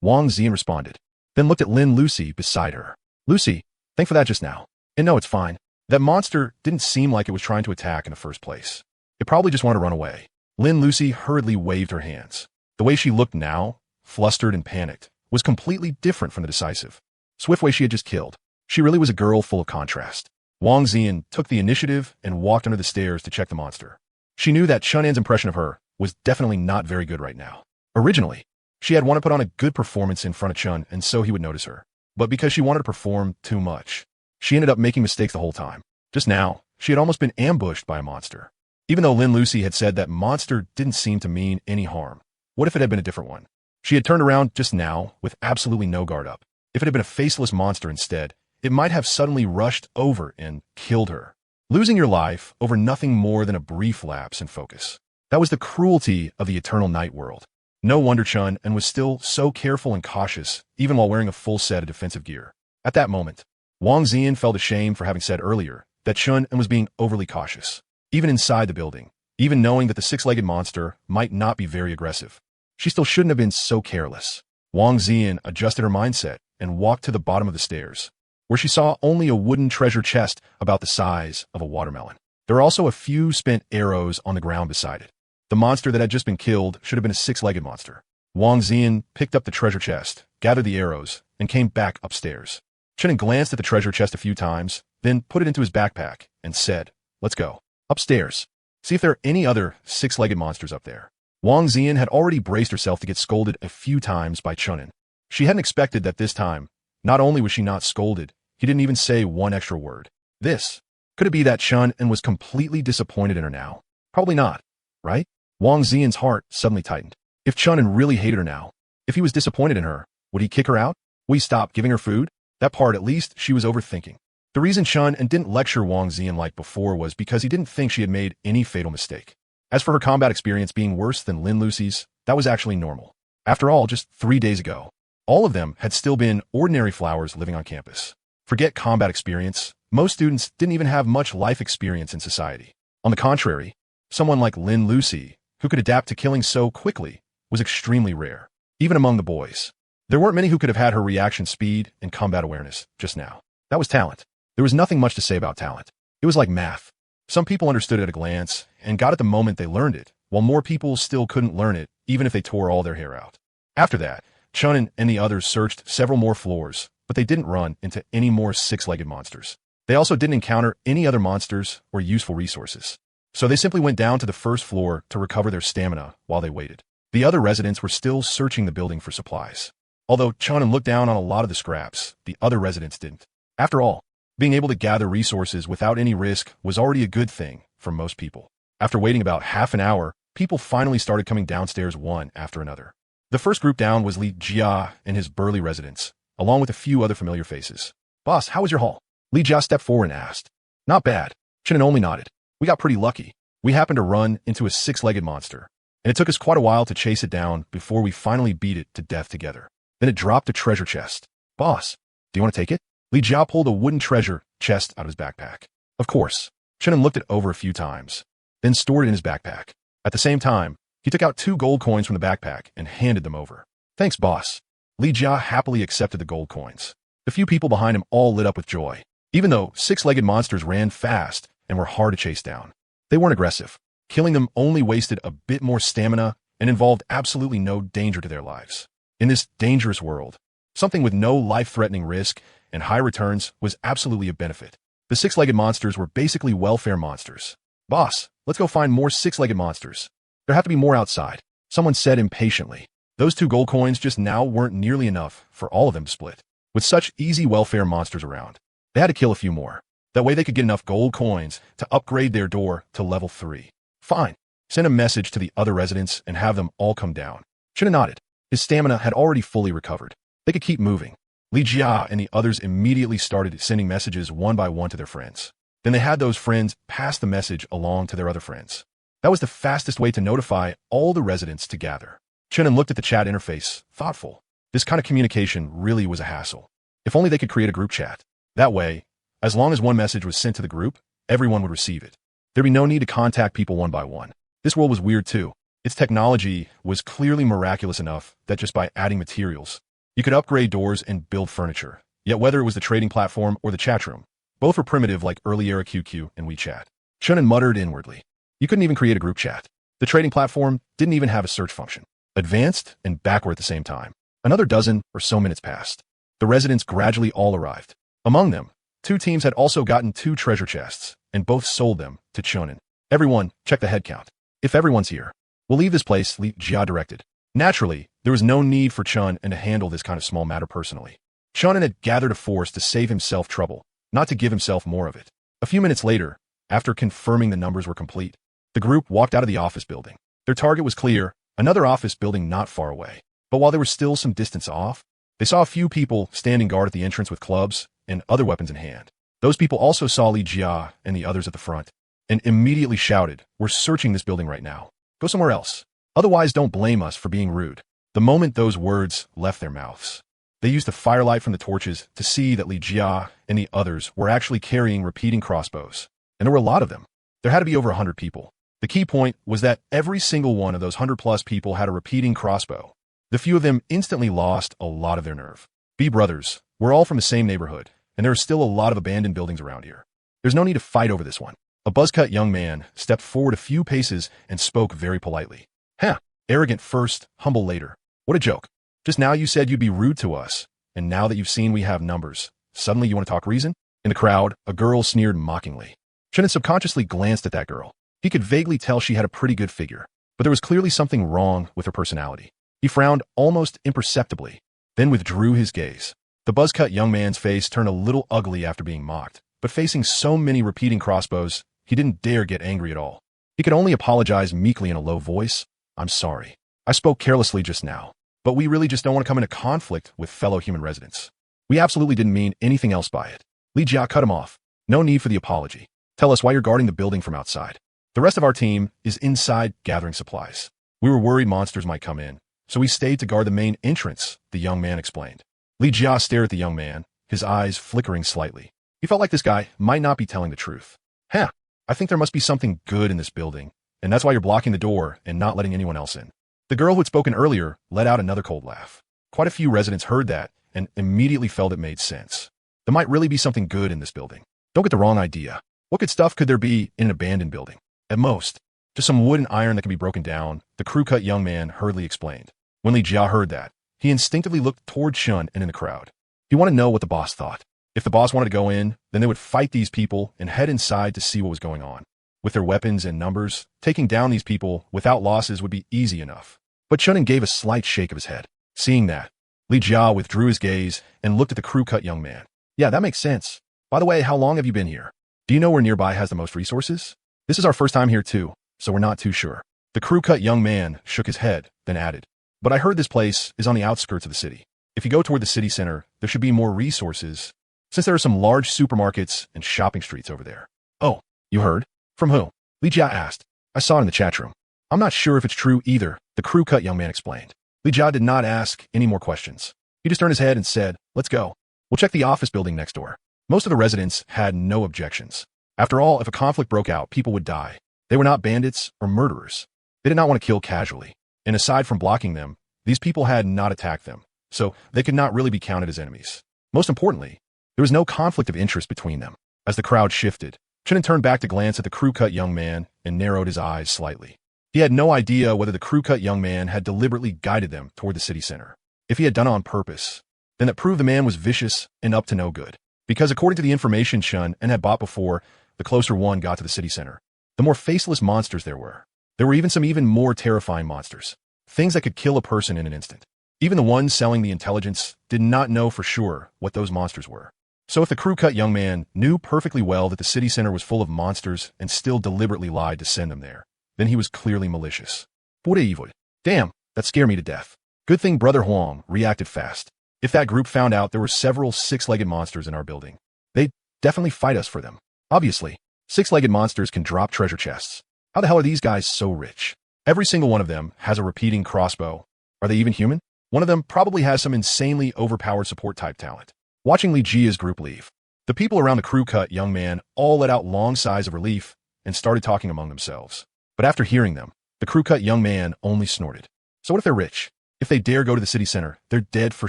Wang Ziyan responded, then looked at Lin Lucy beside her. Lucy, thank for that just now. And no, it's fine. That monster didn't seem like it was trying to attack in the first place. It probably just wanted to run away. Lin Lucy hurriedly waved her hands. The way she looked now, flustered and panicked, was completely different from the decisive, swift way she had just killed. She really was a girl full of contrast. Wang Ziyan took the initiative and walked under the stairs to check the monster. She knew that Chunin's impression of her was definitely not very good right now. Originally, she had wanted to put on a good performance in front of Chun and so he would notice her. But because she wanted to perform too much, she ended up making mistakes the whole time. Just now, she had almost been ambushed by a monster. Even though Lin Lucy had said that monster didn't seem to mean any harm, what if it had been a different one? She had turned around just now with absolutely no guard up. If it had been a faceless monster instead, it might have suddenly rushed over and killed her, losing your life over nothing more than a brief lapse in focus. That was the cruelty of the eternal night world. No wonder Chun and was still so careful and cautious, even while wearing a full set of defensive gear. At that moment, Wang Ziyan felt ashamed for having said earlier that Chun was being overly cautious, even inside the building, even knowing that the 6-legged monster might not be very aggressive. She still shouldn't have been so careless. Wang Ziyan adjusted her mindset and walked to the bottom of the stairs, where she saw only a wooden treasure chest about the size of a watermelon. There were also a few spent arrows on the ground beside it. The monster that had just been killed should have been a six-legged monster. Wang Ziyan picked up the treasure chest, gathered the arrows, and came back upstairs. Chen glanced at the treasure chest a few times, then put it into his backpack and said, "Let's go upstairs. See if there are any other six-legged monsters up there." Wang Ziyan had already braced herself to get scolded a few times by Chunin. She hadn't expected that this time. Not only was she not scolded, he didn't even say one extra word. Could it be that Chunin was completely disappointed in her now? Probably not, right? Wang Ziyan's heart suddenly tightened. If Chunin really hated her now, if he was disappointed in her, would he kick her out? Would he stop giving her food? That part, at least, she was overthinking. The reason Chunin didn't lecture Wang Ziyan like before was because he didn't think she had made any fatal mistake. As for her combat experience being worse than Lin Lucy's, that was actually normal. After all, just 3 days ago, all of them had still been ordinary flowers living on campus. Forget combat experience, most students didn't even have much life experience in society. On the contrary, someone like Lin Lucy, who could adapt to killing so quickly, was extremely rare, even among the boys. There weren't many who could have had her reaction speed and combat awareness just now. That was talent. There was nothing much to say about talent. It was like math. Some people understood it at a glance and got it the moment they learned it, while more people still couldn't learn it even if they tore all their hair out. After that, Chunin and the others searched several more floors, but they didn't run into any more six-legged monsters. They also didn't encounter any other monsters or useful resources. So they simply went down to the first floor to recover their stamina while they waited. The other residents were still searching the building for supplies. Although Chunin looked down on a lot of the scraps, the other residents didn't. After all, being able to gather resources without any risk was already a good thing for most people. After waiting about half an hour, people finally started coming downstairs one after another. The first group down was Li Jia and his burly residents, along with a few other familiar faces. "Boss, how was your haul?" Li Jia stepped forward and asked. "Not bad." Chunin only nodded. "We got pretty lucky. We happened to run into a six-legged monster, and it took us quite a while to chase it down before we finally beat it to death together. Then it dropped a treasure chest. Boss, do you want to take it?" Li Jia pulled a wooden treasure chest out of his backpack. Of course. Chunin looked it over a few times, then stored it in his backpack. At the same time, he took out 2 gold coins from the backpack and handed them over. "Thanks, boss." Li Jia happily accepted the gold coins. The few people behind him all lit up with joy. Even though six-legged monsters ran fast and were hard to chase down, they weren't aggressive. Killing them only wasted a bit more stamina and involved absolutely no danger to their lives. In this dangerous world, something with no life-threatening risk and high returns was absolutely a benefit. The six-legged monsters were basically welfare monsters. "Boss, let's go find more six-legged monsters. There have to be more outside," someone said impatiently. Those 2 gold coins just now weren't nearly enough for all of them to split. With such easy welfare monsters around, they had to kill a few more. That way they could get enough gold coins to upgrade their door to level 3. "Fine. Send a message to the other residents and have them all come down." Chunin nodded. His stamina had already fully recovered. They could keep moving. Li Jia and the others immediately started sending messages one by one to their friends. Then they had those friends pass the message along to their other friends. That was the fastest way to notify all the residents to gather. Chunin looked at the chat interface, thoughtful. This kind of communication really was a hassle. If only they could create a group chat. That way, as long as one message was sent to the group, everyone would receive it. There'd be no need to contact people one by one. This world was weird too. Its technology was clearly miraculous enough that just by adding materials, you could upgrade doors and build furniture. Yet whether it was the trading platform or the chat room, both were primitive like early era QQ and WeChat. Chunin muttered inwardly. You couldn't even create a group chat. The trading platform didn't even have a search function. Advanced and backward at the same time. Another dozen or so minutes passed. The residents gradually all arrived. Among them, 2 teams had also gotten 2 treasure chests, and both sold them to Chunin. "Everyone, check the head count. If everyone's here, we'll leave this place," Li Jia directed. Naturally, there was no need for Chunin to handle this kind of small matter personally. Chunin had gathered a force to save himself trouble, not to give himself more of it. A few minutes later, after confirming the numbers were complete, the group walked out of the office building. Their target was clear, another office building not far away. But while they were still some distance off, they saw a few people standing guard at the entrance with clubs and other weapons in hand. Those people also saw Li Jia and the others at the front, and immediately shouted, "We're searching this building right now. Go somewhere else. Otherwise, don't blame us for being rude." The moment those words left their mouths, they used the firelight from the torches to see that Li Jia and the others were actually carrying repeating crossbows. And there were a lot of them. There had to be over 100 people. The key point was that every single one of those 100-plus people had a repeating crossbow. The few of them instantly lost a lot of their nerve. Be brothers, we're all from the same neighborhood, and there are still a lot of abandoned buildings around here. There's no need to fight over this one. A buzz-cut young man stepped forward a few paces and spoke very politely. Huh, arrogant first, humble later. What a joke. Just now you said you'd be rude to us, and now that you've seen we have numbers, suddenly you want to talk reason? In the crowd, a girl sneered mockingly. Chunin subconsciously glanced at that girl. He could vaguely tell she had a pretty good figure, but there was clearly something wrong with her personality. He frowned almost imperceptibly, then withdrew his gaze. The buzz-cut young man's face turned a little ugly after being mocked, but facing so many repeating crossbows, he didn't dare get angry at all. He could only apologize meekly in a low voice. I'm sorry. I spoke carelessly just now, but we really just don't want to come into conflict with fellow human residents. We absolutely didn't mean anything else by it. Li Jia cut him off. No need for the apology. Tell us why you're guarding the building from outside. The rest of our team is inside gathering supplies. We were worried monsters might come in, so we stayed to guard the main entrance, the young man explained. Li Jia stared at the young man, his eyes flickering slightly. He felt like this guy might not be telling the truth. Huh, I think there must be something good in this building, and that's why you're blocking the door and not letting anyone else in. The girl who had spoken earlier let out another cold laugh. Quite a few residents heard that and immediately felt it made sense. There might really be something good in this building. Don't get the wrong idea. What good stuff could there be in an abandoned building? At most, just some wood and iron that can be broken down, the crew-cut young man hurriedly explained. When Li Jia heard that, he instinctively looked toward Chun and in the crowd. He wanted to know what the boss thought. If the boss wanted to go in, then they would fight these people and head inside to see what was going on. With their weapons and numbers, taking down these people without losses would be easy enough. But Chunin gave a slight shake of his head. Seeing that, Li Jia withdrew his gaze and looked at the crew-cut young man. Yeah, that makes sense. By the way, how long have you been here? Do you know where nearby has the most resources? This is our first time here too, so we're not too sure. The crew-cut young man shook his head, then added, but I heard this place is on the outskirts of the city. If you go toward the city center, there should be more resources, since there are some large supermarkets and shopping streets over there. Oh, you heard? From who? Li Jia asked. I saw it in the chat room. I'm not sure if it's true either, the crew-cut young man explained. Li Jia did not ask any more questions. He just turned his head and said, let's go. We'll check the office building next door. Most of the residents had no objections. After all, if a conflict broke out, people would die. They were not bandits or murderers. They did not want to kill casually. And aside from blocking them, these people had not attacked them, so they could not really be counted as enemies. Most importantly, there was no conflict of interest between them. As the crowd shifted, Chunin turned back to glance at the crew-cut young man and narrowed his eyes slightly. He had no idea whether the crew-cut young man had deliberately guided them toward the city center. If he had done it on purpose, then that proved the man was vicious and up to no good. Because according to the information Chun had bought before, the closer one got to the city center, the more faceless monsters there were. There were even some more terrifying monsters. Things that could kill a person in an instant. Even the ones selling the intelligence did not know for sure what those monsters were. So if the crew-cut young man knew perfectly well that the city center was full of monsters and still deliberately lied to send them there, then he was clearly malicious. Pure evil. Damn, that scared me to death. Good thing Brother Huang reacted fast. If that group found out there were several six-legged monsters in our building, they'd definitely fight us for them. Obviously, six-legged monsters can drop treasure chests. How the hell are these guys so rich? Every single one of them has a repeating crossbow. Are they even human? One of them probably has some insanely overpowered support-type talent. Watching Li Jia's group leave, the people around the crew-cut young man all let out long sighs of relief and started talking among themselves. But after hearing them, the crew-cut young man only snorted. So what if they're rich? If they dare go to the city center, they're dead for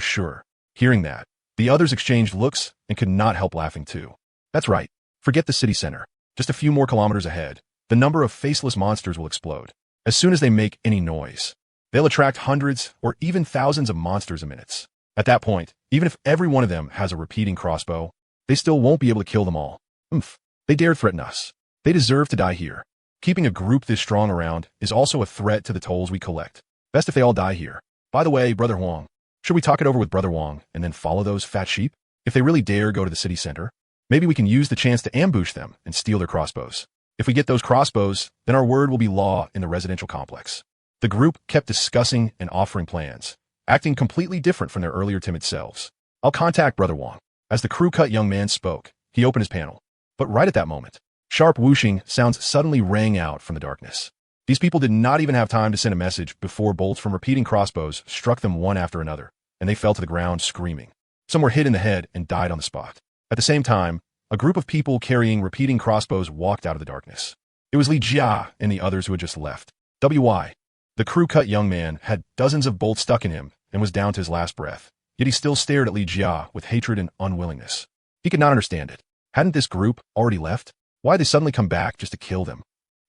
sure. Hearing that, the others exchanged looks and could not help laughing too. That's right. Forget the city center. Just a few more kilometers ahead, the number of faceless monsters will explode. As soon as they make any noise, they'll attract hundreds or even thousands of monsters a minute. At that point, even if every one of them has a repeating crossbow, they still won't be able to kill them all. They dared threaten us. They deserve to die here. Keeping a group this strong around is also a threat to the tolls we collect. Best if they all die here. By the way, Brother Huang, should we talk it over with Brother Huang and then follow those fat sheep? If they really dare go to the city center, maybe we can use the chance to ambush them and steal their crossbows. If we get those crossbows, then our word will be law in the residential complex. The group kept discussing and offering plans, acting completely different from their earlier timid selves. I'll contact Brother Huang. As the crew-cut young man spoke, he opened his panel. But right at that moment, sharp whooshing sounds suddenly rang out from the darkness. These people did not even have time to send a message before bolts from repeating crossbows struck them one after another, and they fell to the ground screaming. Some were hit in the head and died on the spot. At the same time, a group of people carrying repeating crossbows walked out of the darkness. It was Li Jia and the others who had just left. WY. The crew-cut young man had dozens of bolts stuck in him and was down to his last breath. Yet he still stared at Li Jia with hatred and unwillingness. He could not understand it. Hadn't this group already left? Why had they suddenly come back just to kill them?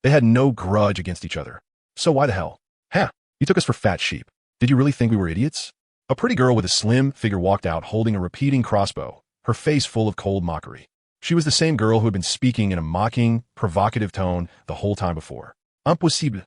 They had no grudge against each other. So why the hell? Huh, you took us for fat sheep. Did you really think we were idiots? A pretty girl with a slim figure walked out holding a repeating crossbow, her face full of cold mockery. She was the same girl who had been speaking in a mocking, provocative tone the whole time before. Impossible.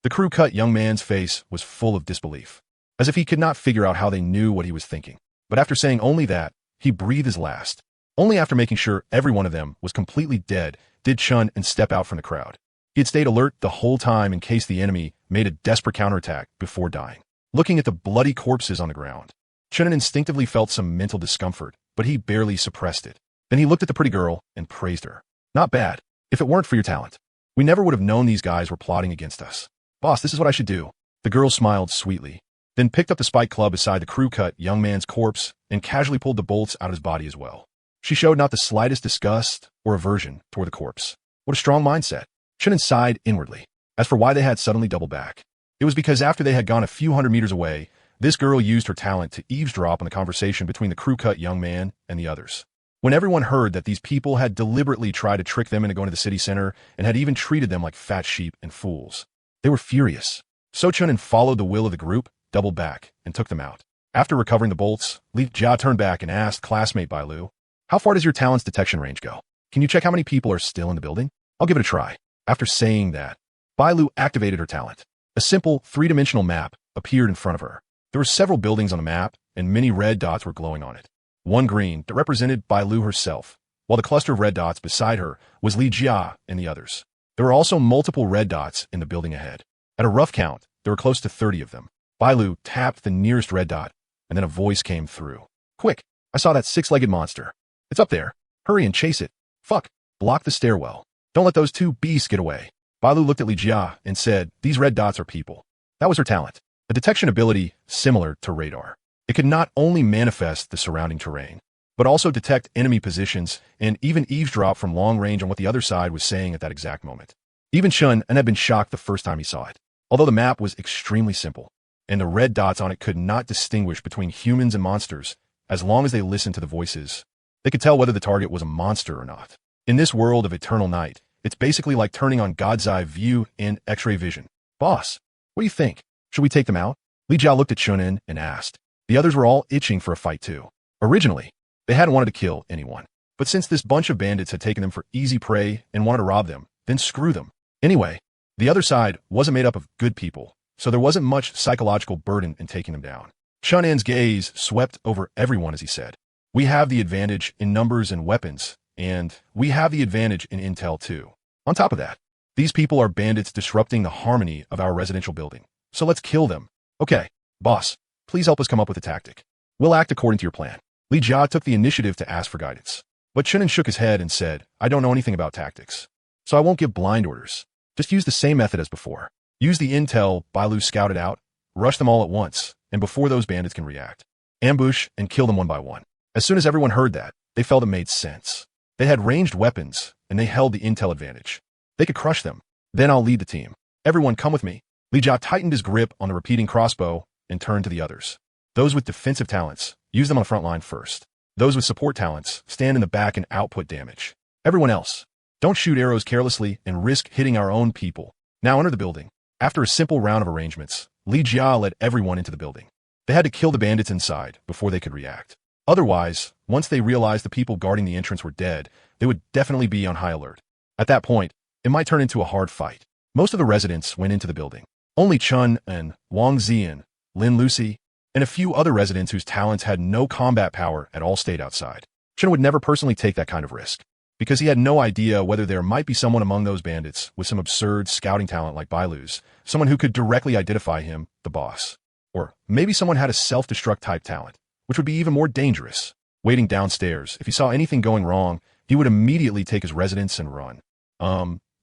The crew-cut young man's face was full of disbelief, as if he could not figure out how they knew what he was thinking. But after saying only that, he breathed his last. Only after making sure every one of them was completely dead did Chun and step out from the crowd. He had stayed alert the whole time in case the enemy made a desperate counterattack before dying. Looking at the bloody corpses on the ground, Chun instinctively felt some mental discomfort, but he barely suppressed it. Then he looked at the pretty girl and praised her. Not bad, if it weren't for your talent. We never would have known these guys were plotting against us. Boss, this is what I should do. The girl smiled sweetly, then picked up the spike club beside the crew-cut young man's corpse and casually pulled the bolts out of his body as well. She showed not the slightest disgust or aversion toward the corpse. What a strong mindset. Chun sighed inwardly. As for why they had suddenly doubled back, it was because after they had gone a few hundred meters away, this girl used her talent to eavesdrop on the conversation between the crew-cut young man and the others. When everyone heard that these people had deliberately tried to trick them into going to the city center and had even treated them like fat sheep and fools, they were furious. So Chun followed the will of the group, doubled back, and took them out. After recovering the bolts, Li Jia turned back and asked classmate Bai Lu, "How far does your talent's detection range go? Can you check how many people are still in the building? I'll give it a try." After saying that, Bai Lu activated her talent. A simple, three-dimensional map appeared in front of her. There were several buildings on the map, and many red dots were glowing on it. One green that represented Bai Lu herself, while the cluster of red dots beside her was Li Jia and the others. There were also multiple red dots in the building ahead. At a rough count, there were close to 30 of them. Bai Lu tapped the nearest red dot, and then a voice came through. "Quick, I saw that six-legged monster. It's up there. Hurry and chase it. Fuck, block the stairwell. Don't let those two beasts get away." Bai Lu looked at Li Jia and said, "These red dots are people." That was her talent, a detection ability similar to radar. It could not only manifest the surrounding terrain, but also detect enemy positions and even eavesdrop from long range on what the other side was saying at that exact moment. Even Chun had been shocked the first time he saw it. Although the map was extremely simple, and the red dots on it could not distinguish between humans and monsters, as long as they listened to the voices, they could tell whether the target was a monster or not. In this world of eternal night, it's basically like turning on God's eye view and X-ray vision. "Boss, what do you think? Should we take them out?" Li Jia looked at Chunin and asked. The others were all itching for a fight too. Originally, they hadn't wanted to kill anyone. But since this bunch of bandits had taken them for easy prey and wanted to rob them, then screw them. Anyway, the other side wasn't made up of good people, so there wasn't much psychological burden in taking them down. Chunan's gaze swept over everyone as he said, "We have the advantage in numbers and weapons, and we have the advantage in intel too. On top of that, these people are bandits disrupting the harmony of our residential building. So let's kill them. Okay, boss, please help us come up with a tactic. We'll act according to your plan." Li Jia took the initiative to ask for guidance. But Chunin shook his head and said, "I don't know anything about tactics, so I won't give blind orders. Just use the same method as before. Use the intel Bai Lu scouted out, rush them all at once, and before those bandits can react, ambush and kill them one by one." As soon as everyone heard that, they felt it made sense. They had ranged weapons, and they held the intel advantage. They could crush them. Then I'll lead the team. Everyone come with me. Li Jia tightened his grip on the repeating crossbow and turned to the others. Those with defensive talents, use them on the front line first. Those with support talents, stand in the back and output damage. Everyone else, don't shoot arrows carelessly and risk hitting our own people. Now enter the building. After a simple round of arrangements, Li Jia led everyone into the building. They had to kill the bandits inside before they could react. Otherwise, once they realized the people guarding the entrance were dead, they would definitely be on high alert. At that point, it might turn into a hard fight. Most of the residents went into the building. Only Chun and Wang Zian, Lin Lucy, and a few other residents whose talents had no combat power at all stayed outside. Chun would never personally take that kind of risk, because he had no idea whether there might be someone among those bandits with some absurd scouting talent like Bai Lu's, someone who could directly identify him, the boss. Or maybe someone had a self-destruct type talent, which would be even more dangerous. Waiting downstairs, if he saw anything going wrong, he would immediately take his residence and run.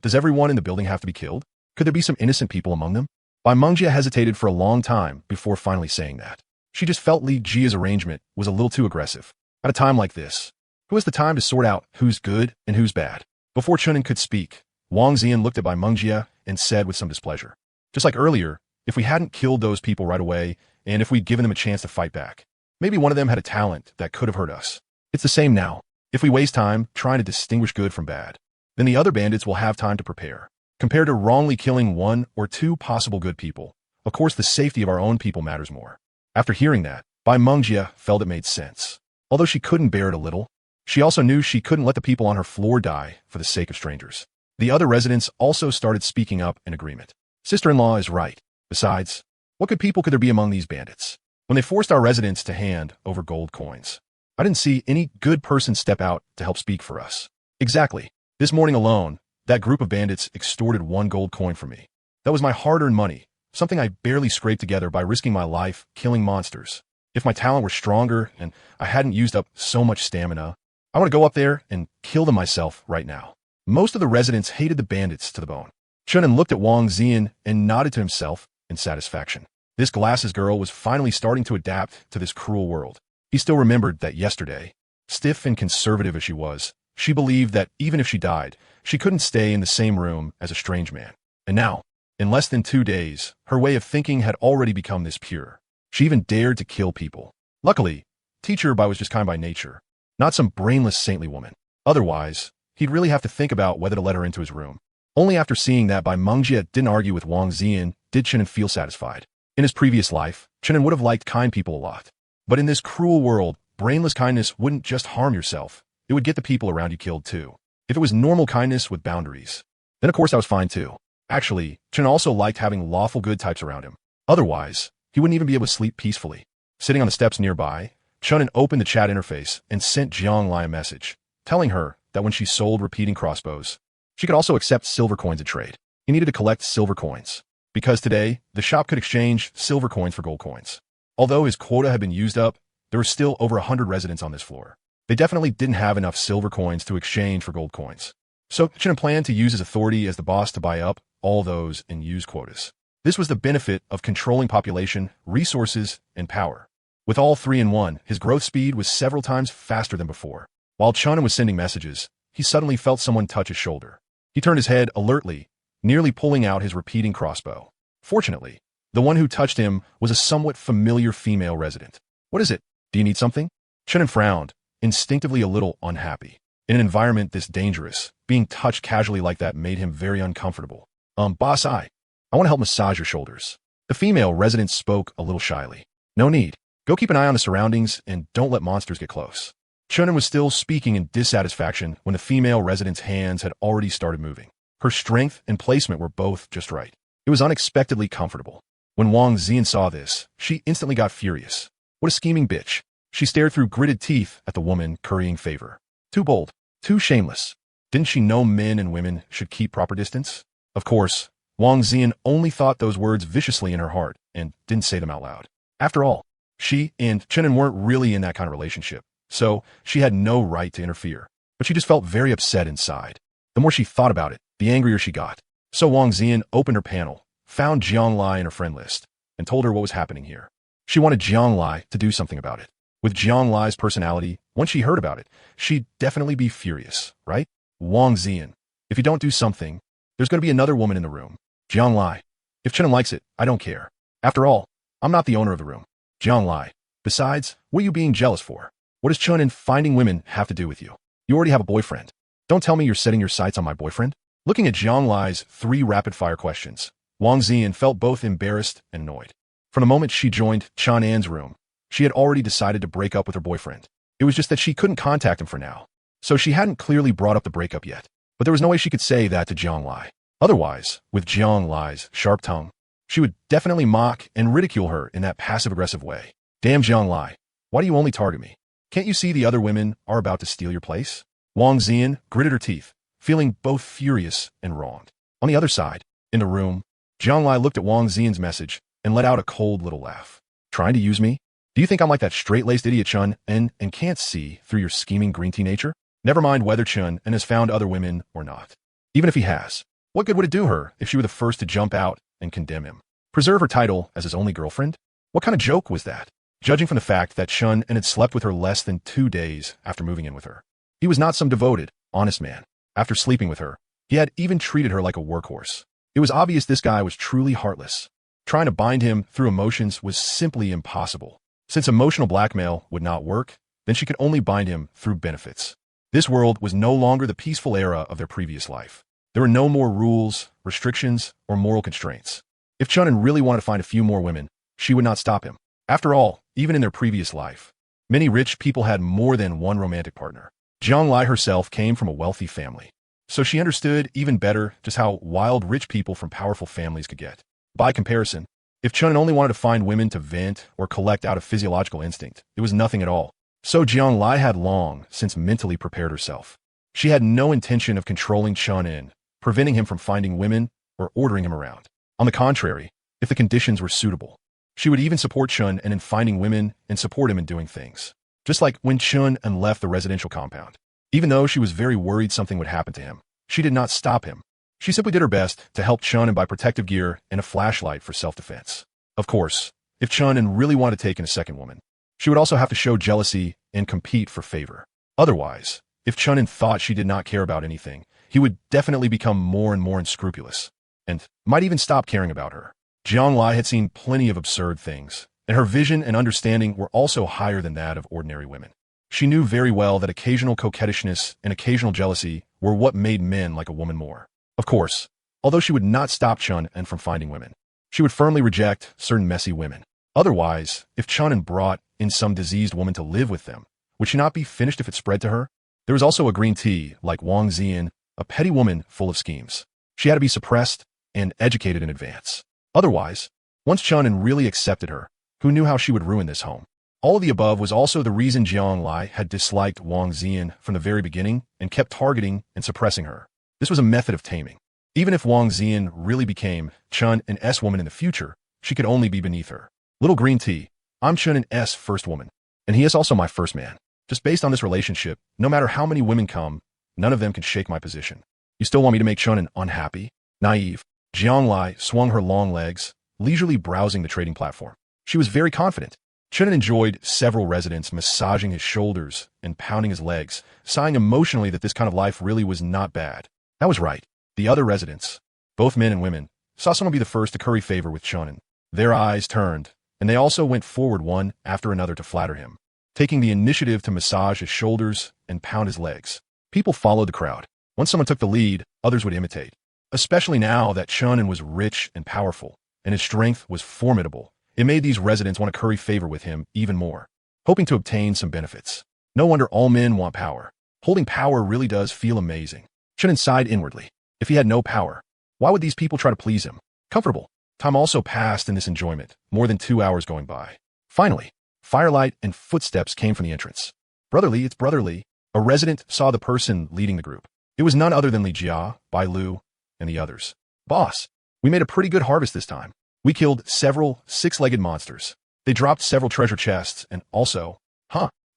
Does everyone in the building have to be killed? Could there be some innocent people among them? Bai Mengjia hesitated for a long time before finally saying that. She just felt Li Jia's arrangement was a little too aggressive. At a time like this, who has the time to sort out who's good and who's bad? Before Chunin could speak, Wang Zian looked at Bai Mengjia and said with some displeasure. Just like earlier, if we hadn't killed those people right away, and if we'd given them a chance to fight back, maybe one of them had a talent that could have hurt us. It's the same now. If we waste time trying to distinguish good from bad, then the other bandits will have time to prepare. Compared to wrongly killing one or two possible good people, of course the safety of our own people matters more. After hearing that, Bai Mengjia felt it made sense. Although she couldn't bear it a little, she also knew she couldn't let the people on her floor die for the sake of strangers. The other residents also started speaking up in agreement. Sister-in-law is right. Besides, what good people could there be among these bandits? When they forced our residents to hand over gold coins, I didn't see any good person step out to help speak for us. Exactly. This morning alone, that group of bandits extorted 1 gold coin from me. That was my hard-earned money, something I barely scraped together by risking my life killing monsters. If my talent were stronger and I hadn't used up so much stamina, I want to go up there and kill them myself right now. Most of the residents hated the bandits to the bone. Chunin looked at Wang Zian and nodded to himself in satisfaction. This glasses girl was finally starting to adapt to this cruel world. He still remembered that yesterday, stiff and conservative as she was, she believed that even if she died, she couldn't stay in the same room as a strange man. And now, in less than 2 days, her way of thinking had already become this pure. She even dared to kill people. Luckily, Teacher Bai was just kind by nature, not some brainless saintly woman. Otherwise, he'd really have to think about whether to let her into his room. Only after seeing that Bai Mengjia didn't argue with Wang Zian did Chunin feel satisfied. In his previous life, Chunin would have liked kind people a lot. But in this cruel world, brainless kindness wouldn't just harm yourself, it would get the people around you killed too. If it was normal kindness with boundaries, then of course that was fine too. Actually, Chunin also liked having lawful good types around him. Otherwise, he wouldn't even be able to sleep peacefully. Sitting on the steps nearby, Chunin opened the chat interface and sent Jiang Lai a message, telling her that when she sold repeating crossbows, she could also accept silver coins in trade. He needed to collect silver coins, because today, the shop could exchange silver coins for gold coins. Although his quota had been used up, there were still over 100 residents on this floor. They definitely didn't have enough silver coins to exchange for gold coins. So Chunin planned to use his authority as the boss to buy up all those and use quotas. This was the benefit of controlling population, resources, and power. With all 3 in 1, his growth speed was several times faster than before. While Chunin was sending messages, he suddenly felt someone touch his shoulder. He turned his head alertly, nearly pulling out his repeating crossbow. Fortunately, the one who touched him was a somewhat familiar female resident. What is it? Do you need something? Chunin frowned, instinctively a little unhappy. In an environment this dangerous, being touched casually like that made him very uncomfortable. Boss, I want to help massage your shoulders. The female resident spoke a little shyly. No need. Go keep an eye on the surroundings and don't let monsters get close. Chunin was still speaking in dissatisfaction when the female resident's hands had already started moving. Her strength and placement were both just right. It was unexpectedly comfortable. When Wang Zian saw this, she instantly got furious. What a scheming bitch. She stared through gritted teeth at the woman currying favor. Too bold. Too shameless. Didn't she know men and women should keep proper distance? Of course, Wang Zian only thought those words viciously in her heart and didn't say them out loud. After all, she and Chunin weren't really in that kind of relationship, so she had no right to interfere. But she just felt very upset inside. The more she thought about it, the angrier she got. So Wang Zian opened her panel, found Jiang Lai in her friend list, and told her what was happening here. She wanted Jiang Lai to do something about it. With Jiang Lai's personality, once she heard about it, she'd definitely be furious, right? Wang Zian, if you don't do something, there's going to be another woman in the room. Jiang Lai, if Chunin likes it, I don't care. After all, I'm not the owner of the room. Jiang Lai, besides, what are you being jealous for? What does Chunin finding women have to do with you? You already have a boyfriend. Don't tell me you're setting your sights on my boyfriend. Looking at Jiang Lai's 3 rapid-fire questions, Wang Zian felt both embarrassed and annoyed. From the moment she joined Chan An's room, she had already decided to break up with her boyfriend. It was just that she couldn't contact him for now. So she hadn't clearly brought up the breakup yet. But there was no way she could say that to Jiang Lai. Otherwise, with Jiang Lai's sharp tongue, she would definitely mock and ridicule her in that passive-aggressive way. Damn Jiang Lai, why do you only target me? Can't you see the other women are about to steal your place? Wang Zian gritted her teeth, feeling both furious and wronged. On the other side, in the room, Jiang Lai looked at Wang Zian's message and let out a cold little laugh. Trying to use me? Do you think I'm like that straight-laced idiot Chun and can't see through your scheming green tea nature? Never mind whether Chun has found other women or not. Even if he has, what good would it do her if she were the first to jump out and condemn him? Preserve her title as his only girlfriend? What kind of joke was that? Judging from the fact that Chun had slept with her less than 2 days after moving in with her. He was not some devoted, honest man. After sleeping with her, He had even treated her like a workhorse. It was obvious this guy was truly heartless. Trying to bind him through emotions was simply impossible. Since emotional blackmail would not work, then she could only bind him through benefits. This world was no longer the peaceful era of their previous life. There were no more rules, restrictions, or moral constraints. If Chunin really wanted to find a few more women, she would not stop him. After all, even in their previous life, many rich people had more than one romantic partner. Jiang Lai herself came from a wealthy family, so she understood even better just how wild rich people from powerful families could get. By comparison, if Chunin only wanted to find women to vent or collect out of physiological instinct, it was nothing at all. So Jiang Lai had long since mentally prepared herself. She had no intention of controlling Chunin, preventing him from finding women or ordering him around. On the contrary, if the conditions were suitable, she would even support Chun in finding women and support him in doing things. Just like when Chun left the residential compound. Even though she was very worried something would happen to him, she did not stop him. She simply did her best to help Chun buy protective gear and a flashlight for self-defense. Of course, if Chun really wanted to take in a second woman, she would also have to show jealousy and compete for favor. Otherwise, if Chun thought she did not care about anything, he would definitely become more and more unscrupulous, and might even stop caring about her. Jiang Lai had seen plenty of absurd things, and her vision and understanding were also higher than that of ordinary women. She knew very well that occasional coquettishness and occasional jealousy were what made men like a woman more. Of course, although she would not stop Chun from finding women, she would firmly reject certain messy women. Otherwise, if Chun brought in some diseased woman to live with them, would she not be finished if it spread to her? There was also a green tea, like Wang Zian, a petty woman full of schemes. She had to be suppressed and educated in advance. Otherwise, once Chun really accepted her, who knew how she would ruin this home? All of the above was also the reason Jiang Lai had disliked Wang Zian from the very beginning and kept targeting and suppressing her. This was a method of taming. Even if Wang Zian really became Chun an S-woman in the future, she could only be beneath her. Little green tea, I'm Chun an S first woman, and he is also my first man. Just based on this relationship, no matter how many women come, none of them can shake my position. You still want me to make Chun unhappy? Naive. Jiang Lai swung her long legs, leisurely browsing the trading platform. She was very confident. Chun enjoyed several residents massaging his shoulders and pounding his legs, sighing emotionally that this kind of life really was not bad. That was right. The other residents, both men and women, saw someone be the first to curry favor with Chun. Their eyes turned, and they also went forward one after another to flatter him, taking the initiative to massage his shoulders and pound his legs. People followed the crowd. Once someone took the lead, others would imitate. Especially now that Chun was rich and powerful, and his strength was formidable, it made these residents want to curry favor with him even more, hoping to obtain some benefits. No wonder all men want power. Holding power really does feel amazing. Chun sighed inwardly. If he had no power, why would these people try to please him? Comfortable. Time also passed in this enjoyment, more than 2 hours going by. Finally, firelight and footsteps came from the entrance. Brotherly, it's Brotherly. A resident saw the person leading the group. It was none other than Li Jia, Bai Lu, and the others. Boss, we made a pretty good harvest this time. We killed several six-legged monsters. They dropped several treasure chests, and also,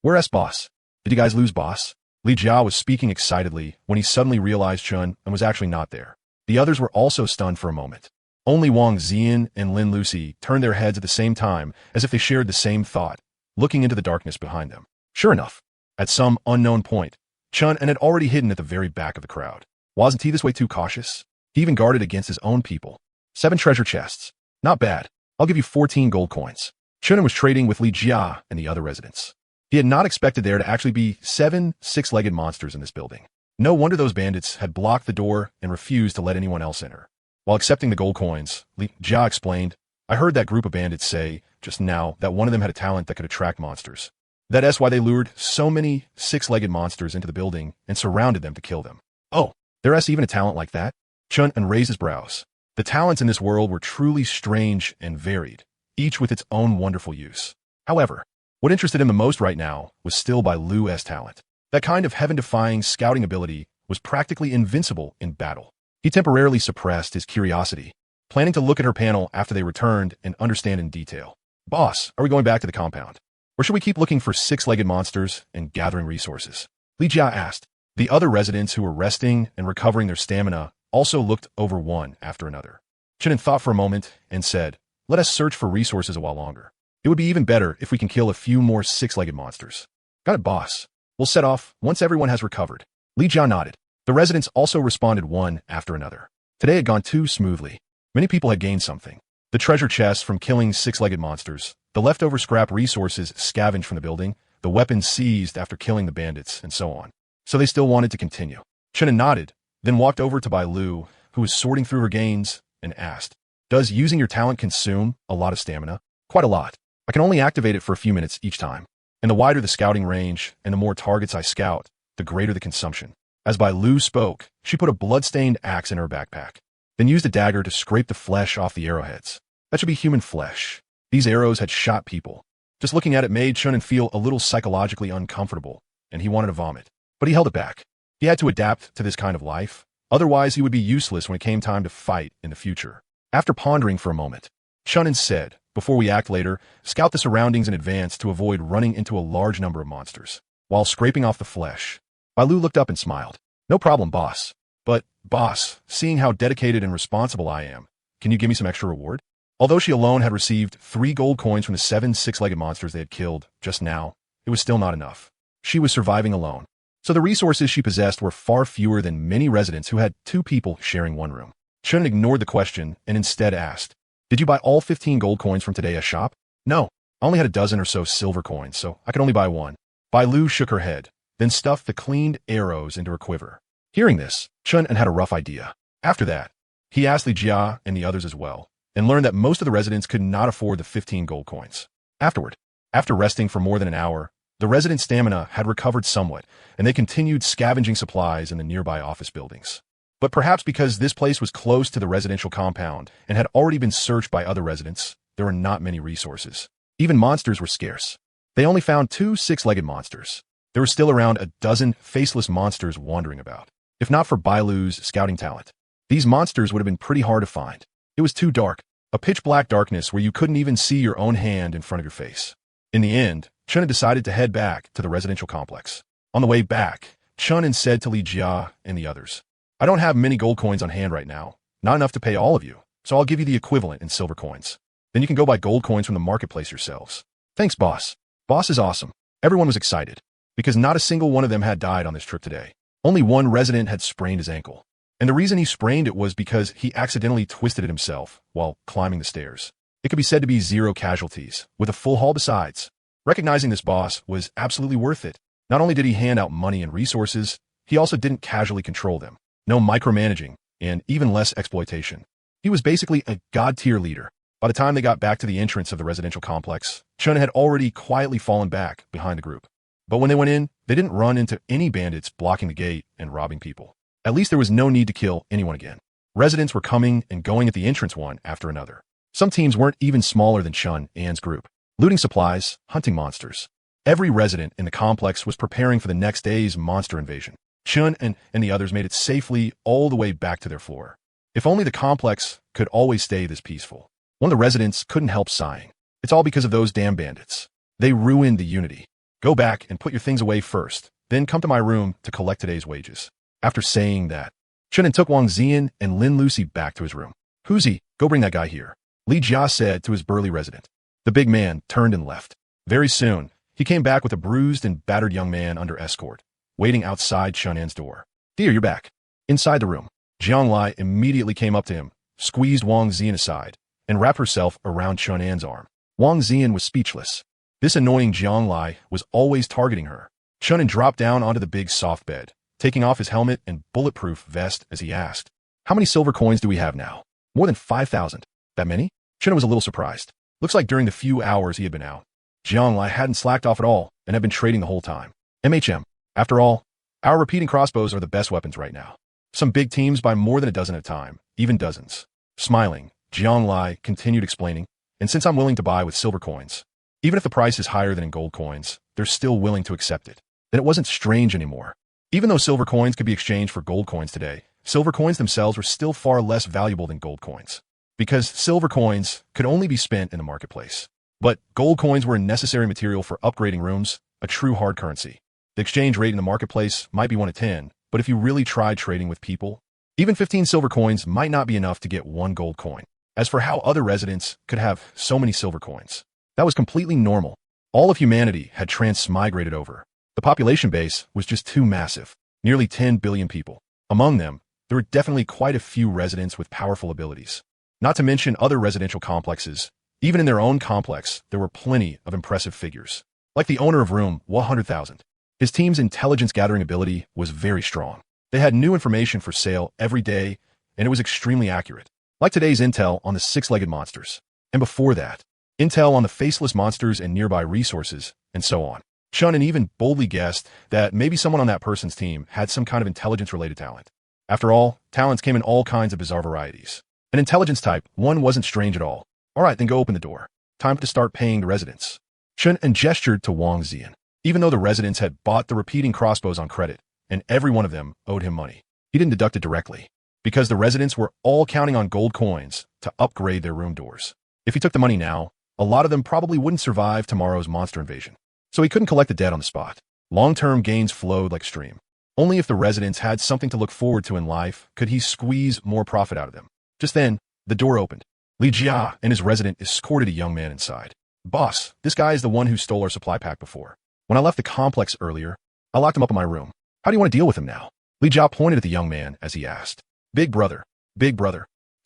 where's boss? Did you guys lose boss? Li Jia was speaking excitedly when he suddenly realized Chun was actually not there. The others were also stunned for a moment. Only Wang Zian and Lin Lucy turned their heads at the same time as if they shared the same thought, looking into the darkness behind them. Sure enough, at some unknown point, Chun had already hidden at the very back of the crowd. Wasn't he this way too cautious? He even guarded against his own people. 7 treasure chests. Not bad. I'll give you 14 gold coins. Chun was trading with Li Jia and the other residents. He had not expected there to actually be 7 six-legged monsters in this building. No wonder those bandits had blocked the door and refused to let anyone else enter. While accepting the gold coins, Li Jia explained, I heard that group of bandits say, just now, that one of them had a talent that could attract monsters. That's why they lured so many six-legged monsters into the building and surrounded them to kill them. Oh, there's even a talent like that? Chun raised his brows. The talents in this world were truly strange and varied, each with its own wonderful use. However, what interested him the most right now was still Bai Lu's talent. That kind of heaven-defying scouting ability was practically invincible in battle. He temporarily suppressed his curiosity, planning to look at her panel after they returned and understand in detail. Boss, are we going back to the compound? Or should we keep looking for six-legged monsters and gathering resources? Li Jia asked. The other residents who were resting and recovering their stamina also looked over one after another. Chun thought for a moment and said, let us search for resources a while longer. It would be even better if we can kill a few more six-legged monsters. Got it, boss. We'll set off once everyone has recovered. Li Jia nodded. The residents also responded one after another. Today had gone too smoothly. Many people had gained something. The treasure chests from killing six-legged monsters, the leftover scrap resources scavenged from the building, the weapons seized after killing the bandits, and so on. So they still wanted to continue. Chunin nodded, then walked over to Bai Lu, who was sorting through her gains, and asked, "Does using your talent consume a lot of stamina?" "Quite a lot. I can only activate it for a few minutes each time. And the wider the scouting range, and the more targets I scout, the greater the consumption." As Bai Lu spoke, she put a blood-stained axe in her backpack, then used a dagger to scrape the flesh off the arrowheads. That should be human flesh. These arrows had shot people. Just looking at it made Chunin feel a little psychologically uncomfortable, and he wanted to vomit. But he held it back. He had to adapt to this kind of life. Otherwise, he would be useless when it came time to fight in the future. After pondering for a moment, Chunin said, "Before we act later, scout the surroundings in advance to avoid running into a large number of monsters." While scraping off the flesh, Bai Lu looked up and smiled. "No problem, boss. But, boss, seeing how dedicated and responsible I am, can you give me some extra reward?" Although she alone had received 3 gold coins from the 7 six-legged monsters they had killed just now, it was still not enough. She was surviving alone. So the resources she possessed were far fewer than many residents who had 2 people sharing one room. Chunin ignored the question and instead asked, "Did you buy all 15 gold coins from today at shop?" "No, I only had a dozen or so silver coins, so I could only buy one." Bai Lu shook her head, then stuffed the cleaned arrows into her quiver. Hearing this, Chunin had a rough idea. After that, he asked Li Jia and the others as well, and learned that most of the residents could not afford the 15 gold coins. Afterward, after resting for more than an hour, the residents' stamina had recovered somewhat, and they continued scavenging supplies in the nearby office buildings. But perhaps because this place was close to the residential compound and had already been searched by other residents, there were not many resources. Even monsters were scarce. They only found 2 six-legged monsters. There were still around a dozen faceless monsters wandering about. If not for Bai Lu's scouting talent, these monsters would have been pretty hard to find. It was too dark, a pitch-black darkness where you couldn't even see your own hand in front of your face. In the end, Chunin decided to head back to the residential complex. On the way back, Chunin said to Li Jia and the others, "I don't have many gold coins on hand right now, not enough to pay all of you, so I'll give you the equivalent in silver coins. Then you can go buy gold coins from the marketplace yourselves." "Thanks, boss." Boss is awesome. Everyone was excited, because not a single one of them had died on this trip today. Only one resident had sprained his ankle. And the reason he sprained it was because he accidentally twisted it himself while climbing the stairs. It could be said to be 0 casualties, with a full haul besides. Recognizing this boss was absolutely worth it. Not only did he hand out money and resources, he also didn't casually control them. No micromanaging, and even less exploitation. He was basically a god-tier leader. By the time they got back to the entrance of the residential complex, Chun had already quietly fallen back behind the group. But when they went in, they didn't run into any bandits blocking the gate and robbing people. At least there was no need to kill anyone again. Residents were coming and going at the entrance one after another. Some teams weren't even smaller than Chun An's group, looting supplies, hunting monsters. Every resident in the complex was preparing for the next day's monster invasion. Chun and the others made it safely all the way back to their floor. If only the complex could always stay this peaceful. One of the residents couldn't help sighing. It's all because of those damn bandits. They ruined the unity. Go back and put your things away first, then come to my room to collect today's wages. After saying that, Chunin took Wang Zian and Lin Lucy back to his room. "Who's he? Go bring that guy here," Li Jia said to his burly resident. The big man turned and left. Very soon, he came back with a bruised and battered young man under escort, waiting outside Shunan's door. "Dear, you're back." Inside the room, Jiang Lai immediately came up to him, squeezed Wang Zian aside, and wrapped herself around Shunan's arm. Wang Zian was speechless. This annoying Jiang Lai was always targeting her. Chunin dropped down onto the big soft bed, taking off his helmet and bulletproof vest as he asked, "How many silver coins do we have now?" "More than 5,000. That many?" Chunin was a little surprised. Looks like during the few hours he had been out, Jiang Lai hadn't slacked off at all and had been trading the whole time. MHM. After all, our repeating crossbows are the best weapons right now. Some big teams buy more than a dozen at a time, even dozens. Smiling, Jiang Lai continued explaining, "And since I'm willing to buy with silver coins, even if the price is higher than in gold coins, they're still willing to accept it." Then it wasn't strange anymore. Even though silver coins could be exchanged for gold coins today, silver coins themselves were still far less valuable than gold coins, because silver coins could only be spent in the marketplace. But gold coins were a necessary material for upgrading rooms, a true hard currency. The exchange rate in the marketplace might be 1 to 10, but if you really tried trading with people, even 15 silver coins might not be enough to get 1 gold coin. As for how other residents could have so many silver coins, that was completely normal. All of humanity had transmigrated over. The population base was just too massive, nearly 10 billion people. Among them, there were definitely quite a few residents with powerful abilities. Not to mention other residential complexes. Even in their own complex, there were plenty of impressive figures. Like the owner of room 100,000. His team's intelligence gathering ability was very strong. They had new information for sale every day, and it was extremely accurate. Like today's intel on the six-legged monsters. And before that, intel on the faceless monsters and nearby resources, and so on. Chunin even boldly guessed that maybe someone on that person's team had some kind of intelligence-related talent. After all, talents came in all kinds of bizarre varieties. An intelligence type, one wasn't strange at all. All right, then go open the door. Time to start paying the residents. Chunin gestured to Wang Xian. Even though the residents had bought the repeating crossbows on credit, and every one of them owed him money, he didn't deduct it directly, because the residents were all counting on gold coins to upgrade their room doors. If he took the money now, a lot of them probably wouldn't survive tomorrow's monster invasion. So he couldn't collect the debt on the spot. Long-term gains flowed like a stream. Only if the residents had something to look forward to in life could he squeeze more profit out of them. Just then, the door opened. Li Jia and his resident escorted a young man inside. Boss, this guy is the one who stole our supply pack before. When I left the complex earlier, I locked him up in my room. How do you want to deal with him now? Li Jia pointed at the young man as he asked. Big brother,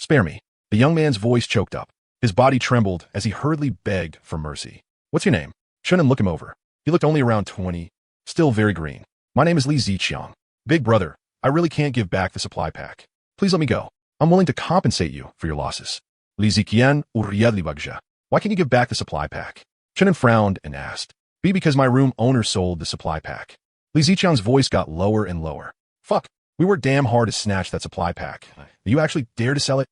spare me. The young man's voice choked up. His body trembled as he hurriedly begged for mercy. What's your name? Chunin looked him over. He looked only around 20, still very green. My name is Li Ziqiang. Big brother, I really can't give back the supply pack. Please let me go. I'm willing to compensate you for your losses. Li Ziqian Uriadli Bagja. Why can't you give back the supply pack? Chunin frowned and asked. Be because my room owner sold the supply pack. Li Ziqiang's voice got lower and lower. Fuck, we worked damn hard to snatch that supply pack. You actually dare to sell it?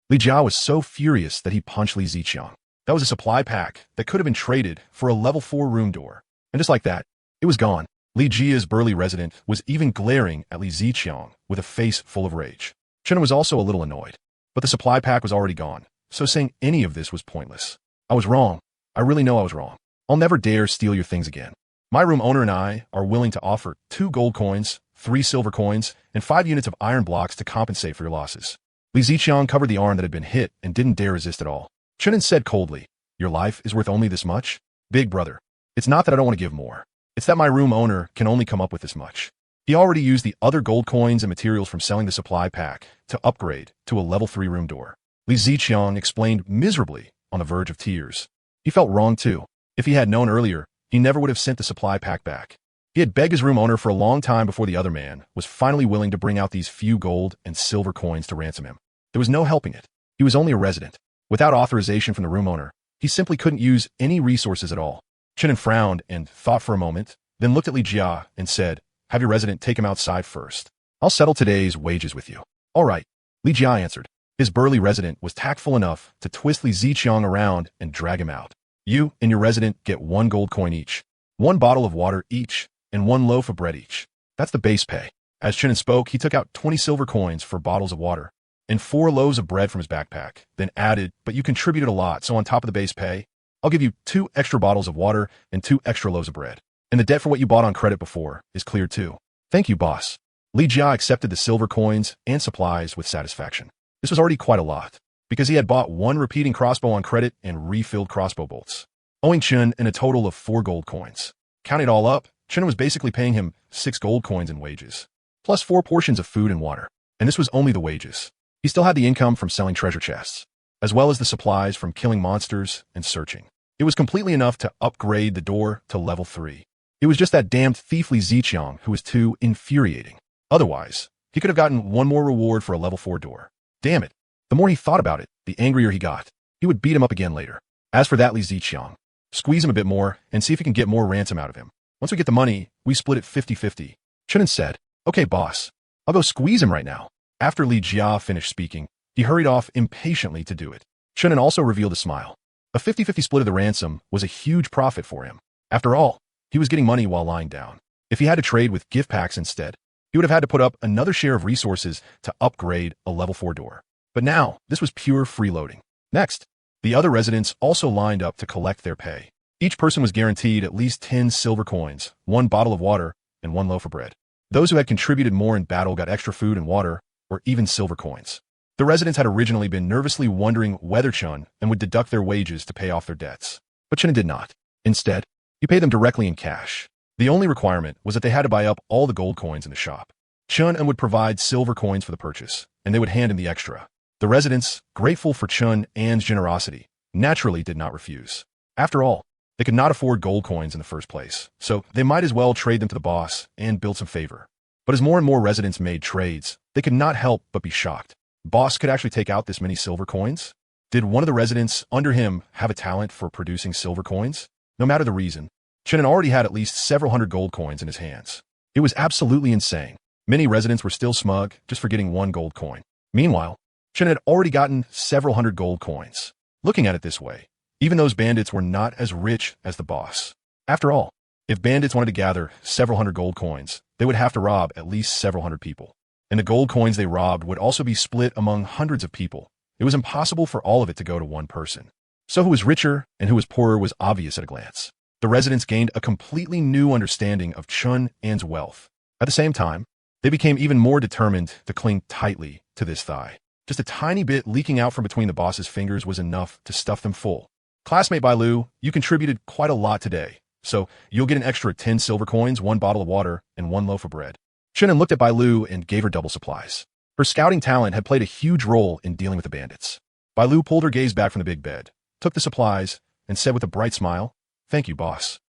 Li Jia was so furious that he punched Li Ziqiang. That was a supply pack that could have been traded for a level 4 room door. And just like that, it was gone. Li Jia's burly resident was even glaring at Li Ziqiang with a face full of rage. Chunin was also a little annoyed. But the supply pack was already gone, so saying any of this was pointless. I was wrong. I really know I was wrong. I'll never dare steal your things again. My room owner and I are willing to offer 2 gold coins, 3 silver coins, and 5 units of iron blocks to compensate for your losses. Li Ziqiang covered the arm that had been hit and didn't dare resist at all. Chunin said coldly, Your life is worth only this much? Big brother, it's not that I don't want to give more. It's that my room owner can only come up with this much. He already used the other gold coins and materials from selling the supply pack to upgrade to a level 3 room door. Li Ziqiang explained miserably on the verge of tears. He felt wrong too. If he had known earlier, he never would have sent the supply pack back. He had begged his room owner for a long time before the other man was finally willing to bring out these few gold and silver coins to ransom him. There was no helping it. He was only a resident. Without authorization from the room owner, he simply couldn't use any resources at all. Chunin frowned and thought for a moment, then looked at Li Jia and said, Have your resident take him outside first. I'll settle today's wages with you. All right, Li Jia answered. His burly resident was tactful enough to twist Li Ziqiang around and drag him out. You and your resident get 1 gold coin each, 1 bottle of water each, and 1 loaf of bread each. That's the base pay. As Chunin spoke, he took out 20 silver coins for bottles of water and 4 loaves of bread from his backpack, then added, but you contributed a lot, so on top of the base pay, I'll give you 2 extra bottles of water and 2 extra loaves of bread. And the debt for what you bought on credit before is cleared too. Thank you, boss. Li Jia accepted the silver coins and supplies with satisfaction. This was already quite a lot, because he had bought 1 repeating crossbow on credit and refilled crossbow bolts, owing Chunin a total of 4 gold coins. Counting it all up, Chunin was basically paying him 6 gold coins in wages, plus 4 portions of food and water. And this was only the wages. He still had the income from selling treasure chests, as well as the supplies from killing monsters and searching. It was completely enough to upgrade the door to level 3. It was just that damned thief Li Ziqiang who was too infuriating. Otherwise, he could have gotten 1 more reward for a level 4 door. Damn it. The more he thought about it, the angrier he got. He would beat him up again later. As for that Li Ziqiang, squeeze him a bit more and see if he can get more ransom out of him. Once we get the money, we split it 50-50. Chunin said, Okay, boss. I'll go squeeze him right now. After Li Jia finished speaking, he hurried off impatiently to do it. Chunin also revealed a smile. A 50-50 split of the ransom was a huge profit for him. After all, he was getting money while lying down. If he had to trade with gift packs instead, he would have had to put up another share of resources to upgrade a level 4 door. But now, this was pure freeloading. Next, the other residents also lined up to collect their pay. Each person was guaranteed at least 10 silver coins, 1 bottle of water, and 1 loaf of bread. Those who had contributed more in battle got extra food and water, or even silver coins. The residents had originally been nervously wondering whether Chunin would deduct their wages to pay off their debts. But Chunin did not. Instead, he paid them directly in cash. The only requirement was that they had to buy up all the gold coins in the shop. Chun and would provide silver coins for the purchase, and they would hand him the extra. The residents, grateful for Chun An's generosity, naturally did not refuse. After all, they could not afford gold coins in the first place, so they might as well trade them to the boss and build some favor. But as more and more residents made trades, they could not help but be shocked. Boss could actually take out this many silver coins? Did one of the residents under him have a talent for producing silver coins? No matter the reason, Chun already had at least several hundred gold coins in his hands. It was absolutely insane. Many residents were still smug just for getting one gold coin. Meanwhile, Chun had already gotten several hundred gold coins. Looking at it this way, even those bandits were not as rich as the boss. After all, if bandits wanted to gather several hundred gold coins, they would have to rob at least several hundred people. And the gold coins they robbed would also be split among hundreds of people. It was impossible for all of it to go to one person. So who was richer and who was poorer was obvious at a glance. The residents gained a completely new understanding of Chun An's wealth. At the same time, they became even more determined to cling tightly to this thigh. Just a tiny bit leaking out from between the boss's fingers was enough to stuff them full. Classmate Bai Lu, you contributed quite a lot today, so you'll get an extra 10 silver coins, 1 bottle of water, and 1 loaf of bread. Chun looked at Bai Lu and gave her double supplies. Her scouting talent had played a huge role in dealing with the bandits. Bai Lu pulled her gaze back from the big bed, took the supplies, and said with a bright smile, "Thank you, boss."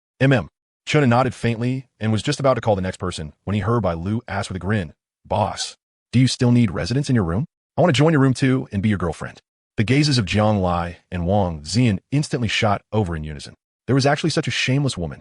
Chun nodded faintly and was just about to call the next person when he heard Bai Lu ask with a grin, "Boss, do you still need residents in your room? I want to join your room too and be your girlfriend." The gazes of Jiang Lai and Wang Zian instantly shot over in unison. There was actually such a shameless woman.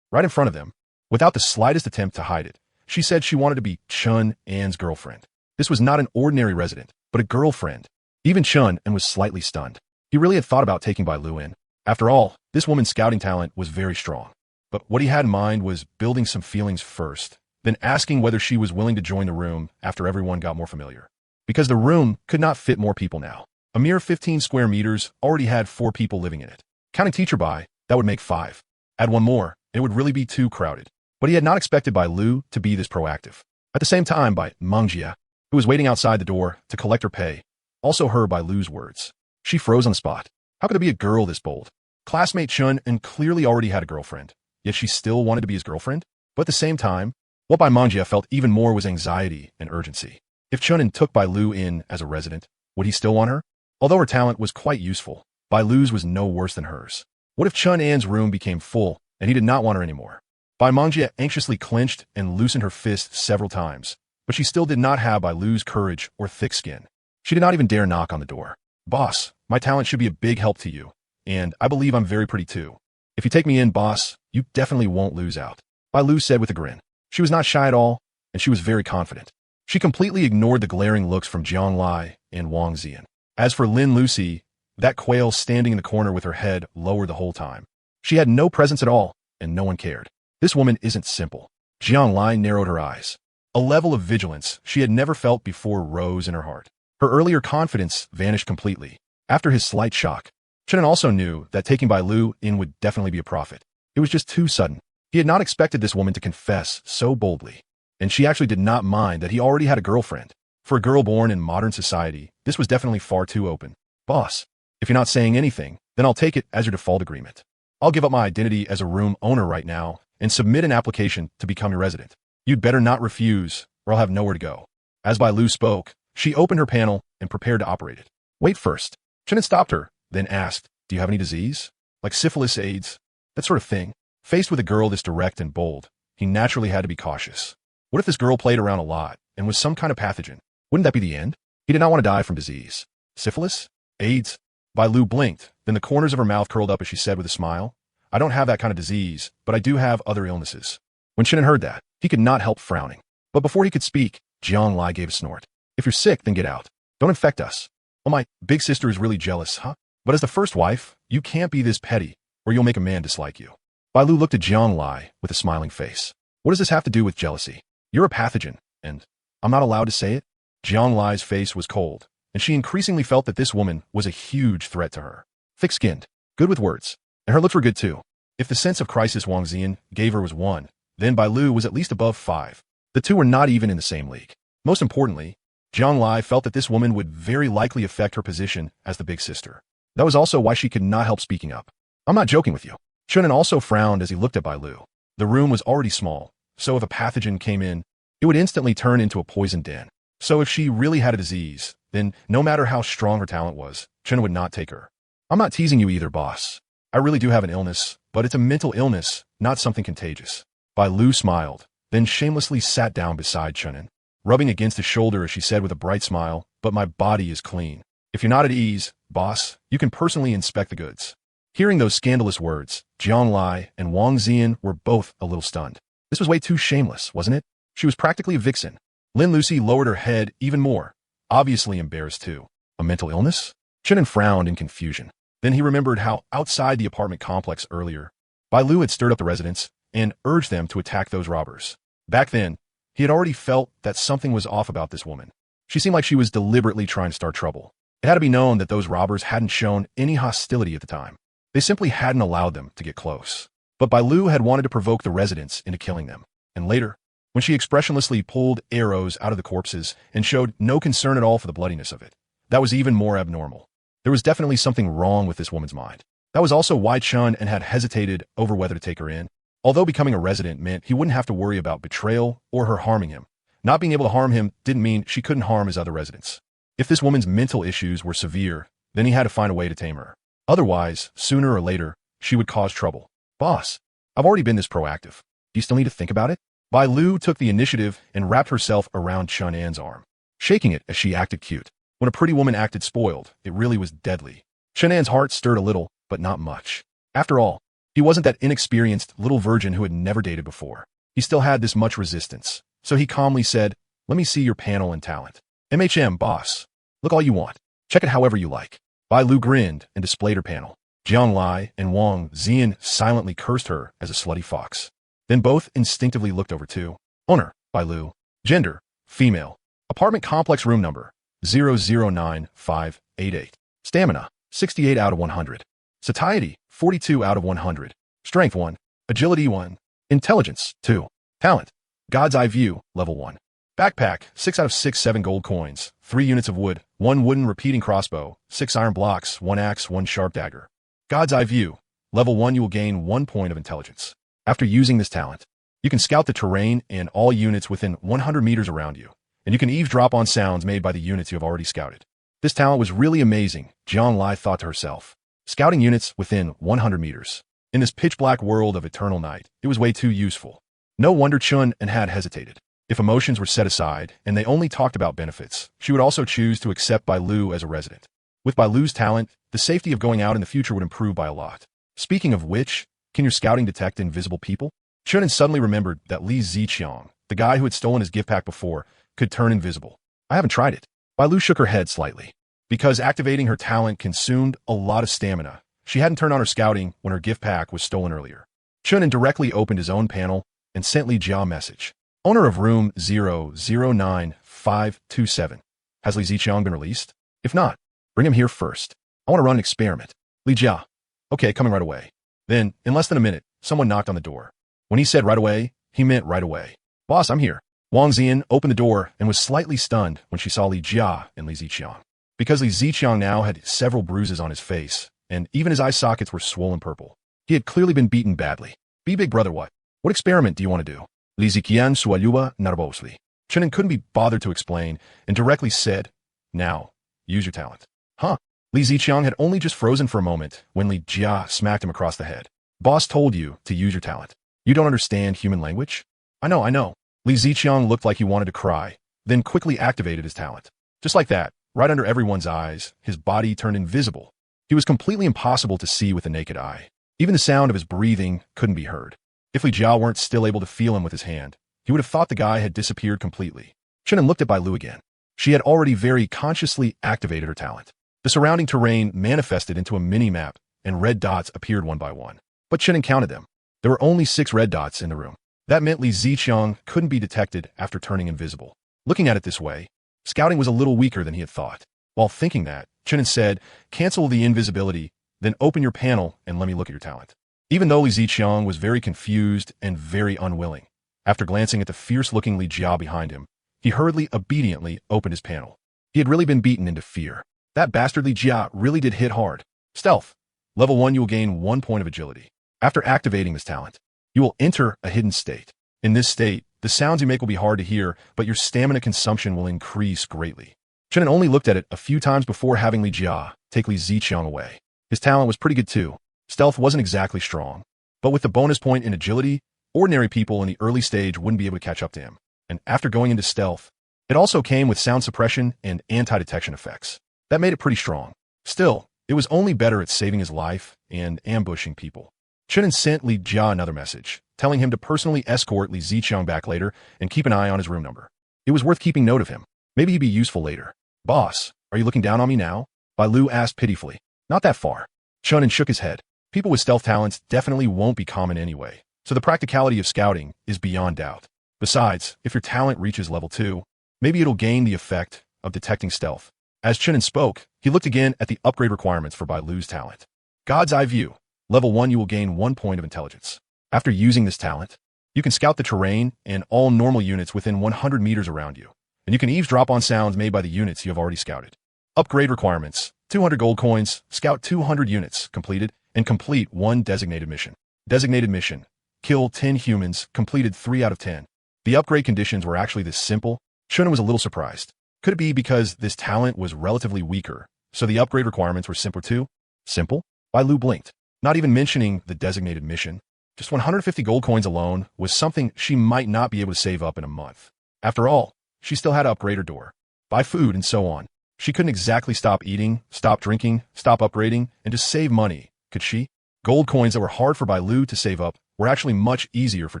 Right in front of them, without the slightest attempt to hide it, she said she wanted to be Chun An's girlfriend. This was not an ordinary resident, but a girlfriend. Even Chun An was slightly stunned. He really had thought about taking Bai Lu in. After all, this woman's scouting talent was very strong. But what he had in mind was building some feelings first, then asking whether she was willing to join the room after everyone got more familiar. Because the room could not fit more people now. A mere 15 square meters already had 4 people living in it. Counting teacher Bai, that would make 5. Add one more, and it would really be too crowded. But he had not expected Bai Lu to be this proactive. At the same time, Manga, who was waiting outside the door to collect her pay, also heard Bai Lu's words. She froze on the spot. How could there be a girl this bold? Classmate Chun and clearly already had a girlfriend, yet she still wanted to be his girlfriend? But at the same time, what Bai Manga felt even more was anxiety and urgency. If Chun took Bai Lu in as a resident, would he still want her? Although her talent was quite useful, Bai Lu's was no worse than hers. What if Chun An's room became full and he did not want her anymore? Bai Manga anxiously clenched and loosened her fist several times, but she still did not have Bai Lu's courage or thick skin. She did not even dare knock on the door. "Boss, my talent should be a big help to you, and I believe I'm very pretty too. If you take me in, boss, you definitely won't lose out," Bai Lu said with a grin. She was not shy at all, and she was very confident. She completely ignored the glaring looks from Jiang Lai and Wang Zian. As for Lin Lucy, that quail standing in the corner with her head lowered the whole time. She had no presence at all, and no one cared. This woman isn't simple. Jiang Lai narrowed her eyes. A level of vigilance she had never felt before rose in her heart. Her earlier confidence vanished completely. After his slight shock, Chun also knew that taking Bai Lu in would definitely be a profit. It was just too sudden. He had not expected this woman to confess so boldly. And she actually did not mind that he already had a girlfriend. For a girl born in modern society, this was definitely far too open. "Boss, if you're not saying anything, then I'll take it as your default agreement. I'll give up my identity as a room owner right now and submit an application to become your resident. You'd better not refuse, or I'll have nowhere to go." As Bai Lu spoke, she opened her panel and prepared to operate it. "Wait first." Chun stopped her, then asked, "Do you have any disease? Like syphilis, AIDS, that sort of thing?" Faced with a girl this direct and bold, he naturally had to be cautious. What if this girl played around a lot and was some kind of pathogen? Wouldn't that be the end? He did not want to die from disease. Syphilis? AIDS? Bai Lu blinked, then the corners of her mouth curled up as she said with a smile, "I don't have that kind of disease, but I do have other illnesses." When Chun heard that, he could not help frowning. But before he could speak, Jiang Lai gave a snort. "If you're sick, then get out. Don't infect us. Oh, my big sister is really jealous, huh? But as the first wife, you can't be this petty, or you'll make a man dislike you." Bai Lu looked at Jiang Lai with a smiling face. "What does this have to do with jealousy? You're a pathogen, and I'm not allowed to say it?" Jiang Lai's face was cold, and she increasingly felt that this woman was a huge threat to her. Thick-skinned, good with words, and her looks were good too. If the sense of crisis Wang Zian gave her was 1, then Bai Lu was at least above 5. The two were not even in the same league. Most importantly, Jiang Lai felt that this woman would very likely affect her position as the big sister. That was also why she could not help speaking up. "I'm not joking with you." Chun also frowned as he looked at Bai Lu. The room was already small, so if a pathogen came in, it would instantly turn into a poison den. So if she really had a disease, then no matter how strong her talent was, Chen would not take her. I'm not teasing you either, boss. I really do have an illness, but it's a mental illness, not something contagious. Bai Lu smiled, then shamelessly sat down beside Chenin, rubbing against his shoulder as she said with a bright smile, but my body is clean. If you're not at ease, boss, you can personally inspect the goods. Hearing those scandalous words, Jiang Lai and Wang Zian were both a little stunned. This was way too shameless, wasn't it? She was practically a vixen. Lin Lucy lowered her head even more, obviously embarrassed too. A mental illness? Chenin frowned in confusion. Then he remembered how outside the apartment complex earlier, Bai Lu had stirred up the residents and urged them to attack those robbers. Back then, he had already felt that something was off about this woman. She seemed like she was deliberately trying to start trouble. It had to be known that those robbers hadn't shown any hostility at the time. They simply hadn't allowed them to get close. But Bai Lu had wanted to provoke the residents into killing them. And later, when she expressionlessly pulled arrows out of the corpses and showed no concern at all for the bloodiness of it, that was even more abnormal. There was definitely something wrong with this woman's mind. That was also why Chun and had hesitated over whether to take her in. Although becoming a resident meant he wouldn't have to worry about betrayal or her harming him, not being able to harm him didn't mean she couldn't harm his other residents. If this woman's mental issues were severe, then he had to find a way to tame her. Otherwise, sooner or later, she would cause trouble. Boss, I've already been this proactive. Do you still need to think about it? Bai Lu took the initiative and wrapped herself around Chun An's arm, shaking it as she acted cute. When a pretty woman acted spoiled, it really was deadly. Chun An's heart stirred a little, but not much. After all, he wasn't that inexperienced little virgin who had never dated before. He still had this much resistance. So he calmly said, "Let me see your panel and talent." "MHM, boss. Look all you want. Check it however you like." Bai Lu grinned and displayed her panel. Jiang Lai and Wang Zian silently cursed her as a slutty fox. Then both instinctively looked over too. Owner, Bai Lu. Gender, female. Apartment complex room number, 009588. Stamina, 68 out of 100. Satiety, 42 out of 100. Strength 1. Agility 1. Intelligence 2. Talent, God's Eye View, level 1. Backpack, 6 out of 6 7 gold coins, 3 units of wood, 1 wooden repeating crossbow, 6 iron blocks, 1 axe, 1 sharp dagger. God's Eye View, level 1 you will gain 1 point of intelligence. After using this talent, you can scout the terrain and all units within 100 meters around you, and you can eavesdrop on sounds made by the units you have already scouted. This talent was really amazing, Jiang Lai thought to herself. Scouting units within 100 meters. In this pitch-black world of eternal night, it was way too useful. No wonder Chun and had hesitated. If emotions were set aside and they only talked about benefits, she would also choose to accept Bai Lu as a resident. With Bai Lu's talent, the safety of going out in the future would improve by a lot. Speaking of which, can your scouting detect invisible people? Chun suddenly remembered that Li Ziqiang, the guy who had stolen his gift pack before, could turn invisible. I haven't tried it. Bai Lu shook her head slightly. Because activating her talent consumed a lot of stamina, she hadn't turned on her scouting when her gift pack was stolen earlier. Chun directly opened his own panel and sent Li Jia a message. Owner of room 009527. Has Li Ziqiang been released? If not, bring him here first. I want to run an experiment. Li Jia. Okay, coming right away. Then, in less than a minute, someone knocked on the door. When he said right away, he meant right away. Boss, I'm here. Wang Zian opened the door and was slightly stunned when she saw Li Jia and Li Ziqiang. Because Li Ziqiang now had several bruises on his face, and even his eye sockets were swollen purple. He had clearly been beaten badly. Be big brother what? What experiment do you want to do? Li Ziqiang sualuba nervously. Chenin couldn't be bothered to explain and directly said, now, use your talent. Huh? Li Ziqiang had only just frozen for a moment when Li Jia smacked him across the head. Boss told you to use your talent. You don't understand human language? I know. Li Ziqiang looked like he wanted to cry, then quickly activated his talent. Just like that, right under everyone's eyes, his body turned invisible. He was completely impossible to see with the naked eye. Even the sound of his breathing couldn't be heard. If Li Jia weren't still able to feel him with his hand, he would have thought the guy had disappeared completely. Chenin looked at Bai Lu again. She had already very consciously activated her talent. The surrounding terrain manifested into a mini-map, and red dots appeared one by one. But Chenin counted them. There were only 6 red dots in the room. That meant Li Ziqiang couldn't be detected after turning invisible. Looking at it this way, scouting was a little weaker than he had thought. While thinking that, Chenin said, cancel the invisibility, then open your panel and let me look at your talent. Even though Li Ziqiang was very confused and very unwilling, after glancing at the fierce-looking Li Jia behind him, he hurriedly, obediently opened his panel. He had really been beaten into fear. That bastard Li Jia really did hit hard. Stealth. Level 1 you will gain 1 point of agility. After activating this talent, you will enter a hidden state. In this state, the The sounds you make will be hard to hear, but your stamina consumption will increase greatly. Chen only looked at it a few times before having Li Jia take Li Ziqiang away. His talent was pretty good too. Stealth wasn't exactly strong, but with the bonus point in agility, ordinary people in the early stage wouldn't be able to catch up to him. And after going into stealth, it also came with sound suppression and anti-detection effects. That made it pretty strong. Still, it was only better at saving his life and ambushing people. Chen sent Li Jia another message, telling him to personally escort Li Ziqiang back later and keep an eye on his room number. It was worth keeping note of him. Maybe he'd be useful later. Boss, are you looking down on me now? Bai Lu asked pitifully. Not that far. Chen shook his head. People with stealth talents definitely won't be common anyway, so the practicality of scouting is beyond doubt. Besides, if your talent reaches level 2, maybe it'll gain the effect of detecting stealth. As Chen spoke, he looked again at the upgrade requirements for Bai Lu's talent. God's Eye View. Level 1 you will gain 1 point of intelligence. After using this talent, you can scout the terrain and all normal units within 100 meters around you, and you can eavesdrop on sounds made by the units you have already scouted. Upgrade requirements. 200 gold coins, scout 200 units, completed, and complete 1 designated mission. Designated mission. Kill 10 humans, completed 3 out of 10. The upgrade conditions were actually this simple. Chen was a little surprised. Could it be because this talent was relatively weaker, so the upgrade requirements were simpler too? Simple? Bai Lu blinked. Not even mentioning the designated mission. Just 150 gold coins alone was something she might not be able to save up in a month. After all, she still had to upgrade her door, buy food, and so on. She couldn't exactly stop eating, stop drinking, stop upgrading, and just save money, could she? Gold coins that were hard for Bai Lu to save up were actually much easier for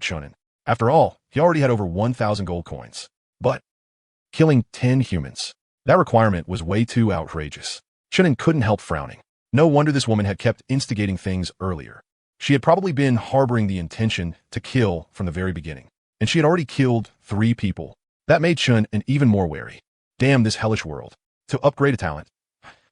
Chen. After all, he already had over 1,000 gold coins. But killing 10 humans, that requirement was way too outrageous. Chen couldn't help frowning. No wonder this woman had kept instigating things earlier. She had probably been harboring the intention to kill from the very beginning, and she had already killed 3 people. That made Chen even more wary. Damn this hellish world. To upgrade a talent,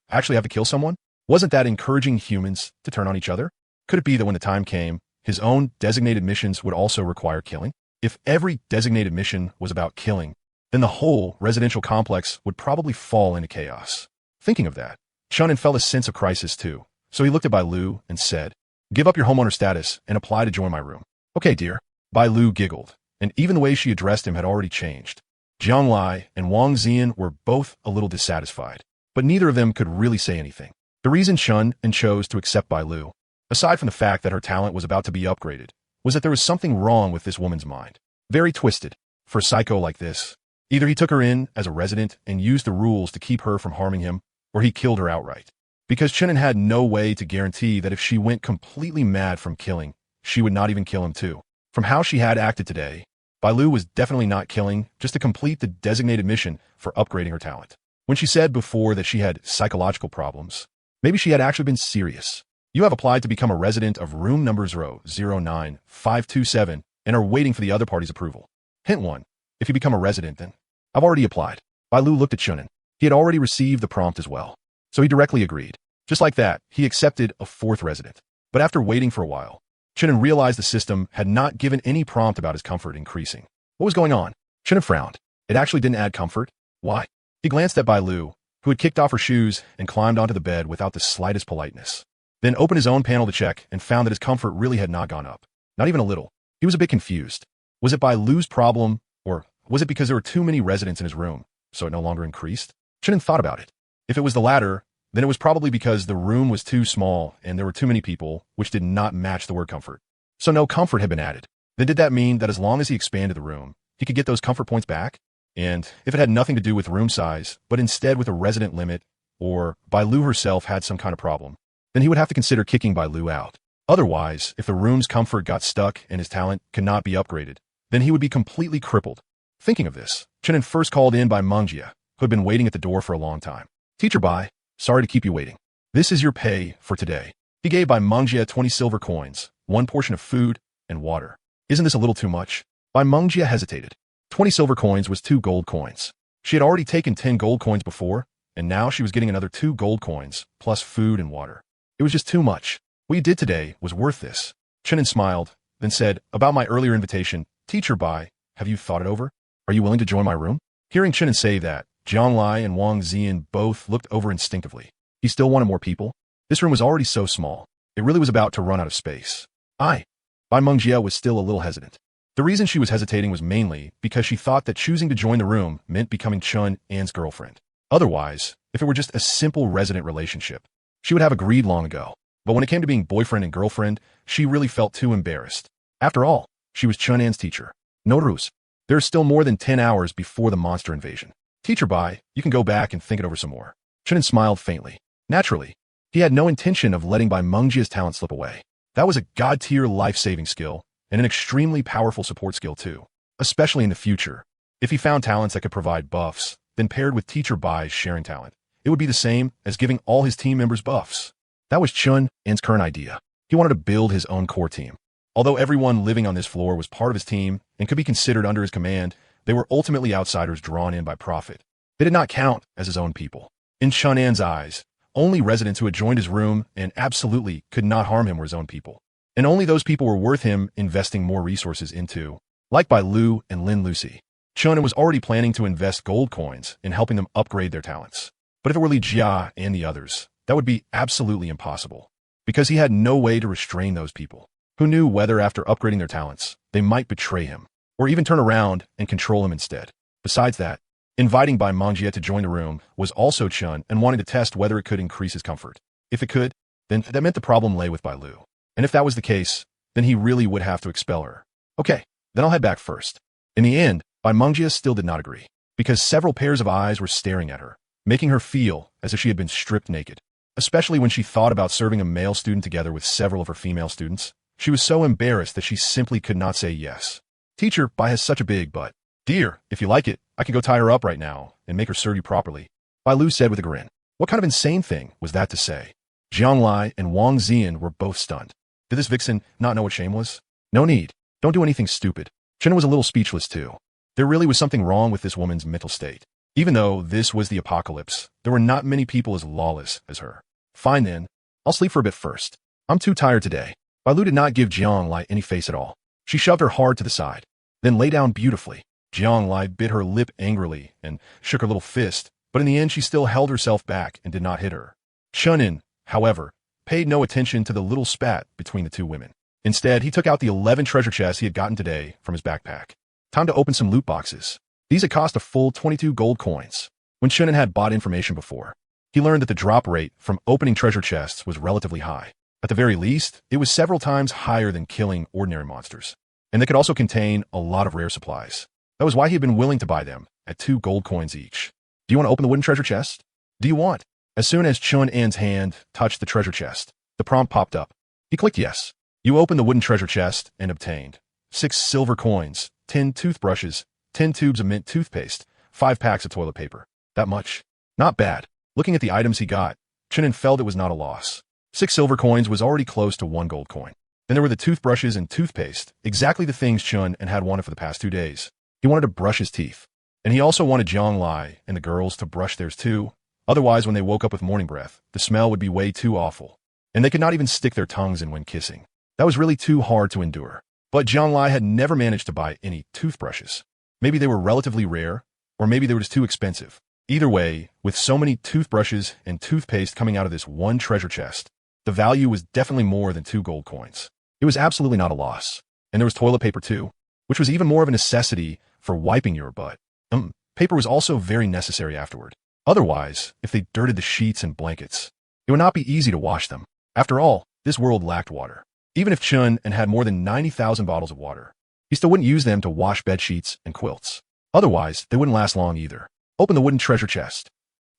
actually have to kill someone? Wasn't that encouraging humans to turn on each other? Could it be that when the time came, his own designated missions would also require killing? If every designated mission was about killing, then the whole residential complex would probably fall into chaos. Thinking of that, Chen felt a sense of crisis too, so he looked at Bai Lu and said, "Give up your homeowner status and apply to join my room." "Okay, dear." Bai Lu giggled, and even the way she addressed him had already changed. Jiang Lai and Wang Ziyan were both a little dissatisfied, but neither of them could really say anything. The reason Chen chose to accept Bai Lu, aside from the fact that her talent was about to be upgraded, was that there was something wrong with this woman's mind. Very twisted. For a psycho like this, either he took her in as a resident and used the rules to keep her from harming him, or he killed her outright. Because Chen had no way to guarantee that if she went completely mad from killing, she would not even kill him too. From how she had acted today, Bai Lu was definitely not killing just to complete the designated mission for upgrading her talent. When she said before that she had psychological problems, maybe she had actually been serious. You have applied to become a resident of room number 09527 and are waiting for the other party's approval. Hint 1. If you become a resident, then I've already applied. Bai Lu looked at Chen. He had already received the prompt as well, so he directly agreed. Just like that, he accepted a 4th resident. But after waiting for a while, Chen realized the system had not given any prompt about his comfort increasing. What was going on? Chen frowned. It actually didn't add comfort. Why? He glanced at Bai Lu, who had kicked off her shoes and climbed onto the bed without the slightest politeness. Then opened his own panel to check and found that his comfort really had not gone up. Not even a little. He was a bit confused. Was it Bai Lu's problem, or was it because there were too many residents in his room, so it no longer increased? Chen thought about it. If it was the latter, then it was probably because the room was too small and there were too many people, which did not match the word comfort. So no comfort had been added. Then did that mean that as long as he expanded the room, he could get those comfort points back? And if it had nothing to do with room size, but instead with a resident limit, or Bai Lu herself had some kind of problem, then he would have to consider kicking Bai Lu out. Otherwise, if the room's comfort got stuck and his talent could not be upgraded, then he would be completely crippled. Thinking of this, Chen first called in by Manga, who had been waiting at the door for a long time. "Teacher Bai, sorry to keep you waiting. This is your pay for today." He gave Bai Manga 20 silver coins, 1 portion of food, and water. "Isn't this a little too much?" Bai Manga hesitated. 20 silver coins was 2 gold coins. She had already taken 10 gold coins before, and now she was getting another 2 gold coins, plus food and water. It was just too much. What you did today was worth this. Chen smiled, then said, "About my earlier invitation, Teacher Bai, have you thought it over? Are you willing to join my room?" Hearing Chen say that, Jiang Lai and Wang Ziyan both looked over instinctively. He still wanted more people? This room was already so small. It really was about to run out of space. Bai Mengjia was still a little hesitant. The reason she was hesitating was mainly because she thought that choosing to join the room meant becoming Chun An's girlfriend. Otherwise, if it were just a simple resident relationship, she would have agreed long ago. But when it came to being boyfriend and girlfriend, she really felt too embarrassed. After all, she was Chun An's teacher. No ruse. There is still more than 10 hours before the monster invasion. Teacher, bye, you can go back and think it over some more. Chun An smiled faintly. Naturally, he had no intention of letting Bai Mengjia's talent slip away. That was a god-tier life-saving skill, and an extremely powerful support skill too, especially in the future. If he found talents that could provide buffs, then paired with Teacher Bai's sharing talent, it would be the same as giving all his team members buffs. That was Chun An's current idea. He wanted to build his own core team. Although everyone living on this floor was part of his team and could be considered under his command, they were ultimately outsiders drawn in by profit. They did not count as his own people. In Chun An's eyes, only residents who had joined his room and absolutely could not harm him were his own people. And only those people were worth him investing more resources into, like by Lu and Lin Lucy. Chun An was already planning to invest gold coins in helping them upgrade their talents. But if it were Li Jia and the others, that would be absolutely impossible, because he had no way to restrain those people. Who knew whether after upgrading their talents, they might betray him, or even turn around and control him instead. Besides that, inviting Bai Mengjie to join the room was also Chun and wanting to test whether it could increase his comfort. If it could, then that meant the problem lay with Bai Lu. And if that was the case, then he really would have to expel her. Okay, then I'll head back first. In the end, Bai Mengjie still did not agree, because several pairs of eyes were staring at her, making her feel as if she had been stripped naked. Especially when she thought about serving a male student together with several of her female students. She was so embarrassed that she simply could not say yes. Teacher, Bai has such a big butt. Dear, if you like it, I can go tie her up right now and make her serve you properly. Bai Lu said with a grin. What kind of insane thing was that to say? Jiang Lai and Wang Ziyan were both stunned. Did this vixen not know what shame was? No need. Don't do anything stupid. Chun was a little speechless too. There really was something wrong with this woman's mental state. Even though this was the apocalypse, there were not many people as lawless as her. Fine then, I'll sleep for a bit first. I'm too tired today. Bai Lu did not give Jiang Lai any face at all. She shoved her hard to the side, then lay down beautifully. Jiang Lai bit her lip angrily and shook her little fist, but in the end she still held herself back and did not hit her. Chun An, however, paid no attention to the little spat between the two women. Instead, he took out the 11 treasure chests he had gotten today from his backpack. Time to open some loot boxes. These had cost a full 22 gold coins. When Chun An had bought information before, he learned that the drop rate from opening treasure chests was relatively high. At the very least, it was several times higher than killing ordinary monsters. And they could also contain a lot of rare supplies. That was why he had been willing to buy them at 2 gold coins each. Do you want to open the wooden treasure chest? Do you want? As soon as Chun An's hand touched the treasure chest, the prompt popped up. He clicked yes. You opened the wooden treasure chest and obtained 6 silver coins, 10 toothbrushes, 10 tubes of mint toothpaste, 5 packs of toilet paper. That much? Not bad. Looking at the items he got, Chun An felt it was not a loss. 6 silver coins was already close to 1 gold coin. Then there were the toothbrushes and toothpaste, exactly the things Chun An had wanted for the past 2 days. He wanted to brush his teeth. And he also wanted Jiang Lai and the girls to brush theirs too. Otherwise, when they woke up with morning breath, the smell would be way too awful. And they could not even stick their tongues in when kissing. That was really too hard to endure. But Jiang Lai had never managed to buy any toothbrushes. Maybe they were relatively rare, or maybe they were just too expensive. Either way, with so many toothbrushes and toothpaste coming out of this one treasure chest, the value was definitely more than 2 gold coins. It was absolutely not a loss. And there was toilet paper too, which was even more of a necessity for wiping your butt. Paper was also very necessary afterward. Otherwise, if they dirted the sheets and blankets, it would not be easy to wash them. After all, this world lacked water. Even if Chun An had more than 90,000 bottles of water, he still wouldn't use them to wash bed sheets and quilts. Otherwise, they wouldn't last long either. Open the wooden treasure chest.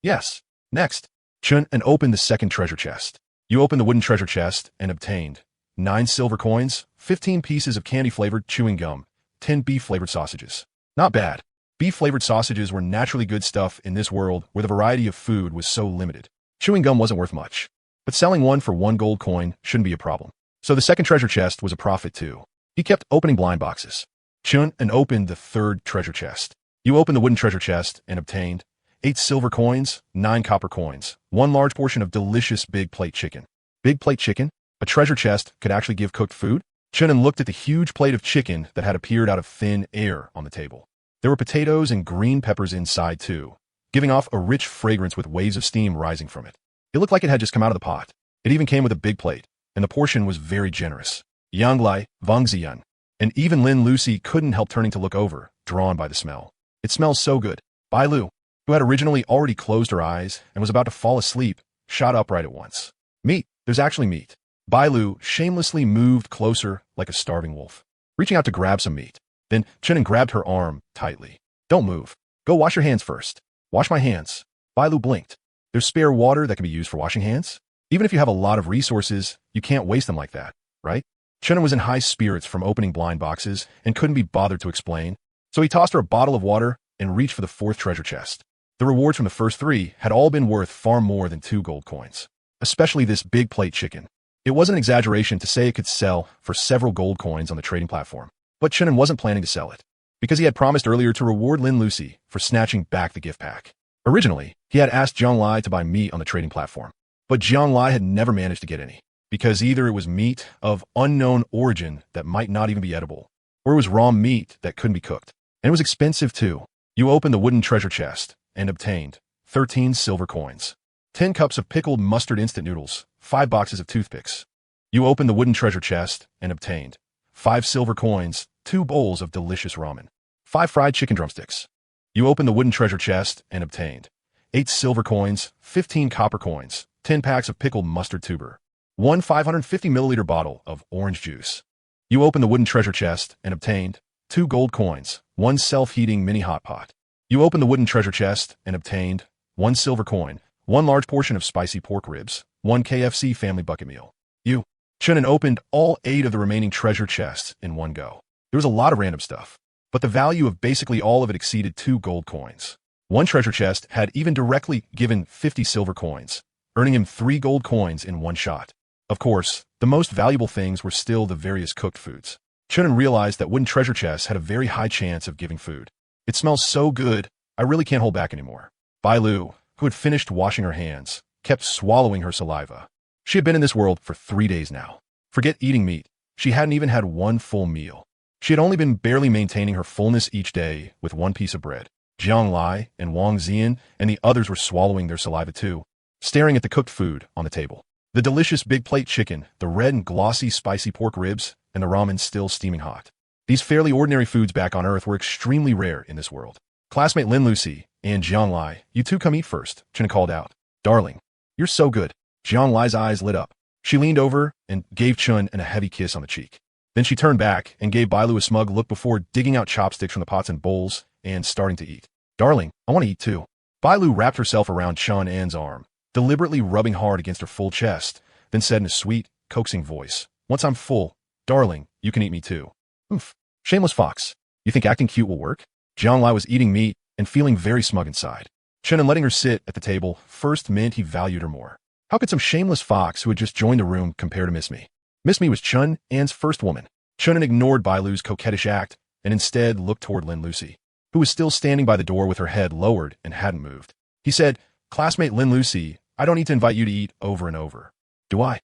Yes. Next, Chun An opened the second treasure chest. You opened the wooden treasure chest and obtained 9 silver coins, 15 pieces of candy-flavored chewing gum, 10 beef-flavored sausages. Not bad. Beef-flavored sausages were naturally good stuff in this world where the variety of food was so limited. Chewing gum wasn't worth much, but selling one for 1 gold coin shouldn't be a problem. So the second treasure chest was a profit too. He kept opening blind boxes. Chun An opened the third treasure chest. You opened the wooden treasure chest and obtained 8 silver coins, 9 copper coins, 1 large portion of delicious big plate chicken. Big plate chicken? A treasure chest could actually give cooked food? Chun An looked at the huge plate of chicken that had appeared out of thin air on the table. There were potatoes and green peppers inside too, giving off a rich fragrance with waves of steam rising from it. It looked like it had just come out of the pot. It even came with a big plate, and the portion was very generous. Yang Lai, Wang Ziyan. And even Lin Lucy couldn't help turning to look over, drawn by the smell. It smells so good. Bai Lu, who had originally already closed her eyes and was about to fall asleep, shot upright at once. Meat. There's actually meat. Bai Lu shamelessly moved closer like a starving wolf, reaching out to grab some meat. Then Chen grabbed her arm tightly. Don't move. Go wash your hands first. Wash my hands. Bai Lu blinked. There's spare water that can be used for washing hands? Even if you have a lot of resources, you can't waste them like that, right? Chen was in high spirits from opening blind boxes and couldn't be bothered to explain, so he tossed her a bottle of water and reached for the fourth treasure chest. The rewards from the first three had all been worth far more than 2 gold coins, especially this big plate chicken. It wasn't an exaggeration to say it could sell for several gold coins on the trading platform, but Chen wasn't planning to sell it, because he had promised earlier to reward Lin Lucy for snatching back the gift pack. Originally, he had asked Jiang Lai to buy meat on the trading platform, but Jiang Lai had never managed to get any, because either it was meat of unknown origin that might not even be edible, or it was raw meat that couldn't be cooked. And it was expensive too. You opened the wooden treasure chest and obtained 13 silver coins, 10 cups of pickled mustard instant noodles, 5 boxes of toothpicks. You opened the wooden treasure chest and obtained 5 silver coins, 2 bowls of delicious ramen, 5 fried chicken drumsticks. You opened the wooden treasure chest and obtained 8 silver coins, 15 copper coins, 10 packs of pickled mustard tuber, 1 550 milliliter bottle of orange juice. You opened the wooden treasure chest and obtained 2 gold coins, 1 self-heating mini hot pot. You opened the wooden treasure chest and obtained 1 silver coin, 1 large portion of spicy pork ribs, 1 KFC family bucket meal. You, Chen, opened all 8 of the remaining treasure chests in one go. There was a lot of random stuff, but the value of basically all of it exceeded 2 gold coins. One treasure chest had even directly given 50 silver coins, earning him 3 gold coins in one shot. Of course, the most valuable things were still the various cooked foods. Chen realized that wooden treasure chests had a very high chance of giving food. It smells so good, I really can't hold back anymore. Bai Lu, who had finished washing her hands, kept swallowing her saliva. She had been in this world for 3 days now. Forget eating meat. She hadn't even had one full meal. She had only been barely maintaining her fullness each day with 1 piece of bread. Jiang Lai and Wang Zian and the others were swallowing their saliva too, staring at the cooked food on the table. The delicious big plate chicken, the red and glossy spicy pork ribs, and the ramen still steaming hot. These fairly ordinary foods back on Earth were extremely rare in this world. Classmate Lin Lucy and Jiang Lai, you two come eat first, Chen called out. Darling, you're so good. Jiang Lai's eyes lit up. She leaned over and gave Chen a heavy kiss on the cheek. Then she turned back and gave Bai Lu a smug look before digging out chopsticks from the pots and bowls and starting to eat. Darling, I want to eat too. Bai Lu wrapped herself around Chen An's arm, deliberately rubbing hard against her full chest, then said in a sweet, coaxing voice, once I'm full, darling, you can eat me too. Oof. Shameless fox. You think acting cute will work? Jiang Lai was eating meat and feeling very smug inside. Chen letting her sit at the table first meant he valued her more. How could some shameless fox who had just joined the room compare to Miss Me? Miss Me was Chen An's first woman. Chen ignored Bai Lu's coquettish act and instead looked toward Lin Lucy, who was still standing by the door with her head lowered and hadn't moved. He said, Classmate Lin Lucy, I don't need to invite you to eat over and over. Do I?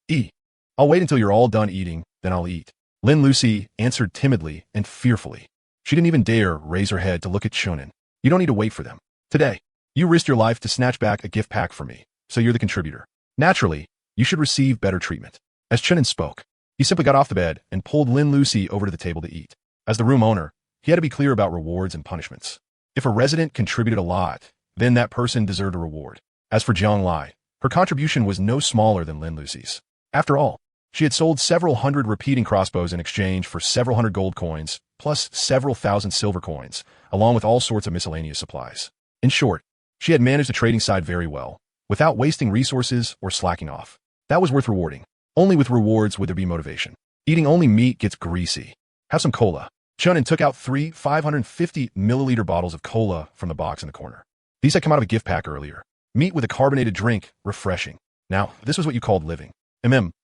Eat. I'll wait until you're all done eating, then I'll eat. Lin Lucy answered timidly and fearfully. She didn't even dare raise her head to look at Chunin. You don't need to wait for them. Today, you risked your life to snatch back a gift pack for me, so you're the contributor. Naturally, you should receive better treatment. As Chunin spoke, he simply got off the bed and pulled Lin Lucy over to the table to eat. As the room owner, he had to be clear about rewards and punishments. If a resident contributed a lot, then that person deserved a reward. As for Jiang Lai, her contribution was no smaller than Lin Lucy's. After all, she had sold several hundred repeating crossbows in exchange for several hundred gold coins, plus several thousand silver coins, along with all sorts of miscellaneous supplies. In short, she had managed the trading side very well, without wasting resources or slacking off. That was worth rewarding. Only with rewards would there be motivation. Eating only meat gets greasy. Have some cola. Chunin took out 3 550 milliliter bottles of cola from the box in the corner. These had come out of a gift pack earlier. Meat with a carbonated drink, refreshing. Now, this was what you called living.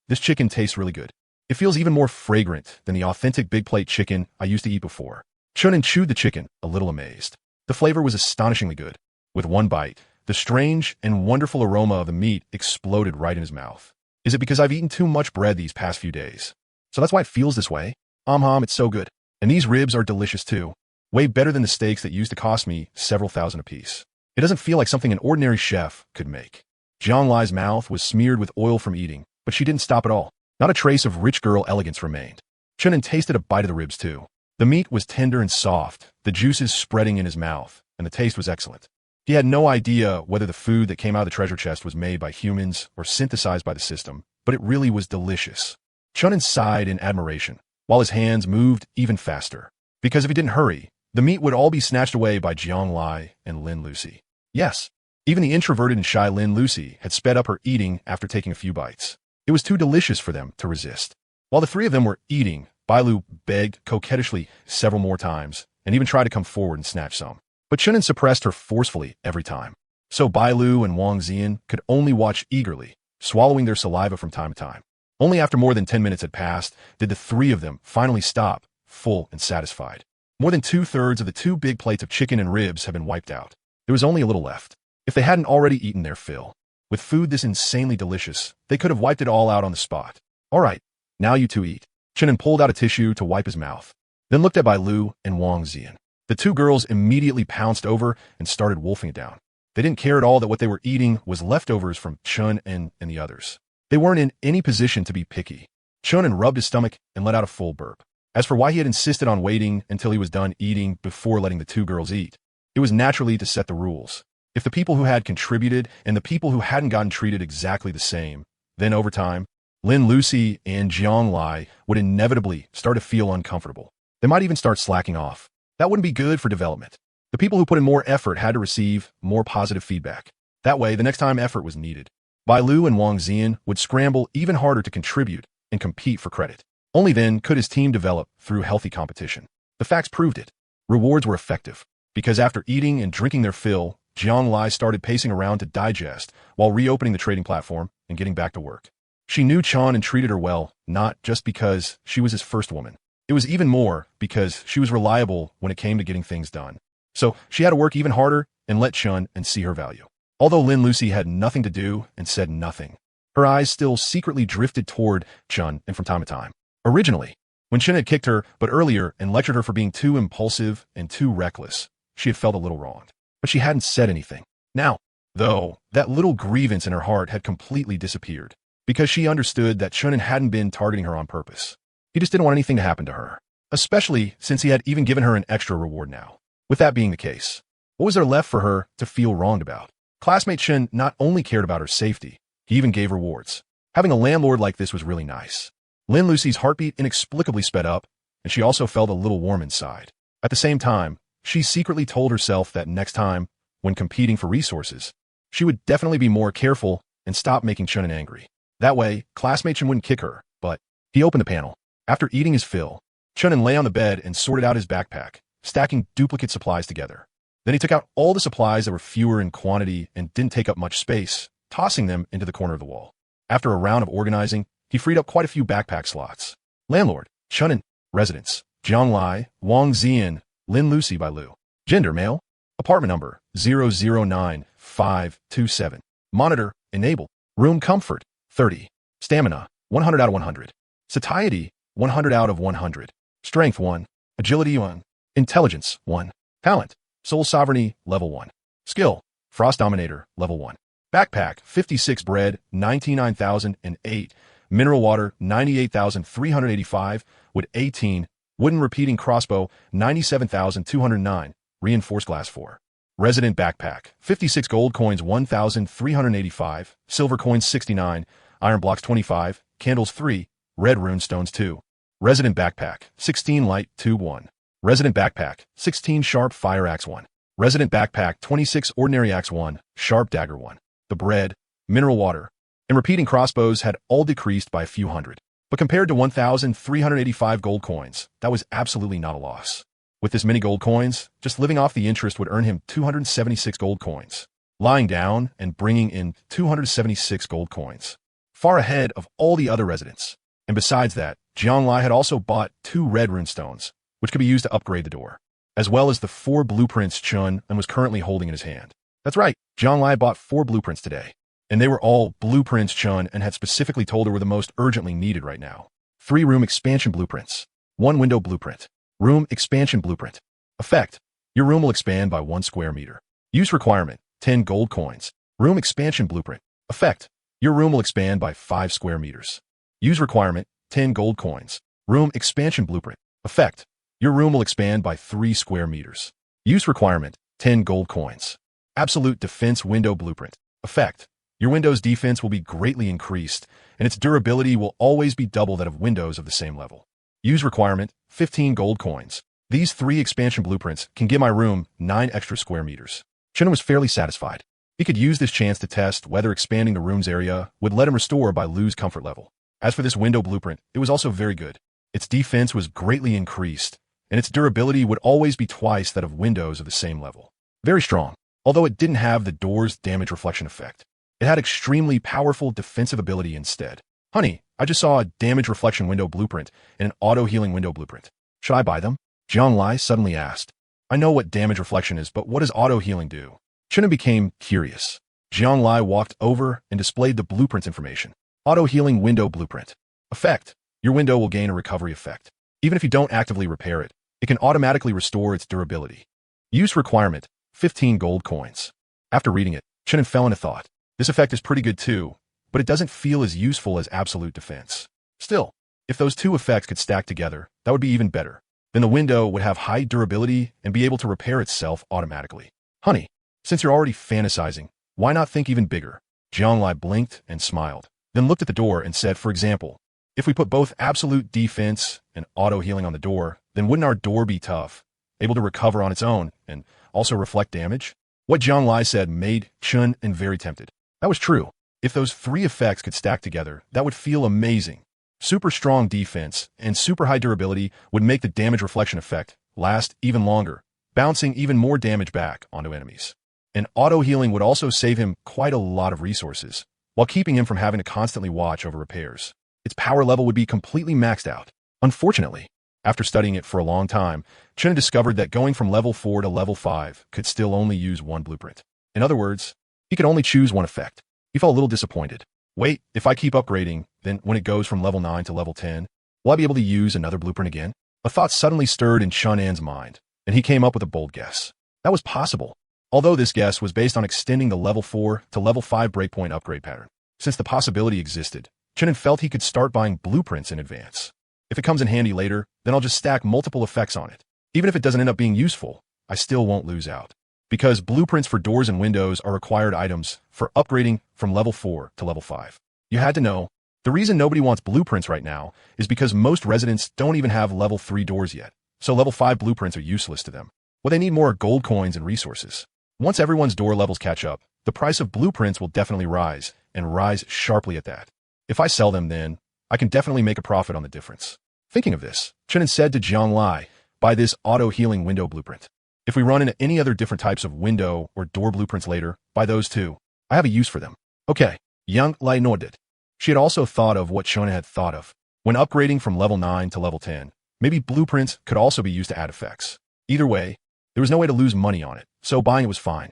This chicken tastes really good. It feels even more fragrant than the authentic big plate chicken I used to eat before. Chunin chewed the chicken, a little amazed. The flavor was astonishingly good. With one bite, the strange and wonderful aroma of the meat exploded right in his mouth. Is it because I've eaten too much bread these past few days? So that's why it feels this way? It's so good. And these ribs are delicious too. Way better than the steaks that used to cost me several thousand apiece. It doesn't feel like something an ordinary chef could make. Jiang Lai's mouth was smeared with oil from eating, but she didn't stop at all. Not a trace of rich girl elegance remained. Chunin tasted a bite of the ribs too. The meat was tender and soft, the juices spreading in his mouth, and the taste was excellent. He had no idea whether the food that came out of the treasure chest was made by humans or synthesized by the system, but it really was delicious. Chunin sighed in admiration, while his hands moved even faster. Because if he didn't hurry, the meat would all be snatched away by Jiang Lai and Lin Lucy. Yes, even the introverted and shy Lin Lucy had sped up her eating after taking a few bites. It was too delicious for them to resist. While the three of them were eating, Bailu begged coquettishly several more times and even tried to come forward and snatch some. But Chunin suppressed her forcefully every time. So Bailu and Wang Ziyan could only watch eagerly, swallowing their saliva from time to time. Only after more than 10 minutes had passed did the three of them finally stop, full and satisfied. More than 2/3 of the 2 big plates of chicken and ribs had been wiped out. There was only a little left. If they hadn't already eaten their fill. With food this insanely delicious, they could have wiped it all out on the spot. All right, now you two eat. Chunin pulled out a tissue to wipe his mouth, then looked at Bailu and Wang Ziyan. The 2 girls immediately pounced over and started wolfing it down. They didn't care at all that what they were eating was leftovers from Chun and the others. They weren't in any position to be picky. Chunin rubbed his stomach and let out a full burp. As for why he had insisted on waiting until he was done eating before letting the 2 girls eat, it was naturally to set the rules. If the people who had contributed and the people who hadn't gotten treated exactly the same, then over time, Lin Lucy and Jiang Lai would inevitably start to feel uncomfortable. They might even start slacking off. That wouldn't be good for development. The people who put in more effort had to receive more positive feedback. That way, the next time effort was needed, Bailu and Wang Ziyan would scramble even harder to contribute and compete for credit. Only then could his team develop through healthy competition. The facts proved it. Rewards were effective, because after eating and drinking their fill, Jiang Lai started pacing around to digest while reopening the trading platform and getting back to work. She knew Chan and treated her well, not just because she was his first woman. It was even more because she was reliable when it came to getting things done. So she had to work even harder and let Chun and see her value. Although Lin Lucy had nothing to do and said nothing, her eyes still secretly drifted toward Chun and from time to time. Originally, when Chun had kicked her, but earlier and lectured her for being too impulsive and too reckless, she had felt a little wronged. But she hadn't said anything. Now, though, that little grievance in her heart had completely disappeared, because she understood that Chunin hadn't been targeting her on purpose. He just didn't want anything to happen to her, especially since he had even given her an extra reward now. With that being the case, what was there left for her to feel wronged about? Classmate Chun not only cared about her safety, he even gave rewards. Having a landlord like this was really nice. Lin Lucy's heartbeat inexplicably sped up, and she also felt a little warm inside. At the same time, she secretly told herself that next time, when competing for resources, she would definitely be more careful and stop making Chunin angry. That way, classmate Chun wouldn't kick her, but he opened the panel. After eating his fill, Chunin lay on the bed and sorted out his backpack, stacking duplicate supplies together. Then he took out all the supplies that were fewer in quantity and didn't take up much space, tossing them into the corner of the wall. After a round of organizing, he freed up quite a few backpack slots. Landlord, Chunin. Residence, Jiang Lai, Wang Ziyan, Lin Lucy Bailu. Gender, male. Apartment number, 009527. Monitor, enable. Room comfort, 30. Stamina, 100 out of 100. Satiety, 100 out of 100. Strength, 1. Agility, 1. Intelligence, 1. Talent, Soul Sovereignty, level 1. Skill, Frost Dominator, level 1. Backpack, 56 bread, 99,008. Mineral water, 98,385. Wood, 18. Wooden repeating crossbow, 97,209. Reinforced glass, 4. Resident backpack, 56 gold coins, 1,385. Silver coins, 69. Iron blocks, 25. Candles, 3. Red rune stones, 2. Resident backpack, 16 light, tube, 1. Resident backpack, 16 sharp fire axe, 1. Resident backpack, 26 ordinary axe, 1. Sharp dagger, 1. The bread, mineral water, and repeating crossbows had all decreased by a few hundred. But compared to 1,385 gold coins, that was absolutely not a loss. With this many gold coins, just living off the interest would earn him 276 gold coins. Lying down and bringing in 276 gold coins. Far ahead of all the other residents. And besides that, Jiang Lai had also bought 2 red rune stones, which could be used to upgrade the door, as well as the 4 blueprints Chun and was currently holding in his hand. That's right, Jiang Lai bought 4 blueprints today. And they were all blueprints Chun and had specifically told her were the most urgently needed right now. 3 room expansion blueprints. 1 window blueprint. Room expansion blueprint. Effect. Your room will expand by 1 square meter. Use requirement. 10 gold coins. Room expansion blueprint. Effect. Your room will expand by 5 square meters. Use requirement. 10 gold coins. Room expansion blueprint. Effect. Your room will expand by 3 square meters. Use requirement, 10 gold coins. Absolute defense window blueprint. Effect. Your window's defense will be greatly increased, and its durability will always be double that of windows of the same level. Use requirement, 15 gold coins. These 3 expansion blueprints can give my room 9 extra square meters. Chun was fairly satisfied. He could use this chance to test whether expanding the room's area would let him restore by Lu's comfort level. As for this window blueprint, it was also very good. Its defense was greatly increased, and its durability would always be twice that of windows of the same level. Very strong, although it didn't have the door's damage reflection effect. It had extremely powerful defensive ability instead. Honey, I just saw a damage reflection window blueprint and an auto-healing window blueprint. Should I buy them? Jiang Lai suddenly asked. I know what damage reflection is, but what does auto-healing do? Chunin became curious. Jiang Lai walked over and displayed the blueprint's information. Auto-healing window blueprint. Effect. Your window will gain a recovery effect. Even if you don't actively repair it, it can automatically restore its durability. Use requirement, 15 gold coins. After reading it, Chunin fell into thought. This effect is pretty good too, but it doesn't feel as useful as absolute defense. Still, if those 2 effects could stack together, that would be even better. Then the window would have high durability and be able to repair itself automatically. Honey, since you're already fantasizing, why not think even bigger? Jiang Lai blinked and smiled, then looked at the door and said, for example, if we put both absolute defense and auto-healing on the door, then wouldn't our door be tough, able to recover on its own, and also reflect damage? What Jiang Lai said made Chun very tempted. That was true. If those 3 effects could stack together, that would feel amazing. Super strong defense and super high durability would make the damage reflection effect last even longer, bouncing even more damage back onto enemies. And auto-healing would also save him quite a lot of resources, while keeping him from having to constantly watch over repairs. Its power level would be completely maxed out. Unfortunately, after studying it for a long time, Chun discovered that going from level 4 to level 5 could still only use 1 blueprint. In other words, he could only choose 1 effect. He felt a little disappointed. Wait, if I keep upgrading, then when it goes from level 9 to level 10, will I be able to use another blueprint again? A thought suddenly stirred in Chun-An's mind, and he came up with a bold guess. That was possible, although this guess was based on extending the level 4 to level 5 breakpoint upgrade pattern. Since the possibility existed, Chun felt he could start buying blueprints in advance. If it comes in handy later, then I'll just stack multiple effects on it. Even if it doesn't end up being useful, I still won't lose out. Because blueprints for doors and windows are required items for upgrading from level 4 to level 5. You had to know, the reason nobody wants blueprints right now is because most residents don't even have level 3 doors yet, so level 5 blueprints are useless to them. What they need more are gold coins and resources. Once everyone's door levels catch up, the price of blueprints will definitely rise, and rise sharply at that. If I sell them then, I can definitely make a profit on the difference. Thinking of this, Chunin said to Jiang Lai, buy this auto-healing window blueprint. If we run into any other different types of window or door blueprints later, buy those too. I have a use for them. Okay, Yang Lai nodded. She had also thought of what Shona had thought of. When upgrading from level 9 to level 10, maybe blueprints could also be used to add effects. Either way, there was no way to lose money on it, so buying it was fine.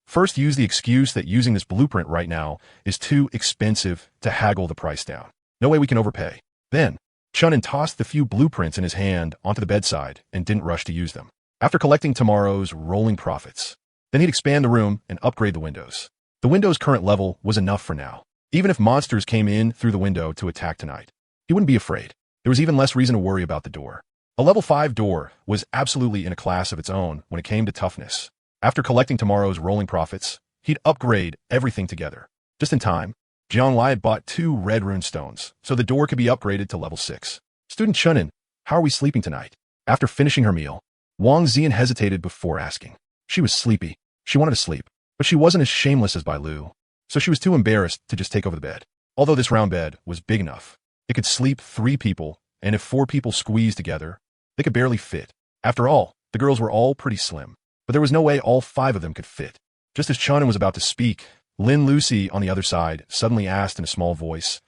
First use the excuse that using this blueprint right now is too expensive to haggle the price down. No way we can overpay. Then, Chunin tossed the few blueprints in his hand onto the bedside and didn't rush to use them. After collecting tomorrow's rolling profits, then he'd expand the room and upgrade the windows. The window's current level was enough for now. Even if monsters came in through the window to attack tonight, he wouldn't be afraid. There was even less reason to worry about the door. A level 5 door was absolutely in a class of its own when it came to toughness. After collecting tomorrow's rolling profits, he'd upgrade everything together. Just in time, Jiang Lai had bought 2 red rune stones, so the door could be upgraded to level 6. Student Chunin, how are we sleeping tonight? After finishing her meal, Wang Zian hesitated before asking. She was sleepy. She wanted to sleep, but she wasn't as shameless as Bai Lu, so she was too embarrassed to just take over the bed. Although this round bed was big enough, it could sleep 3 people, and if 4 people squeezed together, they could barely fit. After all, the girls were all pretty slim, but there was no way all 5 of them could fit. Just as Chunin was about to speak, Lin Lucy on the other side suddenly asked in a small voice,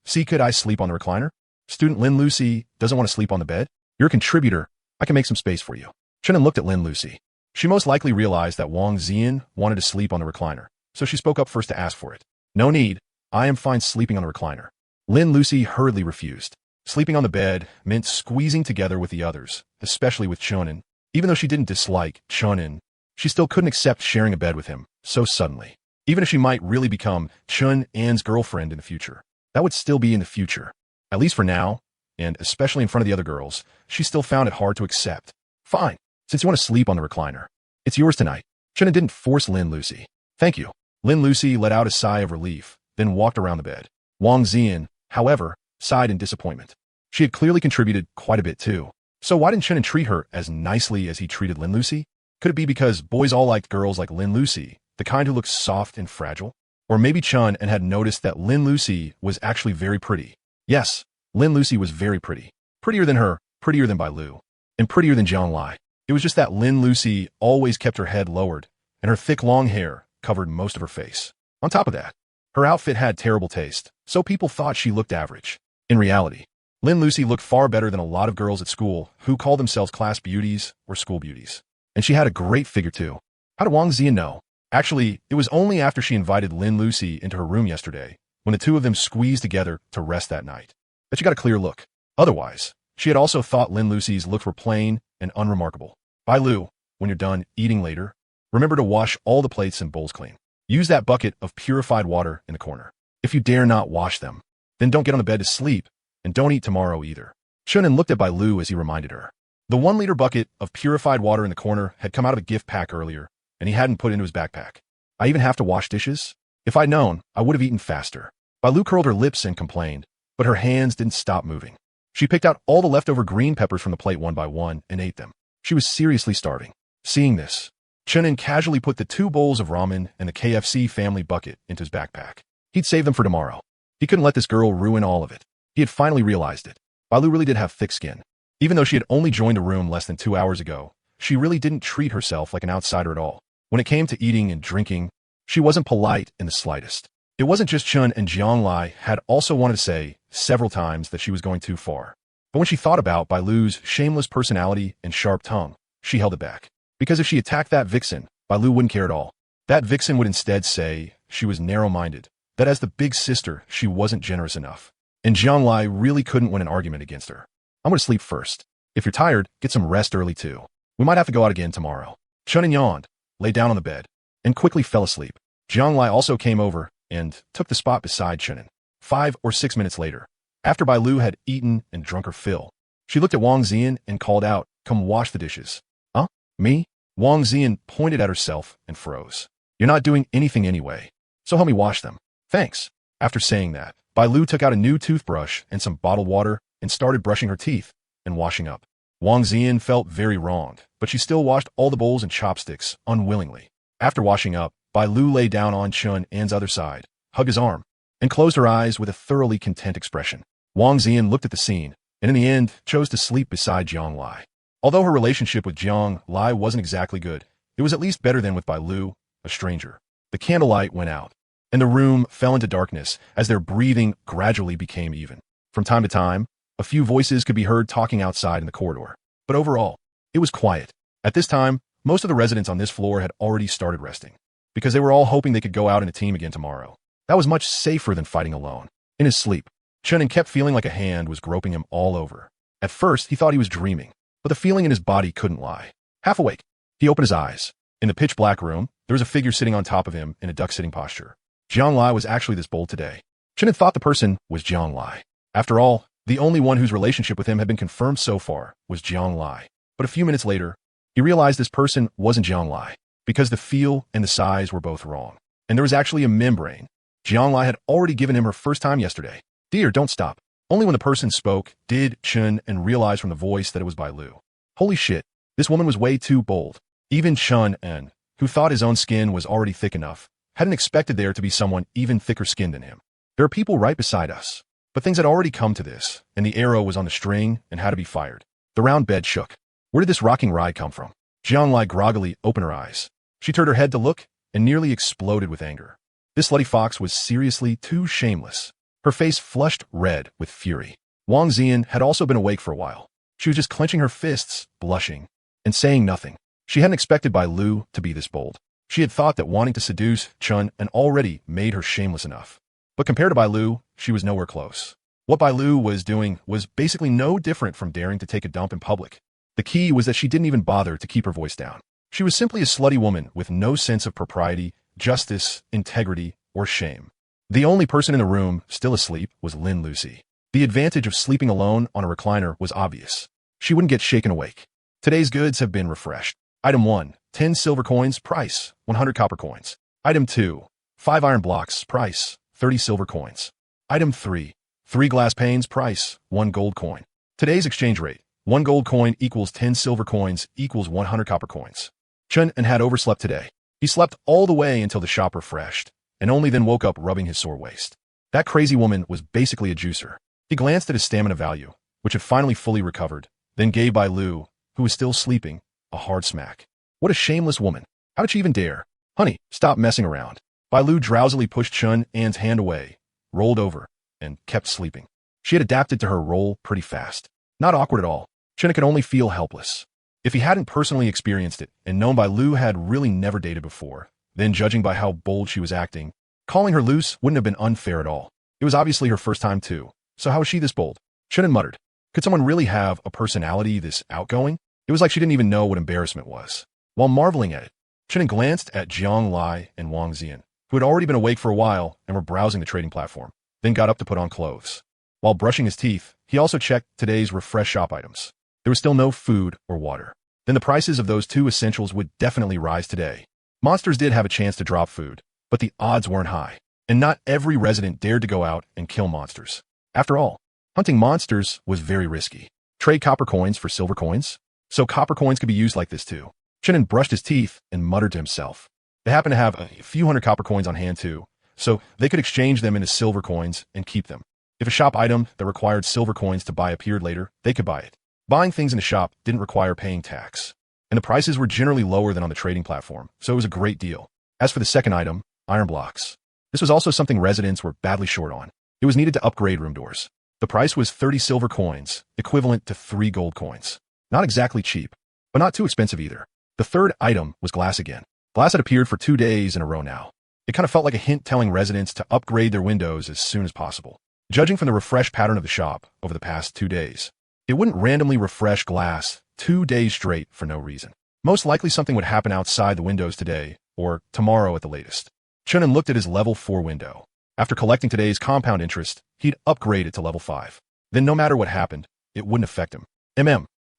see, could I sleep on the recliner? Student Lin Lucy doesn't want to sleep on the bed? You're a contributor. I can make some space for you. Chunin looked at Lin Lucy. She most likely realized that Wang Zian wanted to sleep on the recliner, so she spoke up first to ask for it. No need. I am fine sleeping on the recliner. Lin Lucy hurriedly refused. Sleeping on the bed meant squeezing together with the others, especially with Chunin. Even though she didn't dislike Chunin, she still couldn't accept sharing a bed with him so suddenly. Even if she might really become Chun-An's girlfriend in the future, that would still be in the future. At least for now, and especially in front of the other girls, she still found it hard to accept. Fine, since you want to sleep on the recliner. It's yours tonight. Chun didn't force Lin Lucy. Thank you. Lin Lucy let out a sigh of relief, then walked around the bed. Wang Zian, however, sighed in disappointment. She had clearly contributed quite a bit too. So why didn't Chun treat her as nicely as he treated Lin Lucy? Could it be because boys all liked girls like Lin Lucy, the kind who looked soft and fragile? Or maybe Chun had noticed that Lin Lucy was actually very pretty. Yes, Lin Lucy was very pretty. Prettier than her, prettier than Bai Lu, and prettier than Jiang Lai. It was just that Lin Lucy always kept her head lowered, and her thick long hair covered most of her face. On top of that, her outfit had terrible taste, so people thought she looked average. In reality, Lin Lucy looked far better than a lot of girls at school who called themselves class beauties or school beauties. And she had a great figure too. How did Wang Zian know? Actually, it was only after she invited Lin Lucy into her room yesterday, when the two of them squeezed together to rest that night, that she got a clear look. Otherwise, she had also thought Lin Lucy's looks were plain and unremarkable. Bai Lu, when you're done eating later, remember to wash all the plates and bowls clean. Use that bucket of purified water in the corner. If you dare not wash them, then don't get on the bed to sleep, and don't eat tomorrow either. Chunin looked at Bai Lu as he reminded her. The 1-liter bucket of purified water in the corner had come out of a gift pack earlier, and he hadn't put it into his backpack. I even have to wash dishes? If I'd known, I would have eaten faster. Bai Lu curled her lips and complained, but her hands didn't stop moving. She picked out all the leftover green peppers from the plate one by one and ate them. She was seriously starving. Seeing this, Chunin casually put the 2 bowls of ramen and the KFC family bucket into his backpack. He'd save them for tomorrow. He couldn't let this girl ruin all of it. He had finally realized it. Bai Lu really did have thick skin. Even though she had only joined the room less than 2 hours ago, she really didn't treat herself like an outsider at all. When it came to eating and drinking, she wasn't polite in the slightest. It wasn't just Chun and Jiang Lai had also wanted to say several times that she was going too far. But when she thought about Bai Lu's shameless personality and sharp tongue, she held it back. Because if she attacked that vixen, Bai Lu wouldn't care at all. That vixen would instead say she was narrow-minded, that as the big sister, she wasn't generous enough. And Jiang Lai really couldn't win an argument against her. I'm going to sleep first. If you're tired, get some rest early too. We might have to go out again tomorrow. Chun yawned, lay down on the bed, and quickly fell asleep. Jiang Lai also came over and took the spot beside Chunin. 5 or 6 minutes later, after Bai Lu had eaten and drunk her fill, she looked at Wang Zian and called out, "Come wash the dishes." Huh? Me? Wang Zian pointed at herself and froze. You're not doing anything anyway, so help me wash them. Thanks. After saying that, Bai Lu took out a new toothbrush and some bottled water and started brushing her teeth and washing up. Wang Zian felt very wronged, but she still washed all the bowls and chopsticks unwillingly. After washing up, Bai Lu lay down on Chun An's other side, hugged his arm, and closed her eyes with a thoroughly content expression. Wang Zian looked at the scene, and in the end, chose to sleep beside Jiang Lai. Although her relationship with Jiang Lai wasn't exactly good, it was at least better than with Bai Lu, a stranger. The candlelight went out, and the room fell into darkness as their breathing gradually became even. From time to time, a few voices could be heard talking outside in the corridor. But overall, it was quiet. At this time, most of the residents on this floor had already started resting, because they were all hoping they could go out in a team again tomorrow. That was much safer than fighting alone. In his sleep, Chunin kept feeling like a hand was groping him all over. At first, he thought he was dreaming, but the feeling in his body couldn't lie. Half awake, he opened his eyes. In the pitch-black room, there was a figure sitting on top of him in a duck-sitting posture. Jiang Lai was actually this bold today. Chunin thought the person was Jiang Lai. After all, the only one whose relationship with him had been confirmed so far was Jiang Lai. But a few minutes later, he realized this person wasn't Jiang Lai, because the feel and the size were both wrong. And there was actually a membrane. Jiang Lai had already given him her first time yesterday. Dear, don't stop. Only when the person spoke did Chun and realize from the voice that it was Bai Lu. Holy shit, this woman was way too bold. Even Chun En, who thought his own skin was already thick enough, hadn't expected there to be someone even thicker skinned than him. There are people right beside us. But things had already come to this, and the arrow was on the string and had to be fired. The round bed shook. Where did this rocking ride come from? Jiang Lai groggily opened her eyes. She turned her head to look and nearly exploded with anger. This slutty fox was seriously too shameless. Her face flushed red with fury. Wang Zian had also been awake for a while. She was just clenching her fists, blushing, and saying nothing. She hadn't expected Bai Lu to be this bold. She had thought that wanting to seduce Chun and already made her shameless enough. But compared to Bai Lu, she was nowhere close. What Bai Lu was doing was basically no different from daring to take a dump in public. The key was that she didn't even bother to keep her voice down. She was simply a slutty woman with no sense of propriety, justice, integrity, or shame. The only person in the room still asleep was Lin Lucy. The advantage of sleeping alone on a recliner was obvious. She wouldn't get shaken awake. Today's goods have been refreshed. Item 1, 10 silver coins, price, 100 copper coins. Item 2, 5 iron blocks, price, 30 silver coins. Item 3, 3 glass panes, price, 1 gold coin. Today's exchange rate, 1 gold coin equals 10 silver coins equals 100 copper coins. Chun had overslept today. He slept all the way until the shop refreshed, and only then woke up rubbing his sore waist. That crazy woman was basically a juicer. He glanced at his stamina value, which had finally fully recovered, then gave Bai Lu, who was still sleeping, a hard smack. What a shameless woman. How did she even dare? Honey, stop messing around. Bai Lu drowsily pushed Chun An's hand away, rolled over, and kept sleeping. She had adapted to her role pretty fast. Not awkward at all. Chun could only feel helpless. If he hadn't personally experienced it and known Bai Lu had really never dated before, then judging by how bold she was acting, calling her loose wouldn't have been unfair at all. It was obviously her first time too. So how was she this bold? Chun muttered. Could someone really have a personality this outgoing? It was like she didn't even know what embarrassment was. While marveling at it, Chun glanced at Jiang Lai and Wang Xian, who had already been awake for a while and were browsing the trading platform, then got up to put on clothes. While brushing his teeth, he also checked today's refresh shop items. There was still no food or water. Then the prices of those two essentials would definitely rise today. Monsters did have a chance to drop food, but the odds weren't high, and not every resident dared to go out and kill monsters. After all, hunting monsters was very risky. Trade copper coins for silver coins? So copper coins could be used like this too. Chun brushed his teeth and muttered to himself. They happened to have a few hundred copper coins on hand too, so they could exchange them into silver coins and keep them. If a shop item that required silver coins to buy appeared later, they could buy it. Buying things in the shop didn't require paying tax, and the prices were generally lower than on the trading platform, so it was a great deal. As for the second item, iron blocks. This was also something residents were badly short on. It was needed to upgrade room doors. The price was 30 silver coins, equivalent to 3 gold coins. Not exactly cheap, but not too expensive either. The third item was glass again. Glass had appeared for 2 days in a row now. It kind of felt like a hint telling residents to upgrade their windows as soon as possible. Judging from the refresh pattern of the shop over the past 2 days, it wouldn't randomly refresh glass 2 days straight for no reason. Most likely something would happen outside the windows today, or tomorrow at the latest. Chun looked at his level 4 window. After collecting today's compound interest, he'd upgrade it to level 5. Then no matter what happened, it wouldn't affect him.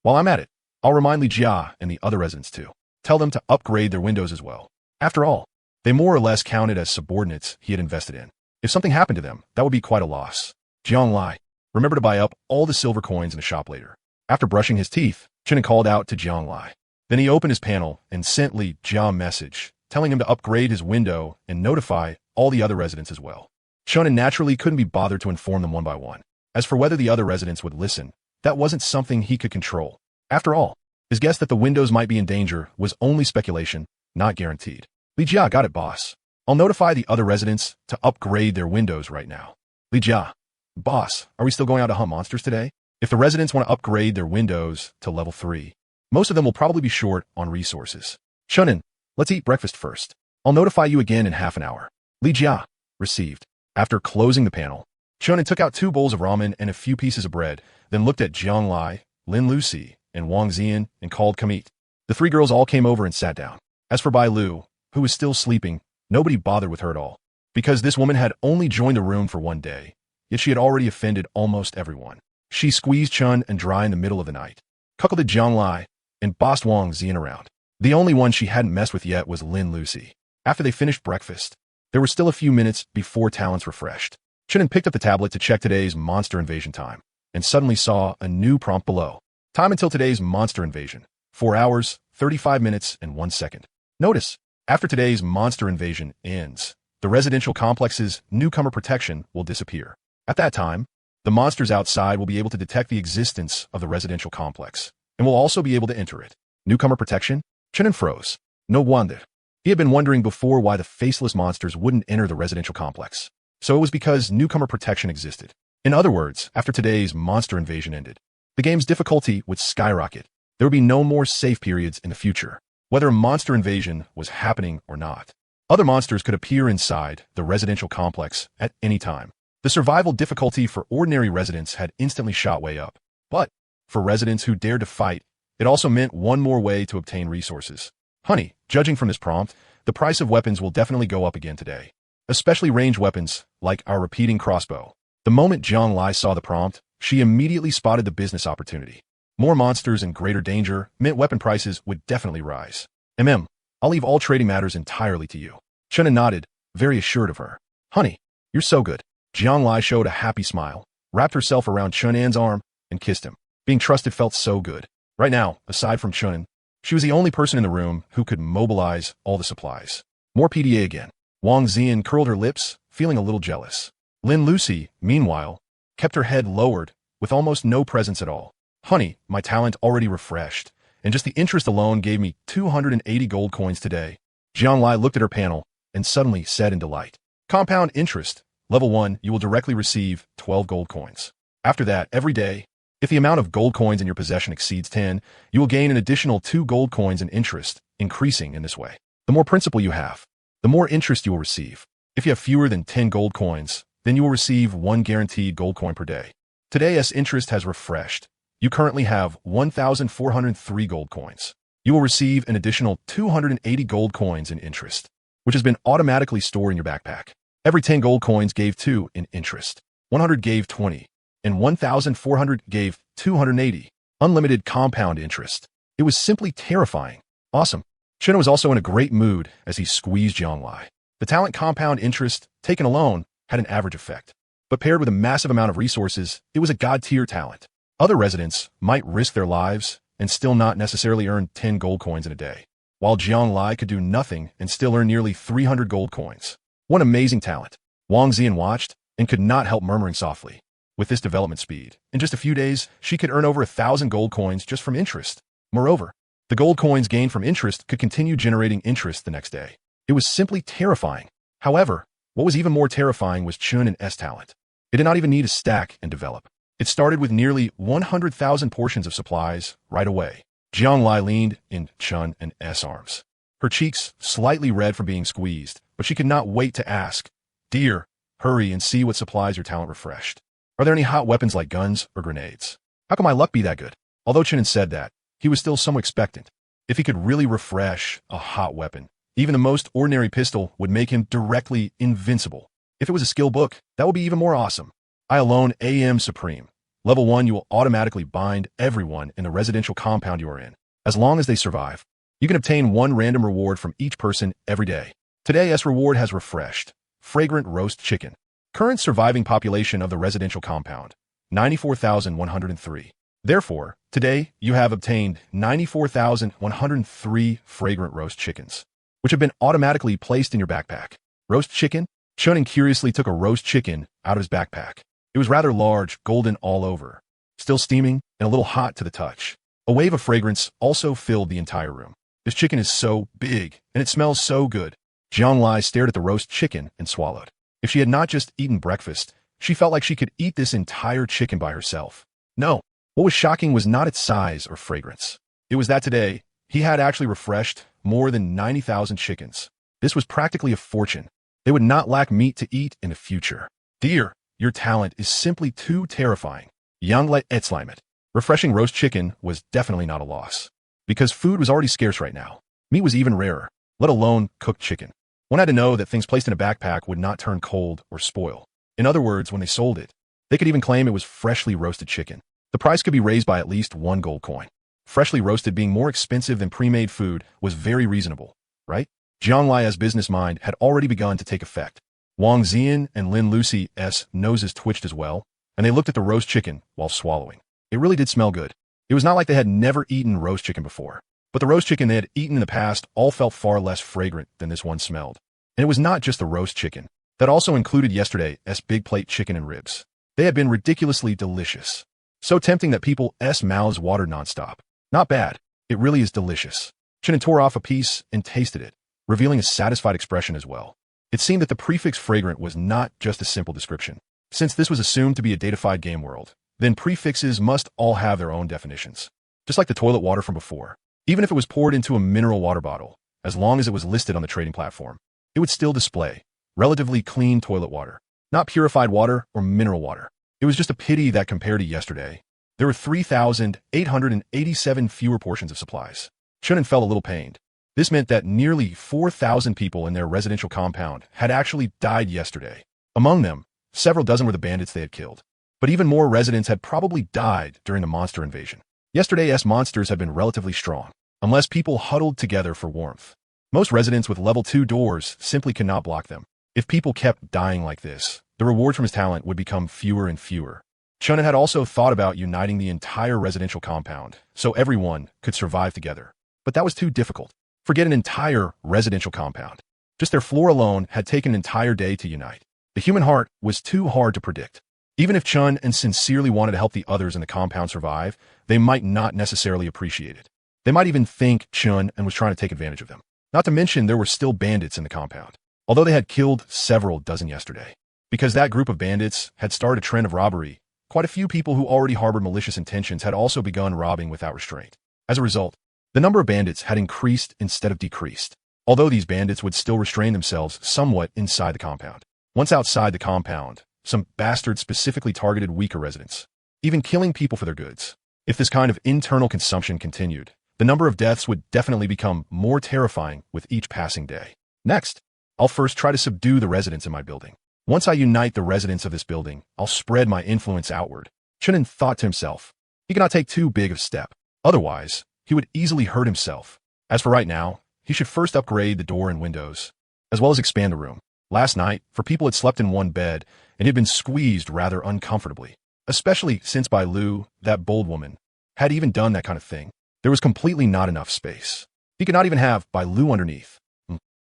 While I'm at it, I'll remind Li Jia and the other residents too. Tell them to upgrade their windows as well. After all, they more or less counted as subordinates he had invested in. If something happened to them, that would be quite a loss. Jiang Lai, remember to buy up all the silver coins in the shop later. After brushing his teeth, Chun called out to Jiang Lai. Then he opened his panel and sent Li Jia a message, telling him to upgrade his window and notify all the other residents as well. Chun naturally couldn't be bothered to inform them one by one. As for whether the other residents would listen, that wasn't something he could control. After all, his guess that the windows might be in danger was only speculation, not guaranteed. Li Jia, got it, boss. I'll notify the other residents to upgrade their windows right now. Li Jia, boss, are we still going out to hunt monsters today? If the residents want to upgrade their windows to level 3, most of them will probably be short on resources. Chun, let's eat breakfast first. I'll notify you again in half an hour. Li Jia, received. After closing the panel, Chun took out 2 bowls of ramen and a few pieces of bread, then looked at Jiang Lai, Lin Lucy, and Wang Xian and called come eat. The 3 girls all came over and sat down. As for Bai Lu, who was still sleeping, nobody bothered with her at all, because this woman had only joined the room for 1 day, yet she had already offended almost everyone. She squeezed Chun dry in the middle of the night, cuckolded Jiang Lai, and bossed Wang Xian around. The only one she hadn't messed with yet was Lin Lucy. After they finished breakfast, there were still a few minutes before talents refreshed. Chun picked up the tablet to check today's monster invasion time, and suddenly saw a new prompt below. Time until today's monster invasion, 4 hours, 35 minutes, and 1 second. Notice, after today's monster invasion ends, the residential complex's newcomer protection will disappear. At that time, the monsters outside will be able to detect the existence of the residential complex, and will also be able to enter it. Newcomer protection? Chun froze. No wonder. He had been wondering before why the faceless monsters wouldn't enter the residential complex. So it was because newcomer protection existed. In other words, after today's monster invasion ended, the game's difficulty would skyrocket. There would be no more safe periods in the future, whether a monster invasion was happening or not. Other monsters could appear inside the residential complex at any time. The survival difficulty for ordinary residents had instantly shot way up. But for residents who dared to fight, it also meant one more way to obtain resources. Honey, judging from this prompt, the price of weapons will definitely go up again today. Especially ranged weapons, like our repeating crossbow. The moment Jiang Lai saw the prompt, she immediately spotted the business opportunity. More monsters and greater danger meant weapon prices would definitely rise. I'll leave all trading matters entirely to you. Chunin nodded, very assured of her. Honey, you're so good. Jiang Lai showed a happy smile, wrapped herself around Chunan's arm, and kissed him. Being trusted felt so good. Right now, aside from Chunin, she was the only person in the room who could mobilize all the supplies. More PDA again. Wang Zian curled her lips, feeling a little jealous. Lin Lucy, meanwhile, kept her head lowered, with almost no presence at all. Honey, my talent already refreshed, and just the interest alone gave me 280 gold coins today. Jiang Lai looked at her panel, and suddenly said in delight. Compound interest. Level 1, you will directly receive 12 gold coins. After that, every day, if the amount of gold coins in your possession exceeds 10, you will gain an additional 2 gold coins in interest, increasing in this way. The more principal you have, the more interest you will receive. If you have fewer than 10 gold coins, then you will receive 1 guaranteed gold coin per day. Today's interest has refreshed. You currently have 1,403 gold coins. You will receive an additional 280 gold coins in interest, which has been automatically stored in your backpack. Every 10 gold coins gave 2 in interest. 100 gave 20, and 1,400 gave 280. Unlimited compound interest. It was simply terrifying. Awesome. Chen was also in a great mood as he squeezed Jiang Lai. The talent compound interest, taken alone, had an average effect. But paired with a massive amount of resources, it was a god-tier talent. Other residents might risk their lives and still not necessarily earn 10 gold coins in a day, while Jiang Lai could do nothing and still earn nearly 300 gold coins. What amazing talent. Wang Zian watched and could not help murmuring softly. With this development speed, in just a few days, she could earn over 1,000 gold coins just from interest. Moreover, the gold coins gained from interest could continue generating interest the next day. It was simply terrifying. However, what was even more terrifying was Chun and S talent. It did not even need to stack and develop. It started with nearly 100,000 portions of supplies right away. Jiang Lai leaned in Chun and S arms. Her cheeks slightly red from being squeezed, but she could not wait to ask, Dear, hurry and see what supplies your talent refreshed. Are there any hot weapons like guns or grenades? How can my luck be that good? Although Chinen said that, he was still somewhat expectant. If he could really refresh a hot weapon, even the most ordinary pistol would make him directly invincible. If it was a skill book, that would be even more awesome. I alone am supreme. Level 1, you will automatically bind everyone in the residential compound you are in. As long as they survive, you can obtain 1 random reward from each person every day. Today's reward has refreshed. Fragrant roast chicken. Current surviving population of the residential compound, 94,103. Therefore, today you have obtained 94,103 fragrant roast chickens, which have been automatically placed in your backpack. Roast chicken? Chunin curiously took a roast chicken out of his backpack. It was rather large, golden all over, still steaming and a little hot to the touch. A wave of fragrance also filled the entire room. This chicken is so big, and it smells so good. Jiang Lai stared at the roast chicken and swallowed. If she had not just eaten breakfast, she felt like she could eat this entire chicken by herself. No, what was shocking was not its size or fragrance. It was that today, he had actually refreshed more than 90,000 chickens. This was practically a fortune. They would not lack meat to eat in the future. Dear, your talent is simply too terrifying. Yang let Etzlime it. Refreshing roast chicken was definitely not a loss. Because food was already scarce right now. Meat was even rarer, let alone cooked chicken. One had to know that things placed in a backpack would not turn cold or spoil. In other words, when they sold it, they could even claim it was freshly roasted chicken. The price could be raised by at least 1 gold coin. Freshly roasted being more expensive than pre-made food was very reasonable, right? Jiang Lai's business mind had already begun to take effect. Wang Zian and Lin Lucy's noses twitched as well, and they looked at the roast chicken while swallowing. It really did smell good. It was not like they had never eaten roast chicken before, but the roast chicken they had eaten in the past all felt far less fragrant than this one smelled. And it was not just the roast chicken. That also included yesterday's big plate chicken and ribs. They had been ridiculously delicious. So tempting that people's mouths watered nonstop. Not bad. It really is delicious. Chinnen tore off a piece and tasted it, revealing a satisfied expression as well. It seemed that the prefix fragrant was not just a simple description. Since this was assumed to be a datafied game world, then prefixes must all have their own definitions. Just like the toilet water from before. Even if it was poured into a mineral water bottle, as long as it was listed on the trading platform, it would still display relatively clean toilet water, not purified water or mineral water. It was just a pity that compared to yesterday, there were 3,887 fewer portions of supplies. Chunin felt a little pained. This meant that nearly 4,000 people in their residential compound had actually died yesterday. Among them, Several dozen were the bandits they had killed. But even more residents had probably died during the monster invasion. Yesterday's monsters had been relatively strong, unless people huddled together for warmth. Most residents with level 2 doors simply could not block them. If people kept dying like this, the reward from his talent would become fewer and fewer. Chunin had also thought about uniting the entire residential compound, so everyone could survive together. But that was too difficult. Forget an entire residential compound. Just their floor alone had taken an entire day to unite. The human heart was too hard to predict. Even if Chun and sincerely wanted to help the others in the compound survive, they might not necessarily appreciate it. They might even think Chun and was trying to take advantage of them. Not to mention there were still bandits in the compound, although they had killed several dozen yesterday. Because that group of bandits had started a trend of robbery, quite a few people who already harbored malicious intentions had also begun robbing without restraint. As a result, the number of bandits had increased instead of decreased, although these bandits would still restrain themselves somewhat inside the compound. Once outside the compound, some bastards specifically targeted weaker residents, even killing people for their goods. If this kind of internal consumption continued, the number of deaths would definitely become more terrifying with each passing day. Next, I'll first try to subdue the residents in my building. Once I unite the residents of this building, I'll spread my influence outward. Chunin thought to himself. He cannot take too big of a step. Otherwise, he would easily hurt himself. As for right now, he should first upgrade the door and windows, as well as expand the room. Last night, for people had slept in one bed, and had been squeezed rather uncomfortably, especially since Bai Lu, that bold woman, had even done that kind of thing. There was completely not enough space. He could not even have Bai Lu underneath.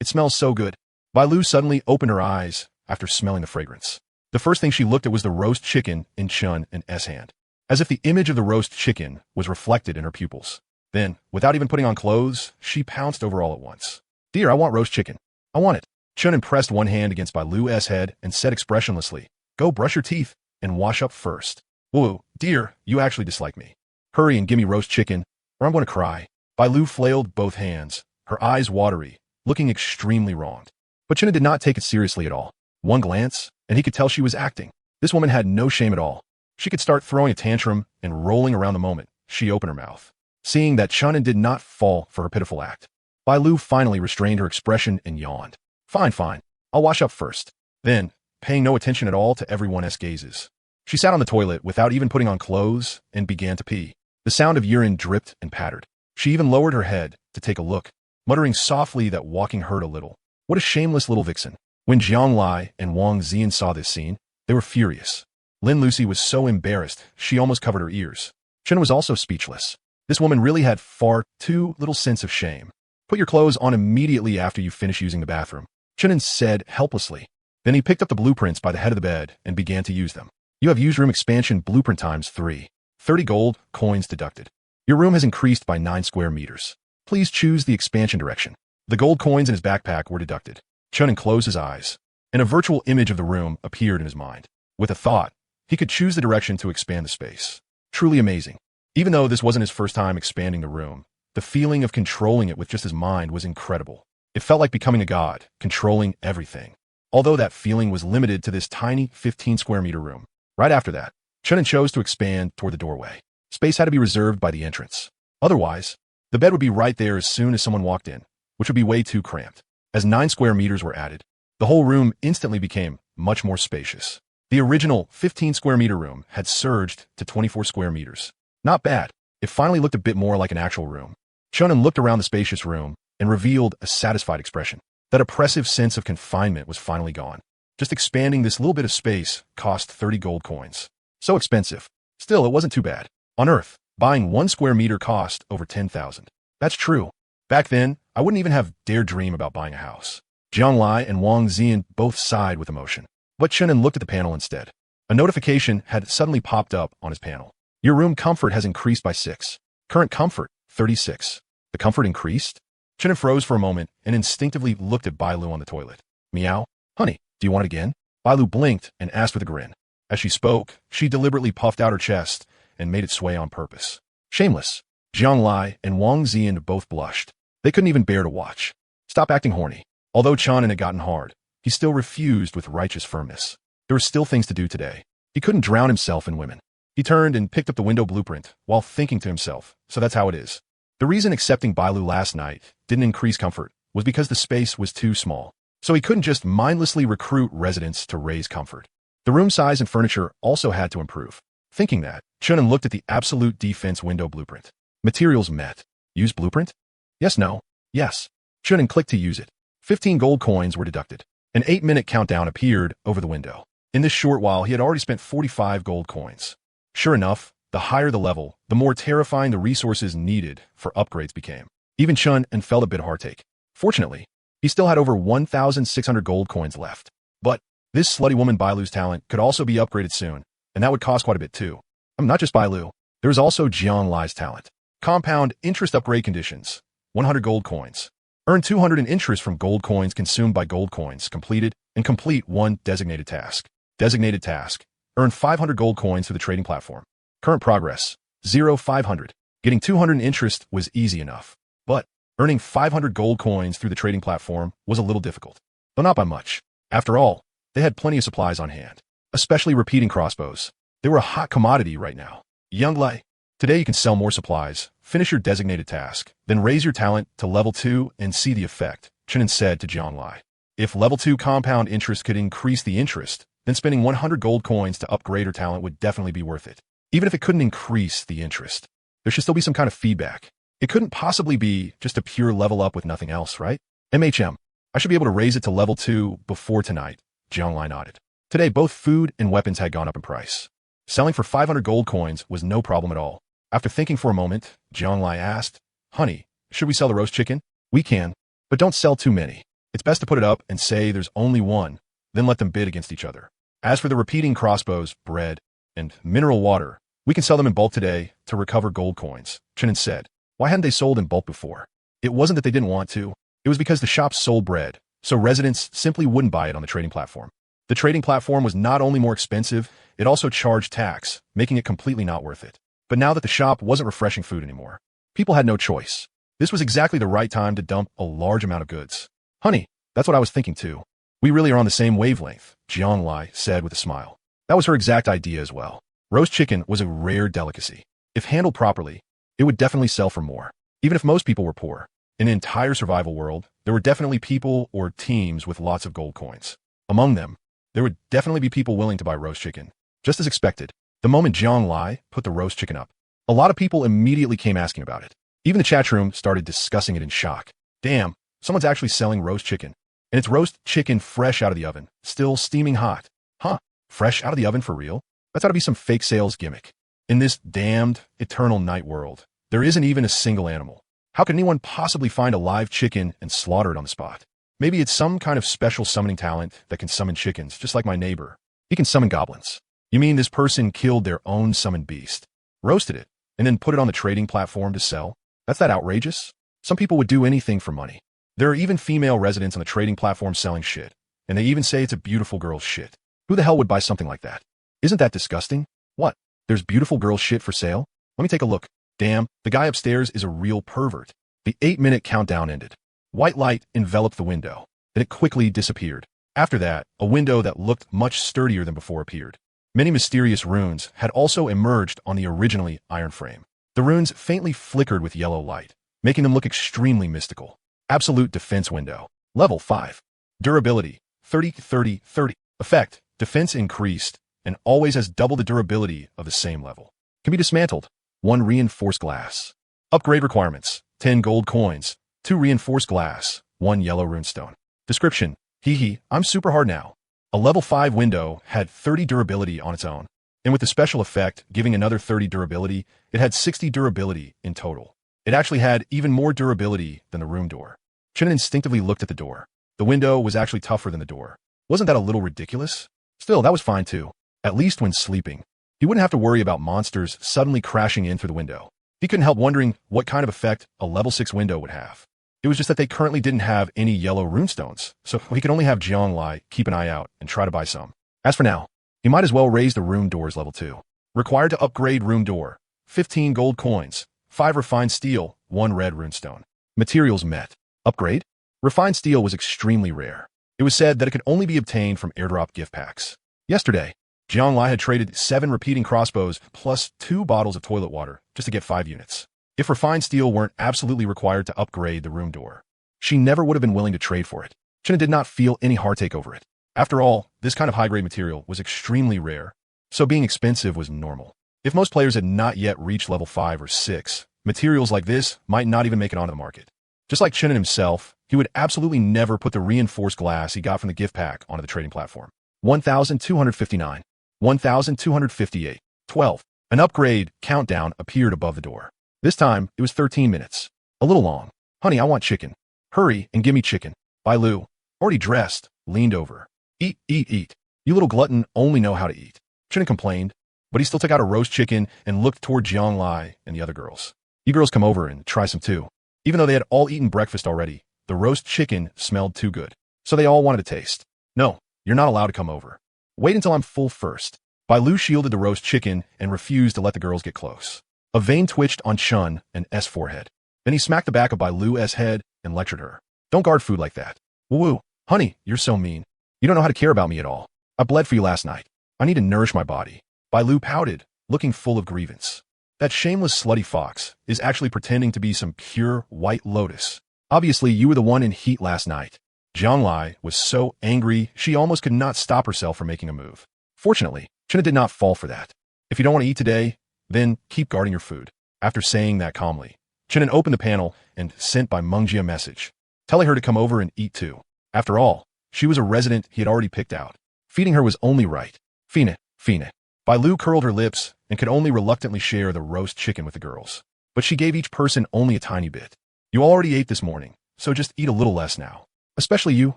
It smells so good. Bai Lu suddenly opened her eyes after smelling the fragrance. The first thing she looked at was the roast chicken in Chun and S hand, as if the image of the roast chicken was reflected in her pupils. Then, without even putting on clothes, she pounced over all at once. Dear, I want roast chicken. I want it. Chun pressed one hand against Bai Lu's head and said expressionlessly, Go brush your teeth and wash up first. Whoa, dear, you actually dislike me. Hurry and give me roast chicken, or I'm going to cry. Bai Lu flailed both hands, her eyes watery, looking extremely wronged. But Chun did not take it seriously at all. One glance, and he could tell she was acting. This woman had no shame at all. She could start throwing a tantrum and rolling around the moment she opened her mouth. Seeing that Chun did not fall for her pitiful act, Bai Lu finally restrained her expression and yawned. Fine. I'll wash up first. Then, paying no attention at all to everyone's gazes, she sat on the toilet without even putting on clothes and began to pee. The sound of urine dripped and pattered. She even lowered her head to take a look, muttering softly that walking hurt a little. What a shameless little vixen. When Jiang Lai and Wang Zian saw this scene, they were furious. Lin Lucy was so embarrassed she almost covered her ears. Chen was also speechless. This woman really had far too little sense of shame. Put your clothes on immediately after you finish using the bathroom, Chunin said helplessly. Then he picked up the blueprints by the head of the bed and began to use them. You have used room expansion blueprint times 3. 30 gold coins deducted. Your room has increased by 9 square meters. Please choose the expansion direction. The gold coins in his backpack were deducted. Chunin closed his eyes, and a virtual image of the room appeared in his mind. With a thought, he could choose the direction to expand the space. Truly amazing. Even though this wasn't his first time expanding the room, the feeling of controlling it with just his mind was incredible. It felt like becoming a god, controlling everything. Although that feeling was limited to this tiny 15 square meter room. Right after that, Chunin chose to expand toward the doorway. Space had to be reserved by the entrance. Otherwise, the bed would be right there as soon as someone walked in, which would be way too cramped. As 9 square meters were added, the whole room instantly became much more spacious. The original 15 square meter room had surged to 24 square meters. Not bad. It finally looked a bit more like an actual room. Chunin looked around the spacious room and revealed a satisfied expression. That oppressive sense of confinement was finally gone. Just expanding this little bit of space cost 30 gold coins. So expensive. Still, it wasn't too bad. On Earth, buying 1 square meter cost over 10,000. That's true. Back then, I wouldn't even have dared dream about buying a house. Jiang Lai and Wang Zian both sighed with emotion. But Chunin looked at the panel instead. A notification had suddenly popped up on his panel. Your room comfort has increased by 6. Current comfort, 36. The comfort increased? Chunin froze for a moment and instinctively looked at Bai Lu on the toilet. Meow? Honey, do you want it again? Bai Lu blinked and asked with a grin. As she spoke, she deliberately puffed out her chest and made it sway on purpose. Shameless. Jiang Lai and Wang Zian both blushed. They couldn't even bear to watch. Stop acting horny. Although Chanin had gotten hard, he still refused with righteous firmness. There were still things to do today. He couldn't drown himself in women. He turned and picked up the window blueprint while thinking to himself, so that's how it is. The reason accepting Bai Lu last night didn't increase comfort was because the space was too small. So he couldn't just mindlessly recruit residents to raise comfort. The room size and furniture also had to improve. Thinking that, Chunin looked at the absolute defense window blueprint. Materials met. Use blueprint? Yes, no. Yes. Chunin clicked to use it. 15 gold coins were deducted. An 8-minute countdown appeared over the window. In this short while, he had already spent 45 gold coins. Sure enough, the higher the level, the more terrifying the resources needed for upgrades became. Even Chunin felt a bit of heartache. Fortunately, he still had over 1,600 gold coins left. But this slutty woman Bailu's talent could also be upgraded soon, and that would cost quite a bit too. Not just Bailu. There was also Jiang Lai's talent. Compound interest upgrade conditions. 100 gold coins. Earn 200 in interest from gold coins consumed by gold coins completed, and complete one designated task. Designated task. Earn 500 gold coins through the trading platform. Current progress. 0-500. Getting 200 in interest was easy enough. But earning 500 gold coins through the trading platform was a little difficult. Though not by much. After all, they had plenty of supplies on hand. Especially repeating crossbows. They were a hot commodity right now. Young Lai. Today you can sell more supplies, finish your designated task, then raise your talent to level 2 and see the effect, Chunin said to Jiang Lai. If level 2 compound interest could increase the interest, then spending 100 gold coins to upgrade her talent would definitely be worth it. Even if it couldn't increase the interest, there should still be some kind of feedback. It couldn't possibly be just a pure level up with nothing else, right? I should be able to raise it to level 2 before tonight, Jiang Lai nodded. Today both food and weapons had gone up in price. Selling for 500 gold coins was no problem at all. After thinking for a moment, Jiang Lai asked, Honey, should we sell the roast chicken? We can, but don't sell too many. It's best to put it up and say there's only one, then let them bid against each other. As for the repeating crossbows, bread, and mineral water, we can sell them in bulk today to recover gold coins, Chunin said. Why hadn't they sold in bulk before? It wasn't that they didn't want to. It was because the shops sold bread, so residents simply wouldn't buy it on the trading platform. The trading platform was not only more expensive, it also charged tax, making it completely not worth it. But now that the shop wasn't refreshing food anymore, people had no choice. This was exactly the right time to dump a large amount of goods. Honey, that's what I was thinking too. We really are on the same wavelength, Jiang Lai said with a smile. That was her exact idea as well. Roast chicken was a rare delicacy. If handled properly, it would definitely sell for more. Even if most people were poor. In an entire survival world, there were definitely people or teams with lots of gold coins. Among them, there would definitely be people willing to buy roast chicken. Just as expected, the moment Jiang Lai put the roast chicken up, a lot of people immediately came asking about it. Even the chat room started discussing it in shock. Damn, someone's actually selling roast chicken. And it's roast chicken fresh out of the oven, still steaming hot. Huh, fresh out of the oven for real? That's gotta be some fake sales gimmick. In this damned, eternal night world, there isn't even a single animal. How can anyone possibly find a live chicken and slaughter it on the spot? Maybe it's some kind of special summoning talent that can summon chickens, just like my neighbor. He can summon goblins. You mean this person killed their own summoned beast, roasted it, and then put it on the trading platform to sell? That's that outrageous? Some people would do anything for money. There are even female residents on the trading platform selling shit, and they even say it's a beautiful girl's shit. Who the hell would buy something like that? Isn't that disgusting? What? There's beautiful girl shit for sale? Let me take a look. Damn, the guy upstairs is a real pervert. The 8-minute countdown ended. White light enveloped the window, then it quickly disappeared. After that, a window that looked much sturdier than before appeared. Many mysterious runes had also emerged on the originally iron frame. The runes faintly flickered with yellow light, making them look extremely mystical. Absolute defense window. Level 5. Durability. 30-30-30. Effect. Defense increased, and always has double the durability of the same level. Can be dismantled. 1 reinforced glass. Upgrade requirements. 10 gold coins. 2 reinforced glass. 1 yellow runestone. Description. Hee, I'm super hard now. A level 5 window had 30 durability on its own, and with the special effect giving another 30 durability, it had 60 durability in total. It actually had even more durability than the room door. Chunin instinctively looked at the door. The window was actually tougher than the door. Wasn't that a little ridiculous? Still, that was fine too. At least when sleeping. He wouldn't have to worry about monsters suddenly crashing in through the window. He couldn't help wondering what kind of effect a level 6 window would have. It was just that they currently didn't have any yellow runestones, so he could only have Jiang Lai keep an eye out and try to buy some. As for now, he might as well raise the room doors level 2. Required to upgrade room door. 15 gold coins, 5 refined steel, 1 red runestone. Materials met. Upgrade? Refined steel was extremely rare. It was said that it could only be obtained from airdrop gift packs. Yesterday, Jiang Lai had traded 7 repeating crossbows plus 2 bottles of toilet water just to get 5 units. If refined steel weren't absolutely required to upgrade the room door, she never would have been willing to trade for it. Chunin did not feel any heartache over it. After all, this kind of high-grade material was extremely rare, so being expensive was normal. If most players had not yet reached level 5 or 6, materials like this might not even make it onto the market. Just like Chunin himself, he would absolutely never put the reinforced glass he got from the gift pack onto the trading platform. 1,259. 1,258. 12. An upgrade countdown appeared above the door. This time, it was 13 minutes. A little long. Honey, I want chicken. Hurry and give me chicken. Bai Lu, already dressed, leaned over. Eat, eat, eat. You little glutton only know how to eat. Chunin complained, but he still took out a roast chicken and looked toward Jiang Lai and the other girls. You girls come over and try some too. Even though they had all eaten breakfast already, the roast chicken smelled too good. So they all wanted to taste. No, you're not allowed to come over. Wait until I'm full first. Bai Lu shielded the roast chicken and refused to let the girls get close. A vein twitched on Chun and S' forehead. Then he smacked the back of Bai Lu's head and lectured her. Don't guard food like that. Woo-woo, honey, you're so mean. You don't know how to care about me at all. I bled for you last night. I need to nourish my body. Bai Lu pouted, looking full of grievance. That shameless slutty fox is actually pretending to be some pure white lotus. Obviously, you were the one in heat last night. Jiang Lai was so angry she almost could not stop herself from making a move. Fortunately, Chuna did not fall for that. If you don't want to eat today, then keep guarding your food. After saying that calmly, Chunin opened the panel and sent Bai Mengji a message, telling her to come over and eat too. After all, she was a resident he had already picked out. Feeding her was only right. Fine, fine. Bai Lu curled her lips and could only reluctantly share the roast chicken with the girls. But she gave each person only a tiny bit. You already ate this morning, so just eat a little less now. Especially you,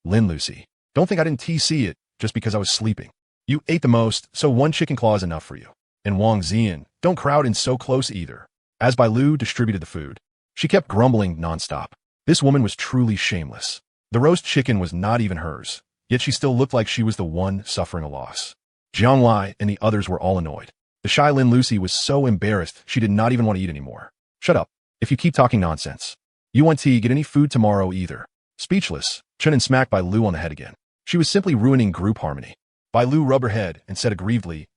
Lin Lucy. Don't think I didn't TC it just because I was sleeping. You ate the most, so one chicken claw is enough for you. And Wang Zian, don't crowd in so close either. As Bai Lu distributed the food, she kept grumbling nonstop. This woman was truly shameless. The roast chicken was not even hers, yet she still looked like she was the one suffering a loss. Jiang Lai and the others were all annoyed. The shy Lin Lucy was so embarrassed she did not even want to eat anymore. Shut up, if you keep talking nonsense. You won't get any food tomorrow either. Speechless, Chunin smacked Bai Lu on the head again. She was simply ruining group harmony. Bai Lu rubbed her head and said aggrievedly,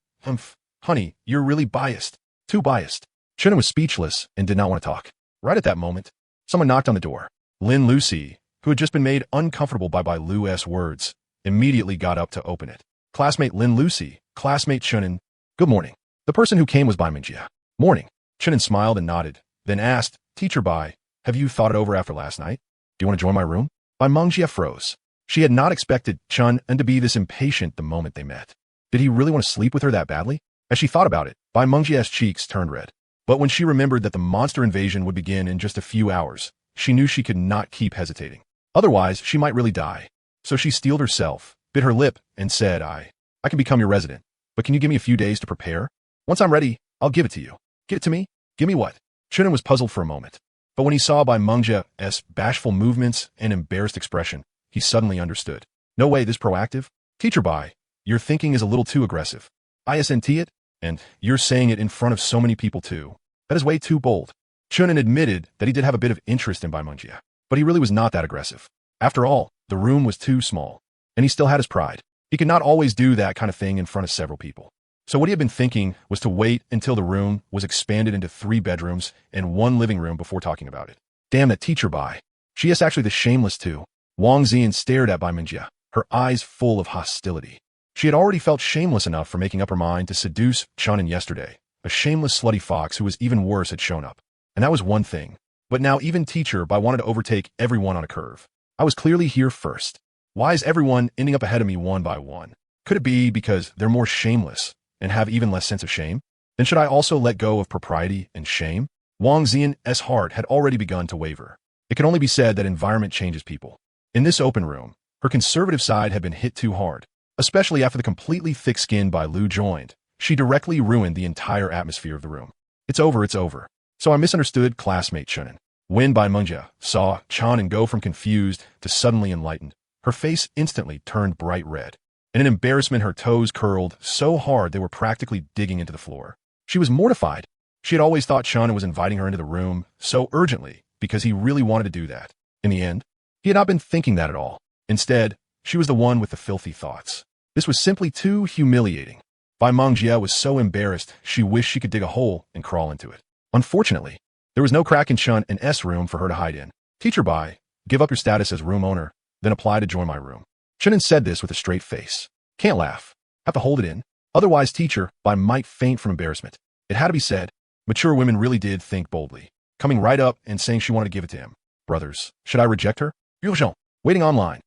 honey, you're really biased. Too biased. Chunin was speechless and did not want to talk. Right at that moment, someone knocked on the door. Lin Lucy, who had just been made uncomfortable by Bai Lu's words, immediately got up to open it. Classmate Lin Lucy, classmate Chunin, good morning. The person who came was Bai Mengji. Morning. Chunin smiled and nodded, then asked, Teacher Bai, have you thought it over after last night? Do you want to join my room? Bai Mengji froze. She had not expected Chun to be this impatient the moment they met. Did he really want to sleep with her that badly? As she thought about it, Bai Mengji's cheeks turned red. But when she remembered that the monster invasion would begin in just a few hours, she knew she could not keep hesitating. Otherwise, she might really die. So she steeled herself, bit her lip, and said, I can become your resident, but can you give me a few days to prepare? Once I'm ready, I'll give it to you. Give it to me? Give me what? Chunin was puzzled for a moment. But when he saw Bai Mengji's bashful movements and embarrassed expression, he suddenly understood. No way this proactive? Teacher Bai, your thinking is a little too aggressive. ISNT it? And you're saying it in front of so many people too. That is way too bold. Chunin admitted that he did have a bit of interest in Bai Mengji, but he really was not that aggressive. After all, the room was too small, and he still had his pride. He could not always do that kind of thing in front of several people. So what he had been thinking was to wait until the room was expanded into 3 bedrooms and 1 living room before talking about it. Damn that Teacher Bai. She is actually the shameless too. Wang Zian stared at Bai Mengji, her eyes full of hostility. She had already felt shameless enough for making up her mind to seduce Chunin yesterday. A shameless slutty fox who was even worse had shown up. And that was one thing. But now even Teacher Bai wanted to overtake everyone on a curve. I was clearly here first. Why is everyone ending up ahead of me one by one? Could it be because they're more shameless and have even less sense of shame? Then should I also let go of propriety and shame? Wang Zian's heart had already begun to waver. It can only be said that environment changes people. In this open room, her conservative side had been hit too hard. Especially after the completely thick-skinned Bai Lu joined, she directly ruined the entire atmosphere of the room. It's over, it's over. So I misunderstood classmate Chunin. When Bai Mengji saw Chunin go from confused to suddenly enlightened, her face instantly turned bright red. And in embarrassment, her toes curled so hard they were practically digging into the floor. She was mortified. She had always thought Chunin was inviting her into the room so urgently because he really wanted to do that. In the end, he had not been thinking that at all. Instead, she was the one with the filthy thoughts. This was simply too humiliating. Bai Mengji was so embarrassed she wished she could dig a hole and crawl into it. Unfortunately, there was no crack in Chun's room for her to hide in. Teacher Bai, give up your status as room owner, then apply to join my room. Chunin said this with a straight face. Can't laugh. Have to hold it in. Otherwise, teacher, I might faint from embarrassment. It had to be said. Mature women really did think boldly, coming right up and saying she wanted to give it to him. Brothers, should I reject her? Yuzhong, waiting online.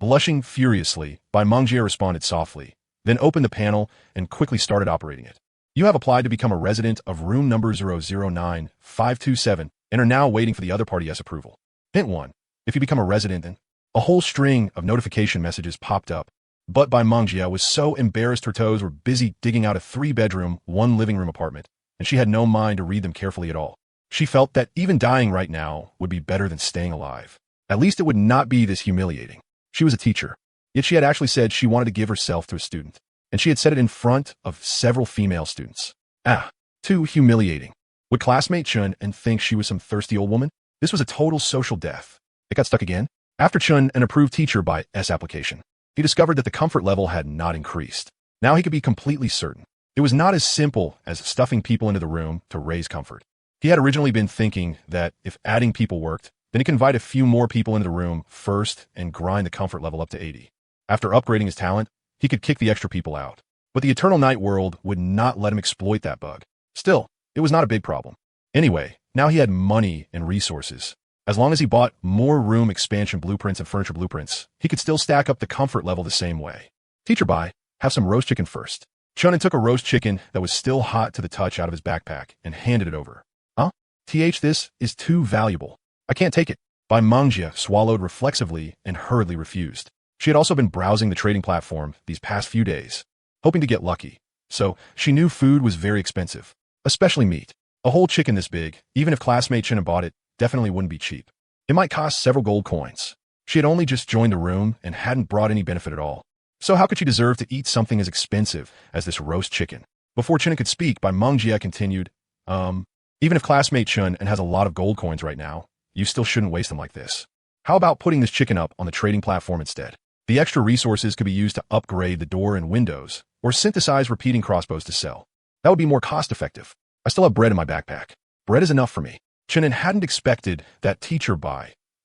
Blushing furiously, Manga responded softly, then opened the panel and quickly started operating it. You have applied to become a resident of room number 009527 and are now waiting for the other party's approval. Hint 1. If you become a resident, then a whole string of notification messages popped up, but Manga was so embarrassed her toes were busy digging out a 3-bedroom, 1-living-room apartment, and she had no mind to read them carefully at all. She felt that even dying right now would be better than staying alive. At least it would not be this humiliating. She was a teacher, yet she had actually said she wanted to give herself to a student, and she had said it in front of several female students. Too humiliating. Would classmate Chun and think she was some thirsty old woman? This was a total social death. It got stuck again. After Chun, an approved teacher by S application, he discovered that the comfort level had not increased. Now he could be completely certain. It was not as simple as stuffing people into the room to raise comfort. He had originally been thinking that if adding people worked, then he could invite a few more people into the room first and grind the comfort level up to 80. After upgrading his talent, he could kick the extra people out. But the Eternal Night world would not let him exploit that bug. Still, it was not a big problem. Anyway, now he had money and resources. As long as he bought more room expansion blueprints and furniture blueprints, he could still stack up the comfort level the same way. Teacher have some roast chicken first. Chunin took a roast chicken that was still hot to the touch out of his backpack and handed it over. This is too valuable. I can't take it. Manga swallowed reflexively and hurriedly refused. She had also been browsing the trading platform these past few days, hoping to get lucky. So she knew food was very expensive, especially meat. A whole chicken this big, even if classmate Chen had bought it, definitely wouldn't be cheap. It might cost several gold coins. She had only just joined the room and hadn't brought any benefit at all. So how could she deserve to eat something as expensive as this roast chicken? Before Chen could speak, Manga continued, even if classmate Chun and has a lot of gold coins right now, you still shouldn't waste them like this. How about putting this chicken up on the trading platform instead? The extra resources could be used to upgrade the door and windows, or synthesize repeating crossbows to sell. That would be more cost-effective. I still have bread in my backpack. Bread is enough for me. Chunin hadn't expected that teacher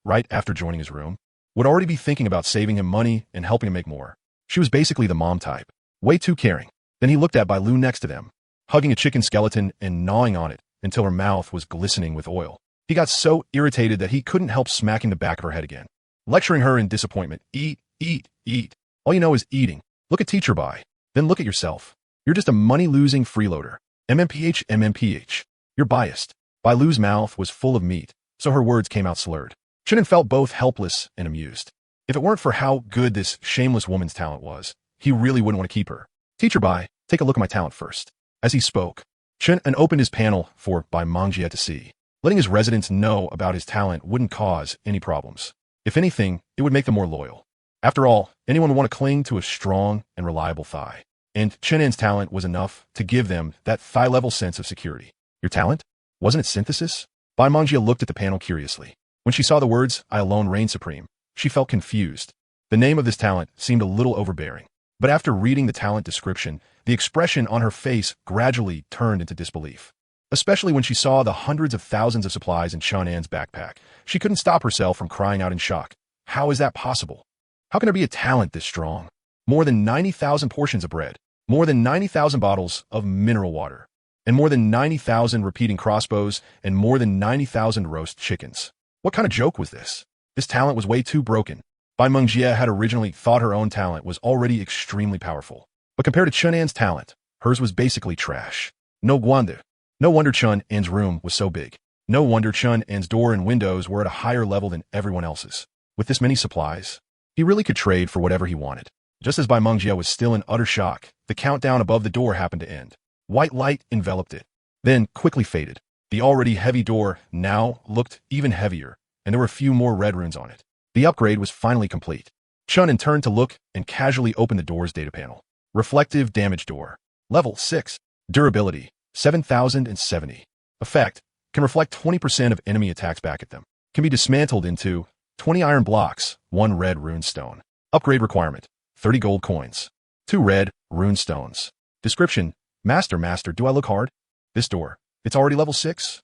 right after joining his room, would already be thinking about saving him money and helping him make more. She was basically the mom type. Way too caring. Then he looked at Bai Lu next to them, hugging a chicken skeleton and gnawing on it until her mouth was glistening with oil. He got so irritated that he couldn't help smacking the back of her head again, lecturing her in disappointment. Eat, eat, eat. All you know is eating. Look at teacher Bai. Then look at yourself. You're just a money-losing freeloader. MMPH. You're biased. Bai Lu's mouth was full of meat, so her words came out slurred. Chunin felt both helpless and amused. If it weren't for how good this shameless woman's talent was, he really wouldn't want to keep her. Teacher Bai, take a look at my talent first. As he spoke, Chunin opened his panel for Manga to see. Letting his residents know about his talent wouldn't cause any problems. If anything, it would make them more loyal. After all, anyone would want to cling to a strong and reliable thigh. And Chunin's talent was enough to give them that thigh-level sense of security. Your talent? Wasn't it synthesis? Manga looked at the panel curiously. When she saw the words, I alone reign supreme, she felt confused. The name of this talent seemed a little overbearing. But after reading the talent description, the expression on her face gradually turned into disbelief. Especially when she saw the hundreds of thousands of supplies in Chunin's backpack. She couldn't stop herself from crying out in shock. How is that possible? How can there be a talent this strong? More than 90,000 portions of bread, more than 90,000 bottles of mineral water, and more than 90,000 repeating crossbows, and more than 90,000 roast chickens. What kind of joke was this? This talent was way too broken. Manga had originally thought her own talent was already extremely powerful. But compared to Chunin's talent, hers was basically trash. No wonder Chunin's room was so big. No wonder Chunin's door and windows were at a higher level than everyone else's. With this many supplies, he really could trade for whatever he wanted. Just as Manga was still in utter shock, the countdown above the door happened to end. White light enveloped it, then quickly faded. The already heavy door now looked even heavier, and there were a few more red runes on it. The upgrade was finally complete. Chunin turned to look and casually opened the door's data panel. Reflective damage door. Level 6. Durability. 7,070. Effect. Can reflect 20% of enemy attacks back at them. Can be dismantled into 20 iron blocks, 1 red rune stone. Upgrade requirement. 30 gold coins. 2 red rune stones. Description. Master, do I look hard? This door. It's already level 6?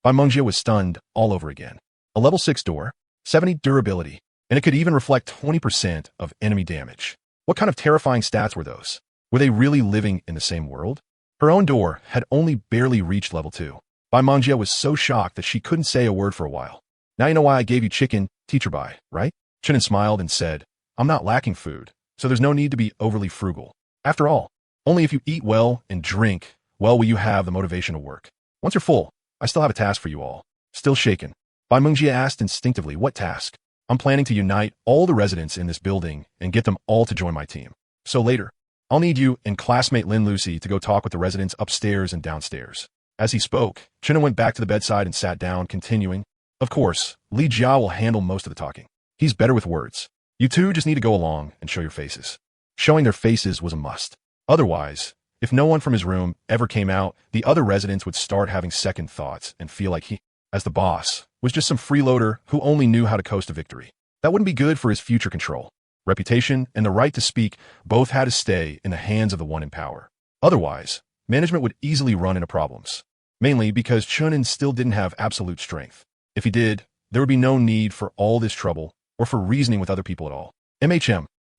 Manga was stunned all over again. A level 6 door. 70 durability. and it could even reflect 20% of enemy damage. What kind of terrifying stats were those? Were they really living in the same world? Her own door had only barely reached level 2. Bai Mangjie was so shocked that she couldn't say a word for a while. Now you know why I gave you chicken, teacher Bai, right? Chunin smiled and said, I'm not lacking food, so there's no need to be overly frugal. After all, only if you eat well and drink well will you have the motivation to work. Once you're full, I still have a task for you all. Still shaken, Bai Mangjie asked instinctively, what task? I'm planning to unite all the residents in this building and get them all to join my team. So later, I'll need you and classmate Lin Lucy to go talk with the residents upstairs and downstairs. As he spoke, Chunin went back to the bedside and sat down, continuing, of course, Li Jia will handle most of the talking. He's better with words. You two just need to go along and show your faces. Showing their faces was a must. Otherwise, if no one from his room ever came out, the other residents would start having second thoughts and feel like he, as the boss, was just some freeloader who only knew how to coast to victory. That wouldn't be good for his future control. Reputation and the right to speak both had to stay in the hands of the one in power. Otherwise, management would easily run into problems, mainly because Chunin still didn't have absolute strength. If he did, there would be no need for all this trouble or for reasoning with other people at all.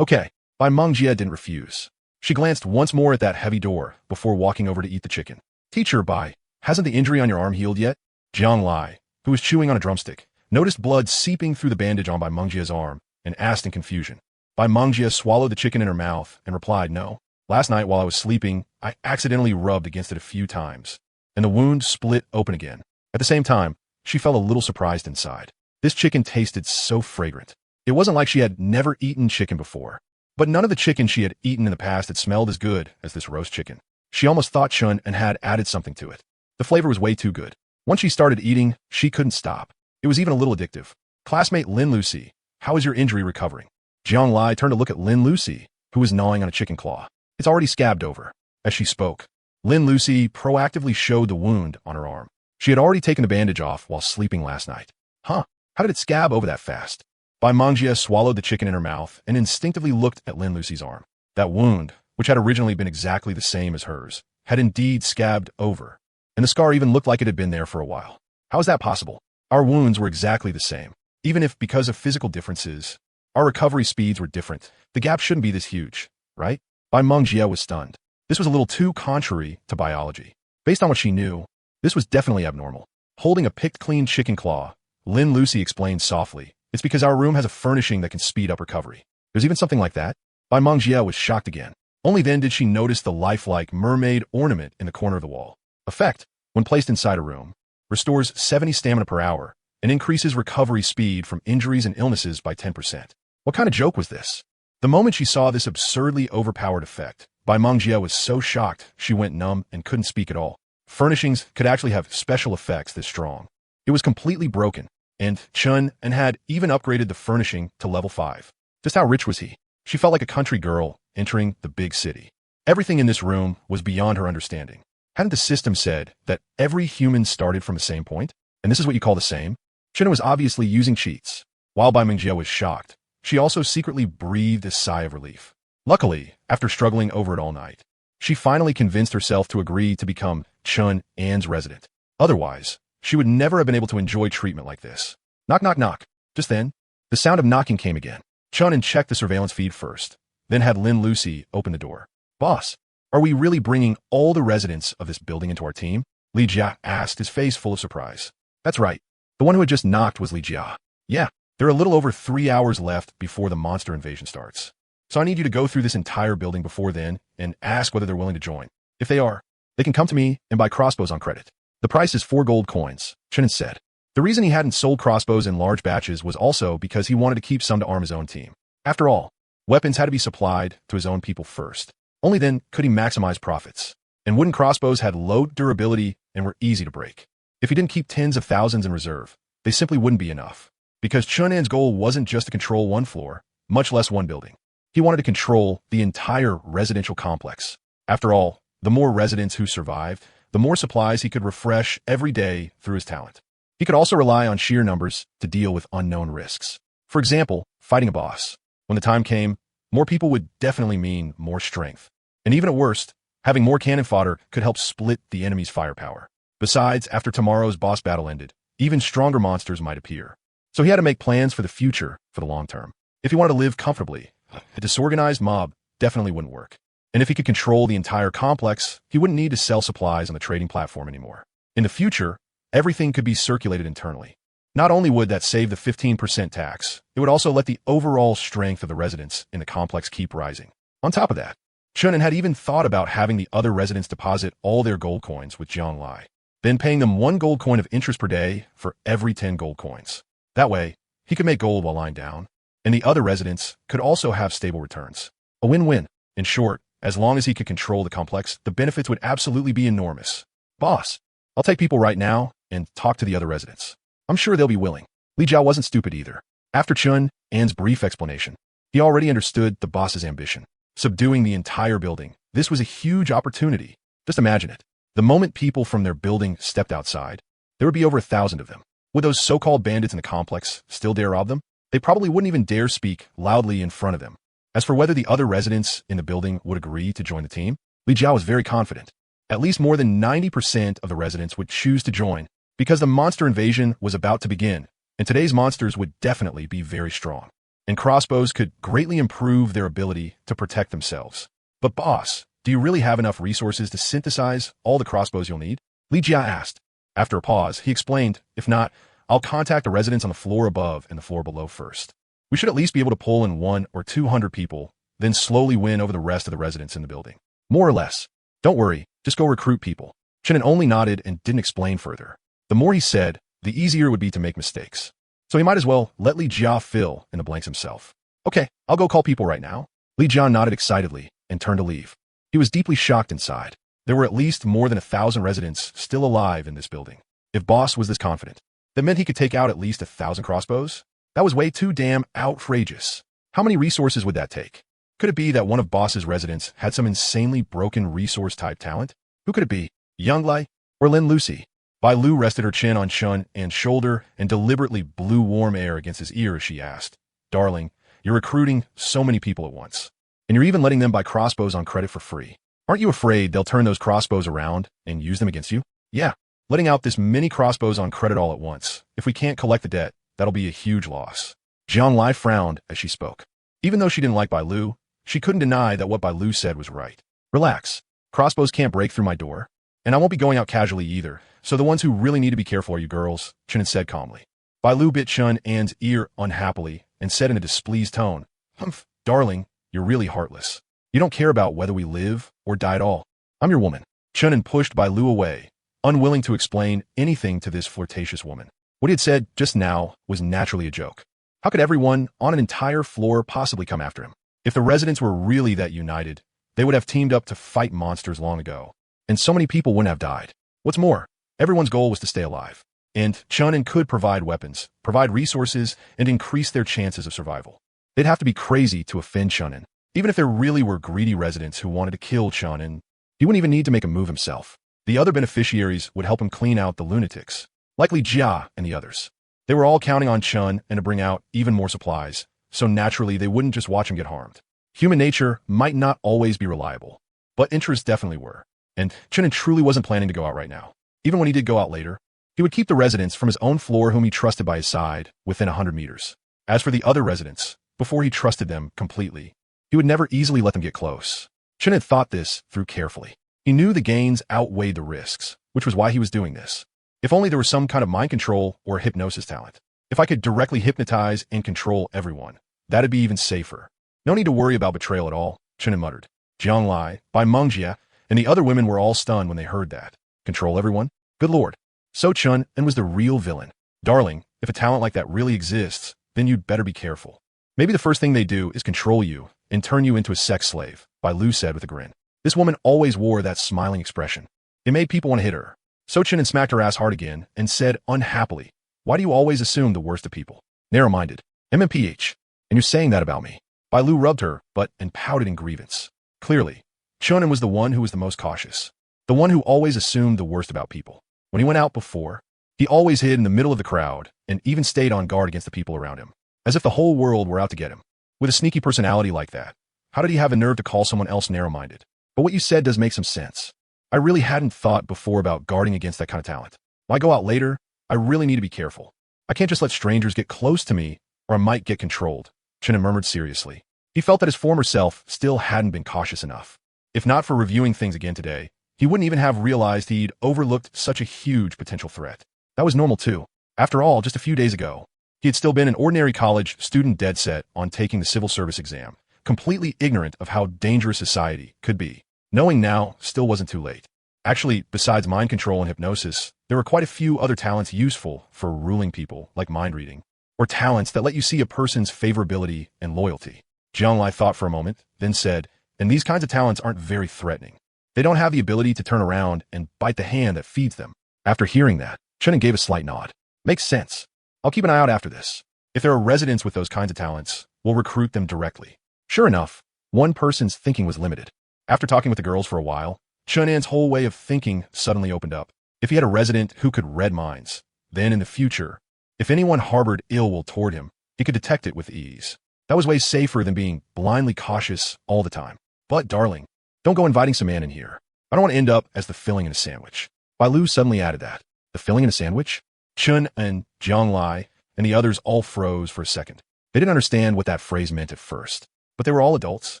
Okay, Bai Mangjie didn't refuse. She glanced once more at that heavy door before walking over to eat the chicken. Teacher Bai, hasn't the injury on your arm healed yet? Jiang Lai, who was chewing on a drumstick, noticed blood seeping through the bandage on Bai Mangjie's arm and asked in confusion. Bai Mangjie swallowed the chicken in her mouth and replied, no. Last night while I was sleeping, I accidentally rubbed against it a few times, and the wound split open again. At the same time, she felt a little surprised inside. This chicken tasted so fragrant. It wasn't like she had never eaten chicken before, but none of the chicken she had eaten in the past had smelled as good as this roast chicken. She almost thought Chun and had added something to it. The flavor was way too good. Once she started eating, she couldn't stop. It was even a little addictive. Classmate Lin Lucy, how is your injury recovering? Jiang Lai turned to look at Lin Lucy, who was gnawing on a chicken claw. It's already scabbed over. As she spoke, Lin Lucy proactively showed the wound on her arm. She had already taken the bandage off while sleeping last night. Huh, how did it scab over that fast? Bai Mangjie swallowed the chicken in her mouth and instinctively looked at Lin Lucy's arm. That wound, which had originally been exactly the same as hers, had indeed scabbed over, and the scar even looked like it had been there for a while. How is that possible? Our wounds were exactly the same. Even if, because of physical differences, our recovery speeds were different, the gap shouldn't be this huge, right? Bai Mangjie was stunned. This was a little too contrary to biology. Based on what she knew, this was definitely abnormal. Holding a picked clean chicken claw, Lin Lucy explained softly, it's because our room has a furnishing that can speed up recovery. There's even something like that? Bai Mangjie was shocked again. Only then did she notice the lifelike mermaid ornament in the corner of the wall. Effect, when placed inside a room, restores 70 stamina per hour and increases recovery speed from injuries and illnesses by 10%. What kind of joke was this? The moment she saw this absurdly overpowered effect, Bai Mangjie was so shocked she went numb and couldn't speak at all. Furnishings could actually have special effects this strong. It was completely broken, and Chun and had even upgraded the furnishing to level 5. Just how rich was he? She felt like a country girl entering the big city. Everything in this room was beyond her understanding. Hadn't the system said that every human started from the same point? And this is what you call the same? Chun was obviously using cheats. While Bai Mangjie was shocked, she also secretly breathed a sigh of relief. Luckily, after struggling over it all night, she finally convinced herself to agree to become Chun An's resident. Otherwise, she would never have been able to enjoy treatment like this. Knock, knock, knock. Just then, the sound of knocking came again. Chun checked the surveillance feed first, then had Lin Lucy open the door. Boss, are we really bringing all the residents of this building into our team? Li Jia asked, his face full of surprise. That's right. The one who had just knocked was Li Jia. Yeah, there are a little over 3 hours left before the monster invasion starts. So I need you to go through this entire building before then and ask whether they're willing to join. If they are, they can come to me and buy crossbows on credit. The price is 4 gold coins, Chunin said. The reason he hadn't sold crossbows in large batches was also because he wanted to keep some to arm his own team. After all, weapons had to be supplied to his own people first. Only then could he maximize profits. And wooden crossbows had low durability and were easy to break. If he didn't keep tens of thousands in reserve, they simply wouldn't be enough. Because Chunan's goal wasn't just to control one floor, much less one building. He wanted to control the entire residential complex. After all, the more residents who survived, the more supplies he could refresh every day through his talent. He could also rely on sheer numbers to deal with unknown risks. For example, fighting a boss. When the time came, more people would definitely mean more strength. And even at worst, having more cannon fodder could help split the enemy's firepower. Besides, after tomorrow's boss battle ended, even stronger monsters might appear. So he had to make plans for the future for the long term. If he wanted to live comfortably, a disorganized mob definitely wouldn't work. And if he could control the entire complex, he wouldn't need to sell supplies on the trading platform anymore. In the future, everything could be circulated internally. Not only would that save the 15% tax, it would also let the overall strength of the residents in the complex keep rising. On top of that, Chunin had even thought about having the other residents deposit all their gold coins with Jianglai, then paying them 1 gold coin of interest per day for every 10 gold coins. That way, he could make gold while lying down, and the other residents could also have stable returns. A win-win. In short, as long as he could control the complex, the benefits would absolutely be enormous. Boss, I'll take people right now and talk to the other residents. I'm sure they'll be willing. Li Jiao wasn't stupid either. After Chun An's brief explanation, he already understood the boss's ambition. Subduing the entire building. This was a huge opportunity. Just imagine it. The moment people from their building stepped outside, there would be over 1,000 of them. Would those so-called bandits in the complex still dare rob them? They probably wouldn't even dare speak loudly in front of them. As for whether the other residents in the building would agree to join the team, Li Jiao was very confident. At least more than 90% of the residents would choose to join because the monster invasion was about to begin, and today's monsters would definitely be very strong. And crossbows could greatly improve their ability to protect themselves. But boss, do you really have enough resources to synthesize all the crossbows you'll need? Li Jia asked. After a pause, he explained, if not, I'll contact the residents on the floor above and the floor below first. We should at least be able to pull in 100 or 200 people, then slowly win over the rest of the residents in the building. More or less. Don't worry, just go recruit people. Chenin only nodded and didn't explain further. The more he said, the easier it would be to make mistakes. So he might as well let Li Jia fill in the blanks himself. Okay, I'll go call people right now. Li Jia nodded excitedly and turned to leave. He was deeply shocked inside. There were at least more than 1,000 residents still alive in this building. If boss was this confident, that meant he could take out at least 1,000 crossbows? That was way too damn outrageous. How many resources would that take? Could it be that one of boss's residents had some insanely broken resource-type talent? Who could it be? Younglai or Lin Lucy? Bai Lu rested her chin on Chun An's shoulder and deliberately blew warm air against his ear as she asked, Darling, you're recruiting so many people at once. And you're even letting them buy crossbows on credit for free. Aren't you afraid they'll turn those crossbows around and use them against you? Yeah, letting out this many crossbows on credit all at once. If we can't collect the debt, that'll be a huge loss. Jiang Lai frowned as she spoke. Even though she didn't like Bai Lu, she couldn't deny that what Bai Lu said was right. Relax. Crossbows can't break through my door. And I won't be going out casually either. So the ones who really need to be careful are you girls, Chunin said calmly. Bai Lu bit Chun An's ear unhappily and said in a displeased tone, Humph, darling, you're really heartless. You don't care about whether we live or die at all. I'm your woman. Chunin pushed Bai Lu away, unwilling to explain anything to this flirtatious woman. What he had said just now was naturally a joke. How could everyone on an entire floor possibly come after him? If the residents were really that united, they would have teamed up to fight monsters long ago, and so many people wouldn't have died. What's more, everyone's goal was to stay alive, and Chunin could provide weapons, provide resources, and increase their chances of survival. They'd have to be crazy to offend Chunin. Even if there really were greedy residents who wanted to kill Chunin, he wouldn't even need to make a move himself. The other beneficiaries would help him clean out the lunatics, likely Jia and the others. They were all counting on Chun and to bring out even more supplies, so naturally they wouldn't just watch him get harmed. Human nature might not always be reliable, but interests definitely were, and Chunin truly wasn't planning to go out right now. Even when he did go out later, he would keep the residents from his own floor whom he trusted by his side within 100 meters. As for the other residents, before he trusted them completely, he would never easily let them get close. Chun had thought this through carefully. He knew the gains outweighed the risks, which was why he was doing this. If only there was some kind of mind control or hypnosis talent. If I could directly hypnotize and control everyone, that'd be even safer. No need to worry about betrayal at all, Chun muttered. Jiang Lai, Bai Mengjia, and the other women were all stunned when they heard that. Control everyone? Good lord. So Chun was the real villain. Darling, if a talent like that really exists, then you'd better be careful. Maybe the first thing they do is control you and turn you into a sex slave, Bai Lu said with a grin. This woman always wore that smiling expression. It made people want to hit her. So Chun smacked her ass hard again and said unhappily, Why do you always assume the worst of people? Narrow-minded. MMPH. And you're saying that about me. Bai Lu rubbed her butt and pouted in grievance. Clearly, Chun was the one who was the most cautious. The one who always assumed the worst about people. When he went out before, he always hid in the middle of the crowd and even stayed on guard against the people around him, as if the whole world were out to get him. With a sneaky personality like that, how did he have a nerve to call someone else narrow-minded? But what you said does make some sense. I really hadn't thought before about guarding against that kind of talent. When I go out later, I really need to be careful. I can't just let strangers get close to me, or I might get controlled, Chen murmured seriously. He felt that his former self still hadn't been cautious enough. If not for reviewing things again today, he wouldn't even have realized he'd overlooked such a huge potential threat. That was normal too. After all, just a few days ago, he had still been an ordinary college student dead set on taking the civil service exam, completely ignorant of how dangerous society could be. Knowing now still wasn't too late. Actually, besides mind control and hypnosis, there were quite a few other talents useful for ruling people, like mind reading, or talents that let you see a person's favorability and loyalty. Jianglai thought for a moment, then said, and these kinds of talents aren't very threatening. They don't have the ability to turn around and bite the hand that feeds them. After hearing that, Chen gave a slight nod. Makes sense. I'll keep an eye out after this. If there are residents with those kinds of talents, we'll recruit them directly. Sure enough, one person's thinking was limited. After talking with the girls for a while, Chunan's whole way of thinking suddenly opened up. If he had a resident who could read minds, then in the future, if anyone harbored ill will toward him, he could detect it with ease. That was way safer than being blindly cautious all the time. But, darling, don't go inviting some man in here. I don't want to end up as the filling in a sandwich. Bai Lu suddenly added that. The filling in a sandwich? Chun and Jianglai and the others all froze for a second. They didn't understand what that phrase meant at first, but they were all adults,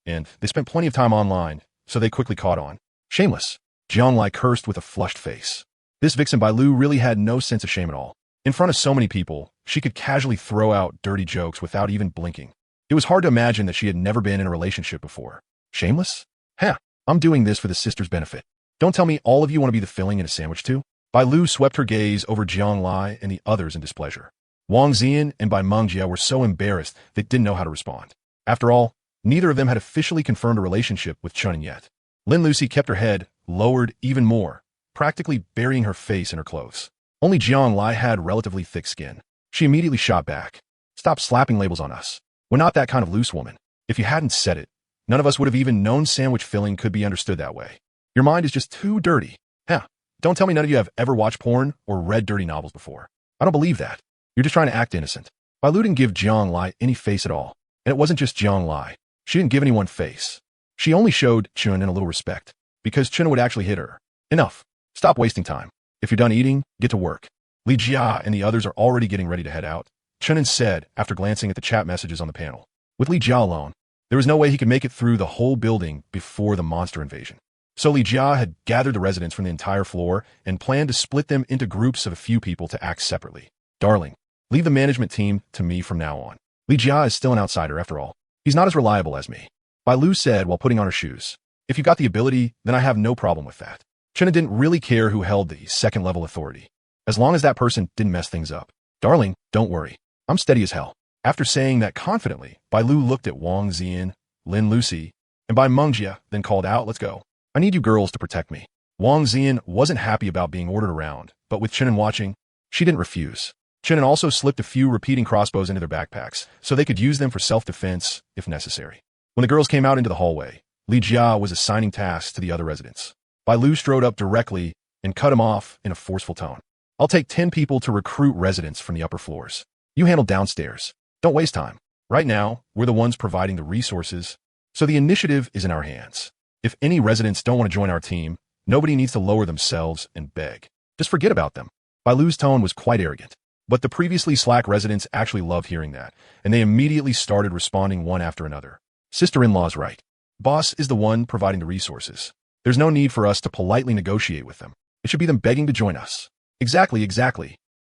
and they spent plenty of time online, so they quickly caught on. Shameless. Jianglai cursed with a flushed face. This vixen Bai Lu really had no sense of shame at all. In front of so many people, she could casually throw out dirty jokes without even blinking. It was hard to imagine that she had never been in a relationship before. Shameless? Heh, I'm doing this for the sisters' benefit. Don't tell me all of you want to be the filling in a sandwich too? Bai Lu swept her gaze over Jianglai and the others in displeasure. Wang Xian and Bai Mengjia were so embarrassed they didn't know how to respond. After all, neither of them had officially confirmed a relationship with Chun yet. Lin Lucy kept her head lowered even more, practically burying her face in her clothes. Only Jianglai had relatively thick skin. She immediately shot back. Stop slapping labels on us. We're not that kind of loose woman. If you hadn't said it, none of us would have even known sandwich filling could be understood that way. Your mind is just too dirty. Heh, don't tell me none of you have ever watched porn or read dirty novels before. I don't believe that. You're just trying to act innocent. Bai Lu didn't give Jianglai any face at all. And it wasn't just Jianglai. She didn't give anyone face. She only showed Chun in a little respect, because Chun would actually hit her. Enough. Stop wasting time. If you're done eating, get to work. Li Jia and the others are already getting ready to head out, Chunin said after glancing at the chat messages on the panel. With Li Jia alone, there was no way he could make it through the whole building before the monster invasion. So Li Jia had gathered the residents from the entire floor and planned to split them into groups of a few people to act separately. Darling, leave the management team to me from now on. Li Jia is still an outsider after all. He's not as reliable as me. Bai Lu said while putting on her shoes. If you got the ability, then I have no problem with that. Chena didn't really care who held the second-level authority, as long as that person didn't mess things up. Darling, don't worry. I'm steady as hell. After saying that confidently, Bai Lu looked at Wang Xian, Lin Lucy, and Bai Mengjia, then called out, let's go. I need you girls to protect me. Wang Xian wasn't happy about being ordered around, but with Chenin watching, she didn't refuse. Chenin also slipped a few repeating crossbows into their backpacks, so they could use them for self-defense if necessary. When the girls came out into the hallway, Li Jia was assigning tasks to the other residents. Bai Lu strode up directly and cut him off in a forceful tone. I'll take 10 people to recruit residents from the upper floors. You handle downstairs. Don't waste time. Right now, we're the ones providing the resources, so the initiative is in our hands. If any residents don't want to join our team, nobody needs to lower themselves and beg. Just forget about them. Bai Lu's tone was quite arrogant, but the previously slack residents actually loved hearing that, and they immediately started responding one after another. Sister-in-law's right. Boss is the one providing the resources. There's no need for us to politely negotiate with them. It should be them begging to join us. Exactly.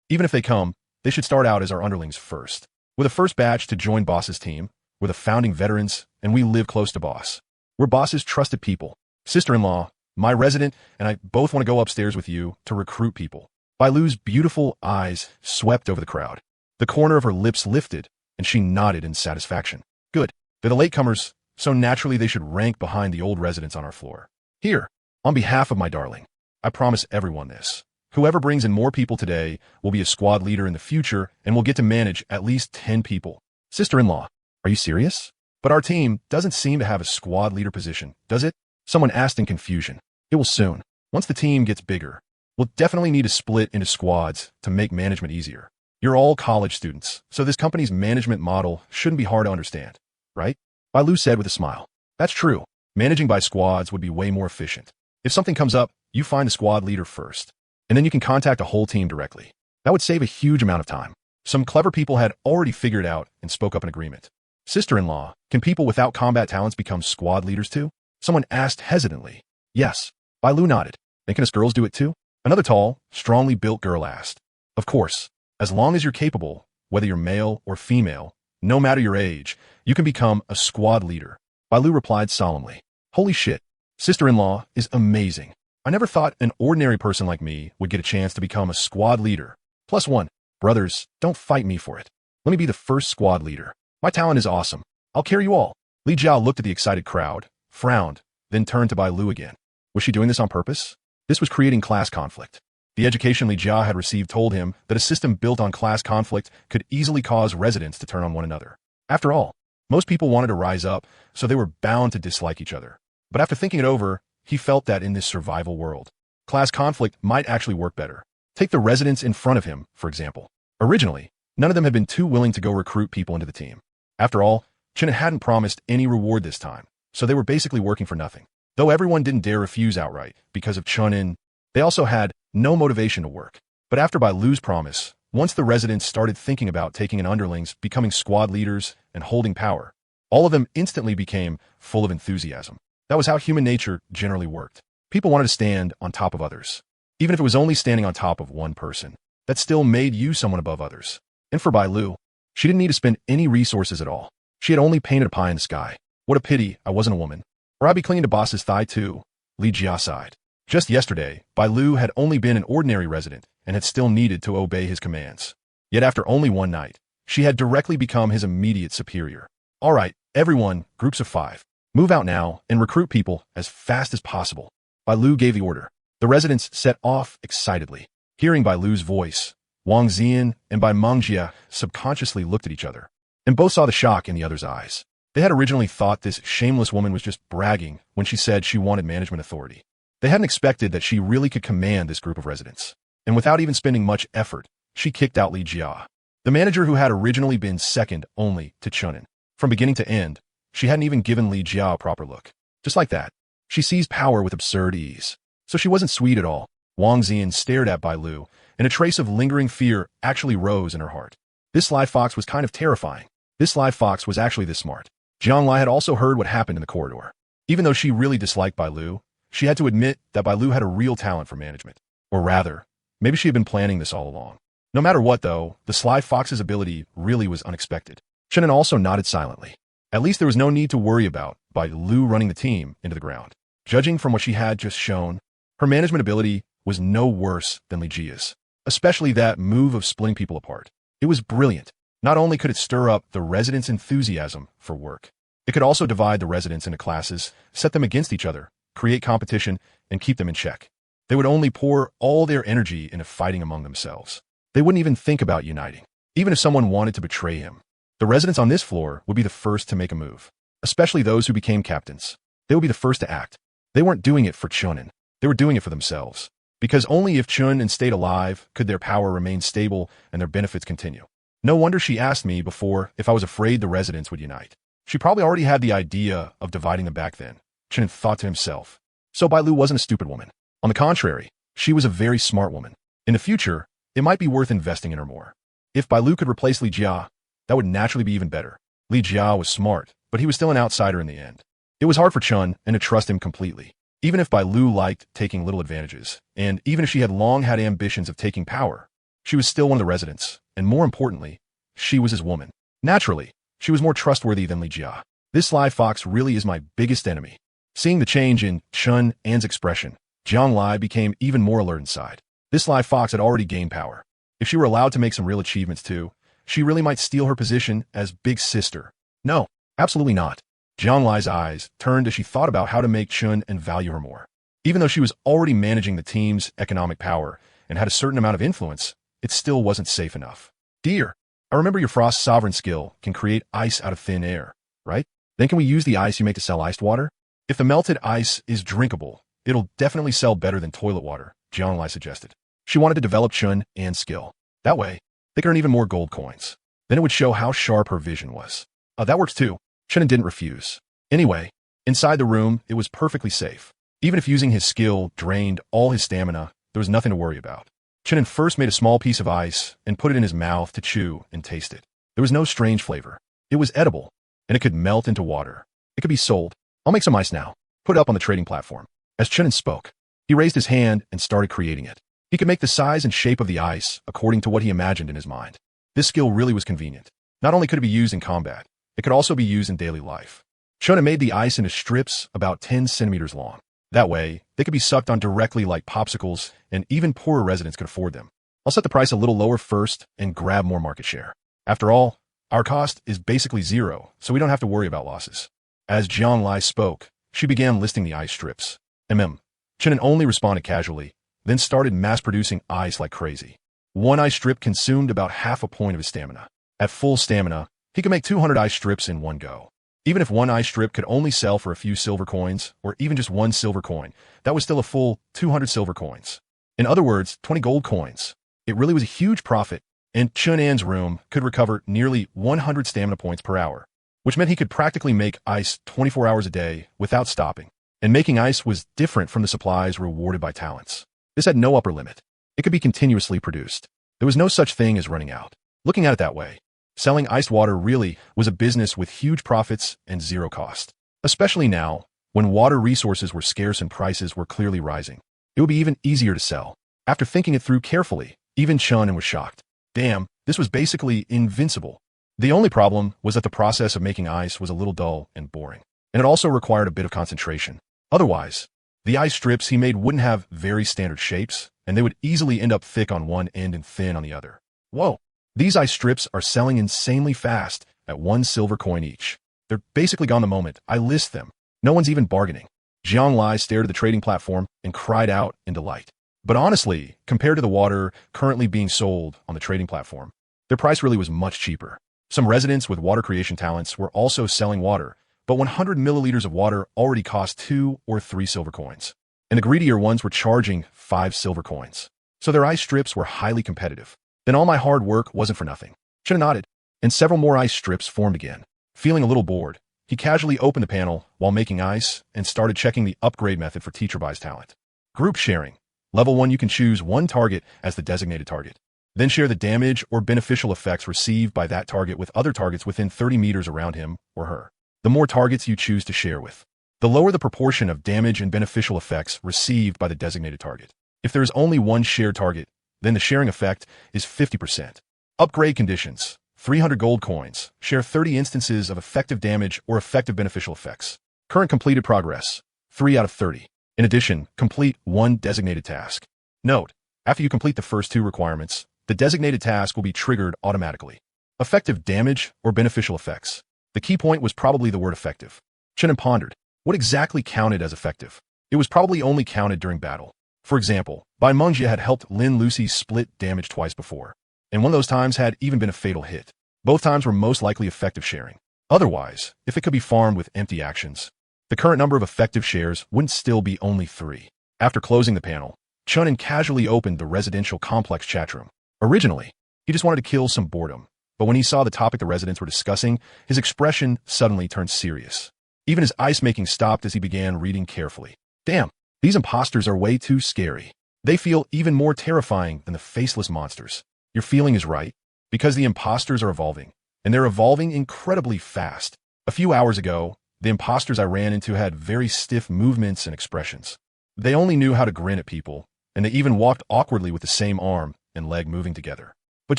Even if they come, they should start out as our underlings first. We're the first batch to join Boss's team. We're the founding veterans, and we live close to Boss. We're Boss's trusted people. Sister-in-law, my resident, and I both want to go upstairs with you to recruit people. Bai Lu's beautiful eyes swept over the crowd. The corner of her lips lifted, and she nodded in satisfaction. Good. They're the latecomers, so naturally they should rank behind the old residents on our floor. Here, on behalf of my darling, I promise everyone this. Whoever brings in more people today will be a squad leader in the future and will get to manage at least 10 people. Sister-in-law, are you serious? But our team doesn't seem to have a squad leader position, does it? Someone asked in confusion. It will soon. Once the team gets bigger, we'll definitely need to split into squads to make management easier. You're all college students, so this company's management model shouldn't be hard to understand, right? Bai Lu said with a smile. That's true. Managing by squads would be way more efficient. If something comes up, you find the squad leader first, and then you can contact a whole team directly. That would save a huge amount of time. Some clever people had already figured it out and spoke up in agreement. Sister-in-law, can people without combat talents become squad leaders too? Someone asked hesitantly. Yes. Bai Lu nodded. Then can us girls do it too? Another tall, strongly built girl asked. Of course. As long as you're capable, whether you're male or female, no matter your age, you can become a squad leader. Bai Lu replied solemnly. Holy shit. Sister-in-law is amazing. I never thought an ordinary person like me would get a chance to become a squad leader. +1. Brothers, don't fight me for it. Let me be the first squad leader. My talent is awesome. I'll carry you all. Li Jiao looked at the excited crowd, frowned, then turned to Bai Lu again. Was she doing this on purpose? This was creating class conflict. The education Li Jiao had received told him that a system built on class conflict could easily cause residents to turn on one another. After all, most people wanted to rise up, so they were bound to dislike each other. But after thinking it over, he felt that in this survival world, class conflict might actually work better. Take the residents in front of him, for example. Originally, none of them had been too willing to go recruit people into the team. After all, Chen hadn't promised any reward this time, so they were basically working for nothing. Though everyone didn't dare refuse outright because of Chen, they also had no motivation to work. But after Bai Lu's promise, once the residents started thinking about taking in underlings, becoming squad leaders, and holding power, all of them instantly became full of enthusiasm. That was how human nature generally worked. People wanted to stand on top of others. Even if it was only standing on top of one person, that still made you someone above others. And for Bai Lu, she didn't need to spend any resources at all. She had only painted a pie in the sky. What a pity I wasn't a woman. Or I'd be clinging to boss's thigh too, Li Jia sighed. Just yesterday, Bai Lu had only been an ordinary resident and had still needed to obey his commands. Yet after only one night, she had directly become his immediate superior. All right, everyone, groups of 5. Move out now and recruit people as fast as possible. Bai Lu gave the order. The residents set off excitedly. Hearing Bai Lu's voice, Wang Zian and Bai Mengjia subconsciously looked at each other, and both saw the shock in the other's eyes. They had originally thought this shameless woman was just bragging when she said she wanted management authority. They hadn't expected that she really could command this group of residents. And without even spending much effort, she kicked out Li Jia, the manager who had originally been second only to Chunin. From beginning to end, she hadn't even given Li Jia a proper look. Just like that, she seized power with absurd ease. So she wasn't sweet at all. Wang Zian stared at Bai Lu, and a trace of lingering fear actually rose in her heart. This sly fox was kind of terrifying. This sly fox was actually this smart. Jiang Lai had also heard what happened in the corridor. Even though she really disliked Bai Lu, she had to admit that Bai Lu had a real talent for management. Or rather, maybe she had been planning this all along. No matter what, though, the sly fox's ability really was unexpected. Chenin also nodded silently. At least there was no need to worry about Bai Lu running the team into the ground. Judging from what she had just shown, her management ability was no worse than Li Jia's, especially that move of splitting people apart. It was brilliant. Not only could it stir up the residents' enthusiasm for work, it could also divide the residents into classes, set them against each other, create competition, and keep them in check. They would only pour all their energy into fighting among themselves. They wouldn't even think about uniting, even if someone wanted to betray him. The residents on this floor would be the first to make a move, especially those who became captains. They would be the first to act. They weren't doing it for Chunin. They were doing it for themselves. Because only if Chunin stayed alive could their power remain stable and their benefits continue. No wonder she asked me before if I was afraid the residents would unite. She probably already had the idea of dividing them back then, Chunin thought to himself. So Bai Lu wasn't a stupid woman. On the contrary, she was a very smart woman. In the future, it might be worth investing in her more. If Bai Lu could replace Li Jia, that would naturally be even better. Li Jia was smart, but he was still an outsider in the end. It was hard for Chun and to trust him completely. Even if Bai Lu liked taking little advantages, and even if she had long had ambitions of taking power, she was still one of the residents, and more importantly, she was his woman. Naturally, she was more trustworthy than Li Jia. This sly fox really is my biggest enemy. Seeing the change in Chun An's expression, Jiang Lai became even more alert inside. This sly fox had already gained power. If she were allowed to make some real achievements too, she really might steal her position as big sister. No, absolutely not. Jiang Lai's eyes turned as she thought about how to make Chun and value her more. Even though she was already managing the team's economic power and had a certain amount of influence, it still wasn't safe enough. Dear, I remember your frost sovereign skill can create ice out of thin air, right? Then can we use the ice you make to sell iced water? If the melted ice is drinkable, it'll definitely sell better than toilet water, Jiang Lai suggested. She wanted to develop Chun and skill. That way, they could earn even more gold coins. Then it would show how sharp her vision was. That works too. Chun didn't refuse. Anyway, inside the room, it was perfectly safe. Even if using his skill drained all his stamina, there was nothing to worry about. Chunin first made a small piece of ice and put it in his mouth to chew and taste it. There was no strange flavor. It was edible, and it could melt into water. It could be sold. I'll make some ice now. Put it up on the trading platform. As Chunin spoke, he raised his hand and started creating it. He could make the size and shape of the ice according to what he imagined in his mind. This skill really was convenient. Not only could it be used in combat, it could also be used in daily life. Chunin made the ice into strips about 10 centimeters long. That way, they could be sucked on directly like popsicles, and even poorer residents could afford them. I'll set the price a little lower first and grab more market share. After all, our cost is basically zero, so we don't have to worry about losses. As Jiang Lai spoke, she began listing the ice strips. Chunin only responded casually, then started mass-producing ice like crazy. One ice strip consumed about half a point of his stamina. At full stamina, he could make 200 ice strips in one go. Even if one ice strip could only sell for a few silver coins, or even just one silver coin, that was still a full 200 silver coins. In other words, 20 gold coins. It really was a huge profit, and Chunan's room could recover nearly 100 stamina points per hour, which meant he could practically make ice 24 hours a day without stopping. And making ice was different from the supplies rewarded by talents. This had no upper limit. It could be continuously produced. There was no such thing as running out. Looking at it that way, selling iced water really was a business with huge profits and zero cost. Especially now, when water resources were scarce and prices were clearly rising. It would be even easier to sell. After thinking it through carefully, even Chunin was shocked. Damn, this was basically invincible. The only problem was that the process of making ice was a little dull and boring, and it also required a bit of concentration. Otherwise, the ice strips he made wouldn't have very standard shapes, and they would easily end up thick on one end and thin on the other. Whoa! These ice strips are selling insanely fast at 1 silver coin each. They're basically gone the moment I list them. No one's even bargaining. Jiang Lai stared at the trading platform and cried out in delight. But honestly, compared to the water currently being sold on the trading platform, their price really was much cheaper. Some residents with water creation talents were also selling water, but 100 milliliters of water already cost 2 or 3 silver coins. And the greedier ones were charging 5 silver coins. So their ice strips were highly competitive. Then all my hard work wasn't for nothing. Chunin nodded, and several more ice strips formed again. Feeling a little bored, he casually opened the panel while making ice and started checking the upgrade method for teacher buys talent. Group sharing. Level 1, you can choose one target as the designated target. Then share the damage or beneficial effects received by that target with other targets within 30 meters around him or her. The more targets you choose to share with, the lower the proportion of damage and beneficial effects received by the designated target. If there is only one shared target, then the sharing effect is 50%. Upgrade conditions. 300 gold coins. Share 30 instances of effective damage or effective beneficial effects. Current completed progress. 3 out of 30. In addition, complete one designated task. Note, after you complete the first 2 requirements, the designated task will be triggered automatically. Effective damage or beneficial effects. The key point was probably the word effective. Chunin pondered. What exactly counted as effective? It was probably only counted during battle. For example, Manga had helped Lin Lucy split damage twice before, and one of those times had even been a fatal hit. Both times were most likely effective sharing. Otherwise, if it could be farmed with empty actions, the current number of effective shares wouldn't still be only 3. After closing the panel, Chunin casually opened the residential complex chatroom. Originally, he just wanted to kill some boredom, but when he saw the topic the residents were discussing, his expression suddenly turned serious. Even his ice-making stopped as he began reading carefully. Damn, these imposters are way too scary. They feel even more terrifying than the faceless monsters. Your feeling is right, because the imposters are evolving, and they're evolving incredibly fast. A few hours ago, the imposters I ran into had very stiff movements and expressions. They only knew how to grin at people, and they even walked awkwardly with the same arm and leg moving together. But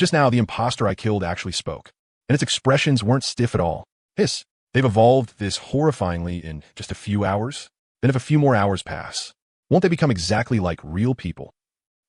just now, the imposter I killed actually spoke, and its expressions weren't stiff at all. Hiss. They've evolved this horrifyingly in just a few hours. Then if a few more hours pass, won't they become exactly like real people?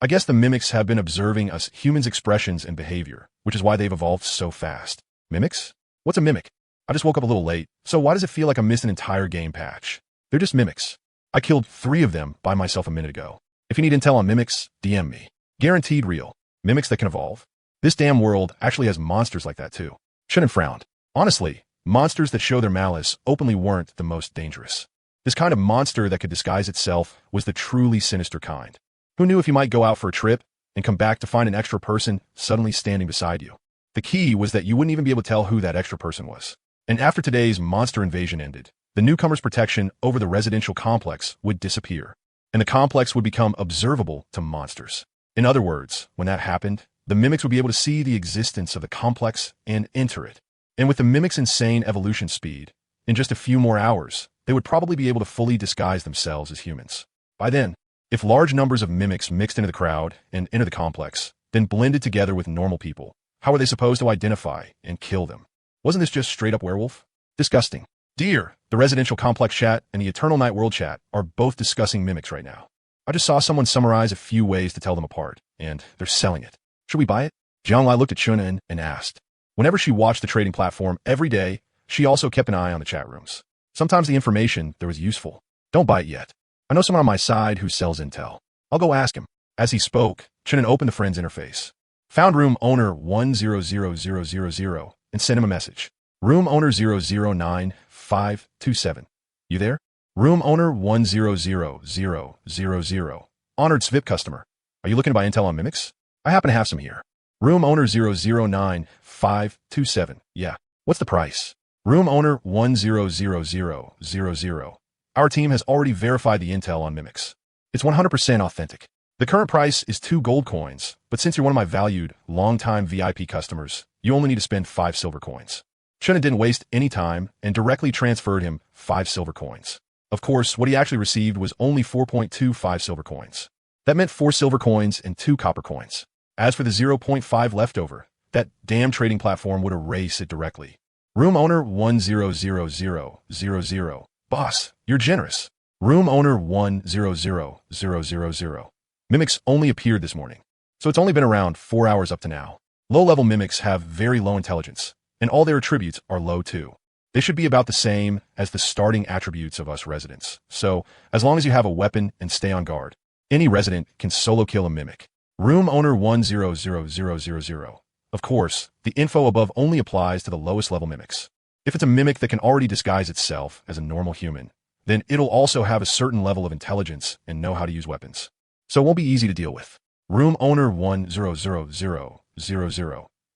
I guess the mimics have been observing us humans' expressions and behavior, which is why they've evolved so fast. Mimics? What's a mimic? I just woke up a little late, so why does it feel like I missed an entire game patch? They're just mimics. I killed 3 of them by myself a minute ago. If you need intel on mimics, DM me. Guaranteed real. Mimics that can evolve. This damn world actually has monsters like that too. Chunin frowned. Honestly, monsters that show their malice openly weren't the most dangerous. This kind of monster that could disguise itself was the truly sinister kind. Who knew if you might go out for a trip and come back to find an extra person suddenly standing beside you? The key was that you wouldn't even be able to tell who that extra person was. And after today's monster invasion ended, the newcomer's protection over the residential complex would disappear, and the complex would become observable to monsters. In other words, when that happened, the mimics would be able to see the existence of the complex and enter it. And with the mimics' insane evolution speed, in just a few more hours, they would probably be able to fully disguise themselves as humans. By then, if large numbers of mimics mixed into the crowd and into the complex, then blended together with normal people, how were they supposed to identify and kill them? Wasn't this just straight up werewolf? Disgusting. Dear, the residential complex chat and the Eternal Night World chat are both discussing mimics right now. I just saw someone summarize a few ways to tell them apart, and they're selling it. Should we buy it? Jianglai looked at Chunin and asked. Whenever she watched the trading platform every day, she also kept an eye on the chat rooms. Sometimes the information there was useful. Don't buy it yet. I know someone on my side who sells intel. I'll go ask him. As he spoke, Chunin opened the friend's interface. Found room owner 100000 and sent him a message. Room owner 009527. You there? Room owner 100000. Honored SVIP customer. Are you looking to buy intel on mimics? I happen to have some here. Room owner 009527. Yeah. What's the price? Room owner 100000. Our team has already verified the intel on mimics. It's 100% authentic. The current price is 2 gold coins, but since you're one of my valued, long-time VIP customers, you only need to spend 5 silver coins. Chunin didn't waste any time and directly transferred him 5 silver coins. Of course, what he actually received was only 4.25 silver coins. That meant 4 silver coins and 2 copper coins. As for the 0.5 leftover, that damn trading platform would erase it directly. Room owner 100000. Boss, you're generous. Room owner 100000. Mimics only appeared this morning, so it's only been around 4 hours up to now. Low-level mimics have very low intelligence, and all their attributes are low too. They should be about the same as the starting attributes of us residents, so as long as you have a weapon and stay on guard, any resident can solo kill a mimic. Room owner 100000. Of course, the info above only applies to the lowest level mimics. If it's a mimic that can already disguise itself as a normal human, then it'll also have a certain level of intelligence and know how to use weapons. So it won't be easy to deal with. Room owner 100000.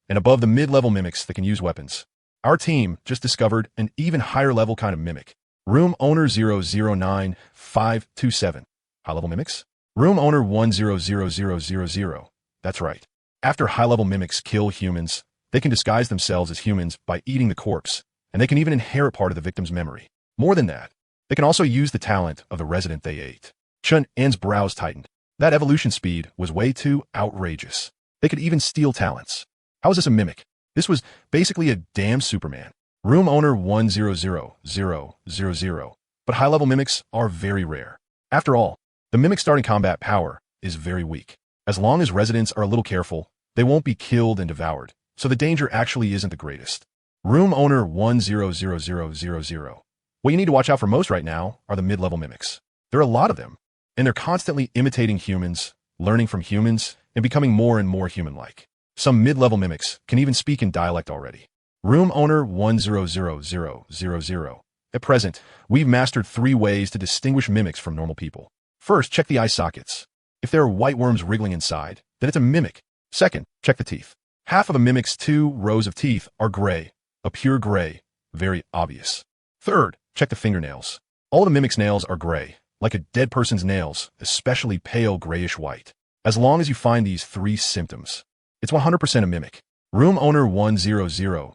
And above the mid-level mimics that can use weapons, our team just discovered an even higher level kind of mimic. Room owner 009527. High-level mimics? Room owner 100000. That's right. After high-level mimics kill humans, they can disguise themselves as humans by eating the corpse, and they can even inherit part of the victim's memory. More than that, they can also use the talent of the resident they ate. Chun-En's brows tightened. That evolution speed was way too outrageous. They could even steal talents. How is this a mimic? This was basically a damn Superman. Room owner 100000. But high-level mimics are very rare. After all, the mimic starting combat power is very weak. As long as residents are a little careful, they won't be killed and devoured, so the danger actually isn't the greatest. Room owner 100000. What you need to watch out for most right now are the mid-level mimics. There are a lot of them, and they're constantly imitating humans, learning from humans, and becoming more and more human-like. Some mid-level mimics can even speak in dialect already. Room owner 100000. At present, we've mastered 3 ways to distinguish mimics from normal people. First, check the eye sockets. If there are white worms wriggling inside, then it's a mimic. Second, check the teeth. Half of a mimic's 2 rows of teeth are gray, a pure gray, very obvious. Third, check the fingernails. All the mimic's nails are gray, like a dead person's nails, especially pale grayish white. As long as you find these 3 symptoms, it's 100% a mimic. Room owner 100000.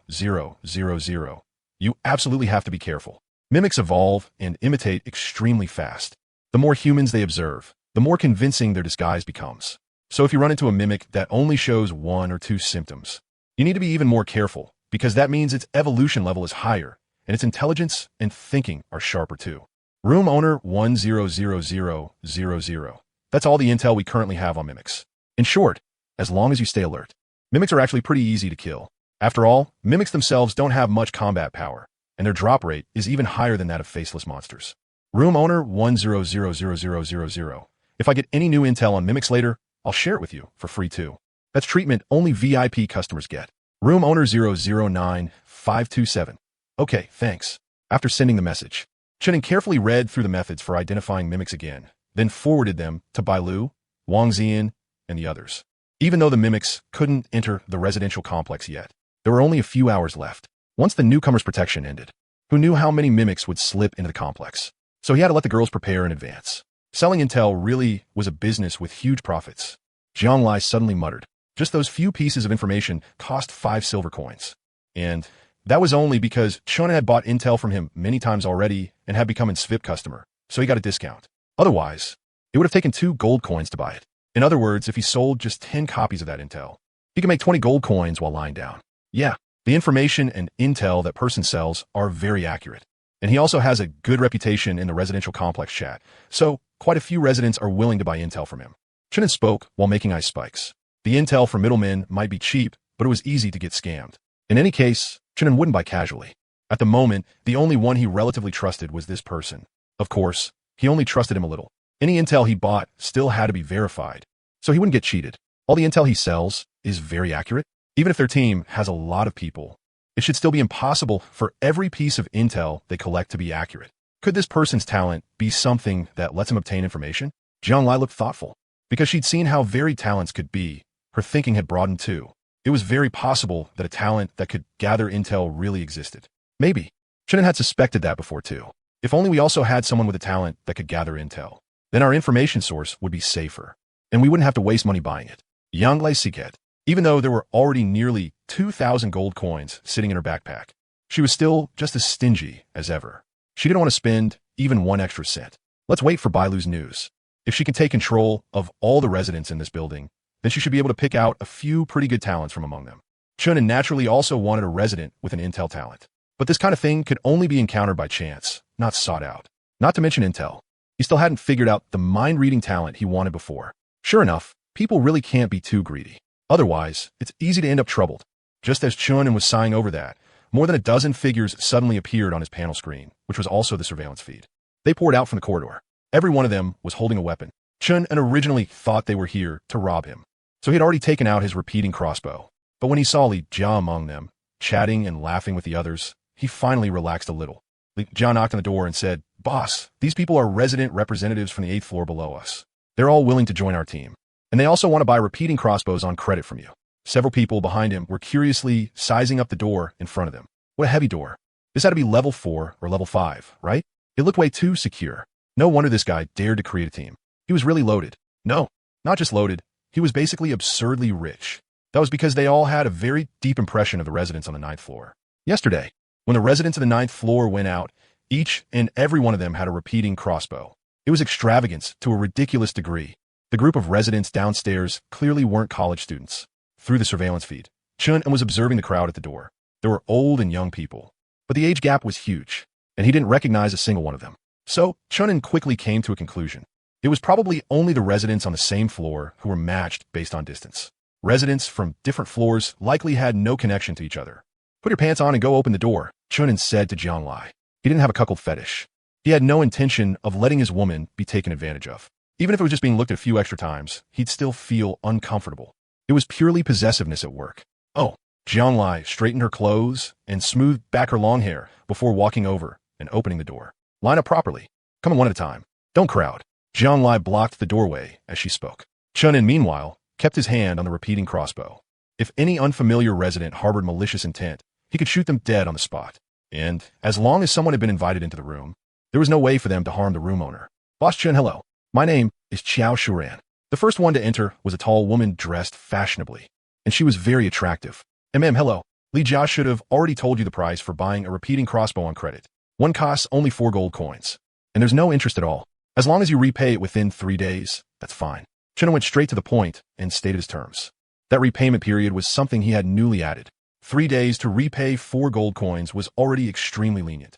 You absolutely have to be careful. Mimics evolve and imitate extremely fast. The more humans they observe, the more convincing their disguise becomes. So if you run into a mimic that only shows 1 or 2 symptoms, you need to be even more careful, because that means its evolution level is higher, and its intelligence and thinking are sharper too. Room owner 100000. That's all the intel we currently have on mimics. In short, as long as you stay alert. Mimics are actually pretty easy to kill. After all, mimics themselves don't have much combat power, and their drop rate is even higher than that of faceless monsters. Room owner 100000. If I get any new intel on mimics later, I'll share it with you for free too. That's treatment only VIP customers get. Room owner 009527. Okay, thanks. After sending the message, Chunin carefully read through the methods for identifying mimics again, then forwarded them to Bailu, Wang Zian, and the others. Even though the mimics couldn't enter the residential complex yet, there were only a few hours left. Once the newcomer's protection ended, who knew how many mimics would slip into the complex? So he had to let the girls prepare in advance. Selling intel really was a business with huge profits. Jianglai suddenly muttered. Just those few pieces of information cost 5 silver coins. And that was only because Chun had bought intel from him many times already and had become an SVIP customer, so he got a discount. Otherwise, it would have taken 2 gold coins to buy it. In other words, if he sold just 10 copies of that intel, he could make 20 gold coins while lying down. Yeah, the information and intel that person sells are very accurate. And he also has a good reputation in the residential complex chat, so quite a few residents are willing to buy intel from him. Chunin spoke while making ice spikes. The intel from middlemen might be cheap, but it was easy to get scammed. In any case, Chunin wouldn't buy casually. At the moment, the only one he relatively trusted was this person. Of course, he only trusted him a little. Any intel he bought still had to be verified, so he wouldn't get cheated. All the intel he sells is very accurate. Even if their team has a lot of people, it should still be impossible for every piece of intel they collect to be accurate. Could this person's talent be something that lets him obtain information? Jiang Lai looked thoughtful. Because she'd seen how varied talents could be, her thinking had broadened too. It was very possible that a talent that could gather intel really existed. Maybe. Chunin had suspected that before too. If only we also had someone with a talent that could gather intel, then our information source would be safer, and we wouldn't have to waste money buying it. Yang Lai Siket. Even though there were already nearly 2,000 gold coins sitting in her backpack, she was still just as stingy as ever. She didn't want to spend even 1 extra cent. Let's wait for Bailu's news. If she can take control of all the residents in this building, then she should be able to pick out a few pretty good talents from among them. Chunin naturally also wanted a resident with an intel talent. But this kind of thing could only be encountered by chance, not sought out. Not to mention intel. He still hadn't figured out the mind-reading talent he wanted before. Sure enough, people really can't be too greedy. Otherwise, it's easy to end up troubled. Just as Chunin was sighing over that, more than a dozen figures suddenly appeared on his panel screen, which was also the surveillance feed. They poured out from the corridor. Every one of them was holding a weapon. Chun originally thought they were here to rob him, so he had already taken out his repeating crossbow. But when he saw Li Jia among them, chatting and laughing with the others, he finally relaxed a little. Li Jia knocked on the door and said, "Boss, these people are resident representatives from the 8th floor below us. They're all willing to join our team. And they also want to buy repeating crossbows on credit from you." Several people behind him were curiously sizing up the door in front of them. What a heavy door. This had to be level 4 or level 5, right? It looked way too secure. No wonder this guy dared to create a team. He was really loaded. No, not just loaded. He was basically absurdly rich. That was because they all had a very deep impression of the residents on the 9th floor. Yesterday, when the residents of the 9th floor went out, each and every one of them had a repeating crossbow. It was extravagance to a ridiculous degree. The group of residents downstairs clearly weren't college students. Through the surveillance feed, Chun was observing the crowd at the door. There were old and young people, but the age gap was huge, and he didn't recognize a single one of them. So, Chun quickly came to a conclusion. It was probably only the residents on the same floor who were matched based on distance. Residents from different floors likely had no connection to each other. "Put your pants on and go open the door," Chun said to Jiang Lai. He didn't have a cuckold fetish. He had no intention of letting his woman be taken advantage of. Even if it was just being looked at a few extra times, he'd still feel uncomfortable. It was purely possessiveness at work. Oh, Jiang Lai straightened her clothes and smoothed back her long hair before walking over and opening the door. "Line up properly. Come in one at a time. Don't crowd." Jiang Lai blocked the doorway as she spoke. Chunin, meanwhile, kept his hand on the repeating crossbow. If any unfamiliar resident harbored malicious intent, he could shoot them dead on the spot. And as long as someone had been invited into the room, there was no way for them to harm the room owner. "Boss Chun, hello. My name is Qiao Shuran." The first one to enter was a tall woman dressed fashionably, and she was very attractive. Hello. Li Jia should have already told you the price for buying a repeating crossbow on credit. One costs only 4 gold coins, and there's no interest at all. As long as you repay it within 3 days, that's fine. Chun went straight to the point and stated his terms. That repayment period was something he had newly added. 3 days to repay 4 gold coins was already extremely lenient.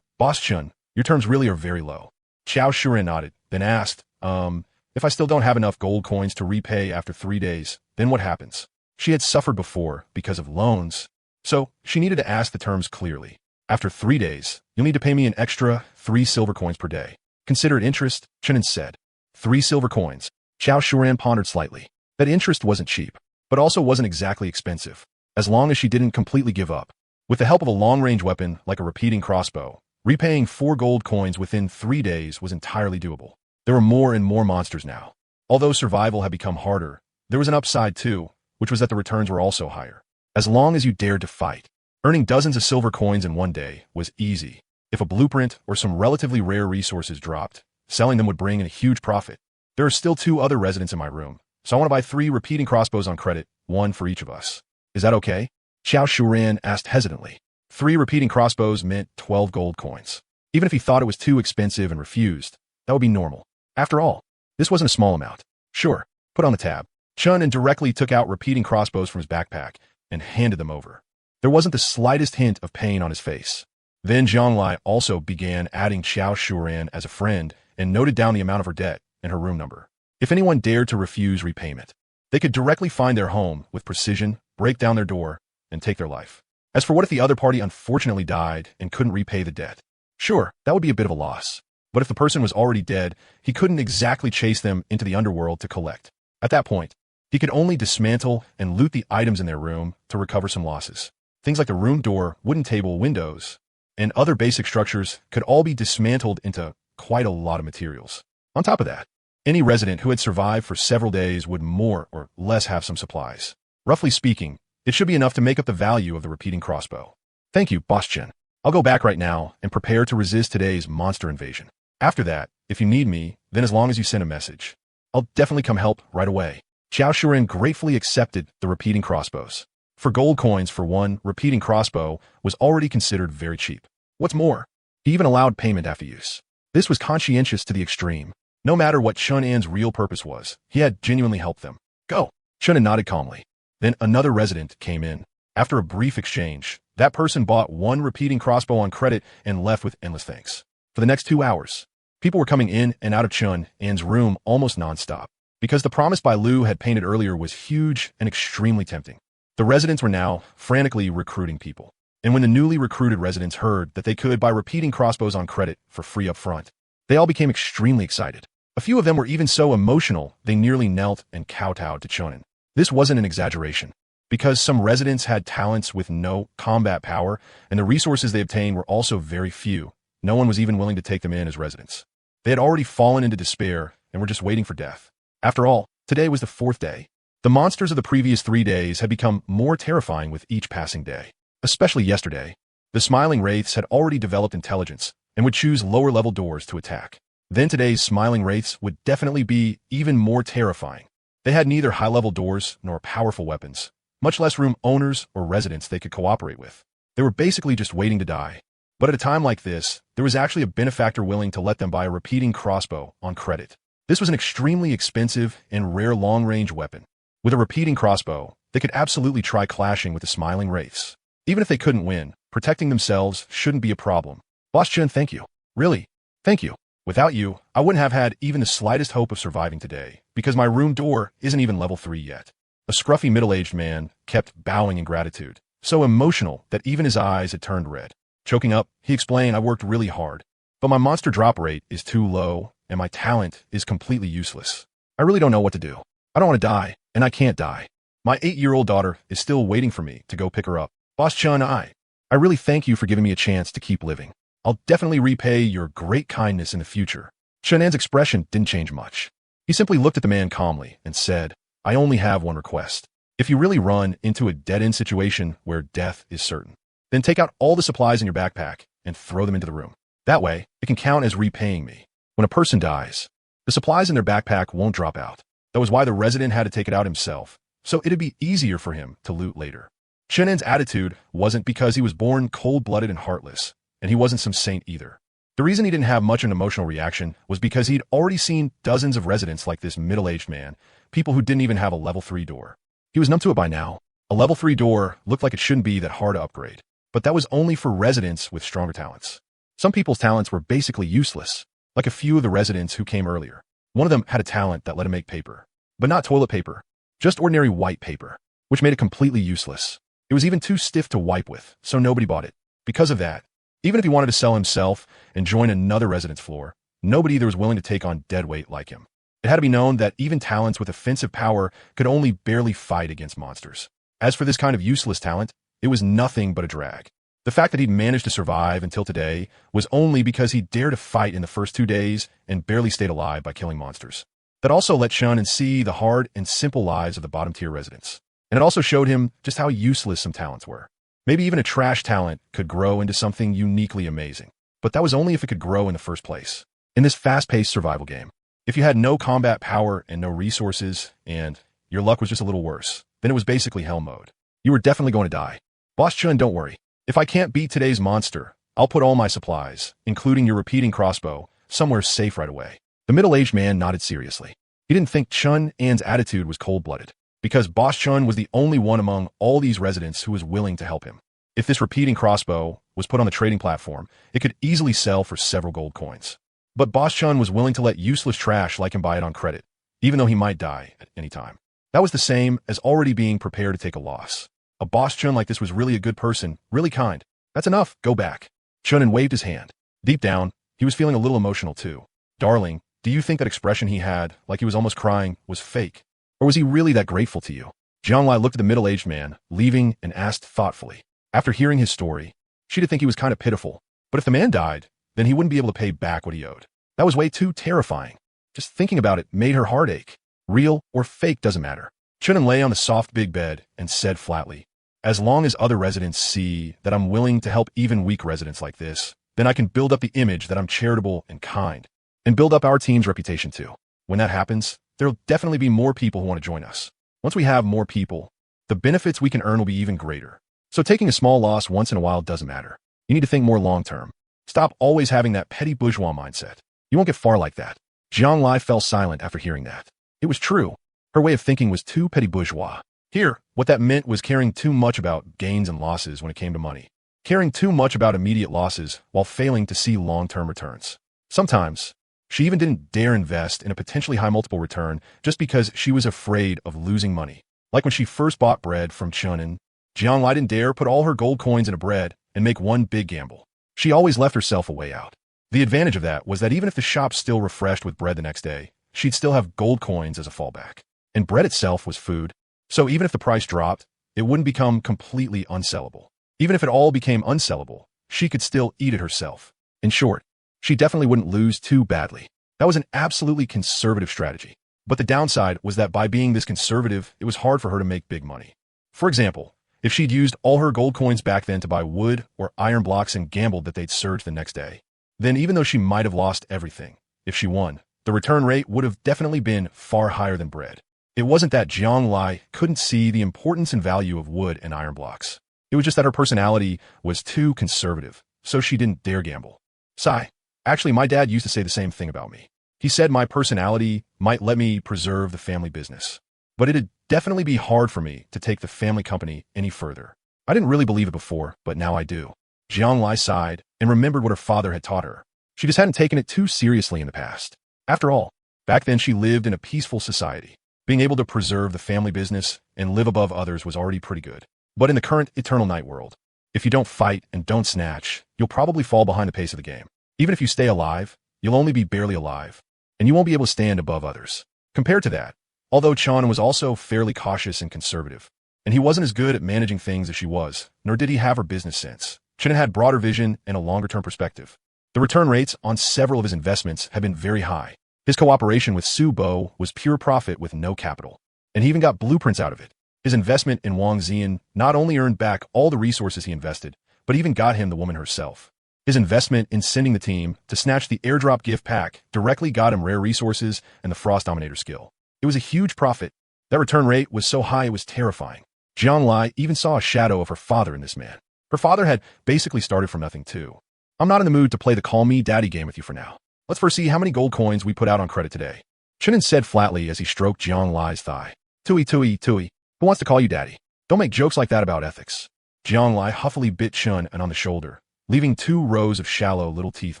Boss Chun, your terms really are very low. Qiao Shuren nodded, then asked, if I still don't have enough gold coins to repay after 3 days, then what happens? She had suffered before because of loans, so she needed to ask the terms clearly. After 3 days, you'll need to pay me an extra 3 silver coins per day. Consider it interest, Chunin said. 3 silver coins. Qiao Shuran pondered slightly. That interest wasn't cheap, but also wasn't exactly expensive, as long as she didn't completely give up. With the help of a long-range weapon like a repeating crossbow, repaying 4 gold coins within 3 days was entirely doable. There were more and more monsters now. Although survival had become harder, there was an upside too, which was that the returns were also higher. As long as you dared to fight, earning dozens of silver coins in one day was easy. If a blueprint or some relatively rare resources dropped, selling them would bring in a huge profit. There are still 2 other residents in my room, so I want to buy 3 repeating crossbows on credit, 1 for each of us. Is that okay? Xiao Shuren asked hesitantly. 3 repeating crossbows meant 12 gold coins. Even if he thought it was too expensive and refused, that would be normal. After all, this wasn't a small amount. Sure, put on the tab. Chun and directly took out repeating crossbows from his backpack and handed them over. There wasn't the slightest hint of pain on his face. Then Zhonglai also began adding Xiao Shuren as a friend and noted down the amount of her debt and her room number. If anyone dared to refuse repayment, they could directly find their home with precision, break down their door, and take their life. As for what if the other party unfortunately died and couldn't repay the debt? Sure, that would be a bit of a loss. But if the person was already dead, he couldn't exactly chase them into the underworld to collect. At that point, he could only dismantle and loot the items in their room to recover some losses. Things like the room door, wooden table, windows, and other basic structures could all be dismantled into quite a lot of materials. On top of that, any resident who had survived for several days would more or less have some supplies. Roughly speaking, it should be enough to make up the value of the repeating crossbow. Thank you, Boss Chen. I'll go back right now and prepare to resist today's monster invasion. After that, if you need me, then as long as you send a message, I'll definitely come help right away. Xiao Shuren gratefully accepted the repeating crossbows. For gold coins for 1 repeating crossbow was already considered very cheap. What's more, he even allowed payment after use. This was conscientious to the extreme. No matter what Chun An's real purpose was, he had genuinely helped them. Go! Chun An nodded calmly. Then another resident came in. After a brief exchange, that person bought 1 repeating crossbow on credit and left with endless thanks. For the next 2 hours, people were coming in and out of Chun An's room almost nonstop, because the promise Bai Lu had painted earlier was huge and extremely tempting. The residents were now frantically recruiting people. And when the newly recruited residents heard that they could buy repeating crossbows on credit for free up front, they all became extremely excited. A few of them were even so emotional they nearly knelt and kowtowed to Chunin. This wasn't an exaggeration, because some residents had talents with no combat power, and the resources they obtained were also very few. No one was even willing to take them in as residents. They had already fallen into despair and were just waiting for death. After all, today was the 4th day. The monsters of the previous 3 days had become more terrifying with each passing day. Especially yesterday, the smiling wraiths had already developed intelligence and would choose lower-level doors to attack. Then today's smiling wraiths would definitely be even more terrifying. They had neither high-level doors nor powerful weapons, much less room owners or residents they could cooperate with. They were basically just waiting to die. But at a time like this, there was actually a benefactor willing to let them buy a repeating crossbow on credit. This was an extremely expensive and rare long-range weapon. With a repeating crossbow, they could absolutely try clashing with the smiling wraiths. Even if they couldn't win, protecting themselves shouldn't be a problem. Boss Chen, thank you. Really, thank you. Without you, I wouldn't have had even the slightest hope of surviving today, because my room door isn't even level 3 yet. A scruffy middle-aged man kept bowing in gratitude, so emotional that even his eyes had turned red. Choking up, he explained, I worked really hard, but my monster drop rate is too low, and my talent is completely useless. I really don't know what to do. I don't want to die, and I can't die. My 8-year-old daughter is still waiting for me to go pick her up. Boss Chun, I really thank you for giving me a chance to keep living. I'll definitely repay your great kindness in the future. Chunan's expression didn't change much. He simply looked at the man calmly and said, I only have one request. If you really run into a dead-end situation where death is certain, then take out all the supplies in your backpack and throw them into the room. That way, it can count as repaying me. When a person dies, the supplies in their backpack won't drop out. That was why the resident had to take it out himself, so it'd be easier for him to loot later. Chunan's attitude wasn't because he was born cold-blooded and heartless, and he wasn't some saint either. The reason he didn't have much of an emotional reaction was because he'd already seen dozens of residents like this middle-aged man, people who didn't even have a level 3 door. He was numb to it by now. A level 3 door looked like it shouldn't be that hard to upgrade, but that was only for residents with stronger talents. Some people's talents were basically useless, like a few of the residents who came earlier. One of them had a talent that let him make paper, but not toilet paper, just ordinary white paper, which made it completely useless. It was even too stiff to wipe with, so nobody bought it. Because of that, even if he wanted to sell himself and join another resident's floor, nobody either was willing to take on dead weight like him. It had to be known that even talents with offensive power could only barely fight against monsters. As for this kind of useless talent, it was nothing but a drag. The fact that he'd managed to survive until today was only because he dared to fight in the first 2 days and barely stayed alive by killing monsters. That also let Shun and see the hard and simple lives of the bottom-tier residents. And it also showed him just how useless some talents were. Maybe even a trash talent could grow into something uniquely amazing. But that was only if it could grow in the first place. In this fast-paced survival game, If you had no combat power and no resources, and your luck was just a little worse, then it was basically hell mode. You were definitely going to die. Boss Chun, don't worry. If I can't beat today's monster, I'll put all my supplies, including your repeating crossbow, somewhere safe right away. The middle-aged man nodded seriously. He didn't think Chun An's attitude was cold-blooded, because Boss Chun was the only one among all these residents who was willing to help him. If this repeating crossbow was put on the trading platform, it could easily sell for several gold coins. But Boss Chun was willing to let useless trash like him buy it on credit, even though he might die at any time. That was the same as already being prepared to take a loss. A Boss Chun like this was really a good person, really kind. That's enough, go back. Chunin waved his hand. Deep down, he was feeling a little emotional too. Darling, do you think that expression he had, like he was almost crying, was fake? Or was he really that grateful to you? Jianglai looked at the middle-aged man, leaving, and asked thoughtfully. After hearing his story, she did think he was kind of pitiful. But if the man died, then he wouldn't be able to pay back what he owed. That was way too terrifying. Just thinking about it made her heart ache. Real or fake doesn't matter. Chunin lay on the soft big bed and said flatly, as long as other residents see that I'm willing to help even weak residents like this, then I can build up the image that I'm charitable and kind, and build up our team's reputation too. When that happens, there'll definitely be more people who want to join us. Once we have more people, the benefits we can earn will be even greater. So taking a small loss once in a while doesn't matter. You need to think more long-term. Stop always having that petty bourgeois mindset. You won't get far like that. Jiang Lai fell silent after hearing that. It was true. Her way of thinking was too petty bourgeois. Here, what that meant was caring too much about gains and losses when it came to money. Caring too much about immediate losses while failing to see long-term returns. Sometimes, she even didn't dare invest in a potentially high multiple return just because she was afraid of losing money. Like when she first bought bread from Chunin, Jiang Lai didn't dare put all her gold coins into bread and make one big gamble. She always left herself a way out. The advantage of that was that even if the shop still refreshed with bread the next day, she'd still have gold coins as a fallback. And bread itself was food, so even if the price dropped, it wouldn't become completely unsellable. Even if it all became unsellable, she could still eat it herself. In short, she definitely wouldn't lose too badly. That was an absolutely conservative strategy. But the downside was that by being this conservative, it was hard for her to make big money. For example, if she'd used all her gold coins back then to buy wood or iron blocks and gambled that they'd surge the next day, then even though she might have lost everything, if she won, the return rate would have definitely been far higher than bread. It wasn't that Jiang Lai couldn't see the importance and value of wood and iron blocks. It was just that her personality was too conservative, so she didn't dare gamble. Sigh. Actually, my dad used to say the same thing about me. He said my personality might let me preserve the family business, but it'd definitely be hard for me to take the family company any further. I didn't really believe it before, but now I do. Jiang Lai sighed and remembered what her father had taught her. She just hadn't taken it too seriously in the past. After all, back then she lived in a peaceful society. Being able to preserve the family business and live above others was already pretty good. But in the current Eternal Night world, if you don't fight and don't snatch, you'll probably fall behind the pace of the game. Even if you stay alive, you'll only be barely alive, and you won't be able to stand above others. Compared to that, although Chan was also fairly cautious and conservative, and he wasn't as good at managing things as she was, nor did he have her business sense. Chen had broader vision and a longer-term perspective. The return rates on several of his investments have been very high. His cooperation with Su Bo was pure profit with no capital, and he even got blueprints out of it. His investment in Wang Xian not only earned back all the resources he invested, but even got him the woman herself. His investment in sending the team to snatch the airdrop gift pack directly got him rare resources and the Frost Dominator skill. It was a huge profit. That return rate was so high it was terrifying. Jiang Lai even saw a shadow of her father in this man. Her father had basically started from nothing too. I'm not in the mood to play the call me daddy game with you for now. Let's first see how many gold coins we put out on credit today. Chenin said flatly as he stroked Jiang Lai's thigh. Tui, who wants to call you daddy? Don't make jokes like that about ethics. Jiang Lai huffily bit Chun and on the shoulder, leaving 2 rows of shallow little teeth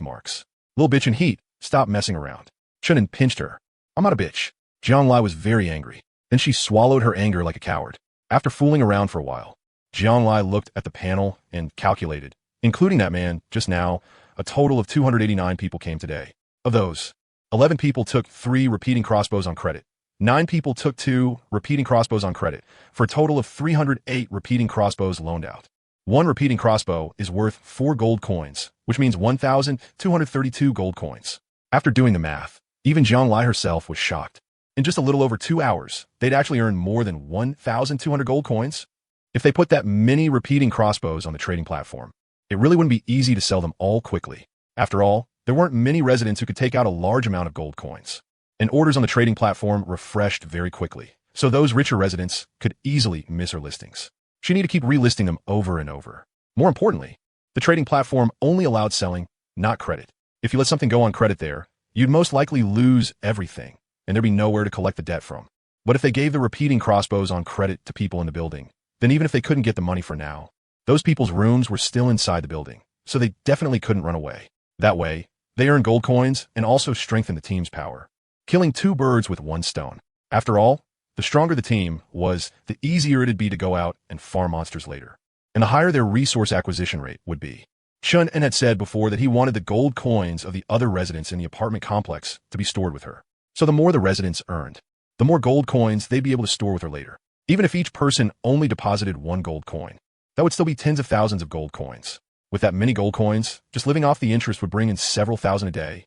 marks. Little bitch in heat, stop messing around. Chunin pinched her. I'm not a bitch. Jiang Lai was very angry. Then she swallowed her anger like a coward. After fooling around for a while, Jiang Lai looked at the panel and calculated, including that man just now, a total of 289 people came today. Of those, 11 people took 3 repeating crossbows on credit. 9 people took 2 repeating crossbows on credit, for a total of 308 repeating crossbows loaned out. 1 repeating crossbow is worth 4 gold coins, which means 1,232 gold coins. After doing the math, even Jiang Lai herself was shocked. In just a little over 2 hours, they'd actually earned more than 1,200 gold coins. If they put that many repeating crossbows on the trading platform, it really wouldn't be easy to sell them all quickly. After all, there weren't many residents who could take out a large amount of gold coins. and orders on the trading platform refreshed very quickly, so those richer residents could easily miss her listings. She needed to keep relisting them over and over. More importantly, the trading platform only allowed selling, not credit. If you let something go on credit there, you'd most likely lose everything, and there'd be nowhere to collect the debt from. But if they gave the repeating crossbows on credit to people in the building, then even if they couldn't get the money for now, those people's rooms were still inside the building, so they definitely couldn't run away. That way, they earned gold coins and also strengthened the team's power, killing two birds with one stone. After all, the stronger the team was, the easier it'd be to go out and farm monsters later, and the higher their resource acquisition rate would be. Chun had said before that he wanted the gold coins of the other residents in the apartment complex to be stored with her. So the more the residents earned, the more gold coins they'd be able to store with her later. Even if each person only deposited one gold coin, that would still be tens of thousands of gold coins. With that many gold coins, just living off the interest would bring in several thousand a day.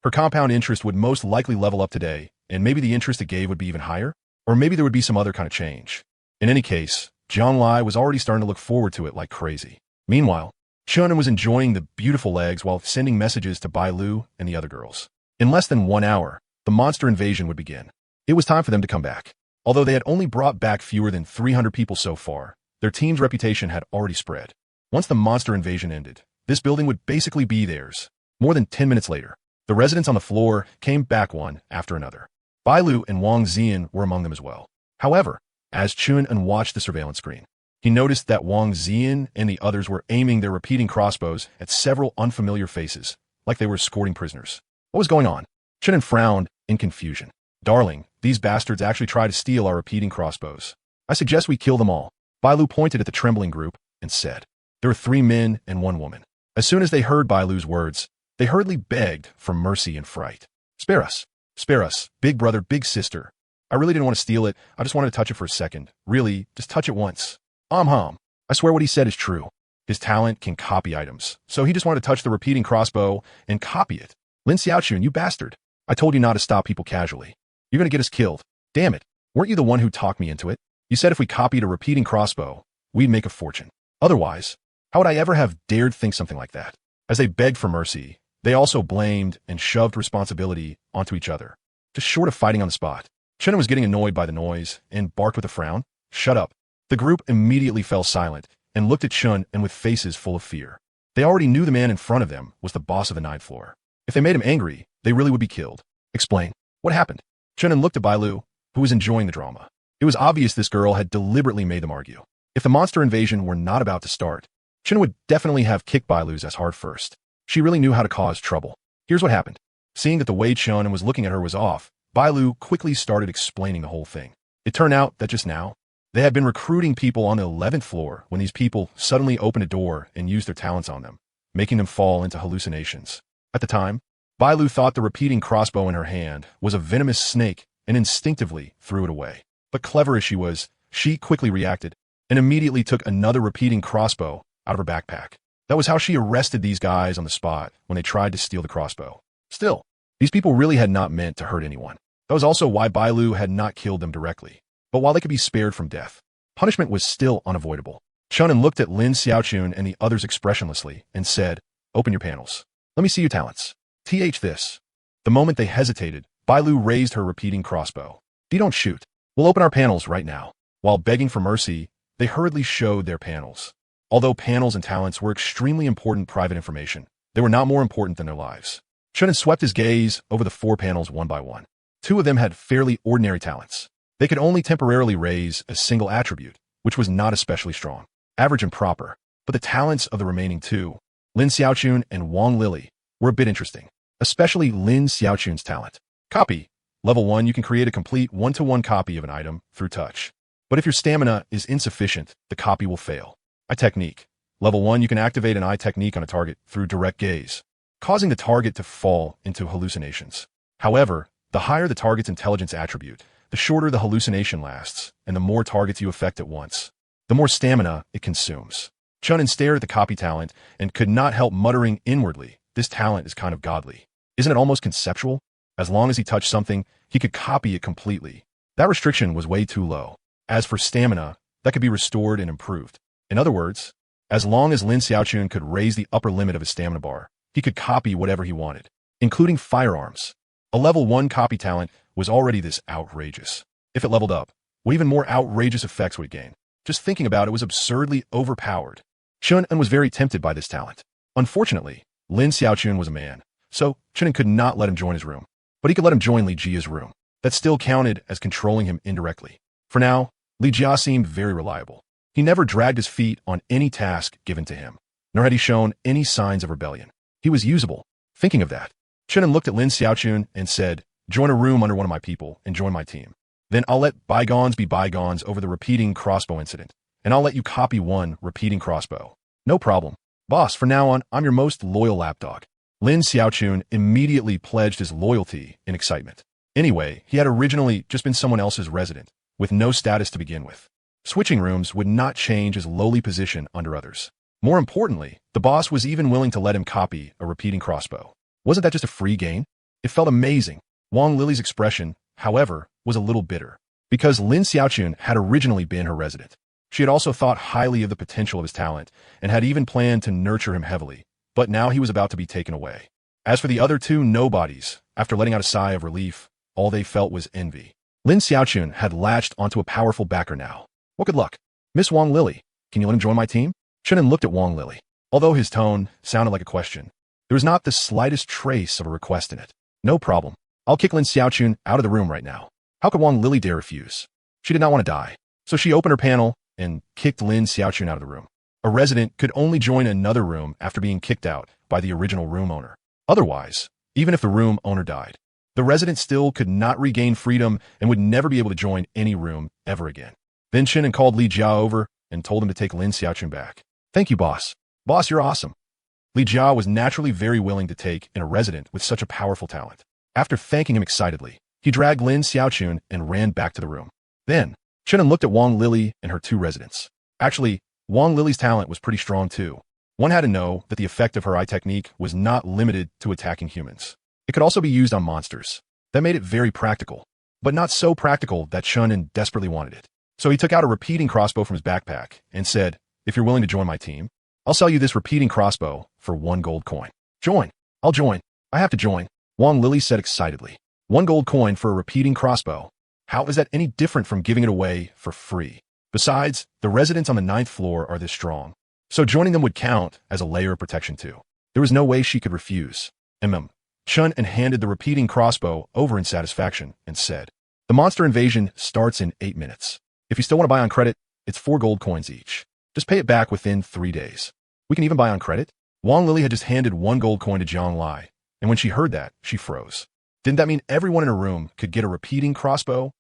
Her compound interest would most likely level up today, and maybe the interest it gave would be even higher, or maybe there would be some other kind of change. In any case, John Lai was already starting to look forward to it like crazy. Meanwhile, Chun was enjoying the beautiful legs while sending messages to Bai Lu and the other girls. In less than 1 hour, the monster invasion would begin. It was time for them to come back. Although they had only brought back fewer than 300 people so far, their team's reputation had already spread. Once the monster invasion ended, this building would basically be theirs. More than 10 minutes later, the residents on the floor came back one after another. Bai Lu and Wang Zian were among them as well. However, as Chun watched the surveillance screen, he noticed that Wang Zian and the others were aiming their repeating crossbows at several unfamiliar faces, like they were escorting prisoners. What was going on? Chun frowned in confusion. Darling, these bastards actually tried to steal our repeating crossbows. I suggest we kill them all. Bai Lu pointed at the trembling group and said, there were 3 men and 1 woman. As soon as they heard Bai Lu's words, they hurriedly begged for mercy and fright. Spare us. Spare us, big brother, big sister. I really didn't want to steal it. I just wanted to touch it for a second. Really, just touch it once. I swear what he said is true. His talent can copy items, so he just wanted to touch the repeating crossbow and copy it. Lin Xiaochun, you bastard. I told you not to stop people casually. You're going to get us killed. Damn it. Weren't you the one who talked me into it? You said if we copied a repeating crossbow, we'd make a fortune. Otherwise, how would I ever have dared think something like that? As they begged for mercy, they also blamed and shoved responsibility onto each other, just short of fighting on the spot. Chun was getting annoyed by the noise and barked with a frown. Shut up. The group immediately fell silent and looked at Chun with faces full of fear. They already knew the man in front of them was the boss of the 9th floor. If they made him angry, they really would be killed. Explain. What happened? Chun looked at Bai Lu, who was enjoying the drama. It was obvious this girl had deliberately made them argue. If the monster invasion were not about to start, Chun would definitely have kicked Bai Lu's ass hard first. She really knew how to cause trouble. Here's what happened. Seeing that the way Chun was looking at her was off, Bai Lu quickly started explaining the whole thing. It turned out that just now, they had been recruiting people on the 11th floor when these people suddenly opened a door and used their talents on them, making them fall into hallucinations. At the time, Bai Lu thought the repeating crossbow in her hand was a venomous snake and instinctively threw it away. But clever as she was, she quickly reacted and immediately took another repeating crossbow out of her backpack. That was how she arrested these guys on the spot when they tried to steal the crossbow. Still, these people really had not meant to hurt anyone. That was also why Bai Lu had not killed them directly. But while they could be spared from death, punishment was still unavoidable. Chun looked at Lin Xiaochun and the others expressionlessly and said, open your panels. Let me see your talents. This. The moment they hesitated, Bai Lu raised her repeating crossbow. Don't shoot. We'll open our panels right now. While begging for mercy, they hurriedly showed their panels. Although panels and talents were extremely important private information, they were not more important than their lives. Chun swept his gaze over the 4 panels one by one. 2 of them had fairly ordinary talents. They could only temporarily raise a single attribute, which was not especially strong, average and proper. But the talents of the remaining 2, Lin Xiaochun and Wang Lily, were a bit interesting, especially Lin Xiaochun's talent. Copy. Level 1, you can create a complete one-to-one copy of an item through touch. But if your stamina is insufficient, the copy will fail. Eye technique. Level 1, you can activate an eye technique on a target through direct gaze, causing the target to fall into hallucinations. However, the higher the target's intelligence attribute, the shorter the hallucination lasts, and the more targets you affect at once, the more stamina it consumes. Chun stared at the copy talent and could not help muttering inwardly, this talent is kind of godly. Isn't it almost conceptual? As long as he touched something, he could copy it completely. That restriction was way too low. As for stamina, that could be restored and improved. In other words, as long as Lin Xiaochun could raise the upper limit of his stamina bar, he could copy whatever he wanted, including firearms. A level 1 copy talent was already this outrageous. If it leveled up, what even more outrageous effects would it gain? Just thinking about it was absurdly overpowered. Chun-Un was very tempted by this talent. Unfortunately, Lin Xiaochun was a man, so Chun-Un could not let him join his room. But he could let him join Li Jia's room. That still counted as controlling him indirectly. For now, Li Jia seemed very reliable. He never dragged his feet on any task given to him, nor had he shown any signs of rebellion. He was usable. Thinking of that, Chun-Un looked at Lin Xiaochun and said, "Join a room under one of my people and join my team. Then I'll let bygones be bygones over the repeating crossbow incident, and I'll let you copy one repeating crossbow. No problem. Boss, from now on, I'm your most loyal lapdog." Lin Xiaochun immediately pledged his loyalty in excitement. Anyway, he had originally just been someone else's resident, with no status to begin with. Switching rooms would not change his lowly position under others. More importantly, the boss was even willing to let him copy a repeating crossbow. Wasn't that just a free gain? It felt amazing. Wang Lily's expression, however, was a little bitter, because Lin Xiaochun had originally been her resident. She had also thought highly of the potential of his talent, and had even planned to nurture him heavily, but now he was about to be taken away. As for the other two nobodies, after letting out a sigh of relief, all they felt was envy. Lin Xiaochun had latched onto a powerful backer now. What good luck. Miss Wang Lily, can you let him join my team? Chun-Un looked at Wang Lily. Although his tone sounded like a question, there was not the slightest trace of a request in it. No problem. I'll kick Lin Xiaochun out of the room right now. How could Wang Lily dare refuse? She did not want to die, so she opened her panel and kicked Lin Xiaochun out of the room. A resident could only join another room after being kicked out by the original room owner. Otherwise, even if the room owner died, the resident still could not regain freedom and would never be able to join any room ever again. Then Chun-Un called Li Jia over and told him to take Lin Xiaochun back. "Thank you, boss. Boss, you're awesome." Li Jia was naturally very willing to take in a resident with such a powerful talent. After thanking him excitedly, he dragged Lin Xiaochun and ran back to the room. Then, Chun-Un looked at Wang Lily and her two residents. Actually, Wang Lily's talent was pretty strong too. One had to know that the effect of her eye technique was not limited to attacking humans. It could also be used on monsters. That made it very practical, but not so practical that Chun-Un desperately wanted it. So he took out a repeating crossbow from his backpack and said, "If you're willing to join my team, I'll sell you this repeating crossbow for 1 gold coin." "Join. I'll join. I have to join," Wang Lily said excitedly. 1 gold coin for a repeating crossbow. How is that any different from giving it away for free? Besides, the residents on the 9th floor are this strong, so joining them would count as a layer of protection too. There was no way she could refuse. Chun-Un handed the repeating crossbow over in satisfaction and said, "The monster invasion starts in 8 minutes. If you still want to buy on credit, it's 4 gold coins each. Just pay it back within 3 days. We can even buy on credit?" Wang Lily had just handed 1 gold coin to Jiang Lai, and when she heard that, she froze. Didn't that mean everyone in her room could get a repeating crossbow?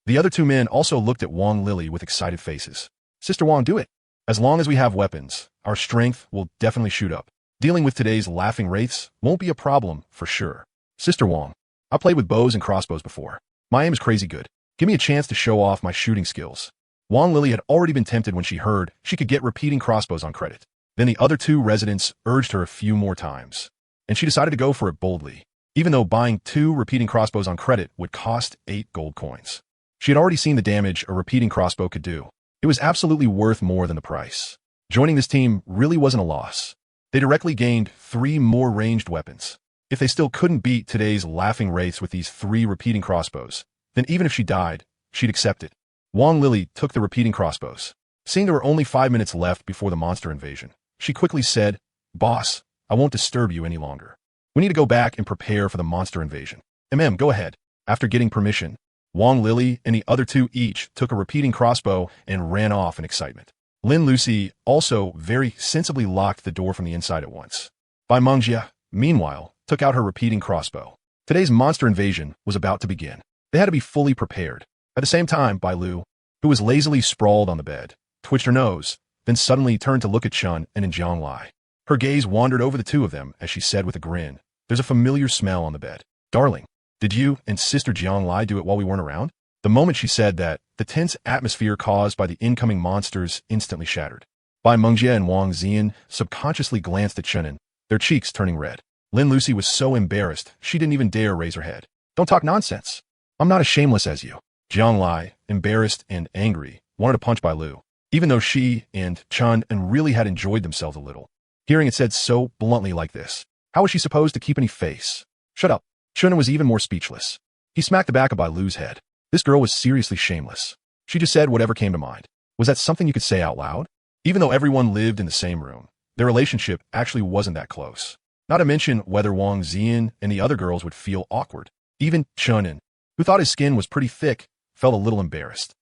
The other two men also looked at Wang Lily with excited faces. "Sister Wang, do it. As long as we have weapons, our strength will definitely shoot up. Dealing with today's laughing wraiths won't be a problem for sure. Sister Wang, I played with bows and crossbows before. My aim is crazy good. Give me a chance to show off my shooting skills." Wang Lily had already been tempted when she heard she could get repeating crossbows on credit. Then the other two residents urged her a few more times, and she decided to go for it boldly, even though buying 2 repeating crossbows on credit would cost 8 gold coins. She had already seen the damage a repeating crossbow could do. It was absolutely worth more than the price. Joining this team really wasn't a loss. They directly gained 3 more ranged weapons. If they still couldn't beat today's laughing wraiths with these 3 repeating crossbows, then even if she died, she'd accept it. Wang Lily took the repeating crossbows. Seeing there were only 5 minutes left before the monster invasion, she quickly said, "Boss, I won't disturb you any longer. We need to go back and prepare for the monster invasion." Go ahead." After getting permission, Wang Lily and the other two each took a repeating crossbow and ran off in excitement. Lin Lucy also very sensibly locked the door from the inside at once. Manga, meanwhile, took out her repeating crossbow. Today's monster invasion was about to begin. They had to be fully prepared. At the same time, Lu, who was lazily sprawled on the bed, twitched her nose, then suddenly turned to look at Chun and Jiang Lai. Her gaze wandered over the two of them as she said with a grin, "There's a familiar smell on the bed. Darling, did you and Sister Jiang Lai do it while we weren't around?" The moment she said that, the tense atmosphere caused by the incoming monsters instantly shattered. Manga and Wang Xian subconsciously glanced at Chun-Un, their cheeks turning red. Lin Lucy was so embarrassed, she didn't even dare raise her head. "Don't talk nonsense. I'm not as shameless as you." Jiang Lai, embarrassed and angry, wanted to punch Lu, even though she and Chun-Un really had enjoyed themselves a little. Hearing it said so bluntly like this, how was she supposed to keep any face? "Shut up." Chunin was even more speechless. He smacked the back of Bai Lu's head. This girl was seriously shameless. She just said whatever came to mind. Was that something you could say out loud? Even though everyone lived in the same room, their relationship actually wasn't that close. Not to mention whether Wang Ziyan and the other girls would feel awkward. Even Chunin, who thought his skin was pretty thick, felt a little embarrassed.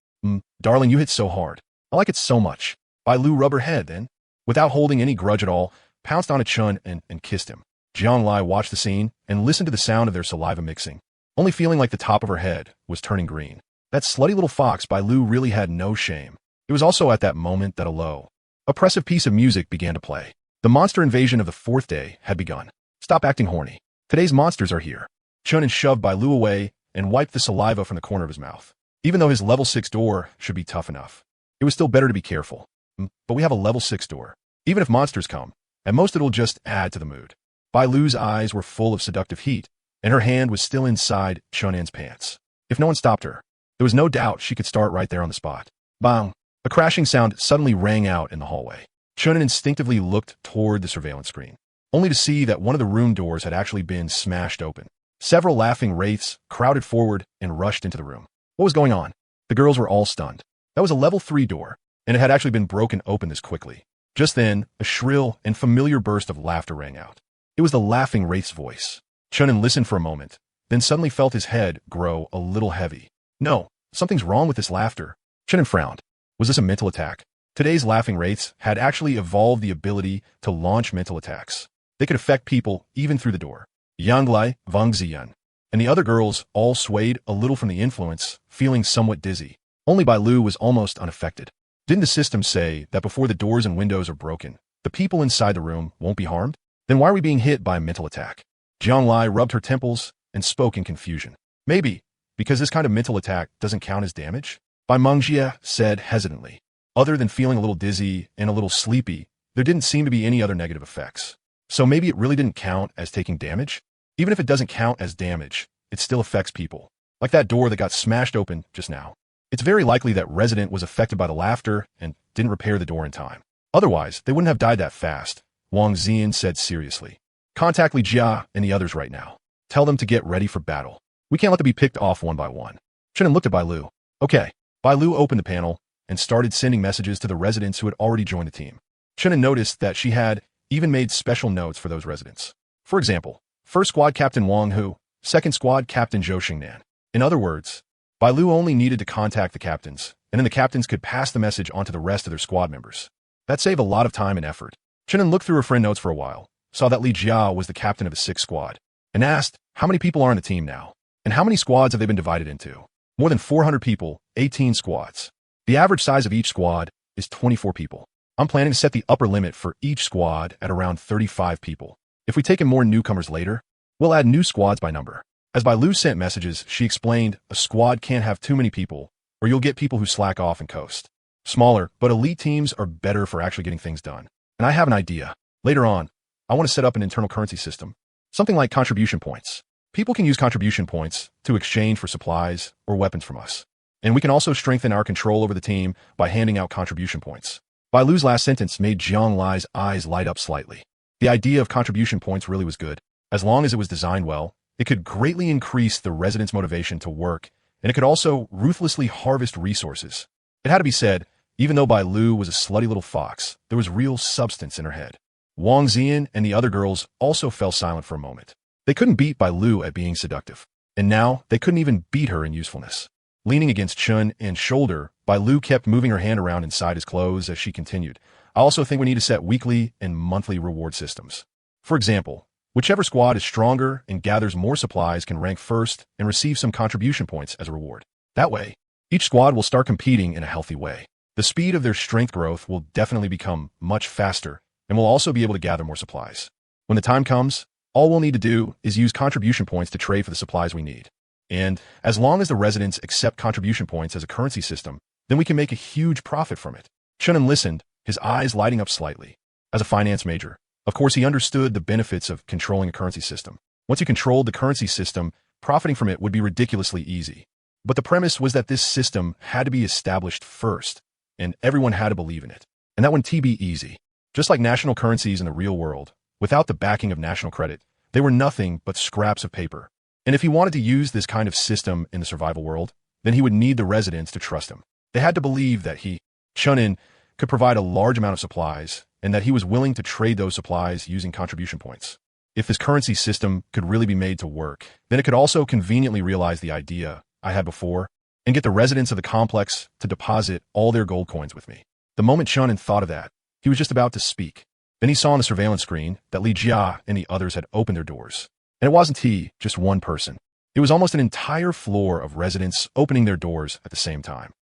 Darling, you hit so hard. I like it so much. Bai Lu rubbed her head then, without holding any grudge at all, pounced on a Chun and kissed him. Jianglai watched the scene and listened to the sound of their saliva mixing, only feeling like the top of her head was turning green. That slutty little fox Bai Lu really had no shame. It was also at that moment that a low, oppressive piece of music began to play. The monster invasion of the fourth day had begun. Stop acting horny. Today's monsters are here. Chunin shoved Bai Lu away and wiped the saliva from the corner of his mouth. Even though his level 6 door should be tough enough, it was still better to be careful. But we have a level 6 door. Even if monsters come, at most it'll just add to the mood. Bai Lu's eyes were full of seductive heat, and her hand was still inside Chunin's pants. If no one stopped her, there was no doubt she could start right there on the spot. Bang! A crashing sound suddenly rang out in the hallway. Chunin instinctively looked toward the surveillance screen, only to see that one of the room doors had actually been smashed open. Several laughing wraiths crowded forward and rushed into the room. What was going on? The girls were all stunned. That was a level 3 door, and it had actually been broken open this quickly. Just then, a shrill and familiar burst of laughter rang out. It was the laughing wraith's voice. Chunin listened for a moment, then suddenly felt his head grow a little heavy. No, something's wrong with this laughter. Chunin frowned. Was this a mental attack? Today's laughing wraiths had actually evolved the ability to launch mental attacks. They could affect people even through the door. Yanglai, Wang Ziyan, and the other girls all swayed a little from the influence, feeling somewhat dizzy. Only Bai Lu was almost unaffected. Didn't the system say that before the doors and windows are broken, the people inside the room won't be harmed? Then why are we being hit by a mental attack? Jianglai rubbed her temples and spoke in confusion. Maybe because this kind of mental attack doesn't count as damage? Bai Mangjia said hesitantly. Other than feeling a little dizzy and a little sleepy, there didn't seem to be any other negative effects. So maybe it really didn't count as taking damage? Even if it doesn't count as damage, it still affects people. Like that door that got smashed open just now. It's very likely that resident was affected by the laughter and didn't repair the door in time. Otherwise, they wouldn't have died that fast, Wang Ziyan said seriously. Contact Li Jia and the others right now. Tell them to get ready for battle. We can't let them be picked off one by one. Chunin looked at Bai Lu. Okay. Bai Lu opened the panel and started sending messages to the residents who had already joined the team. Chunin noticed that she had even made special notes for those residents. For example, First Squad Captain Wang Hu, Second Squad Captain Zhou Xingnan. In other words, Bai Lu only needed to contact the captains, and then the captains could pass the message on to the rest of their squad members. That saved a lot of time and effort. Chunin looked through her friend notes for a while, saw that Li Jia was the captain of the 6th squad, and asked how many people are on the team now, and how many squads have they been divided into. More than 400 people, 18 squads. The average size of each squad is 24 people. I'm planning to set the upper limit for each squad at around 35 people. If we take in more newcomers later, we'll add new squads by number. As Bai Lu sent messages, she explained a squad can't have too many people, or you'll get people who slack off and coast. Smaller, but elite teams are better for actually getting things done. And I have an idea. Later on, I want to set up an internal currency system. Something like contribution points. People can use contribution points to exchange for supplies or weapons from us. And we can also strengthen our control over the team by handing out contribution points. Bai Lu's last sentence made Jiang Lai's eyes light up slightly. The idea of contribution points really was good. As long as it was designed well, it could greatly increase the residents' motivation to work, and it could also ruthlessly harvest resources. It had to be said, even though Bai Lu was a slutty little fox, there was real substance in her head. Wang Ziyan and the other girls also fell silent for a moment. They couldn't beat Bai Lu at being seductive, and now they couldn't even beat her in usefulness. Leaning against Chun and shoulder, Bai Lu kept moving her hand around inside his clothes as she continued. I also think we need to set weekly and monthly reward systems. For example, whichever squad is stronger and gathers more supplies can rank first and receive some contribution points as a reward. That way, each squad will start competing in a healthy way. The speed of their strength growth will definitely become much faster, and we'll also be able to gather more supplies. When the time comes, all we'll need to do is use contribution points to trade for the supplies we need. And as long as the residents accept contribution points as a currency system, then we can make a huge profit from it. Chunin listened, his eyes lighting up slightly. As a finance major, of course he understood the benefits of controlling a currency system. Once you controlled the currency system, profiting from it would be ridiculously easy. But the premise was that this system had to be established first, and everyone had to believe in it. And that wouldn't be easy. Just like national currencies in the real world, without the backing of national credit, they were nothing but scraps of paper. And if he wanted to use this kind of system in the survival world, then he would need the residents to trust him. They had to believe that he, Chunin, could provide a large amount of supplies and that he was willing to trade those supplies using contribution points. If this currency system could really be made to work, then it could also conveniently realize the idea I had before and get the residents of the complex to deposit all their gold coins with me. The moment Chunin thought of that, he was just about to speak. Then he saw on the surveillance screen that Li Jia and the others had opened their doors. And it wasn't he, just one person. It was almost an entire floor of residents opening their doors at the same time.